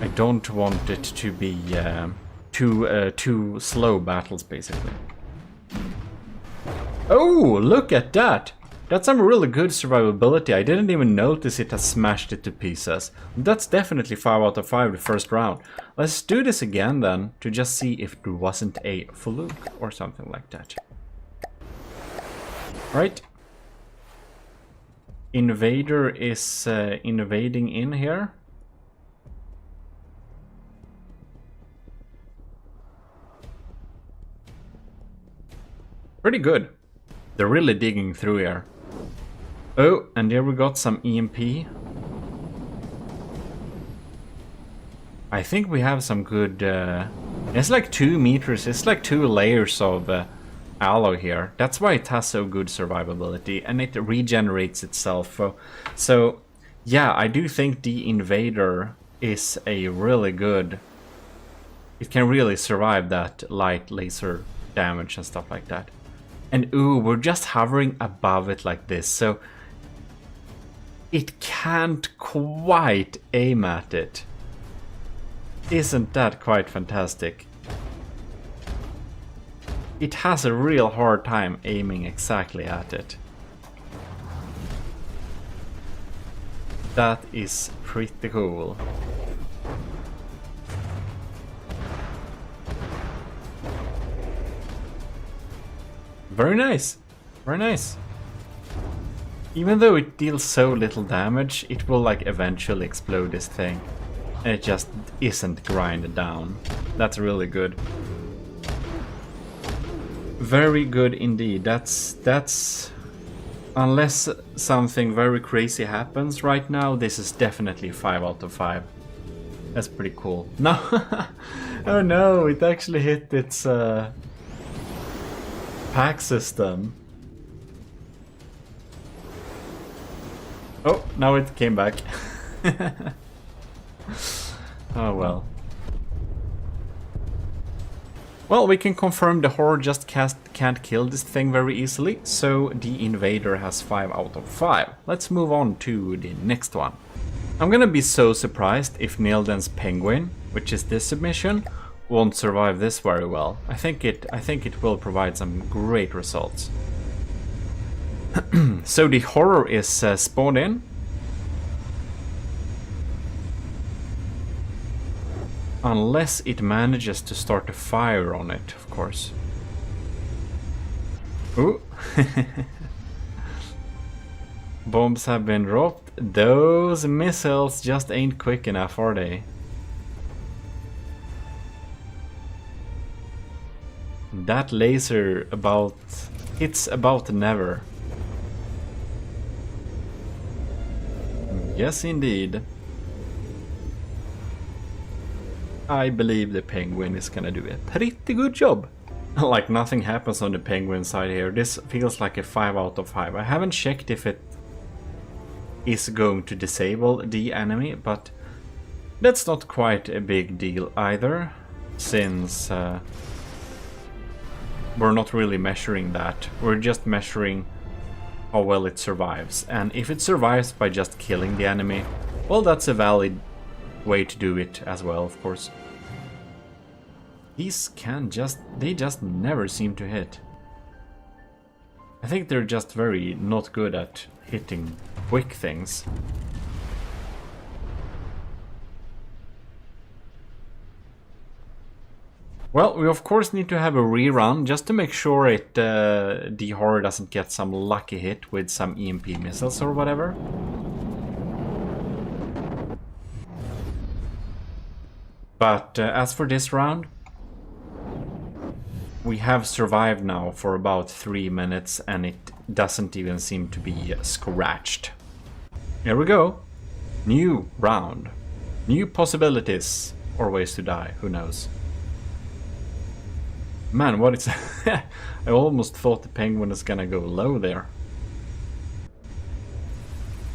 I don't want it to be two slow battles, basically. Oh, look at that! That's some really good survivability. I didn't even notice it has smashed it to pieces. That's definitely 5 out of 5 the first round. Let's do this again then, to just see if it wasn't a fluke or something like that. Right. Invader is invading in here. Pretty good. They're really digging through here. Oh, and here we got some EMP. I think we have some good... it's like 2 meters, it's like 2 layers of alloy here. That's why it has so good survivability, and it regenerates itself. So yeah, I do think the Invader is a really good... It can really survive that light laser damage and stuff like that. And ooh, we're just hovering above it like this, so it can't quite aim at it. Isn't that quite fantastic? It has a real hard time aiming exactly at it. That is pretty cool. Very nice. Very nice. Even though it deals so little damage, it will like eventually explode this thing. And it just isn't grinded down. That's really good. Very good indeed. That's unless something very crazy happens right now, this is definitely 5 out of 5. That's pretty cool. No. Oh no, it actually hit its pack system. Oh, now it came back. Oh well. Well, we can confirm the Horde just can't kill this thing very easily, so the Invader has 5 out of 5. Let's move on to the next one. I'm gonna be so surprised if Nilden's Penguin, which is this submission, won't survive this very well. I think it will provide some great results. So the Horror is spawned in. Unless it manages to start a fire on it, of course. Ooh. Bombs have been dropped. Those missiles just ain't quick enough, are they? That laser hits about never. Yes, indeed. I believe the Penguin is gonna do a pretty good job. Like nothing happens on the Penguin side here. This feels like a 5 out of 5. I haven't checked if it is going to disable the enemy, but that's not quite a big deal either, since we're not really measuring that. We're just measuring how well it survives. And if it survives by just killing the enemy, well, that's a valid way to do it as well, of course. These they just never seem to hit. I think they're just very not good at hitting quick things. Well, we of course need to have a rerun just to make sure the Horror doesn't get some lucky hit with some EMP missiles or whatever. But as for this round, we have survived now for about 3 minutes and it doesn't even seem to be scratched. Here we go. New round. New possibilities. Or ways to die, who knows. Man, what is... I almost thought the Penguin was gonna go low there.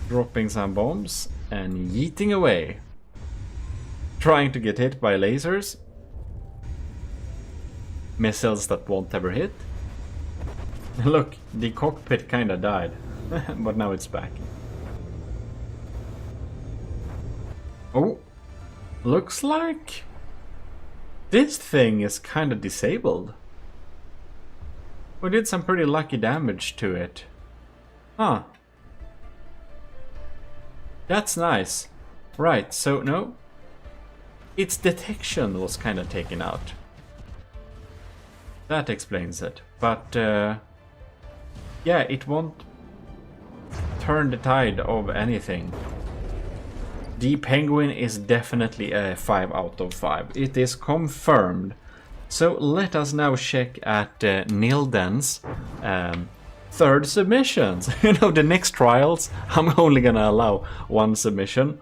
Dropping some bombs and yeeting away. Trying to get hit by lasers. Missiles that won't ever hit. Look, the cockpit kinda died. But now it's back. Oh, looks like this thing is kinda disabled. We did some pretty lucky damage to it. Huh. That's nice. Right, so no. Its detection was kinda taken out. That explains it. But yeah, it won't turn the tide of anything. The Penguin is definitely a 5 out of 5. It is confirmed. So let us now check at Nilden's third submissions. You know, the next trials, I'm only gonna allow one submission.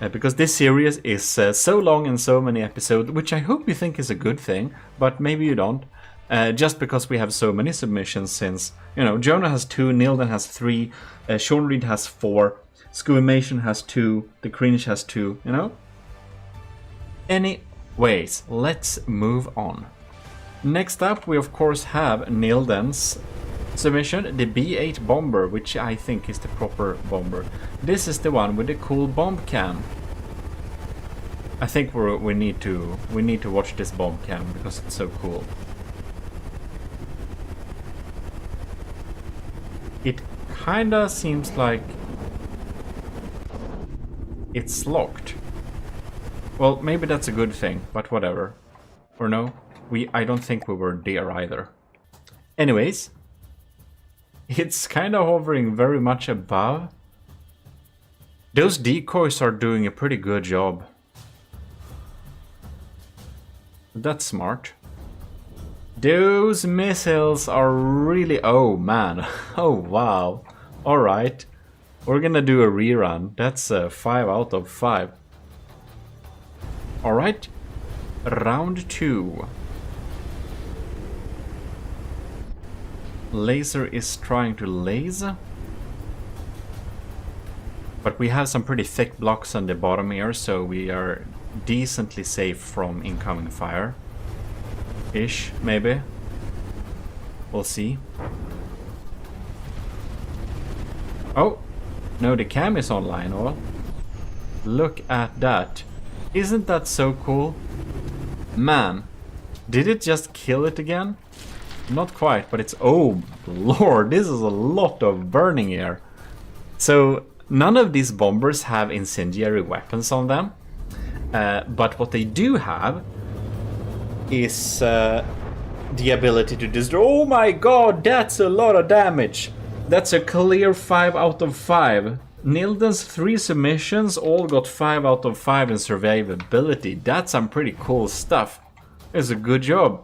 Because this series is so long and so many episodes, which I hope you think is a good thing, but maybe you don't. Just because we have so many submissions since, you know, Jonah has 2, Nilden has 3, Sean Reed has 4, Scuimation has 2, The Cringe has 2, you know? Anyways, let's move on. Next up, we of course have Nilden's submission, the B8 bomber, which I think is the proper bomber. This is the one with the cool bomb cam. I think we need to watch this bomb cam because it's so cool. It kinda seems like it's locked. Well, maybe that's a good thing, but whatever. Or no, I don't think we were there either. Anyways, it's kind of hovering very much above. Those decoys are doing a pretty good job. That's smart. Those missiles are really... Oh, man. Oh, wow. Alright. We're gonna do a rerun. That's a 5 out of 5. Alright. Round 2. Laser is trying to laser. But we have some pretty thick blocks on the bottom here, so we are decently safe from incoming fire. Ish, maybe. We'll see. Oh! No, the cam is online, oh. Look at that. Isn't that so cool? Man. Did it just kill it again? Not quite, but it's... Oh, lord, this is a lot of burning here. So, none of these bombers have incendiary weapons on them. But what they do have is the ability to destroy... Oh my god, that's a lot of damage! That's a clear 5 out of 5. Nilden's 3 submissions all got 5 out of 5 in survivability. That's some pretty cool stuff. It's a good job.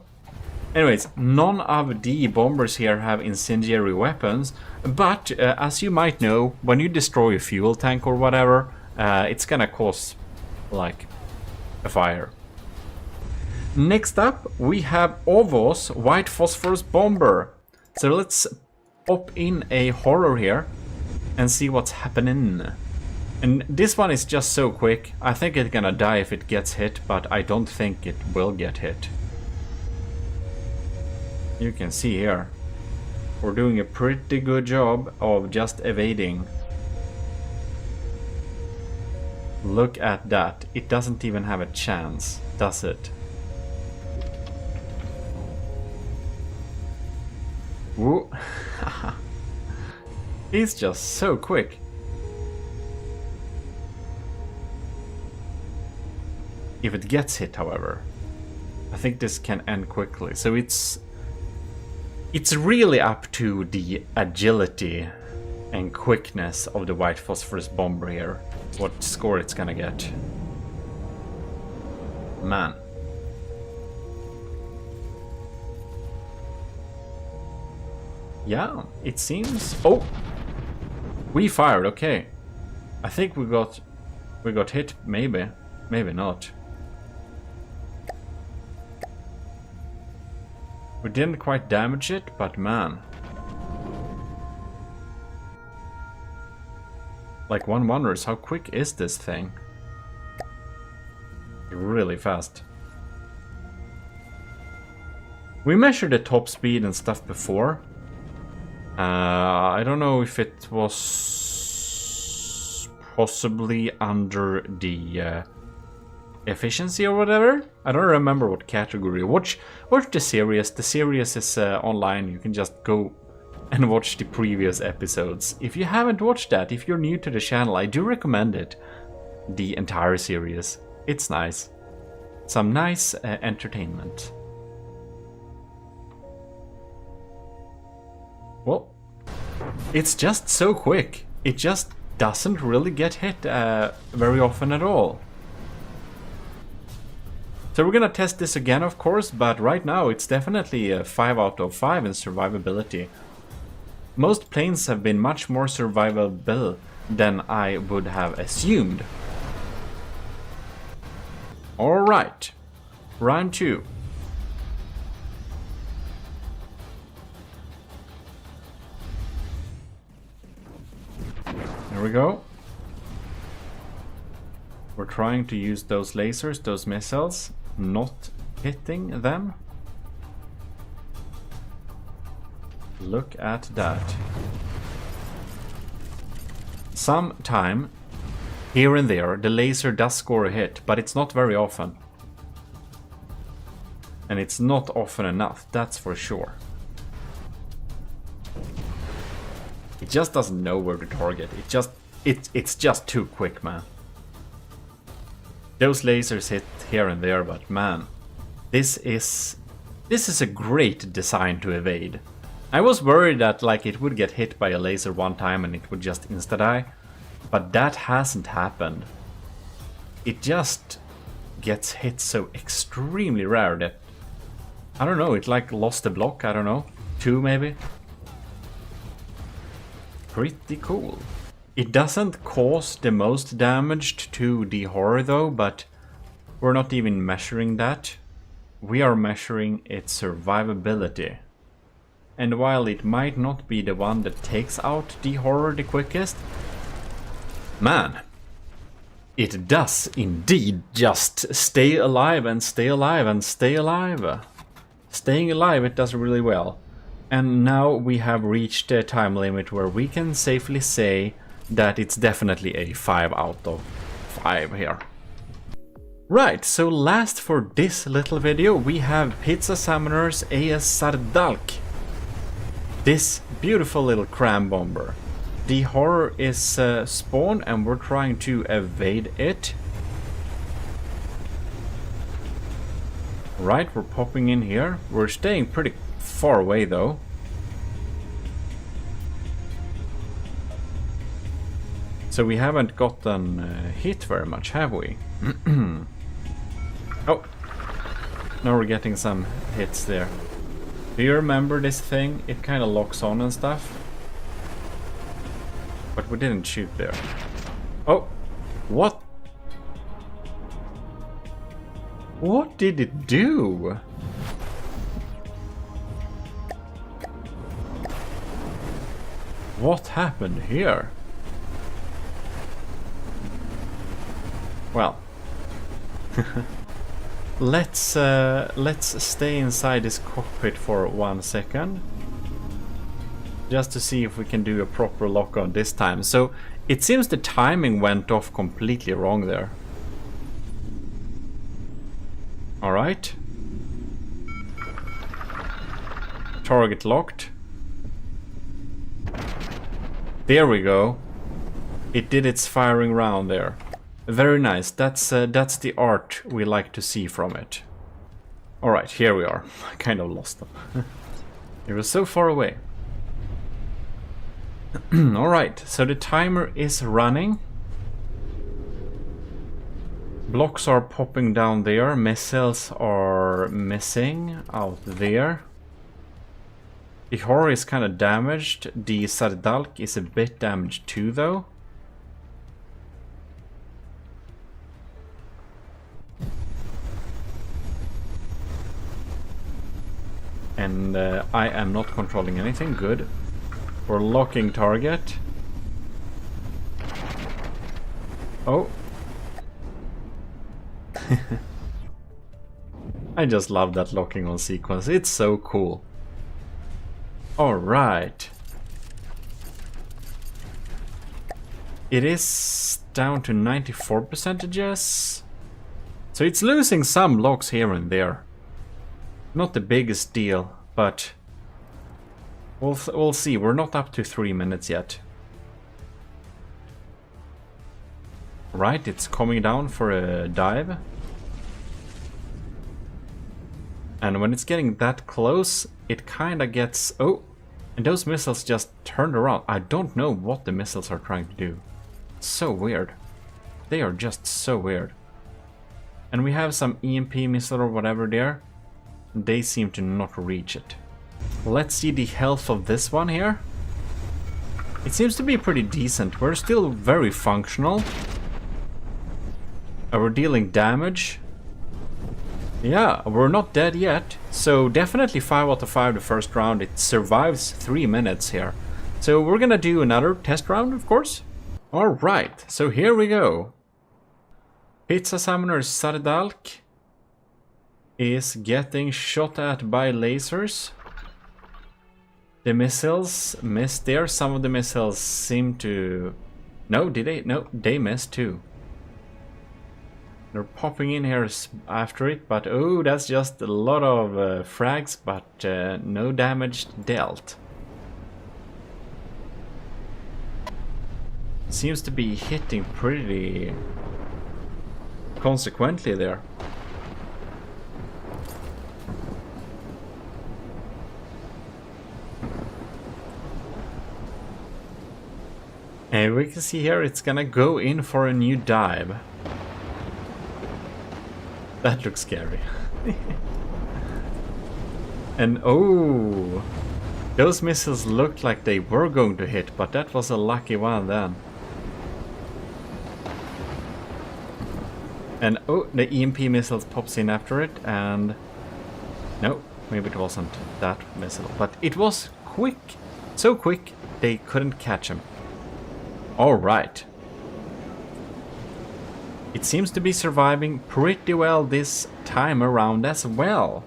Anyways, none of the bombers here have incendiary weapons, but as you might know, when you destroy a fuel tank or whatever, it's gonna cause, like, a fire. Next up, we have Ovo's White Phosphorus Bomber. So let's pop in a horror here and see what's happening. And this one is just so quick. I think it's gonna die if it gets hit, but I don't think it will get hit. You can see here, we're doing a pretty good job of just evading. Look at that. It doesn't even have a chance, does it? Woo. He's just so quick. If it gets hit, however, I think this can end quickly. So it's really up to the agility and quickness of the White Phosphorus Bomber here, what score it's gonna get. Man. Yeah, it seems... Oh! We fired, okay. I think we got hit, maybe. Maybe not. We didn't quite damage it, but man. Like, one wonders, how quick is this thing? Really fast. We measured the top speed and stuff before. I don't know if it was possibly under the efficiency or whatever. I don't remember what category. Watch the series. The series is online. You can just go and watch the previous episodes. If you haven't watched that, if you're new to the channel, I do recommend it. The entire series. It's nice. Some nice entertainment. Well, it's just so quick. it just doesn't really get hit very often at all. So we're gonna test this again, of course, but right now it's definitely a 5 out of 5 in survivability. Most planes have been much more survivable than I would have assumed. Alright, round 2. There we go. We're trying to use those lasers, those missiles, not hitting them. Look at that. Sometime, here and there, the laser does score a hit, but it's not very often. And it's not often enough, that's for sure. It just doesn't know where to target. It's just too quick, man. Those lasers hit here and there, but man, this is a great design to evade. I was worried that like it would get hit by a laser one time and it would just insta-die, but that hasn't happened. It just gets hit so extremely rare that, I don't know, it like lost a block, I don't know, 2 maybe. Pretty cool. It doesn't cause the most damage to the horror though, but we're not even measuring that. We are measuring its survivability. And while it might not be the one that takes out the horror the quickest, man, it does indeed just stay alive and stay alive and stay alive. Staying alive, it does really well. And now we have reached a time limit where we can safely say that it's definitely a 5 out of 5 here. Right, so last for this little video we have Pizza Summoner's AS Sardalk. This beautiful little cram bomber. The horror is spawned and we're trying to evade it. Right, we're popping in here. We're staying pretty far away though. So we haven't gotten hit very much, have we? Oh, now we're getting some hits there. Do you remember this thing? It kind of locks on and stuff. But we didn't shoot there. Oh, what? What did it do? What happened here? Well, let's stay inside this cockpit for 1 second, just to see if we can do a proper lock on this time. So it seems the timing went off completely wrong there. All right, target locked. There we go. It did its firing round there. Very nice. That's the art we like to see from it. Alright, here we are. I kind of lost them. It was so far away. Alright, so the timer is running. Blocks are popping down there. Missiles are missing out there. The horror is kind of damaged. The Sardalk is a bit damaged too though. And I am not controlling anything. Good. We're locking target. Oh. I just love that locking on sequence. It's so cool. Alright. It is down to 94%. So it's losing some blocks here and there. Not the biggest deal, but we'll see. We're not up to 3 minutes yet. Right, it's coming down for a dive. And when it's getting that close, it kind of gets... Oh, And those missiles just turned around. I don't know what the missiles are trying to do. So weird. They are just so weird. And we have some EMP missile or whatever there. They seem to not reach it. Let's see the health of this one here. It seems to be pretty decent. We're still very functional. We're dealing damage. Yeah, we're not dead yet. So definitely 5 out of 5 the first round. It survives 3 minutes here. So we're gonna do another test round, of course. Alright, so here we go. Pizza Summoner Sardalk is getting shot at by lasers. The missiles missed there. Some of the missiles seem to... No, did they? No, they missed too. They're popping in here after it, but oh, that's just a lot of frags, but no damage dealt. Seems to be hitting pretty consequently there. And we can see here it's gonna go in for a new dive. That looks scary. And oh, those missiles looked like they were going to hit, but that was a lucky one then. And oh, the EMP missiles pops in after it, and no, maybe it wasn't that missile, but it was quick, so quick they couldn't catch him. All right. It seems to be surviving pretty well this time around as well.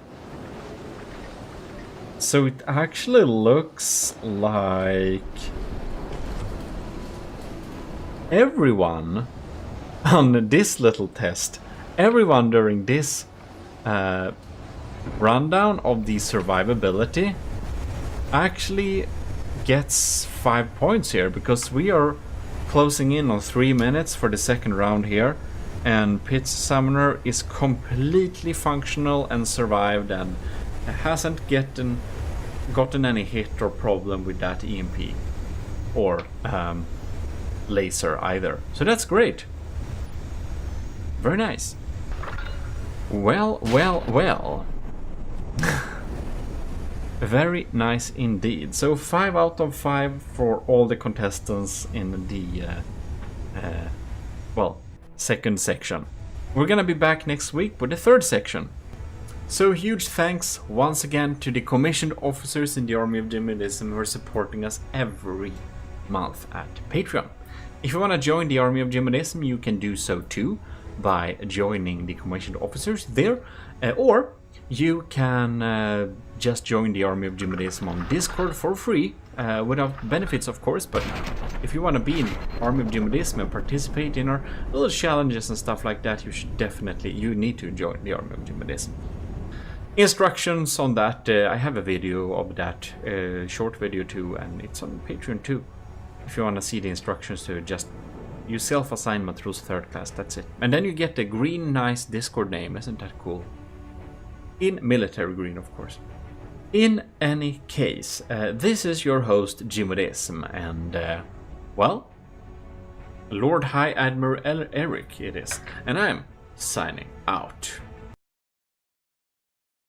So it actually looks like everyone on this little test, everyone during this rundown of the survivability actually gets 5 points here, because we are closing in on 3 minutes for the second round here, and Pizza Summoner is completely functional and survived and hasn't gotten any hit or problem with that EMP or laser either. So that's great. Very nice. Well, well, well. Very nice indeed. So 5 out of 5 for all the contestants in the well, second section. We're gonna be back next week with the third section. So huge thanks once again to the commissioned officers in the Army of GMODISM who are supporting us every month at Patreon. If you want to join the Army of GMODISM, you can do so too by joining the commissioned officers there, or you can just join the Army of GMODISM on Discord for free, without benefits of course, but if you want to be in Army of GMODISM and participate in our little challenges and stuff like that, you need to join the Army of GMODISM. Instructions on that, I have a video of that, short video too, and it's on Patreon too. If you want to see the instructions to just use self-assignment rules 3rd class, that's it. And then you get the green nice Discord name, isn't that cool? In military green, of course. In any case, this is your host GMODISM, and well, Lord High Admiral Eric it is, and I'm signing out.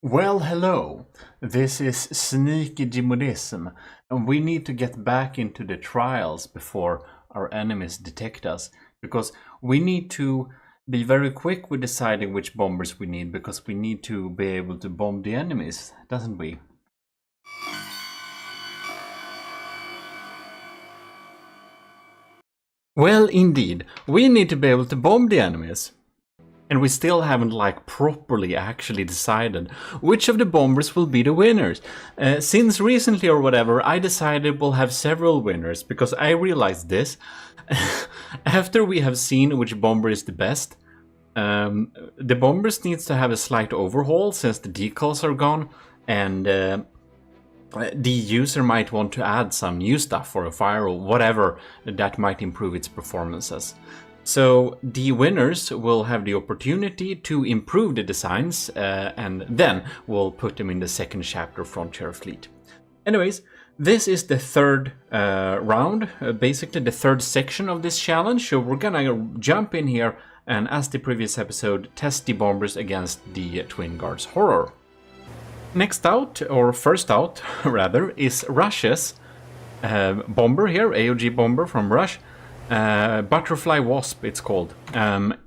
Well, hello, this is Sneaky GMODISM, and we need to get back into the trials before our enemies detect us, because we need to be very quick with deciding which bombers we need, because we need to be able to bomb the enemies, doesn't we? Well, indeed, we need to be able to bomb the enemies. And we still haven't properly actually decided which of the bombers will be the winners. Since recently or whatever, I decided we'll have several winners, because I realized this. After we have seen which bomber is the best, the bombers needs to have a slight overhaul since the decals are gone, and the user might want to add some new stuff or a fire or whatever that might improve its performances. So the winners will have the opportunity to improve the designs, and then we'll put them in the second chapter Frontier Fleet. Anyways, This is the third round, basically the third section of this challenge. So we're gonna jump in here and, as the previous episode, test the bombers against the Twin Guards Horror. Next out, or first out rather, is Russia's bomber here, AOG bomber from Russia. Butterfly Wasp it's called,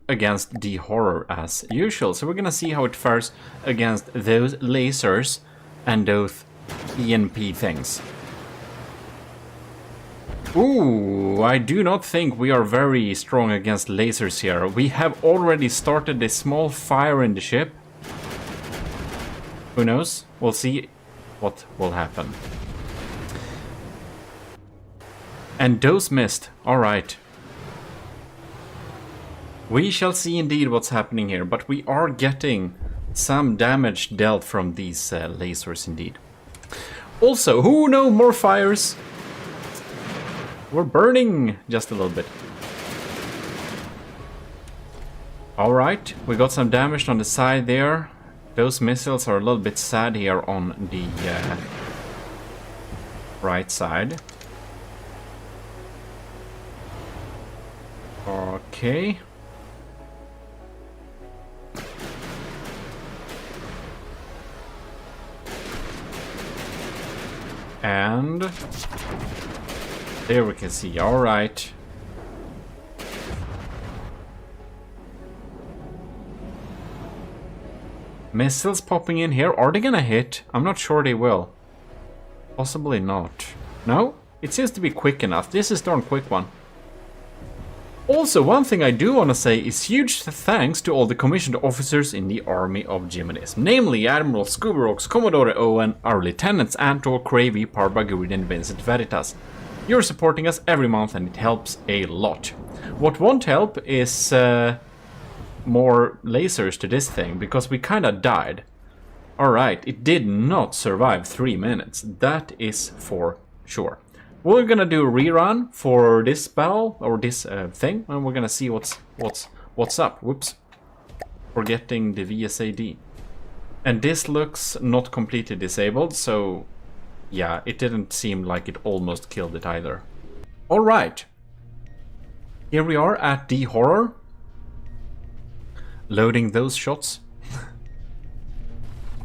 against the Horror as usual. So we're gonna see how it fares against those lasers and those ENP things. Ooh, I do not think we are very strong against lasers here. We have already started a small fire in the ship. Who knows? We'll see what will happen. And those missed. Alright. We shall see indeed what's happening here, but we are getting some damage dealt from these lasers indeed. Also, who know more fires? We're burning just a little bit. Alright, we got some damage on the side there. Those missiles are a little bit sad here on the right side. Okay. And there we can see, all right. Missiles popping in here, are they gonna hit? I'm not sure they will. Possibly not. No? It seems to be quick enough. This is darn quick one. Also, one thing I do want to say is huge thanks to all the commissioned officers in the army of GMODIST, namely Admiral Skubarox, Commodore Owen, our lieutenants Antor, Cravey, Parbagurid and Vincent Veritas. You're supporting us every month and it helps a lot. What won't help is more lasers to this thing, because we kinda died. Alright, it did not survive 3 minutes, that is for sure. We're gonna do a rerun for this battle, or this thing, and we're gonna see what's up. Whoops. Forgetting the VSAD. And this looks not completely disabled, so yeah, it didn't seem like it almost killed it either. Alright. Here we are at the Horror. Loading those shots.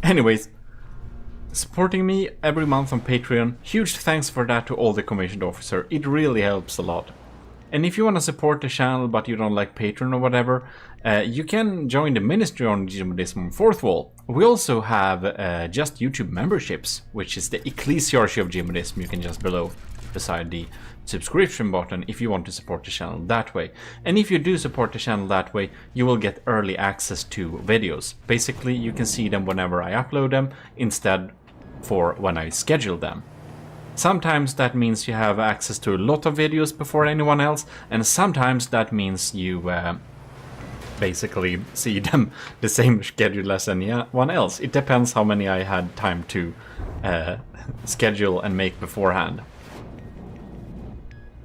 Anyways. Supporting me every month on Patreon. Huge thanks for that to all the commissioned officer. It really helps a lot. And if you want to support the channel but you don't like Patreon or whatever, you can join the ministry on GMODIST on Fourth Wall. We also have just YouTube memberships, which is the ECCLESIARCHY of GMODIST. You can just below, beside the subscription button if you want to support the channel that way. And if you do support the channel that way, you will get early access to videos. Basically, you can see them whenever I upload them, instead for when I schedule them. Sometimes that means you have access to a lot of videos before anyone else, and sometimes that means you basically see them the same schedule as anyone else. It depends how many I had time to schedule and make beforehand.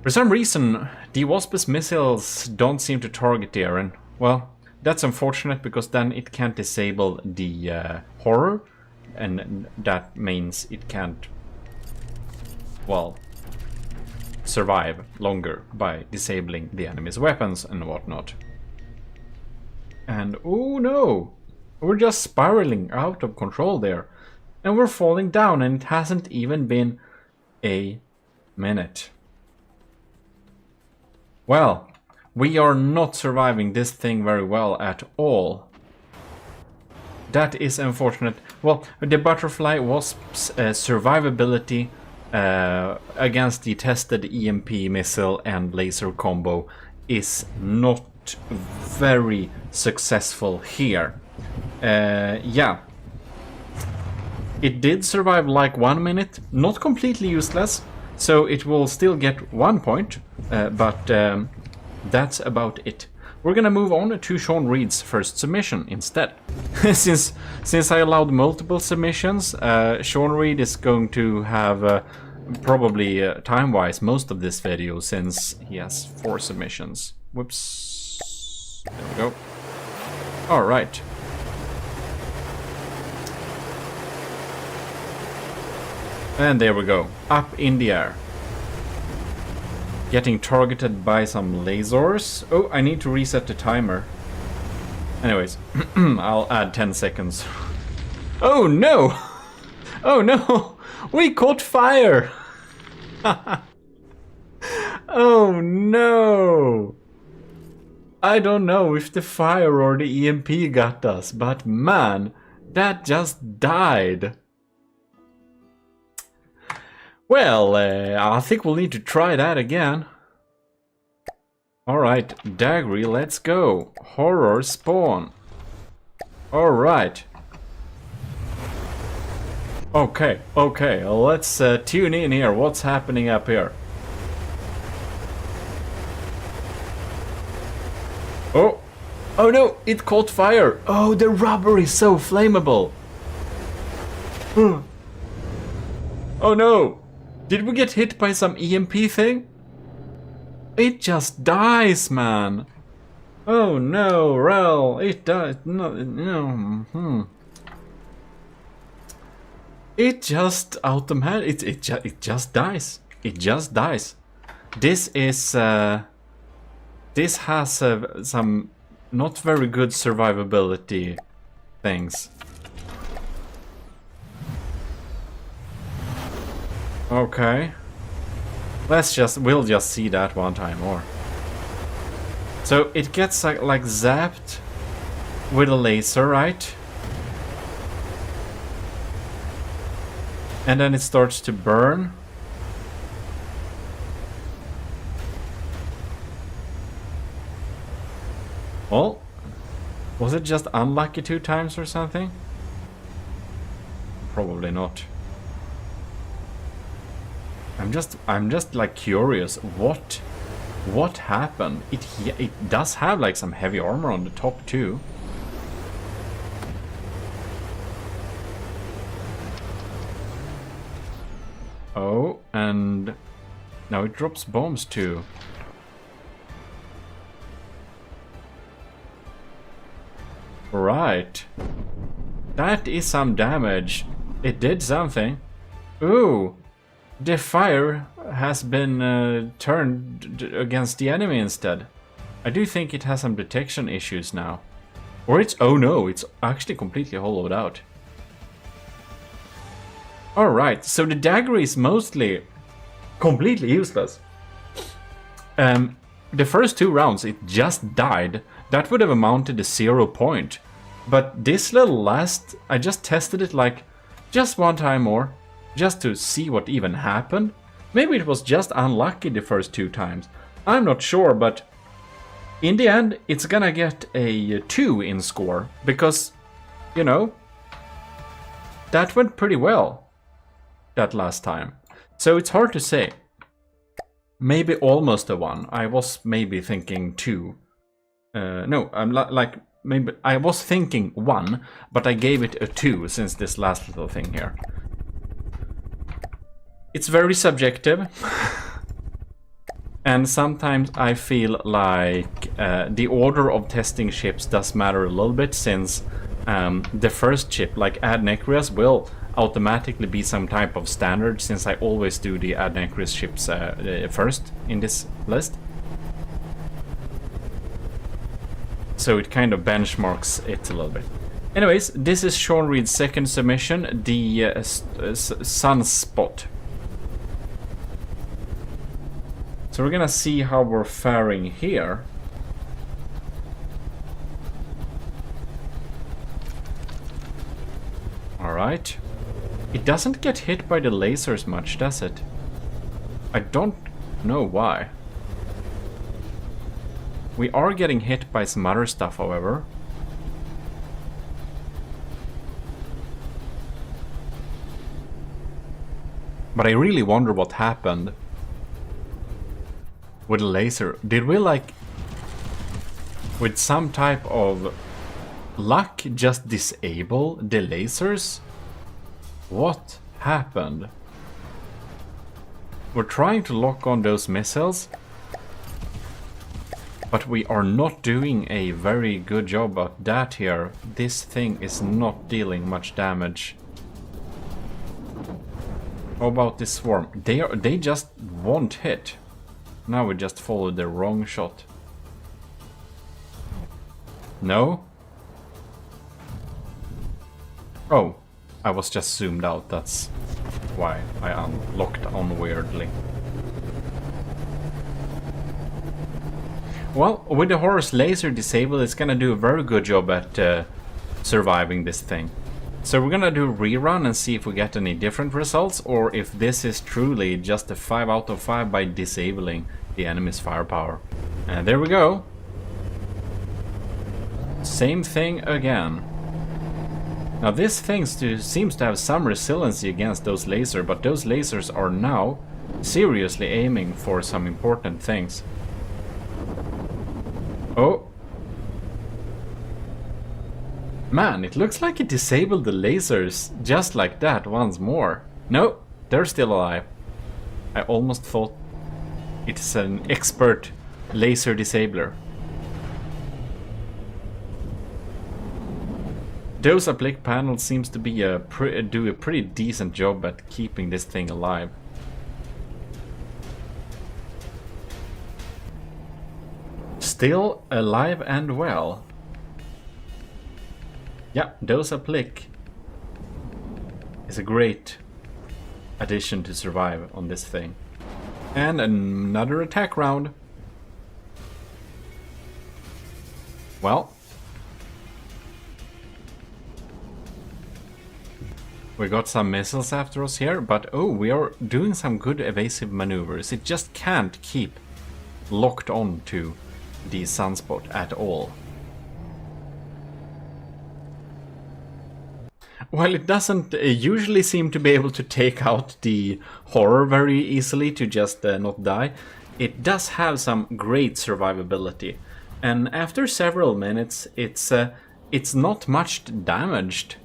For some reason, the Wasp's missiles don't seem to target the Aaron. Well, that's unfortunate, because then it can't disable the Horror, and that means it can't, well, survive longer by disabling the enemy's weapons and whatnot. And oh no, we're just spiraling out of control there, and we're falling down, and it hasn't even been a minute. Well, we are not surviving this thing very well at all. That is unfortunate. Well, the Butterfly Wasp's survivability against the tested EMP missile and laser combo is not very successful here. Yeah. It did survive like 1 minute, not completely useless, so it will still get 1 point, but that's about it. We're gonna move on to Sean Reed's first submission instead. Since I allowed multiple submissions, Sean Reed is going to have probably time-wise most of this video, since he has 4 submissions. Whoops. There we go. Alright. And there we go. Up in the air. Getting targeted by some lasers. Oh, I need to reset the timer. Anyways, I'll add 10 seconds. Oh no! Oh no! We caught fire! Oh no! I don't know if the fire or the EMP got us, but man, that just died. Well, I think we'll need to try that again. Alright, Daggery, let's go. Horror spawn. Alright. Okay, let's tune in here. What's happening up here? Oh! Oh no, it caught fire! Oh, the rubber is so flammable! Oh no! Did we get hit by some EMP thing? It just dies, man! Oh no, Rel, it dies. No. It just it just dies. It just dies. This is this has some not very good survivability things. Okay. We'll just see that one time more. So it gets like zapped with a laser, right? And then it starts to burn. Well, was it just unlucky 2 times or something? Probably not. I'm just like curious what happened. It does have like some heavy armor on the top too. Oh, and now it drops bombs too. Right. That is some damage. It did something. Ooh. The fire has been turned against the enemy instead. I do think it has some detection issues now. Or it's... oh no, it's actually completely hollowed out. Alright, so the dagger is mostly completely useless. The first 2 rounds it just died. That would have amounted to 0 point. But this little last, I just tested it like just 1 time more. Just to see what even happened. Maybe it was just unlucky the first 2 times. I'm not sure, but in the end it's gonna get a 2 in score. Because, you know, that went pretty well that last time. So it's hard to say. Maybe almost a 1. I was maybe thinking 2. No, I'm like maybe I was thinking 1, but I gave it a 2 since this last little thing here. It's very subjective. And sometimes I feel like the order of testing ships does matter a little bit, since the first ship, like Ad Necreus, will automatically be some type of standard, since I always do the Ad Necreus ships first in this list. So it kind of benchmarks it a little bit. Anyways, this is Sean Reed's second submission, the Sunspot. So we're gonna see how we're faring here. Alright. It doesn't get hit by the lasers much, does it? I don't know why. We are getting hit by some other stuff, however. But I really wonder what happened with a laser. Did we, like, with some type of luck, just disable the lasers? What happened? We're trying to lock on those missiles, but we are not doing a very good job at that here. This thing is not dealing much damage. How about this swarm? They just won't hit. Now we just followed the wrong shot. No? Oh, I was just zoomed out, that's why I unlocked on weirdly. Well, with the Horus laser disabled, it's gonna do a very good job at surviving this thing. So we're gonna do a rerun and see if we get any different results, or if this is truly just a 5 out of 5 by disabling the enemy's firepower. And there we go. Same thing again. Now this thing seems to have some resiliency against those lasers, but those lasers are now seriously aiming for some important things. Oh. Man, it looks like it disabled the lasers just like that once more. No, they're still alive. I almost thought it's an expert laser disabler. Those applique panel seems to be do a pretty decent job at keeping this thing alive. Still alive and well. Yeah, dose applique is a great addition to survive on this thing. And another attack round. Well, we got some missiles after us here, but oh, we are doing some good evasive maneuvers. It just can't keep locked on to the sunspot at all. While it doesn't usually seem to be able to take out the horror very easily to just not die, it does have some great survivability. And after several minutes, it's not much damaged,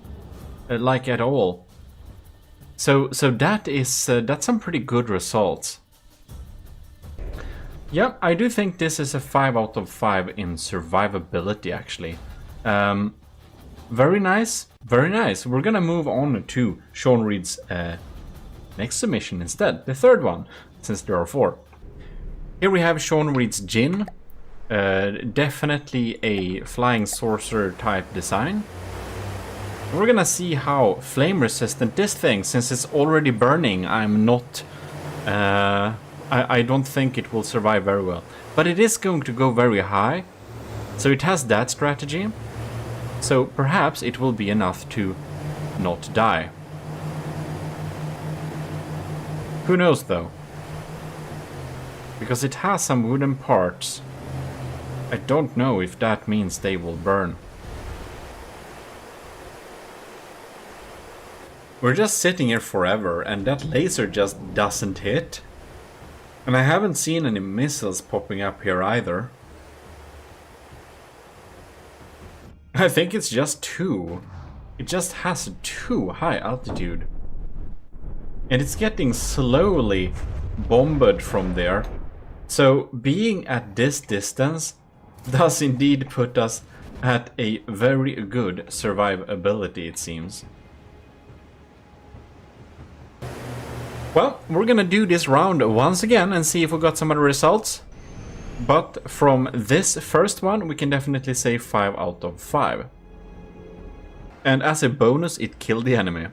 like at all. So that is that's some pretty good results. Yeah, I do think this is a 5 out of 5 in survivability, actually. Very nice, very nice. We're gonna move on to Sean Reed's next submission instead, the third one, since there are 4. Here we have Sean Reed's Jinn. Definitely a flying sorcerer type design. We're gonna see how flame resistant this thing, since it's already burning, I'm not... I don't think it will survive very well. But it is going to go very high, so it has that strategy. So perhaps it will be enough to not die. Who knows though? Because it has some wooden parts. I don't know if that means they will burn. We're just sitting here forever and that laser just doesn't hit. And I haven't seen any missiles popping up here either. I think it's just 2. It just has too high altitude. And it's getting slowly bombarded from there. So being at this distance does indeed put us at a very good survivability, it seems. Well, we're gonna do this round once again and see if we got some other results. But from this first one, we can definitely say 5 out of 5. And as a bonus, it killed the enemy.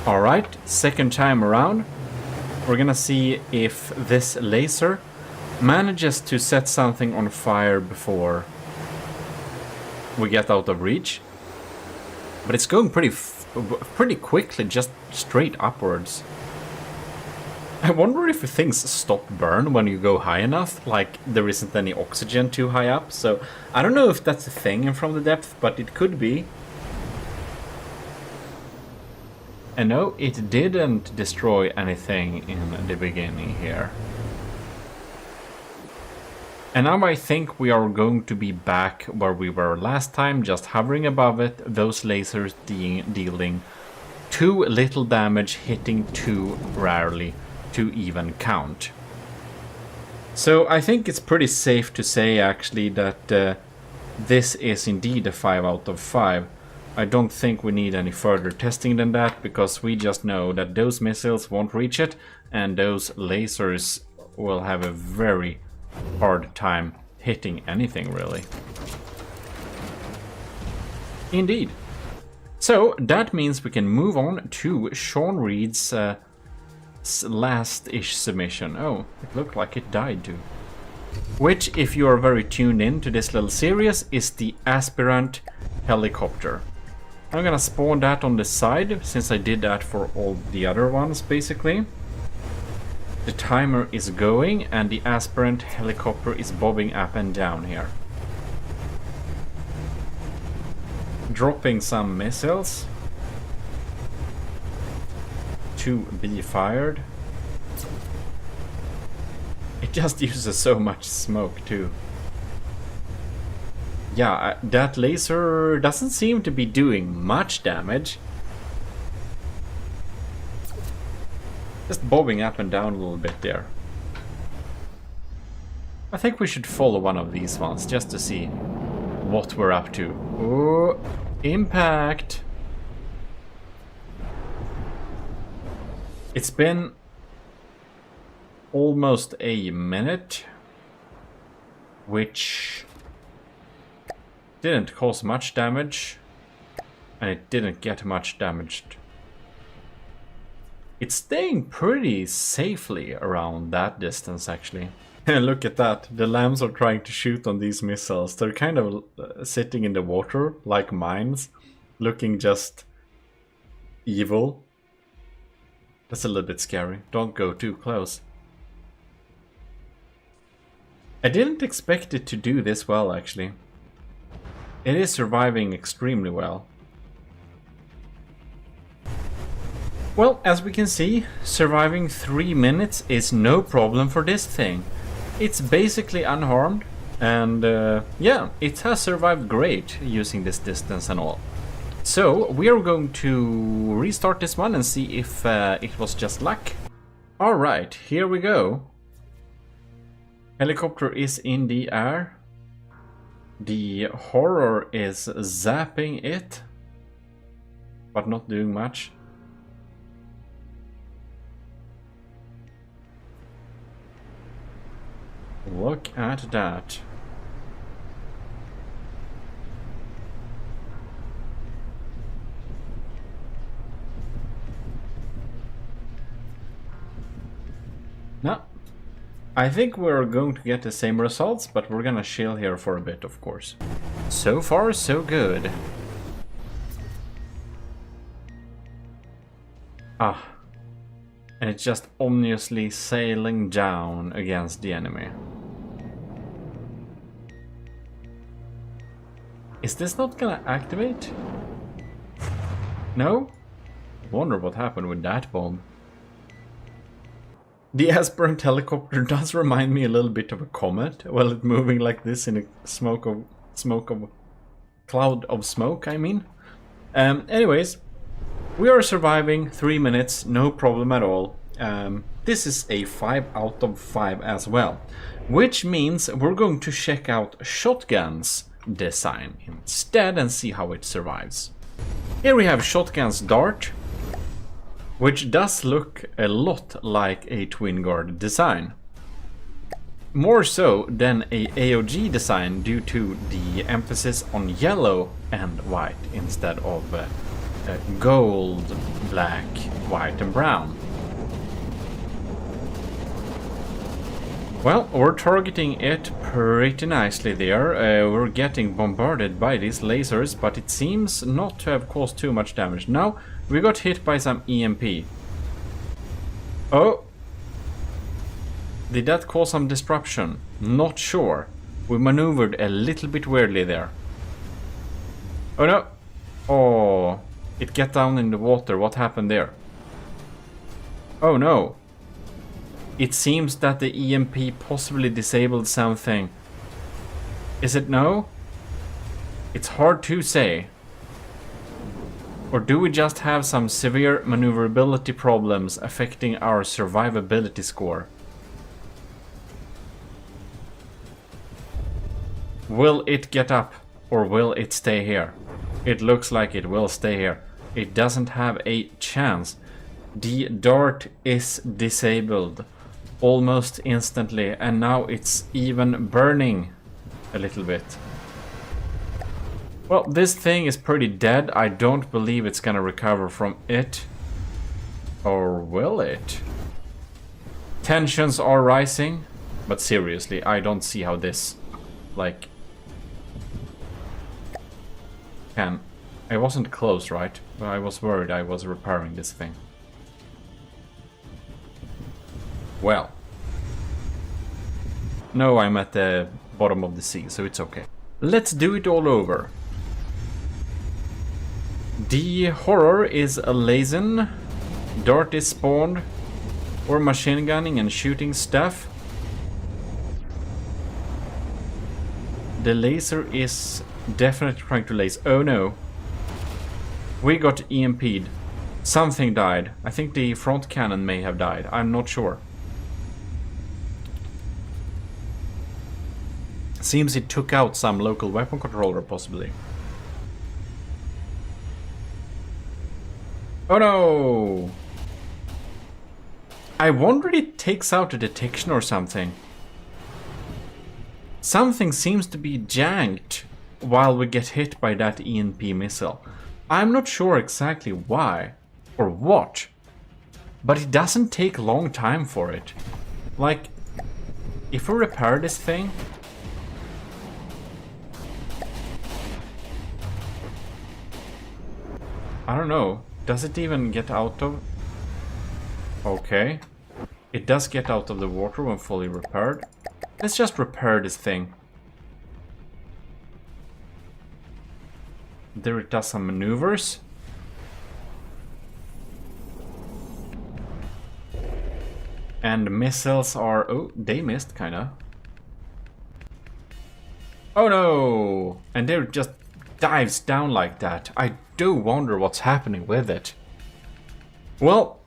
Alright, second time around. We're gonna see if this laser manages to set something on fire before we get out of reach. But it's going pretty quickly, just straight upwards. I wonder if things stop burn when you go high enough, like there isn't any oxygen too high up, so I don't know if that's a thing in From the Depth, but it could be. And no, it didn't destroy anything in the beginning here. And now I think we are going to be back where we were last time, just hovering above it, those lasers dealing too little damage, hitting too rarely to even count. So I think it's pretty safe to say actually that this is indeed a 5 out of 5. I don't think we need any further testing than that, because we just know that those missiles won't reach it, and those lasers will have a very hard time hitting anything, really. Indeed. So, that means we can move on to Sean Reed's last-ish submission. Oh, it looked like it died too. Which, if you are very tuned in to this little series, is the aspirant helicopter. I'm gonna spawn that on the side, since I did that for all the other ones, basically. The timer is going, and the aspirant helicopter is bobbing up and down here. Dropping some missiles to be fired. It just uses so much smoke too. Yeah, that laser doesn't seem to be doing much damage. Just bobbing up and down a little bit there. I think we should follow one of these ones just to see what we're up to. Oh, impact! It's been almost a minute, which didn't cause much damage, and it didn't get much damaged. It's staying pretty safely around that distance, actually. Look at that, the lambs are trying to shoot on these missiles. They're kind of sitting in the water, like mines, looking just evil. That's a little bit scary. Don't go too close. I didn't expect it to do this well, actually. It is surviving extremely well. Well, as we can see, surviving 3 minutes is no problem for this thing. It's basically unharmed, and yeah, it has survived great using this distance and all. So, we are going to restart this one and see if it was just luck. Alright, here we go. Helicopter is in the air. The horror is zapping it, but not doing much. Look at that. No. I think we're going to get the same results, but we're gonna chill here for a bit, of course. So far, so good. Ah. And it's just ominously sailing down against the enemy. Is this not gonna activate? No? I wonder what happened with that bomb. The aspirant helicopter does remind me a little bit of a comet. Well, it's moving like this in a cloud of smoke, I mean. Anyways, we are surviving 3 minutes, no problem at all. This is a 5 out of 5 as well, which means we're going to check out Shotgun's design instead and see how it survives. Here we have Shotgun's dart, which does look a lot like a twin guard design. More so than a AOG design due to the emphasis on yellow and white instead of gold, black, white and brown. Well, we're targeting it pretty nicely there. We're getting bombarded by these lasers, but it seems not to have caused too much damage. Now, we got hit by some EMP. Oh! Did that cause some disruption? Not sure. We maneuvered a little bit weirdly there. Oh no! Oh, it got down in the water. What happened there? Oh no! It seems that the EMP possibly disabled something. Is it no? It's hard to say. Or do we just have some severe maneuverability problems affecting our survivability score? Will it get up or will it stay here? It looks like it will stay here. It doesn't have a chance. The dart is disabled almost instantly, and now it's even burning a little bit. Well, this thing is pretty dead. I don't believe it's gonna recover from it. Or will it? Tensions are rising, but seriously, I don't see how this, like, can... I wasn't close, right? But I was worried I was repairing this thing. Well. No, I'm at the bottom of the sea, so it's okay. Let's do it all over. The horror is a lazen. Dart is spawned. Or machine gunning and shooting stuff. The laser is definitely trying to laser. Oh no. We got EMP'd. Something died. I think the front cannon may have died. I'm not sure. Seems it took out some local weapon controller, possibly. Oh no! I wonder if it takes out a detection or something. Something seems to be janked while we get hit by that EMP missile. I'm not sure exactly why or what, but it doesn't take a long time for it. Like, if we repair this thing... I don't know. Does it even get out of... Okay. It does get out of the water when fully repaired. Let's just repair this thing. There it does some maneuvers. And missiles are... Oh, they missed, kinda. Oh no! And there it just dives down like that. I do wonder what's happening with it. Well,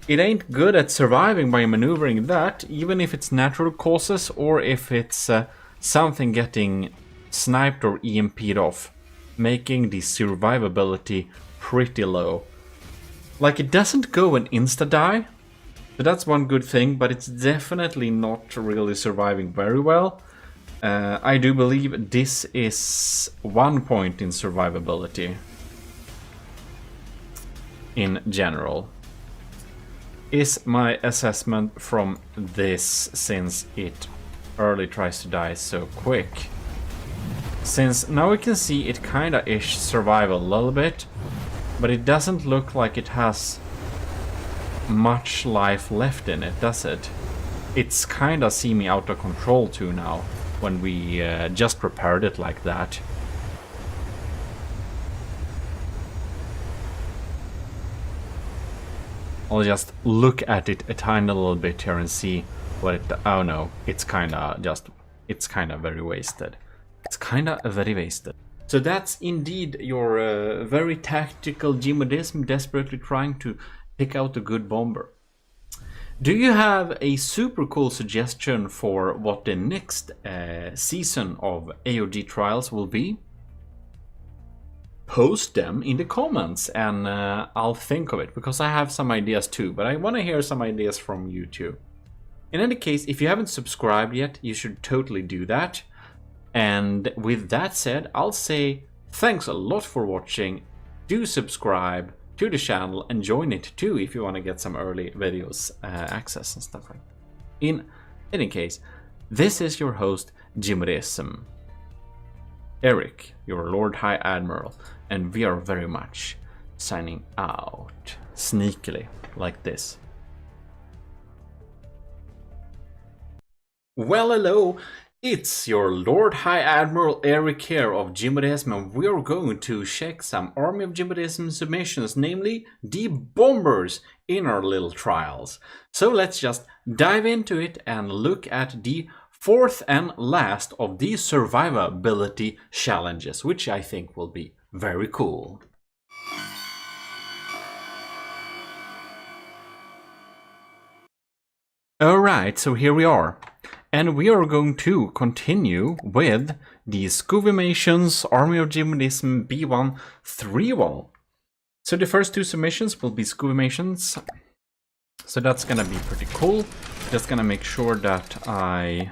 it ain't good at surviving by maneuvering that, even if it's natural causes or if it's something getting sniped or EMP'd off, making the survivability pretty low. Like, it doesn't go and insta-die, so that's one good thing, but it's definitely not really surviving very well. I do believe this is 1 point in survivability in general. Is my assessment from this, since it early tries to die so quick. Since now we can see it kinda ish survive a little bit, but it doesn't look like it has much life left in it, does it? It's kinda semi out of control too now, when we just repaired it like that. I'll just look at it a tiny little bit here and see what it... Oh no, it's kinda very wasted. It's kinda very wasted. So that's indeed your very tactical GMODism desperately trying to pick out a good bomber. Do you have a super cool suggestion for what the next season of AOG trials will be? Post them in the comments and I'll think of it, because I have some ideas too, but I want to hear some ideas from you too. In any case, if you haven't subscribed yet, you should totally do that. And with that said, I'll say thanks a lot for watching. Do subscribe to the channel and join it too if you want to get some early videos access and stuff like that. In any case, this is your host, GMODISM. Eric, your Lord High Admiral, and we are very much signing out sneakily like this. Well, hello, it's your Lord High Admiral Eric here of GMODISM, and we are going to check some Army of GMODISM submissions, namely the bombers in our little trials. So let's just dive into it and look at the fourth and last of these survivability challenges, which I think will be very cool. Alright, so here we are. And we are going to continue with the Scuvimations Army of GMODISM B1 3-wall. So the first two submissions will be Scuvimations. So that's gonna be pretty cool. Just gonna make sure that I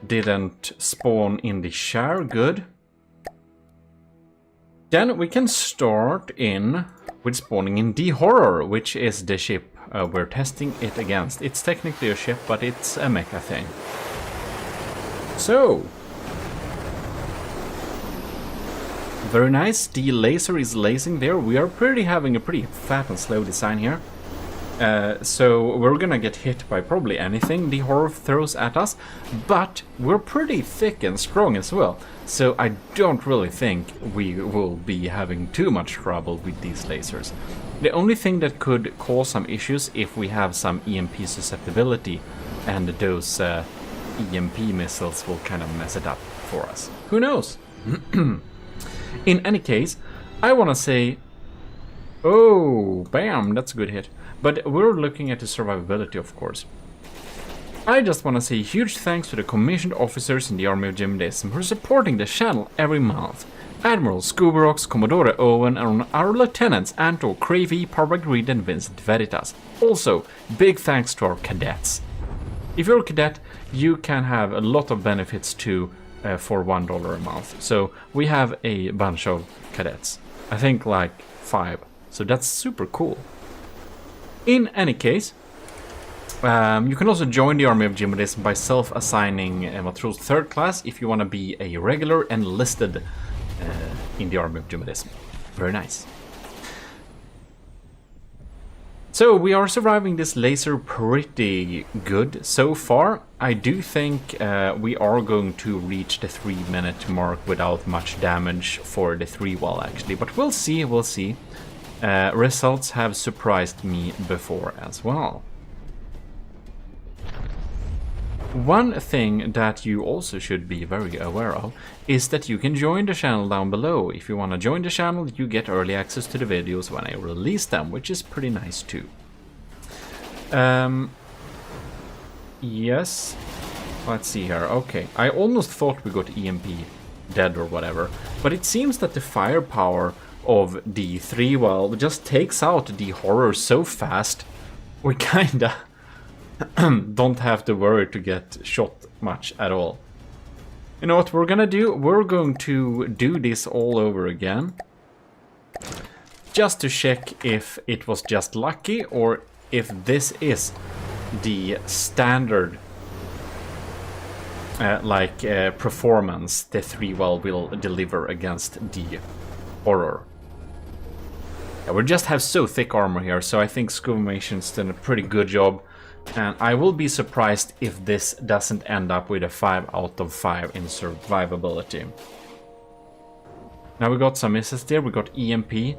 didn't spawn in the share. Good. Then we can start in with spawning in the Horror, which is the ship we're testing it against. It's technically a ship, but it's a mecha thing. So, very nice. The laser is lasing there. We are having a pretty fat and slow design here. So we're gonna get hit by probably anything the Horror throws at us, but we're pretty thick and strong as well. So I don't really think we will be having too much trouble with these lasers. The only thing that could cause some issues if we have some EMP susceptibility, and those EMP missiles will kind of mess it up for us. Who knows? In any case, I want to say, oh, bam, that's a good hit. But we're looking at the survivability, of course. I just want to say huge thanks to the commissioned officers in the Army of GMODISM who are supporting the channel every month. Admiral Scubarox, Commodore Owen, and our lieutenants Anto, Cravey, Parvag Reed, and Vincent Veritas. Also, big thanks to our cadets. If you're a cadet, you can have a lot of benefits too for $1 a month. So we have a bunch of cadets. I think like 5. So that's super cool. In any case, you can also join the Army of GMODISM by self-assigning Matros 3rd class if you want to be a regular enlisted in the Army of GMODISM. Very nice. So we are surviving this laser pretty good so far. I do think we are going to reach the 3-minute mark without much damage for the 3-wall actually, but we'll see, we'll see. Results have surprised me before as well. One thing that you also should be very aware of is that you can join the channel down below. If you want to join the channel, you get early access to the videos when I release them, which is pretty nice too. Yes, let's see here. Okay, I almost thought we got EMP dead or whatever, but it seems that the firepower of the 3-wall just takes out the Horror so fast we kinda don't have to worry to get shot much at all. You know what we're gonna do? We're going to do this all over again, just to check if it was just lucky or if this is the standard performance the 3-wall will deliver against the Horror. Yeah, we just have so thick armor here, so I think Scuvimation's done a pretty good job. And I will be surprised if this doesn't end up with a 5 out of 5 in survivability. Now we got some misses there, we got EMP.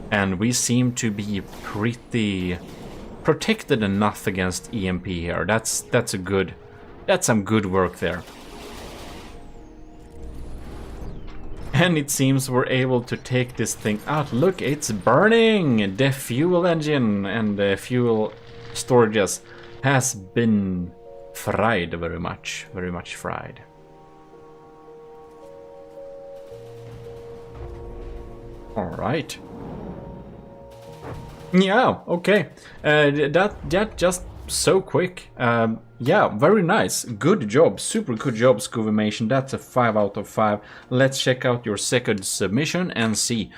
And we seem to be pretty protected enough against EMP here. That's some good work there. And it seems we're able to take this thing out. Look, it's burning! The fuel engine and the fuel storages has been fried very much fried. Alright. Yeah, okay. That just so quick. Yeah, very nice. Good job. Super good job, Scuvimation. That's a 5 out of 5. Let's check out your second submission and see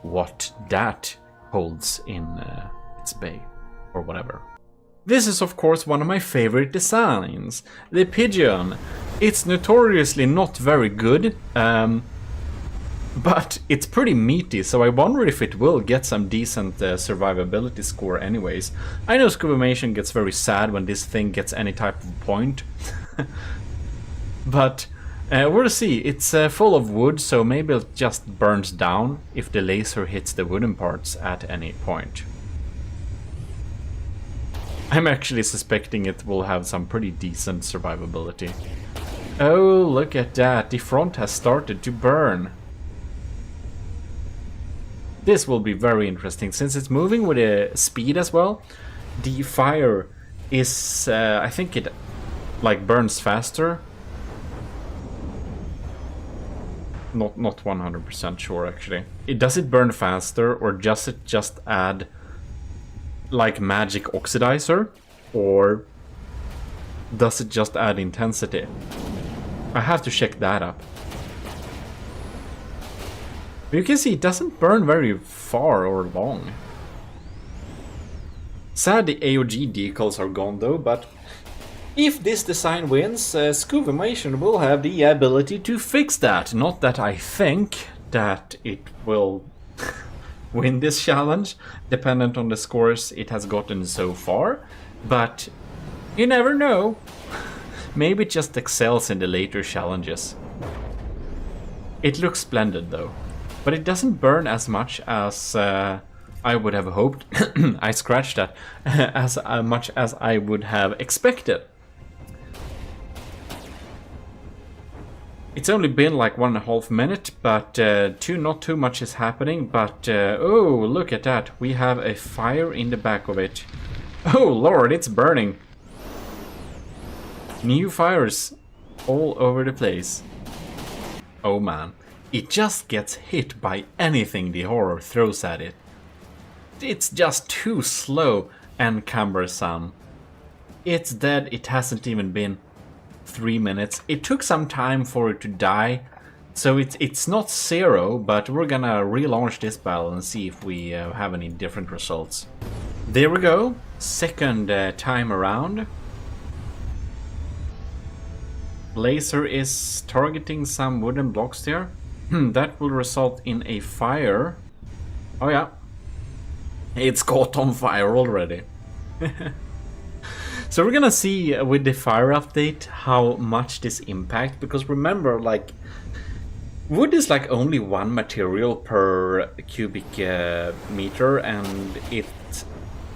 what that holds in its bay or whatever. This is of course one of my favorite designs. The Pigeon. It's notoriously not very good. But it's pretty meaty, so I wonder if it will get some decent survivability score anyways. I know Scuvimation gets very sad when this thing gets any type of point. But we'll see. It's full of wood, so maybe it just burns down if the laser hits the wooden parts at any point. I'm actually suspecting it will have some pretty decent survivability. Oh, look at that. The front has started to burn. This will be very interesting, since it's moving with a speed as well. The fire is, I think it like burns faster. Not 100% sure actually. Does it burn faster, or does it just add like magic oxidizer, or does it just add intensity? I have to check that up. But you can see it doesn't burn very far or long. Sad the AOG decals are gone though, but if this design wins, Scuvimation will have the ability to fix that. Not that I think that it will win this challenge, dependent on the scores it has gotten so far, but you never know. Maybe it just excels in the later challenges. It looks splendid though, but it doesn't burn as much as I would have hoped. I scratched that. As much as I would have expected. It's only been like 1.5 minutes, but not too much is happening. But oh, look at that. We have a fire in the back of it. Oh lord, it's burning. New fires all over the place. Oh man, it just gets hit by anything the horror throws at it. It's just too slow and cumbersome. It's dead. It hasn't even been 3 minutes. It took some time for it to die, so it's not 0, but we're gonna relaunch this battle and see if we have any different results. There we go, second time around. Laser is targeting some wooden blocks there. That will result in a fire. Oh yeah, it's caught on fire already. So we're gonna see with the fire update how much this impact, because remember, like, wood is like only one material per cubic meter, and it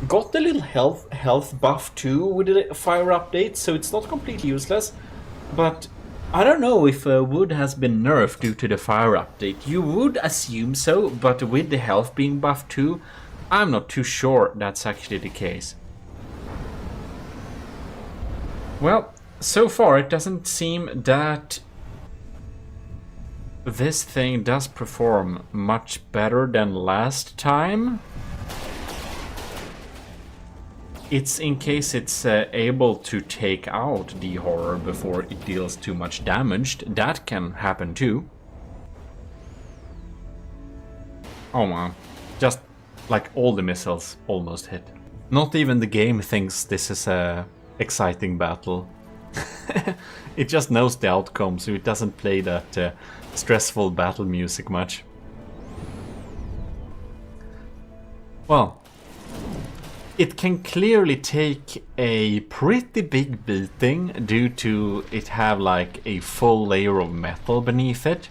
got a little health buff too with the fire update, so it's not completely useless. But I don't know if wood has been nerfed due to the fire update. You would assume so, but with the health being buffed too, I'm not too sure that's actually the case. Well, so far it doesn't seem that this thing does perform much better than last time. It's in case it's able to take out the horror before it deals too much damage. That can happen too. Oh man, just like all the missiles almost hit. Not even the game thinks this is a exciting battle. It just knows the outcome, so it doesn't play that stressful battle music much. Well, it can clearly take a pretty big beating due to it have like a full layer of metal beneath it.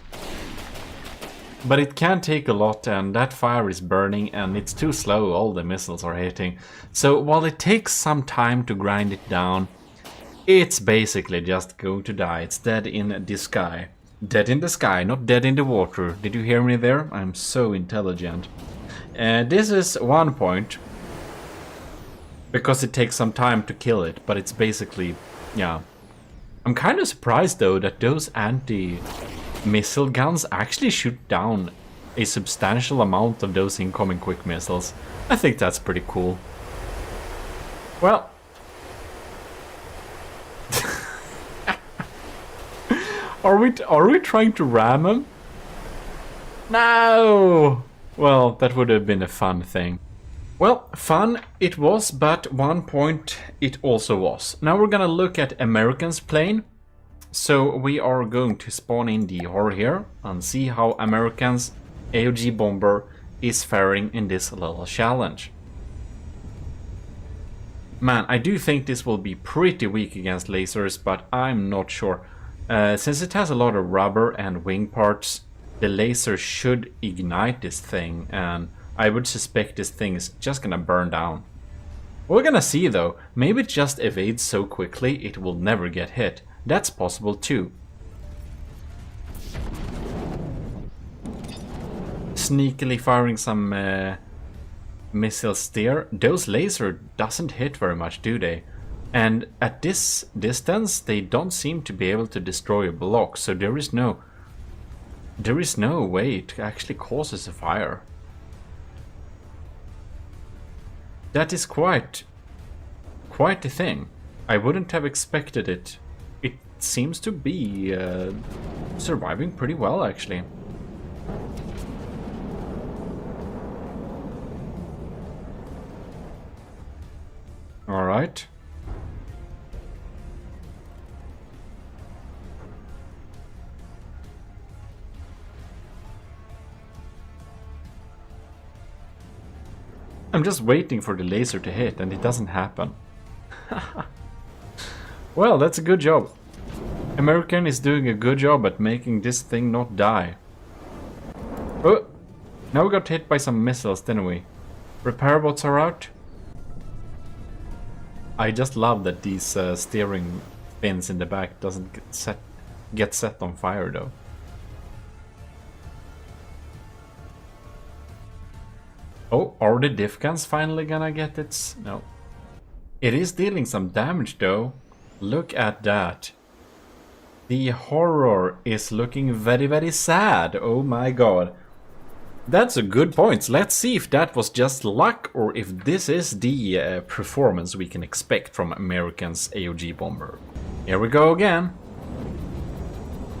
But it can take a lot, and that fire is burning and it's too slow, all the missiles are hitting. So while it takes some time to grind it down, it's basically just going to die. It's dead in the sky. Dead in the sky, not dead in the water. Did you hear me there? I'm so intelligent. This is 1 point, because it takes some time to kill it, but it's basically, yeah. I'm kind of surprised though that those anti-missile guns actually shoot down a substantial amount of those incoming quick missiles. I think that's pretty cool. Well, are we trying to ram him? No! Well, that would have been a fun thing. Well, fun it was, but 1 point it also was. Now we're gonna look at Americans playing. So we are going to spawn in the horror here and see how Americans AOG bomber is faring in this little challenge. Man, I do think this will be pretty weak against lasers, but I'm not sure. Since it has a lot of rubber and wing parts, the laser should ignite this thing, and I would suspect this thing is just gonna burn down. We're gonna see though, maybe it just evades so quickly it will never get hit. That's possible too. Sneakily firing some missiles there. Those lasers doesn't hit very much, do they? And at this distance, they don't seem to be able to destroy a block, so there is no way it actually causes a fire. That is quite a thing. I wouldn't have expected it. It seems to be surviving pretty well, actually. All right. I'm just waiting for the laser to hit, and it doesn't happen. Well, that's a good job. American is doing a good job at making this thing not die. Oh, now we got hit by some missiles, didn't we? Repair bots are out. I just love that these steering fins in the back doesn't get set on fire though. Oh, are the diff guns finally gonna get its... No. It is dealing some damage though. Look at that. The horror is looking very, very sad. Oh my god. That's a good point. Let's see if that was just luck or if this is the performance we can expect from American's AOG bomber. Here we go again.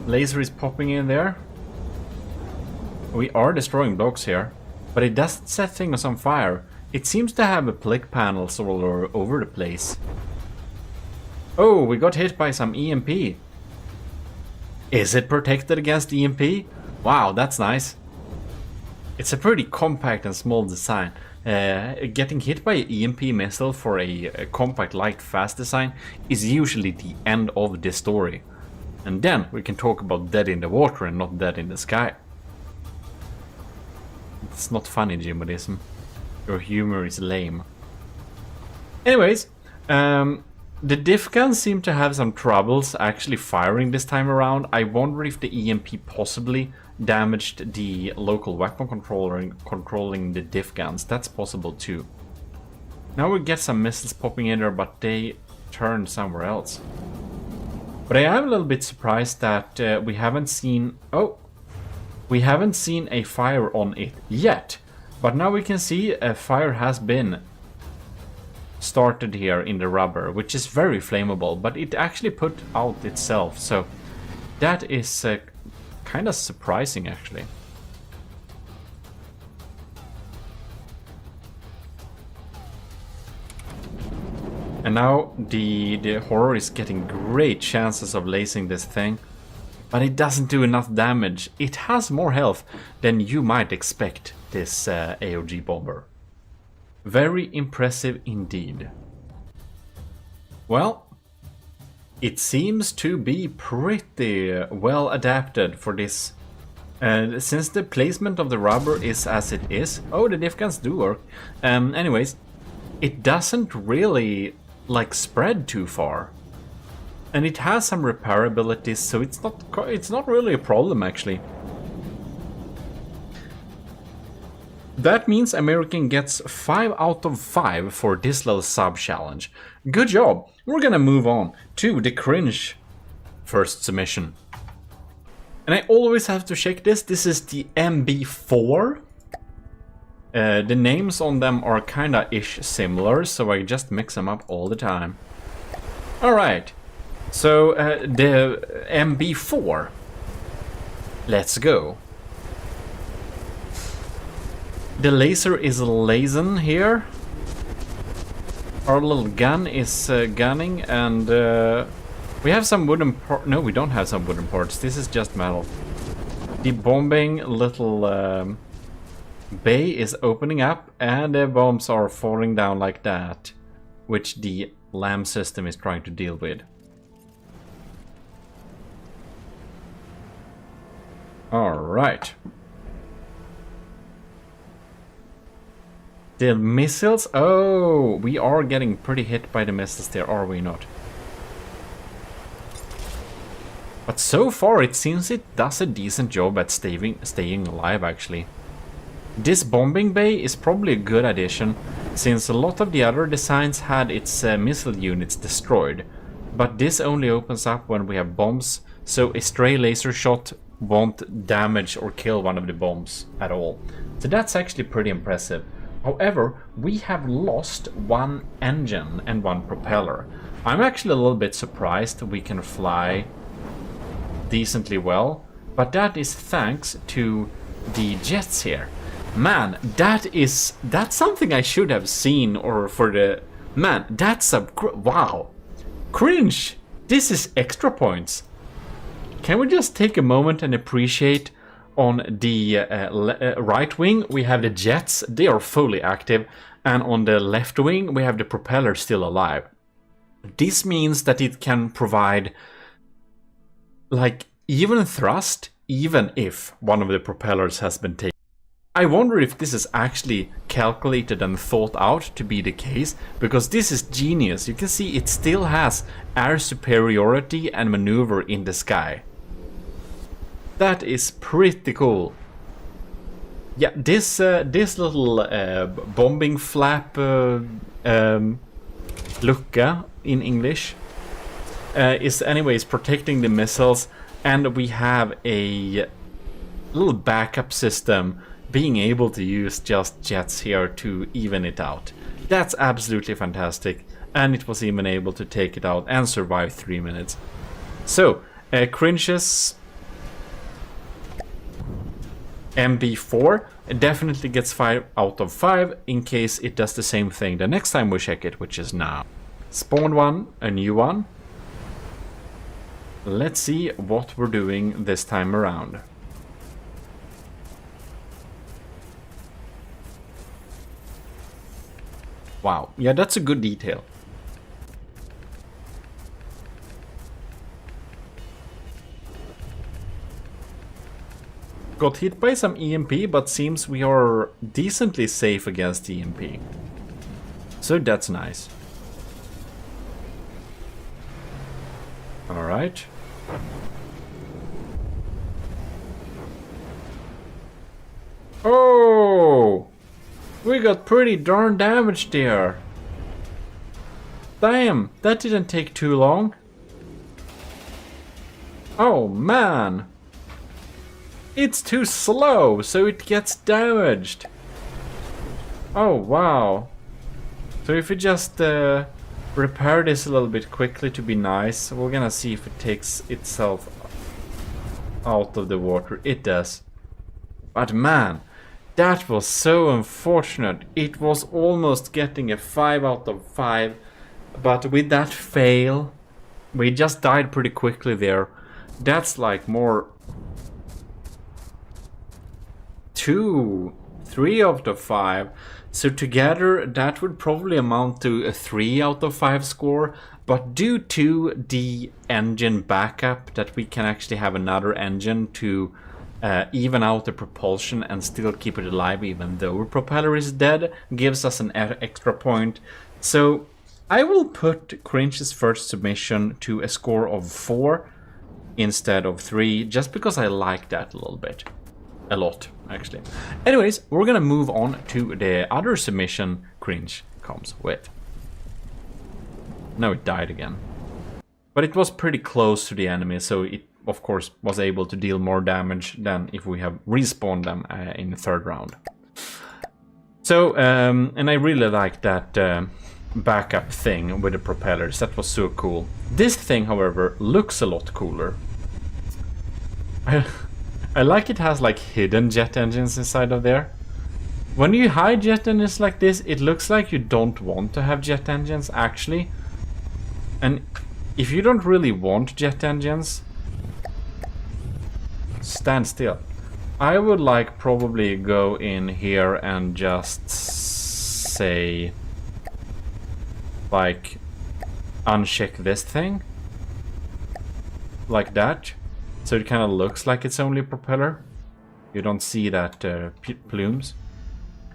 Laser is popping in there. We are destroying blocks here, but it doesn't set things on fire. It seems to have a plick panels all over the place. Oh, we got hit by some EMP. Is it protected against EMP? Wow, that's nice. It's a pretty compact and small design. Getting hit by an EMP missile for a compact, light, fast design is usually the end of the story. And then we can talk about dead in the water and not dead in the sky. It's not funny, GMODism. Your humor is lame. Anyways, the diff guns seem to have some troubles actually firing this time around. I wonder if the EMP possibly damaged the local weapon controller controlling the diff guns. That's possible too. Now we get some missiles popping in there, but they turn somewhere else. But I am a little bit surprised that we haven't seen... Oh! We haven't seen a fire on it yet. But now we can see a fire has been started here in the rubber, which is very flammable, but it actually put out itself. So that is kind of surprising, actually. And now the horror is getting great chances of lacing this thing, but it doesn't do enough damage. It has more health than you might expect, this AOG bomber. Very impressive indeed. Well, it seems to be pretty well adapted for this. Since the placement of the rubber is as it is... Oh, the diff guns do work. Anyways, it doesn't really like spread too far. And it has some repairability, so it's not really a problem actually. That means American gets 5 out of 5 for this little sub-challenge. Good job! We're gonna move on to the cringe first submission. And I always have to check this. This is the MB4. The names on them are kinda ish similar, so I just mix them up all the time. Alright, so the MB4. Let's go. The laser is lasing here. Our little gun is gunning, and we have some wooden parts. No, we don't have some wooden parts. This is just metal. The bombing little bay is opening up, and the bombs are falling down like that, which the LAM system is trying to deal with. All right. The missiles? Oh, we are getting pretty hit by the missiles there, are we not? But so far it seems it does a decent job at staying alive, actually. This bombing bay is probably a good addition. since a lot of the other designs had its missile units destroyed. But this only opens up when we have bombs, so a stray laser shot won't damage or kill one of the bombs at all. So that's actually pretty impressive. However, we have lost one engine and one propeller. I'm actually a little bit surprised we can fly decently well, but that is thanks to the jets here. Man, that's something I should have seen, or for the... Man, that's a... Wow. Cringe! This is extra points. Can we just take a moment and appreciate on the right wing we have the jets, they are fully active, and on the left wing we have the propeller still alive. This means that it can provide like even thrust even if one of the propellers has been taken. I wonder if this is actually calculated and thought out to be the case, because this is genius. You can see it still has air superiority and maneuver in the sky. That is pretty cool. Yeah, this little bombing flap lucka in English is anyways protecting the missiles, and we have a little backup system being able to use just jets here to even it out. That's absolutely fantastic, and it was even able to take it out and survive 3 minutes. So, Cringe's MB4 definitely gets 5 out of 5 in case it does the same thing the next time we check it, which is now. Spawn one, a new one. Let's see what we're doing this time around. Wow, yeah, that's a good detail. Got hit by some EMP, but seems we are decently safe against EMP. So that's nice. Alright. Oh! We got pretty darn damaged there. Damn, that didn't take too long. Oh man! It's too slow, so it gets damaged. Oh wow. So if we just repair this a little bit quickly to be nice, we're gonna see if it takes itself out of the water. It does. But man, that was so unfortunate. It was almost getting a 5 out of 5, but with that fail, we just died pretty quickly there. That's like more 2, 3 out of 5. So together that would probably amount to a 3 out of 5 score, but due to the engine backup, that we can actually have another engine to even out the propulsion and still keep it alive even though our propeller is dead, gives us an extra point. So I will put Cringe's first submission to a score of 4 instead of 3, just because I like that a little bit. A lot, actually. Anyways, we're gonna move on to the other submission Cringe comes with. No, it died again. But it was pretty close to the enemy, so it of course was able to deal more damage than if we have respawned them in the third round. So, and I really like that backup thing with the propellers. That was so cool. This thing, however, looks a lot cooler. I like it has like hidden jet engines inside of there. When you hide jet engines like this, it looks like you don't want to have jet engines actually. And if you don't really want jet engines, stand still. I would like probably go in here and just say like uncheck this thing like that, so it kind of looks like it's only a propeller. You don't see that plumes.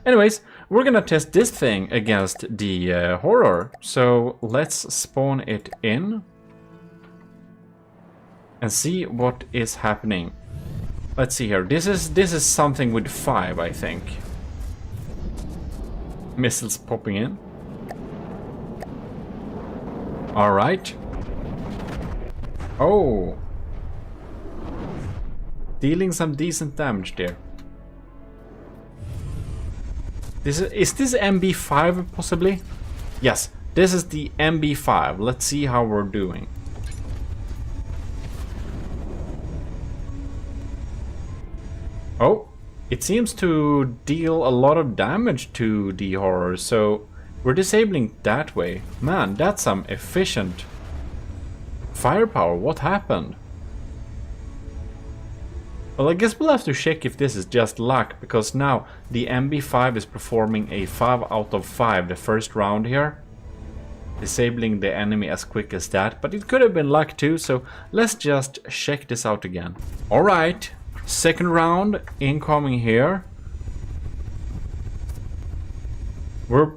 Anyways, we're gonna test this thing against the horror, so let's spawn it in and see what is happening. Let's see here. This is something with 5, I think. Missiles popping in. Alright. Oh. Dealing some decent damage there. Is this MB5 possibly? Yes, this is the MB5. Let's see how we're doing. Oh, it seems to deal a lot of damage to the horror, so we're disabling that way. Man, that's some efficient firepower. What happened? Well, I guess we'll have to check if this is just luck, because now the MB5 is performing a 5 out of 5 the first round here. Disabling the enemy as quick as that, but it could have been luck too, so let's just check this out again. Alright, second round incoming here. We're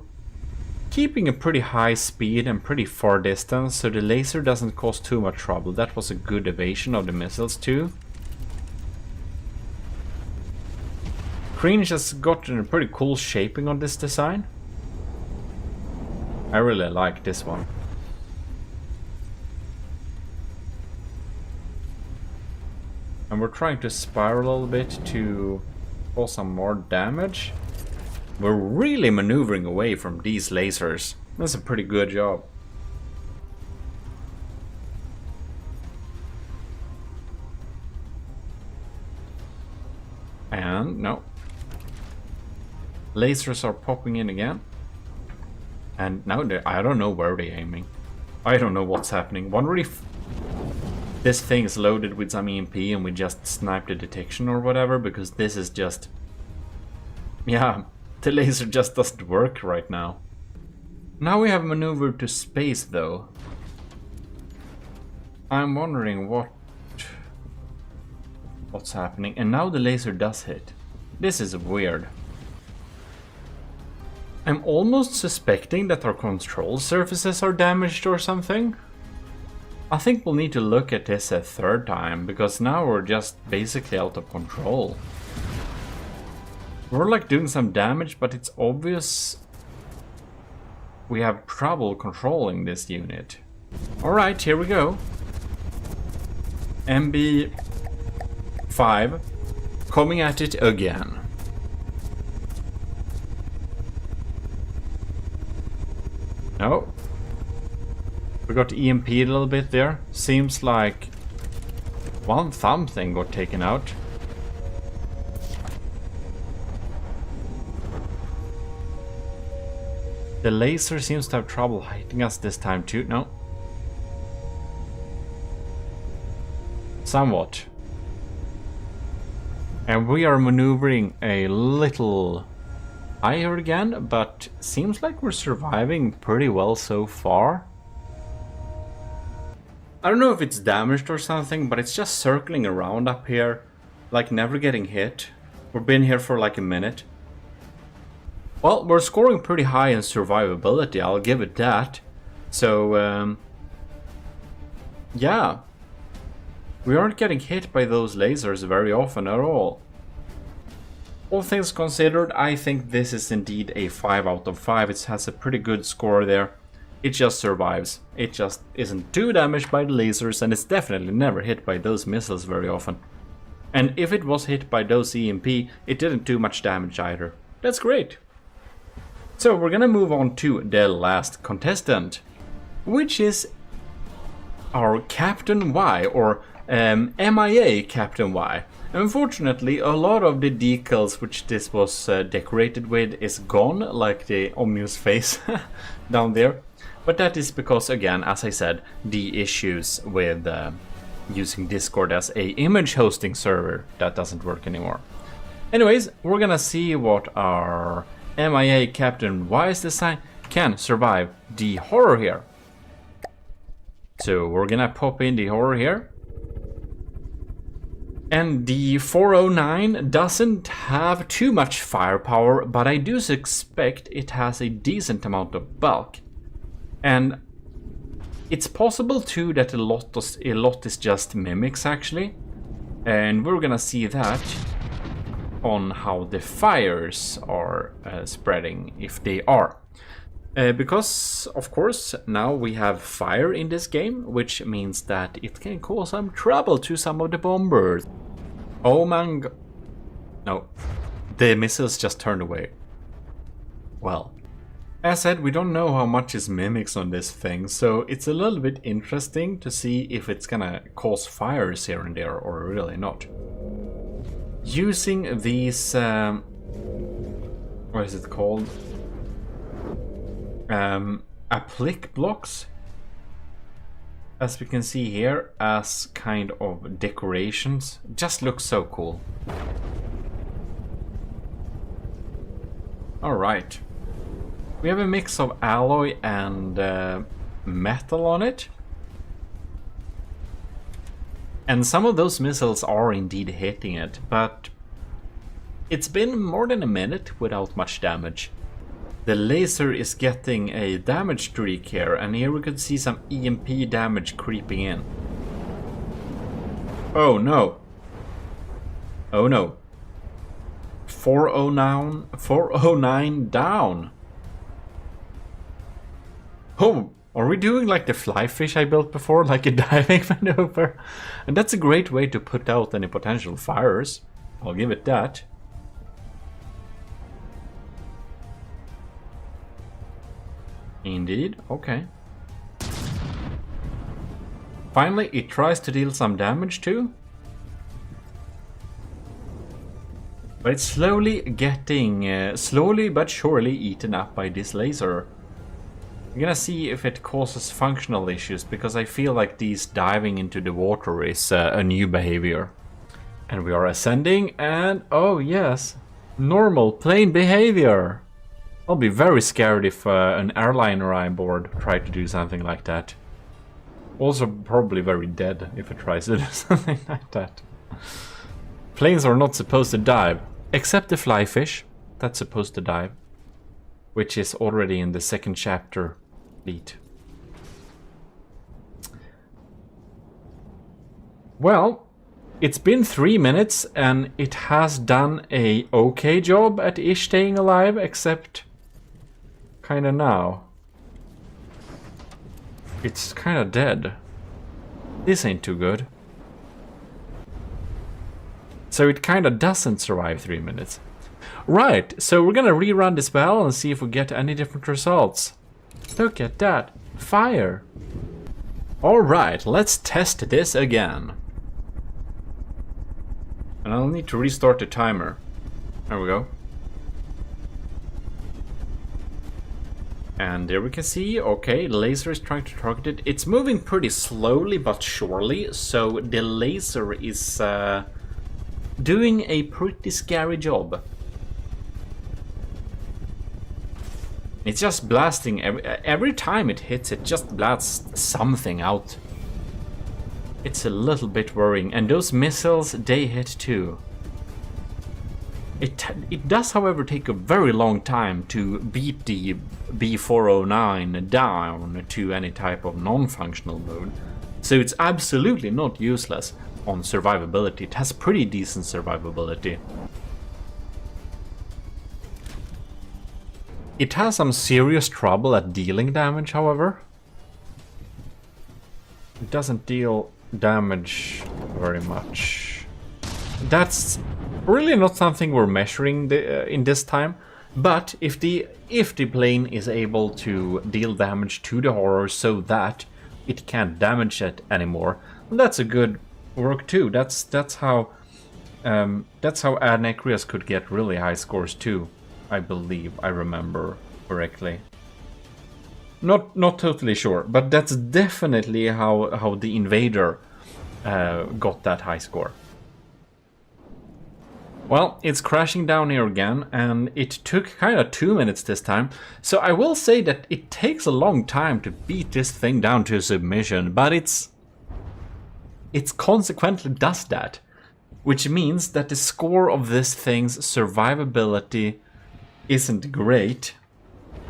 keeping a pretty high speed and pretty far distance, so the laser doesn't cause too much trouble. That was a good evasion of the missiles too. Cringe has gotten a pretty cool shaping on this design. I really like this one. And we're trying to spiral a little bit to cause some more damage. We're really maneuvering away from these lasers. That's a pretty good job. And no. Lasers are popping in again. And now I don't know where they're aiming. I don't know what's happening. Wonder if this thing is loaded with some EMP and we just sniped the detection or whatever, because this is just... yeah, the laser just doesn't work right now. Now we have maneuvered to space though. I'm wondering what's happening. And now the laser does hit. This is weird. I'm almost suspecting that our control surfaces are damaged or something. I think we'll need to look at this a third time, because now we're just basically out of control. We're like doing some damage, but it's obvious we have trouble controlling this unit. Alright, here we go. MB5 coming at it again. No. We got EMP'd a little bit there. Seems like one thumb thing got taken out. The laser seems to have trouble hitting us this time too. No. Somewhat. And we are maneuvering a little higher again, but seems like we're surviving pretty well so far. I don't know if it's damaged or something, but it's just circling around up here, like never getting hit. We've been here for like a minute. Well, we're scoring pretty high in survivability, I'll give it that. So, yeah. We aren't getting hit by those lasers very often at all. All things considered, I think this is indeed a 5 out of 5. It has a pretty good score there. It just survives. It just isn't too damaged by the lasers, and it's definitely never hit by those missiles very often. And if it was hit by those EMP, it didn't do much damage either. That's great. So we're gonna move on to the last contestant, which is our Captain Y, or MIA Captain Y. Unfortunately, a lot of the decals which this was decorated with is gone, like the ominous face down there. But that is because, again, as I said, the issues with using Discord as a image hosting server, that doesn't work anymore. Anyways, we're gonna see what our MIA Captain Y's design can survive the horror here. So we're gonna pop in the horror here. And the 409 doesn't have too much firepower, but I do suspect it has a decent amount of bulk. And it's possible too that a lot is just mimics actually. And we're gonna see that on how the fires are spreading, if they are. Because, of course, now we have fire in this game, which means that it can cause some trouble to some of the bombers. Oh my god. No, the missiles just turned away. Well, as said, we don't know how much is mimics on this thing, so it's a little bit interesting to see if it's gonna cause fires here and there or really not. Using these, what is it called? Applique blocks, as we can see here, as kind of decorations, just looks so cool. Alright. We have a mix of alloy and metal on it. And some of those missiles are indeed hitting it, but it's been more than a minute without much damage. The laser is getting a damage streak here, and here we could see some EMP damage creeping in. Oh no. Oh no. 409 down. Oh, are we doing like the fly fish I built before, like a diving maneuver? And that's a great way to put out any potential fires. I'll give it that. Indeed, okay. Finally, it tries to deal some damage too. But it's slowly getting, slowly but surely eaten up by this laser. I'm gonna see if it causes functional issues, because I feel like these diving into the water is a new behavior. And we are ascending, and oh yes, normal plane behavior. I'll be very scared if an airliner I'm aboard tried to do something like that. Also probably very dead if it tries to do something like that. Planes are not supposed to dive, except the fly fish, that's supposed to dive. Which is already in the second chapter beat. Well, it's been 3 minutes and it has done a okay job at ish staying alive, except kinda now. It's kinda dead. This ain't too good. So it kinda doesn't survive 3 minutes. Right, so we're gonna rerun this battle and see if we get any different results. Look at that. Fire. Alright, let's test this again. And I'll need to restart the timer. There we go. And there we can see, okay, laser is trying to target it. It's moving pretty slowly but surely, so the laser is doing a pretty scary job. It's just blasting, every time it hits, it just blasts something out. It's a little bit worrying, and those missiles, they hit too. It does, however, take a very long time to beat the B409 down to any type of non-functional mode. So it's absolutely not useless on survivability. It has pretty decent survivability. It has some serious trouble at dealing damage, however. It doesn't deal damage very much. That's really not something we're measuring in this time, but if the plane is able to deal damage to the horror so that it can't damage it anymore, well, that's a good work too. That's how Adnecrius could get really high scores too. I believe I remember correctly. Not totally sure, but that's definitely how the Invader got that high score. Well, it's crashing down here again, and it took kind of 2 minutes this time. So I will say that it takes a long time to beat this thing down to submission, but it's consequently does that, which means that the score of this thing's survivability isn't great.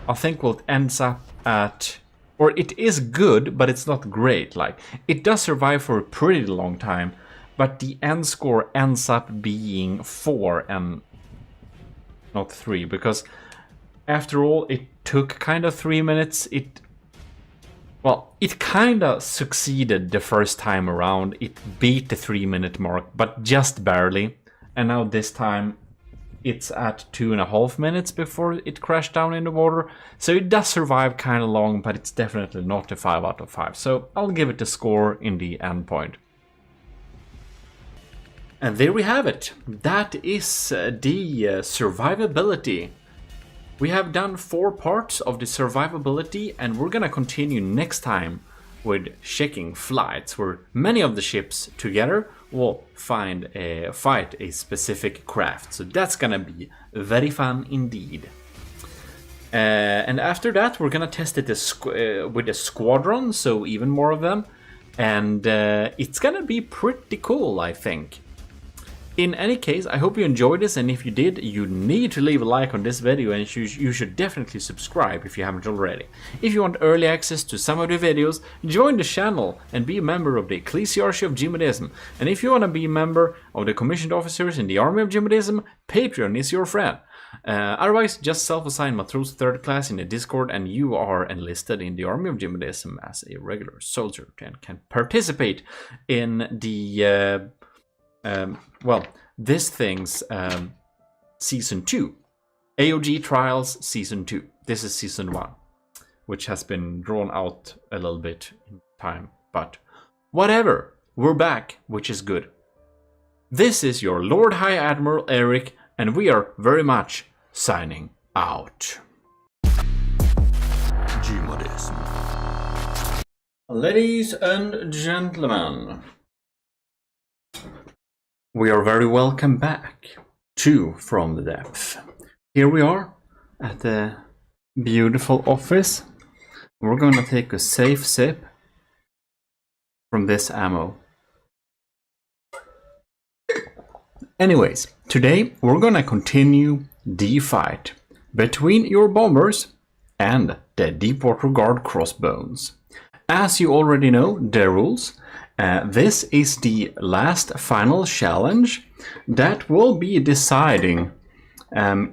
I think what ends up at, or it is good, but it's not great. Like, it does survive for a pretty long time, but the end score ends up being 4 and not 3, because after all, it took kind of 3 minutes. It kind of succeeded the first time around. It beat the 3-minute mark, but just barely. And now this time it's at 2.5 minutes before it crashed down in the water. So it does survive kind of long, but it's definitely not a 5 out of 5. So I'll give it a score in the endpoint. And there we have it. That is the survivability. We have done 4 parts of the survivability, and we're gonna continue next time with checking flights, where many of the ships together will fight a specific craft. So that's gonna be very fun indeed. And after that, we're gonna test it with a squadron, so even more of them, and it's gonna be pretty cool, I think. In any case, I hope you enjoyed this, and if you did, you need to leave a like on this video, and you should definitely subscribe if you haven't already. If you want early access to some of the videos, join the channel and be a member of the ECCLESIARCHY of GMODISM. And if you want to be a member of the commissioned officers in the army of GMODISM, Patreon is your friend. Otherwise, just self-assign Matros 3rd class in the Discord, and you are enlisted in the army of GMODISM as a regular soldier and can participate in the this thing's Season 2. AOG Trials Season 2. This is Season 1, which has been drawn out a little bit in time, but whatever. We're back, which is good. This is your Lord High Admiral Eric, and we are very much signing out. GMODISM. Ladies and gentlemen, we are very welcome back to From the Depth. Here we are at the beautiful office. We're going to take a safe sip from this ammo. Anyways, today we're going to continue the fight between your bombers and the Deepwater Guard crossbows. As you already know the rules, this is the last final challenge that will be deciding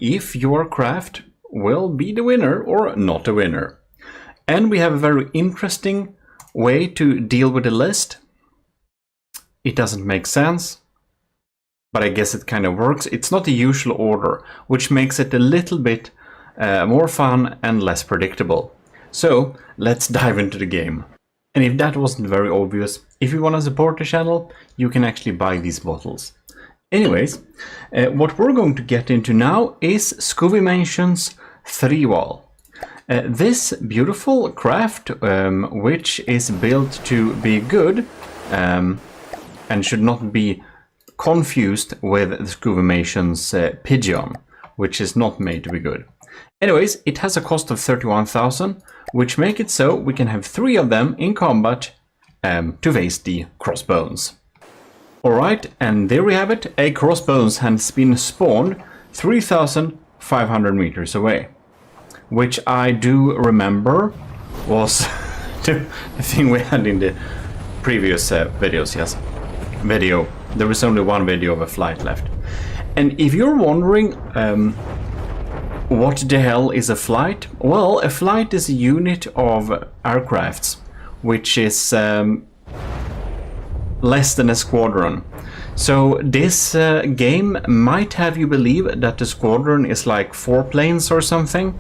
if your craft will be the winner or not a winner. And we have a very interesting way to deal with the list. It doesn't make sense, but I guess it kind of works. It's not the usual order, which makes it a little bit more fun and less predictable. So let's dive into the game. And if that wasn't very obvious, if you want to support the channel, you can actually buy these bottles. Anyways, what we're going to get into now is Scooby Mansion's 3-wall. This beautiful craft, which is built to be good and should not be confused with the Scooby Mansion's Pigeon, which is not made to be good. Anyways, it has a cost of 31,000, which make it so we can have 3 of them in combat to face the crossbones. Alright, and there we have it. A crossbones has been spawned 3,500 meters away, which I do remember was the thing we had in the previous videos. Yes, there was only one video of a flight left. And if you're wondering what the hell is a flight? Well, a flight is a unit of aircrafts, which is less than a squadron. So this game might have you believe that the squadron is like 4 planes or something.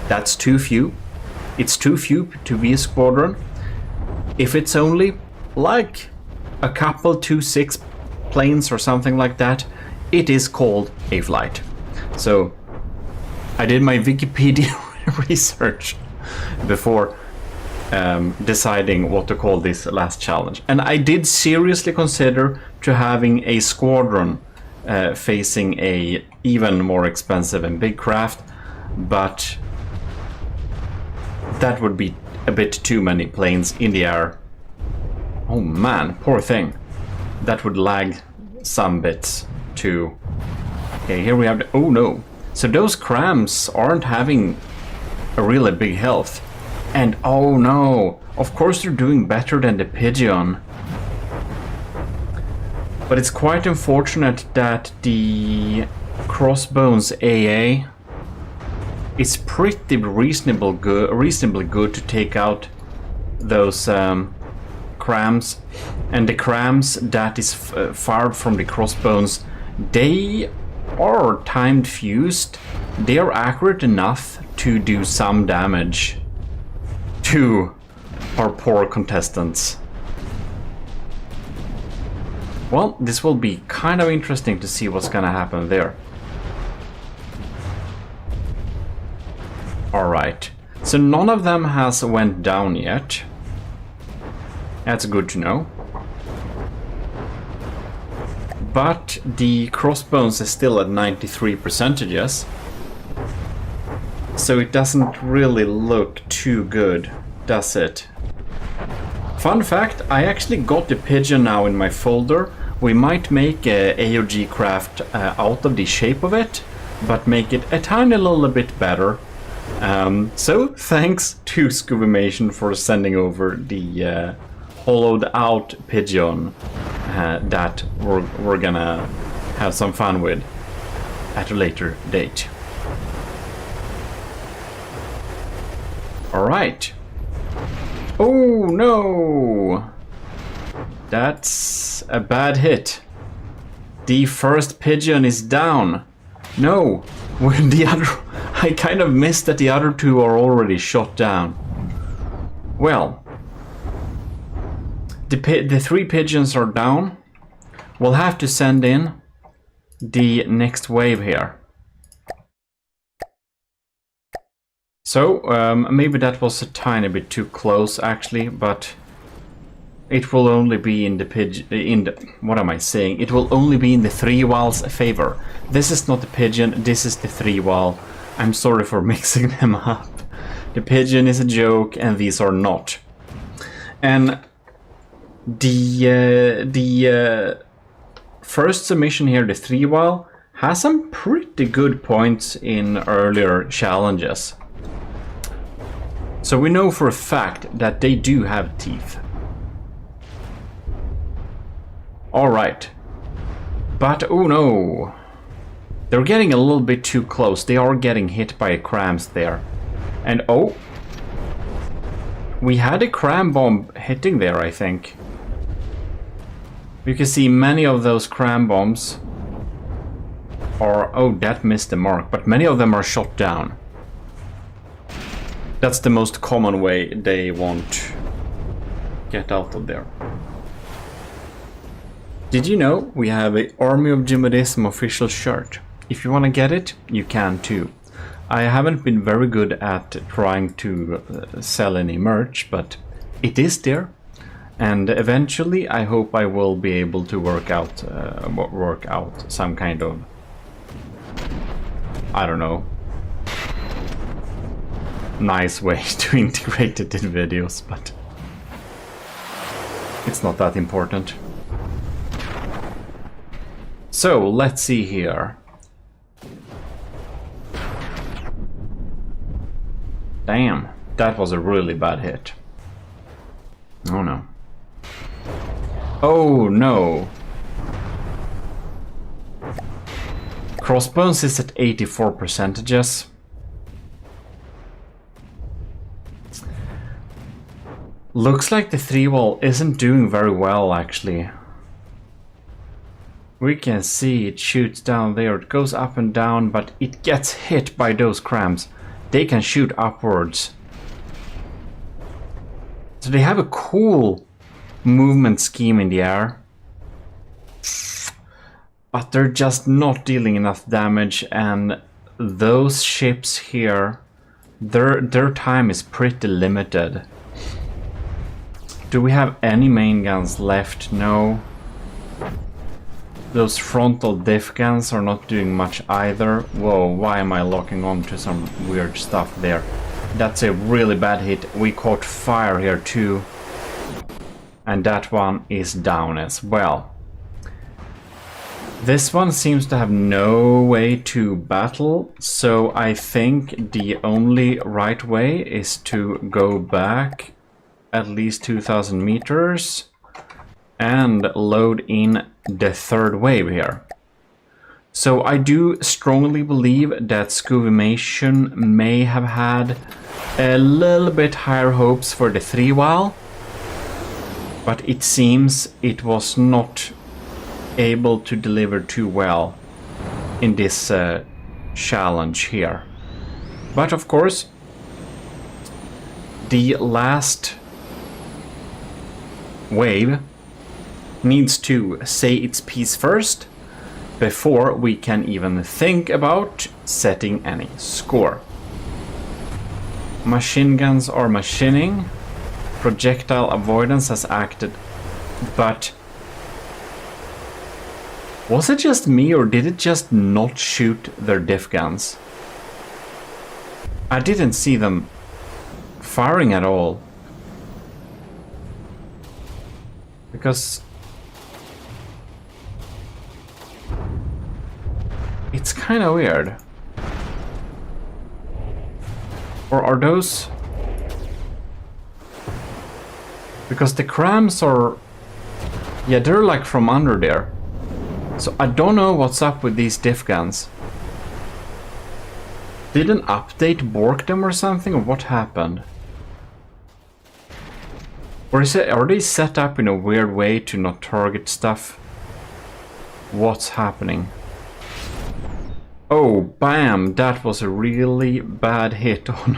That's too few. It's too few to be a squadron. If it's only like a couple 2-6 planes or something like that, it is called a flight. So I did my Wikipedia research before deciding what to call this last challenge, and I did seriously consider to having a squadron facing a even more expensive and big craft, but that would be a bit too many planes in the air. Oh man, poor thing. That would lag some bits too. Okay, here we have the, oh no. So those crams aren't having a really big health. And oh no, of course they're doing better than the Pigeon. But it's quite unfortunate that the Crossbones AA is pretty reasonably good to take out those crams, and the crams that is fired from the Crossbones, they are timed fused. They are accurate enough to do some damage to our poor contestants. Well, this will be kind of interesting to see what's gonna happen there. Alright, so none of them has went down yet. That's good to know. But the Crossbones is still at 93%, so it doesn't really look too good, does it? Fun fact, I actually got the pigeon now in my folder. We might make a AOG craft out of the shape of it, but make it a tiny little bit better. So thanks to Scubimation for sending over the hollowed out pigeon that we're gonna have some fun with at a later date. Alright. Oh no! That's a bad hit. The first pigeon is down. No, when the other... I kind of missed that the other two are already shot down. Well, the three pigeons are down. We'll have to send in the next wave here. So, maybe that was a tiny bit too close actually, but it will only be in the what am I saying? It will only be in the 3-wall's favor. This is not the pigeon, this is the 3-wall. I'm sorry for mixing them up. The pigeon is a joke and these are not. And the first submission here, the 3-wall, has some pretty good points in earlier challenges. So we know for a fact that they do have teeth. Alright. But oh no. They're getting a little bit too close. They are getting hit by crams there. And oh. We had a cram bomb hitting there, I think. You can see many of those cram bombs are... Oh, that missed the mark. But many of them are shot down. That's the most common way they won't get out of there. Did you know we have an Army of GMODISM official shirt? If you want to get it, you can too. I haven't been very good at trying to sell any merch, but it is there. And eventually I hope I will be able to work out some kind of, I don't know, nice way to integrate it in videos, but it's not that important. So let's see here. Damn, that was a really bad hit. Oh no. Oh no. Crossbones is at 84%. Looks like the 3-wall isn't doing very well actually. We can see it shoots down there, it goes up and down, but it gets hit by those crams. They can shoot upwards. So they have a cool movement scheme in the air. But they're just not dealing enough damage, and those ships here, their time is pretty limited. Do we have any main guns left? No. Those frontal diff guns are not doing much either. Whoa, why am I locking on to some weird stuff there? That's a really bad hit. We caught fire here too. And that one is down as well. This one seems to have no way to battle, so I think the only right way is to go back at least 2,000 meters and load in the third wave here. So I do strongly believe that Scuvimation may have had a little bit higher hopes for the 3-while, but it seems it was not able to deliver too well in this challenge here. But of course, the last wave needs to say its piece first before we can even think about setting any score. Machine guns are machining. Projectile avoidance has acted, but was it just me or did it just not shoot their diff guns? I didn't see them firing at all. Because it's kind of weird. Or are those... Because the crams are... Yeah, they're like from under there. So I don't know what's up with these diff guns. Did an update bork them or something, or what happened? Or are they set up in a weird way to not target stuff? What's happening? Oh, bam! That was a really bad hit on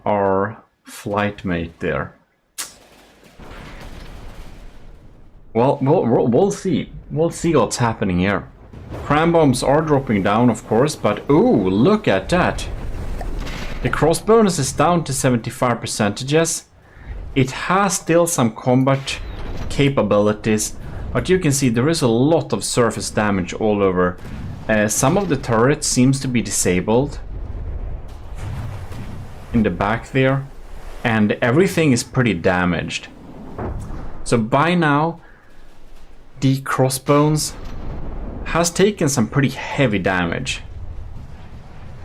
our flight mate there. Well, we'll see. We'll see what's happening here. Cram bombs are dropping down, of course, but ooh, look at that! The cross bonus is down to 75%. It has still some combat capabilities, but you can see there is a lot of surface damage all over. Some of the turrets seems to be disabled in the back there, and everything is pretty damaged. So by now, the crossbones has taken some pretty heavy damage.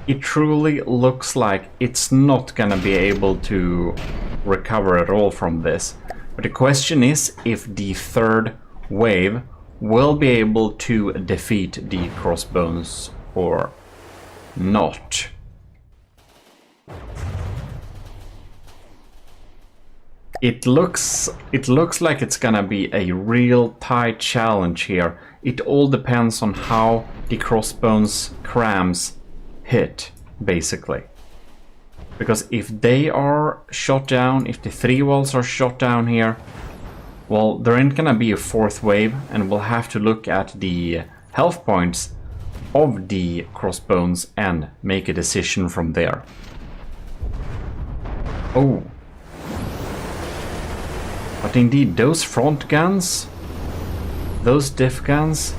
It truly looks like it's not gonna be able to recover at all from this. But the question is if the third wave will be able to defeat the crossbones or not. It looks like it's gonna be a real tight challenge here. It all depends on how the crossbones crams hit, basically. Because if they are shot down, if the 3-walls are shot down here, well, there ain't gonna be a fourth wave, and we'll have to look at the health points of the crossbones and make a decision from there. Oh. But indeed, those front guns, those diff guns,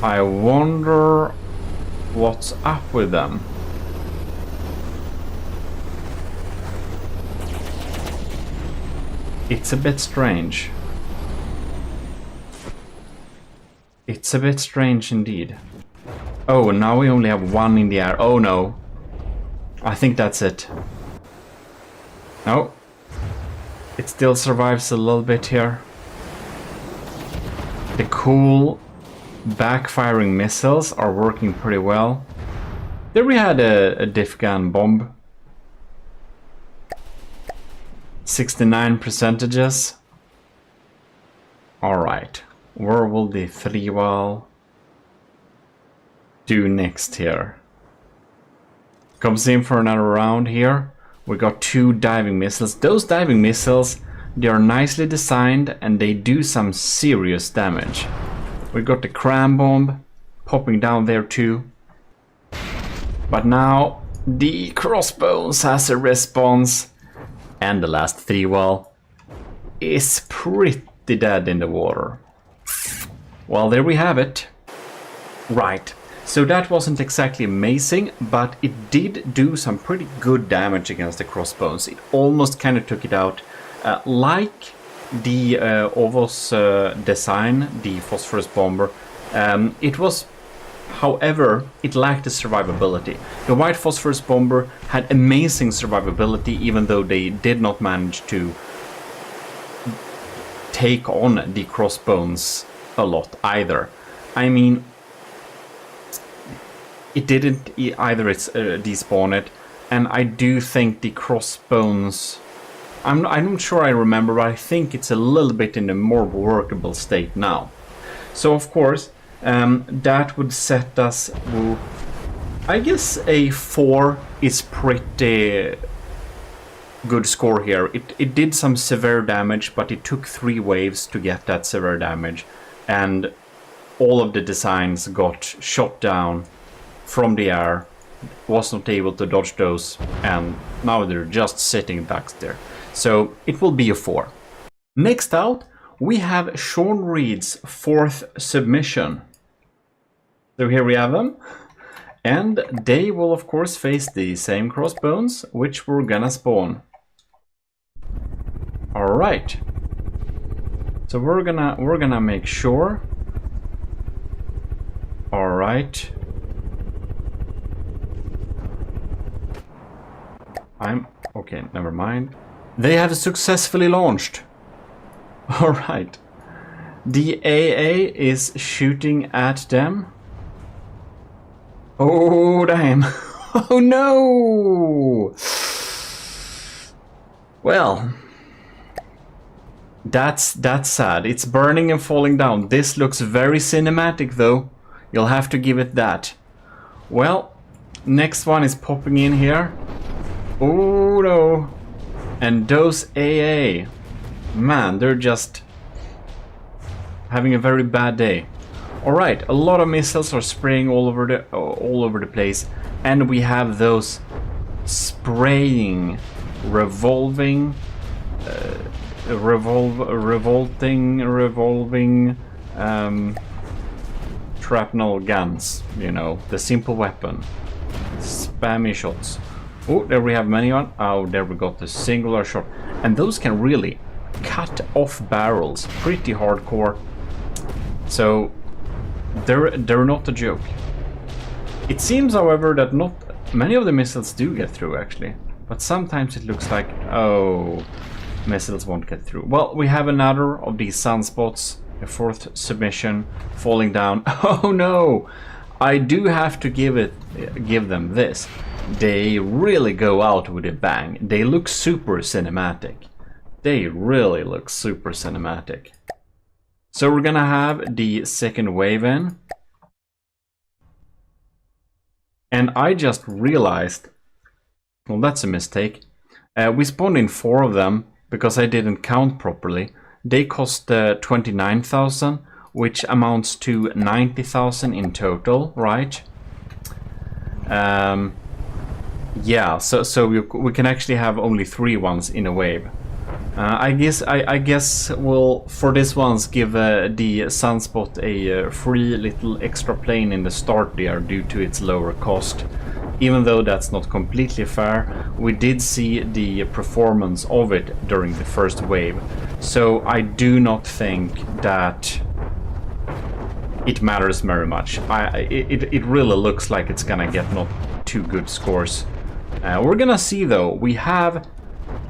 I wonder what's up with them. It's a bit strange. It's a bit strange indeed. Oh, now we only have one in the air. Oh no. I think that's it. No. It still survives a little bit here. The cool backfiring missiles are working pretty well. There we had a diff gun bomb. 69%. Alright. Where will the 3-wall do next here? Comes in for another round here. We got 2 diving missiles. Those diving missiles, they are nicely designed and they do some serious damage. We got the cram bomb popping down there too. But now the crossbones has a response. And the last 3-wall is pretty dead in the water. Well, there we have it. Right, so that wasn't exactly amazing, but it did do some pretty good damage against the crossbones. It almost kind of took it out. Like the Ovos design, the phosphorus bomber, it was... However, it lacked the survivability. The white phosphorus bomber had amazing survivability, even though they did not manage to take on the crossbones a lot either. I mean, it didn't either. It's despawn it, and I do think the crossbones. I'm not sure I remember, but I think it's a little bit in a more workable state now. So of course, that would set us. I guess a 4 is pretty good score here. It did some severe damage, but it took 3 waves to get that severe damage, and all of the designs got shot down from the air, was not able to dodge those, and now they're just sitting back there. So it will be a 4. Next out, we have Sean Reed's 4th submission. So here we have them. And they will of course face the same crossbones, which we're gonna spawn. Alright. So we're gonna make sure. Alright. Okay, never mind. They have successfully launched. Alright. The AA is shooting at them. Oh, damn. Oh, no. Well, that's sad. It's burning and falling down. This looks very cinematic, though. You'll have to give it that. Well, next one is popping in here. Oh, no. And those AA, man, they're just having a very bad day. Alright, a lot of missiles are spraying all over the place, and we have those spraying, revolving shrapnel guns, you know, the simple weapon. Spammy shots. Oh, there we have many on. Oh, there we got the singular shot. And those can really cut off barrels pretty hardcore. So they're not a joke. It seems, however, that not many of the missiles do get through, actually. But sometimes it looks like, oh, missiles won't get through. Well, we have another of these sunspots, a 4th submission, falling down. Oh no! I do have to give them this. They really go out with a bang. They look super cinematic. They really look super cinematic. So we're gonna have the second wave in. And I just realized, well, that's a mistake. We spawned in 4 of them because I didn't count properly. They cost 29,000, which amounts to 90,000 in total, right? Yeah, so we can actually have only 3 ones in a wave. I guess we'll, for this ones, give the Sunspot a free little extra plane in the start there due to its lower cost. Even though that's not completely fair, we did see the performance of it during the first wave. So I do not think that it matters very much. It really looks like it's gonna get not too good scores. We're gonna see though, we have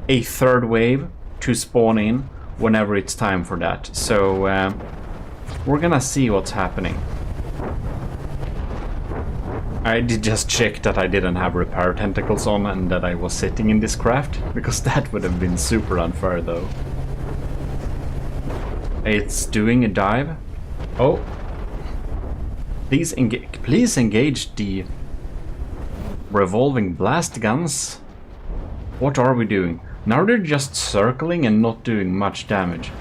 a 3rd wave to spawn in whenever it's time for that. So we're gonna see what's happening. I did just check that I didn't have repair tentacles on and that I was sitting in this craft, because that would have been super unfair though. It's doing a dive. Oh. Please engage the revolving blast guns. What are we doing? Now they're just circling and not doing much damage.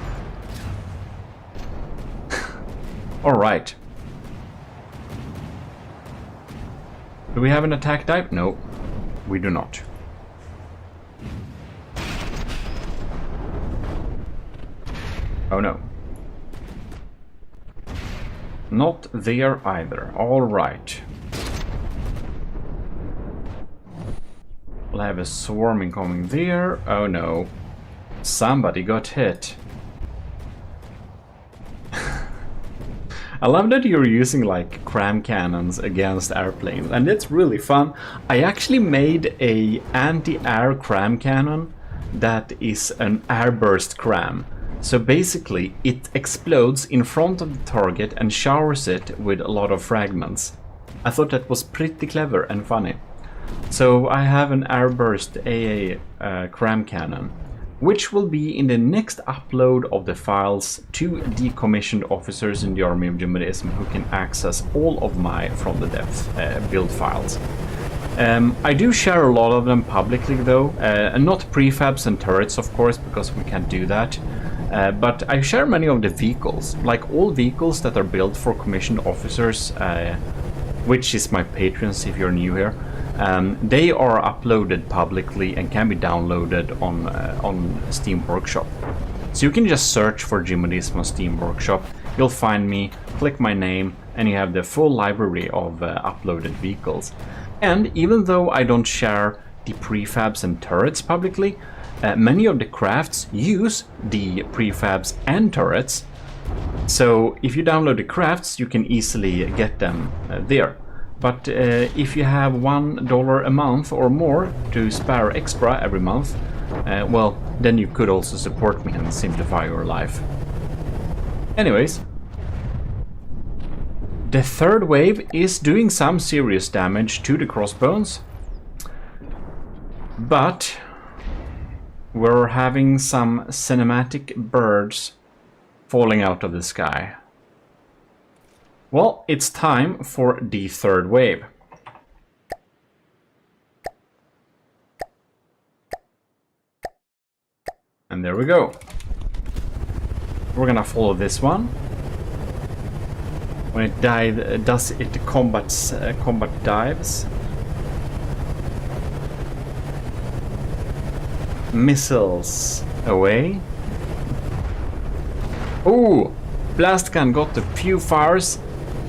Alright. Do we have an attack type? No, we do not. Oh no. Not there either. Alright. We'll have a swarm incoming there. Oh no. Somebody got hit. I love that you're using like cram cannons against airplanes, and it's really fun. I actually made a anti-air cram cannon that is an airburst cram. So basically, it explodes in front of the target and showers it with a lot of fragments. I thought that was pretty clever and funny. So I have an airburst AA cram cannon, which will be in the next upload of the files to decommissioned officers in the Army of GMODISM who can access all of my From the Depths build files. I do share a lot of them publicly though, and not prefabs and turrets of course, because we can't do that. But I share many of the vehicles, like all vehicles that are built for commissioned officers, which is my patrons if you're new here. They are uploaded publicly and can be downloaded on Steam Workshop. So you can just search for GMODISM on Steam Workshop, you'll find me, click my name, and you have the full library of uploaded vehicles. And even though I don't share the prefabs and turrets publicly, many of the crafts use the prefabs and turrets. So if you download the crafts, you can easily get them there. But if you have $1 a month or more to spare extra every month, well, then you could also support me and simplify your life. Anyways, the third wave is doing some serious damage to the crossbones, but we're having some cinematic birds falling out of the sky. Well, it's time for the third wave. And there we go. We're gonna follow this one. When it does it combat dives. Missiles away. Ooh! Blast gun got a few fires,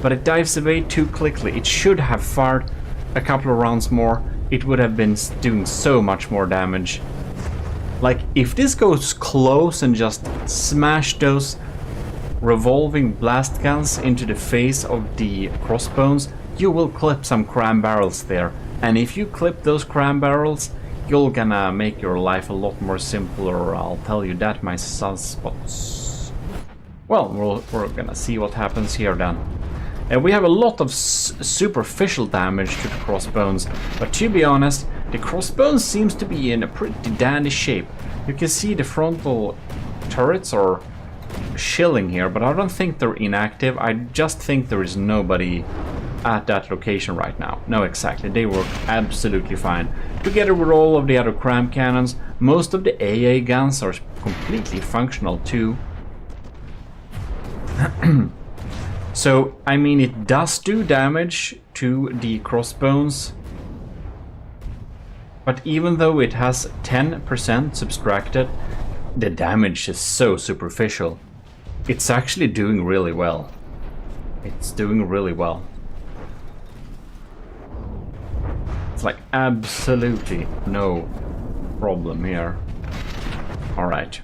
but it dives away too quickly. It should have fired a couple of rounds more. It would have been doing so much more damage. Like, if this goes close and just smash those revolving blast guns into the face of the crossbones, you will clip some cram barrels there. And if you clip those cram barrels, you're gonna make your life a lot more simpler, I'll tell you that, my sunspots. Well, we're gonna see what happens here then. We have a lot of superficial damage to the crossbones, but to be honest, the crossbones seems to be in a pretty dandy shape. You can see the frontal turrets are chilling here, but I don't think they're inactive. I just think there is nobody at that location right now. No, exactly. They work absolutely fine. Together with all of the other cram cannons, most of the AA guns are completely functional too. So, I mean, it does do damage to the crossbones, but even though it has 10% subtracted, the damage is so superficial. It's actually doing really well. It's doing really well. It's like absolutely no problem here. Alright.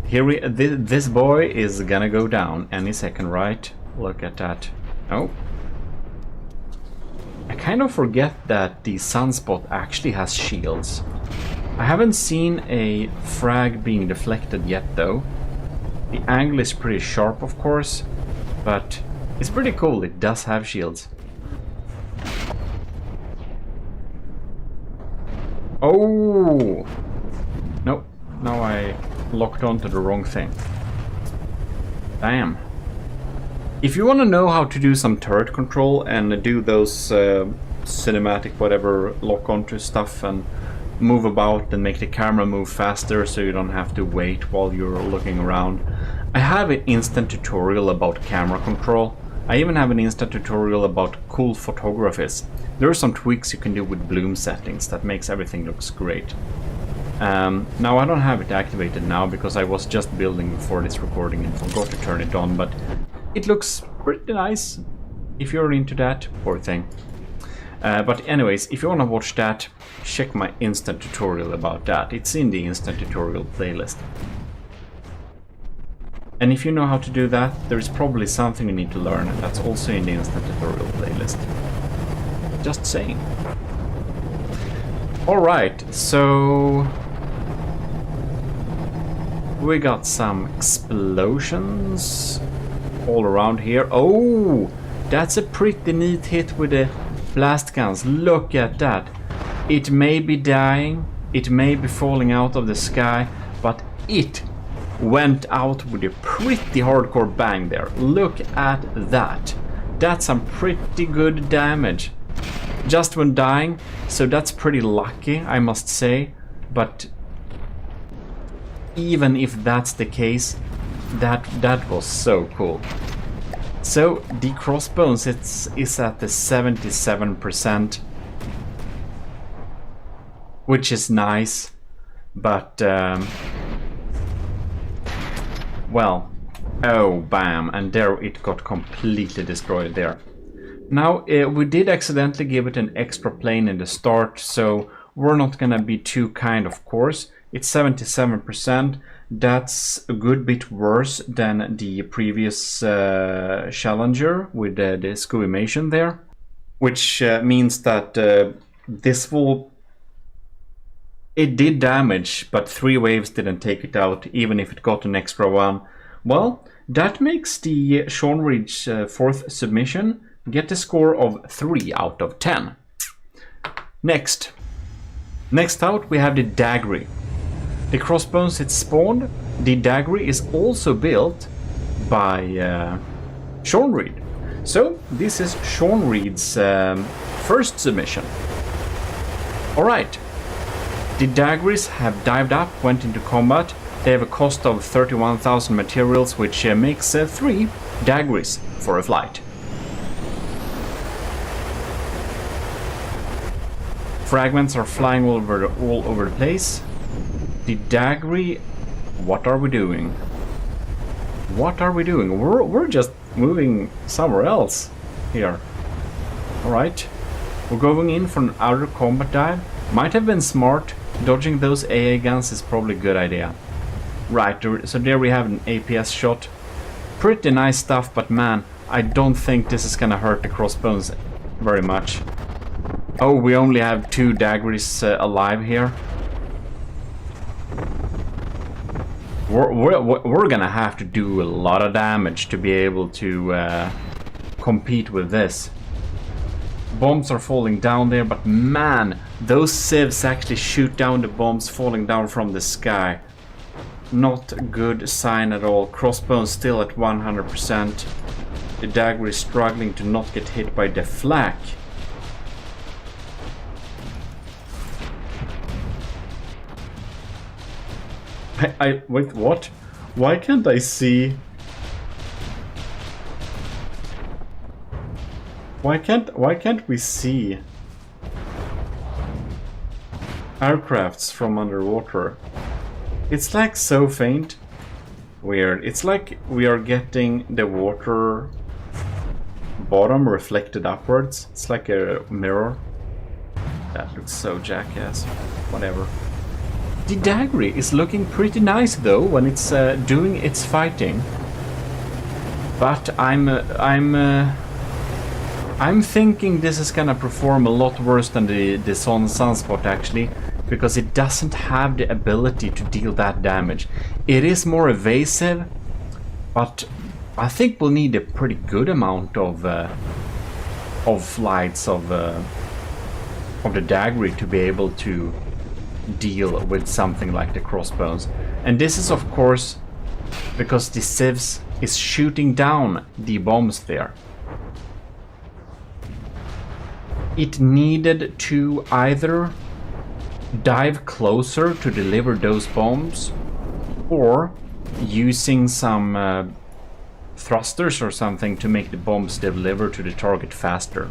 This boy is gonna go down any second, right? Look at that. Oh. I kind of forget that the sunspot actually has shields. I haven't seen a frag being deflected yet though. The angle is pretty sharp of course, but it's pretty cool, it does have shields. Oh! Nope, now I locked onto the wrong thing. Damn. If you want to know how to do some turret control and do those cinematic whatever lock onto stuff and move about and make the camera move faster so you don't have to wait while you're looking around, I have an instant tutorial about camera control. I even have an instant tutorial about cool photographies. There are some tweaks you can do with bloom settings that makes everything looks great. Now I don't have it activated now because I was just building before this recording and forgot to turn it on, but it looks pretty nice if you're into that, poor thing. But anyways, if you want to watch that, check my instant tutorial about that. It's in the instant tutorial playlist. And if you know how to do that, there's probably something you need to learn that's also in the instant tutorial playlist. Just saying. Alright, so We got some explosions all around here. Oh, that's a pretty neat hit with the blast guns. Look at that. It may be dying, it may be falling out of the sky, but it went out with a pretty hardcore bang there. Look at that. That's some pretty good damage just when dying, so that's pretty lucky, I must say. But even if that's the case, that was so cool. So the crossbones is at the 77%, which is nice, but well, oh bam, and there it got completely destroyed there. Now we did accidentally give it an extra plane in the start, so we're not gonna be too kind, of course. It's 77%. That's a good bit worse than the previous Challenger with the Scooimation there, which means that this will... It did damage, but 3 waves didn't take it out, even if it got an extra one. Well, that makes the Sean Reed's 4th submission get a score of 3 out of 10. Next out we have the Daggery. The crossbones it spawned, the Daggery is also built by Sean Reed. So this is Sean Reed's 1st submission. Alright, the Daggeries have dived up, went into combat. They have a cost of 31,000 materials, which makes 3 Daggeries for a flight. Fragments are flying all over the place. The Daggery, what are we doing? What are we doing? We're just moving somewhere else here. Alright. We're going in for an outer combat dive. Might have been smart. Dodging those AA guns is probably a good idea. Right, so there we have an APS shot. Pretty nice stuff, but man, I don't think this is gonna hurt the crossbones very much. Oh, we only have 2 Daggeries alive here. We're gonna have to do a lot of damage to be able to compete with this. Bombs are falling down there, but man, those sieves actually shoot down the bombs falling down from the sky. Not a good sign at all. Crossbones still at 100%. The Dagger is struggling to not get hit by the flak. Wait, what? Why can't I see? Why can't we see aircrafts from underwater? It's like so faint. Weird. It's like we are getting the water bottom reflected upwards. It's like a mirror. That looks so jackass. Whatever. The Daggery is looking pretty nice though when it's doing its fighting. But I'm thinking this is gonna perform a lot worse than the Sunspot actually, because it doesn't have the ability to deal that damage. It is more evasive, but I think we'll need a pretty good amount of flights of the Daggery to be able to deal with something like the crossbones. And this is of course because the sieves is shooting down the bombs there. It needed to either dive closer to deliver those bombs, or using some thrusters or something to make the bombs deliver to the target faster.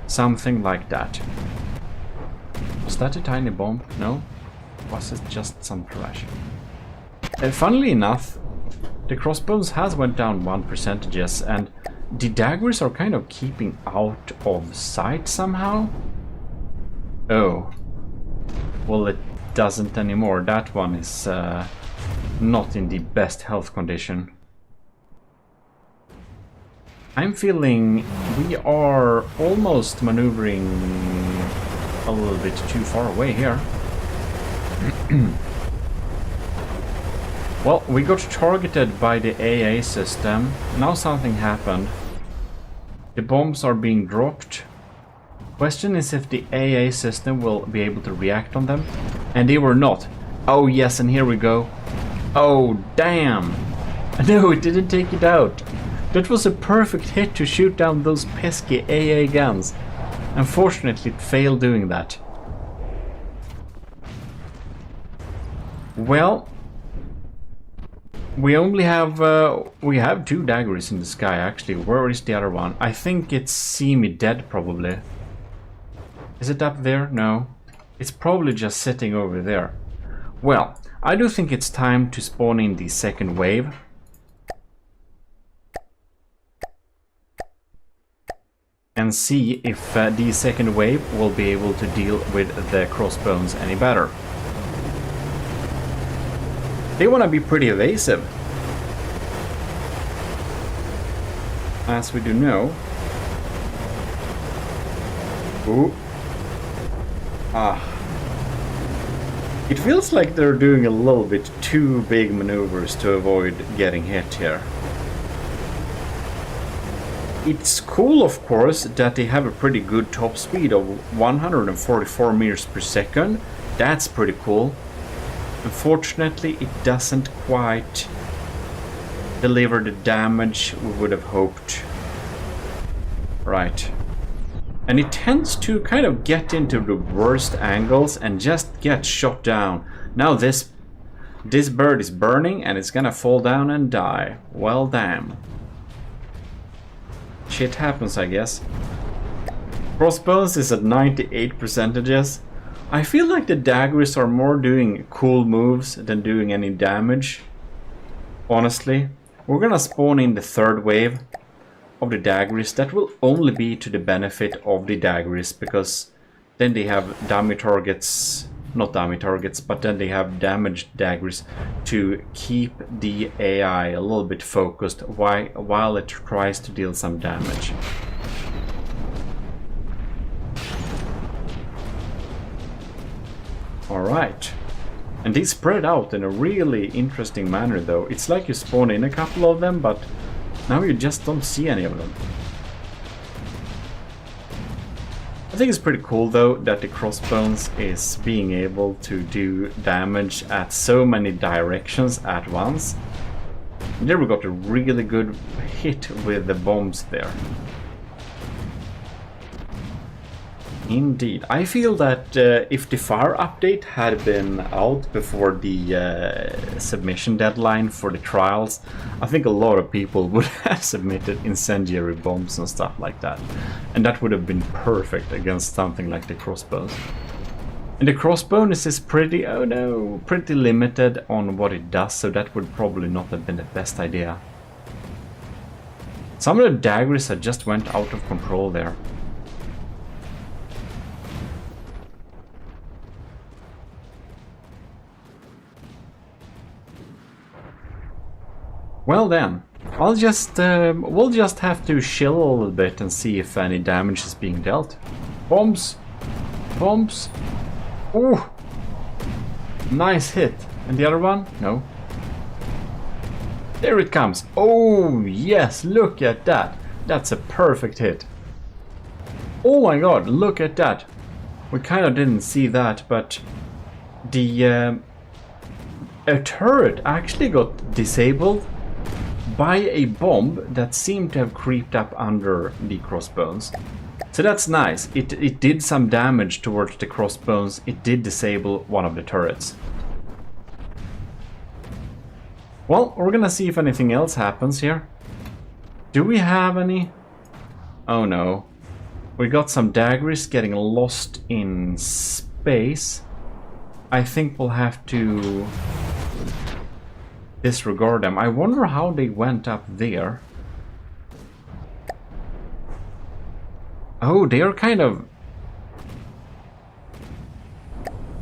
Something like that. Was that a tiny bomb? No? Was it just some trash? Funnily enough, the crossbones has went down 1%, and the Daggers are kind of keeping out of sight somehow. Oh. Well, it doesn't anymore. That one is not in the best health condition. I'm feeling we are almost maneuvering a little bit too far away here. Well, we got targeted by the AA system. Now something happened. The bombs are being dropped. Question is if the AA system will be able to react on them. And they were not. Oh yes, and here we go. Oh damn! No, it didn't take it out. That was a perfect hit to shoot down those pesky AA guns. Unfortunately, it failed doing that. Well, we only have we have 2 daggers in the sky actually. Where is the other one? I think it's semi-dead probably. Is it up there? No. It's probably just sitting over there. Well, I do think it's time to spawn in the second wave. And see if the second wave will be able to deal with the crossbones any better. They want to be pretty evasive, as we do know. Ooh. It feels like they're doing a little bit too big maneuvers to avoid getting hit here. It's cool, of course, that they have a pretty good top speed of 144 meters per second. That's pretty cool. Unfortunately, it doesn't quite deliver the damage we would have hoped. Right. And it tends to kind of get into the worst angles and just get shot down. Now this bird is burning and it's gonna fall down and die. Well, damn. Shit happens, I guess. Crossbones is at 98 percentages. I feel like the daggers are more doing cool moves than doing any damage. Honestly. We're gonna spawn in the third wave of the daggers. That will only be to the benefit of the daggers, because then they have dummy targets, not dummy targets, but then they have damaged daggers to keep the AI a little bit focused while it tries to deal some damage. Alright. And they spread out in a really interesting manner though. It's like you spawn in a couple of them, but now you just don't see any of them. I think it's pretty cool though that the crossbones is being able to do damage at so many directions at once. And there we got a really good hit with the bombs there. Indeed. I feel that if the fire update had been out before the submission deadline for the trials, I think a lot of people would have submitted incendiary bombs and stuff like that. And that would have been perfect against something like the crossbows. And the crossbones is pretty, oh no, pretty limited on what it does, so that would probably not have been the best idea. Some of the daggers had just went out of control there. Well then, we'll just have to chill a little bit and see if any damage is being dealt. Bombs! Bombs! Ooh! Nice hit. And the other one? No. There it comes. Oh yes, look at that. That's a perfect hit. Oh my god, look at that. We kind of didn't see that, but the a turret actually got disabled by a bomb that seemed to have creeped up under the crossbones. So that's nice. It did some damage towards the crossbones. It did disable one of the turrets. Well, we're gonna see if anything else happens here. Do we have any? Oh no. We got some daggers getting lost in space. I think we'll have to disregard them. I wonder how they went up there. Oh, they are kind of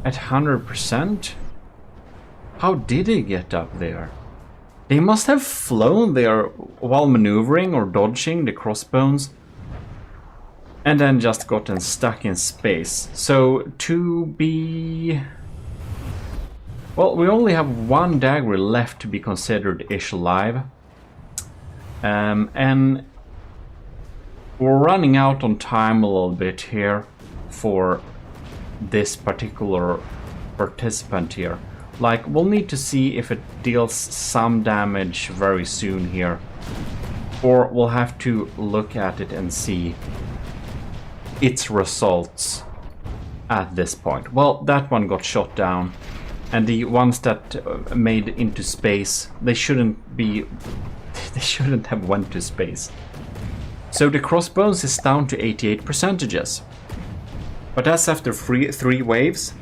at 100%. How did they get up there? They must have flown there while maneuvering or dodging the crossbones and then just gotten stuck in space. So to be... Well, we only have one dagger left to be considered ish alive. And we're running out on time a little bit here for this particular participant here. Like, we'll need to see if it deals some damage very soon here. Or we'll have to look at it and see its results at this point. Well, that one got shot down. And the ones that made into space, they shouldn't be... they shouldn't have went to space. So the crossbones is down to 88%. But that's after three waves.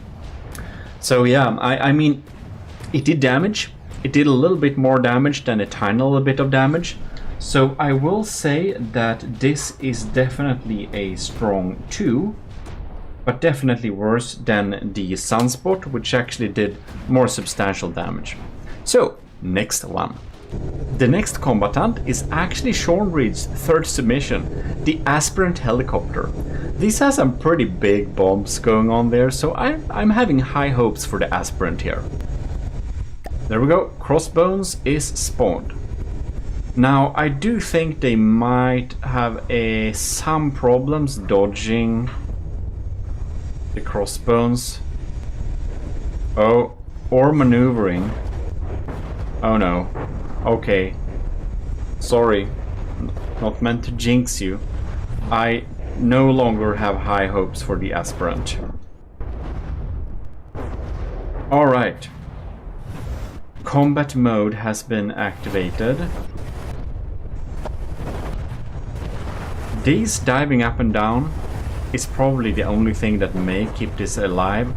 So yeah, I mean, it did damage. It did a little bit more damage than a tiny little bit of damage. So I will say that this is definitely a strong 2. But definitely worse than the Sunspot, which actually did more substantial damage. So, next one. The next combatant is actually Sean Reed's third submission, the Aspirant Helicopter. This has some pretty big bombs going on there, so I'm having high hopes for the Aspirant here. There we go, Crossbones is spawned. Now, I do think they might have some problems dodging the crossbones. Oh, or maneuvering. Oh no. Okay. Sorry. Not meant to jinx you. I no longer have high hopes for the Aspirant. Alright. Combat mode has been activated. These diving up and down is probably the only thing that may keep this alive,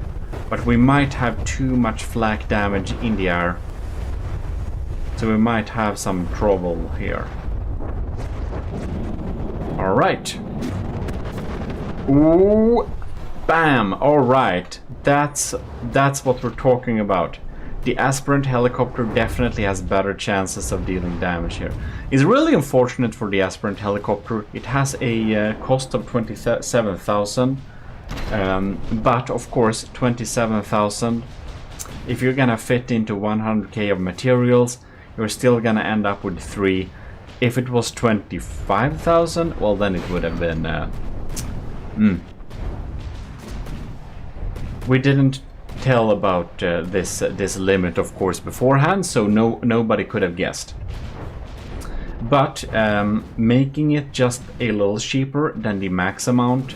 but we might have too much flak damage in the air, so we might have some trouble here. Alright. Ooh, bam! Alright, that's what we're talking about. The Aspirant Helicopter definitely has better chances of dealing damage here. It's really unfortunate for the Aspirant Helicopter. It has a cost of 27,000, but of course 27,000. If you're gonna fit into 100k of materials, you're still gonna end up with 3. If it was 25,000, well then it would have been... We didn't tell about this limit, of course, beforehand, so nobody could have guessed. But making it just a little cheaper than the max amount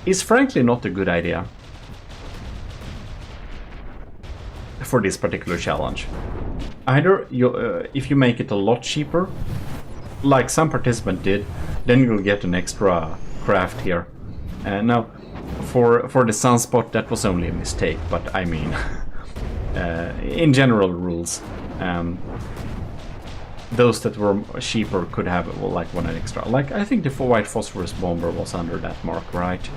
is frankly not a good idea for this particular challenge. Either if you make it a lot cheaper, like some participant did, then you'll get an extra craft here. Now, for the Sunspot, that was only a mistake, but I mean, in general rules, those that were cheaper could have, well, like one extra. Like, I think the White Phosphorus Bomber was under that mark, right?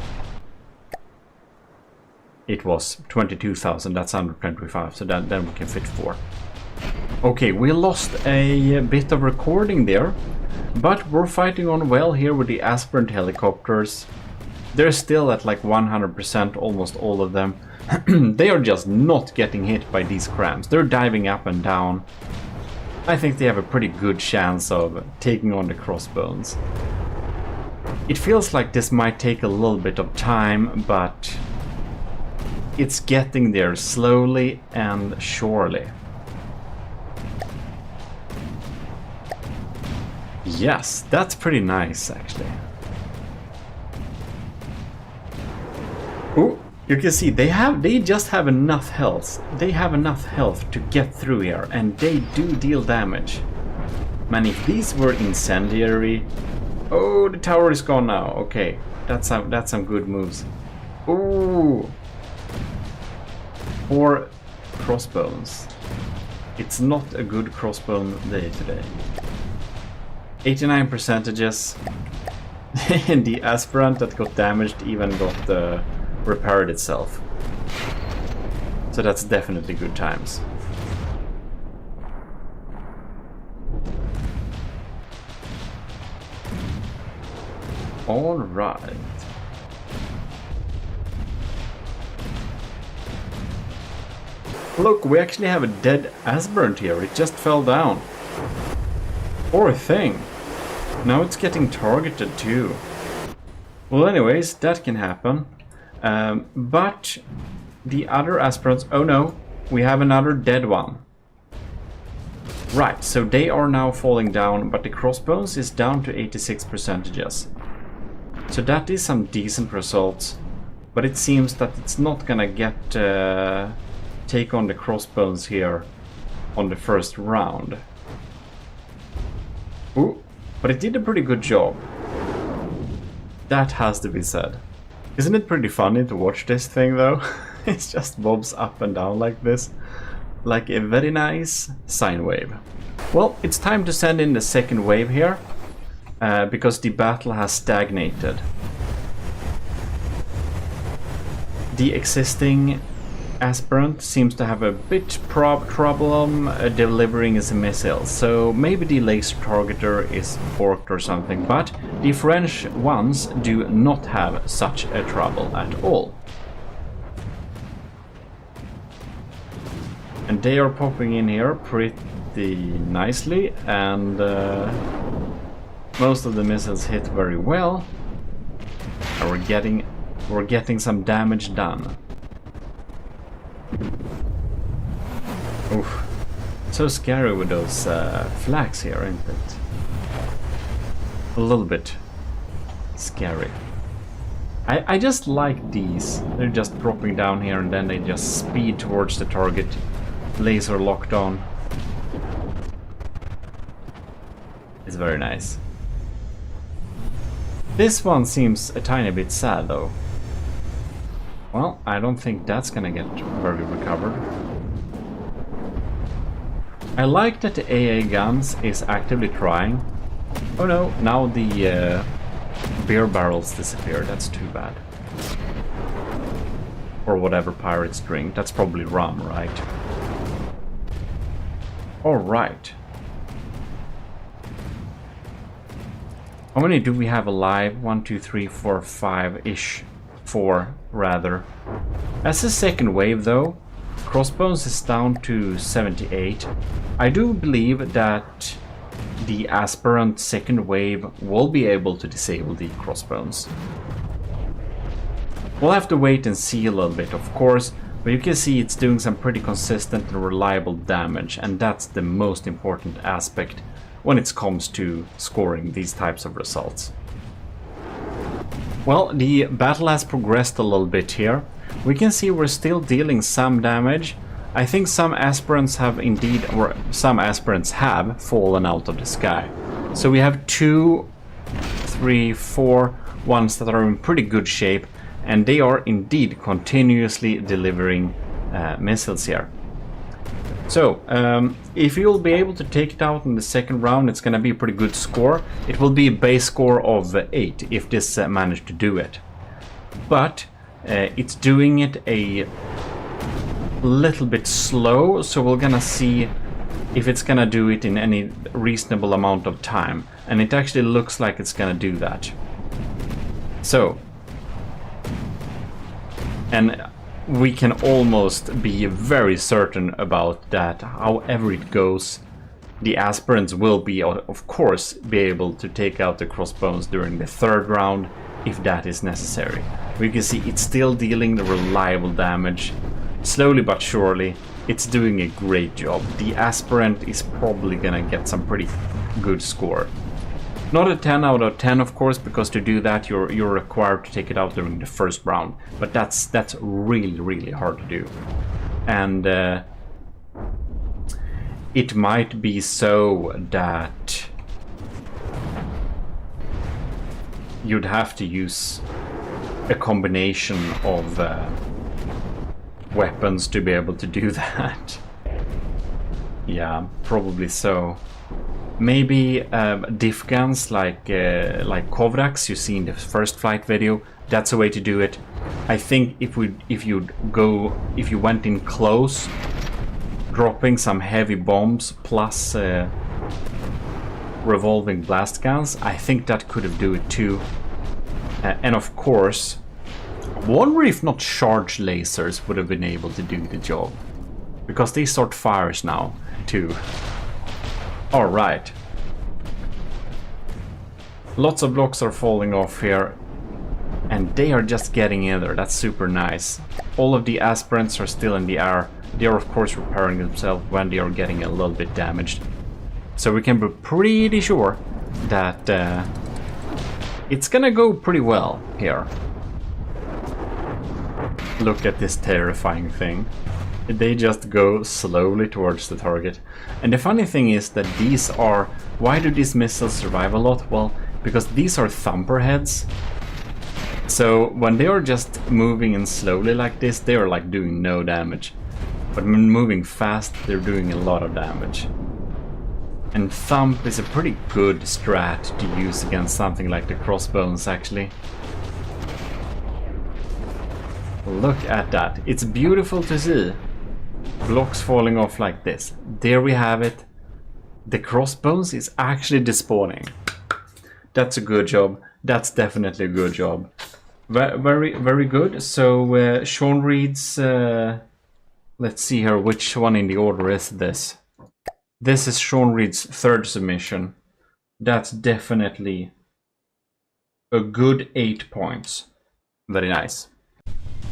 It was 22,000, that's under 25, so then we can fit 4. Okay, we lost a bit of recording there, but we're fighting on well here with the Aspirant Helicopters. They're still at like 100%, almost all of them. They are just not getting hit by these crams. They're diving up and down. I think they have a pretty good chance of taking on the crossbones. It feels like this might take a little bit of time, but it's getting there slowly and surely. Yes, that's pretty nice, actually. Oh, you can see they just have enough health. They have enough health to get through here, and they do deal damage. Man, if these were incendiary... Oh, the tower is gone now. Okay, that's some good moves. Ooh. 4 crossbones. It's not a good crossbone day today. 89%. And the Aspirant that got damaged even got repaired itself. So that's definitely good times. All right. Look, we actually have a dead aspirant here. It just fell down. Poor thing. Now it's getting targeted too. Well, anyways, that can happen. But the other aspirants... Oh no, we have another dead one. Right, so they are now falling down, but the crossbones is down to 86%. So that is some decent results. But it seems that it's not gonna get... take on the crossbones here on the first round. Ooh, but it did a pretty good job. That has to be said. Isn't it pretty funny to watch this thing though? It just bobs up and down like this. Like a very nice sine wave. Well, it's time to send in the second wave here. Because the battle has stagnated. The existing aspirant seems to have a bit problem delivering his missiles, so maybe the laser targeter is borked or something, but the French ones do not have such a trouble at all. And they are popping in here pretty nicely, and most of the missiles hit very well. And we're getting some damage done. Oof. So scary with those flags here, isn't it? A little bit scary. I just like these. They're just dropping down here and then they just speed towards the target. Laser locked on. It's very nice. This one seems a tiny bit sad though. Well, I don't think that's gonna get very recovered. I like that the AA guns is actively trying. Oh no, now the beer barrels disappear. That's too bad. Or whatever pirates drink. That's probably rum, right? Alright. How many do we have alive? 1, 2, 3, 4, 5-ish. 4, rather. As a second wave, though, crossbones is down to 78. I do believe that the aspirant second wave will be able to disable the crossbones. We'll have to wait and see a little bit, of course, but you can see it's doing some pretty consistent and reliable damage, and that's the most important aspect when it comes to scoring these types of results. Well, the battle has progressed a little bit here. We can see we're still dealing some damage. I think some aspirants have indeed, or some aspirants have fallen out of the sky. So we have 2, 3, 4 ones that are in pretty good shape, and they are indeed continuously delivering missiles here. So, if you'll be able to take it out in the second round, it's going to be a pretty good score. It will be a base score of 8 if this managed to do it. But it's doing it a little bit slow, so we're going to see if it's going to do it in any reasonable amount of time. And it actually looks like it's going to do that. So, and we can almost be very certain about that. However it goes, the aspirants will be, of course, be able to take out the crossbones during the third round if that is necessary. We can see it's still dealing the reliable damage. Slowly but surely, it's doing a great job. The aspirant is probably gonna get some pretty good score. Not a 10 out of 10, of course, because to do that you're required to take it out during the first round. But that's really hard to do. And it might be so that you'd have to use a combination of weapons to be able to do that. Yeah, probably so. Maybe diff guns like Kovraks you see in the first flight video. That's a way to do it. I think if you went in close, dropping some heavy bombs plus revolving blast guns, I think that could have do it too. And of course, I wonder if not charge lasers would have been able to do the job. Because they start fires now, too. Alright. Lots of blocks are falling off here. And they are just getting in there. That's super nice. All of the aspirants are still in the air. They are of course repairing themselves when they are getting a little bit damaged. So we can be pretty sure that it's gonna go pretty well here. Look at this terrifying thing. They just go slowly towards the target. And the funny thing is that these are... Why do these missiles survive a lot? Well, because these are thumper heads. So when they are just moving in slowly like this, they are like doing no damage. But when moving fast, they're doing a lot of damage. And thump is a pretty good strat to use against something like the crossbones, actually. Look at that. It's beautiful to see. Blocks falling off like this. There we have it. The crossbones is actually despawning. That's a good job. That's definitely a good job. Very, very good. So Sean reads... let's see here, which one in the order is this? This is Sean Reed's third submission. That's definitely a good 8 points. Very nice.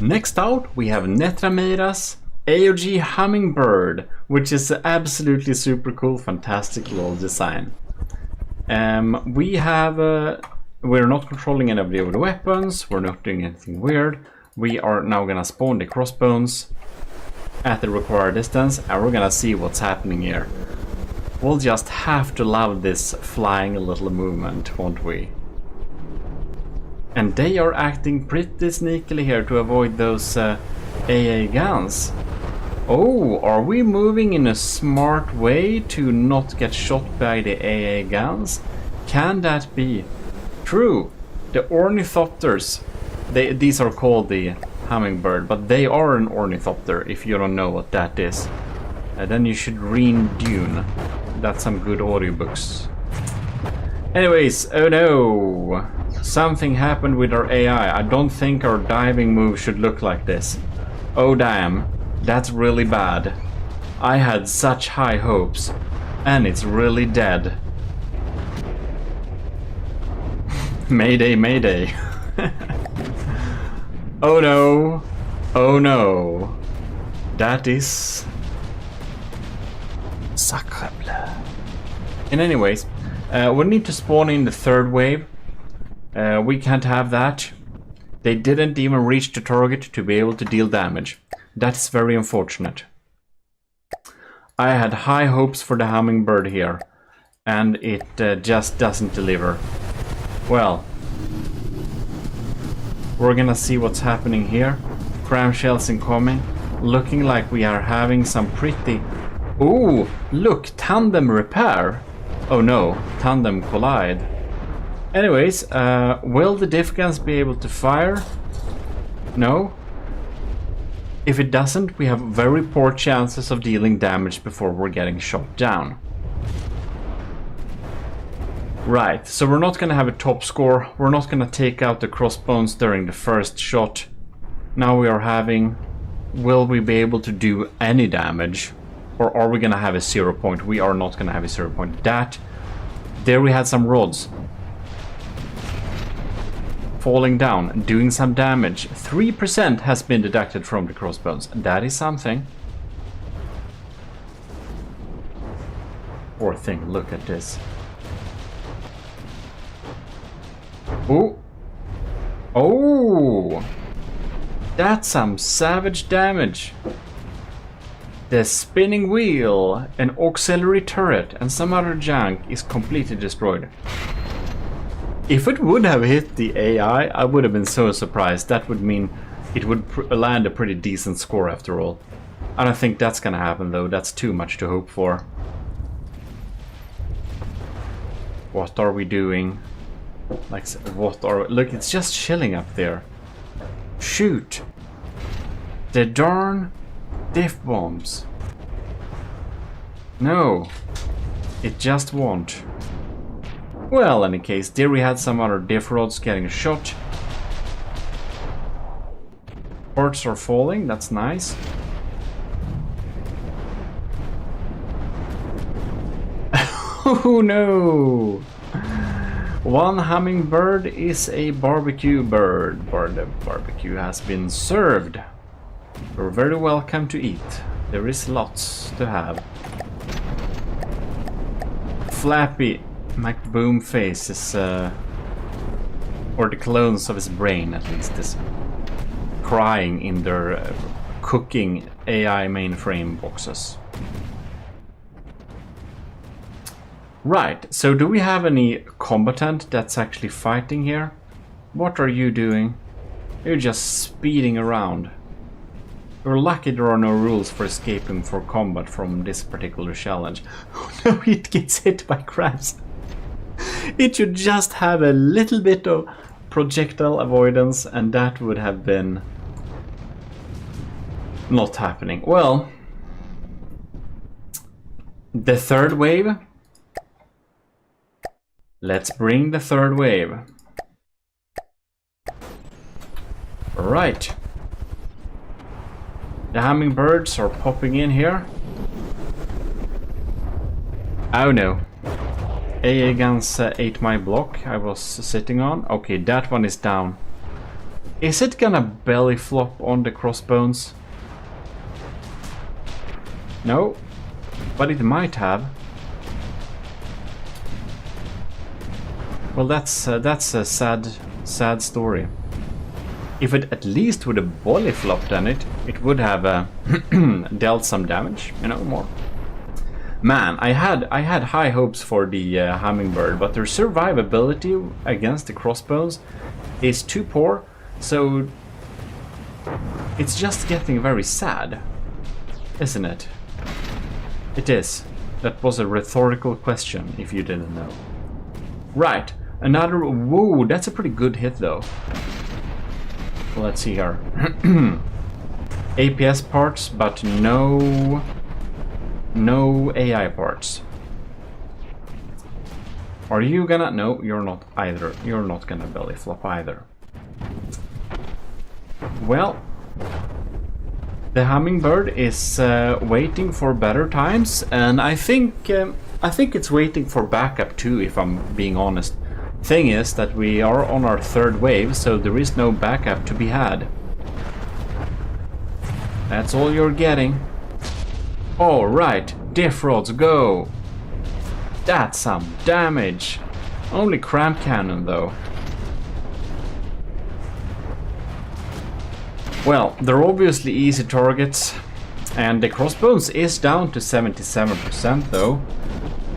Next out, we have Netramira's AOG Hummingbird, which is absolutely super cool, fantastic little design. We're not controlling any of the weapons, we're not doing anything weird. We are now gonna spawn the crossbones at the required distance, and we're gonna see what's happening here. We'll just have to love this flying little movement, won't we? And they are acting pretty sneakily here to avoid those AA guns. Oh, are we moving in a smart way to not get shot by the AA guns? Can that be true? The ornithopters, these are called the hummingbird, but they are an ornithopter, if you don't know what that is. Then you should read Dune. That's some good audiobooks. Anyways, oh no! Something happened with our AI. I don't think our diving move should look like this. Oh damn, that's really bad. I had such high hopes, and it's really dead. Mayday, mayday. Oh no, oh no. That is... sacre bleu. And anyways, we need to spawn in the third wave. We can't have that. They didn't even reach the target to be able to deal damage. That's very unfortunate. I had high hopes for the hummingbird here, and it just doesn't deliver. Well, we're gonna see what's happening here. Cram shells incoming. Looking like we are having some pretty... Ooh, look, tandem repair. Oh no, tandem collide. Anyways, will the diff guns be able to fire? No. If it doesn't, we have very poor chances of dealing damage before we're getting shot down. Right, so we're not gonna have a top score. We're not gonna take out the crossbones during the first shot. Now we are having... Will we be able to do any damage? Or are we gonna have a 0 point? We are not gonna have a 0 point. There we had some rods. Falling down, doing some damage. 3% has been deducted from the crossbones. That is something. Poor thing, look at this. Oh! Oh! That's some savage damage. The spinning wheel, an auxiliary turret, and some other junk is completely destroyed. If it would have hit the AI, I would have been so surprised. That would mean it would land a pretty decent score after all. I don't think that's gonna happen though. That's too much to hope for. What are we doing? Like, what are... Look, it's just chilling up there. Shoot! The darn diff bombs. No, it just won't. Well, in any case, there we had some other diff rods getting shot. Parts are falling, that's nice. Oh no! One hummingbird is a barbecue bird. The barbecue has been served. You're very welcome to eat. There is lots to have. Flappy McBoom face is, or the clones of his brain at least, is crying in their cooking AI mainframe boxes. Right, so do we have any combatant that's actually fighting here? What are you doing? You're just speeding around. You're lucky there are no rules for escaping for combat from this particular challenge. Oh no, it gets hit by crabs. It should just have a little bit of projectile avoidance and that would have been not happening. Well, the third wave. Let's bring the third wave. Right. The hummingbirds are popping in here. Oh no. AA guns ate my block I was sitting on. Okay, that one is down. Is it gonna belly flop on the crossbones? No, but it might have. Well, that's a sad story. If it at least would have belly flopped on it, it would have dealt some damage, you know, more. Man, I had high hopes for the hummingbird, but their survivability against the crossbones is too poor, so it's just getting very sad, isn't it? It is. That was a rhetorical question, if you didn't know. Right, another... Whoa, that's a pretty good hit, though. Well, let's see here. APS parts, but no AI parts. Are you gonna... No, you're not either. You're not gonna belly flop either. Well, the hummingbird is waiting for better times, and I think it's waiting for backup too, if I'm being honest. Thing is that we are on our third wave, so there is no backup to be had. That's all you're getting. All right, diff rods, go. That's some damage. Only cramp cannon though. Well, they're obviously easy targets, and the crossbones is down to 77% though.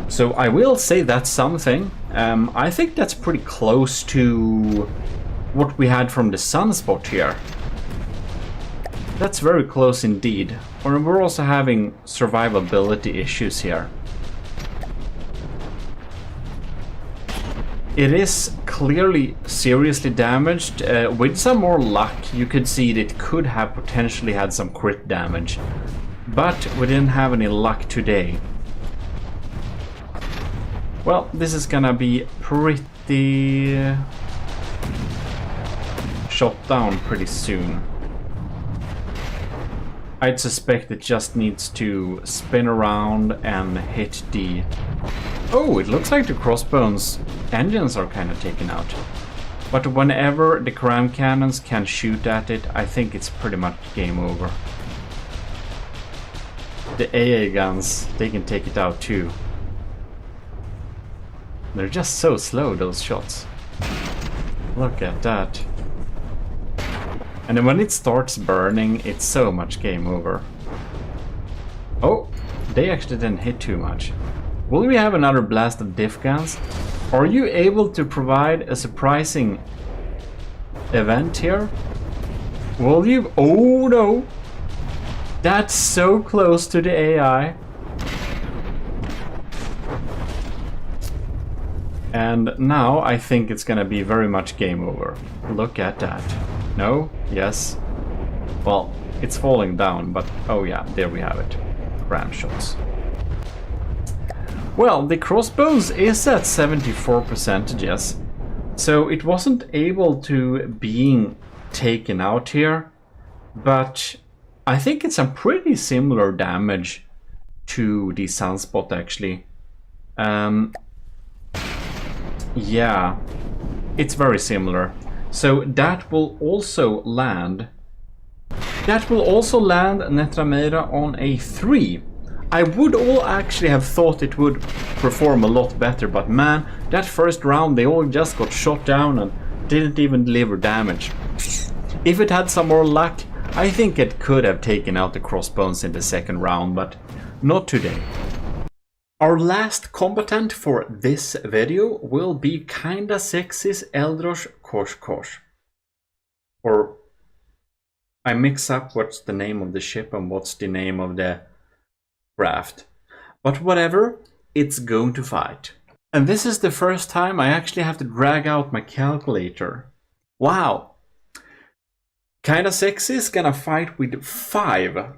So I will say that's something. I think that's pretty close to what we had from the sunspot here. That's very close indeed. Or we're also having survivability issues here. It is clearly seriously damaged. With some more luck, you could see that it could have potentially had some crit damage. But we didn't have any luck today. Well, this is gonna be pretty shot down pretty soon. I'd suspect it just needs to spin around and hit the... Oh, it looks like the crossbones engines are kind of taken out. But whenever the cram cannons can shoot at it, I think it's pretty much game over. The AA guns, they can take it out too. They're just so slow, those shots. Look at that. And then when it starts burning, it's so much game over. Oh, they actually didn't hit too much. Will we have another blast of diff guns? Are you able to provide a surprising event here? Will you? Oh no! That's so close to the AI. And now I think it's gonna be very much game over. Look at that. No? Yes? Well, it's falling down, but oh yeah, there we have it. Ram shots. Well, the crossbones is at 74%, yes. So it wasn't able to being taken out here, but I think it's some pretty similar damage to the sunspot actually. Yeah, it's very similar. So that will also land. That will also land Netrameira on a 3. I would all actually have thought it would perform a lot better, but man, that first round they all just got shot down and didn't even deliver damage. If it had some more luck, I think it could have taken out the crossbones in the second round, but not today. Our last combatant for this video will be Kinda Sexy's Eldrosh Kosh. Or I mix up what's the name of the ship and what's the name of the craft. But whatever, it's going to fight. And this is the first time I actually have to drag out my calculator. Wow! Kinda Sexy is gonna fight with 5.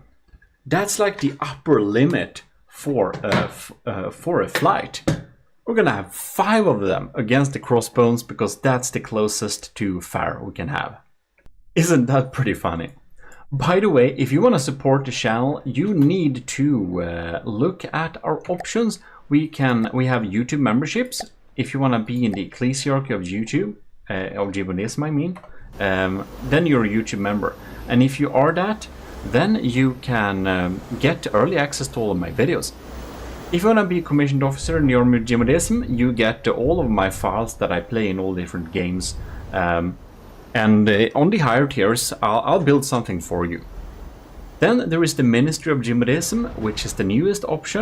That's like the upper limit for a flight. We're gonna have 5 of them against the crossbones because that's the closest to fair we can have. Isn't that pretty funny? By the way, if you want to support the channel, you need to look at our options. We have YouTube memberships. If you want to be in the ecclesiarchy of YouTube, of GMODism I mean, then you're a YouTube member. And if you are that, then you can get early access to all of my videos. If you want to be a commissioned officer in your GMODism, you get all of my files that I play in all different games. And on the higher tiers, I'll build something for you. Then there is the Ministry of GMODism, which is the newest option.